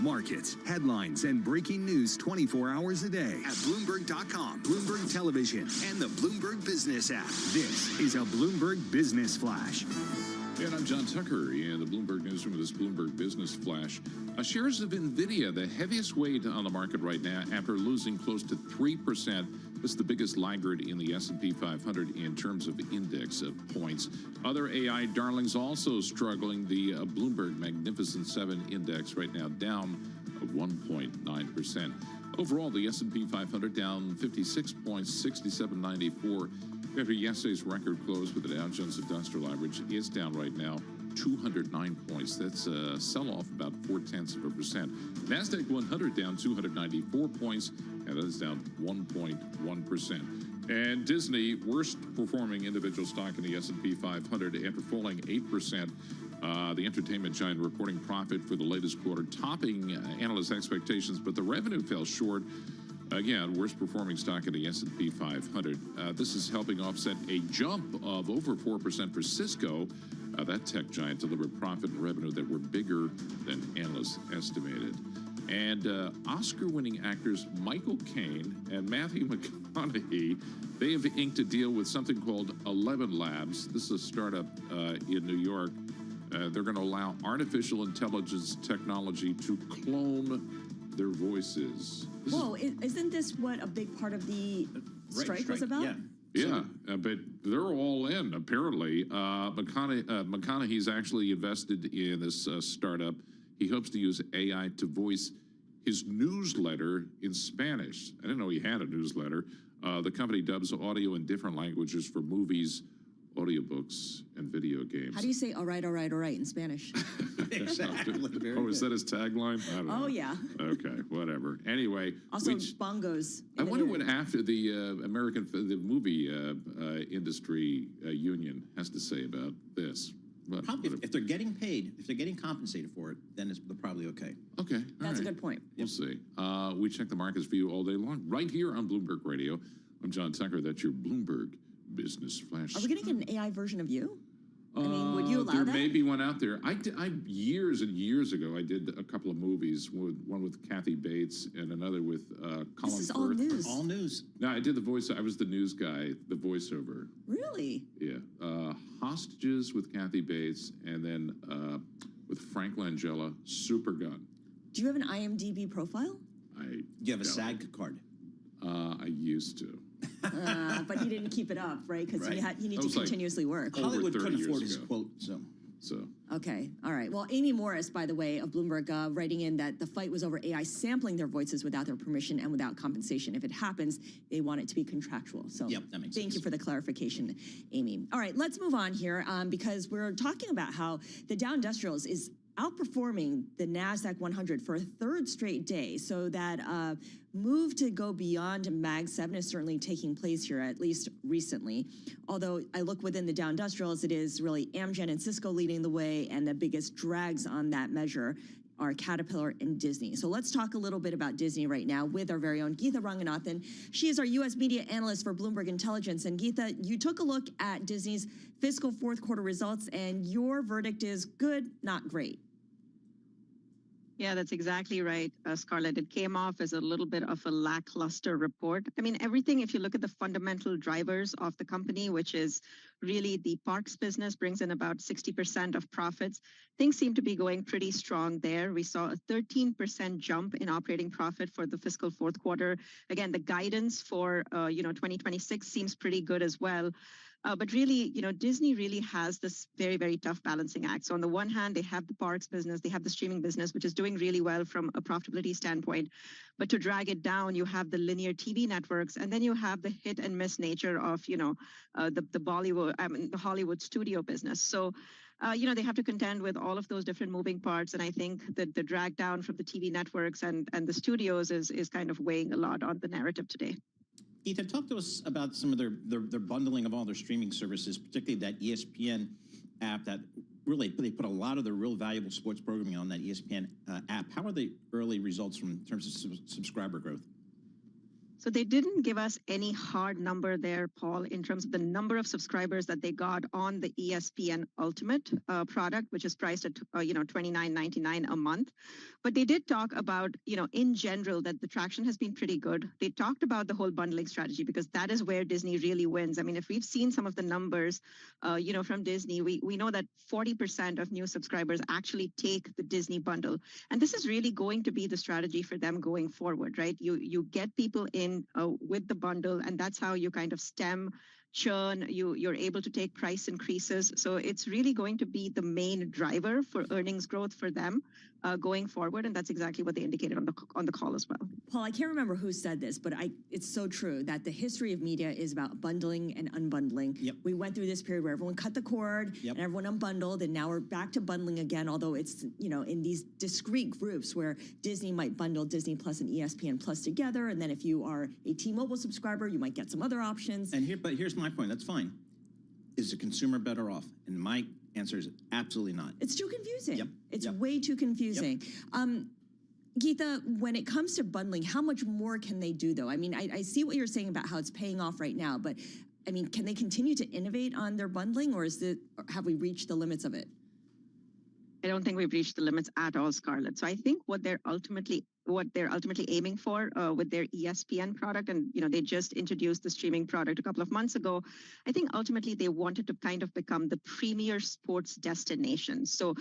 markets, headlines, and breaking news 24 hours a day at Bloomberg.com, Bloomberg Television, and the Bloomberg Business app. This is a Bloomberg Business Flash. And I'm John Tucker in the Bloomberg Newsroom with this Bloomberg Business Flash. Shares of NVIDIA, the heaviest weight on the market right now after losing close to 3%. This is the biggest laggard in the S&P 500 in terms of index of points. Other AI darlings also struggling. The Bloomberg Magnificent 7 index right now down 1.9%. Overall, the S&P 500 down 56 points, 67.94. After yesterday's record close with the Dow Jones Industrial Average is down right now 209 points. That's a sell-off about 0.4%. NASDAQ 100 down 294 points, and that is down 1.1%. And Disney, worst performing individual stock in the S&P 500 after falling 8%. The entertainment giant reporting profit for the latest quarter, topping analyst expectations, but the revenue fell short. Again, worst performing stock in the S&P 500. This is helping offset a jump of over 4% for Cisco. That tech giant delivered profit and revenue that were bigger than analysts estimated. And Oscar-winning actors Michael Caine and Matthew McConaughey, they have inked a deal with something called 11 Labs. This is a startup in New York. They're going to allow artificial intelligence technology to clone their voices. Whoa, isn't this what a big part of the strike was about? Yeah, but they're all in, apparently. McConaughey's actually invested in this startup. He hopes to use AI to voice his newsletter in Spanish. I didn't know he had a newsletter. The company dubs audio in different languages for movies, audiobooks, and video games. How do you say all right in Spanish? Exactly. Oh, is that his tagline? I don't know. Oh, yeah. Okay, whatever. Anyway. Also, bongos. I wonder what after the the movie industry union has to say about this. But probably, if they're getting paid, if they're getting compensated for it, then they're probably okay. Okay. That's a good point. We'll see. We check the markets for you all day long, right here on Bloomberg Radio. I'm John Tucker. That's your Bloomberg Business Flash. Are we going to get an AI version of you? I mean, would you allow there that? There may be one out there. I years and years ago, I did a couple of movies, one with Kathy Bates and another with Colin Firth. This is all news. All news. No, I did the voice. I was the news guy, the voiceover. Really? Yeah. Hostages with Kathy Bates, and then with Frank Langella, Supergun. Do you have an IMDb profile? Do you have a SAG card? I used to. But you didn't keep it up, right? Because you need to continuously work. Hollywood couldn't afford his quote, so. Okay, all right. Well, Amy Morris, by the way, of Bloomberg, writing in that the fight was over AI sampling their voices without their permission and without compensation. If it happens, they want it to be contractual. So yep, that makes sense. Thank you for the clarification, Amy. All right, let's move on here because we're talking about how the Dow Industrials is outperforming the NASDAQ 100 for a third straight day. So that move to go beyond Mag 7 is certainly taking place here, at least recently. Although I look within the Dow Industrials, it is really Amgen and Cisco leading the way, and the biggest drags on that measure are Caterpillar and Disney. So let's talk a little bit about Disney right now with our very own Geetha Ranganathan. She is our U.S. media analyst for Bloomberg Intelligence. And Geetha, you took a look at Disney's fiscal fourth quarter results, and your verdict is good, not great. Yeah, that's exactly right, Scarlett. It came off as a little bit of a lackluster report. I mean, everything, if you look at the fundamental drivers of the company, which is really the parks business brings in about 60% of profits, things seem to be going pretty strong there. We saw a 13% jump in operating profit for the fiscal fourth quarter. Again, the guidance for 2026 seems pretty good as well. But really, Disney really has this very, very tough balancing act. So on the one hand, they have the parks business, they have the streaming business, which is doing really well from a profitability standpoint. But to drag it down, you have the linear TV networks, and then you have the hit and miss nature of, the Hollywood studio business. So, they have to contend with all of those different moving parts. And I think that the drag down from the TV networks and the studios is kind of weighing a lot on the narrative today. Ethan, talk to us about some of their bundling of all their streaming services, particularly that ESPN app that really they put a lot of their real valuable sports programming on that ESPN app. How are the early results in terms of subscriber growth? So they didn't give us any hard number there, Paul, in terms of the number of subscribers that they got on the ESPN Ultimate product, which is priced at $29.99 a month. But they did talk about, in general, that the traction has been pretty good. They talked about the whole bundling strategy because that is where Disney really wins. I mean, if we've seen some of the numbers, from Disney, we know that 40% of new subscribers actually take the Disney bundle, and this is really going to be the strategy for them going forward, right? You get people in with the bundle, and that's how you kind of stem churn. You're able to take price increases. So it's really going to be the main driver for earnings growth for them going forward, and that's exactly what they indicated on the call as well. Paul, I can't remember who said this, but it's so true that the history of media is about bundling and unbundling. Yep. We went through this period where everyone cut the cord and everyone unbundled, and now we're back to bundling again, although it's, in these discrete groups where Disney might bundle Disney Plus and ESPN Plus together, and then if you are a T-Mobile subscriber, you might get some other options. But here's my point. That's fine. Is the consumer better off? And my answer is absolutely not. It's too confusing. Yep. It's way too confusing. Yep. Geetha, when it comes to bundling, how much more can they do, though? I mean, I see what you're saying about how it's paying off right now, but I mean, can they continue to innovate on their bundling, or have we reached the limits of it? I don't think we've reached the limits at all, Scarlett. So I think what they're ultimately aiming for with their ESPN product, and they just introduced the streaming product a couple of months ago. I think ultimately they wanted to kind of become the premier sports destination. So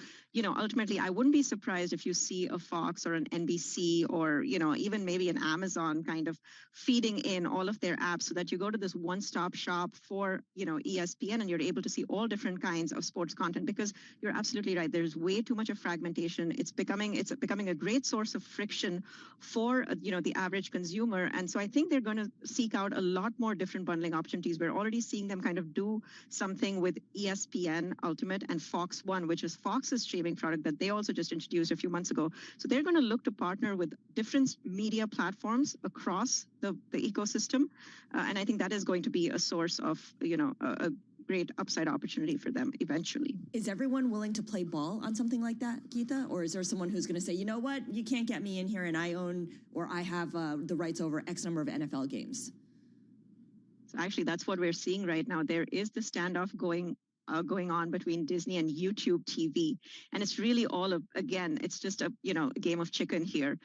ultimately I wouldn't be surprised if you see a Fox or an NBC or even maybe an Amazon kind of feeding in all of their apps so that you go to this one-stop shop for ESPN, and you're able to see all different kinds of sports content, because you're absolutely right. There's way too much of fragmentation. It's becoming a great source of friction for the average consumer, and so I think they're going to seek out a lot more different bundling opportunities. We're already seeing them kind of do something with ESPN Ultimate and Fox One, which is Fox's streaming product that they also just introduced a few months ago. So they're going to look to partner with different media platforms across the ecosystem, and I think that is going to be a source of a great upside opportunity for them eventually. Is everyone willing to play ball on something like that, Geetha? Or is there someone who's going to say, you know what, you can't get me in here and I own or I have the rights over X number of NFL games? So actually, that's what we're seeing right now. There is the standoff going on between Disney and YouTube TV. And it's really it's just a game of chicken here.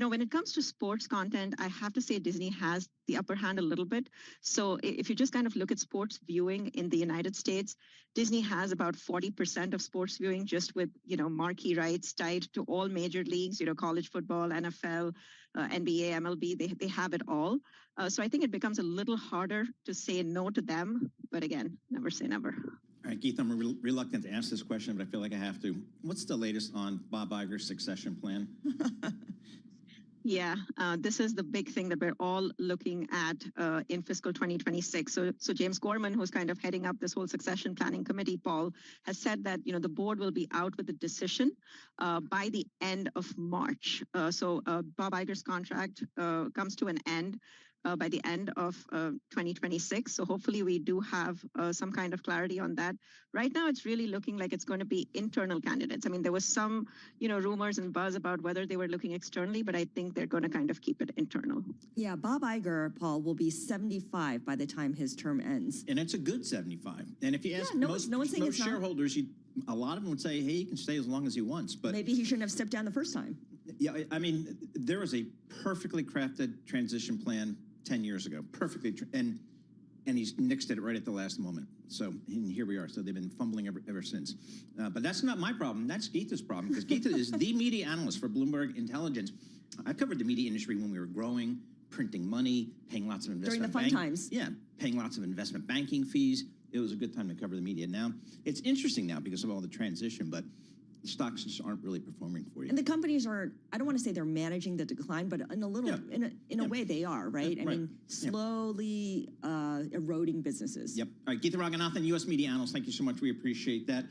When it comes to sports content, I have to say Disney has the upper hand a little bit. So if you just kind of look at sports viewing in the United States, Disney has about 40% of sports viewing just with, marquee rights tied to all major leagues, college football, NFL, NBA, MLB, they have it all. So I think it becomes a little harder to say no to them. But again, never say never. All right, Keith, I'm reluctant to ask this question, but I feel like I have to. What's the latest on Bob Iger's succession plan? Yeah, this is the big thing that we're all looking at in fiscal 2026. So James Gorman, who's kind of heading up this whole succession planning committee, Paul, has said that the board will be out with a decision by the end of March. So Bob Iger's contract comes to an end by the end of 2026. So hopefully we do have some kind of clarity on that. Right now, it's really looking like it's going to be internal candidates. I mean, there was some, rumors and buzz about whether they were looking externally, but I think they're going to kind of keep it internal. Yeah, Bob Iger, Paul, will be 75 by the time his term ends. And it's a good 75. And if you ask most shareholders, a lot of them would say, hey, he can stay as long as he wants. But maybe he shouldn't have stepped down the first time. Yeah, I mean, there was a perfectly crafted transition plan 10 years ago, and he's nixed it right at the last moment. So and here we are. So they've been fumbling ever since. But that's not my problem. That's Geetha's problem, because Geetha is the media analyst for Bloomberg Intelligence. I covered the media industry when we were growing, printing money, paying lots of investment during the fun times. Yeah, paying lots of investment banking fees. It was a good time to cover the media. Now it's interesting now because of all the transition, but the stocks just aren't really performing for you. And the companies are, I don't want to say they're managing the decline, but in a little, in a way they are, right? I mean, slowly eroding businesses. Yep. All right, Geetha Raghunathan, U.S. media analyst, thank you so much. We appreciate that.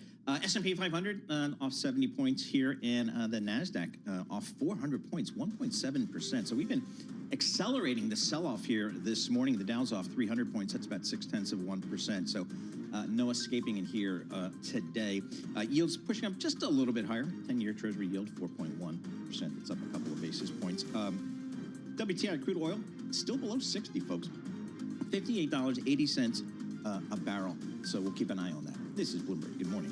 S&P 500 off 70 points here, and the NASDAQ off 400 points, 1.7%. So we've been accelerating the sell-off here this morning. The Dow's off 300 points. That's about 0.6%. So no escaping in here today. Yields pushing up just a little bit higher. 10-year Treasury yield, 4.1%. It's up a couple of basis points. WTI crude oil still below 60, folks. $58.80 a barrel. So we'll keep an eye on that. This is Bloomberg. Good morning.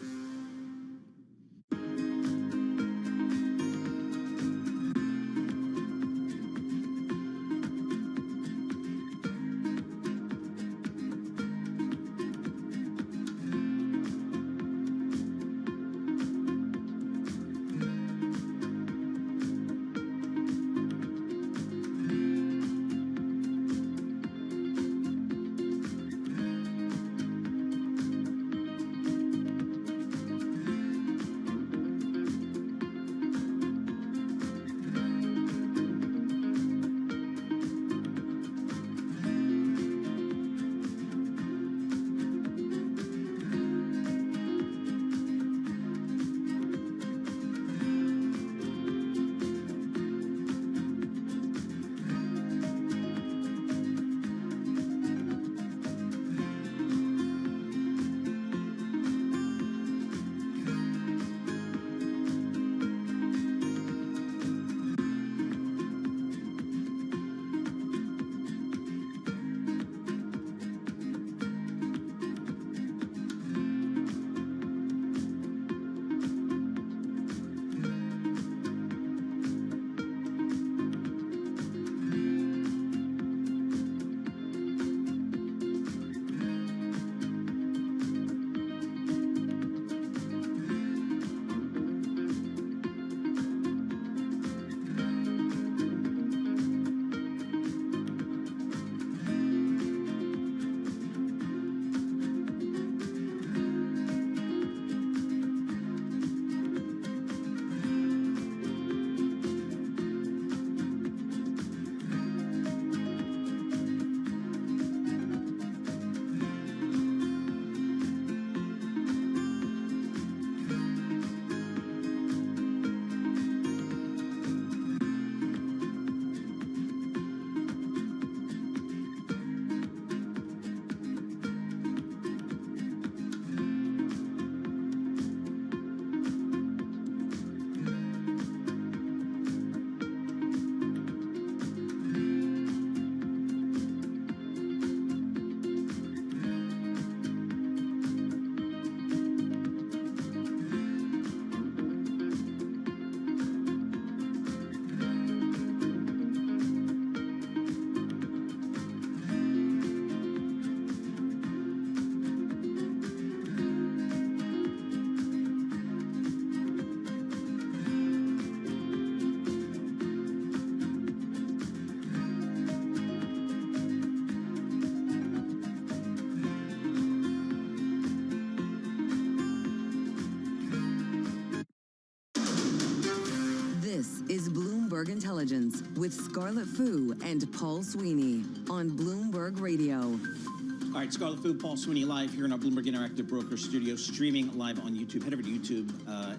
is Bloomberg Intelligence with Scarlett Fu and Paul Sweeney on Bloomberg Radio. All right, Scarlett Fu, Paul Sweeney live here in our Bloomberg Interactive Broker Studio, streaming live on YouTube. Head over to YouTube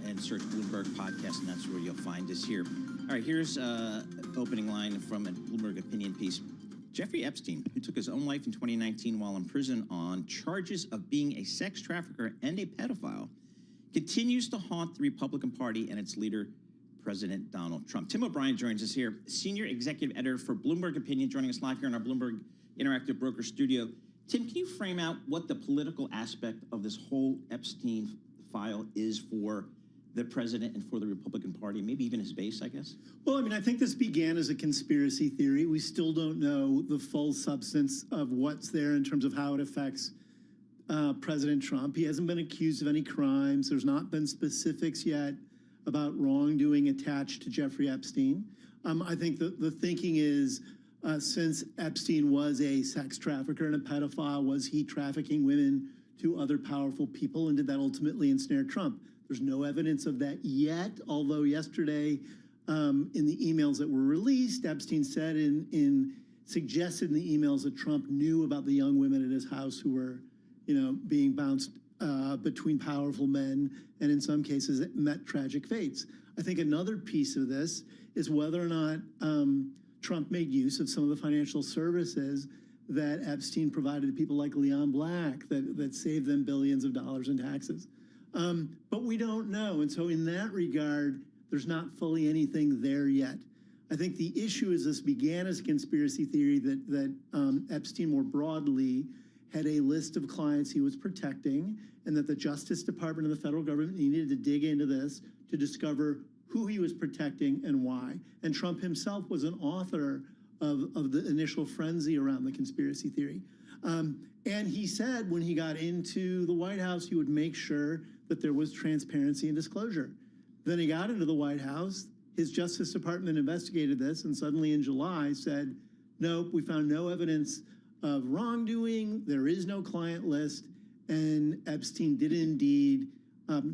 and search Bloomberg Podcast, and that's where you'll find us here. All right, here's opening line from a Bloomberg opinion piece. Jeffrey Epstein, who took his own life in 2019 while in prison on charges of being a sex trafficker and a pedophile, continues to haunt the Republican Party and its leader, President Donald Trump. Tim O'Brien joins us here, senior executive editor for Bloomberg Opinion, joining us live here in our Bloomberg Interactive Broker Studio. Tim, can you frame out what the political aspect of this whole Epstein file is for the president and for the Republican Party, maybe even his base, I guess? Well, I mean, I think this began as a conspiracy theory. We still don't know the full substance of what's there in terms of how it affects President Trump. He hasn't been accused of any crimes. There's not been specifics yet about wrongdoing attached to Jeffrey Epstein. I think the thinking is, since Epstein was a sex trafficker and a pedophile, was he trafficking women to other powerful people, and did that ultimately ensnare Trump? There's no evidence of that yet, although yesterday in the emails that were released, Epstein said suggested in the emails that Trump knew about the young women at his house who were, being bounced between powerful men, and in some cases it met tragic fates. I think another piece of this is whether or not Trump made use of some of the financial services that Epstein provided to people like Leon Black that saved them billions of dollars in taxes. But we don't know. And so in that regard, there's not fully anything there yet. I think the issue is this began as a conspiracy theory that Epstein more broadly had a list of clients he was protecting, and that the Justice Department and the federal government needed to dig into this to discover who he was protecting and why. And Trump himself was an author of the initial frenzy around the conspiracy theory. And he said when he got into the White House, he would make sure that there was transparency and disclosure. Then he got into the White House, his Justice Department investigated this, and suddenly in July said, nope, we found no evidence of wrongdoing, there is no client list, and Epstein did indeed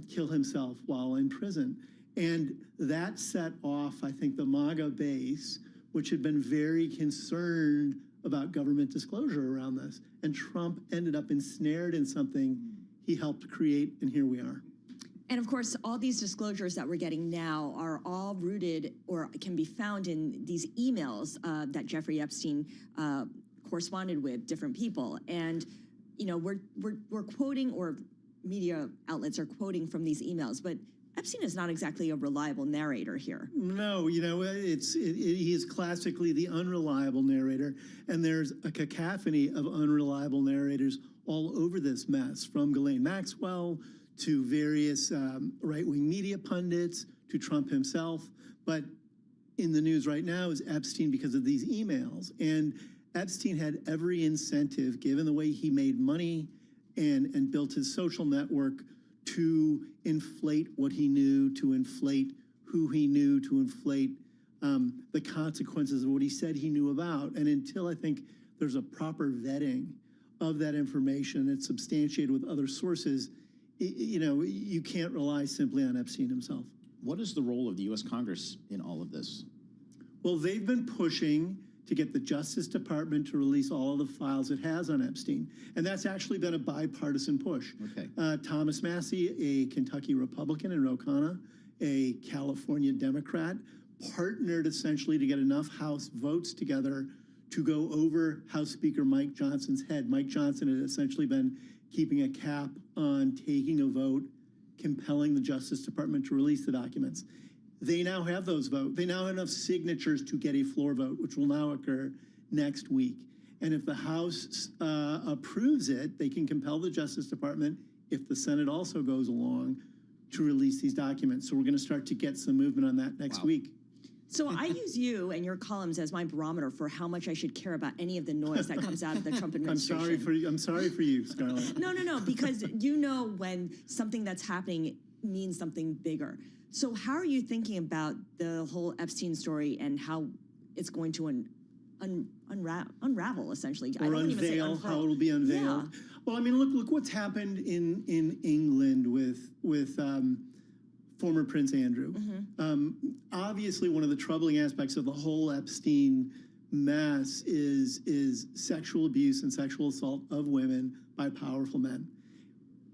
kill himself while in prison. And that set off, I think, the MAGA base, which had been very concerned about government disclosure around this. And Trump ended up ensnared in something he helped create, and here we are. And of course, all these disclosures that we're getting now are all rooted or can be found in these emails that Jeffrey Epstein corresponded with different people. And, you know, we're quoting, or media outlets are quoting from these emails, but Epstein is not exactly a reliable narrator here. No, you know, he is classically the unreliable narrator, and there's a cacophony of unreliable narrators all over this mess, from Ghislaine Maxwell to various right-wing media pundits to Trump himself. But in the news right now is Epstein because of these emails. And Epstein had every incentive, given the way he made money and built his social network, to inflate what he knew, to inflate who he knew, to inflate the consequences of what he said he knew about. And until I think there's a proper vetting of that information, it's substantiated with other sources, you know, you can't rely simply on Epstein himself. What is the role of the U.S. Congress in all of this? Well, they've been pushing to get the Justice Department to release all of the files it has on Epstein. And that's actually been a bipartisan push. Okay. Thomas Massey, a Kentucky Republican, and Ro Khanna, a California Democrat, partnered essentially to get enough House votes together to go over House Speaker Mike Johnson's head. Mike Johnson had essentially been keeping a cap on taking a vote, compelling the Justice Department to release the documents. They now have those votes. They now have enough signatures to get a floor vote, which will now occur next week. And if the House approves it, they can compel the Justice Department, if the Senate also goes along, to release these documents. So we're going to start to get some movement on that next week. So I use you and your columns as my barometer for how much I should care about any of the noise that comes out of the Trump administration. I'm sorry for you, Scarlett. No, because you know when something that's happening means something bigger. So how are you thinking about the whole Epstein story and how it's going to unravel, essentially? Or unveil, how it'll be unveiled. Yeah. Well, I mean, look what's happened in England with former Prince Andrew. Mm-hmm. Obviously, one of the troubling aspects of the whole Epstein mess is sexual abuse and sexual assault of women by powerful men,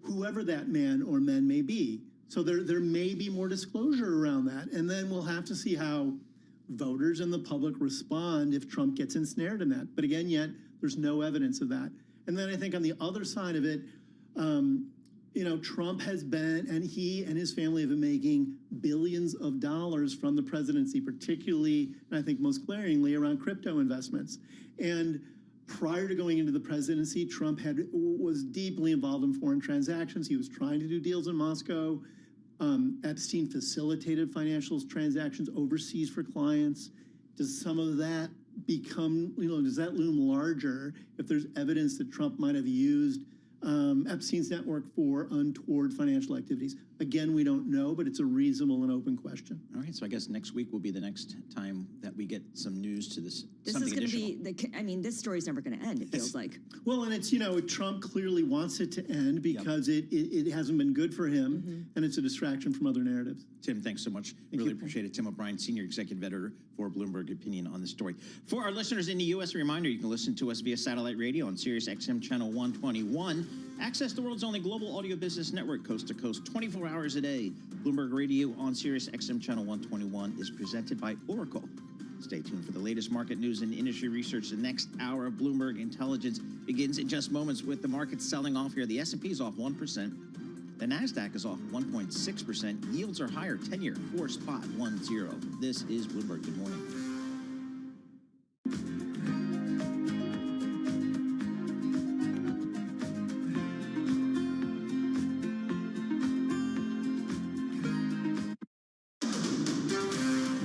whoever that man or men may be. So there may be more disclosure around that. And then we'll have to see how voters and the public respond if Trump gets ensnared in that. But again, yet there's no evidence of that. And then I think on the other side of it, you know, Trump has been, and he and his family have been making billions of dollars from the presidency, particularly, and I think most glaringly, around crypto investments. And prior to going into the presidency, Trump was deeply involved in foreign transactions. He was trying to do deals in Moscow. Epstein facilitated financial transactions overseas for clients. Does some of that become, you know, does that loom larger if there's evidence that Trump might have used Epstein's network for untoward financial activities? Again, we don't know, but it's a reasonable and open question. All right, so I guess next week will be the next time that we get some news to this. This is going to be, I mean, this story's never going to end, it feels like. Well, and it's, you know, Trump clearly wants it to end because it hasn't been good for him, and it's a distraction from other narratives. Tim, thanks so much. Really appreciate it. Tim O'Brien, Senior Executive Editor for Bloomberg Opinion on the story. For our listeners in the U.S., a reminder, you can listen to us via satellite radio on Sirius XM Channel 121. Access the world's only global audio business network, coast to coast, 24 hours a day. Bloomberg Radio on Sirius XM Channel 121 is presented by Oracle. Stay tuned for the latest market news and industry research. The next hour of Bloomberg Intelligence begins in just moments with the markets selling off here. The S&P is off 1%. The NASDAQ is off 1.6%. Yields are higher, 10-year, 4.10. This is Bloomberg. Good morning.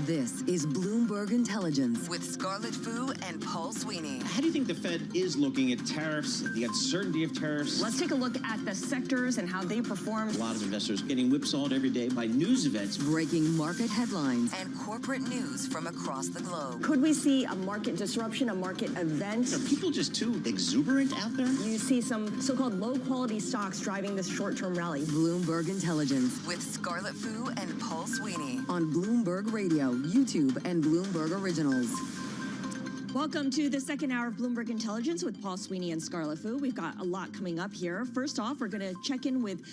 This is Bloomberg Intelligence with Scarlett Fu and Paul Sweeney. How do you think the Fed is looking at tariffs, the uncertainty of tariffs? Let's take a look at the sectors and how they performed. A lot of investors getting whipsawed every day by news events. Breaking market headlines and corporate news from across the globe. Could we see a market disruption, a market event? Are people just too exuberant out there? You see some so-called low-quality stocks driving this short-term rally. Bloomberg Intelligence with Scarlett Fu and Paul Sweeney on Bloomberg Radio, YouTube, and Bloomberg Originals. Welcome to the second hour of Bloomberg Intelligence with Paul Sweeney and Scarlett Fu. We've got a lot coming up here. First off, we're going to check in with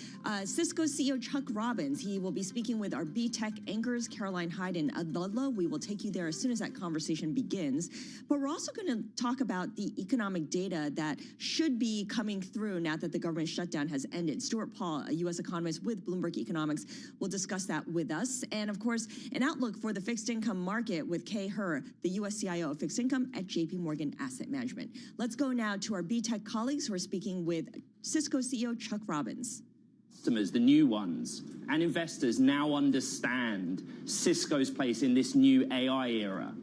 Cisco CEO Chuck Robbins. He will be speaking with our B-Tech anchors, Caroline Hyde and Ed Ludlow. We will take you there as soon as that conversation begins. But we're also going to talk about the economic data that should be coming through now that the government shutdown has ended. Stuart Paul, a U.S. economist with Bloomberg Economics, will discuss that with us. And of course, an outlook for the fixed income market with Kay Herr, the U.S. CIO of Fixed Income at JP Morgan Asset Management. Let's go now to our B-Tech colleagues who are speaking with Cisco CEO Chuck Robbins. Customers, the new ones, and investors now understand Cisco's place in this new AI era.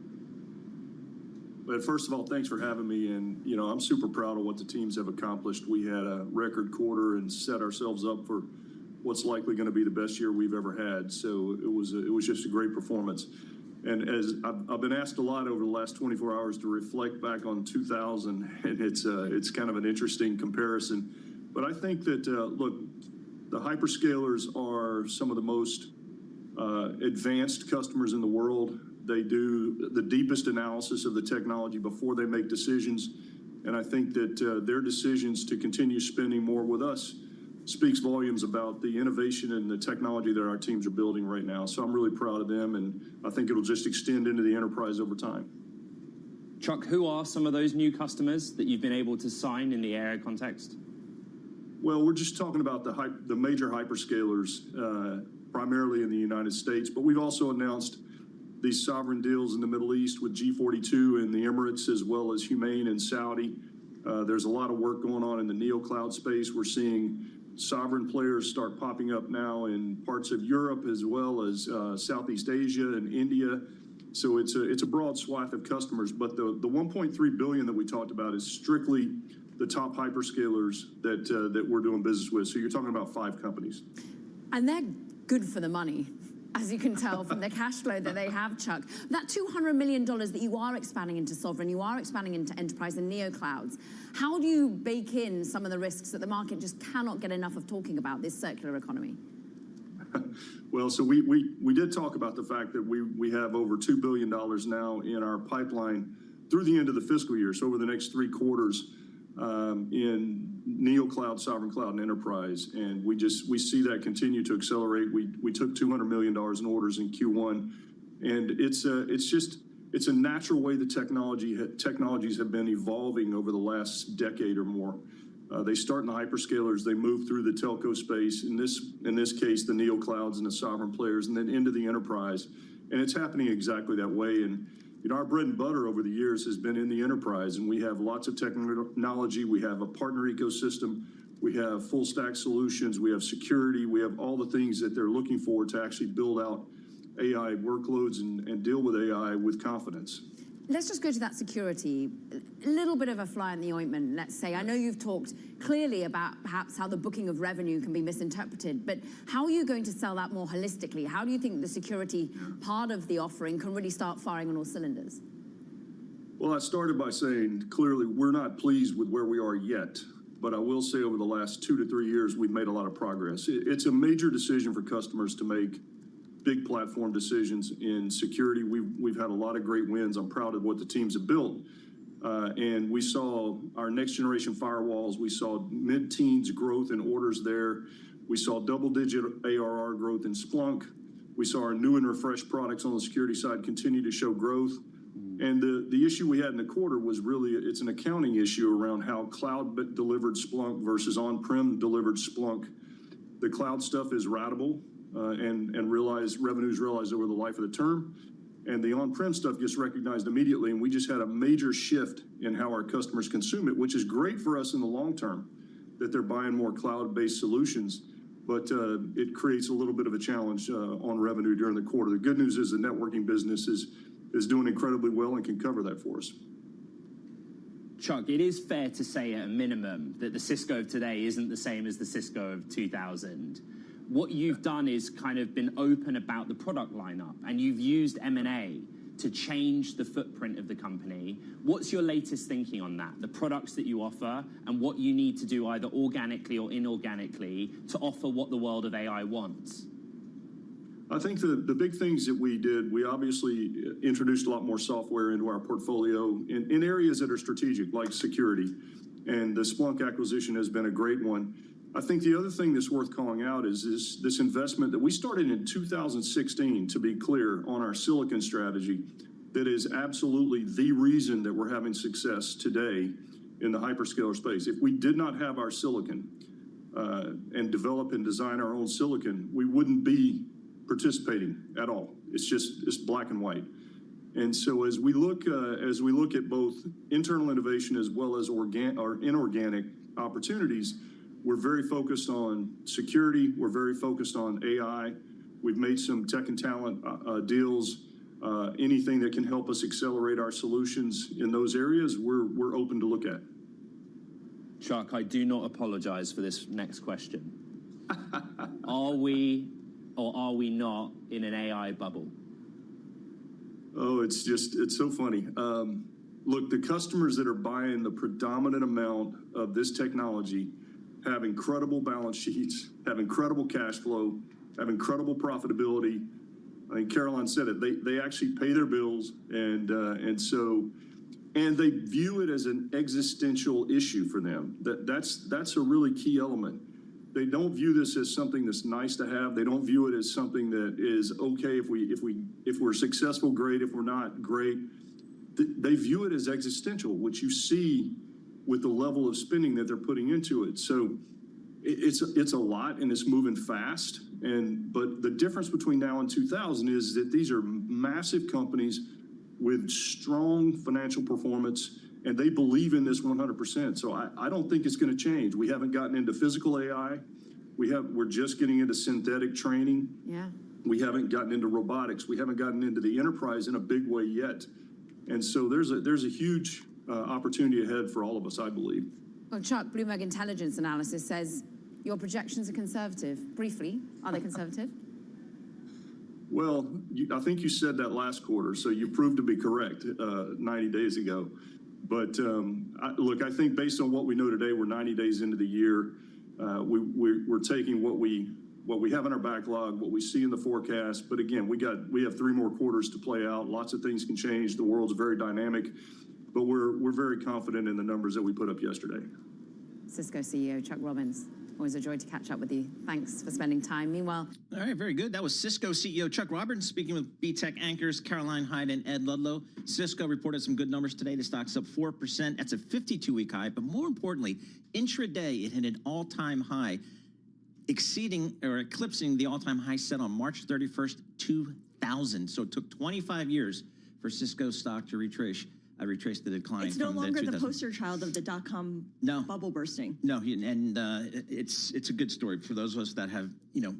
But first of all, thanks for having me. And, you know, I'm super proud of what the teams have accomplished. We had a record quarter and set ourselves up for what's likely going to be the best year we've ever had. So it was just a great performance. And as I've been asked a lot over the last 24 hours to reflect back on 2000, and it's kind of an interesting comparison. But I think that, look, the hyperscalers are some of the most advanced customers in the world. They do the deepest analysis of the technology before they make decisions. And I think that their decisions to continue spending more with us speaks volumes about the innovation and the technology that our teams are building right now. So I'm really proud of them, and I think it'll just extend into the enterprise over time. Chuck, who are some of those new customers that you've been able to sign in the AI context? Well, we're just talking about the major hyperscalers, primarily in the United States, but we've also announced these sovereign deals in the Middle East with G42 and the Emirates, as well as Humane and Saudi. There's a lot of work going on in the neo-cloud space. We're seeing sovereign players start popping up now in parts of Europe as well as Southeast Asia and India. So it's a broad swath of customers. But the 1.3 billion that we talked about is strictly the top hyperscalers that we're doing business with. So you're talking about 5 companies. And they're good for the money, as you can tell from the cash flow that they have, Chuck. That $200 million that you are expanding into sovereign, you are expanding into enterprise and neo-clouds. How do you bake in some of the risks that the market just cannot get enough of talking about, this circular economy? Well, so we did talk about the fact that we have over $2 billion now in our pipeline through the end of the fiscal year. So over the next 3 quarters in neo-cloud, sovereign cloud, and enterprise. And we see that continue to accelerate. We took $200 million in orders in Q1. And it's a natural way the technologies have been evolving over the last decade or more. They start in the hyperscalers, they move through the telco space, in this case, the neo-clouds and the sovereign players, and then into the enterprise. And it's happening exactly that way. And you know, our bread and butter over the years has been in the enterprise, and we have lots of technology. We have a partner ecosystem. We have full stack solutions. We have security. We have all the things that they're looking for to actually build out AI workloads and deal with AI with confidence. Let's just go to that security. A little bit of a fly in the ointment, let's say. I know you've talked clearly about perhaps how the booking of revenue can be misinterpreted, but how are you going to sell that more holistically? How do you think the security part of the offering can really start firing on all cylinders? Well, I started by saying, clearly, we're not pleased with where we are yet. But I will say over the last 2 to 3 years, we've made a lot of progress. It's a major decision for customers to make big platform decisions in security. We've had a lot of great wins. I'm proud of what the teams have built. And we saw our next generation firewalls. We saw mid-teens growth in orders there. We saw double-digit ARR growth in Splunk. We saw our new and refreshed products on the security side continue to show growth. And the issue we had in the quarter was really, it's an accounting issue around how cloud delivered Splunk versus on-prem delivered Splunk. The cloud stuff is ratable and revenues realized over the life of the term. And the on-prem stuff gets recognized immediately. And we just had a major shift in how our customers consume it, which is great for us in the long term, that they're buying more cloud-based solutions. But it creates a little bit of a challenge on revenue during the quarter. The good news is the networking business is doing incredibly well and can cover that for us. Chuck, it is fair to say at a minimum that the Cisco of today isn't the same as the Cisco of 2000. What you've done is kind of been open about the product lineup, and you've used M&A to change the footprint of the company. What's your latest thinking on that? The products that you offer and what you need to do either organically or inorganically to offer what the world of AI wants? I think the big things that we did, we obviously introduced a lot more software into our portfolio in areas that are strategic, like security. And the Splunk acquisition has been a great one. I think the other thing that's worth calling out is this investment that we started in 2016, to be clear, on our silicon strategy. That is absolutely the reason that we're having success today in the hyperscaler space. If we did not have our silicon and develop and design our own silicon, we wouldn't be participating at all. It's black and white. And so as we look at both internal innovation as well as inorganic opportunities, we're very focused on security. We're very focused on AI. We've made some tech and talent deals. Anything that can help us accelerate our solutions in those areas, we're open to look at. Chuck, I do not apologize for this next question. Are we or are we not in an AI bubble? Oh, it's so funny. Look, the customers that are buying the predominant amount of this technology have incredible balance sheets, have incredible cash flow, have incredible profitability. I think Caroline said it. They actually pay their bills, and they view it as an existential issue for them. That's a really key element. They don't view this as something that's nice to have. They don't view it as something that is okay if we're successful, great. If we're not, great. They view it as existential, which you see with the level of spending that they're putting into it. So it's a lot, and it's moving fast. But the difference between now and 2000 is that these are massive companies with strong financial performance, and they believe in this 100%. So I don't think it's going to change. We haven't gotten into physical AI. We're just getting into synthetic training. Yeah. We haven't gotten into robotics. We haven't gotten into the enterprise in a big way yet. And so there's a huge opportunity ahead for all of us, I believe. Well, Chuck, Bloomberg Intelligence Analysis says your projections are conservative. Briefly, are they conservative? Well, I think you said that last quarter, so you proved to be correct 90 days ago. But look, I think based on what we know today, we're 90 days into the year. We're taking what we have in our backlog, what we see in the forecast. But again, we have 3 more quarters to play out. Lots of things can change. The world's very dynamic, but we're very confident in the numbers that we put up yesterday. Cisco CEO Chuck Robbins. Always a joy to catch up with you. Thanks for spending time. Meanwhile... All right, very good. That was Cisco CEO Chuck Robbins speaking with B-Tech anchors Caroline Hyde and Ed Ludlow. Cisco reported some good numbers today. The stock's up 4%. That's a 52-week high. But more importantly, intraday, it hit an all-time high, exceeding or eclipsing the all-time high set on March 31st, 2000. So it took 25 years for Cisco stock to retrace the decline. It's no longer the poster child of the dot-com bubble bursting. No, and it's a good story for those of us that have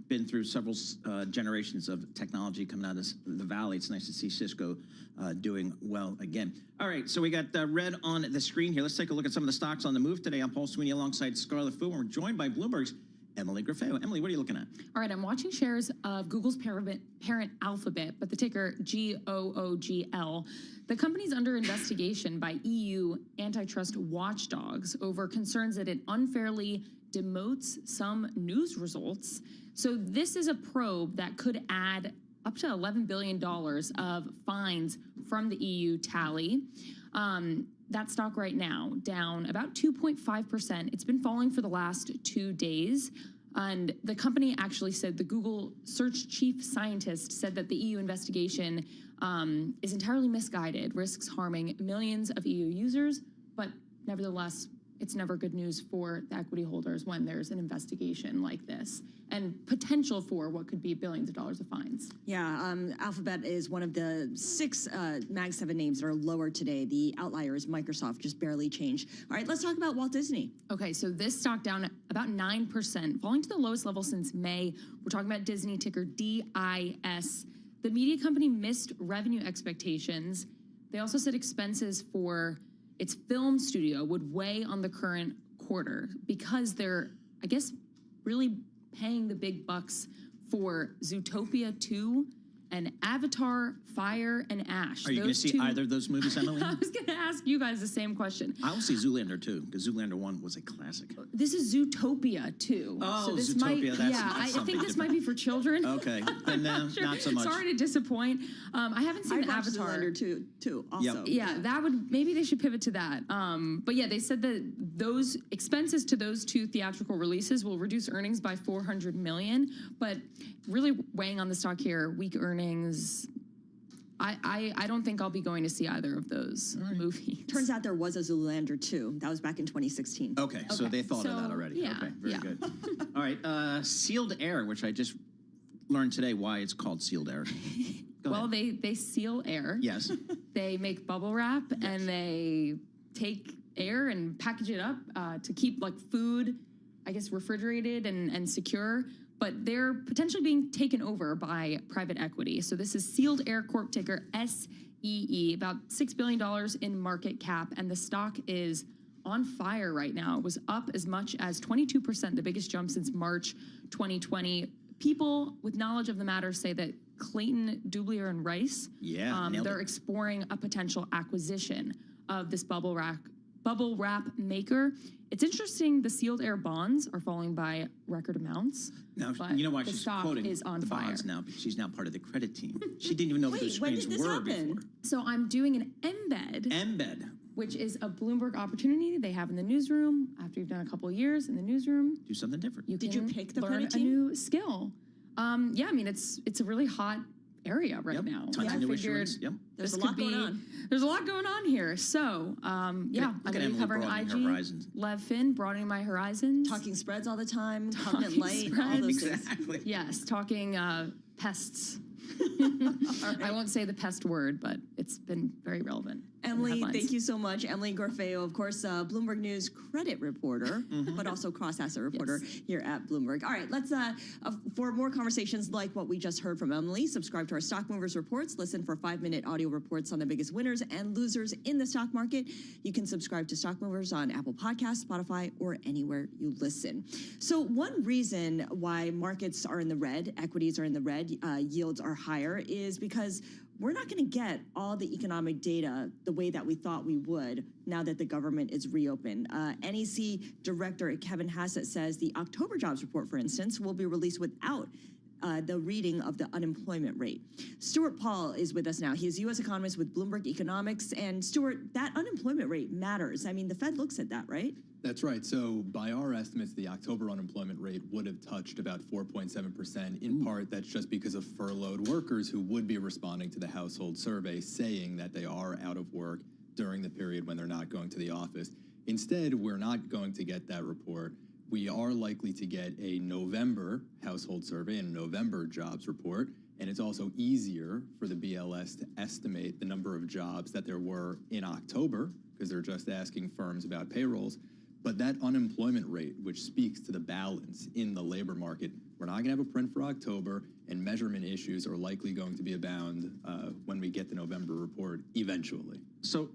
been through several generations of technology coming out of the valley. It's nice to see Cisco doing well again. All right, so we got red on the screen here. Let's take a look at some of the stocks on the move today. I'm Paul Sweeney alongside Scarlett Fu, and we're joined by Bloomberg's Emily Graffeo. Emily, what are you looking at? All right, I'm watching shares of Google's parent Alphabet, but the ticker GOOGL. The company's under investigation by EU antitrust watchdogs over concerns that it unfairly demotes some news results. So this is a probe that could add up to $11 billion of fines from the EU tally. That stock right now down about 2.5%. It's been falling for the last 2 days. And the company actually said, the Google search chief scientist said that the EU investigation is entirely misguided, risks harming millions of EU users, but nevertheless, it's never good news for the equity holders when there's an investigation like this and potential for what could be billions of dollars of fines. Yeah, Alphabet is one of the 6 Mag 7 names that are lower today. The outlier is Microsoft, just barely changed. All right, let's talk about Walt Disney. Okay, so this stock down about 9%, falling to the lowest level since May. We're talking about Disney, ticker DIS. The media company missed revenue expectations. They also said expenses for its film studio would weigh on the current quarter because they're, I guess, really paying the big bucks for Zootopia 2 and Avatar, Fire, and Ash. Are you going to see either of those movies, Emily? I was going to ask you guys the same question. I will see Zoolander 2, because Zoolander 1 was a classic. This is Zootopia 2. Oh, so this Zootopia, might, that's I think this might be for children. Okay, then Sure. not so much. Sorry to disappoint. I haven't seen I'd watch Avatar. Zoolander 2 also. Yep. Yeah, that would, maybe they should pivot to that. But yeah, they said that those expenses to those 2 theatrical releases will reduce earnings by $400 million. But really weighing on the stock here, weak earnings. I don't think I'll be going to see either of those movies. Turns out there was a Zoolander 2. That was back in 2016. Okay, so they thought of that already. Yeah, okay, very good. All right, Sealed Air, which I just learned today why it's called Sealed Air. Well, they seal air. Yes. They make bubble wrap and they take air and package it up to keep like food, I guess, refrigerated and secure. But they're potentially being taken over by private equity. So this is Sealed Air Corp, ticker SEE, about $6 billion in market cap, and the stock is on fire right now. It was up as much as 22%, the biggest jump since March 2020. People with knowledge of the matter say that Clayton, Dublier, and Rice, they're exploring a potential acquisition of this bubble wrap maker. It's interesting, the Sealed Air bonds are falling by record amounts. Now, you know why the she's stock quoting is on the fire. bonds now, because she's now part of the credit team. She didn't even know what those screens were before. So I'm doing an embed. Which is a Bloomberg opportunity they have in the newsroom. After you've done a couple of years in the newsroom, do something different. Did you pick the learn credit a team? new skill. Yeah, I mean it's a really hot area right now. Tons of new issuance. Yep. There's a lot going on. There's a lot going on here. So, I'm going to be covering IG, Lev Fin, broadening my horizons. Talking spreads all the time, covenant light, all those things. Yes, talking pests. I won't say the pest word, but it's been very relevant. Emily, thank you so much. Emily Gorfeo, of course, Bloomberg News credit reporter, but also cross-asset reporter here at Bloomberg. All right, let's, for more conversations like what we just heard from Emily, subscribe to our Stock Movers reports, listen for 5-minute audio reports on the biggest winners and losers in the stock market. You can subscribe to Stock Movers on Apple Podcasts, Spotify, or anywhere you listen. So one reason why markets are in the red, equities are in the red, yields are higher, is because we're not going to get all the economic data the way that we thought we would now that the government is reopened. NEC Director Kevin Hassett says the October jobs report, for instance, will be released without the reading of the unemployment rate. Stuart Paul is with us now. He is U.S. economist with Bloomberg Economics. And Stuart, that unemployment rate matters. I mean, the Fed looks at that, right? That's right. So by our estimates, the October unemployment rate would have touched about 4.7%. In part, that's just because of furloughed workers who would be responding to the household survey saying that they are out of work during the period when they're not going to the office. Instead, we're not going to get that report. We are likely to get a November household survey and a November jobs report. And it's also easier for the BLS to estimate the number of jobs that there were in October, because they're just asking firms about payrolls. But that unemployment rate, which speaks to the balance in the labor market, we're not going to have a print for October, and measurement issues are likely going to be abound when we get the November report eventually. So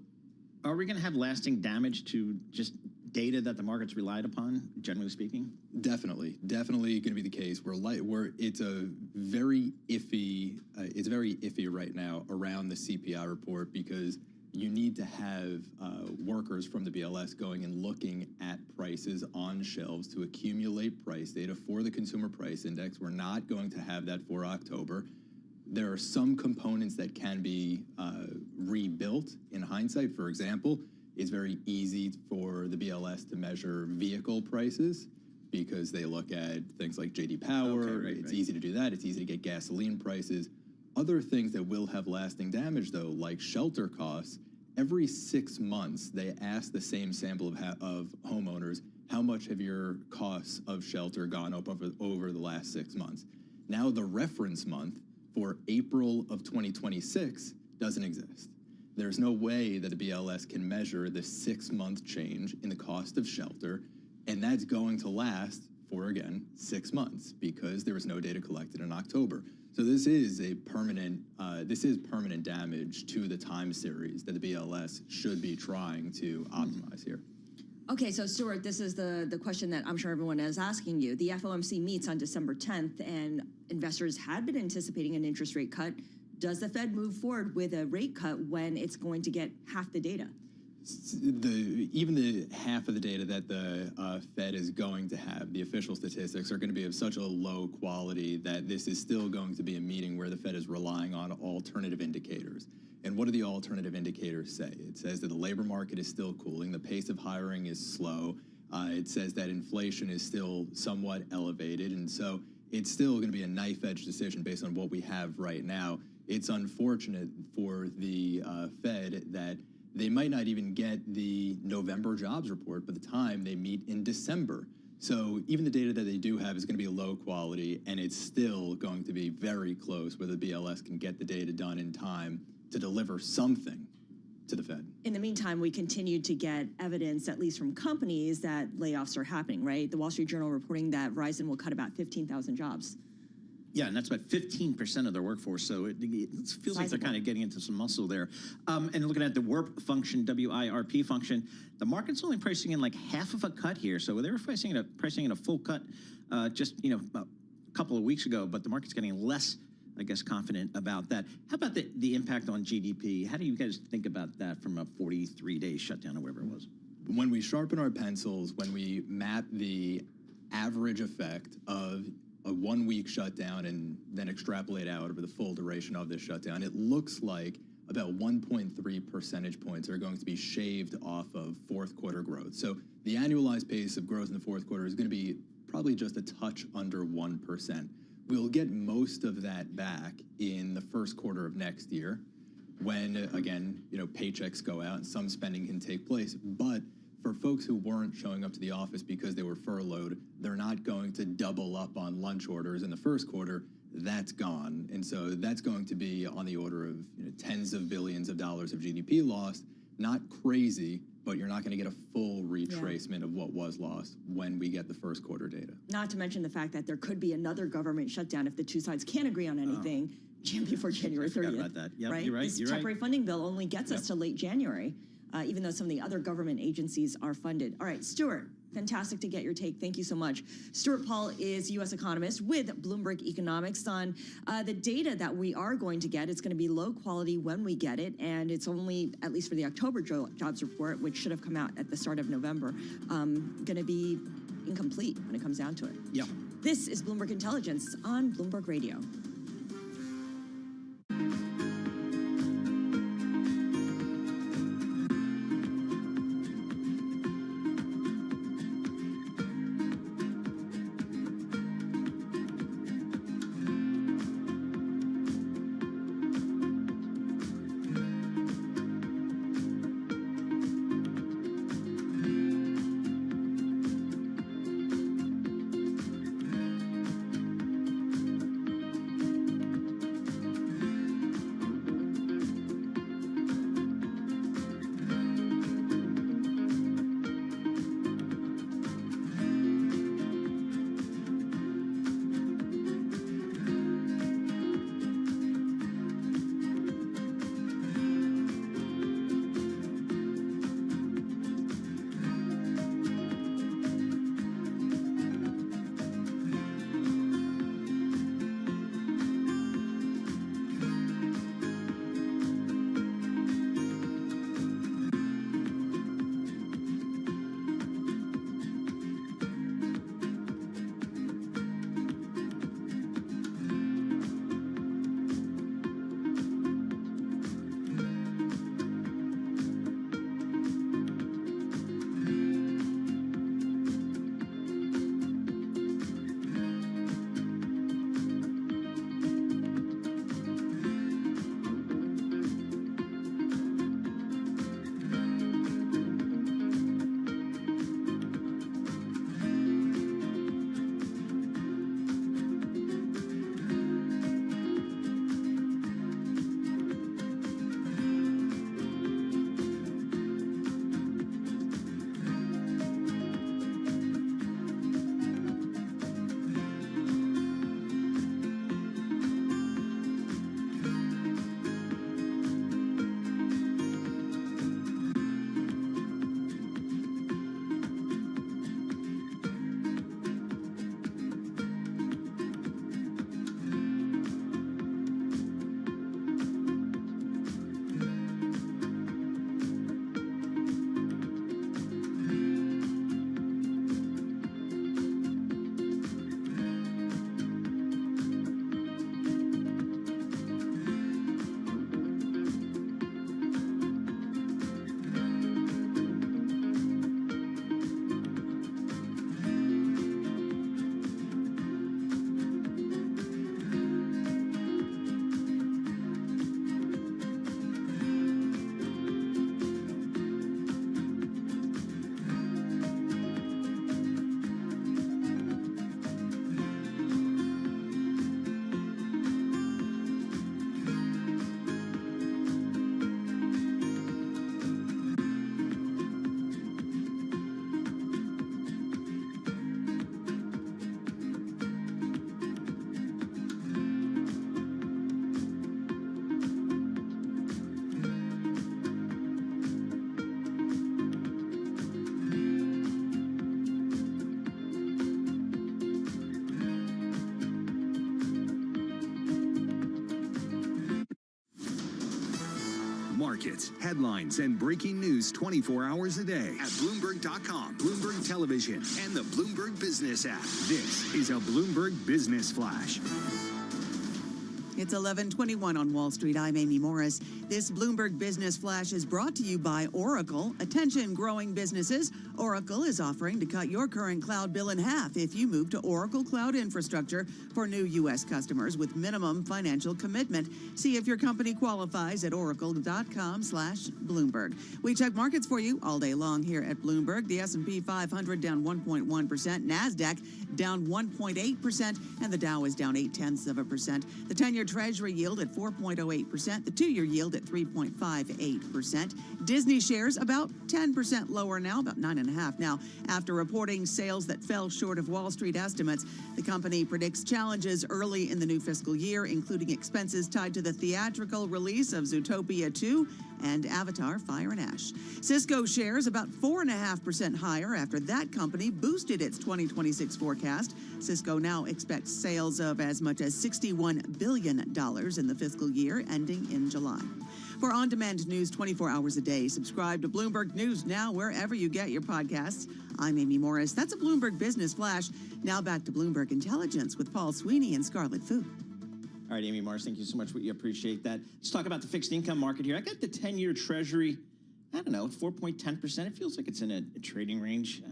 are we going to have lasting damage to just data that the markets relied upon, generally speaking? Definitely going to be the case. It's a very iffy. It's very iffy right now around the CPI report because you need to have workers from the BLS going and looking at prices on shelves to accumulate price data for the consumer price index. We're not going to have that for October. There are some components that can be rebuilt in hindsight. For example, it's very easy for the BLS to measure vehicle prices because they look at things like J.D. Power. It's easy to do that. It's easy to get gasoline prices. Other things that will have lasting damage, though, like shelter costs every 6 months, they ask the same sample of homeowners, how much have your costs of shelter gone up over the last 6 months? Now the reference month for April of 2026 doesn't exist. There's no way that the BLS can measure the 6-month change in the cost of shelter, and that's going to last for, again, 6 months because there was no data collected in October. So this is permanent damage to the time series that the BLS should be trying to optimize here. Okay, so Stuart, this is the question that I'm sure everyone is asking you. The FOMC meets on December 10th, and investors had been anticipating an interest rate cut. Does the Fed move forward with a rate cut when it's going to get half the data? Even the half of the data that the Fed is going to have, the official statistics are going to be of such a low quality that this is still going to be a meeting where the Fed is relying on alternative indicators. And what do the alternative indicators say? It says that the labor market is still cooling, the pace of hiring is slow, it says that inflation is still somewhat elevated, and so it's still going to be a knife-edge decision based on what we have right now. It's unfortunate for the Fed that they might not even get the November jobs report by the time they meet in December. So even the data that they do have is going to be low quality, and it's still going to be very close whether the BLS can get the data done in time to deliver something to the Fed. In the meantime, we continue to get evidence, at least from companies, that layoffs are happening, right? The Wall Street Journal reporting that Verizon will cut about 15,000 jobs. Yeah, and that's about 15% of their workforce, so it feels like they're kind of getting into some muscle there. And looking at the WIRP function, WIRP function, the market's only pricing in like half of a cut here. So they were pricing in a full cut just a couple of weeks ago, but the market's getting less, I guess, confident about that. How about the impact on GDP? How do you guys think about that from a 43-day shutdown or whatever it was? When we sharpen our pencils, when we map the average effect of a 1-week shutdown and then extrapolate out over the full duration of this shutdown, it looks like about 1.3 percentage points are going to be shaved off of fourth quarter growth. So the annualized pace of growth in the fourth quarter is going to be probably just a touch under 1%. We'll get most of that back in the first quarter of next year when, again, paychecks go out and some spending can take place. But for folks who weren't showing up to the office because they were furloughed, they're not going to double up on lunch orders in the first quarter. That's gone. And so that's going to be on the order of tens of billions of dollars of GDP lost. Not crazy, but you're not going to get a full retracement of what was lost when we get the first quarter data. Not to mention the fact that there could be another government shutdown if the two sides can't agree on anything before January 30th. About that. Yep, right? You're right. This temporary funding bill only gets us to late January. Even though some of the other government agencies are funded. All right, Stuart, fantastic to get your take. Thank you so much. StartupPal is U.S. economist with Bloomberg Economics on the data that we are going to get. It's going to be low quality when we get it, and it's only, at least for the October jobs report, which should have come out at the start of November, going to be incomplete when it comes down to it. Yeah. This is Bloomberg Intelligence on Bloomberg Radio. markets, headlines, and breaking news 24 hours a day at Bloomberg.com, Bloomberg Television, and the Bloomberg Business app. This is a Bloomberg Business Flash. It's 11:21 on Wall Street. I'm Amy Morris. This Bloomberg Business Flash is brought to you by Oracle. Attention, growing businesses. Oracle is offering to cut your current cloud bill in half if you move to Oracle Cloud Infrastructure for new U.S. customers with minimum financial commitment. See if your company qualifies at oracle.com/Bloomberg. We check markets for you all day long here at Bloomberg. The S&P 500 down 1.1%, NASDAQ down 1.8%, and the Dow is down 0.8%. The 10-year Treasury yield at 4.08%, the 2-year yield at 3.58%. Disney shares about 10% lower now, about 9.5% now, after reporting sales that fell short of Wall Street estimates. The company predicts challenges early in the new fiscal year, including expenses tied to the theatrical release of Zootopia 2 and Avatar: Fire and Ash. Cisco shares about 4.5% higher after that company boosted its 2026 forecast. Cisco now expects sales of as much as $61 billion in the fiscal year ending in July. For on-demand news 24 hours a day, subscribe to Bloomberg News Now wherever you get your podcasts. I'm Amy Morris. That's a Bloomberg Business Flash. Now back to Bloomberg Intelligence with Paul Sweeney and Scarlett Fu. All right, Amy Morris, thank you so much. We appreciate that. Let's talk about the fixed income market here. I got the 10-year Treasury, I don't know, 4.10%. It feels like it's in a trading range.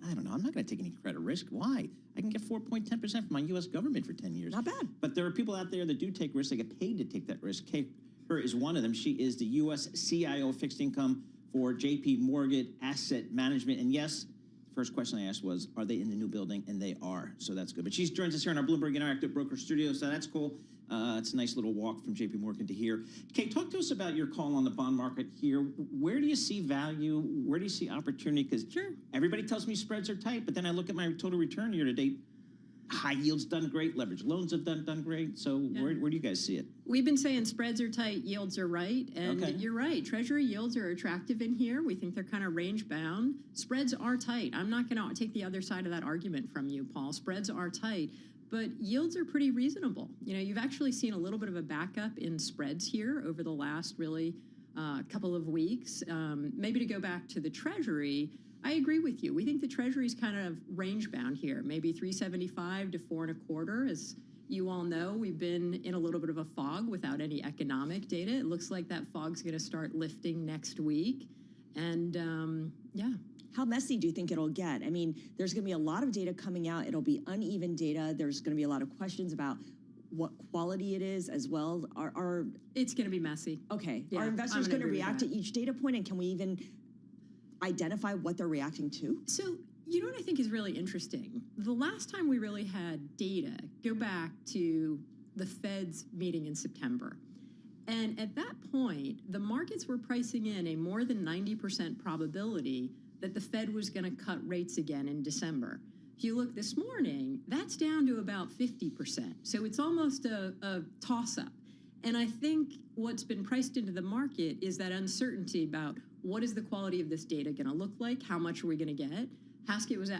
I don't know. I'm not going to take any credit risk. Why? I can get 4.10% from my U.S. government for 10 years. Not bad. But there are people out there that do take risks. They get paid to take that risk. Kate Her is one of them. She is the U.S. CIO of fixed income for JP Morgan Asset Management. And yes, the first question I asked was, are they in the new building? And they are. So that's good. But she joins us here in our Bloomberg Interactive Broker Studio. So that's cool. It's a nice little walk from JP Morgan to here. Kate, talk to us about your call on the bond market here. Where do you see value? Where do you see opportunity? Because everybody tells me spreads are tight, but then I look at my total return year to date. High yields done great. Leverage loans have done great. So where do you guys see it? We've been saying spreads are tight, yields are right. And you're right. Treasury yields are attractive in here. We think they're kind of range bound. Spreads are tight. I'm not going to take the other side of that argument from you, Paul. Spreads are tight, but yields are pretty reasonable. You know, you've actually seen a little bit of a backup in spreads here over the last really couple of weeks. Maybe to go back to the Treasury, I agree with you. We think the Treasury's kind of range bound here, maybe 3.75 to 4.25. As you all know, we've been in a little bit of a fog without any economic data. It looks like that fog's going to start lifting next week. And yeah. How messy do you think it'll get? I mean, there's going to be a lot of data coming out. It'll be uneven data. There's going to be a lot of questions about what quality it is as well. It's going to be messy. Okay. Yeah, are investors going to react to each data point, and can we even identify what they're reacting to? So, you know what I think is really interesting? The last time we really had data, go back to the Fed's meeting in September. And at that point, the markets were pricing in a more than 90% probability that the Fed was going to cut rates again in December. If you look this morning, that's down to about 50%. So it's almost a toss-up. And I think what's been priced into the market is that uncertainty about what is the quality of this data going to look like? How much are we going to get? Haskett was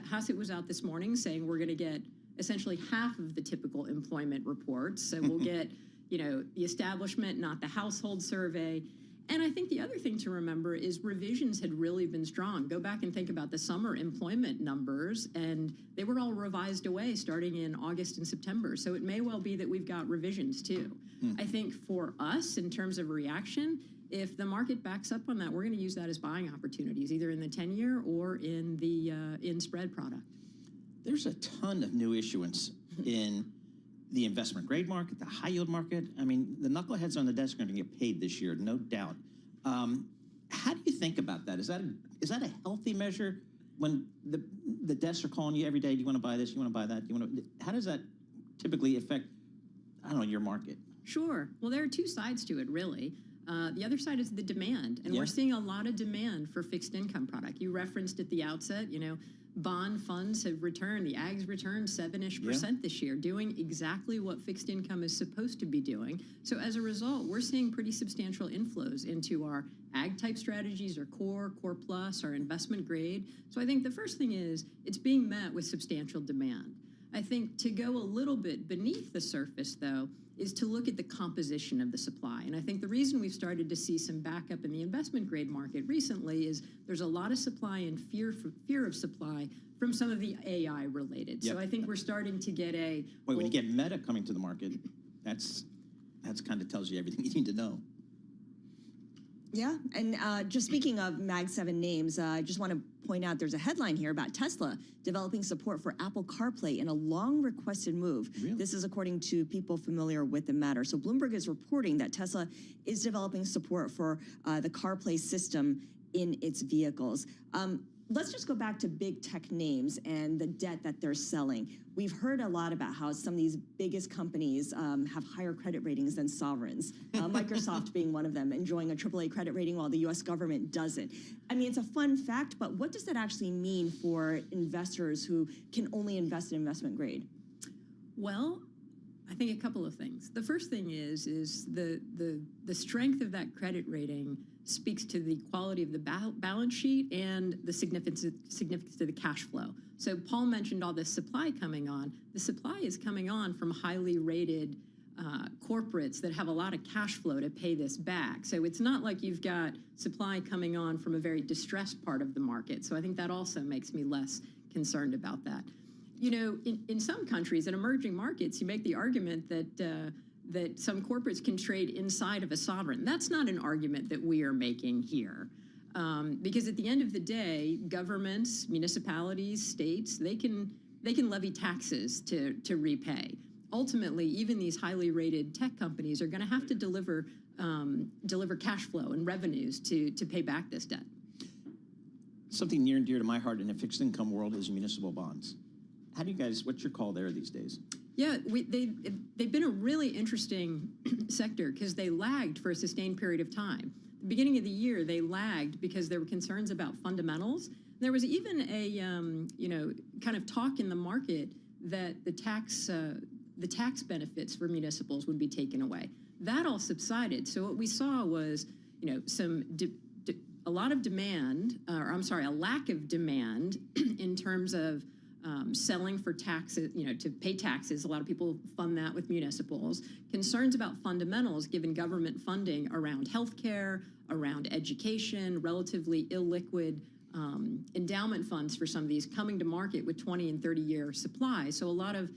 out this morning saying we're going to get essentially half of the typical employment reports. So we'll get, you know, the establishment, not the household survey. And I think the other thing to remember is revisions had really been strong. Go back and think about the summer employment numbers, and they were all revised away starting in August and September. So it may well be that we've got revisions too. I think for us, in terms of reaction, if the market backs up on that, we're going to use that as buying opportunities, either in the 10-year or in the in-spread product. There's a ton of new issuance in the investment grade market, the high yield market. I mean, the knuckleheads on the desk are going to get paid this year, no doubt. How do you think about that? Is that a healthy measure when the desks are calling you every day? Do you want to buy this? You want to buy that? How does that typically affect, I don't know, your market? Sure. Well, there are two sides to it, really. The other side is the demand, and we're seeing a lot of demand for fixed income product. You referenced at the outset, you know, bond funds have returned. The AG's returned 7-ish% this year, doing exactly what fixed income is supposed to be doing. So as a result, we're seeing pretty substantial inflows into our AG type strategies, our core plus, our investment grade. So I think the first thing is it's being met with substantial demand. I think to go a little bit beneath the surface, though, is to look at the composition of the supply. And I think the reason we've started to see some backup in the investment grade market recently is there's a lot of supply and fear of supply from some of the AI related. Yep. So I think we're starting to get when you get Meta coming to the market, that's kind of tells you everything you need to know. Yeah, and just speaking of Mag 7 names, I just want to point out there's a headline here about Tesla developing support for Apple CarPlay in a long-requested move. Really? This is according to people familiar with the matter. So Bloomberg is reporting that Tesla is developing support for the CarPlay system in its vehicles. Let's just go back to big tech names and the debt that they're selling. We've heard a lot about how some of these biggest companies have higher credit ratings than sovereigns, Microsoft being one of them, enjoying a AAA credit rating while the U.S. government doesn't. I mean, it's a fun fact, but what does that actually mean for investors who can only invest in investment grade? Well, I think a couple of things. The first thing is the strength of that credit rating speaks to the quality of the balance sheet and the significance of the cash flow. So Paul mentioned all this supply coming on. The supply is coming on from highly rated corporates that have a lot of cash flow to pay this back. So it's not like you've got supply coming on from a very distressed part of the market. So I think that also makes me less concerned about that. You know, in some countries, in emerging markets, you make the argument that some corporates can trade inside of a sovereign. That's not an argument that we are making here. Because at the end of the day, governments, municipalities, states, they can levy taxes to repay. Ultimately, even these highly rated tech companies are going to have to deliver cash flow and revenues to pay back this debt. Something near and dear to my heart in a fixed income world is municipal bonds. How do you guys, what's your call there these days? Yeah, they've been a really interesting sector because they lagged for a sustained period of time. The beginning of the year, they lagged because there were concerns about fundamentals. There was even a kind of talk in the market that the tax benefits for municipals would be taken away. That all subsided. So what we saw was a lack of demand in terms of selling for taxes, to pay taxes. A lot of people fund that with municipals. Concerns about fundamentals given government funding around healthcare, around education, relatively illiquid endowment funds for some of these coming to market with 20 and 30-year supply. So a lot of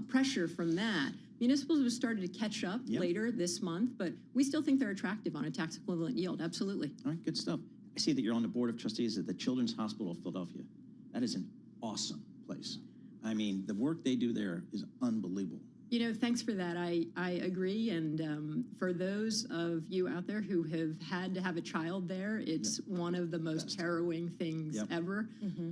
pressure from that. Municipals have started to catch up later this month, but we still think they're attractive on a tax equivalent yield. Absolutely. All right, good stuff. I see that you're on the board of trustees at the Children's Hospital of Philadelphia. That is an awesome place. I mean, the work they do there is unbelievable. Thanks for that. I agree. And for those of you out there who have had to have a child there, it's one of the most harrowing things ever.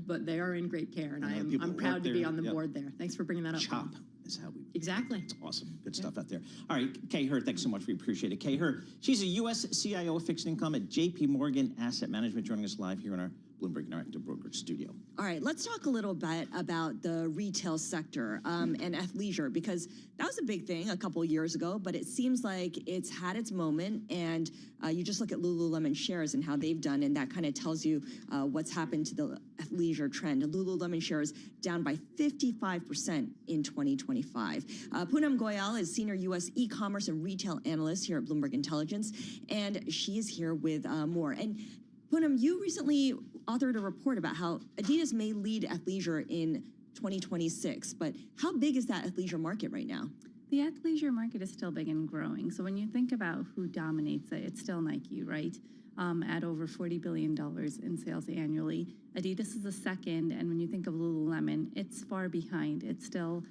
But they are in great care, and I'm proud to be on the board there. Thanks for bringing that up. CHOP is how we. Exactly. It's awesome. Good stuff out there. All right, Kay Her, thanks so much. We appreciate it. Kay Her, she's a U.S. CIO of fixed income at J.P. Morgan Asset Management, joining us live here in our Bloomberg Interactive Brokerage studio. All right, let's talk a little bit about the retail sector and athleisure, because that was a big thing a couple years ago, but it seems like it's had its moment, and you just look at Lululemon shares and how they've done, and that kind of tells you what's happened to the athleisure trend. Lululemon shares down by 55% in 2025. Poonam Goyal is Senior U.S. E-commerce and Retail Analyst here at Bloomberg Intelligence, and she is here with more. And Poonam, you recently authored a report about how Adidas may lead athleisure in 2026, but how big is that athleisure market right now? The athleisure market is still big and growing. So when you think about who dominates it, it's still Nike, right? At over $40 billion in sales annually. Adidas is the second, and when you think of Lululemon, it's far behind. It's still,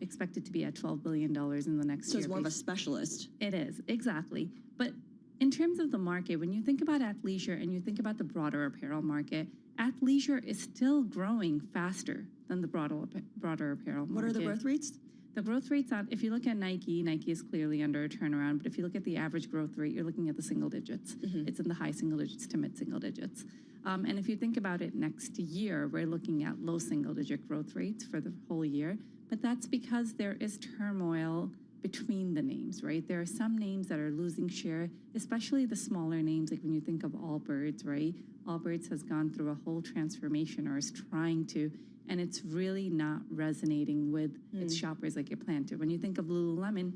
expected to be at $12 billion in the next year. So it's more of a specialist. It is, exactly. But in terms of the market, when you think about athleisure and you think about the broader apparel market, athleisure is still growing faster than the broader apparel market. What are the growth rates? The growth rates, if you look at Nike is clearly under a turnaround, but if you look at the average growth rate, you're looking at the single digits. It's in the high single digits to mid single digits. And if you think about it next year, we're looking at low single digit growth rates for the whole year, but that's because there is turmoil between the names, right? There are some names that are losing share, especially the smaller names, like when you think of Allbirds, right? Allbirds has gone through a whole transformation or is trying to, and it's really not resonating with its shoppers like it planned to. When you think of Lululemon,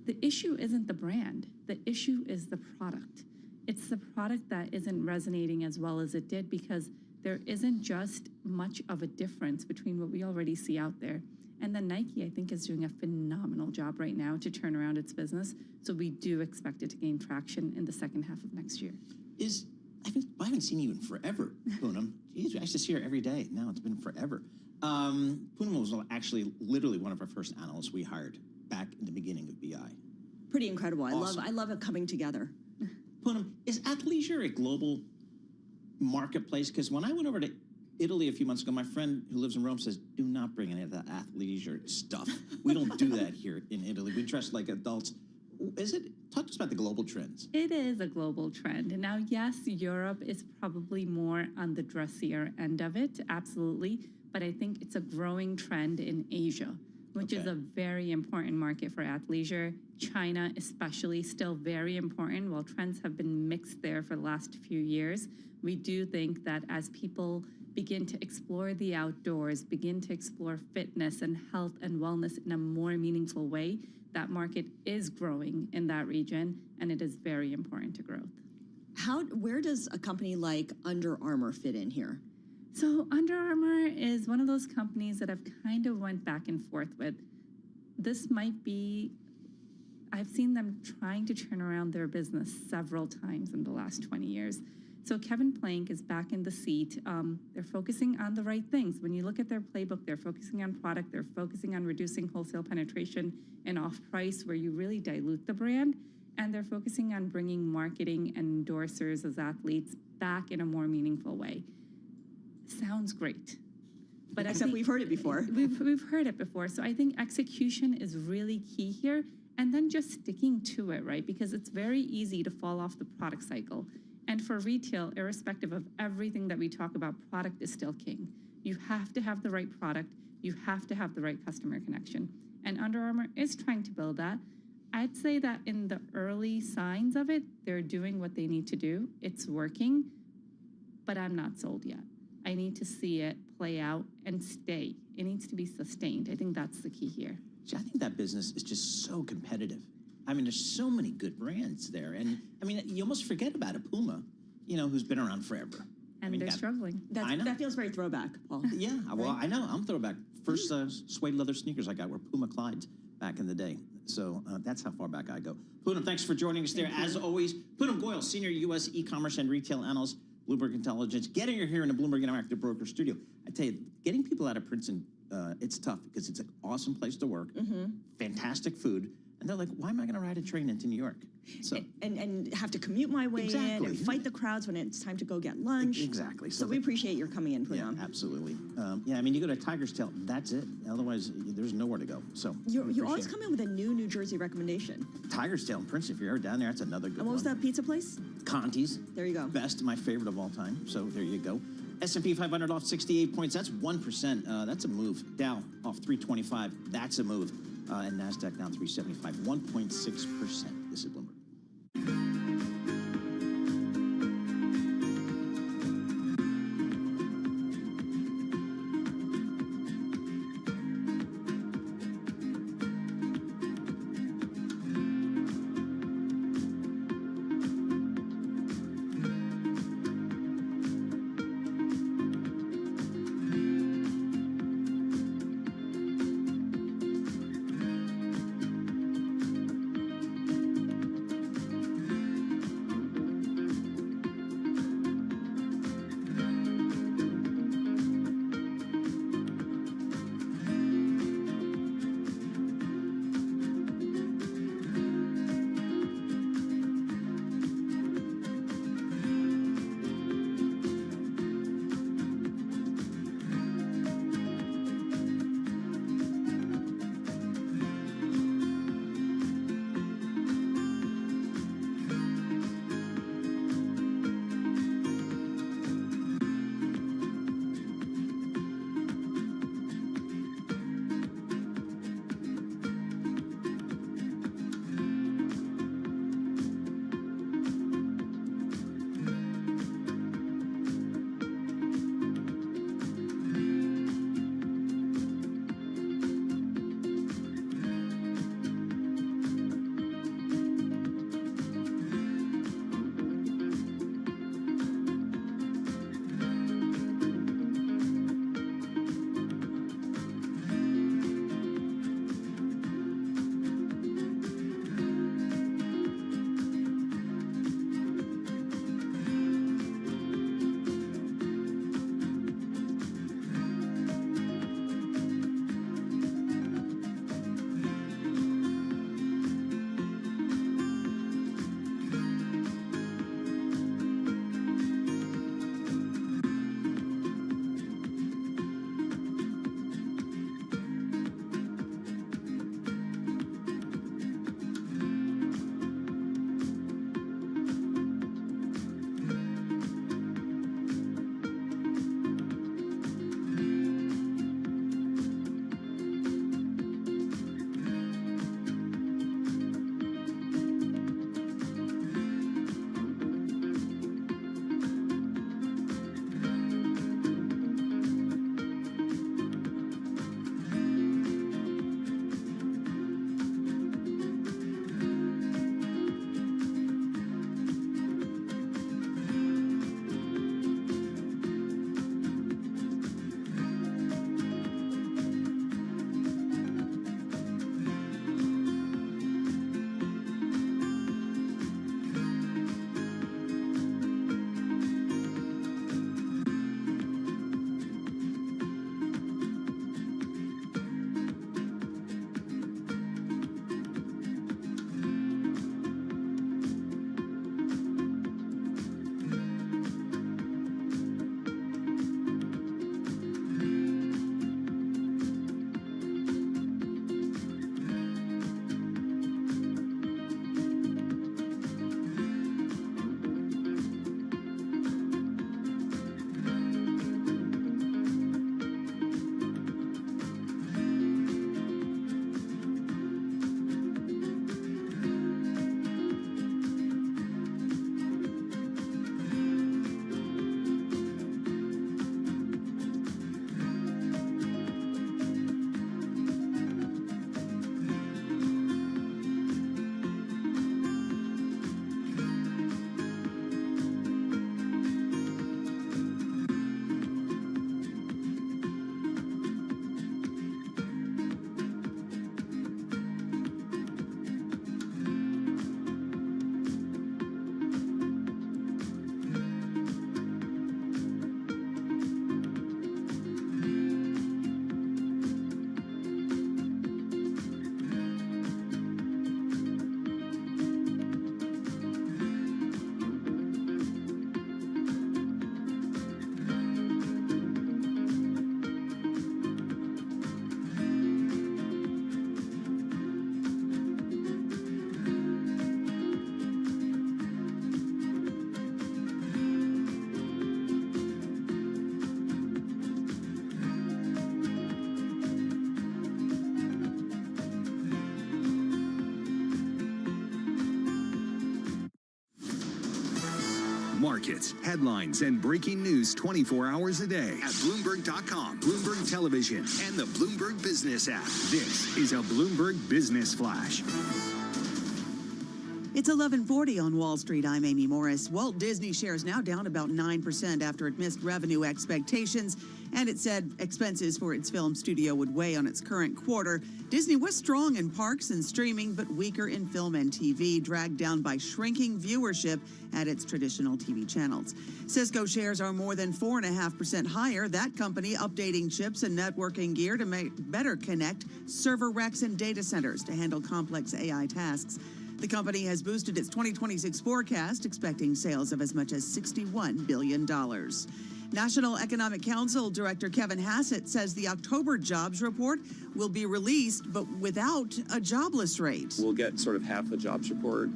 the issue isn't the brand. The issue is the product. It's the product that isn't resonating as well as it did because there isn't just much of a difference between what we already see out there. And then Nike, I think, is doing a phenomenal job right now to turn around its business. So we do expect it to gain traction in the second half of next year. I haven't seen you in forever, Poonam. Jeez, I used to see her every day. Now it's been forever. Poonam was actually literally one of our first analysts we hired back in the beginning of BI. Pretty incredible. Awesome. I love it coming together. Poonam, is athleisure a global marketplace? Because when I went over to Italy a few months ago, my friend who lives in Rome says, do not bring any of that athleisure stuff. We don't do that here in Italy. We dress like adults. Talk to us about the global trends. It is a global trend. Now, yes, Europe is probably more on the dressier end of it, absolutely. But I think it's a growing trend in Asia, which is a very important market for athleisure. China, especially, still very important. While trends have been mixed there for the last few years, we do think that as people begin to explore the outdoors, begin to explore fitness and health and wellness in a more meaningful way, that market is growing in that region, and it is very important to growth. Where does a company like Under Armour fit in here? So Under Armour is one of those companies that I've kind of went back and forth with. This might be, I've seen them trying to turn around their business several times in the last 20 years. So Kevin Plank is back in the seat. They're focusing on the right things. When you look at their playbook, they're focusing on product, they're focusing on reducing wholesale penetration and off-price where you really dilute the brand, and they're focusing on bringing marketing and endorsers as athletes back in a more meaningful way. Sounds great. But except we've heard it before. We've heard it before. So I think execution is really key here, and then just sticking to it, right? Because it's very easy to fall off the product cycle. And for retail, irrespective of everything that we talk about, product is still king. You have to have the right product. You have to have the right customer connection. And Under Armour is trying to build that. I'd say that in the early signs of it, they're doing what they need to do. It's working, but I'm not sold yet. I need to see it play out and stay. It needs to be sustained. I think that's the key here. See, I think that business is just so competitive. I mean, there's so many good brands there. And, I mean, you almost forget about a Puma, who's been around forever. And they're struggling. That feels very throwback, Paul. Yeah, well, I know. I'm throwback. First suede leather sneakers I got were Puma Clydes back in the day. So that's how far back I go. Poonam, thanks for joining us there. As always, Poonam Goyal, Senior U.S. E-commerce and Retail Analyst, Bloomberg Intelligence. Getting her here in the Bloomberg Interactive Broker Studio. I tell you, getting people out of Princeton, it's tough because it's an awesome place to work, fantastic food, and they're like, why am I going to ride a train into New York? So and have to commute my way in and fight the crowds when it's time to go get lunch. Exactly. So we appreciate your coming in, Poonam. Yeah, absolutely. I mean, you go to Tiger's Tail, that's it. Otherwise, there's nowhere to go. So you always come in with a New Jersey recommendation. Tiger's Tail in Princeton, if you're ever down there, that's another good one. And what was that pizza place? Conti's. There you go. Best, my favorite of all time. So there you go. S&P 500 off 68 points. That's 1%. That's a move. Dow off 325. That's a move. And NASDAQ down 375. 1.6%. This is Bloomberg. markets, headlines, and breaking news 24 hours a day at Bloomberg.com, Bloomberg Television, and the Bloomberg Business app. This is a Bloomberg Business Flash. It's 11:40 on Wall Street. I'm Amy Morris. Walt Disney shares now down about 9% after it missed revenue expectations, and it said expenses for its film studio would weigh on its current quarter. Disney was strong in parks and streaming, but weaker in film and TV, dragged down by shrinking viewership at its traditional TV channels. Cisco shares are more than 4.5% higher. That company updating chips and networking gear to better connect server racks and data centers to handle complex AI tasks. The company has boosted its 2026 forecast, expecting sales of as much as $61 billion. National Economic Council Director Kevin Hassett says the October jobs report will be released, but without a jobless rate. We'll get sort of half the jobs report.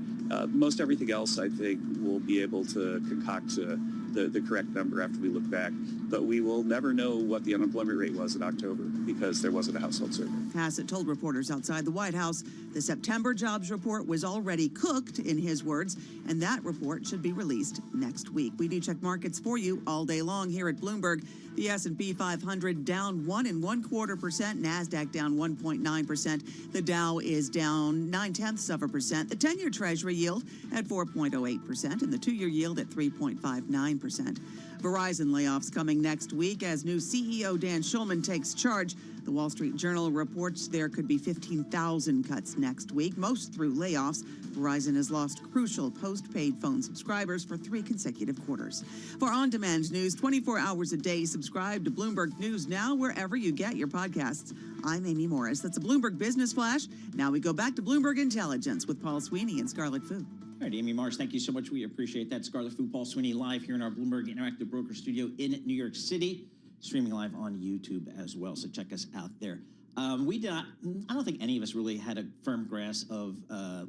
Most everything else, I think, we'll be able to concoct the correct number after we look back. But we will never know what the unemployment rate was in October because there wasn't a household survey. Hassett told reporters outside the White House the September jobs report was already cooked, in his words, and that report should be released next week. We do check markets for you all day long here at Bloomberg. The S&P 500 down 1.25%, NASDAQ down 1.9%. The Dow is down 0.9%. The 10-year Treasury yield at 4.08% and the 2-year yield at 3.59%. Verizon layoffs coming next week as new CEO Dan Schulman takes charge. The Wall Street Journal reports there could be 15,000 cuts next week, most through layoffs. Verizon has lost crucial postpaid phone subscribers for 3 consecutive quarters. For on-demand news 24 hours a day, subscribe to Bloomberg News Now wherever you get your podcasts. I'm Amy Morris. That's a Bloomberg Business Flash. Now we go back to Bloomberg Intelligence with Paul Sweeney and Scarlett Fu. All right, Amy Morris, thank you so much. We appreciate that. Scarlett Fu, Paul Sweeney, live here in our Bloomberg Interactive Broker Studio in New York City, streaming live on YouTube as well. So check us out there. I don't think any of us really had a firm grasp of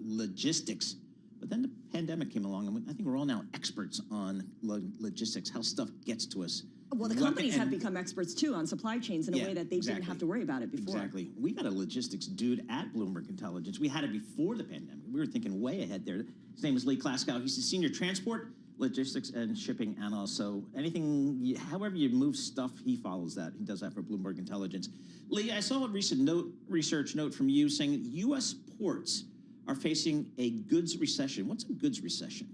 logistics, but then the pandemic came along, and I think we're all now experts on logistics, how stuff gets to us. Well, the companies have become experts, too, on supply chains in a way that they didn't have to worry about it before. Exactly. We got a logistics dude at Bloomberg Intelligence. We had it before the pandemic. We were thinking way ahead there. His name is Lee Klaskow. He's the Senior Transport, Logistics, and Shipping Analyst. So however you move stuff, he follows that. He does that for Bloomberg Intelligence. Lee, I saw a recent research note from you saying U.S. ports are facing a goods recession. What's a goods recession?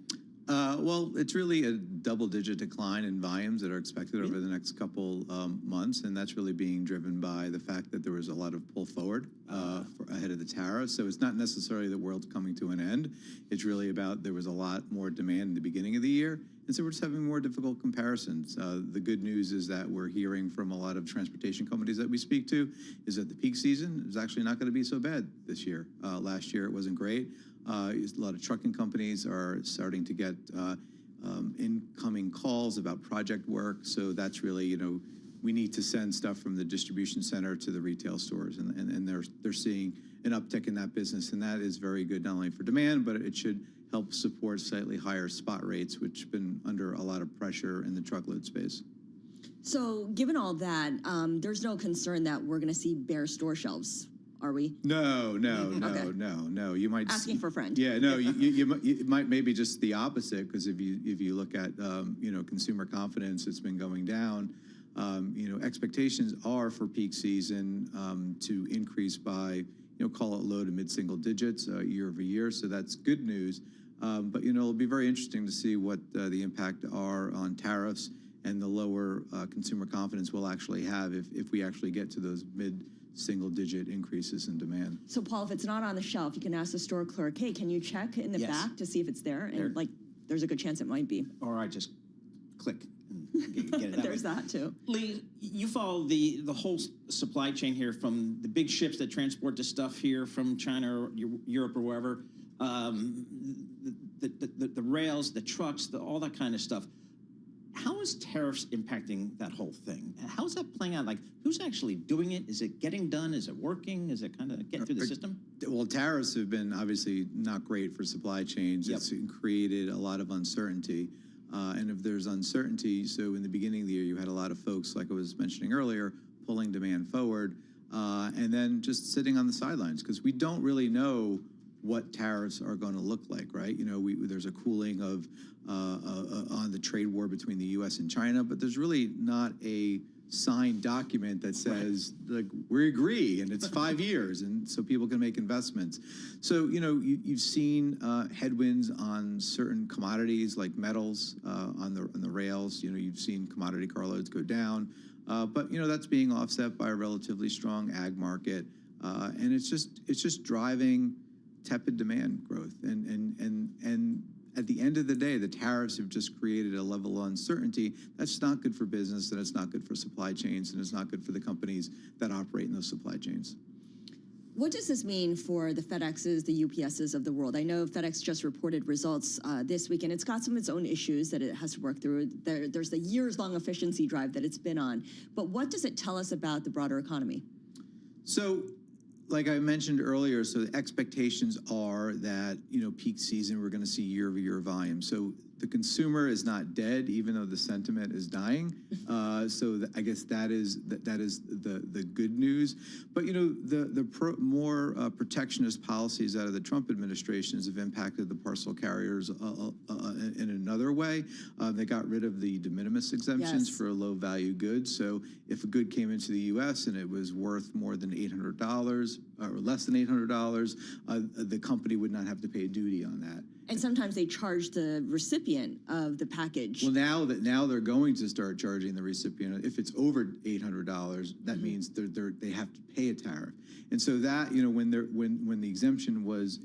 Well, it's really a double-digit decline in volumes that are expected over the next couple months, and that's really being driven by the fact that there was a lot of pull forward ahead of the tariffs. So it's not necessarily the world's coming to an end. It's really about there was a lot more demand in the beginning of the year, and so we're just having more difficult comparisons. The good news is that we're hearing from a lot of transportation companies that we speak to is that the peak season is actually not going to be so bad this year. Last year it wasn't great. A lot of trucking companies are starting to get incoming calls about project work. So that's really, we need to send stuff from the distribution center to the retail stores, and they're seeing an uptick in that business, and that is very good not only for demand, but it should help support slightly higher spot rates, which have been under a lot of pressure in the truckload space. So given all that, there's no concern that we're going to see bare store shelves, are we? No. You might asking for a friend. Yeah, no. You might maybe just the opposite, because if you look at consumer confidence, it's been going down. Expectations are for peak season to increase by call it low to mid single digits year over year. So that's good news. But it'll be very interesting to see what the impact are on tariffs and the lower consumer confidence we'll actually have if we actually get to those mid single-digit increases in demand. So, Paul, if it's not on the shelf, you can ask the store clerk, hey, can you check in the back to see if it's there? And, there's a good chance it might be. Or I just click and get it out. There's that, too. Lee, you follow the whole supply chain here, from the big ships that transport the stuff here from China or Europe or wherever, the rails, the trucks, all that kind of stuff. How is tariffs impacting that whole thing? How's that playing out? Like, who's actually doing it? Is it getting done? Is it working? Is it kind of getting through the system? Well, tariffs have been obviously not great for supply chains. Yep. It's created a lot of uncertainty. And if there's uncertainty, so in the beginning of the year, you had a lot of folks, like I was mentioning earlier, pulling demand forward and then just sitting on the sidelines, because we don't really know what tariffs are going to look like, right? There's a cooling of on the trade war between the U.S. and China, but there's really not a signed document that says like we agree and it's 5 years and so people can make investments. So you've seen headwinds on certain commodities like metals on the rails. You've seen commodity carloads go down, but that's being offset by a relatively strong ag market, and it's just driving tepid demand growth. And at the end of the day, the tariffs have just created a level of uncertainty that's not good for business, and it's not good for supply chains, and it's not good for the companies that operate in those supply chains. What does this mean for the FedExes, the UPSs of the world? I know FedEx just reported results this week, and it's got some of its own issues that it has to work through. There's the years-long efficiency drive that it's been on. But what does it tell us about the broader economy? So, like I mentioned earlier, so the expectations are that, peak season, we're going to see year-over-year volume. So the consumer is not dead, even though the sentiment is dying. I guess that is the good news. But more protectionist policies out of the Trump administrations have impacted the parcel carriers in another way. They got rid of the de minimis exemptions for low-value goods. So if a good came into the U.S. and it was worth more than $800 or less than $800, the company would not have to pay a duty on that. And sometimes they charge the recipient of the package. Well, now they're going to start charging the recipient. If it's over $800, that means they have to pay a tariff. And so that when the exemption was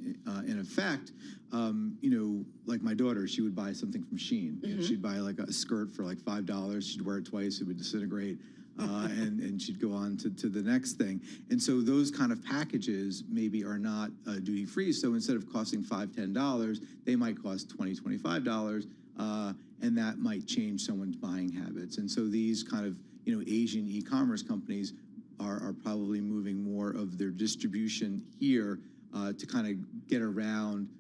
in effect, like my daughter, she would buy something from Shein. She'd buy like a skirt for like $5. She'd wear it twice. It would disintegrate. And she'd go on to the next thing. And so those kind of packages maybe are not duty-free. So instead of costing $5, $10, they might cost $20, $25, and that might change someone's buying habits. And so these kind of Asian e-commerce companies are probably moving more of their distribution here to kind of get around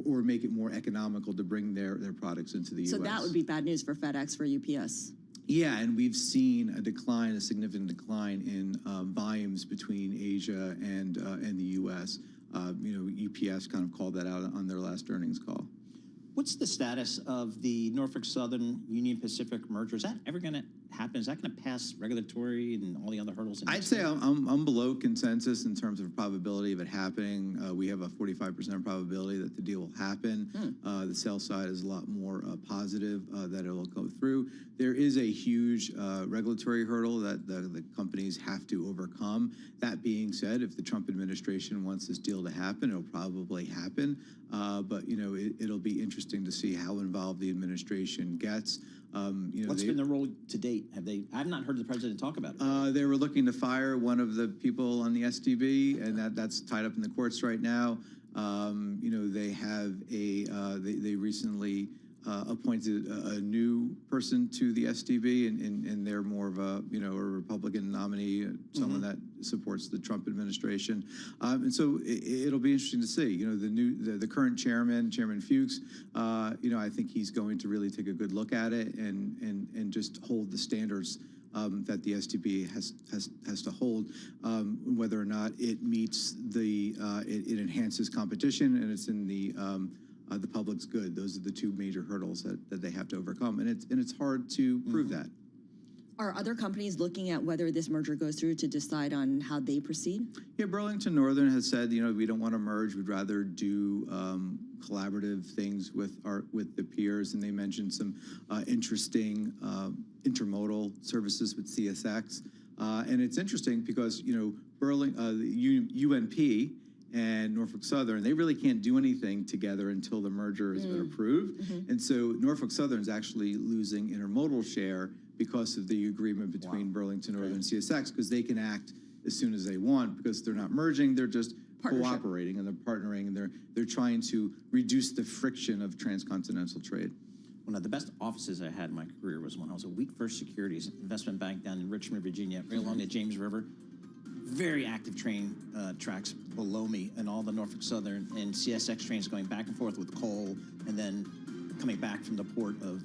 or make it more economical to bring their products into the U.S. So that would be bad news for FedEx, for UPS. Yeah, and we've seen a significant decline in volumes between Asia and the U.S. UPS kind of called that out on their last earnings call. What's the status of the Norfolk Southern Union Pacific merger? Is that ever going to happen? Is that going to pass regulatory and all the other hurdles? I'd say I'm below consensus in terms of probability of it happening. We have a 45% probability that the deal will happen. The sell side is a lot more positive that it will go through. There is a huge regulatory hurdle that the companies have to overcome. That being said, if the Trump administration wants this deal to happen, it'll probably happen. But it'll be interesting to see how involved the administration gets. What's been the role to date? I've not heard the president talk about it. They were looking to fire one of the people on the STB, and that's tied up in the courts right now. They have they recently appointed a new person to the STB, and they're more of a Republican nominee, someone that supports the Trump administration, and so it'll be interesting to see. The current chairman Fuchs, I think he's going to really take a good look at it and just hold the standards that the STB has to hold, whether or not it meets it enhances competition and it's in the public's good. Those are the two major hurdles that they have to overcome, and it's hard to prove that. Are other companies looking at whether this merger goes through to decide on how they proceed? Yeah, Burlington Northern has said, we don't want to merge. We'd rather do collaborative things with the peers, and they mentioned some interesting intermodal services with CSX. And it's interesting because UNP and Norfolk Southern, they really can't do anything together until the merger has been approved. And so Norfolk Southern is actually losing intermodal share because of the agreement between Burlington Northern and CSX, because they can act as soon as they want because they're not merging, they're just cooperating and they're partnering, and they're trying to reduce the friction of transcontinental trade. One of the best offices I had in my career was when I was at Week First Securities investment bank down in Richmond, Virginia, right along the James River. Very active train tracks below me, and all the Norfolk Southern and CSX trains going back and forth with coal, and then coming back from the port of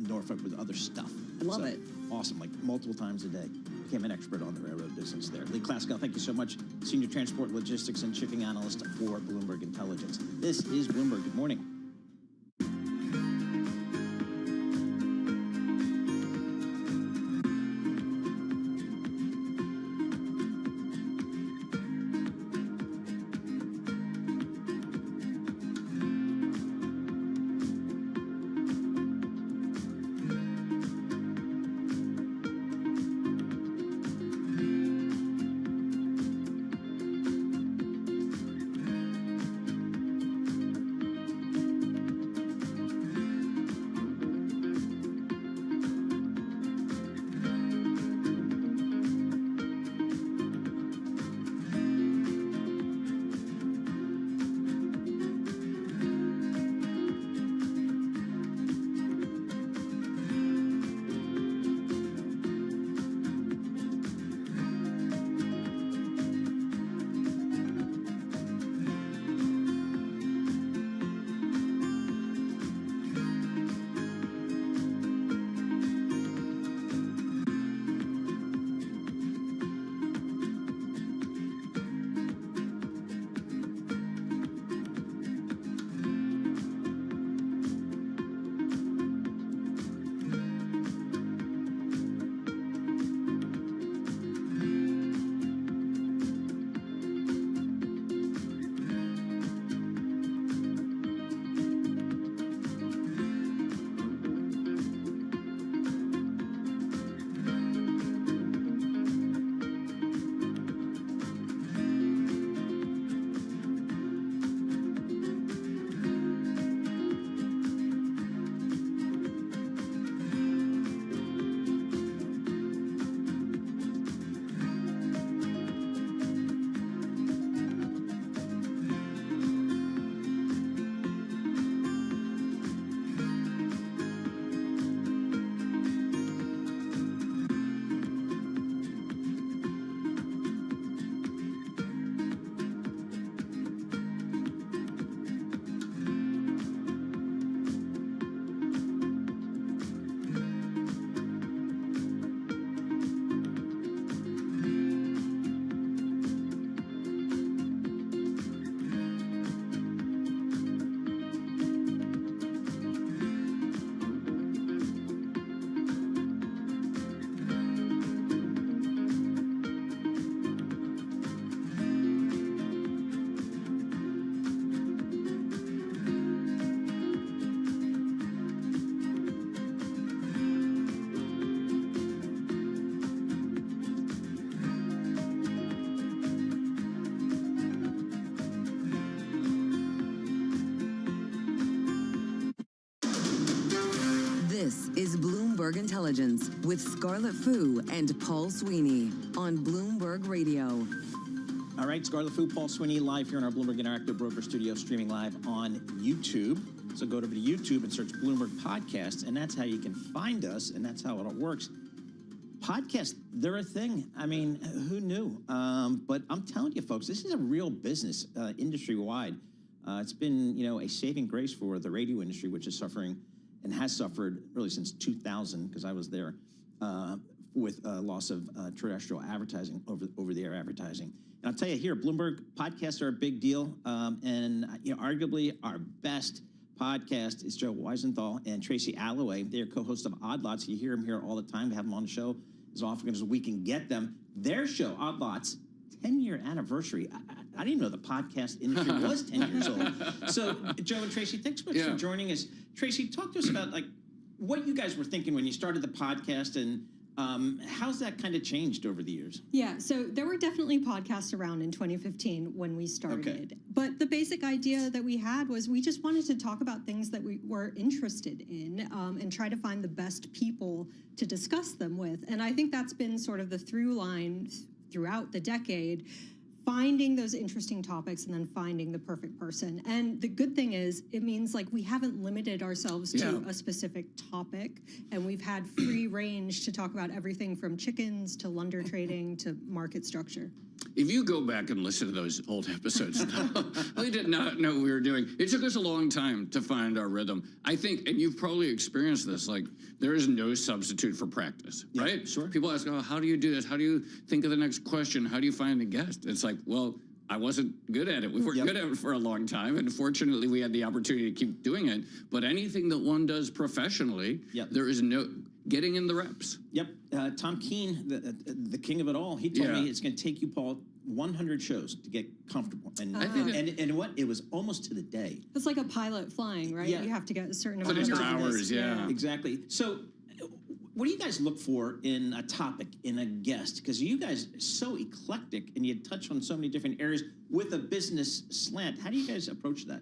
Norfolk with other stuff. I love it. Awesome, like multiple times a day. became an expert on the railroad business there. Lee Klaskow, thank you so much. Senior Transport Logistics and Shipping Analyst for Bloomberg Intelligence. This is Bloomberg. Good morning. This is Bloomberg Intelligence with Scarlett Fu and Paul Sweeney on Bloomberg Radio. All right, Scarlett Fu, Paul Sweeney, live here in our Bloomberg Interactive Broker Studio, streaming live on YouTube. So go over to YouTube and search Bloomberg Podcasts, and that's how you can find us, and that's how it all works. Podcasts, they're a thing. I mean, who knew? But I'm telling you, folks, this is a real business industry-wide. It's been, a saving grace for the radio industry, which is suffering and has suffered really since 2000, because I was there, with loss of terrestrial advertising, over-the-air advertising. And I'll tell you here, Bloomberg podcasts are a big deal, and arguably our best podcast is Joe Weisenthal and Tracy Alloway. They're co-hosts of Odd Lots. You hear them here all the time. We have them on the show as often as we can get them. Their show, Odd Lots, 10-year anniversary. I didn't know the podcast industry was 10 years old. So, Joe and Tracy, thanks so much for joining us. Tracy, talk to us about what you guys were thinking when you started the podcast, and how's that kind of changed over the years? Yeah, so there were definitely podcasts around in 2015 when we started. Okay. But the basic idea that we had was we just wanted to talk about things that we were interested in and try to find the best people to discuss them with. And I think that's been sort of the through line throughout the decade, finding those interesting topics and then finding the perfect person. And the good thing is, it means we haven't limited ourselves to a specific topic, and we've had free range to talk about everything from chickens to London trading to market structure. if you go back and listen to those old episodes, we did not know what we were doing. It took us a long time to find our rhythm. I think, and you've probably experienced this, like there is no substitute for practice, right? Sure. People ask, oh, how do you do this? How do you think of the next question? How do you find a guest? It's like, well, I wasn't good at it. We weren't good at it for a long time. And fortunately, we had the opportunity to keep doing it. But anything that one does professionally, there is no getting in the reps. Yep. Tom Keene, the king of it all, he told me it's going to take you, Paul, 100 shows to get comfortable. And and what? It was almost to the day. It's like a pilot flying, right? Yeah. You have to get a certain Put amount in of your hours, Exactly. So what do you guys look for in a topic, in a guest? Because you guys are so eclectic and you touch on so many different areas with a business slant. How do you guys approach that?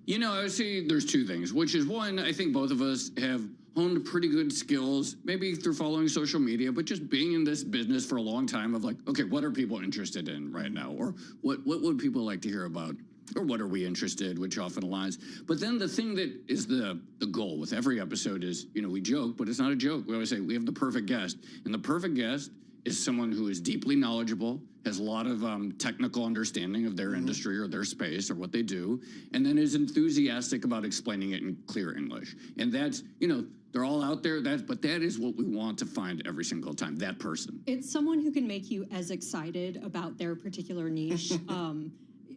You know, I would say there's two things, which is one, I think both of us have honed pretty good skills, maybe through following social media, but just being in this business for a long time of like, okay, what are people interested in right now? Or what would people like to hear about? Or what are we interested, which often aligns. But then the thing that is the goal with every episode is, you know, we joke, but it's not a joke. We always say we have the perfect guest. And the perfect guest is someone who is deeply knowledgeable, has a lot of technical understanding of their industry or their space or what they do, and then is enthusiastic about explaining it in clear English. And that's, you know, they're all out there, but that is what we want to find every single time, that person. It's someone who can make you as excited about their particular niche.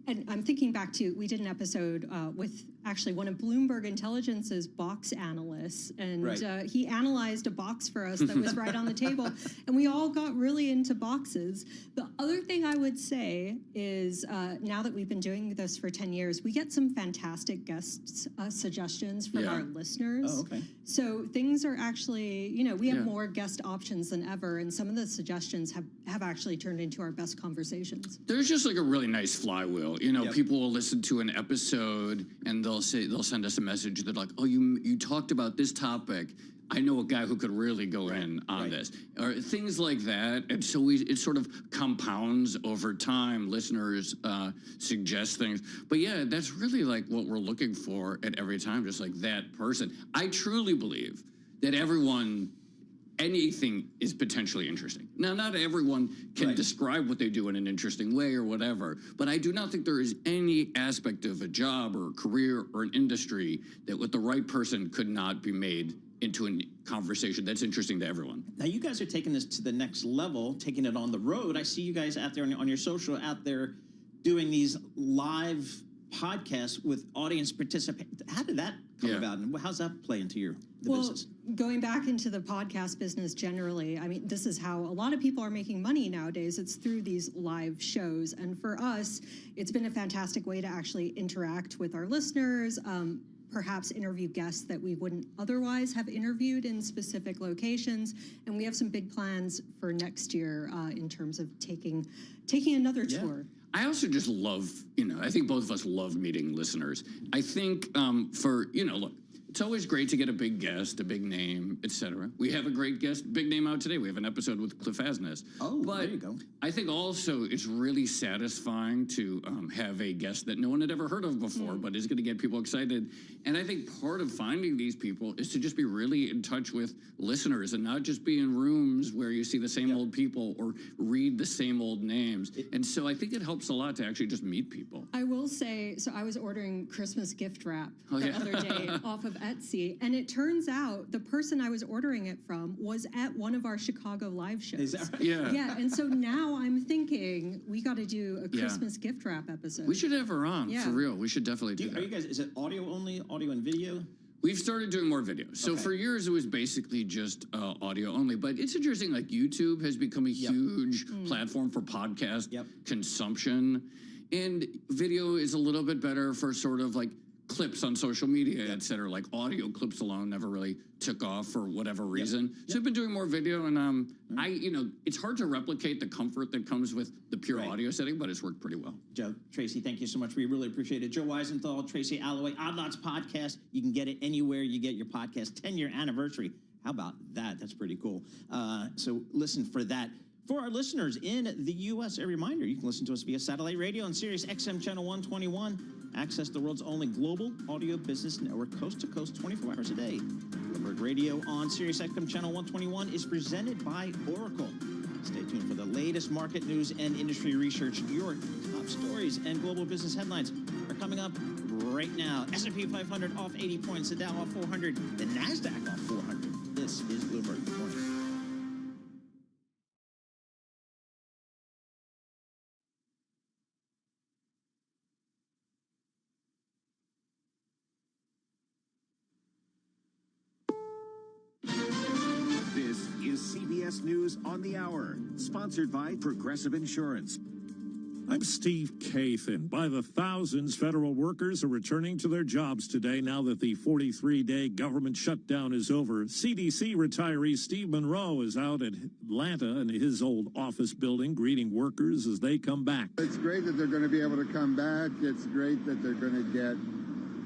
And I'm thinking back to, we did an episode with actually one of Bloomberg Intelligence's box analysts, and he analyzed a box for us that was right on the table, and we all got really into boxes. The other thing I would say is, now that we've been doing this for 10 years, we get some fantastic guest suggestions from our listeners. Oh, okay. So things are actually, you know, we have more guest options than ever, and some of the suggestions have actually turned into our best conversations. There's just like a really nice flywheel. You know, people will listen to an episode and they'll send us a message. They're like, oh, you talked about this topic. I know a guy who could really go in on this, or things like that. And so it sort of compounds over time. Listeners suggest things, but yeah, that's really like what we're looking for at every time. Just like that person. I truly believe that anything is potentially interesting. Now, not everyone can describe what they do in an interesting way or whatever, but I do not think there is any aspect of a job or a career or an industry that with the right person could not be made into a conversation that's interesting to everyone. Now, you guys are taking this to the next level, taking it on the road. I see you guys out there on your social, out there doing these live podcasts with audience participants. How did that come about, and how's that play into your business? Going back into the podcast business generally, I mean, this is how a lot of people are making money nowadays. It's through these live shows. And for us, it's been a fantastic way to actually interact with our listeners, perhaps interview guests that we wouldn't otherwise have interviewed in specific locations. And we have some big plans for next year in terms of taking another tour. I also just love, you know, I think both of us love meeting listeners. I think look, it's always great to get a big guest, a big name, etc. We have a great guest, big name out today. We have an episode with Cliff Asness. Oh, there you go. I think also it's really satisfying to have a guest that no one had ever heard of before, but is going to get people excited. And I think part of finding these people is to just be really in touch with listeners and not just be in rooms where you see the same old people or read the same old names. And so I think it helps a lot to actually just meet people. I will say, so I was ordering Christmas gift wrap the other day off of Etsy, and it turns out the person I was ordering it from was at one of our Chicago live shows. Is that right? Yeah. Yeah, and so now I'm thinking we got to do a Christmas gift wrap episode. We should have her on, for real. We should definitely do that. Are you guys, is it audio only, audio and video? We've started doing more video. So for years, it was basically just audio only. But it's interesting, like YouTube has become a huge platform for podcast consumption. And video is a little bit better for sort of like clips on social media, et cetera. Like audio clips alone never really took off for whatever reason. So I've been doing more video, and it's hard to replicate the comfort that comes with the pure audio setting, but it's worked pretty well. Joe, Tracy, thank you so much. We really appreciate it. Joe Weisenthal, Tracy Alloway, Odd Lots Podcast. You can get it anywhere you get your podcast. 10-year anniversary. How about that? That's pretty cool. So listen for that. For our listeners in the U.S., a reminder, you can listen to us via satellite radio on Sirius XM Channel 121. Access the world's only global audio business network, coast to coast, 24 hours a day. Bloomberg Radio on Sirius XM Channel 121 is presented by Oracle. Stay tuned for the latest market news and industry research. Your top stories and global business headlines are coming up right now. S&P 500 off 80 points, the Dow off 400, the NASDAQ off 400. This is Bloomberg Good Morning. This is CBS News on the Hour, sponsored by Progressive Insurance. I'm Steve Kathan. By the thousands, federal workers are returning to their jobs today now that the 43-day government shutdown is over. CDC retiree Steve Monroe is out at Atlanta in his old office building greeting workers as they come back. It's great that they're going to be able to come back. It's great that they're going to get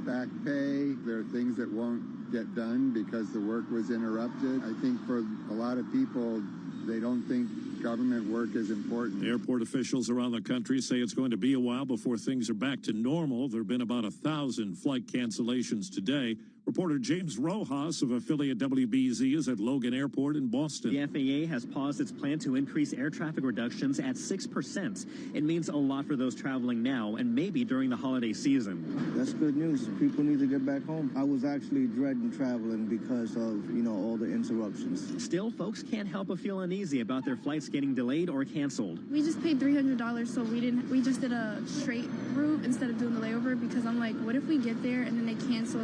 back pay. There are things that won't get done because the work was interrupted. I think for a lot of people, they don't think government work is important. Airport officials around the country say it's going to be a while before things are back to normal. There have been about 1,000 flight cancellations today. Reporter James Rojas of affiliate WBZ is at Logan Airport in Boston. The FAA has paused its plan to increase air traffic reductions at 6%. It means a lot for those traveling now and maybe during the holiday season. That's good news. People need to get back home. I was actually dreading traveling because of, all the interruptions. Still, folks can't help but feel uneasy about their flights getting delayed or canceled. We just paid $300, so we just did a straight route instead of doing the layover because I'm like, what if we get there and then they cancel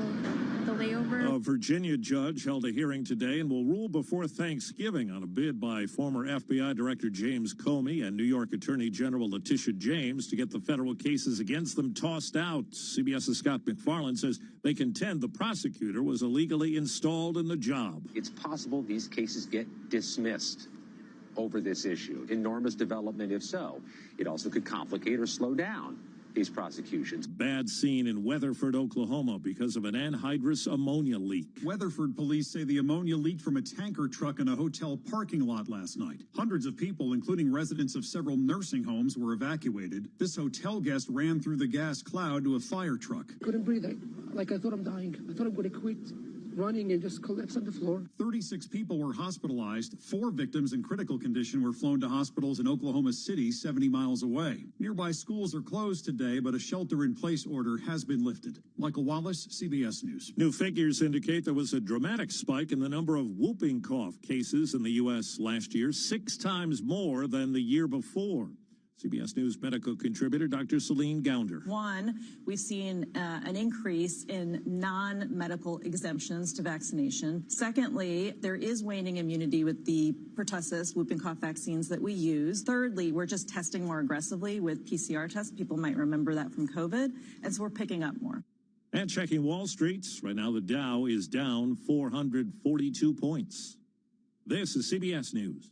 the layover? A Virginia judge held a hearing today and will rule before Thanksgiving on a bid by former FBI Director James Comey and New York Attorney General Letitia James to get the federal cases against them tossed out. CBS's Scott McFarland says they contend the prosecutor was illegally installed in the job. It's possible these cases get dismissed over this issue. Enormous development if so. It also could complicate or slow down these prosecutions. Bad scene in Weatherford, Oklahoma because of an anhydrous ammonia leak. Weatherford police say the ammonia leaked from a tanker truck in a hotel parking lot last night. Hundreds of people, including residents of several nursing homes, were evacuated. This hotel guest ran through the gas cloud to a fire truck. Couldn't breathe. Like I thought I'm dying. I thought I'm going to quit running and just collapse on the floor. 36 people were hospitalized. 4 victims in critical condition were flown to hospitals in Oklahoma City, 70 miles away. Nearby schools are closed today, but a shelter-in-place order has been lifted. Michael Wallace, CBS News. New figures indicate there was a dramatic spike in the number of whooping cough cases in the U.S. last year, 6 times more than the year before. CBS News medical contributor Dr. Celine Gounder. One, we've seen an increase in non-medical exemptions to vaccination. Secondly, there is waning immunity with the pertussis, whooping cough vaccines that we use. Thirdly, we're just testing more aggressively with PCR tests. People might remember that from COVID. And so we're picking up more. And checking Wall Street, right now the Dow is down 442 points. This is CBS News.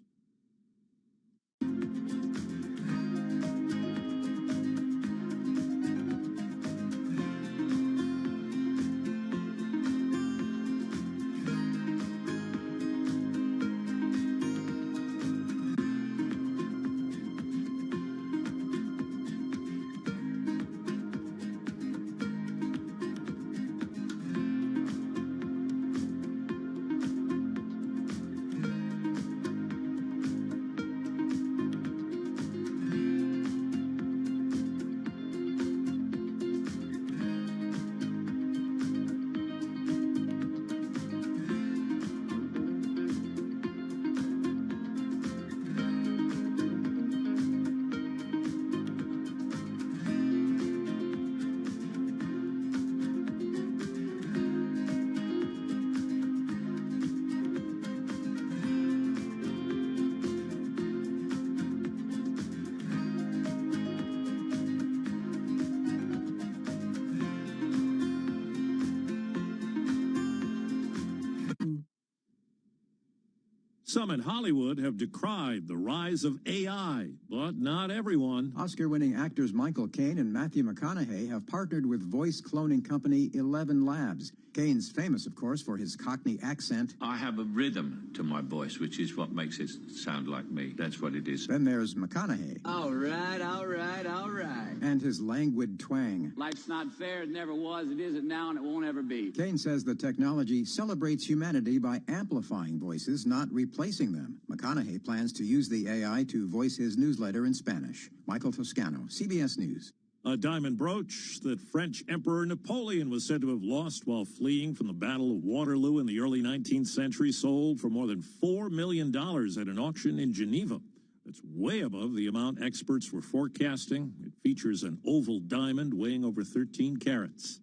Some in Hollywood have decried the rise of AI, but not everyone. Oscar-winning actors Michael Caine and Matthew McConaughey have partnered with voice cloning company 11 Labs. Caine's famous, of course, for his Cockney accent. I have a rhythm to my voice, which is what makes it sound like me. That's what it is. Then there's McConaughey. All right, all right, all right. And his languid twang. Life's not fair. It never was. It isn't now, and it won't ever be. Caine says the technology celebrates humanity by amplifying voices, not replacing replacing them. McConaughey plans to use the AI to voice his newsletter in Spanish. Michael Toscano, CBS News. A diamond brooch that French Emperor Napoleon was said to have lost while fleeing from the Battle of Waterloo in the early 19th century sold for more than $4 million at an auction in Geneva. That's way above the amount experts were forecasting. It features an oval diamond weighing over 13 carats.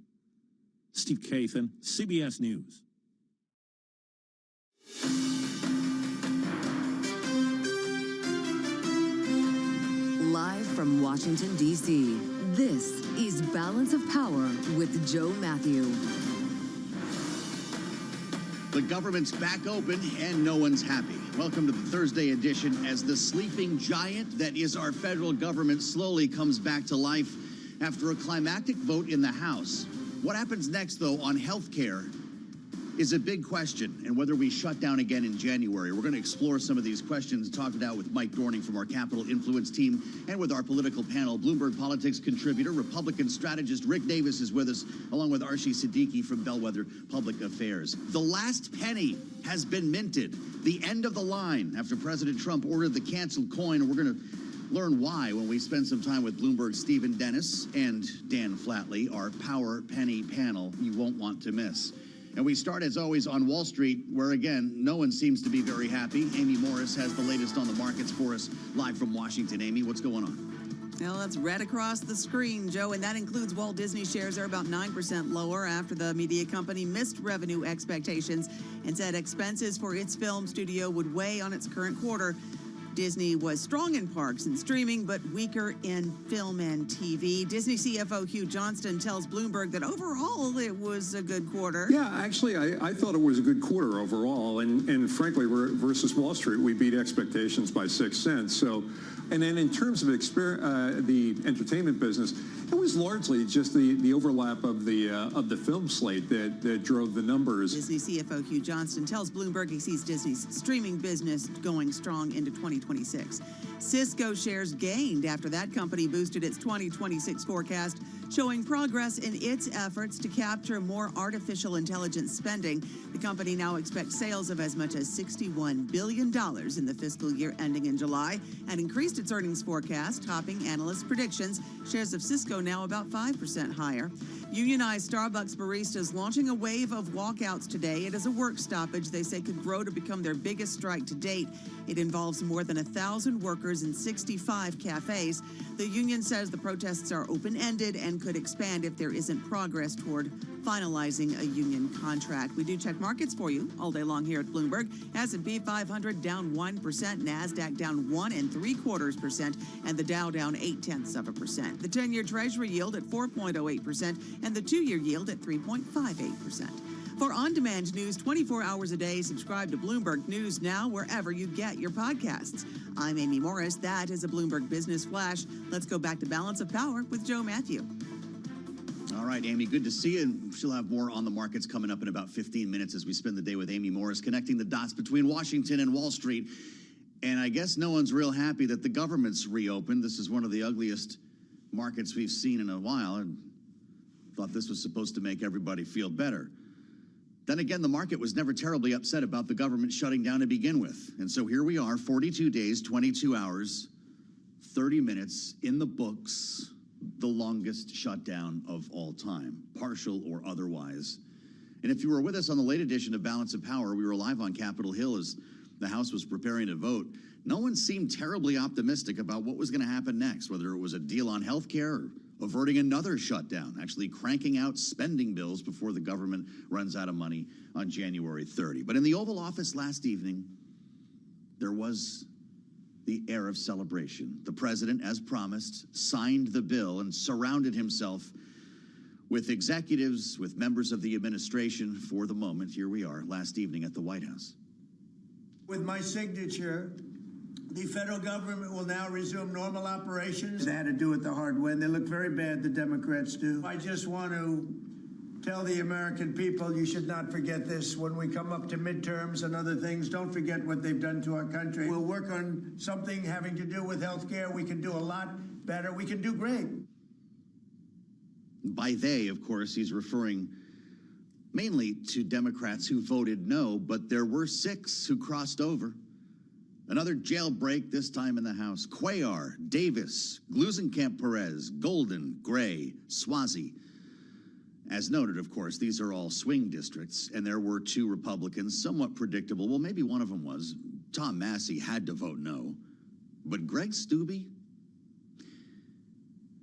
Steve Kathan, CBS News. Live from Washington, D.C., this is Balance of Power with Joe Matthew. The government's back open and no one's happy. Welcome to the Thursday edition as the sleeping giant that is our federal government slowly comes back to life after a climactic vote in the House. What happens next, though, on health care is a big question, and whether we shut down again in January. We're going to explore some of these questions, talk it out with Mike Dorning from our Capital Influence team and with our political panel. Bloomberg Politics contributor, Republican strategist Rick Davis is with us, along with Archie Siddiqui from Bellwether Public Affairs. The last penny has been minted, the end of the line after President Trump ordered the canceled coin, and we're going to learn why when we spend some time with Bloomberg's Stephen Dennis and Dan Flatley, our Power Penny panel you won't want to miss. And we start, as always, on Wall Street, where, again, no one seems to be very happy. Amy Morris has the latest on the markets for us, live from Washington. Amy, what's going on? Well, that's right across the screen, Joe, and that includes Walt Disney shares are about 9% lower after the media company missed revenue expectations and said expenses for its film studio would weigh on its current quarter. Disney was strong in parks and streaming, but weaker in film and TV. Disney CFO Hugh Johnston tells Bloomberg that overall it was a good quarter. Yeah, actually, I thought it was a good quarter overall. And frankly, versus Wall Street, we beat expectations by 6 cents. So, and then in terms of the entertainment business, it was largely just the overlap of the film slate that drove the numbers. Disney CFO Hugh Johnston tells Bloomberg he sees Disney's streaming business going strong into 2026. Cisco shares gained after that company boosted its 2026 forecast, showing progress in its efforts to capture more artificial intelligence spending. The company now expects sales of as much as $61 billion in the fiscal year ending in July and increased its earnings forecast, topping analyst predictions. Shares of Cisco now about 5% higher. Unionized Starbucks baristas launching a wave of walkouts today. It is a work stoppage they say could grow to become their biggest strike to date. It involves more than 1,000 workers in 65 cafes. The union says the protests are open-ended and could expand if there isn't progress toward finalizing a union contract. We do check markets for you all day long here at Bloomberg. S&P 500 down 1%, NASDAQ down 1 3/4%, and the Dow down 0.8%. The 10-year Treasury yield at 4.08%, and the 2-year yield at 3.58%. For on-demand news 24 hours a day, subscribe to Bloomberg News Now wherever you get your podcasts. I'm Amy Morris. That is a Bloomberg Business Flash. Let's go back to Balance of Power with Joe Matthew. All right, Amy, good to see you. And she'll have more on the markets coming up in about 15 minutes as we spend the day with Amy Morris, connecting the dots between Washington and Wall Street. And I guess no one's real happy that the government's reopened. This is one of the ugliest markets we've seen in a while, and thought this was supposed to make everybody feel better. Then again, the market was never terribly upset about the government shutting down to begin with. And so here we are, 42 days, 22 hours, 30 minutes in the books, the longest shutdown of all time, partial or otherwise. And if you were with us on the late edition of Balance of Power, we were live on Capitol Hill as the House was preparing to vote. No one seemed terribly optimistic about what was going to happen next, whether it was a deal on health care or averting another shutdown, actually cranking out spending bills before the government runs out of money on January 30. But in the Oval Office last evening, there was the air of celebration. The president, as promised, signed the bill and surrounded himself with executives, with members of the administration for the moment. Here we are last evening at the White House. With my signature, the federal government will now resume normal operations. They had to do it the hard way, and they look very bad, the Democrats do. I just want to tell the American people you should not forget this when we come up to midterms and other things. Don't forget what they've done to our country. We'll work on something having to do with health care. We can do a lot better. We can do great. By they, of course, he's referring mainly to Democrats who voted no, but there were 6 who crossed over. Another jailbreak, this time in the House. Cuellar, Davis, Gluesenkamp-Perez, Golden, Gray, Swazi. As noted, of course, these are all swing districts, and there were 2 Republicans, somewhat predictable. Well, maybe one of them was. Tom Massey had to vote no. But Greg Steube?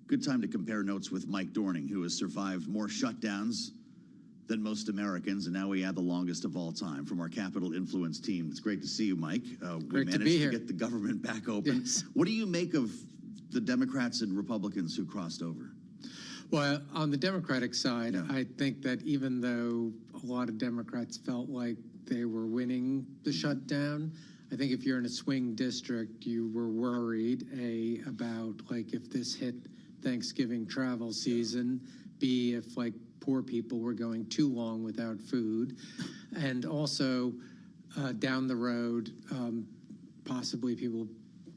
Good time to compare notes with Mike Dorning, who has survived more shutdowns than most Americans, and now we have the longest of all time from our Capital Influence team. It's great to see you, Mike. We managed to get the government back open. Yes. What do you make of the Democrats and Republicans who crossed over? Well, on the Democratic side, I think that even though a lot of Democrats felt like they were winning the shutdown, I think if you're in a swing district, you were worried, A, about like if this hit Thanksgiving travel season, B, if like poor people were going too long without food, and also down the road, possibly people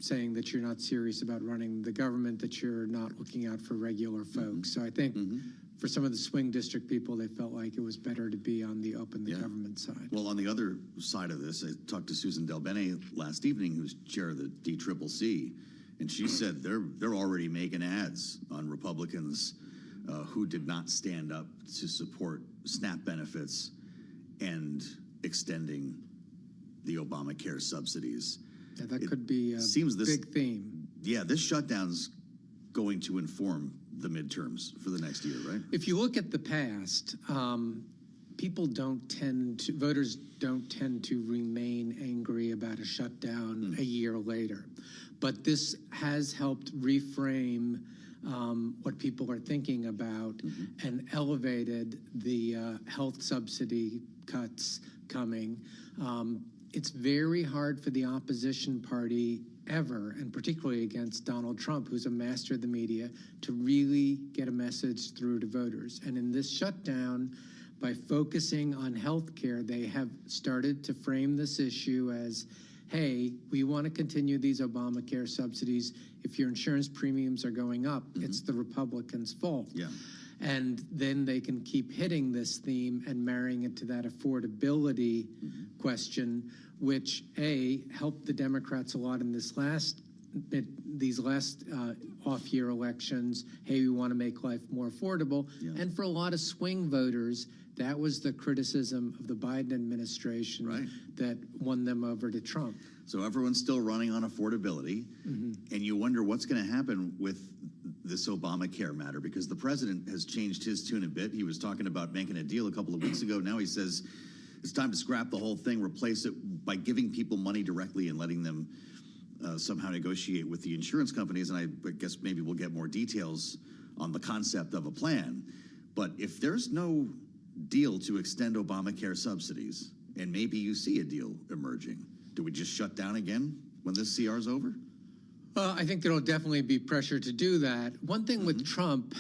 saying that you're not serious about running the government, that you're not looking out for regular folks. So I think for some of the swing district people, they felt like it was better to be on the open the government side. Well, on the other side of this, I talked to Susan Del Bene last evening, who's chair of the DCCC, and she said they're already making ads on Republicans who did not stand up to support SNAP benefits and extending the Obamacare subsidies. Yeah, that could be a big theme. Yeah, this shutdown's going to inform the midterms for the next year, right? If you look at the past, voters don't tend to remain angry about a shutdown a year later. But this has helped reframe what people are thinking about and elevated the health subsidy cuts coming. It's very hard for the opposition party ever, and particularly against Donald Trump, who's a master of the media, to really get a message through to voters. And in this shutdown, by focusing on health care, they have started to frame this issue as, hey, we want to continue these Obamacare subsidies. If your insurance premiums are going up, it's the Republicans' fault. Yeah. And then they can keep hitting this theme and marrying it to that affordability question, which, A, helped the Democrats a lot in these last off-year elections. Hey, we want to make life more affordable. Yeah. And for a lot of swing voters, that was the criticism of the Biden administration that won them over to Trump. So everyone's still running on affordability, and you wonder what's going to happen with this Obamacare matter, because the president has changed his tune a bit. He was talking about making a deal a couple of weeks ago. Now he says it's time to scrap the whole thing, replace it by giving people money directly and letting them somehow negotiate with the insurance companies. And I guess maybe we'll get more details on the concept of a plan. But if there's no deal to extend Obamacare subsidies, and maybe you see a deal emerging, do we just shut down again when this CR is over? I think there will definitely be pressure to do that. One thing with Trump,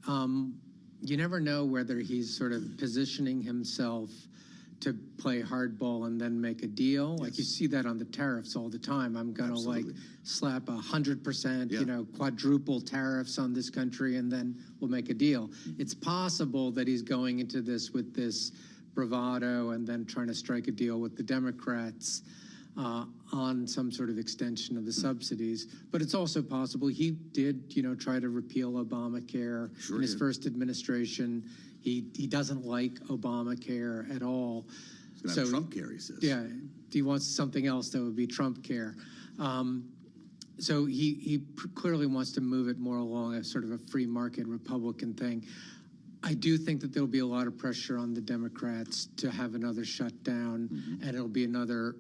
you never know whether he's sort of positioning himself to play hardball and then make a deal. Yes. Like you see that on the tariffs all the time. I'm going to like slap 100%, quadruple tariffs on this country, and then we'll make a deal. It's possible that he's going into this with this bravado and then trying to strike a deal with the Democrats on some sort of extension of the subsidies. But it's also possible he did, try to repeal Obamacare in his first administration. He doesn't like Obamacare at all. He's going to have Trump care, he says. Yeah, he wants something else that would be Trump care. So he clearly wants to move it more along a sort of a free market Republican thing. I do think that there'll be a lot of pressure on the Democrats to have another shutdown, and it'll be another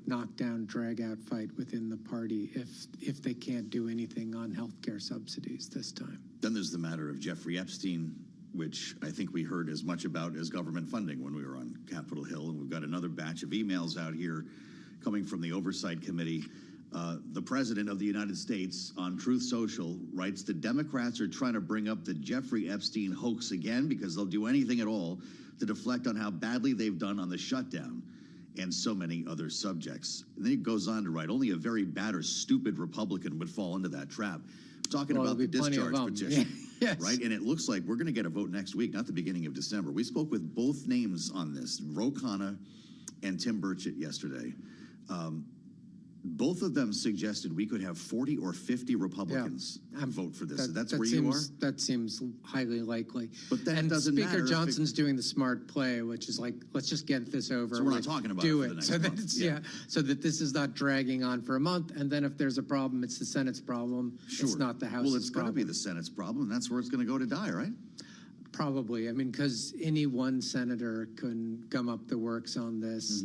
knockdown, drag-out fight within the party if they can't do anything on health care subsidies this time. Then there's the matter of Jeffrey Epstein, which I think we heard as much about as government funding when we were on Capitol Hill. And we've got another batch of emails out here coming from the Oversight Committee. The President of the United States on Truth Social writes the Democrats are trying to bring up the Jeffrey Epstein hoax again because they'll do anything at all to deflect on how badly they've done on the shutdown and so many other subjects. And then he goes on to write, only a very bad or stupid Republican would fall into that trap. Talking about the discharge petition, yes. Right? And it looks like we're going to get a vote next week, not the beginning of December. We spoke with both names on this, Ro Khanna and Tim Burchett yesterday. Both of them suggested we could have 40 or 50 Republicans vote for this. That's where you are? That seems highly likely. But that and doesn't matter. Speaker Johnson's doing the smart play, which is like, let's just get this over. So we're not talking about it for the next so that month. it's, so that this is not dragging on for a month. And then if there's a problem, it's the Senate's problem. Sure. It's not the House's Well, it's going to problem. be the Senate's problem. That's where it's going to go to die, right? Probably. I mean, because any one senator can gum up the works on this.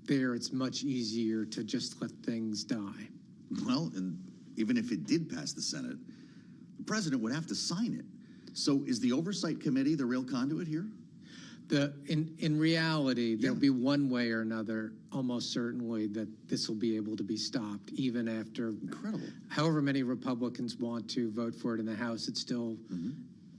There, it's much easier to just let things die. Well, and even if it did pass the Senate, the president would have to sign it. So is the Oversight Committee the real conduit here? In reality, there'll be one way or another, almost certainly, that this will be able to be stopped, even after however many Republicans want to vote for it in the House. It's still,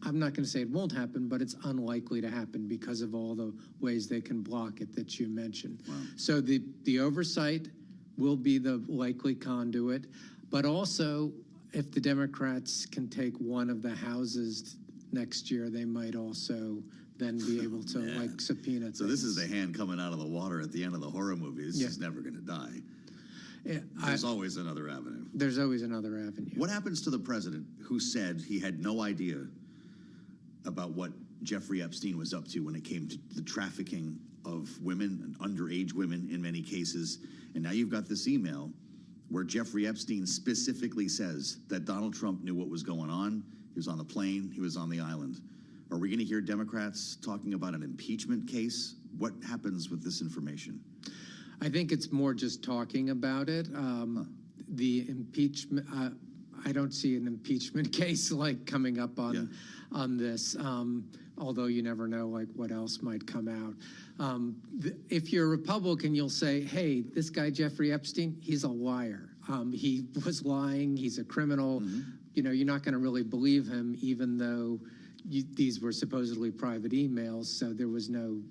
I'm not going to say it won't happen, but it's unlikely to happen because of all the ways they can block it that you mentioned. Wow. So the oversight will be the likely conduit, but also if the Democrats can take one of the houses next year, they might also then be able to like subpoena things. So this is the hand coming out of the water at the end of the horror movie. It's just never going to die. There's always another avenue. There's always another avenue. What happens to the president who said he had no idea about what Jeffrey Epstein was up to when it came to the trafficking of women and underage women in many cases? And now you've got this email where Jeffrey Epstein specifically says that Donald Trump knew what was going on. He was on the plane. He was on the island. Are we going to hear Democrats talking about an impeachment case? What happens with this information? I think it's more just talking about it. The impeachment, I don't see an impeachment case like coming up on this, although you never know like what else might come out. If you're a Republican, you'll say, hey, this guy Jeffrey Epstein, he's a liar. He was lying. He's a criminal. You know, you're not going to really believe him, even though these were supposedly private emails. So there was no,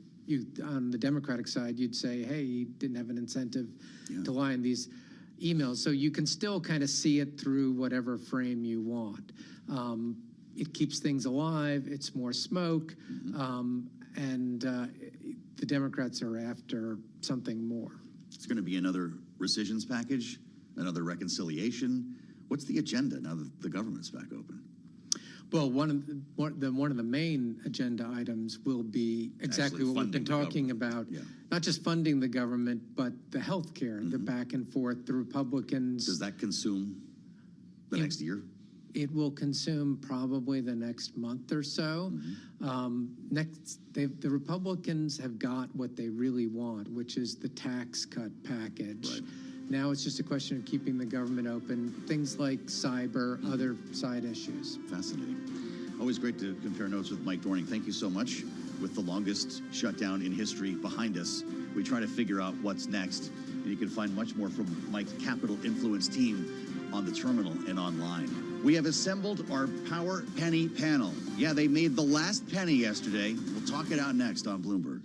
on the Democratic side, you'd say, hey, he didn't have an incentive to lie in these emails. So you can still kind of see it through whatever frame you want. It keeps things alive. It's more smoke. And the Democrats are after something more. It's going to be another rescissions package, another reconciliation. What's the agenda now that the government's back open? Well, one of the main agenda items will be exactly what we've been talking about. Not just funding the government, but the health care, the back and forth, the Republicans. Does that consume the next year? It will consume probably the next month or so. The Republicans have got what they really want, which is the tax cut package. Right. Now it's just a question of keeping the government open, things like cyber, other side issues. Fascinating. Always great to compare notes with Mike Dorning. Thank you so much. With the longest shutdown in history behind us, we try to figure out what's next. And you can find much more from Mike's Capital Influence team on the terminal and online. We have assembled our Power Penny panel. Yeah, they made the last penny yesterday. We'll talk it out next on Bloomberg.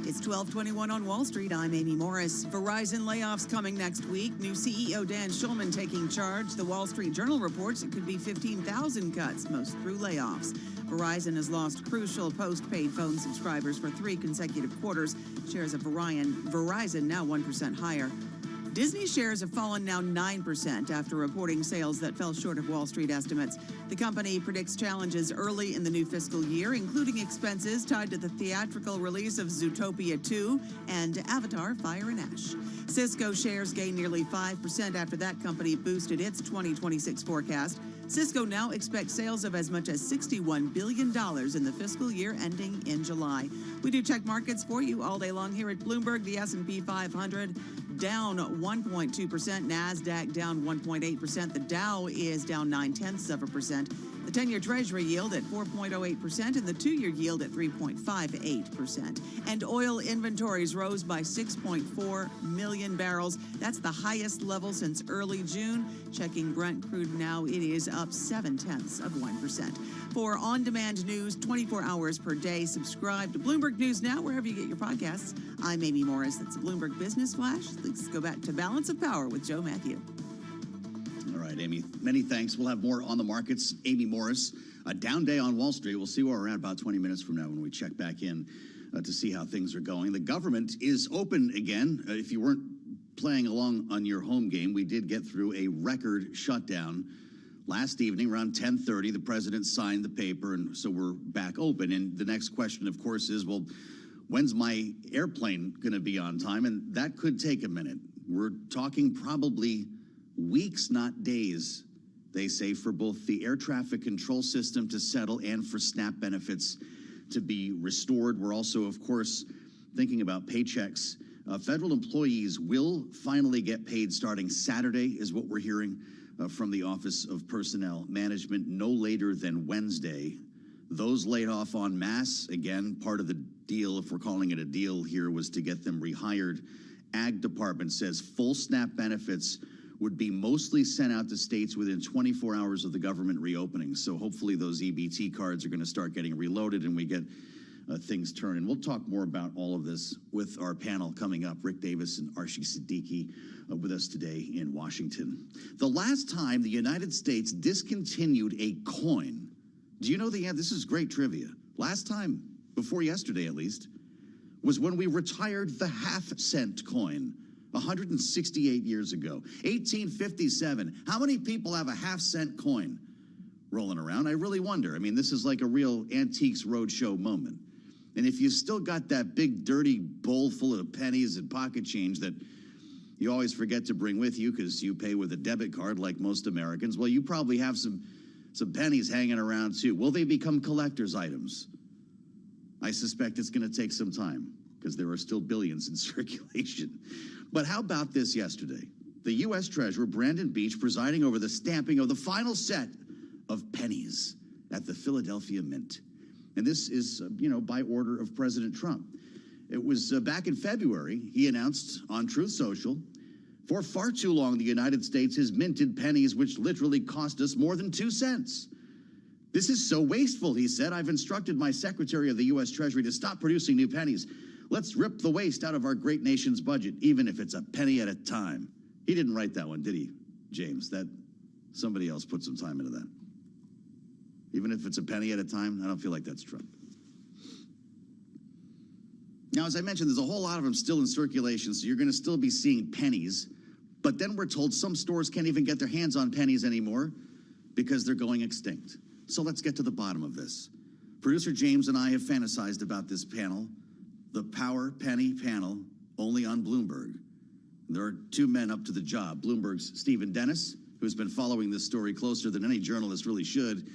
It's 12:21 on Wall Street. I'm Amy Morris. Verizon layoffs coming next week. New CEO Dan Schulman taking charge. The Wall Street Journal reports it could be 15,000 cuts, most through layoffs. Verizon has lost crucial postpaid phone subscribers for 3 consecutive quarters. Shares of Verizon now 1% higher. Disney shares have fallen now 9% after reporting sales that fell short of Wall Street estimates. The company predicts challenges early in the new fiscal year, including expenses tied to the theatrical release of Zootopia 2 and Avatar: Fire and Ash. Cisco shares gained nearly 5% after that company boosted its 2026 forecast. Cisco now expects sales of as much as $61 billion in the fiscal year ending in July. We do check markets for you all day long here at Bloomberg. The S&P 500 down 1.2%. NASDAQ down 1.8%. The Dow is down 0.9%. The 10-year Treasury yield at 4.08% and the 2-year yield at 3.58%. And oil inventories rose by 6.4 million barrels. That's the highest level since early June. Checking Brent crude now, it is up 0.7%. For on-demand news 24 hours per day, subscribe to Bloomberg News Now wherever you get your podcasts. I'm Amy Morris. That's a Bloomberg Business Flash. Let's go back to Balance of Power with Joe Matthew. All right, Amy, many thanks. We'll have more on the markets. Amy Morris, a down day on Wall Street. We'll see where we're at about 20 minutes from now when we check back in to see how things are going. The government is open again. If you weren't playing along on your home game, we did get through a record shutdown. Last evening, around 10:30, the president signed the paper, and so we're back open. And the next question, of course, is, well, when's my airplane going to be on time? And that could take a minute. We're talking probably weeks, not days, they say, for both the air traffic control system to settle and for SNAP benefits to be restored. We're also, of course, thinking about paychecks. Federal employees will finally get paid starting Saturday, is what we're hearing from the Office of Personnel Management, no later than Wednesday. Those laid off en masse, again, part of the deal, if we're calling it a deal here, was to get them rehired. Ag Department says full SNAP benefits would be mostly sent out to states within 24 hours of the government reopening. So hopefully those EBT cards are going to start getting reloaded and we get things turning. We'll talk more about all of this with our panel coming up. Rick Davis and Archie Siddiqui with us today in Washington. The last time the United States discontinued a coin, do you know the answer? This is great trivia. Last time, before yesterday at least, was when we retired the half-cent coin. 168 years ago, 1857. How many people have a half-cent coin rolling around? I really wonder. I mean, this is like a real Antiques Roadshow moment. And if you still got that big, dirty bowl full of pennies and pocket change that you always forget to bring with you because you pay with a debit card like most Americans, well, you probably have some pennies hanging around too. Will they become collector's items? I suspect it's going to take some time because there are still billions in circulation. But how about this yesterday? The U.S. Treasurer, Brandon Beach, presiding over the stamping of the final set of pennies at the Philadelphia Mint. And this is, by order of President Trump. It was back in February, he announced on Truth Social, for far too long, the United States has minted pennies which literally cost us more than 2 cents. This is so wasteful, he said. I've instructed my Secretary of the U.S. Treasury to stop producing new pennies. Let's rip the waste out of our great nation's budget, even if it's a penny at a time. He didn't write that one, did he, James? That somebody else put some time into that. Even if it's a penny at a time, I don't feel like that's Trump. Now, as I mentioned, there's a whole lot of them still in circulation, so you're going to still be seeing pennies. But then we're told some stores can't even get their hands on pennies anymore because they're going extinct. So let's get to the bottom of this. Producer James and I have fantasized about this panel, the Power Penny Panel, only on Bloomberg. There are 2 men up to the job. Bloomberg's Stephen Dennis, who's been following this story closer than any journalist really should,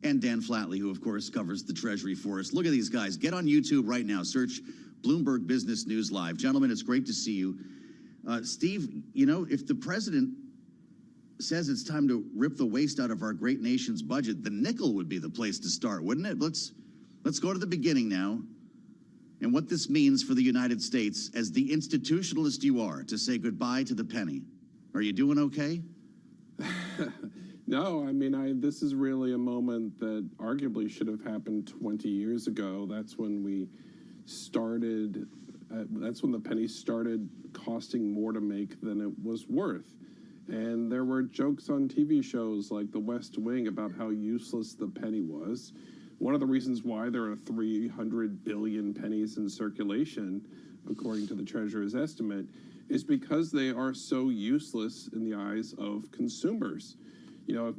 and Dan Flatley, who, of course, covers the Treasury for us. Look at these guys. Get on YouTube right now. Search Bloomberg Business News Live. Gentlemen, it's great to see you. Steve, if the president says it's time to rip the waste out of our great nation's budget, the nickel would be the place to start, wouldn't it? Let's go to the beginning now. And what this means for the United States, as the institutionalist you are, to say goodbye to the penny. Are you doing okay? No, I mean, this is really a moment that arguably should have happened 20 years ago. That's when we started that's when the penny started costing more to make than it was worth. And there were jokes on TV shows like The West Wing about how useless the penny was. One of the reasons why there are 300 billion pennies in circulation, according to the Treasurer's estimate, is because they are so useless in the eyes of consumers. You know,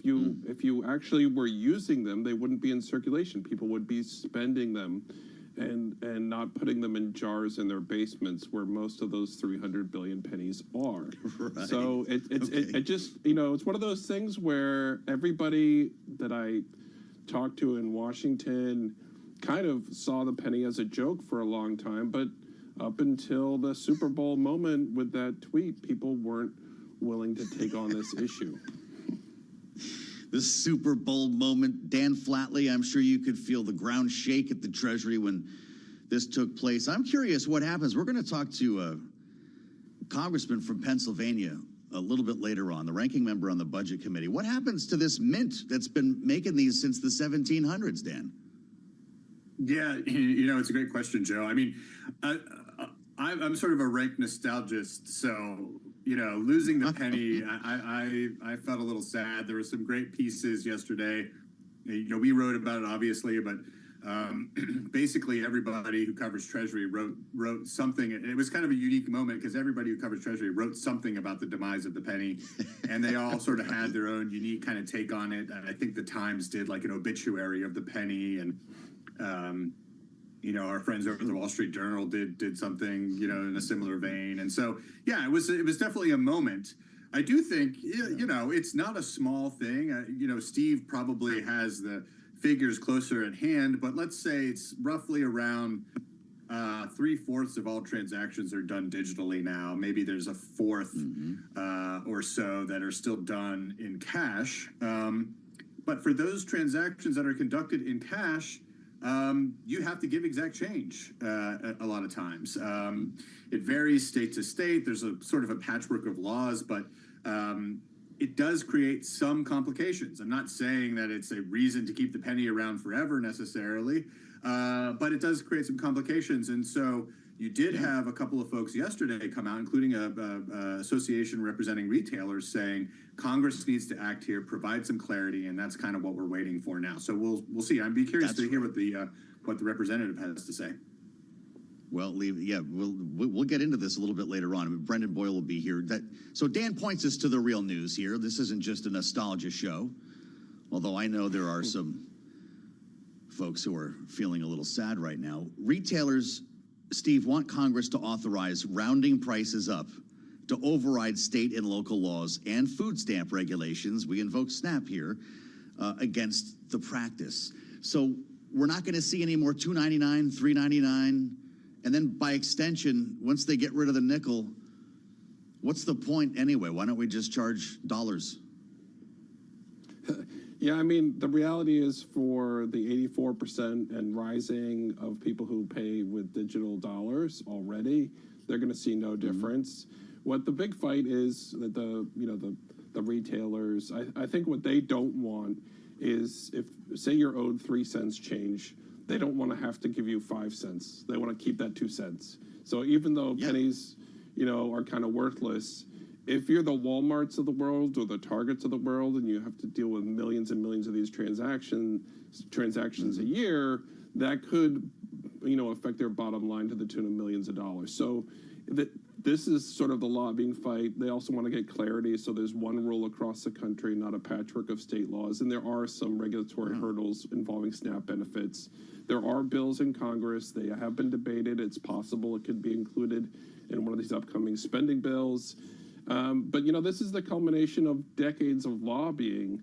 if you actually were using them, they wouldn't be in circulation. People would be spending them and not putting them in jars in their basements where most of those 300 billion pennies are. Right. So it just, you know, it's one of those things where everybody that I talked to in Washington kind of saw the penny as a joke for a long time, but up until the Super Bowl moment with that tweet, people weren't willing to take on this issue. The Super Bowl moment, Dan Flatley, I'm sure you could feel the ground shake at the Treasury when this took place. I'm curious what happens. We're going to talk to a congressman from Pennsylvania a little bit later on, the ranking member on the Budget Committee. What happens to this mint that's been making these since the 1700s, Dan? Yeah, you know, it's a great question, Joe. I mean, I'm sort of a rank nostalgist, so, you know, losing the penny, I felt a little sad. There were some great pieces yesterday. You know, we wrote about it, obviously, but basically everybody who covers Treasury wrote something. It was kind of a unique moment because everybody who covers Treasury wrote something about the demise of the penny, and they all sort of had their own unique kind of take on it. And I think the Times did like an obituary of the penny, and you know, our friends over at the Wall Street Journal did something, you know, in a similar vein. And so, yeah, it was definitely a moment. I do think, you know, it's not a small thing. You know, Steve probably has the figures closer at hand, but let's say it's roughly around 3/4 of all transactions are done digitally now. Maybe there's a fourth or so that are still done in cash. But for those transactions that are conducted in cash, you have to give exact change a lot of times. It varies state to state. There's a sort of a patchwork of laws, but it does create some complications. I'm not saying that it's a reason to keep the penny around forever necessarily, but it does create some complications. And so you did have a couple of folks yesterday come out, including a association representing retailers, saying Congress needs to act here, provide some clarity, and that's kind of what we're waiting for now. So we'll see. I'd be curious to hear what the representative has to say. Well, we'll get into this a little bit later on. I mean, Brendan Boyle will be here. So Dan points us to the real news here. This isn't just a nostalgia show, although I know there are some folks who are feeling a little sad right now. Retailers, Steve, want Congress to authorize rounding prices up to override state and local laws and food stamp regulations. We invoke SNAP here against the practice. So we're not going to see any more $2.99, $3.99. And then by extension, once they get rid of the nickel, what's the point anyway? Why don't we just charge dollars? Yeah, I mean, the reality is for the 84% and rising of people who pay with digital dollars already, they're going to see no difference. What the big fight is that the retailers, I think what they don't want is if, say you're owed 3 cents change, they don't want to have to give you 5 cents. They want to keep that 2 cents. So even though pennies, you know, are kind of worthless, if you're the Walmarts of the world or the Targets of the world and you have to deal with millions and millions of these transactions a year, that could, you know, affect their bottom line to the tune of millions of dollars. So this is sort of the lobbying fight. They also want to get clarity, so there's one rule across the country, not a patchwork of state laws. And there are some regulatory hurdles involving SNAP benefits. There are bills in Congress. They have been debated. It's possible it could be included in one of these upcoming spending bills. But, you know, this is the culmination of decades of lobbying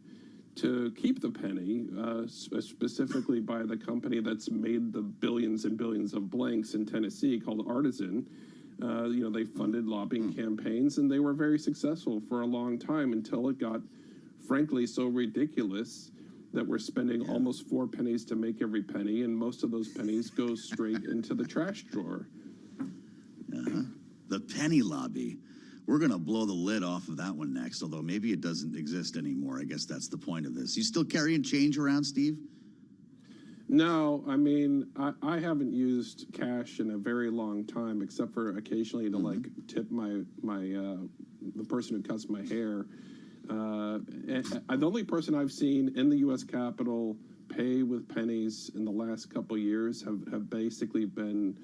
to keep the penny, specifically by the company that's made the billions and billions of blanks in Tennessee called Artisan. You know, they funded lobbying campaigns, and they were very successful for a long time until it got, frankly, so ridiculous that we're spending almost 4 pennies to make every penny, and most of those pennies go straight into the trash drawer. The penny lobby. We're going to blow the lid off of that one next, although maybe it doesn't exist anymore. I guess that's the point of this. You still carrying change around, Steve? No, I mean, I haven't used cash in a very long time, except for occasionally to like tip the person who cuts my hair. The only person I've seen in the U.S. Capitol pay with pennies in the last couple years have basically been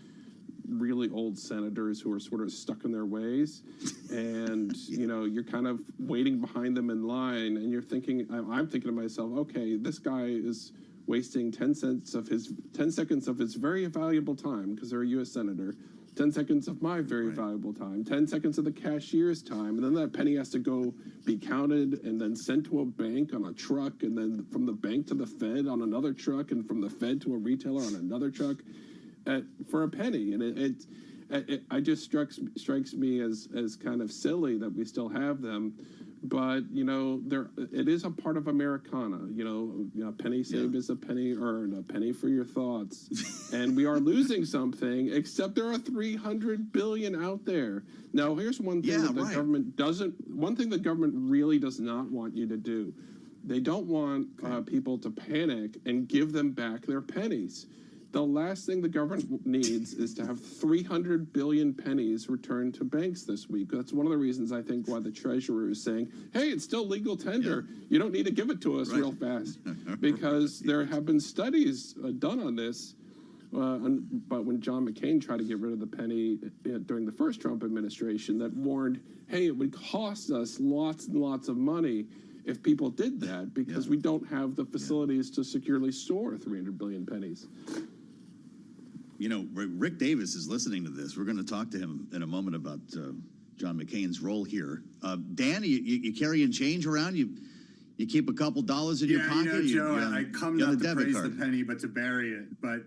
really old senators who are sort of stuck in their ways, and you're kind of waiting behind them in line, and I'm thinking to myself, okay, this guy is wasting 10 seconds of his very valuable time, because they're a U.S. senator, 10 seconds of my very valuable time, 10 seconds of the cashier's time, and then that penny has to go be counted and then sent to a bank on a truck, and then from the bank to the Fed on another truck, and from the Fed to a retailer on another truck for a penny. And it just strikes me as kind of silly that we still have them. But it is a part of Americana. A penny saved is a penny earned, a penny for your thoughts, and we are losing something. Except there are 300 billion out there. Now, here's one thing that the government doesn't. One thing the government really does not want you to do. They don't want people to panic and give them back their pennies. The last thing the government needs is to have 300 billion pennies returned to banks this week. That's one of the reasons I think why the treasurer is saying, hey, it's still legal tender. You don't need to give it to us real fast. Because there have been studies done on this. But when John McCain tried to get rid of the penny during the first Trump administration, that warned, hey, it would cost us lots and lots of money if people did that, because we don't have the facilities to securely store 300 billion pennies. Rick Davis is listening to this. We're going to talk to him in a moment about John McCain's role here. Dan, you carrying change around? You keep a couple dollars in your pocket? Joe, I come not to praise the penny, but to bury it. But,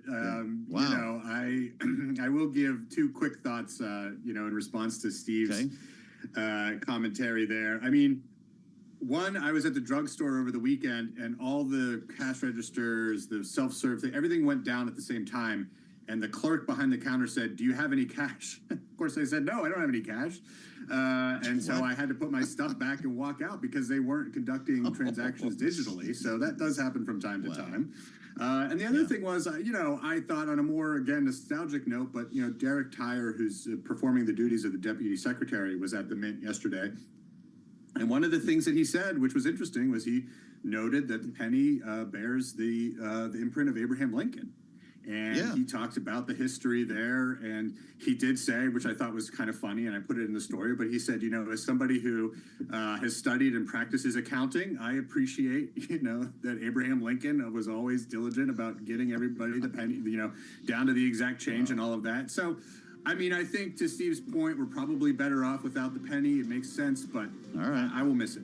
I will give two quick thoughts, in response to Steve's commentary there. I mean, one, I was at the drugstore over the weekend, and all the cash registers, the self-serve thing, everything went down at the same time. And the clerk behind the counter said, do you have any cash? Of course, I said, no, I don't have any cash. And so I had to put my stuff back and walk out because they weren't conducting transactions digitally. So that does happen from time to time. And the other thing was, I thought on a more, again, nostalgic note, but, Derek Tyre, who's performing the duties of the deputy secretary, was at the Mint yesterday. And one of the things that he said, which was interesting, was he noted that the penny bears the imprint of Abraham Lincoln. And he talked about the history there, and he did say, which I thought was kind of funny, and I put it in the story, but he said, as somebody who has studied and practices accounting, I appreciate, that Abraham Lincoln was always diligent about getting everybody the penny, down to the exact change and all of that. So, I mean, I think to Steve's point, we're probably better off without the penny. It makes sense, but I will miss it.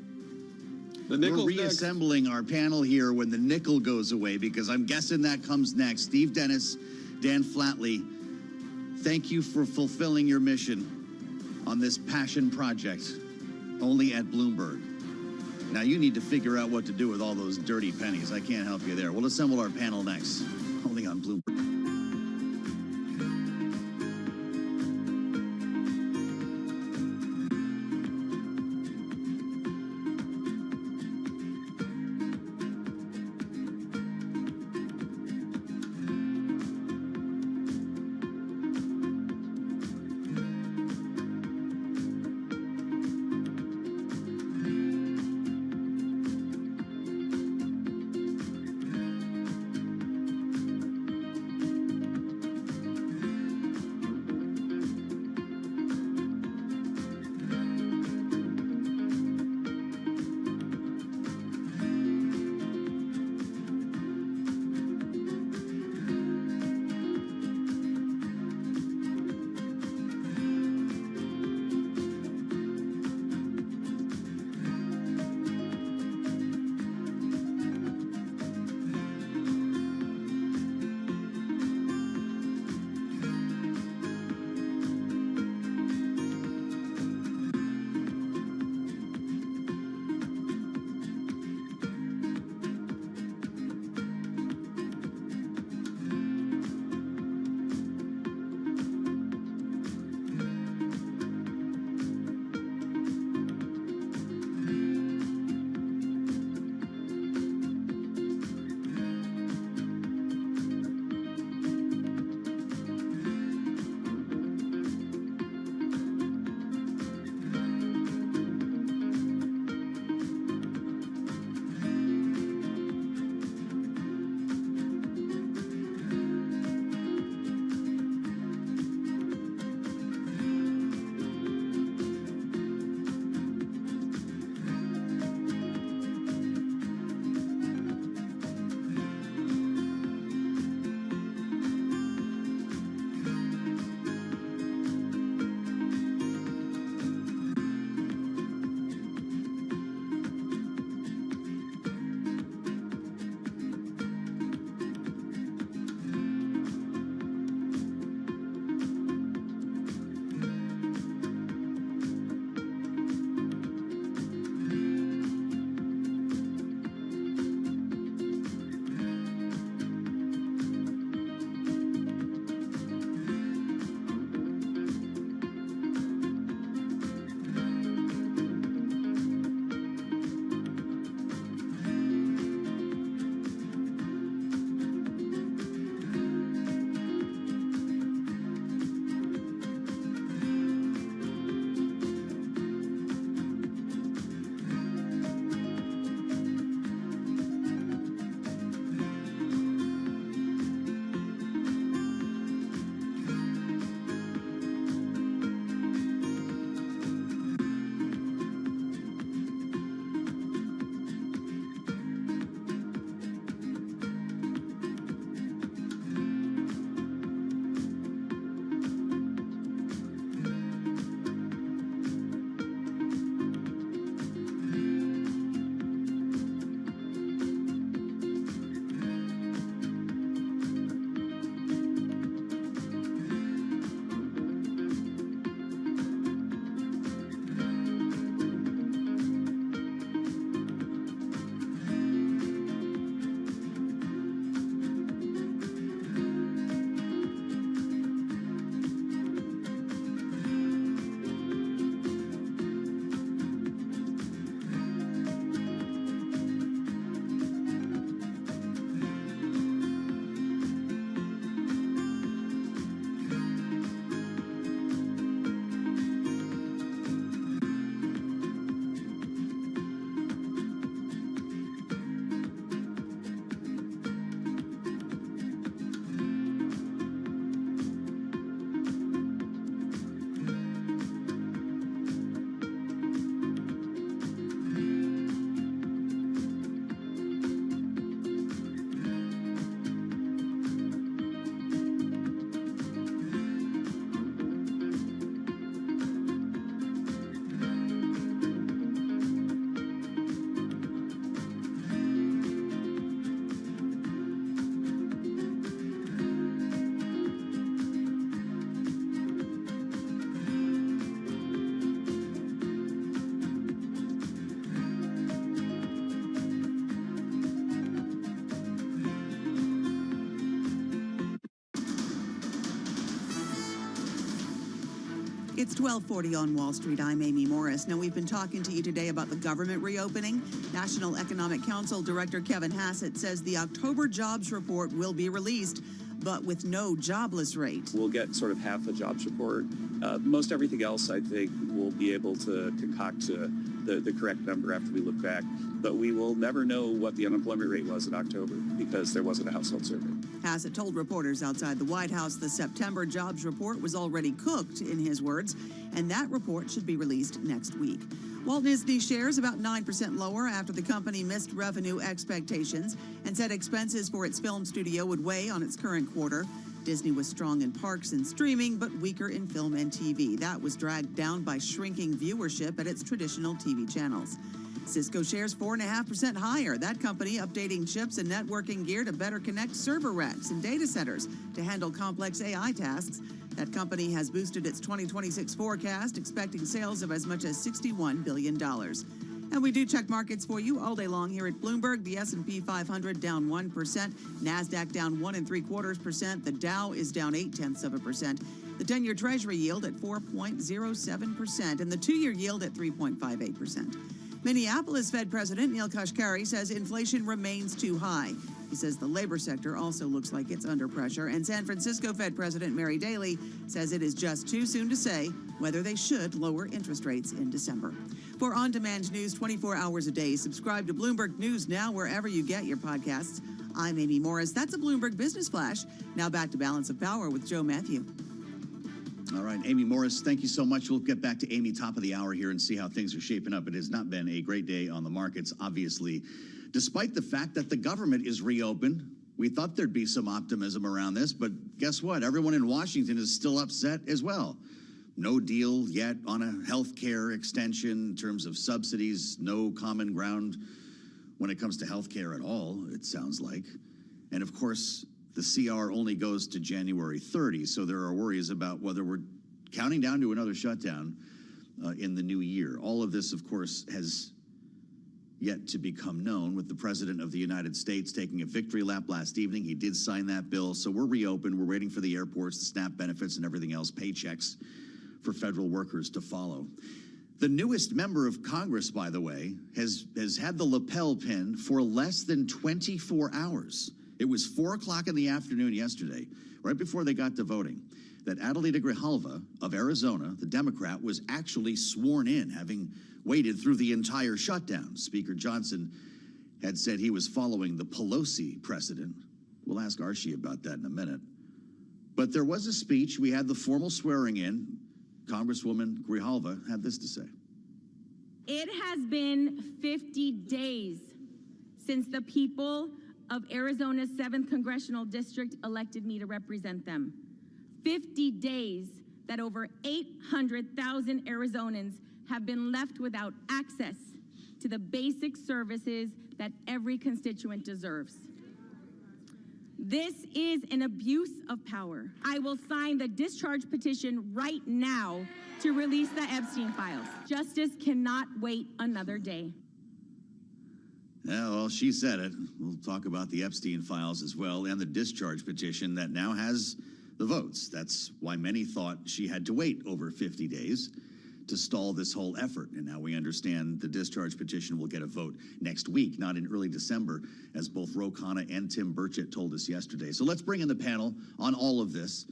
We're reassembling our panel here when the nickel goes away, because I'm guessing that comes next. Steve Dennis, Dan Flatley, thank you for fulfilling your mission on this passion project, only at Bloomberg. Now you need to figure out what to do with all those dirty pennies. I can't help you there. We'll assemble our panel next, only on Bloomberg. It's 12:40 on Wall Street. I'm Amy Morris. Now, we've been talking to you today about the government reopening. National Economic Council Director Kevin Hassett says the October jobs report will be released, but with no jobless rate. We'll get sort of half a jobs report. Most everything else, I think, we'll be able to concoct the correct number after we look back. But we will never know what the unemployment rate was in October because there wasn't a household survey. Hassett told reporters outside the White House the September jobs report was already cooked, in his words, and that report should be released next week. Walt Disney shares about 9% lower after the company missed revenue expectations and said expenses for its film studio would weigh on its current quarter. Disney was strong in parks and streaming, but weaker in film and TV. That was dragged down by shrinking viewership at its traditional TV channels. Cisco shares 4.5% higher. That company updating chips and networking gear to better connect server racks and data centers to handle complex AI tasks. That company has boosted its 2026 forecast, expecting sales of as much as $61 billion. And we do check markets for you all day long here at Bloomberg. The S&P 500 down 1%, NASDAQ down 1 3/4%, the Dow is down 0.8%, the 10-year Treasury yield at 4.07%, and the 2-year yield at 3.58%. Minneapolis Fed President Neil Kashkari says inflation remains too high. He says the labor sector also looks like it's under pressure. And San Francisco Fed President Mary Daly says it is just too soon to say whether they should lower interest rates in December. For on-demand news 24 hours a day, subscribe to Bloomberg News now wherever you get your podcasts. I'm Amy Morris. That's a Bloomberg Business Flash. Now back to Balance of Power with Joe Matthew. All right, Amy Morris, thank you so much. We'll get back to Amy top of the hour here and see how things are shaping up. It has not been a great day on the markets, obviously. Despite the fact that the government is reopened, we thought there'd be some optimism around this, but guess what? Everyone in Washington is still upset as well. No deal yet on a health care extension in terms of subsidies, no common ground when it comes to health care at all, it sounds like. And of course, the CR only goes to January 30, so there are worries about whether we're counting down to another shutdown in the new year. All of this, of course, has yet to become known, with the President of the United States taking a victory lap last evening. He did sign that bill, so we're reopened. We're waiting for the airports, the SNAP benefits, and everything else, paychecks for federal workers to follow. The newest member of Congress, by the way, has had the lapel pin for less than 24 hours. It was 4 o'clock in the afternoon yesterday, right before they got to voting, that Adelita Grijalva of Arizona, the Democrat, was actually sworn in, having waited through the entire shutdown. Speaker Johnson had said he was following the Pelosi precedent. We'll ask Archie about that in a minute. But there was a speech. We had the formal swearing in. Congresswoman Grijalva had this to say. It has been 50 days since the people of Arizona's 7th Congressional District elected me to represent them. 50 days that over 800,000 Arizonans have been left without access to the basic services that every constituent deserves. This is an abuse of power. I will sign the discharge petition right now to release the Epstein files. Justice cannot wait another day. Yeah, well, she said it. We'll talk about the Epstein files as well and the discharge petition that now has the votes. That's why many thought she had to wait over 50 days to stall this whole effort. And now we understand the discharge petition will get a vote next week, not in early December, as both Ro Khanna and Tim Burchett told us yesterday. So let's bring in the panel on all of this.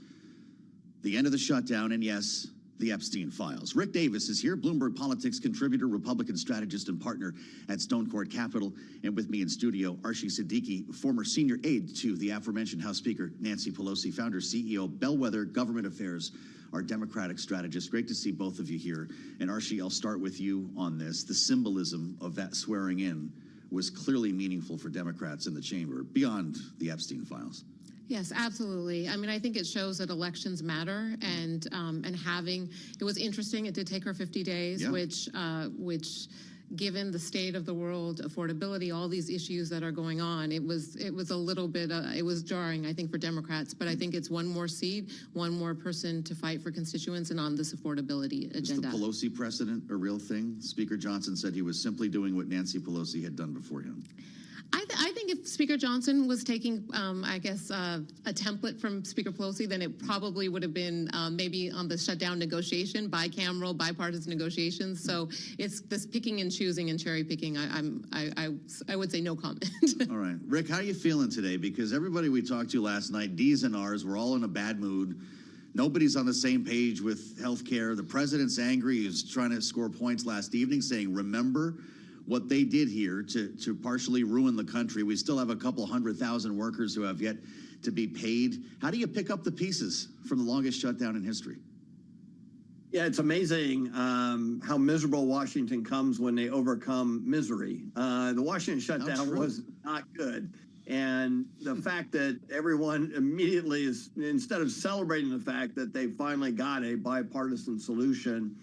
The end of the shutdown, and yes, the Epstein files. Rick Davis is here, Bloomberg Politics contributor, Republican strategist, and partner at Stone Court Capital. And with me in studio, Archie Siddiqui, former senior aide to the aforementioned House Speaker Nancy Pelosi, founder, CEO, Bellwether Government Affairs, our Democratic strategist. Great to see both of you here. And Archie, I'll start with you on this. The symbolism of that swearing in was clearly meaningful for Democrats in the chamber, beyond the Epstein files. Yes, absolutely. I mean, I think it shows that elections matter, and having it was interesting. It did take her 50 days, yeah. which, given the state of the world, affordability, all these issues that are going on, it was a little bit it was jarring, I think, for Democrats. But I think it's one more seat, one more person to fight for constituents and on this affordability agenda. Is the Pelosi precedent a real thing? Speaker Johnson said he was simply doing what Nancy Pelosi had done before him. I think think if Speaker Johnson was taking, I guess, a template from Speaker Pelosi, then it probably would have been maybe on the shutdown negotiation, bicameral, bipartisan negotiations. So it's this picking and choosing and cherry picking. I would say no comment. All right. Rick, how are you feeling today? Because everybody we talked to last night, D's and R's, we're all in a bad mood. Nobody's on the same page with health care. The president's angry. He was trying to score points last evening, saying, remember what they did here to partially ruin the country. We still have a couple 100,000 workers who have yet to be paid. How do you pick up the pieces from the longest shutdown in history? Yeah, it's amazing how miserable Washington comes when they overcome misery. The Washington shutdown was not good. And the fact that everyone immediately is, instead of celebrating the fact that they finally got a bipartisan solution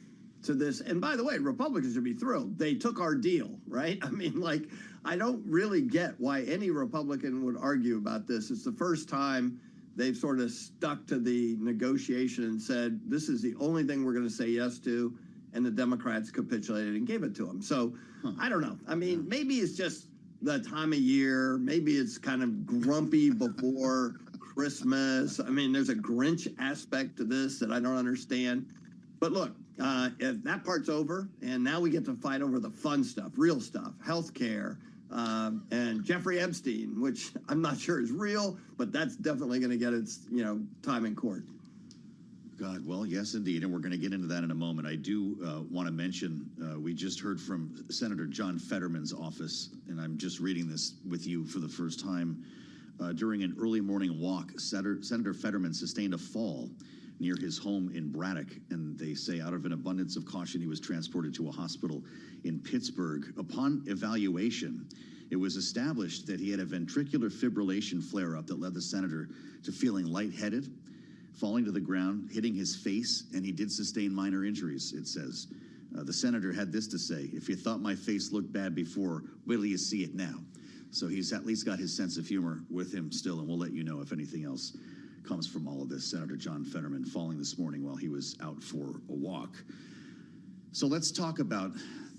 to this, and by the way, Republicans should be thrilled. They took our deal, right? I mean, like, I don't really get why any Republican would argue about this. It's the first time they've sort of stuck to the negotiation and said, this is the only thing we're going to say yes to, and the Democrats capitulated and gave it to them. So I don't know. I mean, maybe it's just the time of year. Maybe it's kind of grumpy before Christmas. I mean, there's a Grinch aspect to this that I don't understand. But look, if that part's over, and now we get to fight over the fun stuff, real stuff, health care, and Jeffrey Epstein, which I'm not sure is real, but that's definitely going to get its time in court. God, well, yes, indeed, and we're going to get into that in a moment. I do want to mention we just heard from Senator John Fetterman's office, and I'm just reading this with you for the first time. During an early morning walk, Senator Fetterman sustained a fall near his home in Braddock, and they say out of an abundance of caution, he was transported to a hospital in Pittsburgh. Upon evaluation, it was established that he had a ventricular fibrillation flare-up that led the senator to feeling lightheaded, falling to the ground, hitting his face, and he did sustain minor injuries, it says. The senator had this to say: if you thought my face looked bad before, wait till you see it now. So he's at least got his sense of humor with him still, and we'll let you know if anything else comes from all of this. Senator John Fetterman falling this morning while he was out for a walk. So let's talk about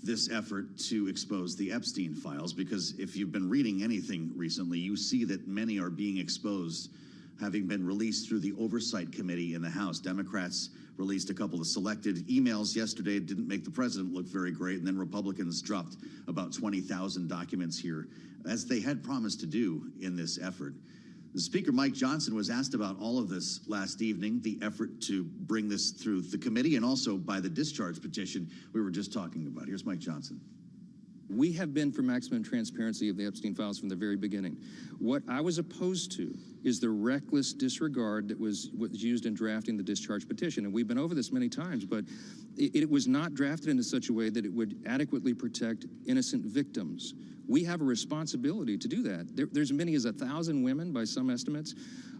this effort to expose the Epstein files, because if you've been reading anything recently, you see that many are being exposed, having been released through the Oversight Committee in the House. Democrats released a couple of selected emails yesterday. It didn't make the president look very great, and then Republicans dropped about 20,000 documents here, as they had promised to do in this effort. The Speaker, Mike Johnson, was asked about all of this last evening, the effort to bring this through the committee and also by the discharge petition we were just talking about. Here's Mike Johnson. We have been for maximum transparency of the Epstein files from the very beginning. What I was opposed to is the reckless disregard that was used in drafting the discharge petition. And we've been over this many times, but it was not drafted in such a way that it would adequately protect innocent victims. We have a responsibility to do that. There's as many as 1,000 women, by some estimates,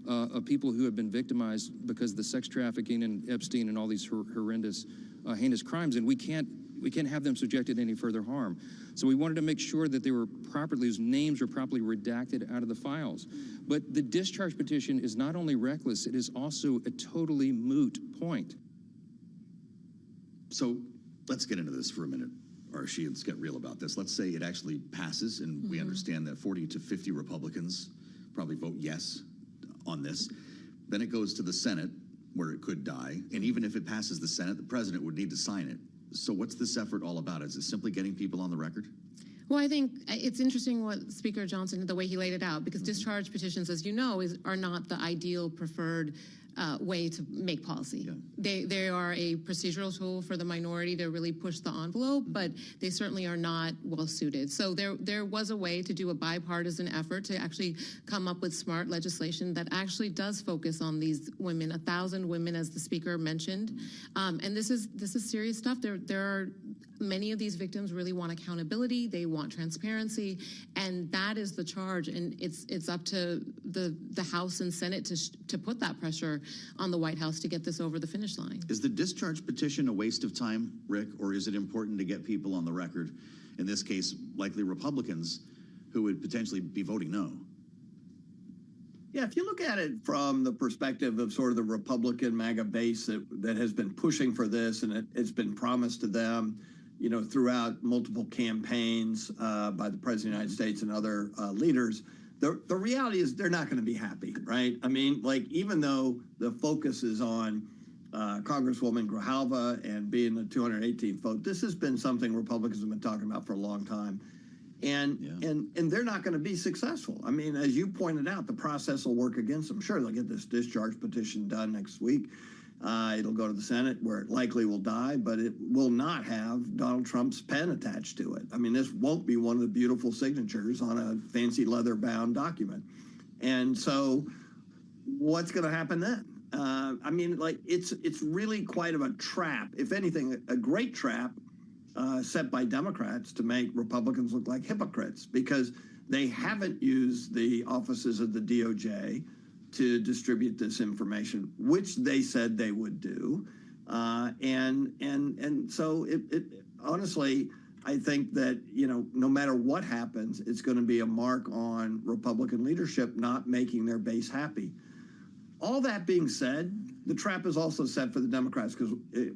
of people who have been victimized because of the sex trafficking and Epstein and all these horrendous, heinous crimes, and we can't have them subjected to any further harm. So we wanted to make sure that they were properly, whose names were properly redacted out of the files. But the discharge petition is not only reckless, it is also a totally moot point. So let's get into this for a minute, Archie. Let's get real about this. Let's say it actually passes, and we understand that 40 to 50 Republicans probably vote yes on this. Then it goes to the Senate, where it could die. And even if it passes the Senate, the president would need to sign it. So what's this effort all about? Is it simply getting people on the record? Well, I think it's interesting what Speaker Johnson, the way he laid it out, because discharge petitions, as you know, are not the ideal preferred way to make policy. Yeah. They are a procedural tool for the minority to really push the envelope, but they certainly are not well suited. So there was a way to do a bipartisan effort to actually come up with smart legislation that actually does focus on these women, 1,000 women, as the speaker mentioned. And this is serious stuff. There are many of these victims really want accountability. They want transparency, and that is the charge. And it's up to the House and Senate to put that pressure on the White House to get this over the finish line. Is the discharge petition a waste of time, Rick, or is it important to get people on the record? In this case, likely Republicans who would potentially be voting no. Yeah, if you look at it from the perspective of sort of the Republican MAGA base that has been pushing for this, and it's been promised to them, throughout multiple campaigns by the President of the United States and other leaders, the reality is they're not going to be happy, right? I mean, like, even though the focus is on Congresswoman Grijalva and being the 218th vote, this has been something Republicans have been talking about for a long time. And they're not going to be successful. I mean, as you pointed out, the process will work against them. Sure, they'll get this discharge petition done next week. It'll go to the Senate, where it likely will die, but it will not have Donald Trump's pen attached to it. I mean, this won't be one of the beautiful signatures on a fancy leather-bound document. And so what's going to happen then? I mean, like, it's really quite of a trap. If anything, a great trap set by Democrats to make Republicans look like hypocrites, because they haven't used the offices of the DOJ to distribute this information, which they said they would do. And so it honestly, I think that, you know, no matter what happens, it's going to be a mark on Republican leadership not making their base happy. All that being said, the trap is also set for the Democrats, because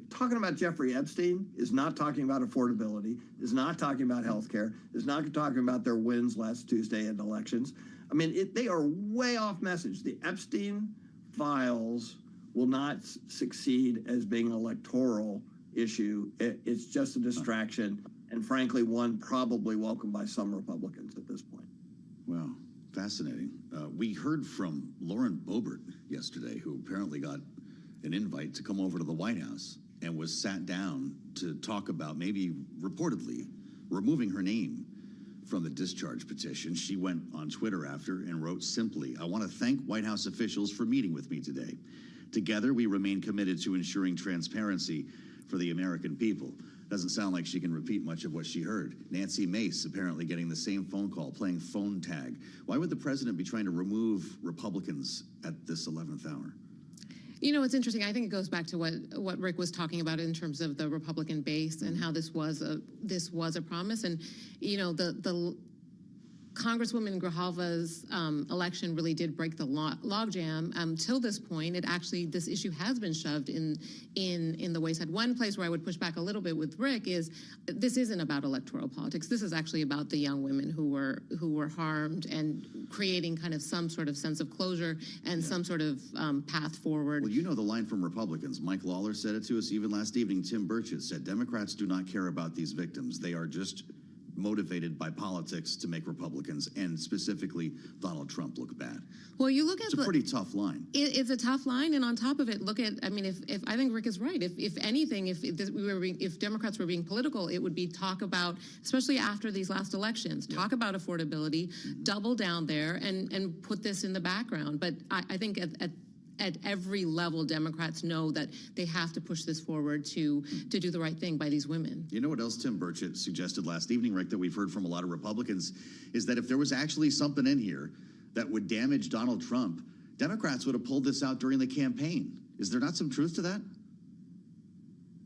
talking about Jeffrey Epstein is not talking about affordability, is not talking about health care, is not talking about their wins last Tuesday in elections. I mean, they are way off message. The Epstein files will not succeed as being an electoral issue. It's just a distraction, and frankly, one probably welcomed by some Republicans at this point. Wow, fascinating. We heard from Lauren Boebert yesterday, who apparently got an invite to come over to the White House and was sat down to talk about maybe reportedly removing her name from the discharge petition. She went on Twitter after and wrote simply, "I want to thank White House officials for meeting with me today. Together, we remain committed to ensuring transparency for the American people." Doesn't sound like she can repeat much of what she heard. Nancy Mace apparently getting the same phone call, playing phone tag. Why would the president be trying to remove Republicans at this 11th hour? You know, it's interesting. I think it goes back to what Rick was talking about in terms of the Republican base and how this was a promise. And, you know, the Congresswoman Grijalva's election really did break the logjam. Till this point, this issue has been shoved in the wayside. One place where I would push back a little bit with Rick is this isn't about electoral politics. This is actually about the young women who were harmed and creating kind of some sort of sense of closure and some sort of path forward. Well, you know the line from Republicans. Mike Lawler said it to us even last evening. Tim Burchett said Democrats do not care about these victims. They are just motivated by politics to make Republicans and specifically Donald Trump look bad. Well, you look at it's a pretty tough line. It's a tough line, and on top of it, look at. I mean, if I think Rick is right. If anything, if Democrats were being political, it would be talk about, especially after these last elections, talk about affordability, double down there, and put this in the background. But I think at every level, Democrats know that they have to push this forward to do the right thing by these women. You know what else Tim Burchett suggested last evening, Rick, that we've heard from a lot of Republicans, is that if there was actually something in here that would damage Donald Trump, Democrats would have pulled this out during the campaign. Is there not some truth to that?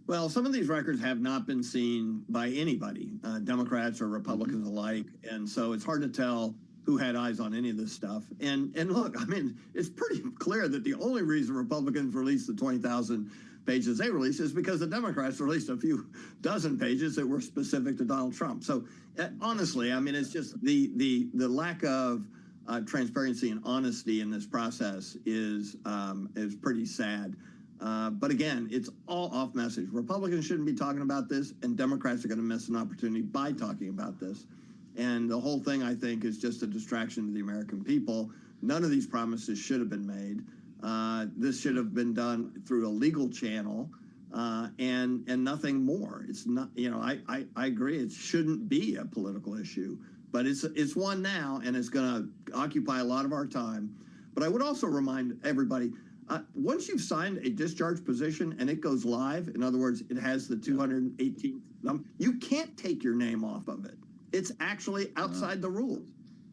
Well, some of these records have not been seen by anybody, Democrats or Republicans alike, and so it's hard to tell who had eyes on any of this stuff. And look, I mean, it's pretty clear that the only reason Republicans released the 20,000 pages they released is because the Democrats released a few dozen pages that were specific to Donald Trump. So honestly, I mean, it's just the lack of transparency and honesty in this process is pretty sad. But again, it's all off message. Republicans shouldn't be talking about this, and Democrats are going to miss an opportunity by talking about this. And the whole thing, I think, is just a distraction to the American people. None of these promises should have been made. This should have been done through a legal channel and nothing more. It's not, you know, I agree. It shouldn't be a political issue, but it's one now, and it's going to occupy a lot of our time. But I would also remind everybody, once you've signed a discharge position and it goes live, in other words, it has the 218th number, you can't take your name off of it. It's actually outside the rules.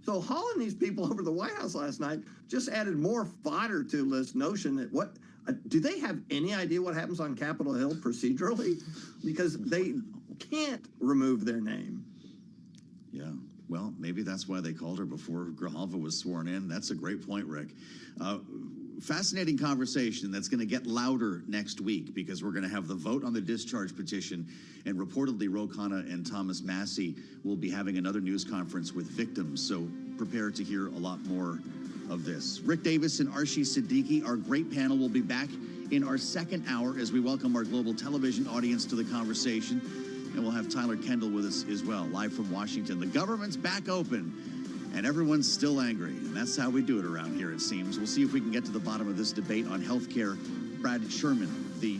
So hauling these people over to the White House last night just added more fodder to this notion that do they have any idea what happens on Capitol Hill procedurally? Because they can't remove their name. Yeah, well, maybe that's why they called her before Grijalva was sworn in. That's a great point, Rick. Fascinating conversation that's going to get louder next week, because we're going to have the vote on the discharge petition, and reportedly Ro Khanna and Thomas Massie will be having another news conference with victims. So prepare to hear a lot more of this. Rick Davis and Arshi Siddiqui, our great panel, will be back in our second hour as we welcome our global television audience to the conversation. And we'll have Tyler Kendall with us as well, live from Washington. The government's back open, and everyone's still angry. And that's how we do it around here, it seems. We'll see if we can get to the bottom of this debate on health care. Brad Sherman, the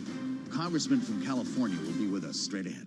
congressman from California, will be with us straight ahead.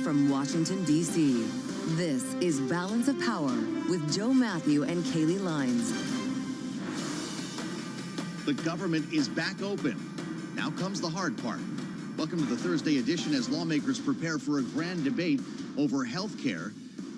From Washington, D.C., this is Balance of Power with Joe Matthew and Kaylee Lines. The government is back open. Now comes the hard part. Welcome to the Thursday edition as lawmakers prepare for a grand debate over health care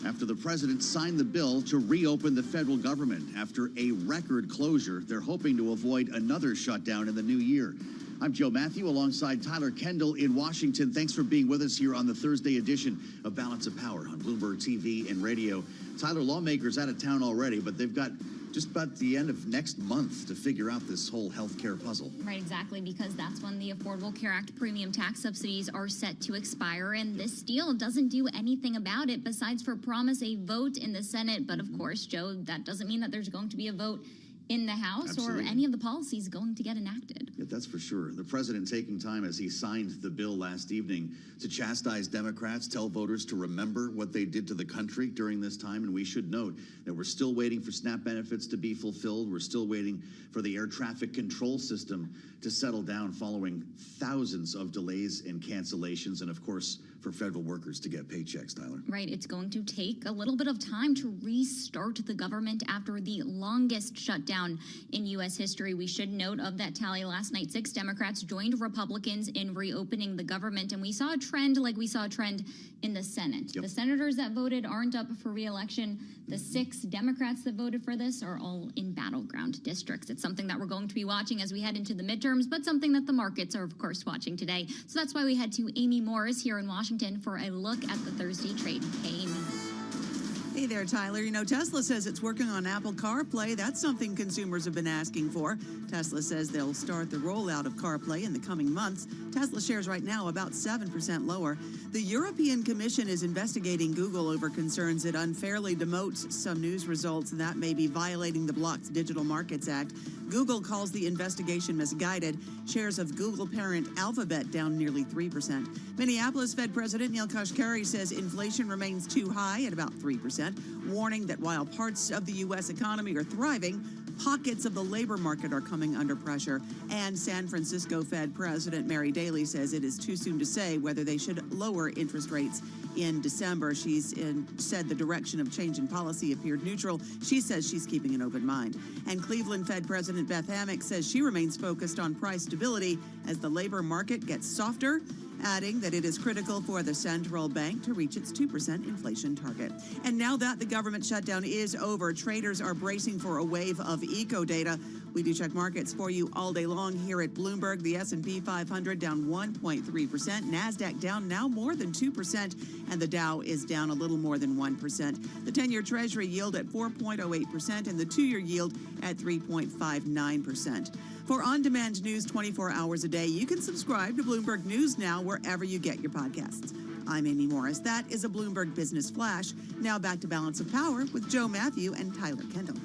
after the president signed the bill to reopen the federal government. After a record closure, they're hoping to avoid another shutdown in the new year. I'm Joe Matthew alongside Tyler Kendall in Washington. Thanks for being with us here on the Thursday edition of Balance of Power on Bloomberg TV and radio. Tyler, lawmakers out of town already, but they've got just about the end of next month to figure out this whole healthcare puzzle. Right, exactly, because that's when the Affordable Care Act premium tax subsidies are set to expire, and this deal doesn't do anything about it besides for promise a vote in the Senate. But of course, Joe, that doesn't mean that there's going to be a vote in the House or any of the policies going to get enacted. Yeah, that's for sure. The president taking time as he signed the bill last evening to chastise Democrats, tell voters to remember what they did to the country during this time. And we should note that we're still waiting for SNAP benefits to be fulfilled. We're still waiting for the air traffic control system to settle down following thousands of delays and cancellations. And of course, for federal workers to get paychecks, Tyler. Right. It's going to take a little bit of time to restart the government after the longest shutdown in U.S. history. We should note of that tally last night, 6 Democrats joined Republicans in reopening the government. And we saw a trend like we saw a trend in the Senate. The senators that voted aren't up for re-election. The 6 Democrats that voted for this are all in battleground districts. It's something that we're going to be watching as we head into the midterms, but something that the markets are, of course, watching today. So that's why we head to Amy Morris here in Washington for a look at the Thursday trade. Hey, Amy. Hey there, Tyler. You know, Tesla says it's working on Apple CarPlay. That's something consumers have been asking for. Tesla says they'll start the rollout of CarPlay in the coming months. Tesla shares right now about 7% lower. The European Commission is investigating Google over concerns it unfairly demotes some news results that may be violating the bloc's Digital Markets Act. Google calls the investigation misguided. Shares of Google parent Alphabet down nearly 3%. Minneapolis Fed President Neil Kashkari says inflation remains too high at about 3%, warning that while parts of the U.S. economy are thriving, pockets of the labor market are coming under pressure. And San Francisco Fed President Mary Daly says it is too soon to say whether they should lower interest rates in December. She's said the direction of change in policy appeared neutral. She says she's keeping an open mind. And Cleveland Fed President Beth Hammack says she remains focused on price stability as the labor market gets softer, adding that it is critical for the central bank to reach its 2% inflation target. And now that the government shutdown is over, traders are bracing for a wave of eco data. We do check markets for you all day long here at Bloomberg. The S&P 500 down 1.3%, NASDAQ down now more than 2%, and the Dow is down a little more than 1%. The 10-year Treasury yield at 4.08% and the 2-year yield at 3.59%. For on-demand news 24 hours a day, you can subscribe to Bloomberg News Now wherever you get your podcasts. I'm Amy Morris. That is a Bloomberg Business Flash. Now back to Balance of Power with Joe Matthew and Tyler Kendall.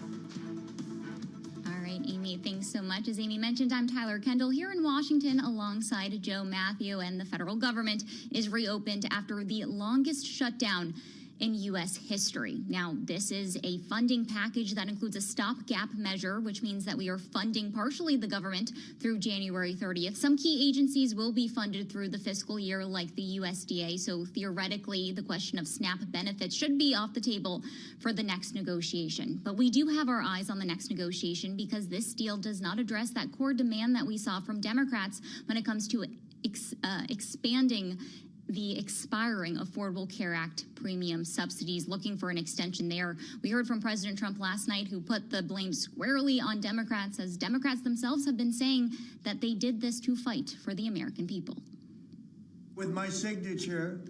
All right, Amy, thanks so much. As Amy mentioned, I'm Tyler Kendall here in Washington alongside Joe Matthew, and the federal government is reopened after the longest shutdown in U.S. history. Now, this is a funding package that includes a stopgap measure, which means that we are funding partially the government through January 30th. Some key agencies will be funded through the fiscal year, like the USDA. So theoretically, the question of SNAP benefits should be off the table for the next negotiation. But we do have our eyes on the next negotiation because this deal does not address that core demand that we saw from Democrats when it comes to expanding the expiring Affordable Care Act premium subsidies, looking for an extension there. We heard from President Trump last night, who put the blame squarely on Democrats, as Democrats themselves have been saying that they did this to fight for the American people. With my signature,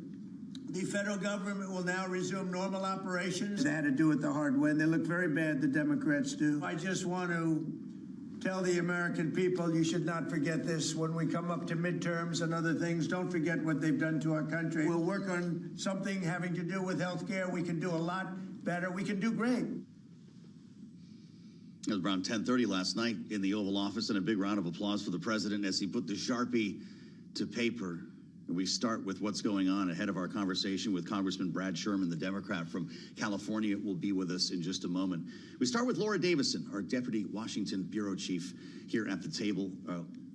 the federal government will now resume normal operations. They had to do it the hard way, and they look very bad, the Democrats do. I just want to tell the American people, you should not forget this. When we come up to midterms and other things, don't forget what they've done to our country. We'll work on something having to do with health care. We can do a lot better. We can do great. It was around 10:30 last night in the Oval Office, and a big round of applause for the president as he put the Sharpie to paper. And we start with what's going on ahead of our conversation with Congressman Brad Sherman, the Democrat from California, will be with us in just a moment. We start with Laura Davison, our Deputy Washington Bureau Chief, here at the table.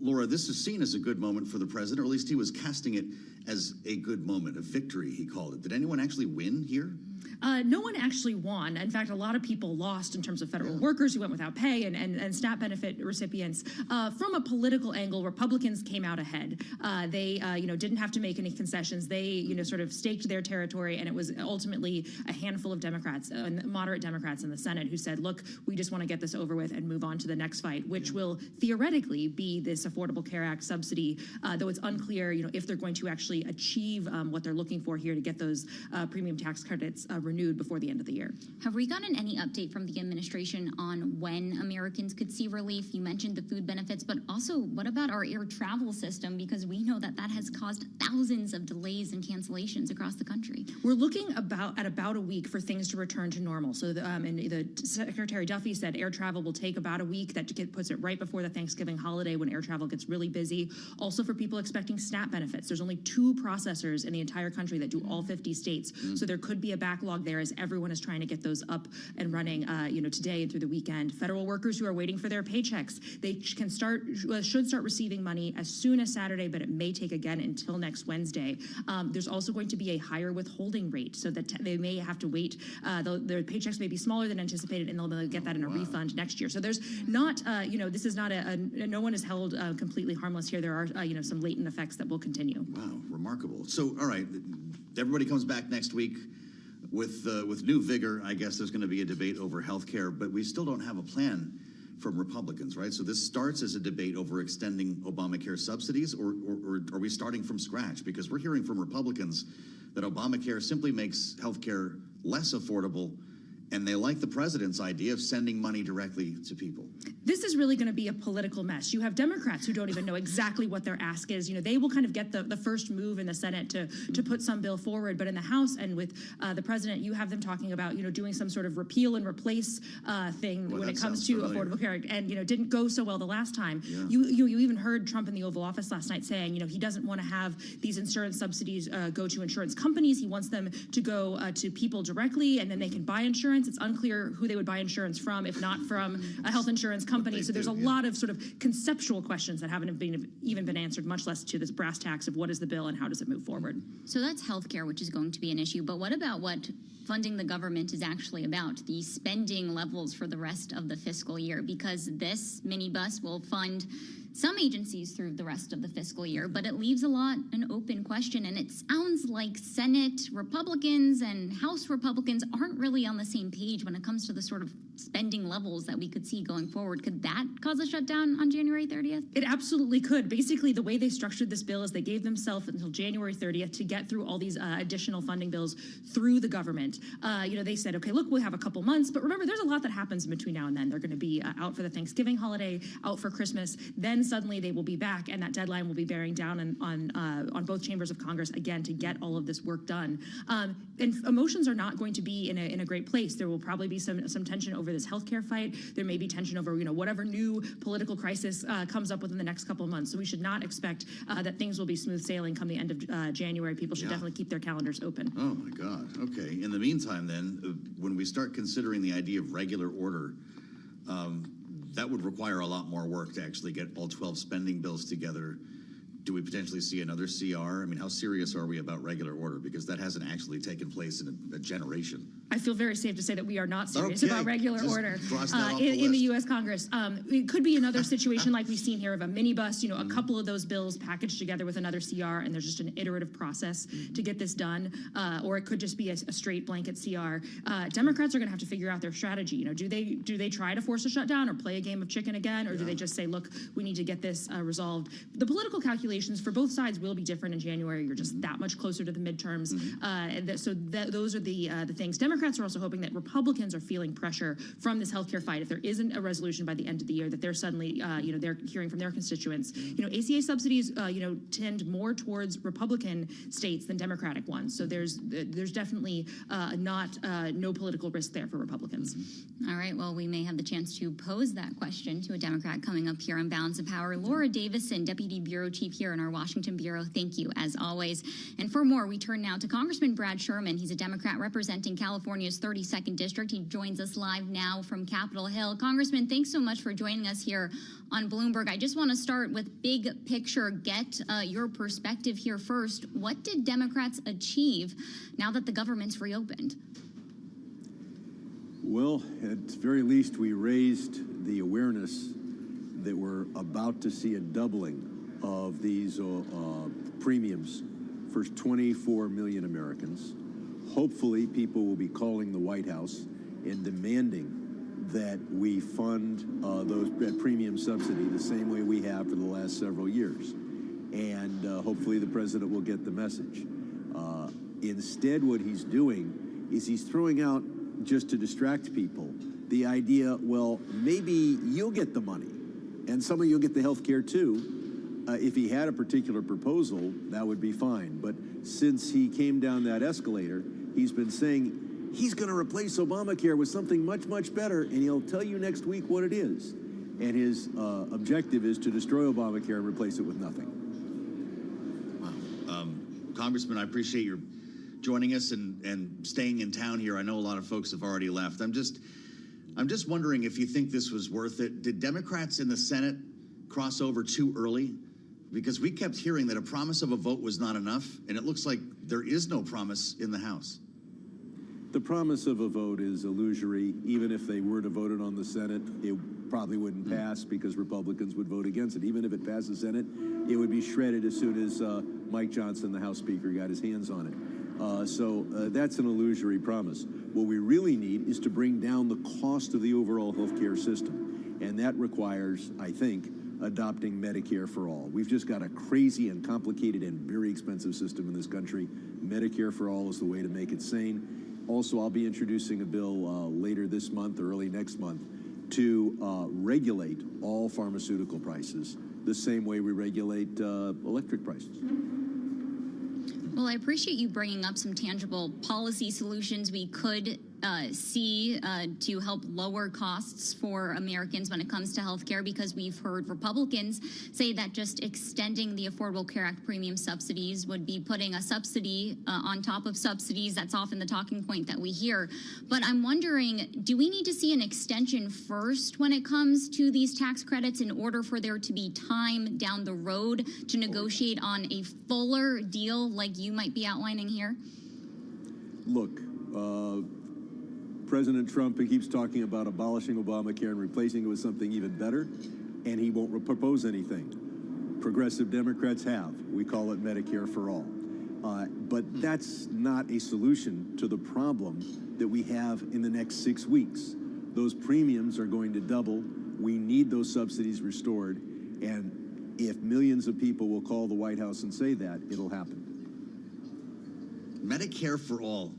Laura, this is seen as a good moment for the president, or at least he was casting it as a good moment, a victory, he called it. Did anyone actually win here? No one actually won. In fact, a lot of people lost in terms of federal workers who went without pay and SNAP benefit recipients. From a political angle, Republicans came out ahead. They, didn't have to make any concessions. They, sort of staked their territory, and it was ultimately a handful of Democrats, moderate Democrats in the Senate, who said, look, we just want to get this over with and move on to the next fight, which will theoretically be this Affordable Care Act subsidy, though it's unclear, if they're going to actually achieve what they're looking for here to get those premium tax credits renewed before the end of the year. Have we gotten any update from the administration on when Americans could see relief? You mentioned the food benefits, but also what about our air travel system? Because we know that has caused thousands of delays and cancellations across the country. We're looking at about a week for things to return to normal. So the Secretary Duffy said air travel will take about a week. That puts it right before the Thanksgiving holiday when air travel gets really busy. Also for people expecting SNAP benefits. There's only 2 processors in the entire country that do all 50 states. So there could be a backlog there as everyone is trying to get those up and running, today and through the weekend. Federal workers who are waiting for their paychecks, they should start receiving money as soon as Saturday, but it may take again until next Wednesday. There's also going to be a higher withholding rate so that they may have to wait. Their paychecks may be smaller than anticipated, and they'll get that in a refund next year. So there's not, this is not no one is held completely harmless here. There are, some latent effects that will continue. Wow, remarkable. So, all right, everybody comes back next week with new vigor. I guess there's going to be a debate over health care, but we still don't have a plan from Republicans, right? So this starts as a debate over extending Obamacare subsidies, or are we starting from scratch? Because we're hearing from Republicans that Obamacare simply makes health care less affordable, and they like the president's idea of sending money directly to people. This is really going to be a political mess. You have Democrats who don't even know exactly what their ask is. They will kind of get the first move in the Senate to put some bill forward, but in the House and with the president, you have them talking about doing some sort of repeal and replace thing when it comes to affordable care, and didn't go so well the last time. Yeah. You even heard Trump in the Oval Office last night saying he doesn't want to have these insurance subsidies go to insurance companies. He wants them to go to people directly, and then they can buy insurance. It's unclear who they would buy insurance from, if not from a health insurance company. So there's a lot of sort of conceptual questions that haven't even been answered, much less to this brass tacks of what is the bill and how does it move forward. So that's healthcare, which is going to be an issue. But what about what funding the government is actually about, the spending levels for the rest of the fiscal year? Because this minibus will fund some agencies through the rest of the fiscal year, but it leaves a lot an open question. And it sounds like Senate Republicans and House Republicans aren't really on the same page when it comes to the sort of spending levels that we could see going forward. Could that cause a shutdown on January 30th? It absolutely could. Basically, the way they structured this bill is they gave themselves until January 30th to get through all these additional funding bills through the government. They said, okay, look, we'll have a couple months, but remember, there's a lot that happens in between now and then. They're going to be out for the Thanksgiving holiday, out for Christmas, then suddenly they will be back, and that deadline will be bearing down on both chambers of Congress again to get all of this work done. And emotions are not going to be in a great place. There will probably be some tension over this healthcare fight. There may be tension over whatever new political crisis comes up within the next couple of months. So we should not expect that things will be smooth sailing come the end of January. People should definitely keep their calendars open. Oh my God. Okay. In the meantime, then, when we start considering the idea of regular order, that would require a lot more work to actually get all 12 spending bills together. Do we potentially see another CR? I mean, how serious are we about regular order? Because that hasn't actually taken place in a generation. I feel very safe to say that we are not serious about regular order in the U.S. Congress. It could be another situation like we've seen here of a minibus, a couple of those bills packaged together with another CR, and there's just an iterative process to get this done. Or it could just be a straight blanket CR. Democrats are going to have to figure out their strategy. Do they try to force a shutdown or play a game of chicken again, or do they just say, look, we need to get this resolved? The political calculations for both sides will be different in January. You're just that much closer to the midterms. Those are the things. Democrats are also hoping that Republicans are feeling pressure from this healthcare fight. If there isn't a resolution by the end of the year, that they're suddenly, they're hearing from their constituents. ACA subsidies, tend more towards Republican states than Democratic ones. So there's definitely no political risk there for Republicans. All right. Well, we may have the chance to pose that question to a Democrat coming up here on Balance of Power. Laura Davison, Deputy Bureau Chief here in our Washington Bureau. Thank you, as always. And for more, we turn now to Congressman Brad Sherman. He's a Democrat representing California's 32nd District. He joins us live now from Capitol Hill. Congressman, thanks so much for joining us here on Bloomberg. I just want to start with big picture, get your perspective here first. What did Democrats achieve now that the government's reopened? Well, at the very least, we raised the awareness that we're about to see a doubling of these premiums for 24 million Americans. Hopefully, people will be calling the White House and demanding that we fund that premium subsidy the same way we have for the last several years. And hopefully the president will get the message. Instead, what he's doing is he's throwing out, just to distract people, the idea, well, maybe you'll get the money, and some of you'll get the health care too. If he had a particular proposal, that would be fine. But since he came down that escalator, he's been saying he's going to replace Obamacare with something much, much better, and he'll tell you next week what it is. And his objective is to destroy Obamacare and replace it with nothing. Wow. Congressman, I appreciate your joining us and staying in town here. I know a lot of folks have already left. I'm just wondering if you think this was worth it. Did Democrats in the Senate cross over too early? Because we kept hearing that a promise of a vote was not enough, and it looks like there is no promise in the House. The promise of a vote is illusory. Even if they were to vote it on the Senate, it probably wouldn't pass because Republicans would vote against it. Even if it passed the Senate, it would be shredded as soon as Mike Johnson, the House Speaker, got his hands on it. So that's an illusory promise. What we really need is to bring down the cost of the overall healthcare system. And that requires, I think, adopting Medicare for all. We've just got a crazy and complicated and very expensive system in this country. Medicare for all is the way to make it sane. Also, I'll be introducing a bill later this month or early next month to regulate all pharmaceutical prices the same way we regulate electric prices. Well, I appreciate you bringing up some tangible policy solutions we could see to help lower costs for Americans when it comes to health care, because we've heard Republicans say that just extending the Affordable Care Act premium subsidies would be putting a subsidy on top of subsidies. That's often the talking point that we hear. But I'm wondering, do we need to see an extension first when it comes to these tax credits in order for there to be time down the road to negotiate on a fuller deal like you might be outlining here? Look, President Trump, he keeps talking about abolishing Obamacare and replacing it with something even better, and he won't propose anything. Progressive Democrats have. We call it Medicare for all. But that's not a solution to the problem that we have in the next 6 weeks. Those premiums are going to double. We need those subsidies restored, and if millions of people will call the White House and say that, it'll happen. Medicare for all.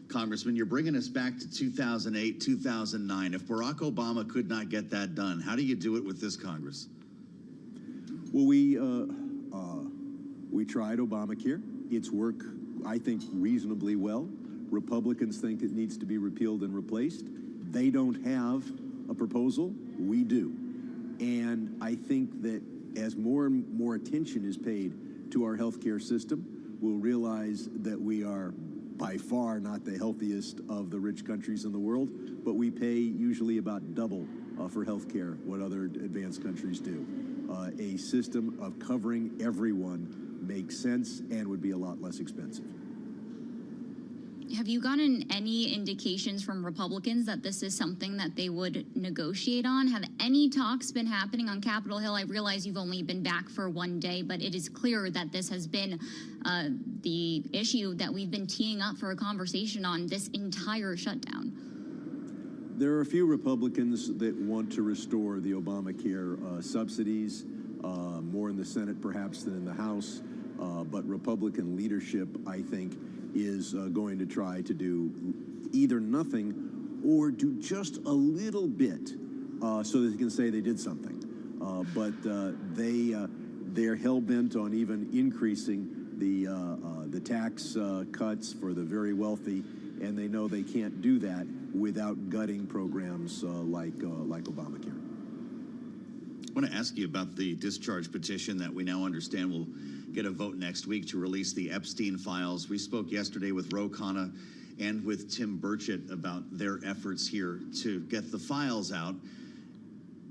Congressman, you're bringing us back to 2008, 2009. If Barack Obama could not get that done, how do you do it with this Congress? Well, we tried Obamacare. It's worked, I think, reasonably well. Republicans think it needs to be repealed and replaced. They don't have a proposal. We do. And I think that as more and more attention is paid to our healthcare system, we'll realize that we are by far not the healthiest of the rich countries in the world, but we pay usually about double for health care what other advanced countries do. A system of covering everyone makes sense and would be a lot less expensive. Have you gotten any indications from Republicans that this is something that they would negotiate on? Have any talks been happening on Capitol Hill? I realize you've only been back for one day, but it is clear that this has been the issue that we've been teeing up for a conversation on this entire shutdown. There are a few Republicans that want to restore the Obamacare subsidies, more in the Senate perhaps than in the House, but Republican leadership, I think, is going to try to do either nothing or do just a little bit so that they can say they did something. But they're hell-bent on even increasing the tax cuts for the very wealthy, and they know they can't do that without gutting programs like Obamacare. I want to ask you about the discharge petition that we now understand will get a vote next week to release the Epstein files. We spoke yesterday with Ro Khanna and with Tim Burchett about their efforts here to get the files out.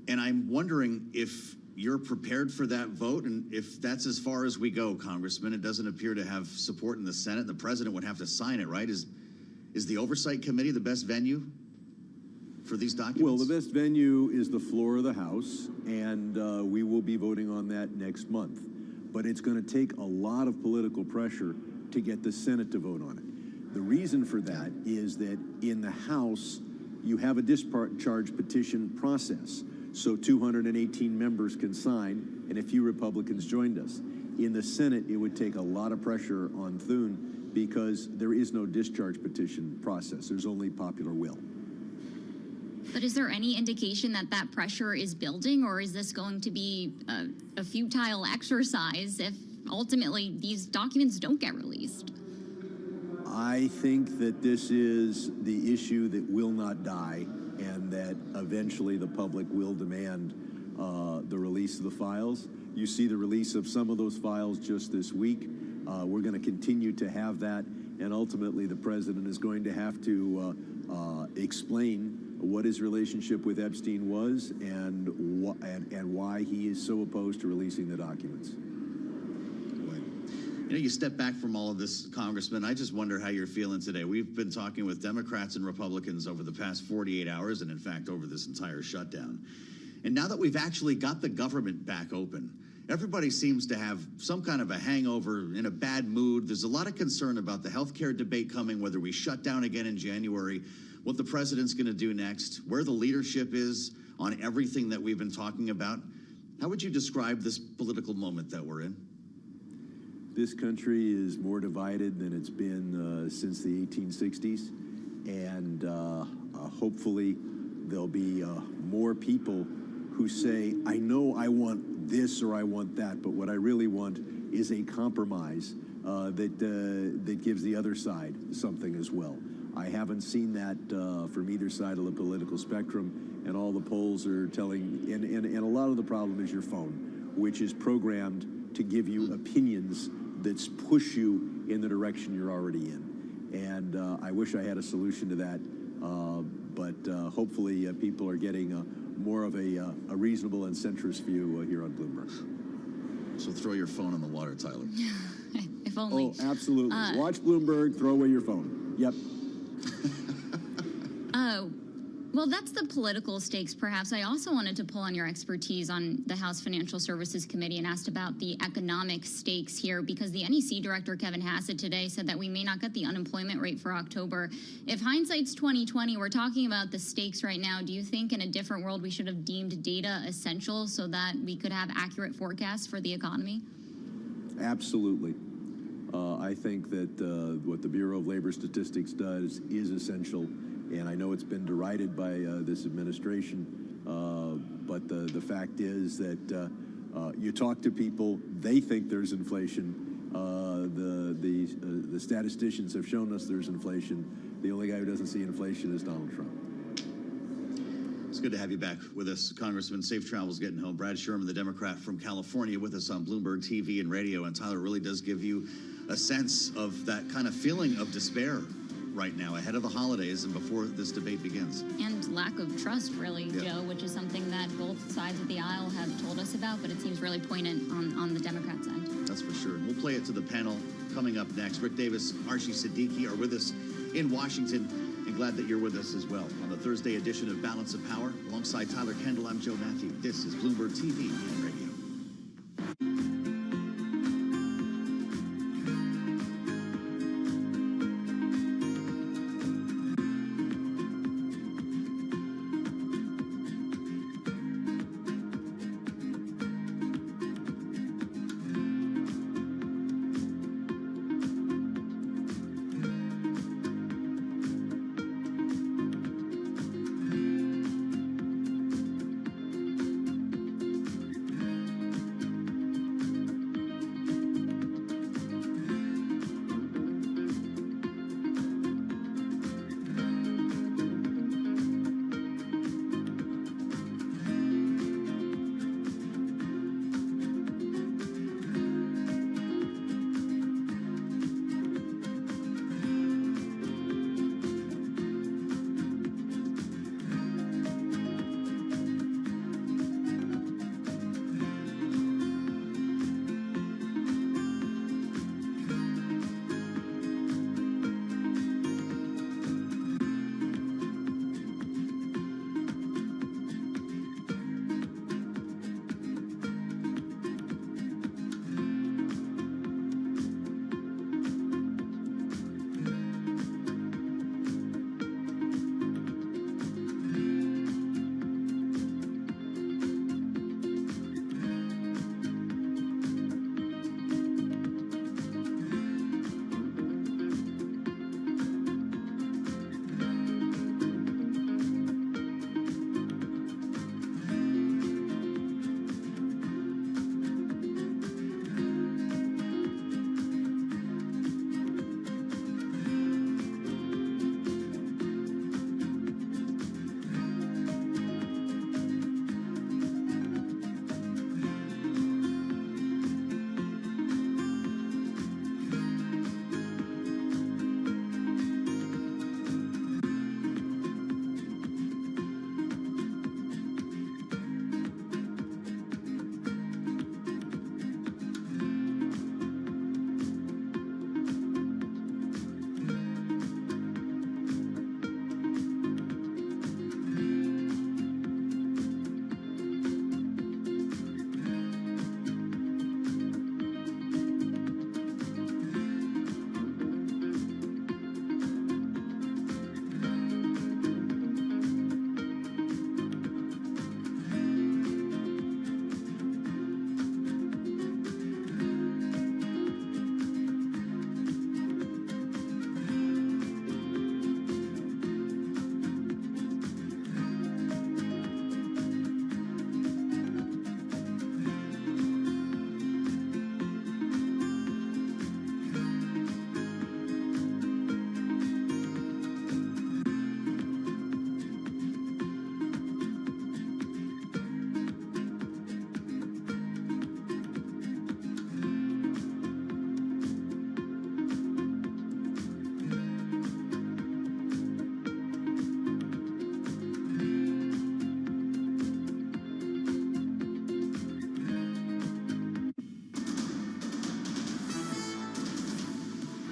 And I'm wondering if you're prepared for that vote, and if that's as far as we go, Congressman. It doesn't appear to have support in the Senate. The president would have to sign it, right? Is the Oversight Committee the best venue for these documents? Well, the best venue is the floor of the House, and we will be voting on that next month. But it's going to take a lot of political pressure to get the Senate to vote on it. The reason for that is that in the House, you have a discharge petition process. so 218 members can sign, and a few Republicans joined us. In the Senate, it would take a lot of pressure on Thune because there is no discharge petition process. There's only popular will. But is there any indication that that pressure is building, or is this going to be a futile exercise if ultimately these documents don't get released? I think that this is the issue that will not die, and that eventually the public will demand the release of the files. You see the release of some of those files just this week. We're going to continue to have that, and ultimately the president is going to have to explain what his relationship with Epstein was and why he is so opposed to releasing the documents. You know, you step back from all of this, Congressman, I just wonder how you're feeling today. We've been talking with Democrats and Republicans over the past 48 hours, and in fact, over this entire shutdown. And now that we've actually got the government back open, everybody seems to have some kind of a hangover, in a bad mood. There's a lot of concern about the healthcare debate coming, whether we shut down again in January, what the president's going to do next, where the leadership is on everything that we've been talking about. How would you describe this political moment that we're in? This country is more divided than it's been since the 1860s, and hopefully there'll be more people who say, I know I want this or I want that, but what I really want is a compromise that gives the other side something as well. I haven't seen that from either side of the political spectrum, and all the polls are telling, and a lot of the problem is your phone, which is programmed to give you opinions that push you in the direction you're already in. And I wish I had a solution to that, but hopefully people are getting more of a reasonable and centrist view here on Bloomberg. So throw your phone on the water, Tyler. If only. Oh, absolutely. Watch Bloomberg, throw away your phone. Yep. Well, that's the political stakes, perhaps. I also wanted to pull on your expertise on the House Financial Services Committee and asked about the economic stakes here, because the NEC director, Kevin Hassett, today said that we may not get the unemployment rate for October. If hindsight's 2020, we're talking about the stakes right now. Do you think in a different world we should have deemed data essential so that we could have accurate forecasts for the economy? Absolutely. I think that what the Bureau of Labor Statistics does is essential. And I know it's been derided by this administration, but the fact is that you talk to people, they think there's inflation. The statisticians have shown us there's inflation. The only guy who doesn't see inflation is Donald Trump. It's good to have you back with us, Congressman. Safe travels getting home. Brad Sherman, the Democrat from California, with us on Bloomberg TV and radio. And Tyler, really does give you a sense of that kind of feeling of despair right now, ahead of the holidays and before this debate begins. And lack of trust, really, Joe, which is something that both sides of the aisle have told us about, but it seems really poignant on the Democrats' end. That's for sure. We'll play it to the panel coming up next. Rick Davis, Archie Siddiqui are with us in Washington, and glad that you're with us as well on the Thursday edition of Balance of Power. Alongside Tyler Kendall, I'm Joe Matthew. This is Bloomberg TV and radio.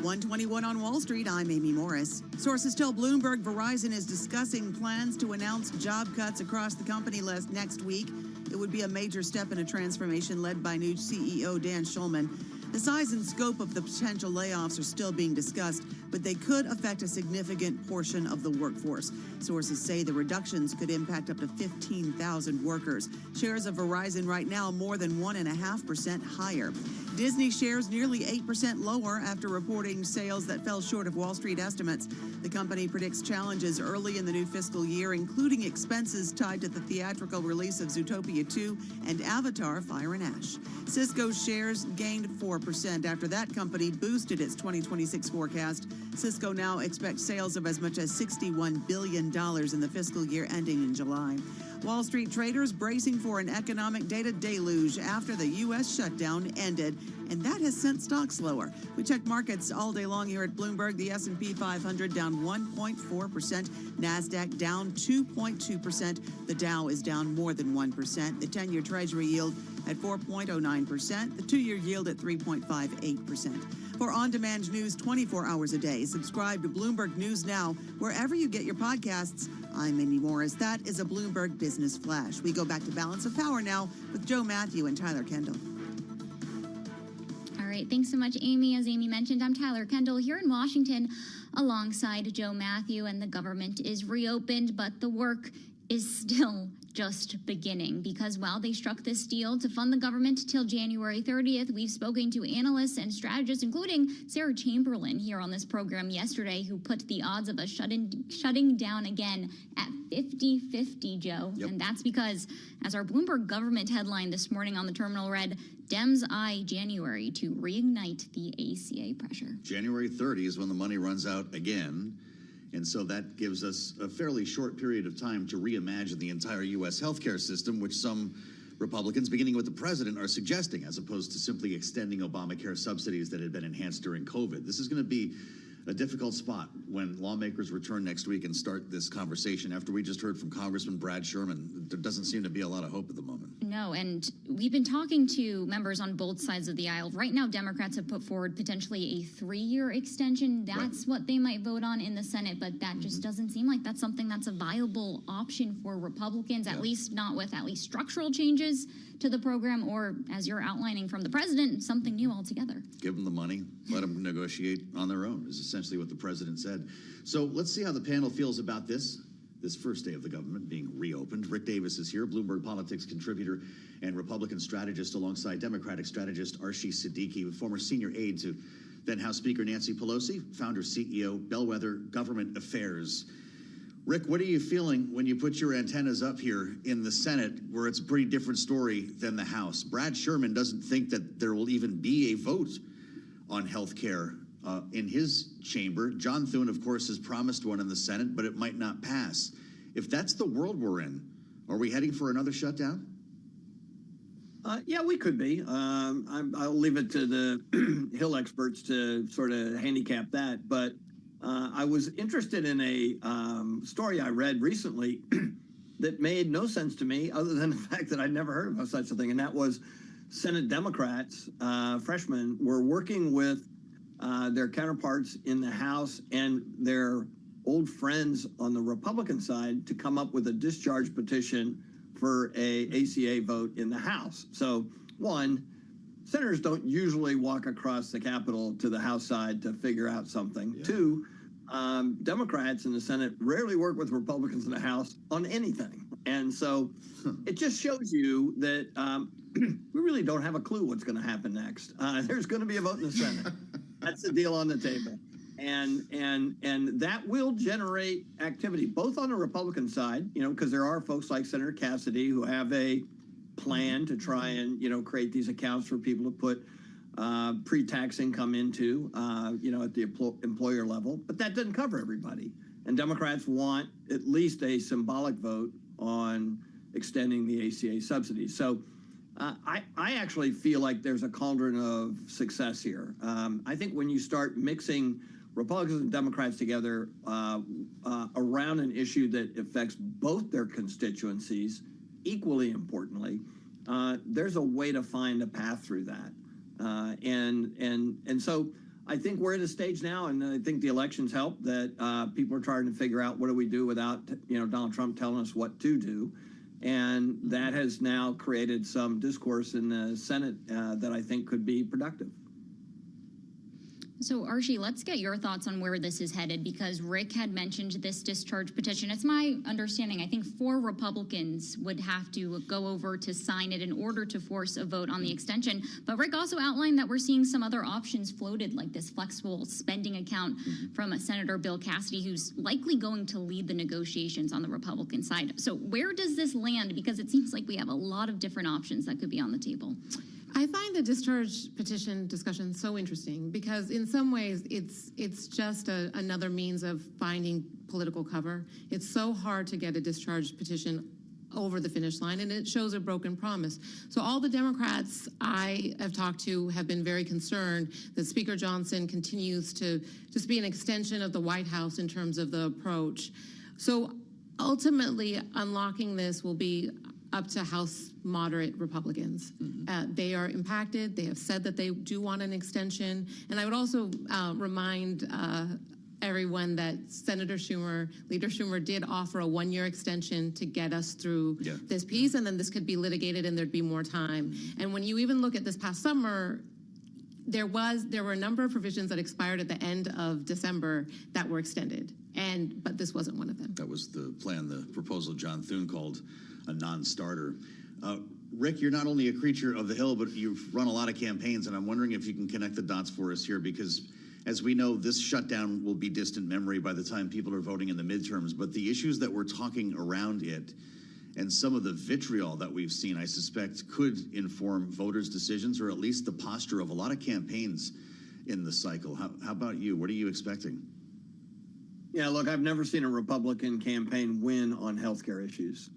121 on Wall Street, I'm Amy Morris. Sources tell Bloomberg Verizon is discussing plans to announce job cuts across the company next week. It would be a major step in a transformation led by new CEO Dan Schulman. The size and scope of the potential layoffs are still being discussed, but they could affect a significant portion of the workforce. Sources say the reductions could impact up to 15,000 workers. Shares of Verizon right now more than 1.5% higher. Disney shares nearly 8% lower after reporting sales that fell short of Wall Street estimates. The company predicts challenges early in the new fiscal year, including expenses tied to the theatrical release of Zootopia 2 and Avatar: Fire and Ash. Cisco's shares gained 4% after that company boosted its 2026 forecast. Cisco now expects sales of as much as $61 billion in the fiscal year ending in July. Wall Street traders bracing for an economic data deluge after the U.S. shutdown ended, and that has sent stocks lower. We checked markets all day long here at Bloomberg. The S&P 500 down 1.4%, NASDAQ down 2.2%, the Dow is down more than 1%, the 10-year Treasury yield at 4.09%, the 2-year yield at 3.58%. For on-demand news 24 hours a day, subscribe to Bloomberg News Now wherever you get your podcasts. I'm Amy Morris. That is a Bloomberg Business Flash. We go back to Balance of Power now with Joe Matthew and Tyler Kendall. All right, thanks so much, Amy. As Amy mentioned, I'm Tyler Kendall here in Washington alongside Joe Matthew, and the government is reopened, but the work is still just beginning because while they struck this deal to fund the government till January 30th, we've spoken to analysts and strategists, including Sarah Chamberlain here on this program yesterday, who put the odds of us shutting down again at 50-50, Joe. Yep. And that's because, as our Bloomberg government headline this morning on the terminal read, Dems eye January to reignite the ACA pressure. January 30 is when the money runs out again. And so that gives us a fairly short period of time to reimagine the entire U.S. healthcare system, which some Republicans, beginning with the president, are suggesting, as opposed to simply extending Obamacare subsidies that had been enhanced during COVID. This is going to be a difficult spot when lawmakers return next week and start this conversation after we just heard from Congressman Brad Sherman. There doesn't seem to be a lot of hope at the moment. No, and we've been talking to members on both sides of the aisle. Right now, Democrats have put forward potentially a 3-year extension. That's what they might vote on in the Senate, but that just doesn't seem like that's something that's a viable option for Republicans, at least not with at least structural changes to the program, or, as you're outlining from the president, something new altogether. Give them the money, let them negotiate on their own, is essentially what the president said. So let's see how the panel feels about this first day of the government being reopened. Rick Davis is here, Bloomberg Politics contributor and Republican strategist, alongside Democratic strategist Archie Siddiqui, former senior aide to then House Speaker Nancy Pelosi, founder, CEO, Bellwether Government Affairs. Rick, what are you feeling when you put your antennas up here in the Senate, where it's a pretty different story than the House? Brad Sherman doesn't think that there will even be a vote on health care in his chamber. John Thune, of course, has promised one in the Senate, but it might not pass. If that's the world we're in, are we heading for another shutdown? Yeah, we could be. I'll leave it to the Hill experts to sort of handicap that. But I was interested in a story I read recently that made no sense to me, other than the fact that I'd never heard of such a thing, and that was Senate Democrats, freshmen, were working with their counterparts in the House and their old friends on the Republican side to come up with a discharge petition for a ACA vote in the House. So, one, senators don't usually walk across the Capitol to the House side to figure out something. Yeah. Two, Democrats in the Senate rarely work with Republicans in the House on anything. And so it just shows you that we really don't have a clue what's going to happen next. There's going to be a vote in the Senate. That's the deal on the table. And that will generate activity, both on the Republican side, you know, because there are folks like Senator Cassidy who have a plan to try and, you know, create these accounts for people to put pre-tax income into, you know, at the employer level. But that doesn't cover everybody. And Democrats want at least a symbolic vote on extending the ACA subsidies. So I actually feel like there's a cauldron of success here. I think when you start mixing Republicans and Democrats together around an issue that affects both their constituencies, equally importantly, there's a way to find a path through that. And so I think we're at a stage now, and I think the elections help, that people are trying to figure out what do we do without, Donald Trump telling us what to do. And that has now created some discourse in the Senate that I think could be productive. So, Archie, let's get your thoughts on where this is headed, because Rick had mentioned this discharge petition. It's my understanding, I think 4 Republicans would have to go over to sign it in order to force a vote on the extension. But Rick also outlined that we're seeing some other options floated, like this flexible spending account from Senator Bill Cassidy, who's likely going to lead the negotiations on the Republican side. So where does this land? Because it seems like we have a lot of different options that could be on the table. I find the discharge petition discussion so interesting because in some ways it's just another means of finding political cover. It's so hard to get a discharge petition over the finish line, and it shows a broken promise. So all the Democrats I have talked to have been very concerned that Speaker Johnson continues to just be an extension of the White House in terms of the approach. So ultimately, unlocking this will be up to House moderate Republicans. They are impacted. They have said that they do want an extension. And I would also remind everyone that Leader Schumer did offer a 1-year extension to get us through this piece, and then this could be litigated and there'd be more time. And when you even look at this past summer, there were a number of provisions that expired at the end of December that were extended, but this wasn't one of them. That was the plan, the proposal John Thune called a non-starter. Rick, you're not only a creature of the Hill, but you've run a lot of campaigns, and I'm wondering if you can connect the dots for us here, because as we know, this shutdown will be distant memory by the time people are voting in the midterms, but the issues that we're talking around it and some of the vitriol that we've seen, I suspect, could inform voters' decisions, or at least the posture of a lot of campaigns in the cycle. How about you? What are you expecting? Yeah, look, I've never seen a Republican campaign win on healthcare issues.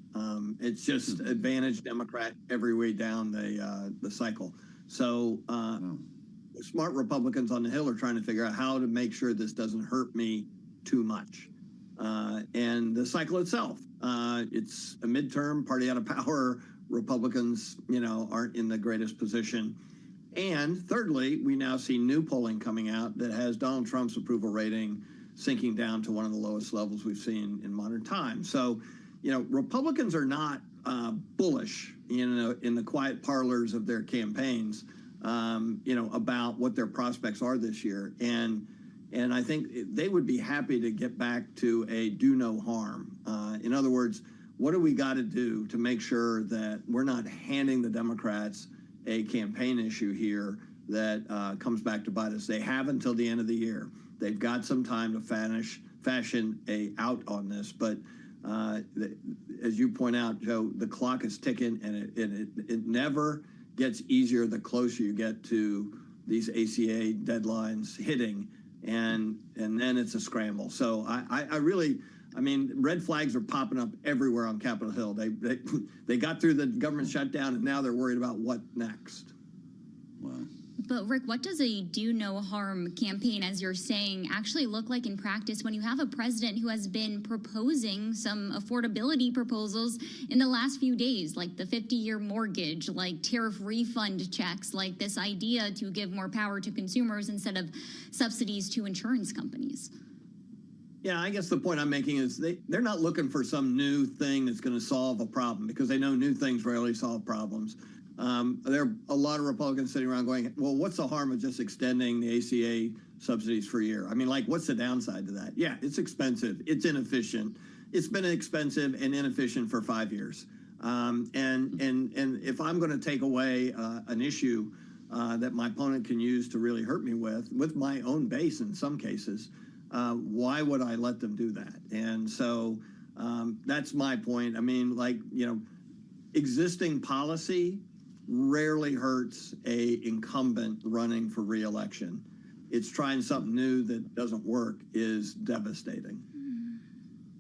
It's just advantage Democrat every way down the cycle. So smart Republicans on the Hill are trying to figure out how to make sure this doesn't hurt me too much. And the cycle itself, it's a midterm, party out of power. Republicans, aren't in the greatest position. And thirdly, we now see new polling coming out that has Donald Trump's approval rating sinking down to one of the lowest levels we've seen in modern times. So, Republicans are not bullish, in the quiet parlors of their campaigns, about what their prospects are this year. And I think they would be happy to get back to a do no harm. In other words, what do we got to do to make sure that we're not handing the Democrats a campaign issue here that comes back to bite us? They have until the end of the year. They've got some time to fashion a out on this, but as you point out, Joe, the clock is ticking, and it never gets easier the closer you get to these ACA deadlines hitting, and then it's a scramble. So I really, red flags are popping up everywhere on Capitol Hill. They got through the government shutdown, and now they're worried about what next. Wow. But Rick, what does a do no harm campaign, as you're saying, actually look like in practice when you have a president who has been proposing some affordability proposals in the last few days, like the 50-year mortgage, like tariff refund checks, like this idea to give more power to consumers instead of subsidies to insurance companies? Yeah, I guess the point I'm making is they're not looking for some new thing that's going to solve a problem, because they know new things rarely solve problems. There are a lot of Republicans sitting around going, well, what's the harm of just extending the ACA subsidies for a year? What's the downside to that? Yeah, it's expensive. It's inefficient. It's been expensive and inefficient for 5 years. And if I'm going to take away an issue that my opponent can use to really hurt me with my own base in some cases, why would I let them do that? And so that's my point. Existing policy rarely hurts a incumbent running for re-election. It's trying something new that doesn't work is devastating.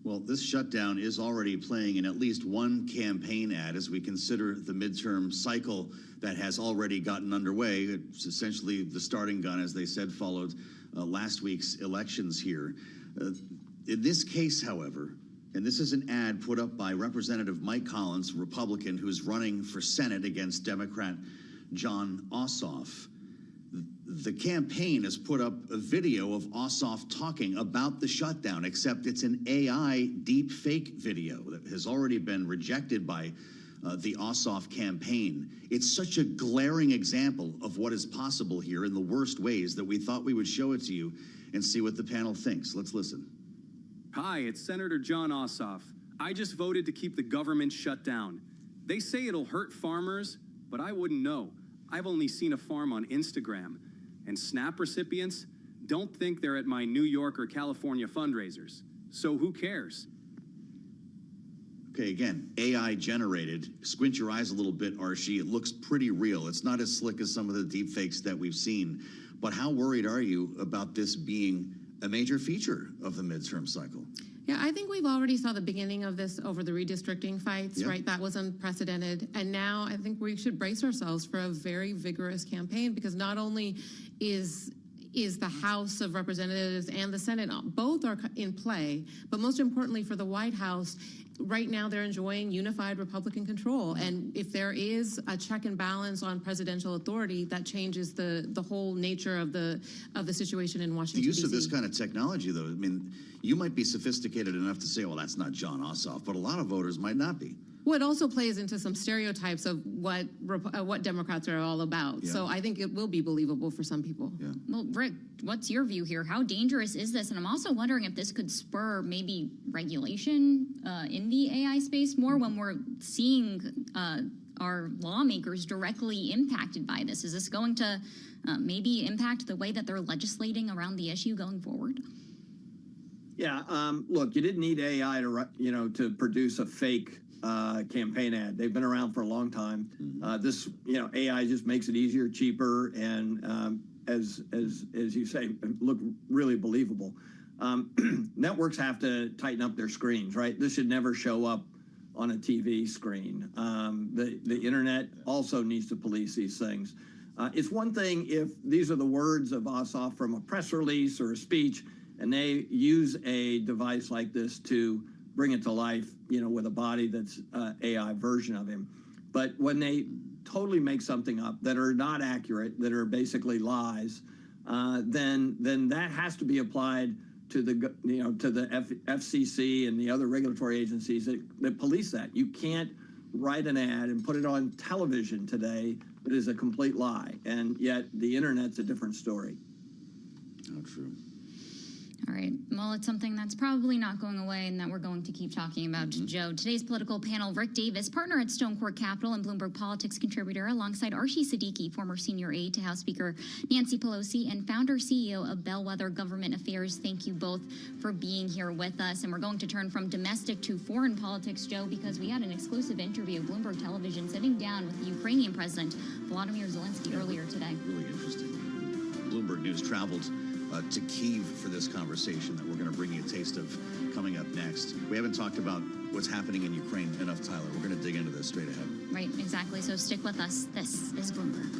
Well, this shutdown is already playing in at least one campaign ad as we consider the midterm cycle that has already gotten underway. It's essentially the starting gun, as they said, followed last week's elections here. In this case, however, and this is an ad put up by Representative Mike Collins, Republican, who's running for Senate against Democrat Jon Ossoff. the campaign has put up a video of Ossoff talking about the shutdown, except it's an AI deep fake video that has already been rejected by the Ossoff campaign. It's such a glaring example of what is possible here in the worst ways that we thought we would show it to you and see what the panel thinks. Let's listen. Hi, it's Senator John Ossoff. I just voted to keep the government shut down. They say it'll hurt farmers, but I wouldn't know. I've only seen a farm on Instagram. And SNAP recipients don't think they're at my New York or California fundraisers. So who cares? Okay, again, AI generated. Squint your eyes a little bit, Archie. It looks pretty real. It's not as slick as some of the deep fakes that we've seen. But how worried are you about this being a major feature of the midterm cycle? Yeah, I think we've already saw the beginning of this over the redistricting fights, right? That was unprecedented. And now I think we should brace ourselves for a very vigorous campaign, because not only is the House of Representatives and the Senate, both are in play, but most importantly for the White House, right now they're enjoying unified Republican control. And if there is a check and balance on presidential authority, that changes the whole nature of the situation in Washington, The use D.C. of this kind of technology, though, I mean, you might be sophisticated enough to say, well, that's not John Ossoff, but a lot of voters might not be. Well, it also plays into some stereotypes of what Democrats are all about. Yeah. So I think it will be believable for some people. Yeah. Well, Rick, what's your view here? How dangerous is this? And I'm also wondering if this could spur maybe regulation in the AI space more when we're seeing our lawmakers directly impacted by this. Is this going to maybe impact the way that they're legislating around the issue going forward? Yeah, look, you didn't need AI to produce a fake campaign ad. They've been around for a long time. This, AI just makes it easier, cheaper, and as you say, look really believable. Networks have to tighten up their screens, right? This should never show up on a TV screen. The internet also needs to police these things. It's one thing if these are the words of Ossoff from a press release or a speech, and they use a device like this to bring it to life, with a body that's AI version of him. But when they totally make something up that are not accurate, that are basically lies, then that has to be applied to the FCC and the other regulatory agencies that police that. You can't write an ad and put it on television today that is a complete lie, and yet the internet's a different story. Oh, true. All right. Well, it's something that's probably not going away and that we're going to keep talking about. Joe, today's political panel, Rick Davis, partner at Stone Court Capital and Bloomberg Politics contributor, alongside Archie Siddiqui, former senior aide to House Speaker Nancy Pelosi and founder CEO of Bellwether Government Affairs. Thank you both for being here with us. And we're going to turn from domestic to foreign politics, Joe, because we had an exclusive interview, Bloomberg Television, sitting down with the Ukrainian President Volodymyr Zelensky earlier today. Really interesting. Bloomberg News traveled to Kyiv for this conversation that we're going to bring you a taste of coming up next. We haven't talked about what's happening in Ukraine enough, Tyler. We're going to dig into this straight ahead. Right, exactly. So stick with us. This is Bloomberg.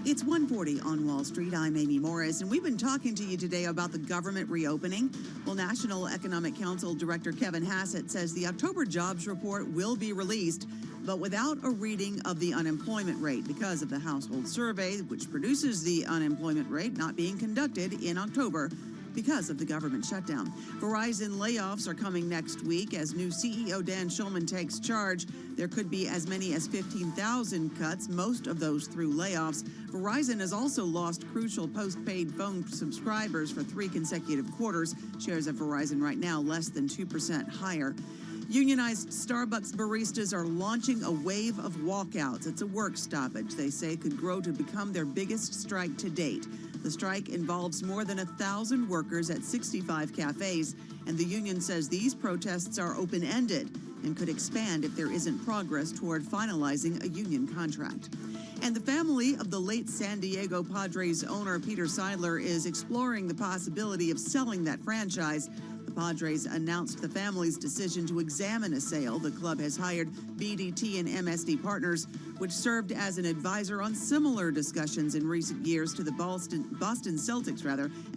It's 1:40 on Wall Street. I'm Amy Morris, and we've been talking to you today about the government reopening. Well, National Economic Council Director Kevin Hassett says the October jobs report will be released, but without a reading of the unemployment rate because of the household survey, which produces the unemployment rate, not being conducted in October because of the government shutdown. Verizon layoffs are coming next week as new CEO Dan Schulman takes charge. There could be as many as 15,000 cuts, most of those through layoffs. Verizon has also lost crucial postpaid phone subscribers for 3 consecutive quarters. Shares of Verizon right now less than 2% higher. Unionized Starbucks baristas are launching a wave of walkouts. It's a work stoppage they say could grow to become their biggest strike to date. The strike involves more than 1,000 workers at 65 cafes, and the union says these protests are open-ended and could expand if there isn't progress toward finalizing a union contract. And the family of the late San Diego Padres owner Peter Seidler is exploring the possibility of selling that franchise. The Padres announced the family's decision to examine a sale. The club has hired BDT and MSD Partners, which served as an advisor on similar discussions in recent years to the Boston Celtics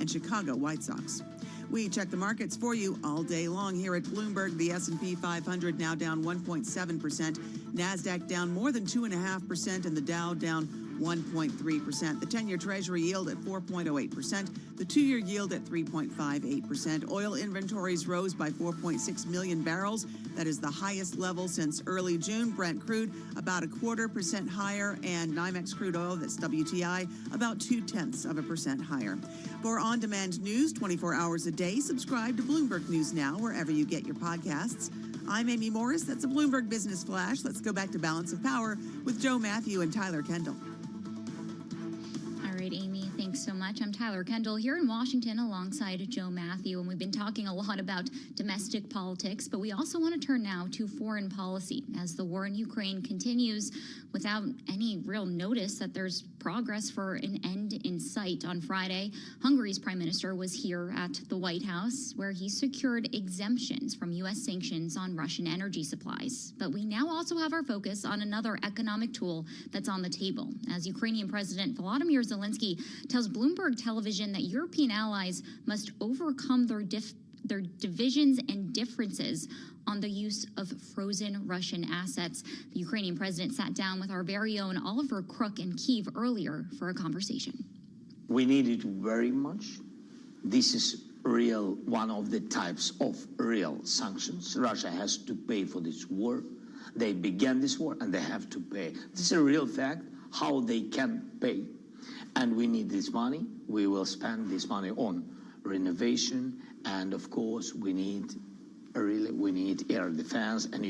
and Chicago White Sox. We check the markets for you all day long here at Bloomberg. The S&P 500 now down 1.7%. NASDAQ down more than 2.5%, and the Dow down 1.3%. The 10-year Treasury yield at 4.08%. The 2-year yield at 3.58%. Oil inventories rose by 4.6 million barrels. That is the highest level since early June. Brent crude about 0.25% higher, and NYMEX crude oil, that's WTI, about 0.2% higher. For on-demand news 24 hours a day, subscribe to Bloomberg News Now wherever you get your podcasts. I'm Amy Morris. That's a Bloomberg Business Flash. Let's go back to Balance of Power with Joe Matthew and Tyler Kendall. All right, Amy, thanks so much. I'm Tyler Kendall here in Washington alongside Joe Matthew, and we've been talking a lot about domestic politics, but we also want to turn now to foreign policy as the war in Ukraine continues without any real notice that there's progress for an end in sight. On Friday, Hungary's prime minister was here at the White House, where he secured exemptions from U.S. sanctions on Russian energy supplies. But we now also have our focus on another economic tool that's on the table, as Ukrainian President Volodymyr Zelensky tells Bloomberg Television that European allies must overcome their divisions and differences on the use of frozen Russian assets. The Ukrainian president sat down with our very own Oliver Crook in Kyiv earlier for a conversation. We need it very much. This is one of the types of real sanctions. Russia has to pay for this war. They began this war and they have to pay. This is a real fact, how they can pay. And we need this money. We will spend this money on renovation, and of course we need air defense, and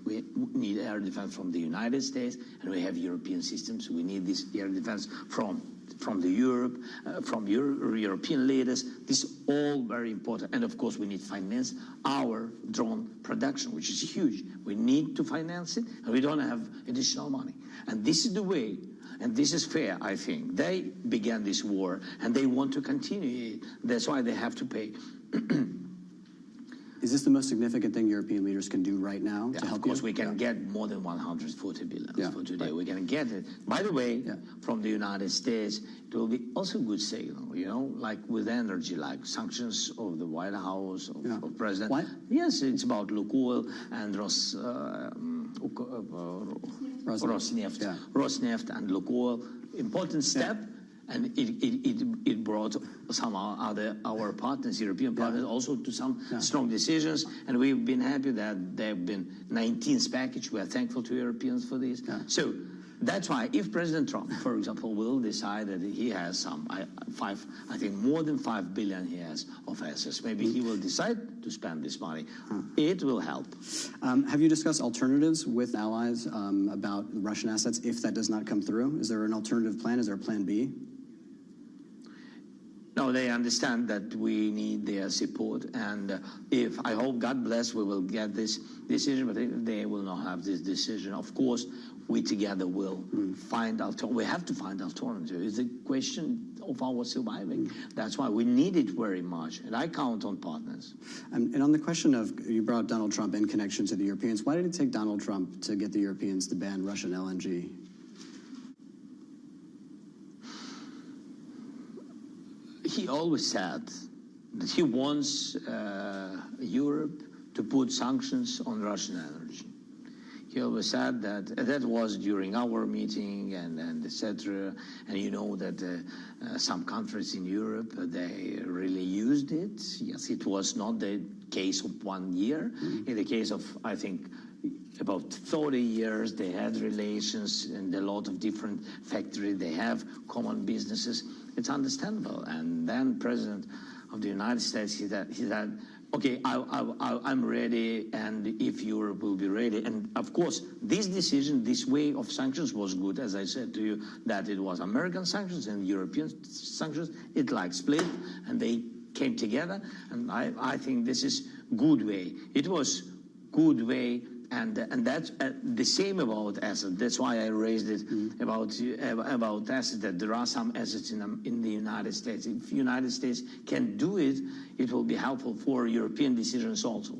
we need air defense from the United States, and we have European systems. We need this air defense from European leaders. This is all very important, and of course we need to finance our drone production, which is huge. We need to finance it, and we don't have additional money. And this is the way. And this is fair, I think. They began this war, and they want to continue it. That's why they have to pay. Is this the most significant thing European leaders can do right now to help? Of course, we can get more than 140 billion for today. Right. We can get it. By the way, from the United States, it will be also a good signal, like with energy, like sanctions of the White House, of President. What? Yes, it's about Lukoil and Rosneft and Lukoil. Important step. Yeah. And it brought some our partners, European partners, also to some strong decisions. And we've been happy that there have been 19th package. We are thankful to Europeans for this. Yeah. So that's why if President Trump, for example, will decide that he has some, I think more than 5 billion he has of assets, maybe he will decide to spend this money. It will help. Have you discussed alternatives with allies about Russian assets if that does not come through? Is there an alternative plan? Is there a plan B? No, they understand that we need their support, and if I hope, God bless, we will get this decision, but if they will not have this decision, of course, we together will find we have to find alternatives. It's a question of our surviving. That's why we need it very much, and I count on partners. And on the question of, you brought Donald Trump in connection to the Europeans, why did it take Donald Trump to get the Europeans to ban Russian LNG? he always said that he wants Europe to put sanctions on Russian energy. He always said that was during our meeting and etc. And you know that some countries in Europe, they really used it. Yes, it was not the case of 1 year. In the case of, I think, about 30 years, they had relations and a lot of different factories. They have common businesses. It's understandable. And then President of the United States, he said, okay, I'm ready, and if Europe will be ready. And of course, this decision, this way of sanctions was good, as I said to you, that it was American sanctions and European sanctions. It like split, and they came together. And I think this is good way. It was good way. And that's the same about assets. That's why I raised it about assets, that there are some assets in the United States. If the United States can do it, it will be helpful for European decisions also.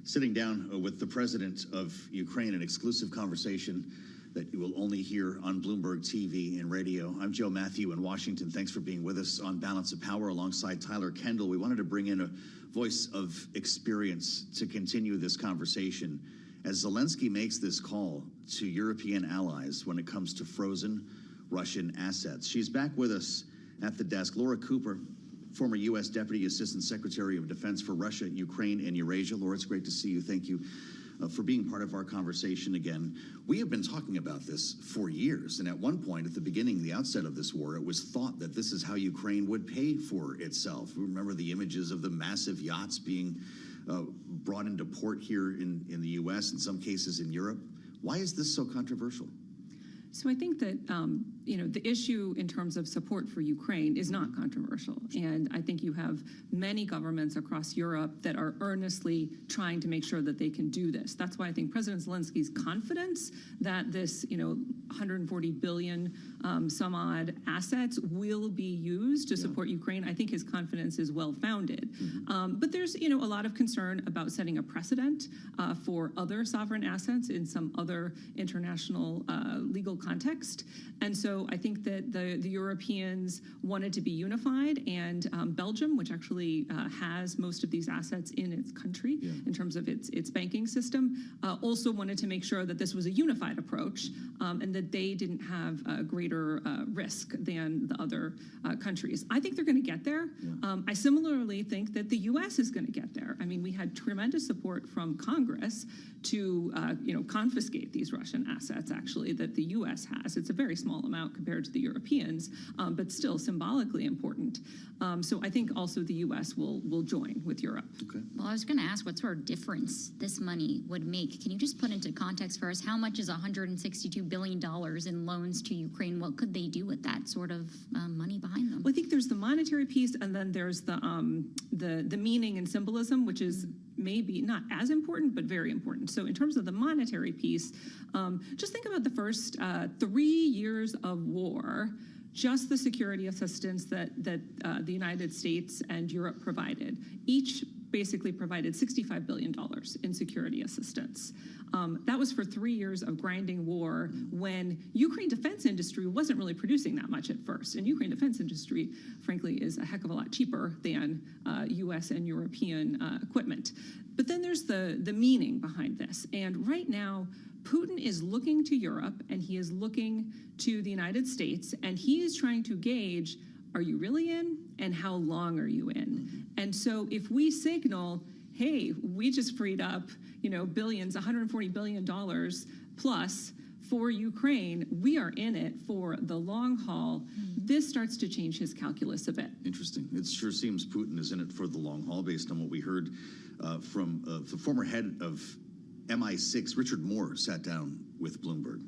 Sitting down with the president of Ukraine, an exclusive conversation that you will only hear on Bloomberg TV and radio. I'm Joe Matthew in Washington. Thanks for being with us on Balance of Power alongside Tyler Kendall. We wanted to bring in a voice of experience to continue this conversation as Zelensky makes this call to European allies when it comes to frozen Russian assets. She's back with us at the desk. Laura Cooper, former U.S. Deputy Assistant Secretary of Defense for Russia, Ukraine, and Eurasia. Laura, it's great to see you. Thank you for being part of our conversation again. We have been talking about this for years, and at one point at the beginning, the outset of this war, it was thought that this is how Ukraine would pay for itself. We remember the images of the massive yachts being brought into port here in the U.S., in some cases in Europe. Why is this so controversial? So I think that, the issue in terms of support for Ukraine is not controversial. And I think you have many governments across Europe that are earnestly trying to make sure that they can do this. That's why I think President Zelensky's confidence that this, 140 billion some odd assets will be used to support Ukraine, I think his confidence is well-founded. But there's, a lot of concern about setting a precedent for other sovereign assets in some other international legal context. And so I think that the Europeans wanted to be unified, and Belgium, which actually has most of these assets in its country in terms of its banking system, also wanted to make sure that this was a unified approach and that they didn't have a greater risk than the other countries. I think they're going to get there. I similarly think that the U.S. is going to get there. I mean, we had tremendous support from Congress to confiscate these Russian assets, actually, that the U.S. has. It's a very small amount compared to the Europeans, but still symbolically important. So I think also the U.S. will join with Europe. Okay. Well, I was going to ask what sort of difference this money would make. Can you just put into context for us, how much is $162 billion in loans to Ukraine? What could they do with that sort of money behind them? Well, I think there's the monetary piece, and then there's the meaning and symbolism, which is maybe not as important, but very important. So in terms of the monetary piece, just think about the first 3 years of war, just the security assistance that the United States and Europe provided. Each basically provided $65 billion in security assistance. That was for 3 years of grinding war when Ukraine defense industry wasn't really producing that much at first. And Ukraine defense industry, frankly, is a heck of a lot cheaper than U.S. and European equipment. But then there's the meaning behind this. And right now, Putin is looking to Europe and he is looking to the United States, and he is trying to gauge, are you really in, and how long are you in? And so if we signal, hey, we just freed up, billions, $140 billion plus for Ukraine, we are in it for the long haul, this starts to change his calculus a bit. Interesting. It sure seems Putin is in it for the long haul based on what we heard from the former head of MI6, Richard Moore, sat down with Bloomberg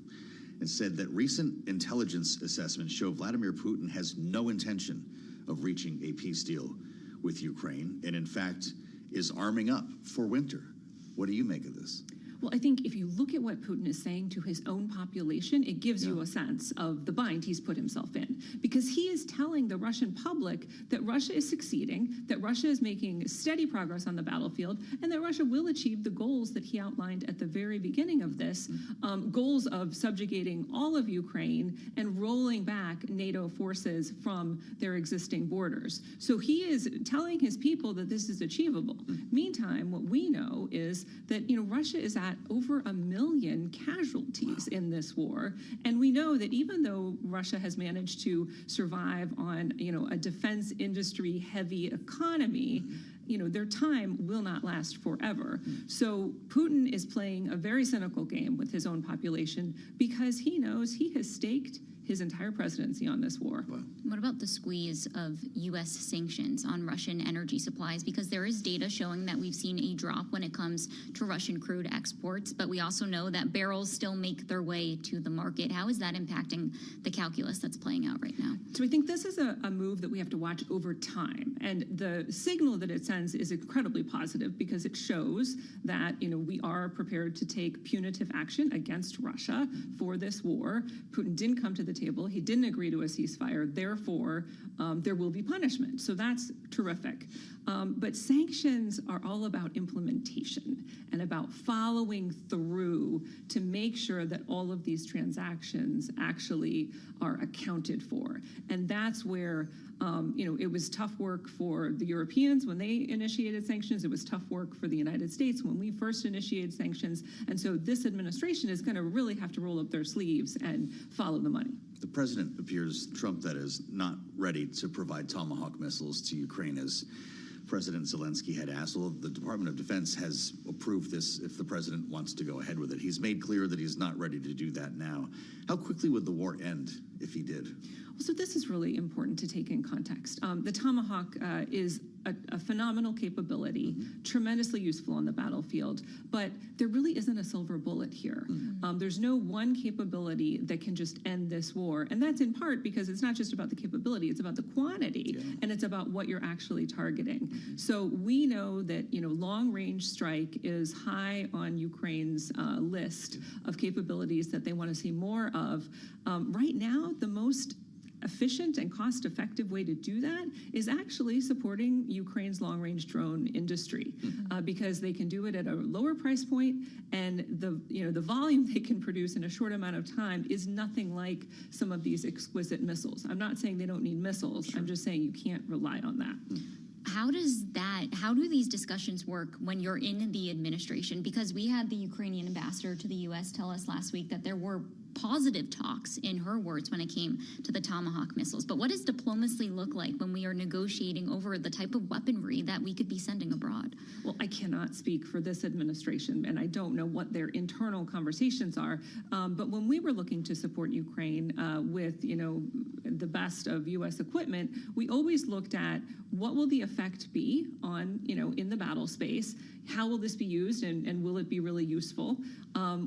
and said that recent intelligence assessments show Vladimir Putin has no intention of reaching a peace deal with Ukraine and, in fact, is arming up for winter. What do you make of this? Well, I think if you look at what Putin is saying to his own population, it gives you a sense of the bind he's put himself in. Because he is telling the Russian public that Russia is succeeding, that Russia is making steady progress on the battlefield, and that Russia will achieve the goals that he outlined at the very beginning of this, goals of subjugating all of Ukraine and rolling back NATO forces from their existing borders. So he is telling his people that this is achievable. Meantime, what we know is that, Russia is at over 1 million casualties in this war. And we know that even though Russia has managed to survive on, a defense industry heavy economy, their time will not last forever. So Putin is playing a very cynical game with his own population because he knows he has staked his entire presidency on this war. What about the squeeze of U.S. sanctions on Russian energy supplies? Because there is data showing that we've seen a drop when it comes to Russian crude exports, but we also know that barrels still make their way to the market. How is that impacting the calculus that's playing out right now? So I think this is a move that we have to watch over time. And the signal that it sends is incredibly positive because it shows that, we are prepared to take punitive action against Russia for this war. Putin didn't come to the table. He didn't agree to a ceasefire. Therefore, there will be punishment. So that's terrific. But sanctions are all about implementation and about following through to make sure that all of these transactions actually are accounted for. And that's where it was tough work for the Europeans when they initiated sanctions. It was tough work for the United States when we first initiated sanctions. And so this administration is going to really have to roll up their sleeves and follow the money. The president appears, Trump that is, not ready to provide Tomahawk missiles to Ukraine as President Zelensky had asked. Well, the Department of Defense has approved this if the president wants to go ahead with it. He's made clear that he's not ready to do that now. How quickly would the war end if he did? So this is really important to take in context. The Tomahawk is a phenomenal capability, tremendously useful on the battlefield, but there really isn't a silver bullet here. There's no one capability that can just end this war, and that's in part because it's not just about the capability, it's about the quantity, and it's about what you're actually targeting. So we know that long-range strike is high on Ukraine's list of capabilities that they want to see more of. Right now, the most efficient and cost-effective way to do that is actually supporting Ukraine's long-range drone industry, because they can do it at a lower price point, and the volume they can produce in a short amount of time is nothing like some of these exquisite missiles. I'm not saying they don't need missiles. I'm just saying you can't rely on that. How do these discussions work when you're in the administration? Because we had the Ukrainian ambassador to the U.S. tell us last week that there were positive talks, in her words, when it came to the Tomahawk missiles. But what does diplomacy look like when we are negotiating over the type of weaponry that we could be sending abroad? Well, I cannot speak for this administration, and I don't know what their internal conversations are. But when we were looking to support Ukraine with, the best of U.S. equipment, we always looked at what will the effect be on, in the battle space? How will this be used, and will it be really useful?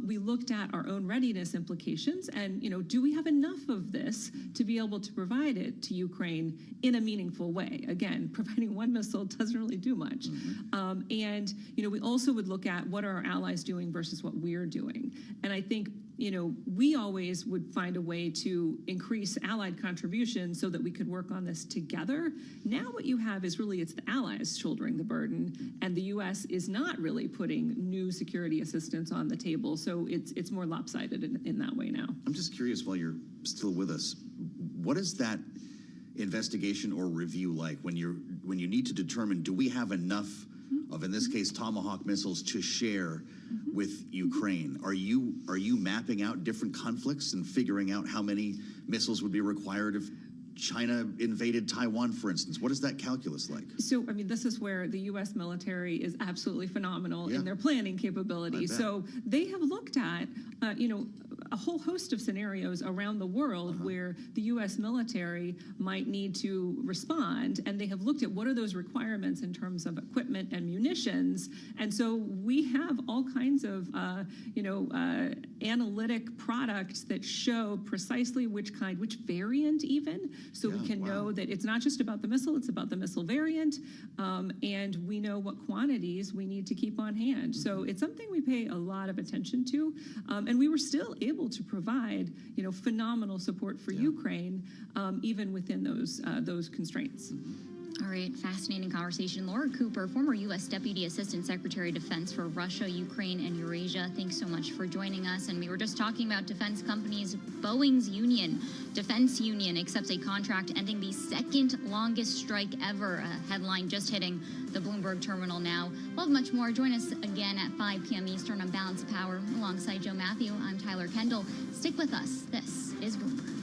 We looked at our own readiness implications, and do we have enough of this to be able to provide it to Ukraine in a meaningful way? Again, providing one missile doesn't really do much. And we also would look at what are our allies doing versus what we're doing. And I think we always would find a way to increase allied contribution so that we could work on this together. Now what you have is really it's the allies shouldering the burden, and the U.S. is not really putting new security assistance on the table. So it's more lopsided in that way now. I'm just curious, while you're still with us, what is that investigation or review like when you need to determine, do we have enough of, in this case, Tomahawk missiles to share with Ukraine? Are you mapping out different conflicts and figuring out how many missiles would be required if China invaded Taiwan, for instance? What is that calculus like? So, this is where the U.S. military is absolutely phenomenal in their planning capability. So they have looked at, a whole host of scenarios around the world where the U.S. military might need to respond, and they have looked at what are those requirements in terms of equipment and munitions. And so we have all kinds of, analytic products that show precisely which variant even, so we can know that it's not just about the missile, it's about the missile variant, and we know what quantities we need to keep on hand. So it's something we pay a lot of attention to, and we were still able to provide, phenomenal support for Ukraine, even within those constraints. All right, fascinating conversation. Laura Cooper, former U.S. Deputy Assistant Secretary of Defense for Russia, Ukraine, and Eurasia. Thanks so much for joining us. And we were just talking about defense companies. Boeing's defense union, accepts a contract ending the second longest strike ever. A headline just hitting the Bloomberg terminal now. We'll have much more. Join us again at 5 p.m. Eastern on Balanced Power. Alongside Joe Matthew, I'm Tyler Kendall. Stick with us. This is Bloomberg.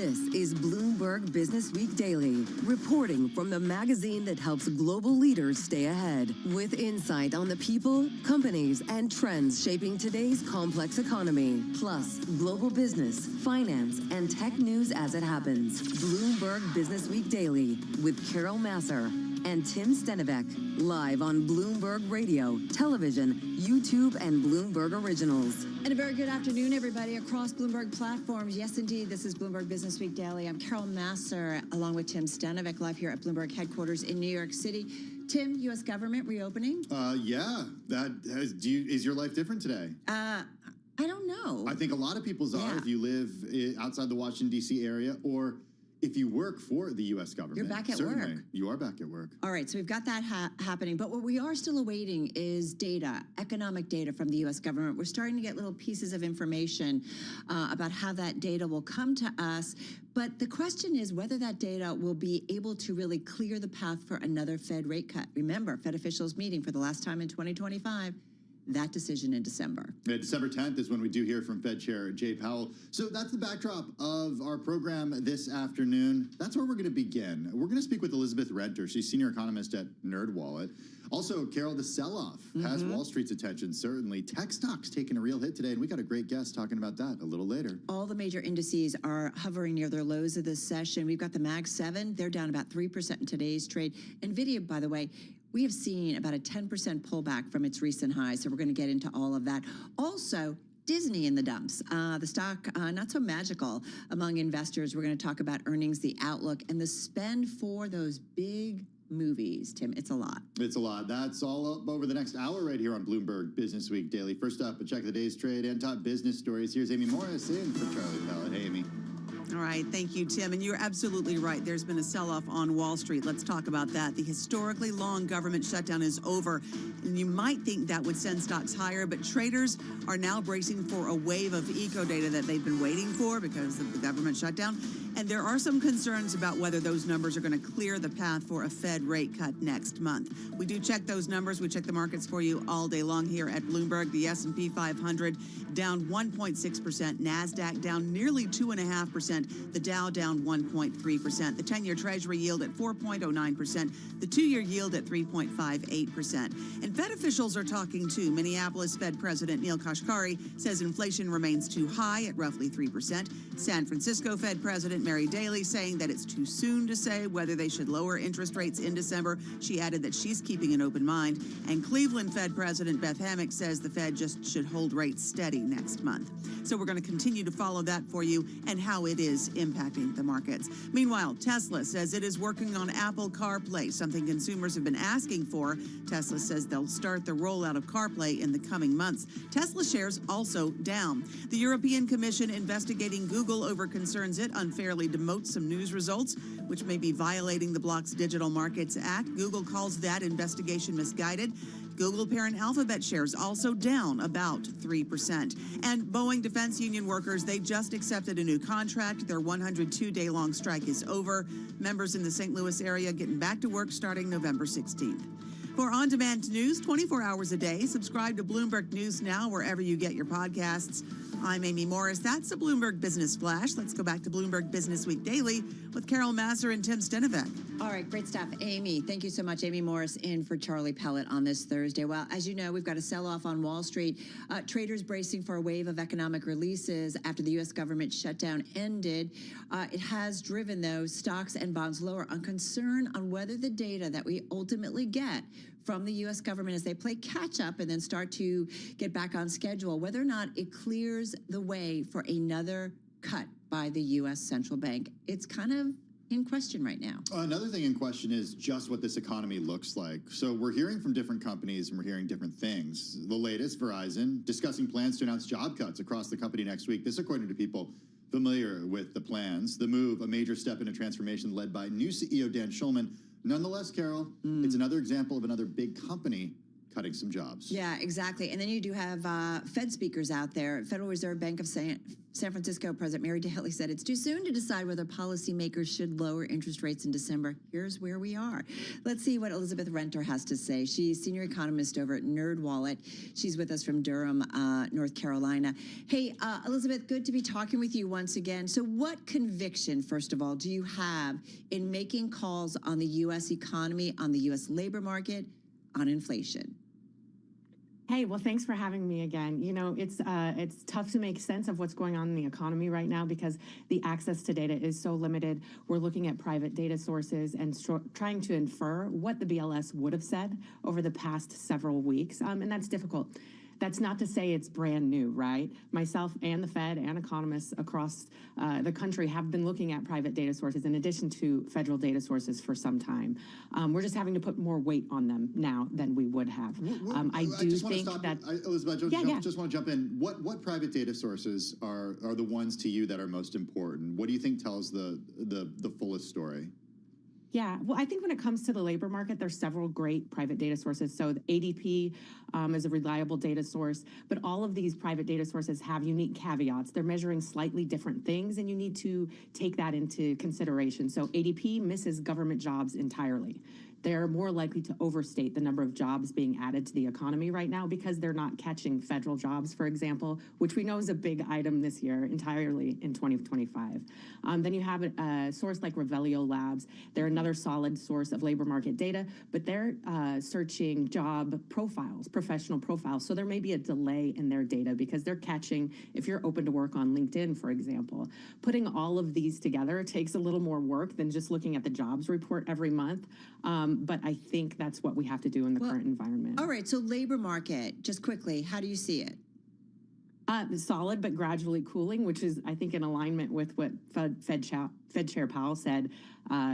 This is Bloomberg Business Week Daily, reporting from the magazine that helps global leaders stay ahead, with insight on the people, companies, and trends shaping today's complex economy, plus global business, finance, and tech news as it happens. Bloomberg Business Week Daily with Carol Masser and Tim Stenivek, live on Bloomberg Radio, television, YouTube, and Bloomberg Originals. And a very good afternoon, everybody, across Bloomberg platforms. Yes, indeed, this is Bloomberg Business Week Daily. I'm Carol Masser, along with Tim Stenivek, live here at Bloomberg headquarters in New York City. Tim, U.S. government reopening? Yeah. Is your life different today? I don't know. I think a lot of people's are if you live outside the Washington, D.C. area, or if you work for the U.S. government. You're back at Certainly. work. You are back at work. All right, so we've got that happening. But what we are still awaiting is data, economic data from the U.S. government. We're starting to get little pieces of information about how that data will come to us. But the question is whether that data will be able to really clear the path for another Fed rate cut. Remember, Fed officials meeting for the last time in 2025. That decision in December. Yeah, December 10th is when we do hear from Fed Chair Jay Powell. So that's the backdrop of our program this afternoon. That's where we're going to begin. We're going to speak with Elizabeth Renter. She's senior economist at NerdWallet. Also, Carol, the sell-off has Wall Street's attention, certainly. Tech stocks taking a real hit today, and we got a great guest talking about that a little later. All the major indices are hovering near their lows of this session. We've got the Mag 7. They're down about 3% in today's trade. NVIDIA, by the way, we have seen about a 10% pullback from its recent high, so we're going to get into all of that. Also, Disney in the dumps. The stock, not so magical among investors. We're going to talk about earnings, the outlook, and the spend for those big movies. Tim, it's a lot. It's a lot. That's all up over the next hour right here on Bloomberg Business Week Daily. First up, a check of the day's trade and top business stories. Here's Amy Morris in for Charlie Pellet. Hey, Amy. All right, thank you, Tim. And you're absolutely right. There's been a sell-off on Wall Street. Let's talk about that. The historically long government shutdown is over, and you might think that would send stocks higher, but traders are now bracing for a wave of eco data that they've been waiting for because of the government shutdown. And there are some concerns about whether those numbers are going to clear the path for a Fed rate cut next month. We do check those numbers. We check the markets for you all day long here at Bloomberg. The S&P 500 down 1.6%. NASDAQ down nearly 2.5%. The Dow down 1.3%. The 10-year Treasury yield at 4.09%. The 2-year yield at 3.58%. And Fed officials are talking too. Minneapolis Fed President Neil Kashkari says inflation remains too high at roughly 3%. San Francisco Fed President Mary Daly saying that it's too soon to say whether they should lower interest rates in December. She added that she's keeping an open mind. And Cleveland Fed President Beth Hammack says the Fed just should hold rates steady next month. So we're going to continue to follow that for you and how it is impacting the markets. Meanwhile, Tesla says it is working on Apple CarPlay, something consumers have been asking for. Tesla says they'll start the rollout of CarPlay in the coming months. Tesla shares also down. The European Commission investigating Google over concerns it unfairly demotes some news results, which may be violating the bloc's Digital Markets Act. Google calls that investigation misguided. Google parent Alphabet shares also down about 3%. And Boeing Defense Union workers, they just accepted a new contract. Their 102-day-long strike is over. Members in the St. Louis area getting back to work starting November 16th. For on-demand news 24 hours a day, subscribe to Bloomberg News Now wherever you get your podcasts. I'm Amy Morris. That's the Bloomberg Business Flash. Let's go back to Bloomberg Business Week Daily with Carol Masser and Tim Stenivek. All right, great stuff. Amy, thank you so much. Amy Morris in for Charlie Pellet on this Thursday. Well, as you know, we've got a sell-off on Wall Street. Traders bracing for a wave of economic releases after the U.S. government shutdown ended. It has driven, though, stocks and bonds lower on concern on whether the data that we ultimately get from the U.S. government as they play catch-up and then start to get back on schedule, whether or not it clears the way for another cut by the U.S. central bank. It's kind of in question right now. Another thing in question is just what this economy looks like. So we're hearing from different companies and we're hearing different things. The latest, Verizon, discussing plans to announce job cuts across the company next week. This according to people familiar with the plans. The move, a major step in a transformation led by new CEO Dan Schulman. Nonetheless, Carol, it's another example of another big company cutting some jobs. Yeah, exactly. And then you do have Fed speakers out there. Federal Reserve Bank of San Francisco President Mary Daly said it's too soon to decide whether policymakers should lower interest rates in December. Here's where we are. Let's see what Elizabeth Renter has to say. She's senior economist over at NerdWallet. She's with us from Durham, North Carolina. Hey, Elizabeth, good to be talking with you once again. So what conviction, first of all, do you have in making calls on the U.S. economy, on the U.S. labor market, on inflation? Hey, well, thanks for having me again. You know, it's tough to make sense of what's going on in the economy right now because the access to data is so limited. We're looking at private data sources and trying to infer what the BLS would have said over the past several weeks, and that's difficult. That's not to say it's brand new, right? Myself and the Fed and economists across the country have been looking at private data sources in addition to federal data sources for some time. We're just having to put more weight on them now than we would have. I do think that Elizabeth, just want to jump in. What private data sources are the ones to you that are most important? What do you think tells the fullest story? Yeah, well, I think when it comes to the labor market, there's several great private data sources. So the ADP is a reliable data source, but all of these private data sources have unique caveats. They're measuring slightly different things, and you need to take that into consideration. So ADP misses government jobs entirely. They're more likely to overstate the number of jobs being added to the economy right now because they're not catching federal jobs, for example, which we know is a big item this year entirely in 2025. Then you have a source like Revelio Labs. They're another solid source of labor market data, but they're searching job profiles, professional profiles. So there may be a delay in their data because they're catching, if you're open to work on LinkedIn, for example. Putting all of these together takes a little more work than just looking at the jobs report every month. But I think that's what we have to do in the current environment. All right, so labor market, just quickly, how do you see it? Solid, but gradually cooling, which is, I think, in alignment with what Fed Chair Powell said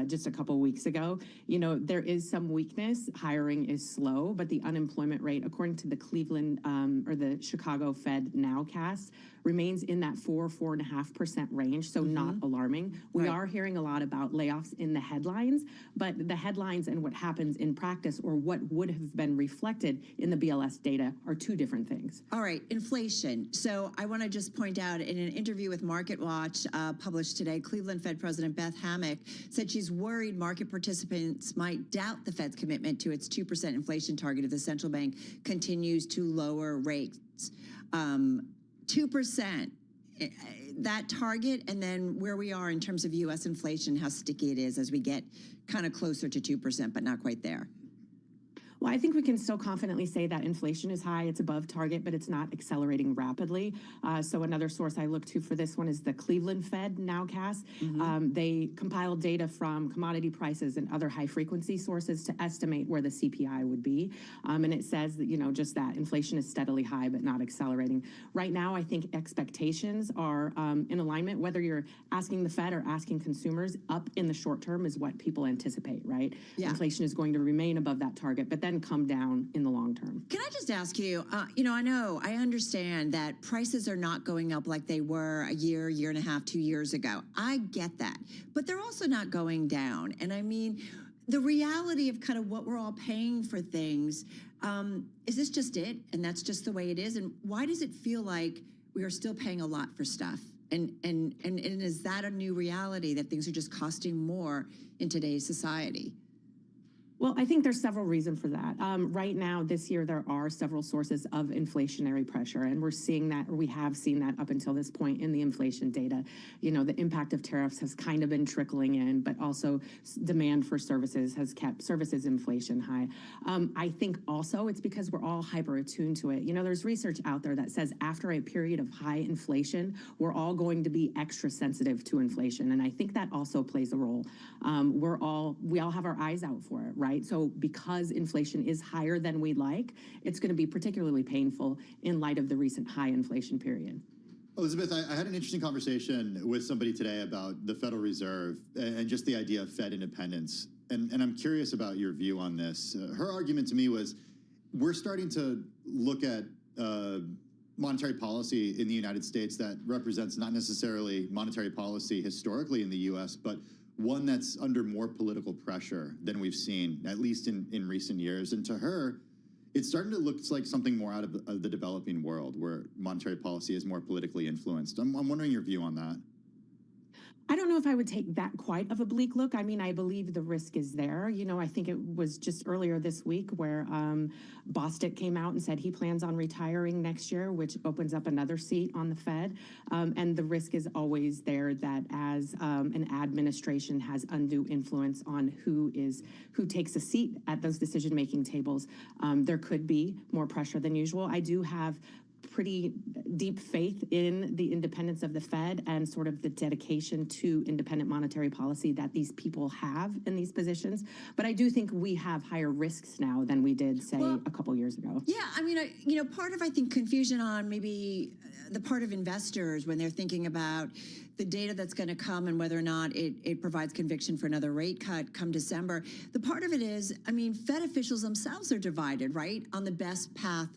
just a couple weeks ago. You know, there is some weakness. Hiring is slow, but the unemployment rate, according to the Cleveland or the Chicago Fed nowcast, remains in that 4.5% range, so not alarming. We are hearing a lot about layoffs in the headlines, but the headlines and what happens in practice or what would have been reflected in the BLS data are two different things. All right, inflation. So I want to just point out in an interview with Market Watch published today, Cleveland Fed President Beth Hammack said she's worried market participants might doubt the Fed's commitment to its 2% inflation target if the central bank continues to lower rates. 2%, that target, and then where we are in terms of U.S. inflation, how sticky it is as we get kind of closer to 2%, but not quite there. Well, I think we can still confidently say that inflation is high. It's above target, but it's not accelerating rapidly. So another source I look to for this one is the Cleveland Fed nowcast. They compiled data from commodity prices and other high-frequency sources to estimate where the CPI would be. And it says that, you know, just that inflation is steadily high, but not accelerating. Right now, I think expectations are in alignment. Whether you're asking the Fed or asking consumers, up in the short term is what people anticipate, right? Yeah. Inflation is going to remain above that target, but then come down in the long term. Can I just ask you, I understand that prices are not going up like they were a year and a half, 2 years ago. I get that. But they're also not going down. And I mean, the reality of kind of what we're all paying for things, is this just it? And that's just the way it is? And why does it feel like we are still paying a lot for stuff? And is that a new reality that things are just costing more in today's society? Well, I think there's several reasons for that. Right now, this year, there are several sources of inflationary pressure, and we're seeing that, or we have seen that up until this point in the inflation data. You know, the impact of tariffs has kind of been trickling in, but also demand for services has kept services inflation high. I think also it's because we're all hyper attuned to it. You know, there's research out there that says after a period of high inflation, we're all going to be extra sensitive to inflation, and I think that also plays a role. We all have our eyes out for it, right? So because inflation is higher than we'd like, it's going to be particularly painful in light of the recent high inflation period. Elizabeth, I had an interesting conversation with somebody today about the Federal Reserve and just the idea of Fed independence. And I'm curious about your view on this. Her argument to me was, we're starting to look at monetary policy in the United States that represents not necessarily monetary policy historically in the U.S., but one that's under more political pressure than we've seen, at least in recent years. And to her, it's starting to look like something more out of the developing world where monetary policy is more politically influenced. I'm wondering your view on that. I don't know if I would take that quite of a bleak look. I mean, I believe the risk is there. You know, I think it was just earlier this week where Bostic came out and said he plans on retiring next year, which opens up another seat on the Fed. And the risk is always there that as an administration has undue influence on who takes a seat at those decision-making tables, there could be more pressure than usual. I do have pretty deep faith in the independence of the Fed and sort of the dedication to independent monetary policy that these people have in these positions. But I do think we have higher risks now than we did, say, a couple years ago. Yeah, I mean, part of, I think, confusion on maybe the part of investors when they're thinking about the data that's going to come and whether or not it provides conviction for another rate cut come December. The part of it is, I mean, Fed officials themselves are divided, right, on the best path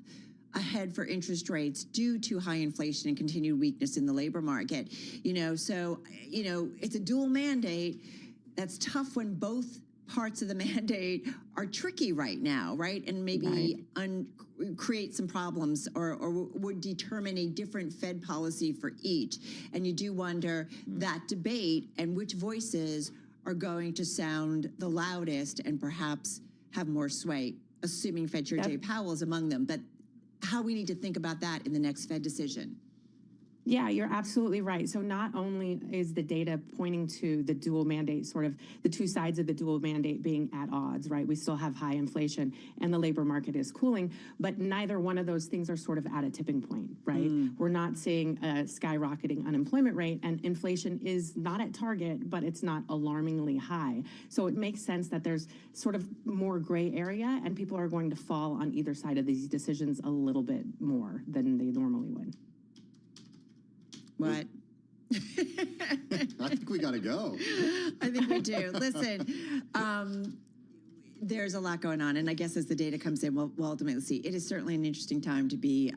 ahead for interest rates due to high inflation and continued weakness in the labor market. So it's a dual mandate. That's tough when both parts of the mandate are tricky right now, right? And maybe create some problems or would determine a different Fed policy for each. And you do wonder that debate and which voices are going to sound the loudest and perhaps have more sway, assuming Fed Chair Jay Powell is among them. But how we need to think about that in the next Fed decision. Yeah, you're absolutely right. So not only is the data pointing to the dual mandate, sort of the two sides of the dual mandate being at odds, right? We still have high inflation and the labor market is cooling, but neither one of those things are sort of at a tipping point, right? We're not seeing a skyrocketing unemployment rate, and inflation is not at target, but it's not alarmingly high. So it makes sense that there's sort of more gray area and people are going to fall on either side of these decisions a little bit more than they normally would. What? I think we got to go. I think we do. Listen, there's a lot going on, and I guess as the data comes in, we'll ultimately see. It is certainly an interesting time to be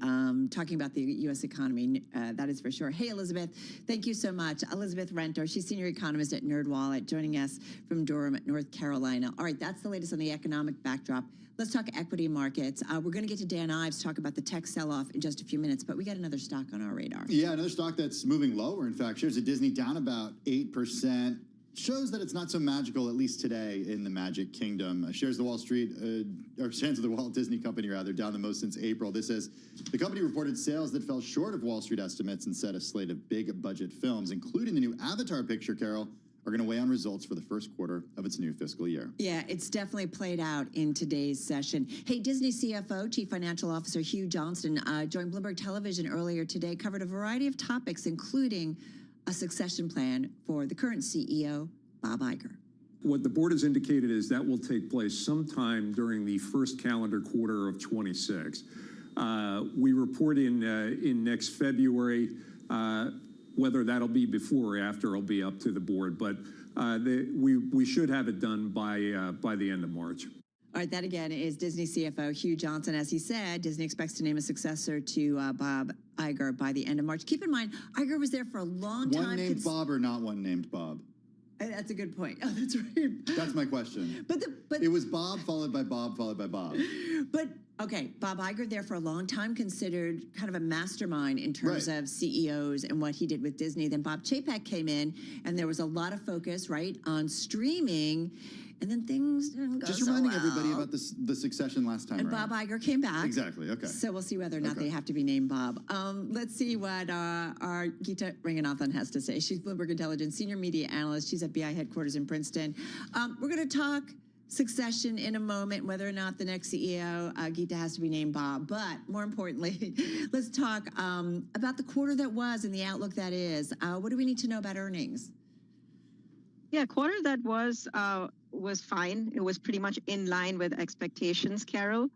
talking about the U.S. economy, that is for sure. Hey, Elizabeth, thank you so much. Elizabeth Rentor, she's senior economist at NerdWallet, joining us from Durham, North Carolina. All right, that's the latest on the economic backdrop. Let's talk equity markets. We're going to get to Dan Ives to talk about the tech sell-off in just a few minutes, but we got another stock on our radar. Yeah, another stock that's moving lower. In fact, shares of Disney down about 8%. Shows that it's not so magical, at least today, in the Magic Kingdom. Shares of the shares of the Walt Disney Company, rather, down the most since April. This says the company reported sales that fell short of Wall Street estimates and set a slate of big budget films, including the new Avatar picture, Carol, are going to weigh on results for the first quarter of its new fiscal year. Yeah, it's definitely played out in today's session. Hey, Disney CFO, Chief Financial Officer Hugh Johnston joined Bloomberg Television earlier today, covered a variety of topics, including a succession plan for the current CEO, Bob Iger. What the board has indicated is that will take place sometime during the first calendar quarter of 26. We report in next February. Whether that'll be before or after will be up to the board, but we should have it done by the end of March. All right, that again is Disney CFO Hugh Johnston. As he said, Disney expects to name a successor to Bob Iger by the end of March. Keep in mind, Iger was there for a long time. One named Bob or not one named Bob? That's a good point. Oh, that's right. That's my question. But it was Bob followed by Bob followed by Bob. But okay, Bob Iger there for a long time, considered kind of a mastermind in terms of CEOs and what he did with Disney. Then Bob Chapek came in, and there was a lot of focus, right, on streaming. And then things didn't go Just so reminding well. everybody about the succession last time And around. Bob Iger came back. Exactly, okay. So we'll see whether or not they have to be named Bob. Let's see what our Geeta Ranganathan has to say. She's Bloomberg Intelligence Senior Media Analyst. She's at BI headquarters in Princeton. We're going to talk succession in a moment, whether or not the next CEO, Geeta, has to be named Bob. But more importantly, let's talk about the quarter that was and the outlook that is. What do we need to know about earnings? Yeah, quarter that was fine. It was pretty much in line with expectations, Carol.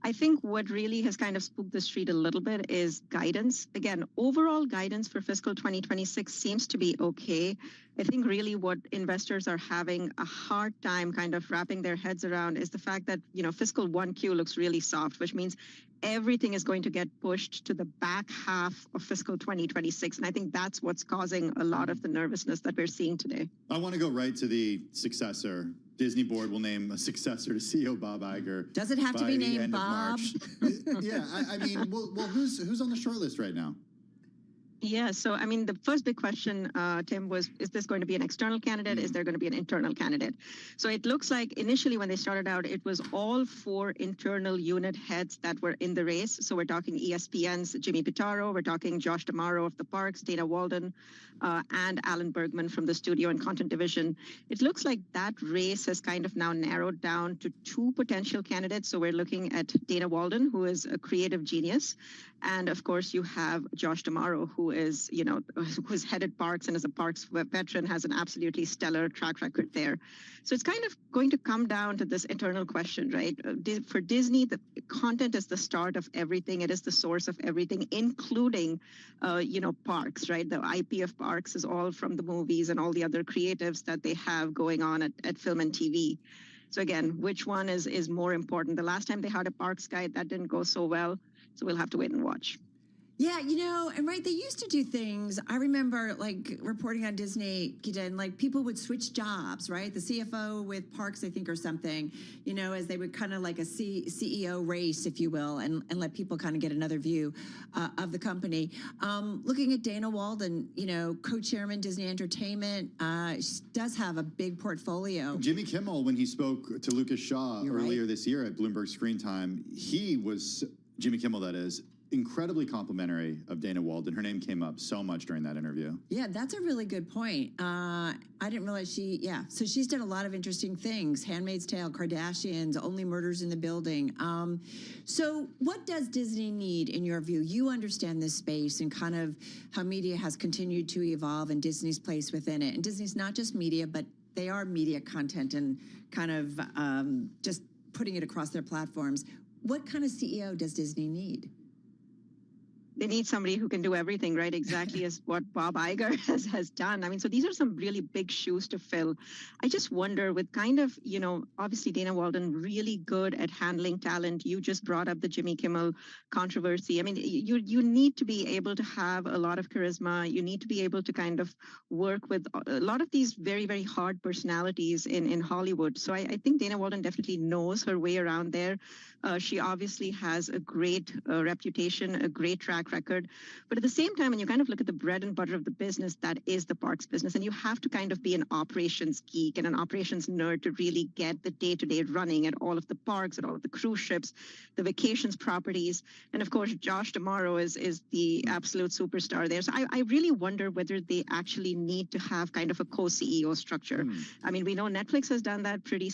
I think what really has kind of spooked the street a little bit is guidance. Again, overall guidance for fiscal 2026 seems to be okay. I think really what investors are having a hard time kind of wrapping their heads around is the fact that, fiscal 1Q looks really soft, which means everything is going to get pushed to the back half of fiscal 2026. And I think that's what's causing a lot of the nervousness that we're seeing today. I want to go right to the successor. Disney board will name a successor to CEO Bob Iger. Does it have to by be the named end of Bob? March. Yeah, I mean, well, who's on the short list right now? Yeah, so I mean, the first big question, Tim, was, is this going to be an external candidate? Is there going to be an internal candidate? So it looks like initially when they started out, it was all 4 internal unit heads that were in the race. So we're talking ESPN's Jimmy Pitaro, we're talking Josh D'Amaro of the Parks, Dana Walden, and Alan Bergman from the studio and content division. It looks like that race has kind of now narrowed down to 2 potential candidates. So we're looking at Dana Walden, who is a creative genius. And of course, you have Josh D'Amaro, who is, who's headed Parks and is a Parks veteran, has an absolutely stellar track record there. So it's kind of going to come down to this internal question, right? For Disney, the content is the start of everything. It is the source of everything, including, Parks, right? The IP of Parks is all from the movies and all the other creatives that they have going on at film and TV. So again, which one is more important? The last time they had a Parks guy, that didn't go so well. So we'll have to wait and watch. Yeah, and right, they used to do things. I remember like reporting on Disney, Gita, and like people would switch jobs, right? The CFO with Parks, I think, or something, as they would kind of like a CEO race, if you will, and let people kind of get another view of the company. Looking at Dana Walden, co-chairman Disney Entertainment, she does have a big portfolio. Jimmy Kimmel, when he spoke to Lucas Shaw earlier this year at Bloomberg Screen Time, Jimmy Kimmel, that is, incredibly complimentary of Dana Walden. Her name came up so much during that interview. Yeah, that's a really good point. I didn't realize so she's done a lot of interesting things. Handmaid's Tale, Kardashians, Only Murders in the Building. So what does Disney need, in your view? You understand this space and kind of how media has continued to evolve and Disney's place within it. And Disney's not just media, but they are media content and kind of just putting it across their platforms. What kind of CEO does Disney need? They need somebody who can do everything, right? Exactly as what Bob Iger has done. I mean, so these are some really big shoes to fill. I just wonder with kind of, obviously Dana Walden really good at handling talent. You just brought up the Jimmy Kimmel controversy. I mean, you need to be able to have a lot of charisma. You need to be able to kind of work with a lot of these very, very hard personalities in Hollywood. So I think Dana Walden definitely knows her way around there. She obviously has a great reputation, a great track record. But at the same time, when you kind of look at the bread and butter of the business, that is the Parks business. And you have to kind of be an operations geek and an operations nerd to really get the day-to-day running at all of the parks, at all of the cruise ships, the vacations properties. And of course, Josh D'Amaro is the absolute superstar there. So I really wonder whether they actually need to have kind of a co-CEO structure. I mean, we know Netflix has done that pretty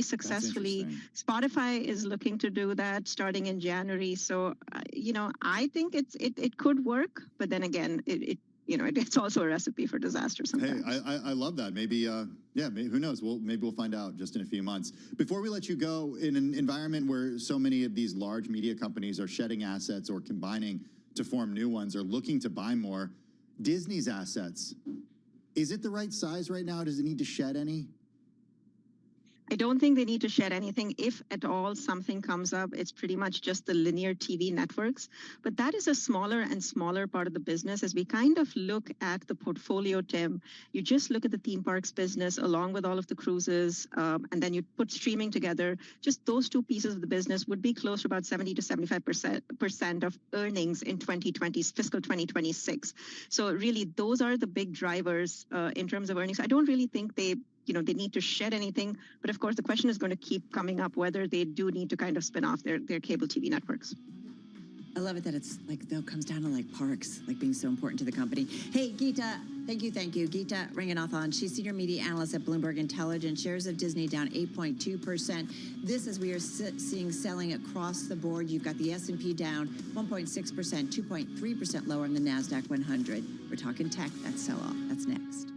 successfully. Spotify is looking to do that starting in January. So, I think it could work, but then again, it's also a recipe for disaster sometimes. Hey, I love that. Maybe, who knows? Maybe we'll find out just in a few months. Before we let you go, in an environment where so many of these large media companies are shedding assets or combining to form new ones or looking to buy more, Disney's assets, is it the right size right now? Does it need to shed any? I don't think they need to shed anything. If at all something comes up, it's pretty much just the linear TV networks. But that is a smaller and smaller part of the business. As we kind of look at the portfolio, Tim, you just look at the theme parks business along with all of the cruises, and then you put streaming together. Just those 2 pieces of the business would be close to about 70 to 75% of earnings in fiscal 2026. So really, those are the big drivers in terms of earnings. I don't really think they need to shed anything. But of course, the question is going to keep coming up whether they do need to kind of spin off their cable TV networks. I love it that it's like, though, comes down to like Parks, like being so important to the company. Hey, Geeta, thank you. Geeta Ranganathan, she's senior media analyst at Bloomberg Intelligence. Shares of Disney down 8.2%. This, as we are seeing selling across the board, you've got the S&P down 1.6%, 2.3% lower in the NASDAQ 100. We're talking tech, that's sell-off. That's next.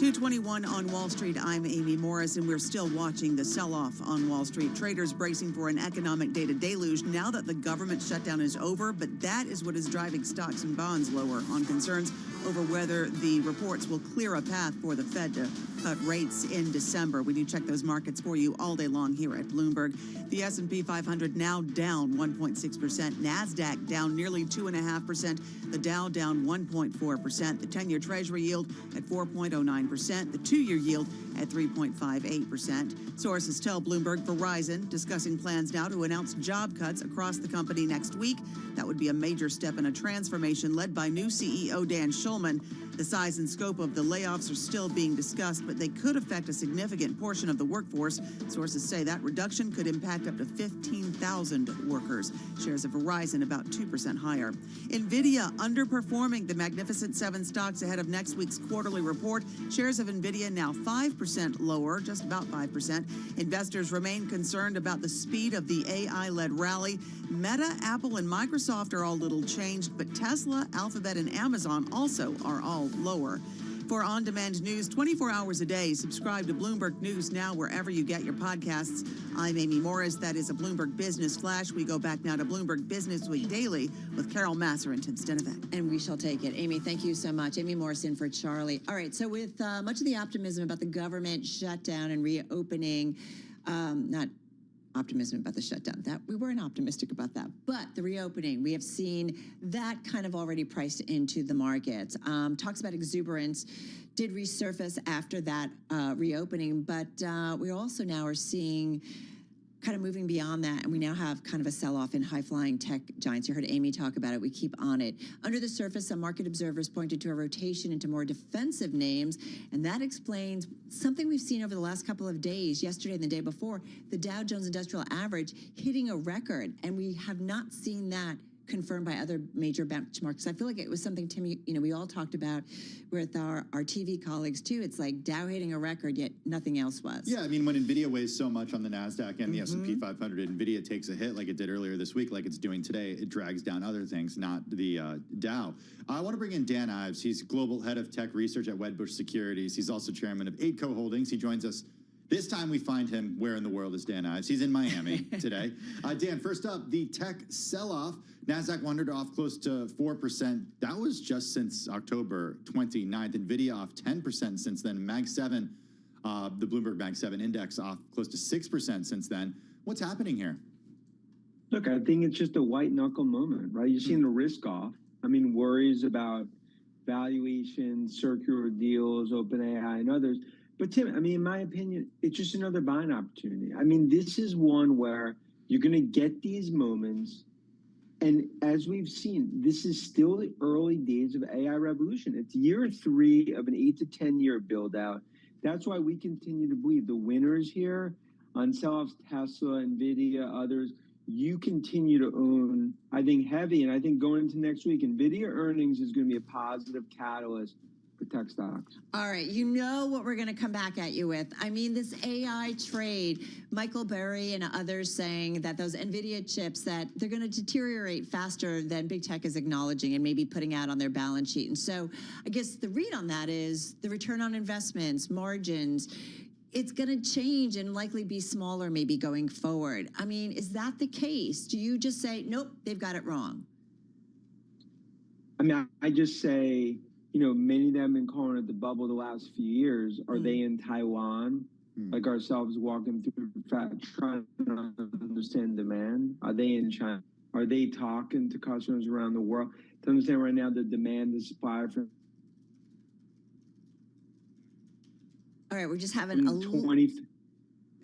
221 on Wall Street. I'm Amy Morris, and we're still watching the sell-off on Wall Street. Traders bracing for an economic data deluge now that the government shutdown is over, but that is what is driving stocks and bonds lower on concerns over whether the reports will clear a path for the Fed to cut rates in December. We do check those markets for you all day long here at Bloomberg. The S&P 500 now down 1.6%. NASDAQ down nearly 2.5%. The Dow down 1.4%. The 10-year Treasury yield at 4.09%. The 2-year yield at 3.58%. Sources tell Bloomberg Verizon discussing plans now to announce job cuts across the company next week. That would be a major step in a transformation led by new CEO Dan Schulman. The size and scope of the layoffs are still being discussed, but they could affect a significant portion of the workforce. Sources say that reduction could impact up to 15,000 workers. Shares of Verizon about 2% higher. NVIDIA underperforming the Magnificent Seven stocks ahead of next week's quarterly report. Shares of NVIDIA now 5% lower, just about 5%. Investors remain concerned about the speed of the AI-led rally. Meta, Apple, and Microsoft are all little changed, but Tesla, Alphabet, and Amazon also are all lower. For on-demand news 24 hours a day, subscribe to Bloomberg News now wherever you get your podcasts. I'm Amy Morris. That is a Bloomberg Business Flash. We go back now to Bloomberg Business Week Daily with Carol Masser and Tim Stenovec. And we shall take it. Amy, thank you so much. Amy Morris in for Charlie. All right, so with much of the optimism about the government shutdown and reopening, not optimism about the shutdown. That we weren't optimistic about that, but the reopening, we have seen that kind of already priced into the markets. Talks about exuberance did resurface after that reopening, but we also now are seeing kind of moving beyond that, and we now have kind of a sell-off in high-flying tech giants. You heard Amy talk about it. We keep on it. Under the surface, some market observers pointed to a rotation into more defensive names, and that explains something we've seen over the last couple of days, yesterday and the day before, the Dow Jones Industrial Average hitting a record, and we have not seen that confirmed by other major benchmarks. I feel like it was something, Tim, we all talked about with our TV colleagues too. It's like Dow hitting a record, yet nothing else was. Yeah, I mean, when NVIDIA weighs so much on the NASDAQ and the S&P 500, NVIDIA takes a hit like it did earlier this week, like it's doing today. It drags down other things, not the Dow. I want to bring in Dan Ives. He's Global Head of Tech Research at Wedbush Securities. He's also Chairman of AIDCO Holdings. He joins us. This time we find him, where in the world is Dan Ives? He's in Miami today. Dan, first up, the tech sell-off. NASDAQ 100 off close to 4%. That was just since October 29th. NVIDIA off 10% since then. Mag 7, the Bloomberg Mag 7 index off close to 6% since then. What's happening here? Look, I think it's just a white-knuckle moment, right? You're seeing the risk off. I mean, worries about valuation, circular deals, OpenAI, and others. But Tim, I mean, in my opinion, it's just another buying opportunity. I mean, this is one where you're going to get these moments. And as we've seen, this is still the early days of AI revolution. It's year 3 of an 8 to 10 year build out. That's why we continue to believe the winners here on sell-offs, Tesla, NVIDIA, others, you continue to own, I think, heavy. And I think going into next week, NVIDIA earnings is going to be a positive catalyst for tech stocks. All right, you know what we're going to come back at you with. I mean, this AI trade, Michael Burry and others saying that those NVIDIA chips, that they're going to deteriorate faster than big tech is acknowledging and maybe putting out on their balance sheet. And so I guess the read on that is the return on investments, margins, it's going to change and likely be smaller maybe going forward. I mean, is that the case? Do you just say, nope, they've got it wrong? I mean, I just say, you know, many of them have been calling it the bubble the last few years. Are they in Taiwan, like ourselves, walking through trying to understand demand? Are they in China? Are they talking to customers around the world to understand right now the demand, the supply for? All right, we're just having a little.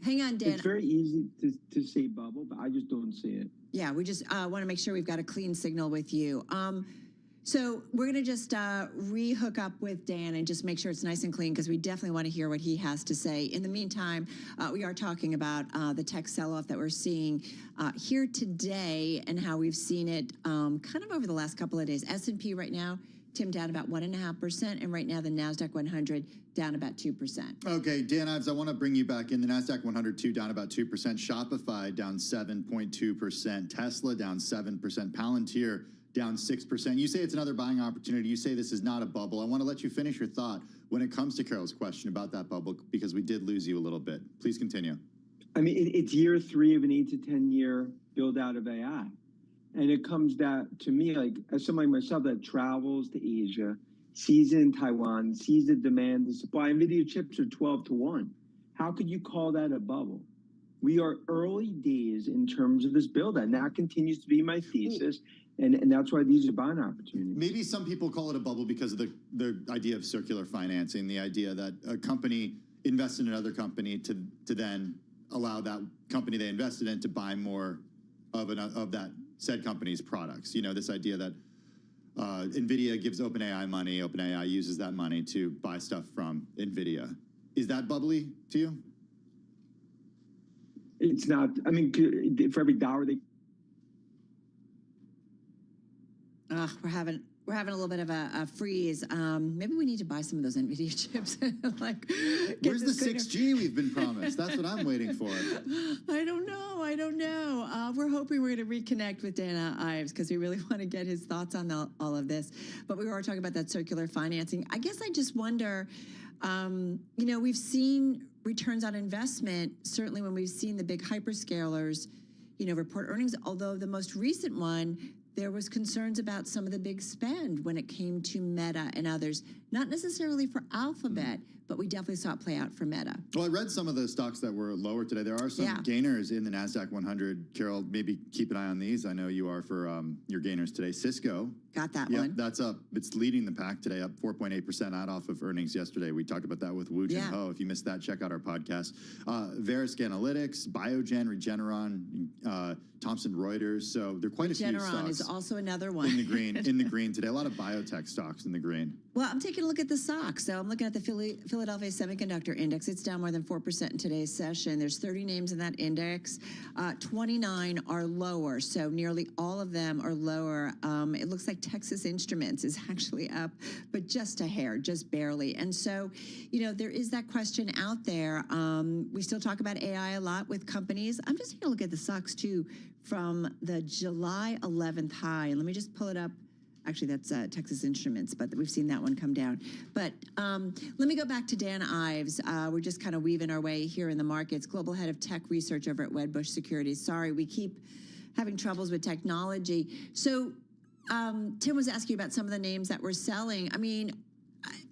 Hang on, Dan. It's very easy to say bubble, but I just don't see it. Yeah, we just want to make sure we've got a clean signal with you. So we're going to just re-hook up with Dan and just make sure it's nice and clean, because we definitely want to hear what he has to say. In the meantime, we are talking about the tech sell-off that we're seeing here today and how we've seen it kind of over the last couple of days. S&P right now, Tim, down about 1.5%, and right now the NASDAQ 100 down about 2%. Okay, Dan Ives, I want to bring you back in. The NASDAQ 100 too, down about 2%. Shopify down 7.2%. Tesla down 7%. Palantir down 6%. You say it's another buying opportunity. You say this is not a bubble. I want to let you finish your thought when it comes to Carol's question about that bubble, because we did lose you a little bit. Please continue. I mean, it's year 3 of an 8 to 10 year build out of AI. And it comes down to me, like as someone like myself that travels to Asia, sees it in Taiwan, sees the demand, the supply. NVIDIA chips are 12 to 1. How could you call that a bubble? We are early days in terms of this build out. And that continues to be my thesis. And that's why these are buying opportunities. Maybe some people call it a bubble because of the idea of circular financing, the idea that a company invests in another company to then allow that company they invested in to buy more of that said company's products. You know, this idea that NVIDIA gives OpenAI money, OpenAI uses that money to buy stuff from NVIDIA. Is that bubbly to you? It's not. I mean, for every dollar they... We're having a little bit of a freeze. Maybe we need to buy some of those NVIDIA chips. Where's the 6G we've been promised? That's what I'm waiting for. I don't know. We're hoping we're going to reconnect with Dan Ives because we really want to get his thoughts on all of this. But we were talking about that circular financing. I guess I just wonder, we've seen returns on investment, certainly when we've seen the big hyperscalers, report earnings, although the most recent one, there was concerns about some of the big spend when it came to Meta and others, not necessarily for Alphabet, but we definitely saw it play out for Meta. Well, I read some of the stocks that were lower today. There are some gainers in the NASDAQ 100. Carol, maybe keep an eye on these. I know you are for your gainers today. Cisco. Got that one. one. That's up. It's leading the pack today, up 4.8% out off of earnings yesterday. We talked about that with Woo Jin Ho. If you missed that, check out our podcast. Verisk Analytics, Biogen, Regeneron, Thomson Reuters. So there are quite a few stocks. Regeneron is also another one. In the green, today. A lot of biotech stocks in the green. Well, I'm taking a look at the stocks. So I'm looking at the Philadelphia Semiconductor Index. It's down more than 4% in today's session. There's 30 names in that index. 29 are lower. So nearly all of them are lower. It looks like Texas Instruments is actually up, but just a hair, just barely. And so, there is that question out there. We still talk about AI a lot with companies. I'm just taking a look at the stocks too from the July 11th high. And let me just pull it up. Actually, that's Texas Instruments, but we've seen that one come down. But let me go back to Dan Ives. We're just kind of weaving our way here in the markets. Global Head of Tech Research over at Wedbush Securities. Sorry, we keep having troubles with technology. So Tim was asking about some of the names that we're selling. I mean,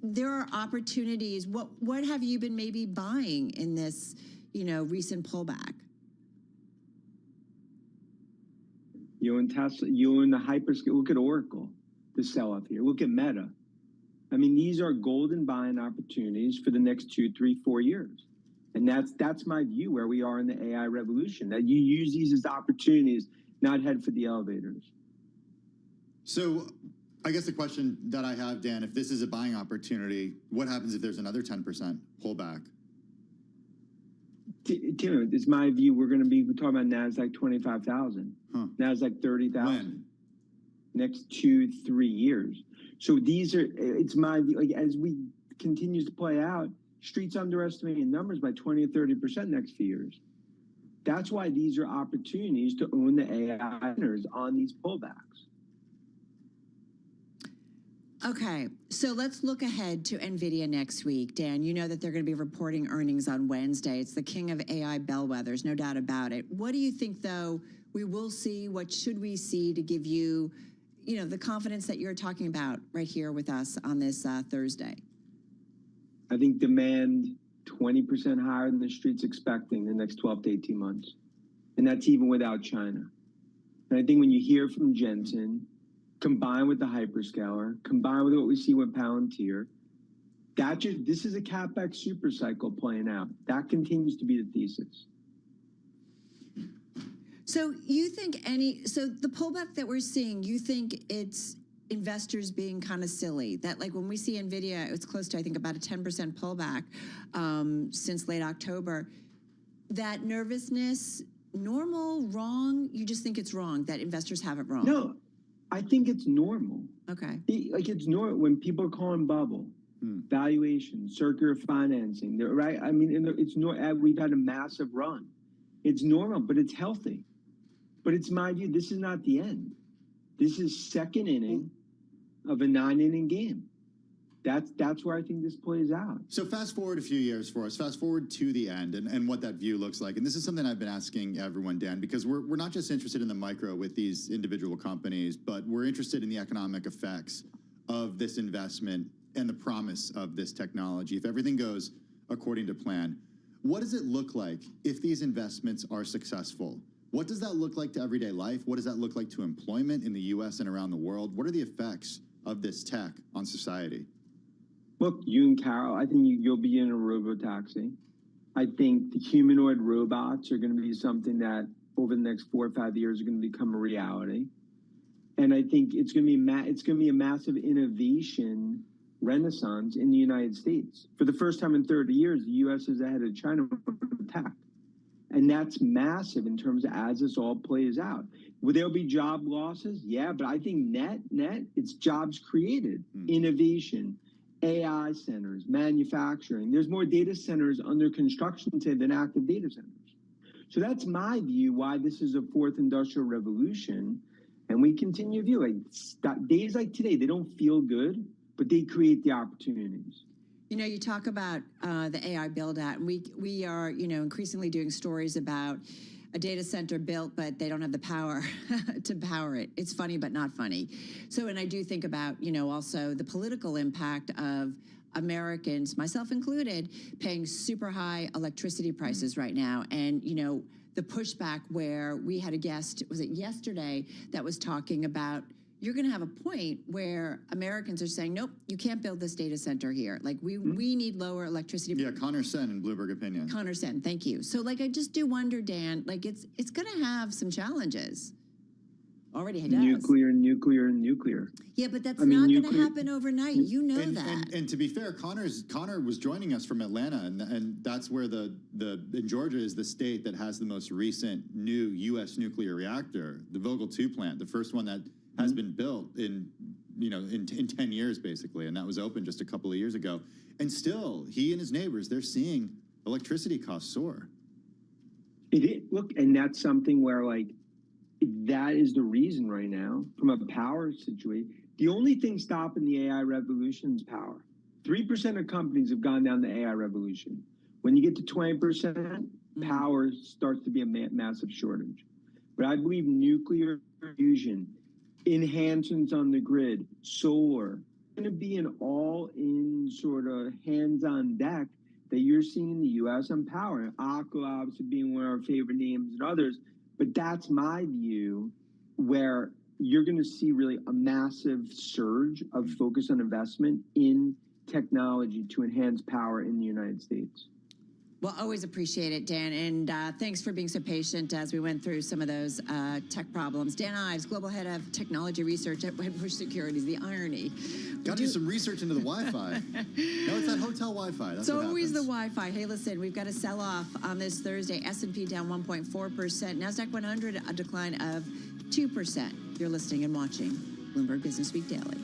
there are opportunities. What have you been maybe buying in this, recent pullback? In Tesla, in the hyperscale. Look at Oracle, the sell up here. Look at Meta. I mean, these are golden buying opportunities for the next 2, 3, 4 years. And that's my view where we are in the AI revolution, that you use these as opportunities, not head for the elevators. So I guess the question that I have, Dan, if this is a buying opportunity, what happens if there's another 10% pullback? Tim, it's my view. We're talking about NASDAQ 25,000, NASDAQ 30,000. When? Next 2, 3 years. So it's my view. Like as we continue to play out, Street's underestimating numbers by 20 or 30% next few years. That's why these are opportunities to own the AI winners on these pullbacks. Okay, so let's look ahead to NVIDIA next week. Dan, you know that they're going to be reporting earnings on Wednesday. It's the king of AI bellwethers, no doubt about it. What do you think, though, we will see? What should we see to give you, the confidence that you're talking about right here with us on this Thursday? I think demand 20% higher than the Street's expecting in the next 12 to 18 months. And that's even without China. And I think when you hear from Jensen, combined with the hyperscaler, combined with what we see with Palantir, this is a CapEx super cycle playing out. That continues to be the thesis. So you think the pullback that we're seeing, you think it's investors being kind of silly? That like when we see NVIDIA, it's close to, I think, about a 10% pullback since late October. That nervousness, normal, wrong? You just think it's wrong, that investors have it wrong? No. I think it's normal. Okay. Like it's normal when people are calling bubble, valuation, circular financing, right? I mean, it's we've had a massive run. It's normal, but it's healthy. But it's my view, this is not the end. This is second inning of a 9-inning game. That's where I think this plays out. So fast forward a few years for us. Fast forward to the end and what that view looks like. And this is something I've been asking everyone, Dan, because we're not just interested in the micro with these individual companies, but we're interested in the economic effects of this investment and the promise of this technology. If everything goes according to plan, what does it look like if these investments are successful? What does that look like to everyday life? What does that look like to employment in the U.S. and around the world? What are the effects of this tech on society? Look, you and Carol, I think you'll be in a robo-taxi. I think the humanoid robots are going to be something that over the next 4 or 5 years are going to become a reality. And I think it's going to be a massive innovation renaissance in the United States. For the first time in 30 years, the U.S. is ahead of China with tech. And that's massive in terms of as this all plays out. Will there be job losses? Yeah, but I think net, it's jobs created, innovation, AI centers, manufacturing. There's more data centers under construction today than active data centers. So that's my view why this is a fourth industrial revolution. And we continue to view days like today, they don't feel good, but they create the opportunities. You know, you talk about the AI build out, and we are, increasingly doing stories about a data center built, but they don't have the power to power it. It's funny, but not funny. So, and I do think about, also the political impact of Americans, myself included, paying super high electricity prices right now. And, the pushback where we had a guest, was it yesterday, that was talking about, you're going to have a point where Americans are saying, nope, you can't build this data center here. Like, we need lower electricity. Yeah, Connor Sen in Bloomberg Opinion. Connor Sen, thank you. So, I just do wonder, Dan, it's going to have some challenges. Already does. Nuclear. Yeah, but that's not going to happen overnight. You know that. And to be fair, Connor was joining us from Atlanta, and that's where in Georgia is the state that has the most recent new U.S. nuclear reactor, the Vogtle 2 plant, the first one that has been built in 10 years, basically, and that was open just a couple of years ago. And still, he and his neighbors, they're seeing electricity costs soar. Look, and that's something where, that is the reason right now, from a power situation, the only thing stopping the AI revolution is power. 3% of companies have gone down the AI revolution. When you get to 20%, power starts to be a massive shortage. But I believe nuclear fusion, enhancements on the grid, solar, going to be an all-in sort of hands-on deck that you're seeing in the U.S. on power. Aqua obviously being one of our favorite names and others. But that's my view, where you're going to see really a massive surge of focus on investment in technology to enhance power in the United States. Well, always appreciate it, Dan. And thanks for being so patient as we went through some of those tech problems. Dan Ives, Global Head of Technology Research at Wedbush Securities, the irony. Got to do some research into the Wi-Fi. No, it's that hotel Wi-Fi. That's it's always the Wi-Fi. Hey, listen, we've got a sell-off on this Thursday. S&P down 1.4%. NASDAQ 100, a decline of 2%. You're listening and watching Bloomberg Business Week Daily.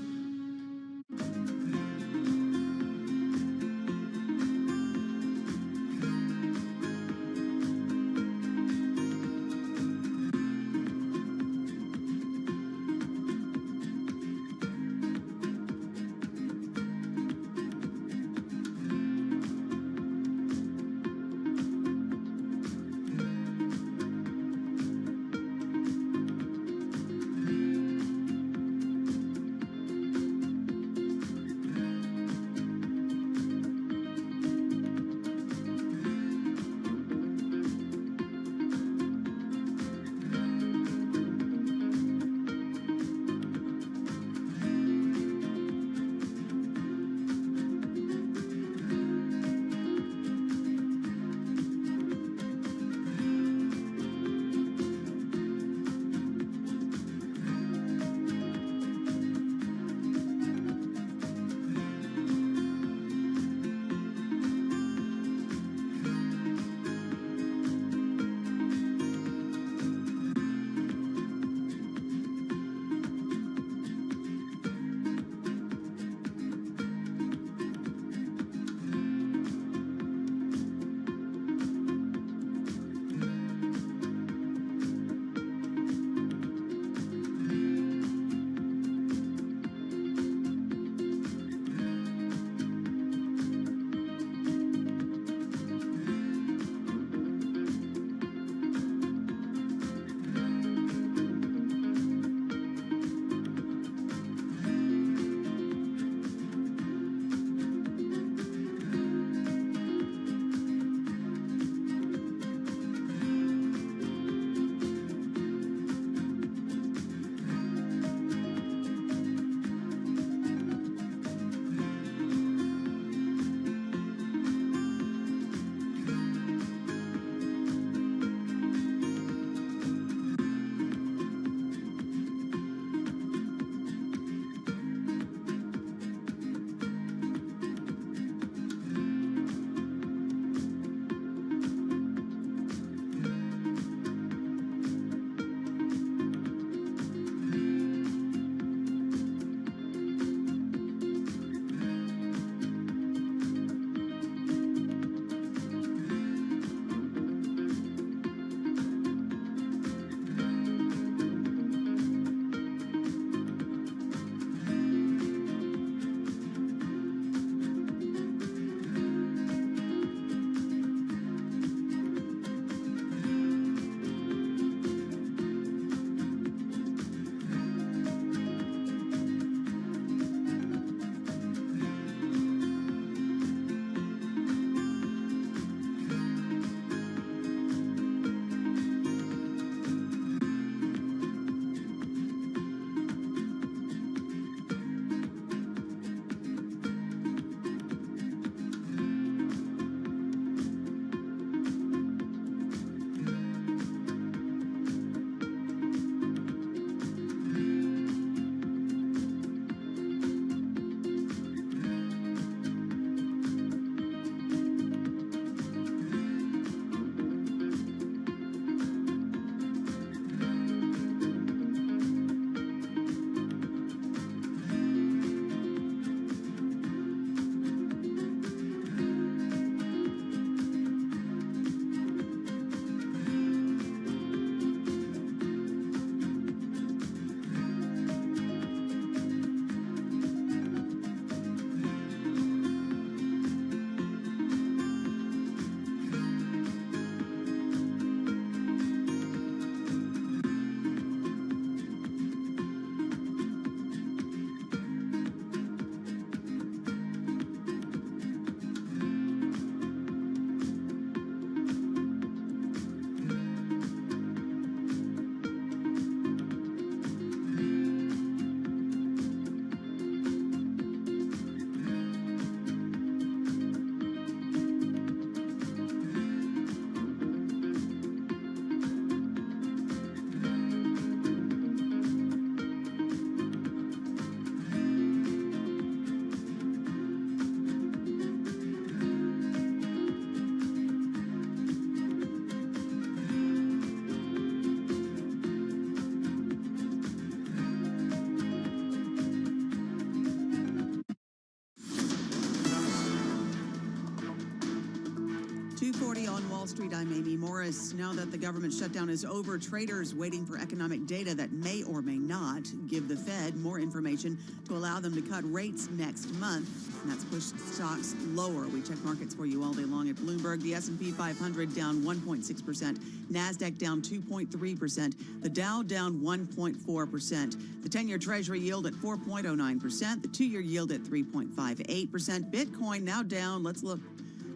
6:40 on Wall Street. I'm Amy Morris. Now that the government shutdown is over, traders waiting for economic data that may or may not give the Fed more information to allow them to cut rates next month. And that's pushed stocks lower. We check markets for you all day long at Bloomberg. The S&P 500 down 1.6%. NASDAQ down 2.3%. The Dow down 1.4%. The 10-year Treasury yield at 4.09%. The 2-year yield at 3.58%. Bitcoin now down, let's look,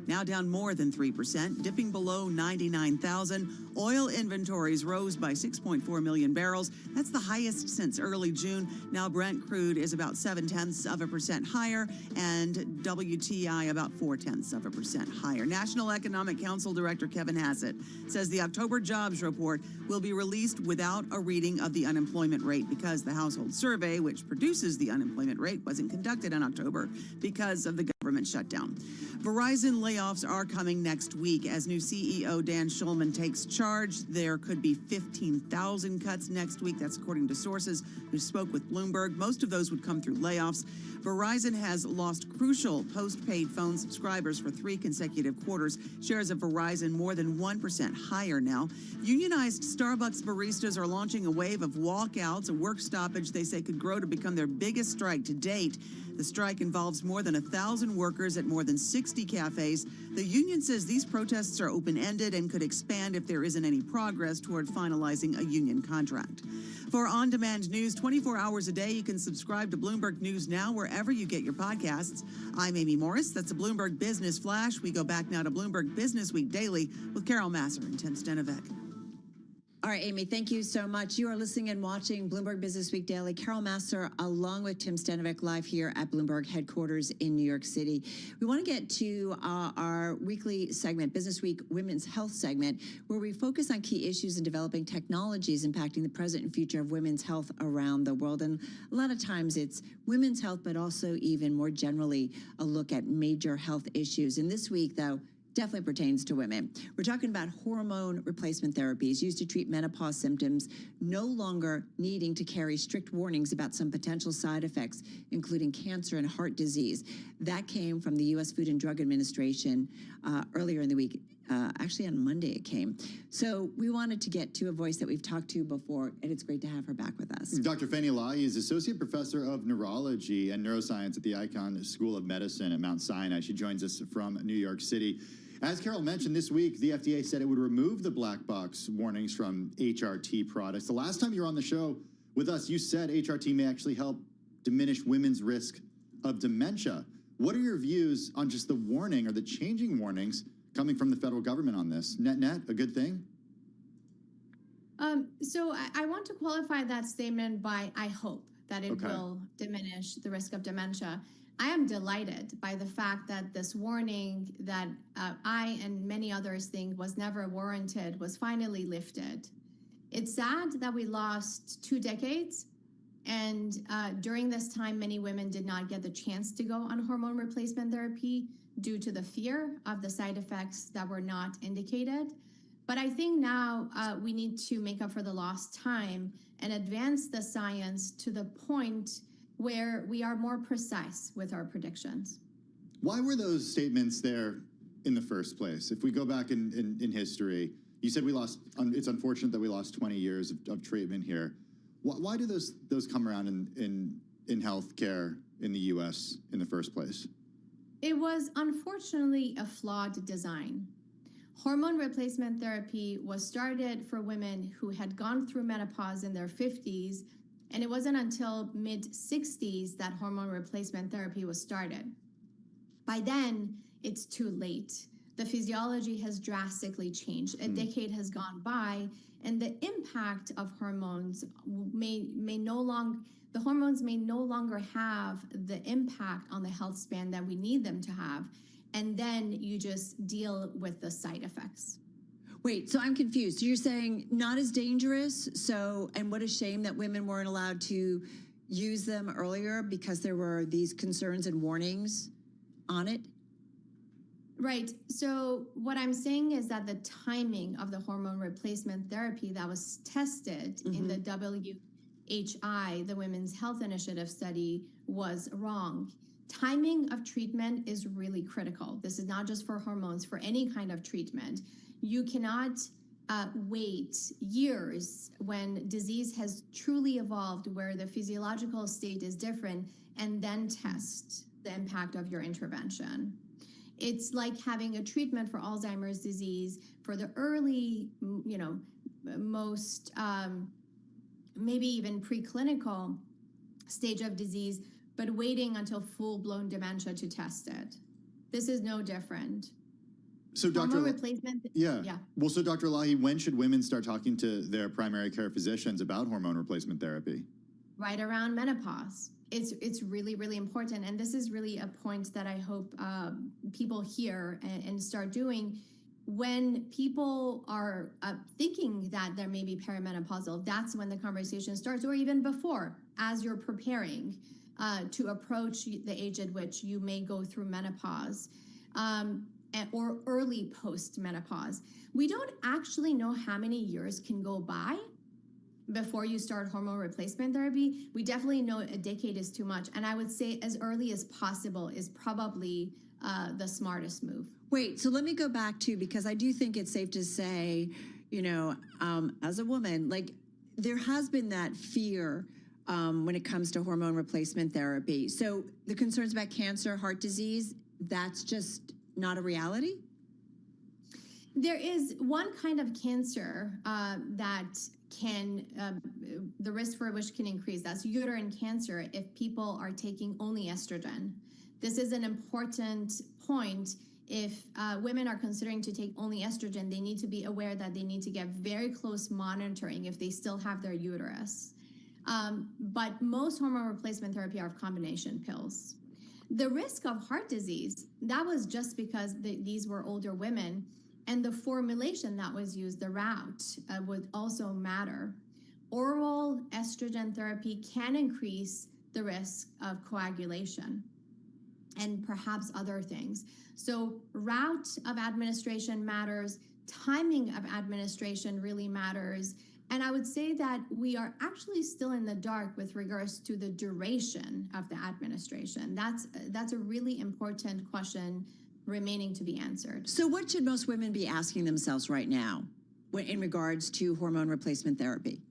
now down more than 3%, dipping below 99,000. Oil inventories rose by 6.4 million barrels. That's the highest since early June. Now Brent crude is about 0.7% higher, and WTI about 0.4% higher. National Economic Council Director Kevin Hassett says the October jobs report will be released without a reading of the unemployment rate because the household survey, which produces the unemployment rate, wasn't conducted in October because of the government shutdown. Verizon layoffs are coming next week as new CEO Dan Schulman takes charge. There could be 15,000 cuts next week. That's according to sources who spoke with Bloomberg. Most of those would come through layoffs. Verizon has lost crucial postpaid phone subscribers for 3 consecutive quarters. Shares of Verizon more than 1% higher now. Unionized Starbucks baristas are launching a wave of walkouts, a work stoppage they say could grow to become their biggest strike to date. The strike involves more than 1,000 workers at more than 60 cafes. The union says these protests are open-ended and could expand if there isn't any progress toward finalizing a union contract. For on-demand news 24 hours a day, you can subscribe to Bloomberg News Now wherever you get your podcasts. I'm Amy Morris. That's a Bloomberg Business Flash. We go back now to Bloomberg Business Week Daily with Carol Masser and Tim Stenovec. All right, Amy, thank you so much. You are listening and watching Bloomberg Business Week Daily. Carol Masser, along with Tim Stenovec, live here at Bloomberg headquarters in New York City. We want to get to our weekly segment, Business Week Women's Health segment, where we focus on key issues in developing technologies impacting the present and future of women's health around the world. And a lot of times it's women's health, but also even more generally, a look at major health issues. And this week, though, definitely pertains to women. We're talking about hormone replacement therapies used to treat menopause symptoms, no longer needing to carry strict warnings about some potential side effects, including cancer and heart disease. That came from the U.S. Food and Drug Administration earlier in the week. Actually, on Monday it came. So we wanted to get to a voice that we've talked to before, and it's great to have her back with us. Dr. Fanny Lai is Associate Professor of Neurology and Neuroscience at the Icahn School of Medicine at Mount Sinai. She joins us from New York City. As Carol mentioned, this week, the FDA said it would remove the black box warnings from HRT products. The last time you were on the show with us, you said HRT may actually help diminish women's risk of dementia. What are your views on just the warning or the changing warnings coming from the federal government on this? Net, a good thing? So I want to qualify that statement by I hope that it will diminish the risk of dementia. I am delighted by the fact that this warning that I and many others think was never warranted was finally lifted. It's sad that we lost 2 decades, and during this time, many women did not get the chance to go on hormone replacement therapy due to the fear of the side effects that were not indicated. But I think now we need to make up for the lost time and advance the science to the point where we are more precise with our predictions. Why were those statements there in the first place? If we go back in history, you said we lost, it's unfortunate that we lost 20 years of treatment here. Why do those come around in healthcare in the U.S. in the first place? It was unfortunately a flawed design. Hormone replacement therapy was started for women who had gone through menopause in their 50s, and it wasn't until mid-60s that hormone replacement therapy was started. By then, it's too late. The physiology has drastically changed. A decade has gone by, and the impact of hormones the hormones may no longer have the impact on the health span that we need them to have. And then you just deal with the side effects. Wait, so I'm confused. So you're saying not as dangerous, and what a shame that women weren't allowed to use them earlier because there were these concerns and warnings on it? Right. So what I'm saying is that the timing of the hormone replacement therapy that was tested in the WHI, the Women's Health Initiative study, was wrong. Timing of treatment is really critical. This is not just for hormones, for any kind of treatment. You cannot wait years when disease has truly evolved, where the physiological state is different, and then test the impact of your intervention. It's like having a treatment for Alzheimer's disease for the early, most maybe even preclinical stage of disease, but waiting until full-blown dementia to test it. This is no different. So, Dr. Hormone replacement. Yeah. Well, so Dr. Elahi, when should women start talking to their primary care physicians about hormone replacement therapy? Right around menopause. It's really, really important. And this is really a point that I hope people hear and start doing. When people are thinking that there may be perimenopausal, that's when the conversation starts, or even before, as you're preparing to approach the age at which you may go through menopause or early post-menopause. We don't actually know how many years can go by before you start hormone replacement therapy. We definitely know a decade is too much. And I would say as early as possible is probably the smartest move. Wait, so let me go back to, because I do think it's safe to say, as a woman, like there has been that fear when it comes to hormone replacement therapy. So the concerns about cancer, heart disease, that's just not a reality? There is one kind of cancer that can, the risk for which can increase. That's uterine cancer if people are taking only estrogen. This is an important point. If women are considering to take only estrogen, they need to be aware that they need to get very close monitoring if they still have their uterus. But most hormone replacement therapy are combination pills. The risk of heart disease, that was just because these were older women, and the formulation that was used, the route, would also matter. Oral estrogen therapy can increase the risk of coagulation and perhaps other things. So route of administration matters, timing of administration really matters, and I would say that we are actually still in the dark with regards to the duration of the administration. That's a really important question remaining to be answered. So what should most women be asking themselves right now in regards to hormone replacement therapy?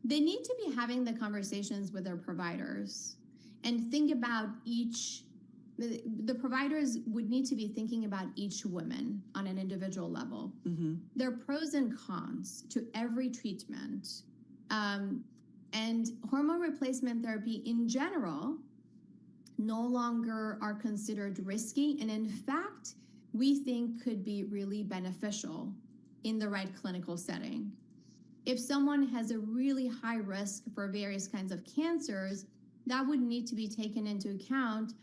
They need to be having the conversations with their providers and think about the providers would need to be thinking about each woman on an individual level. Mm-hmm. There are pros and cons to every treatment. And hormone replacement therapy in general no longer are considered risky, and in fact, we think could be really beneficial in the right clinical setting. If someone has a really high risk for various kinds of cancers, that would need to be taken into account,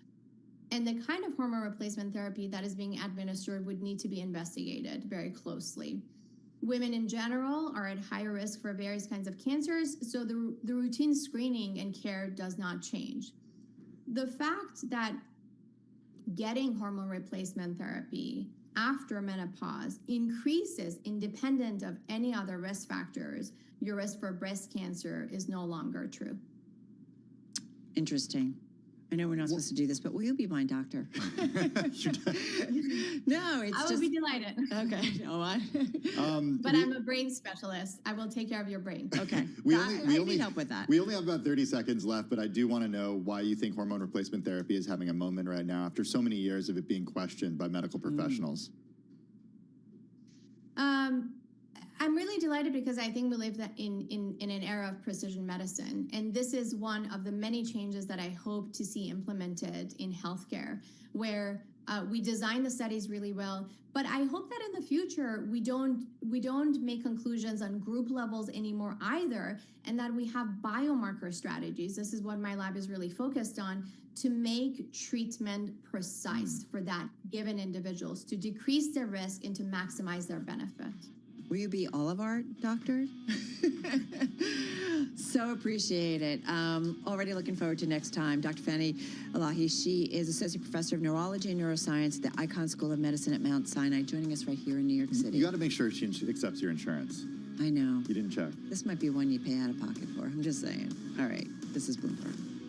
and the kind of hormone replacement therapy that is being administered would need to be investigated very closely. Women in general are at higher risk for various kinds of cancers, so the routine screening and care does not change. The fact that getting hormone replacement therapy after menopause increases, independent of any other risk factors, your risk for breast cancer is no longer true. Interesting. I know we're not supposed to do this, but will you be my doctor? No, it's I would be delighted. Okay, you know what? But I'm a brain specialist. I will take care of your brain. Okay. I need help with that. We only have about 30 seconds left, but I do want to know why you think hormone replacement therapy is having a moment right now after so many years of it being questioned by medical professionals. I'm really delighted because I think we live in an era of precision medicine. And this is one of the many changes that I hope to see implemented in healthcare, where we design the studies really well. But I hope that in the future, we don't make conclusions on group levels anymore either, and that we have biomarker strategies. This is what my lab is really focused on, to make treatment precise for that given individuals, to decrease their risk and to maximize their benefit. Will you be all of our doctors? So appreciate it. Already looking forward to next time. Dr. Fanny Elahi, she is Associate Professor of Neurology and Neuroscience at the Icahn School of Medicine at Mount Sinai, joining us right here in New York City. You got to make sure she accepts your insurance. I know. You didn't check. This might be one you pay out of pocket for. I'm just saying. All right. This is Bloomberg.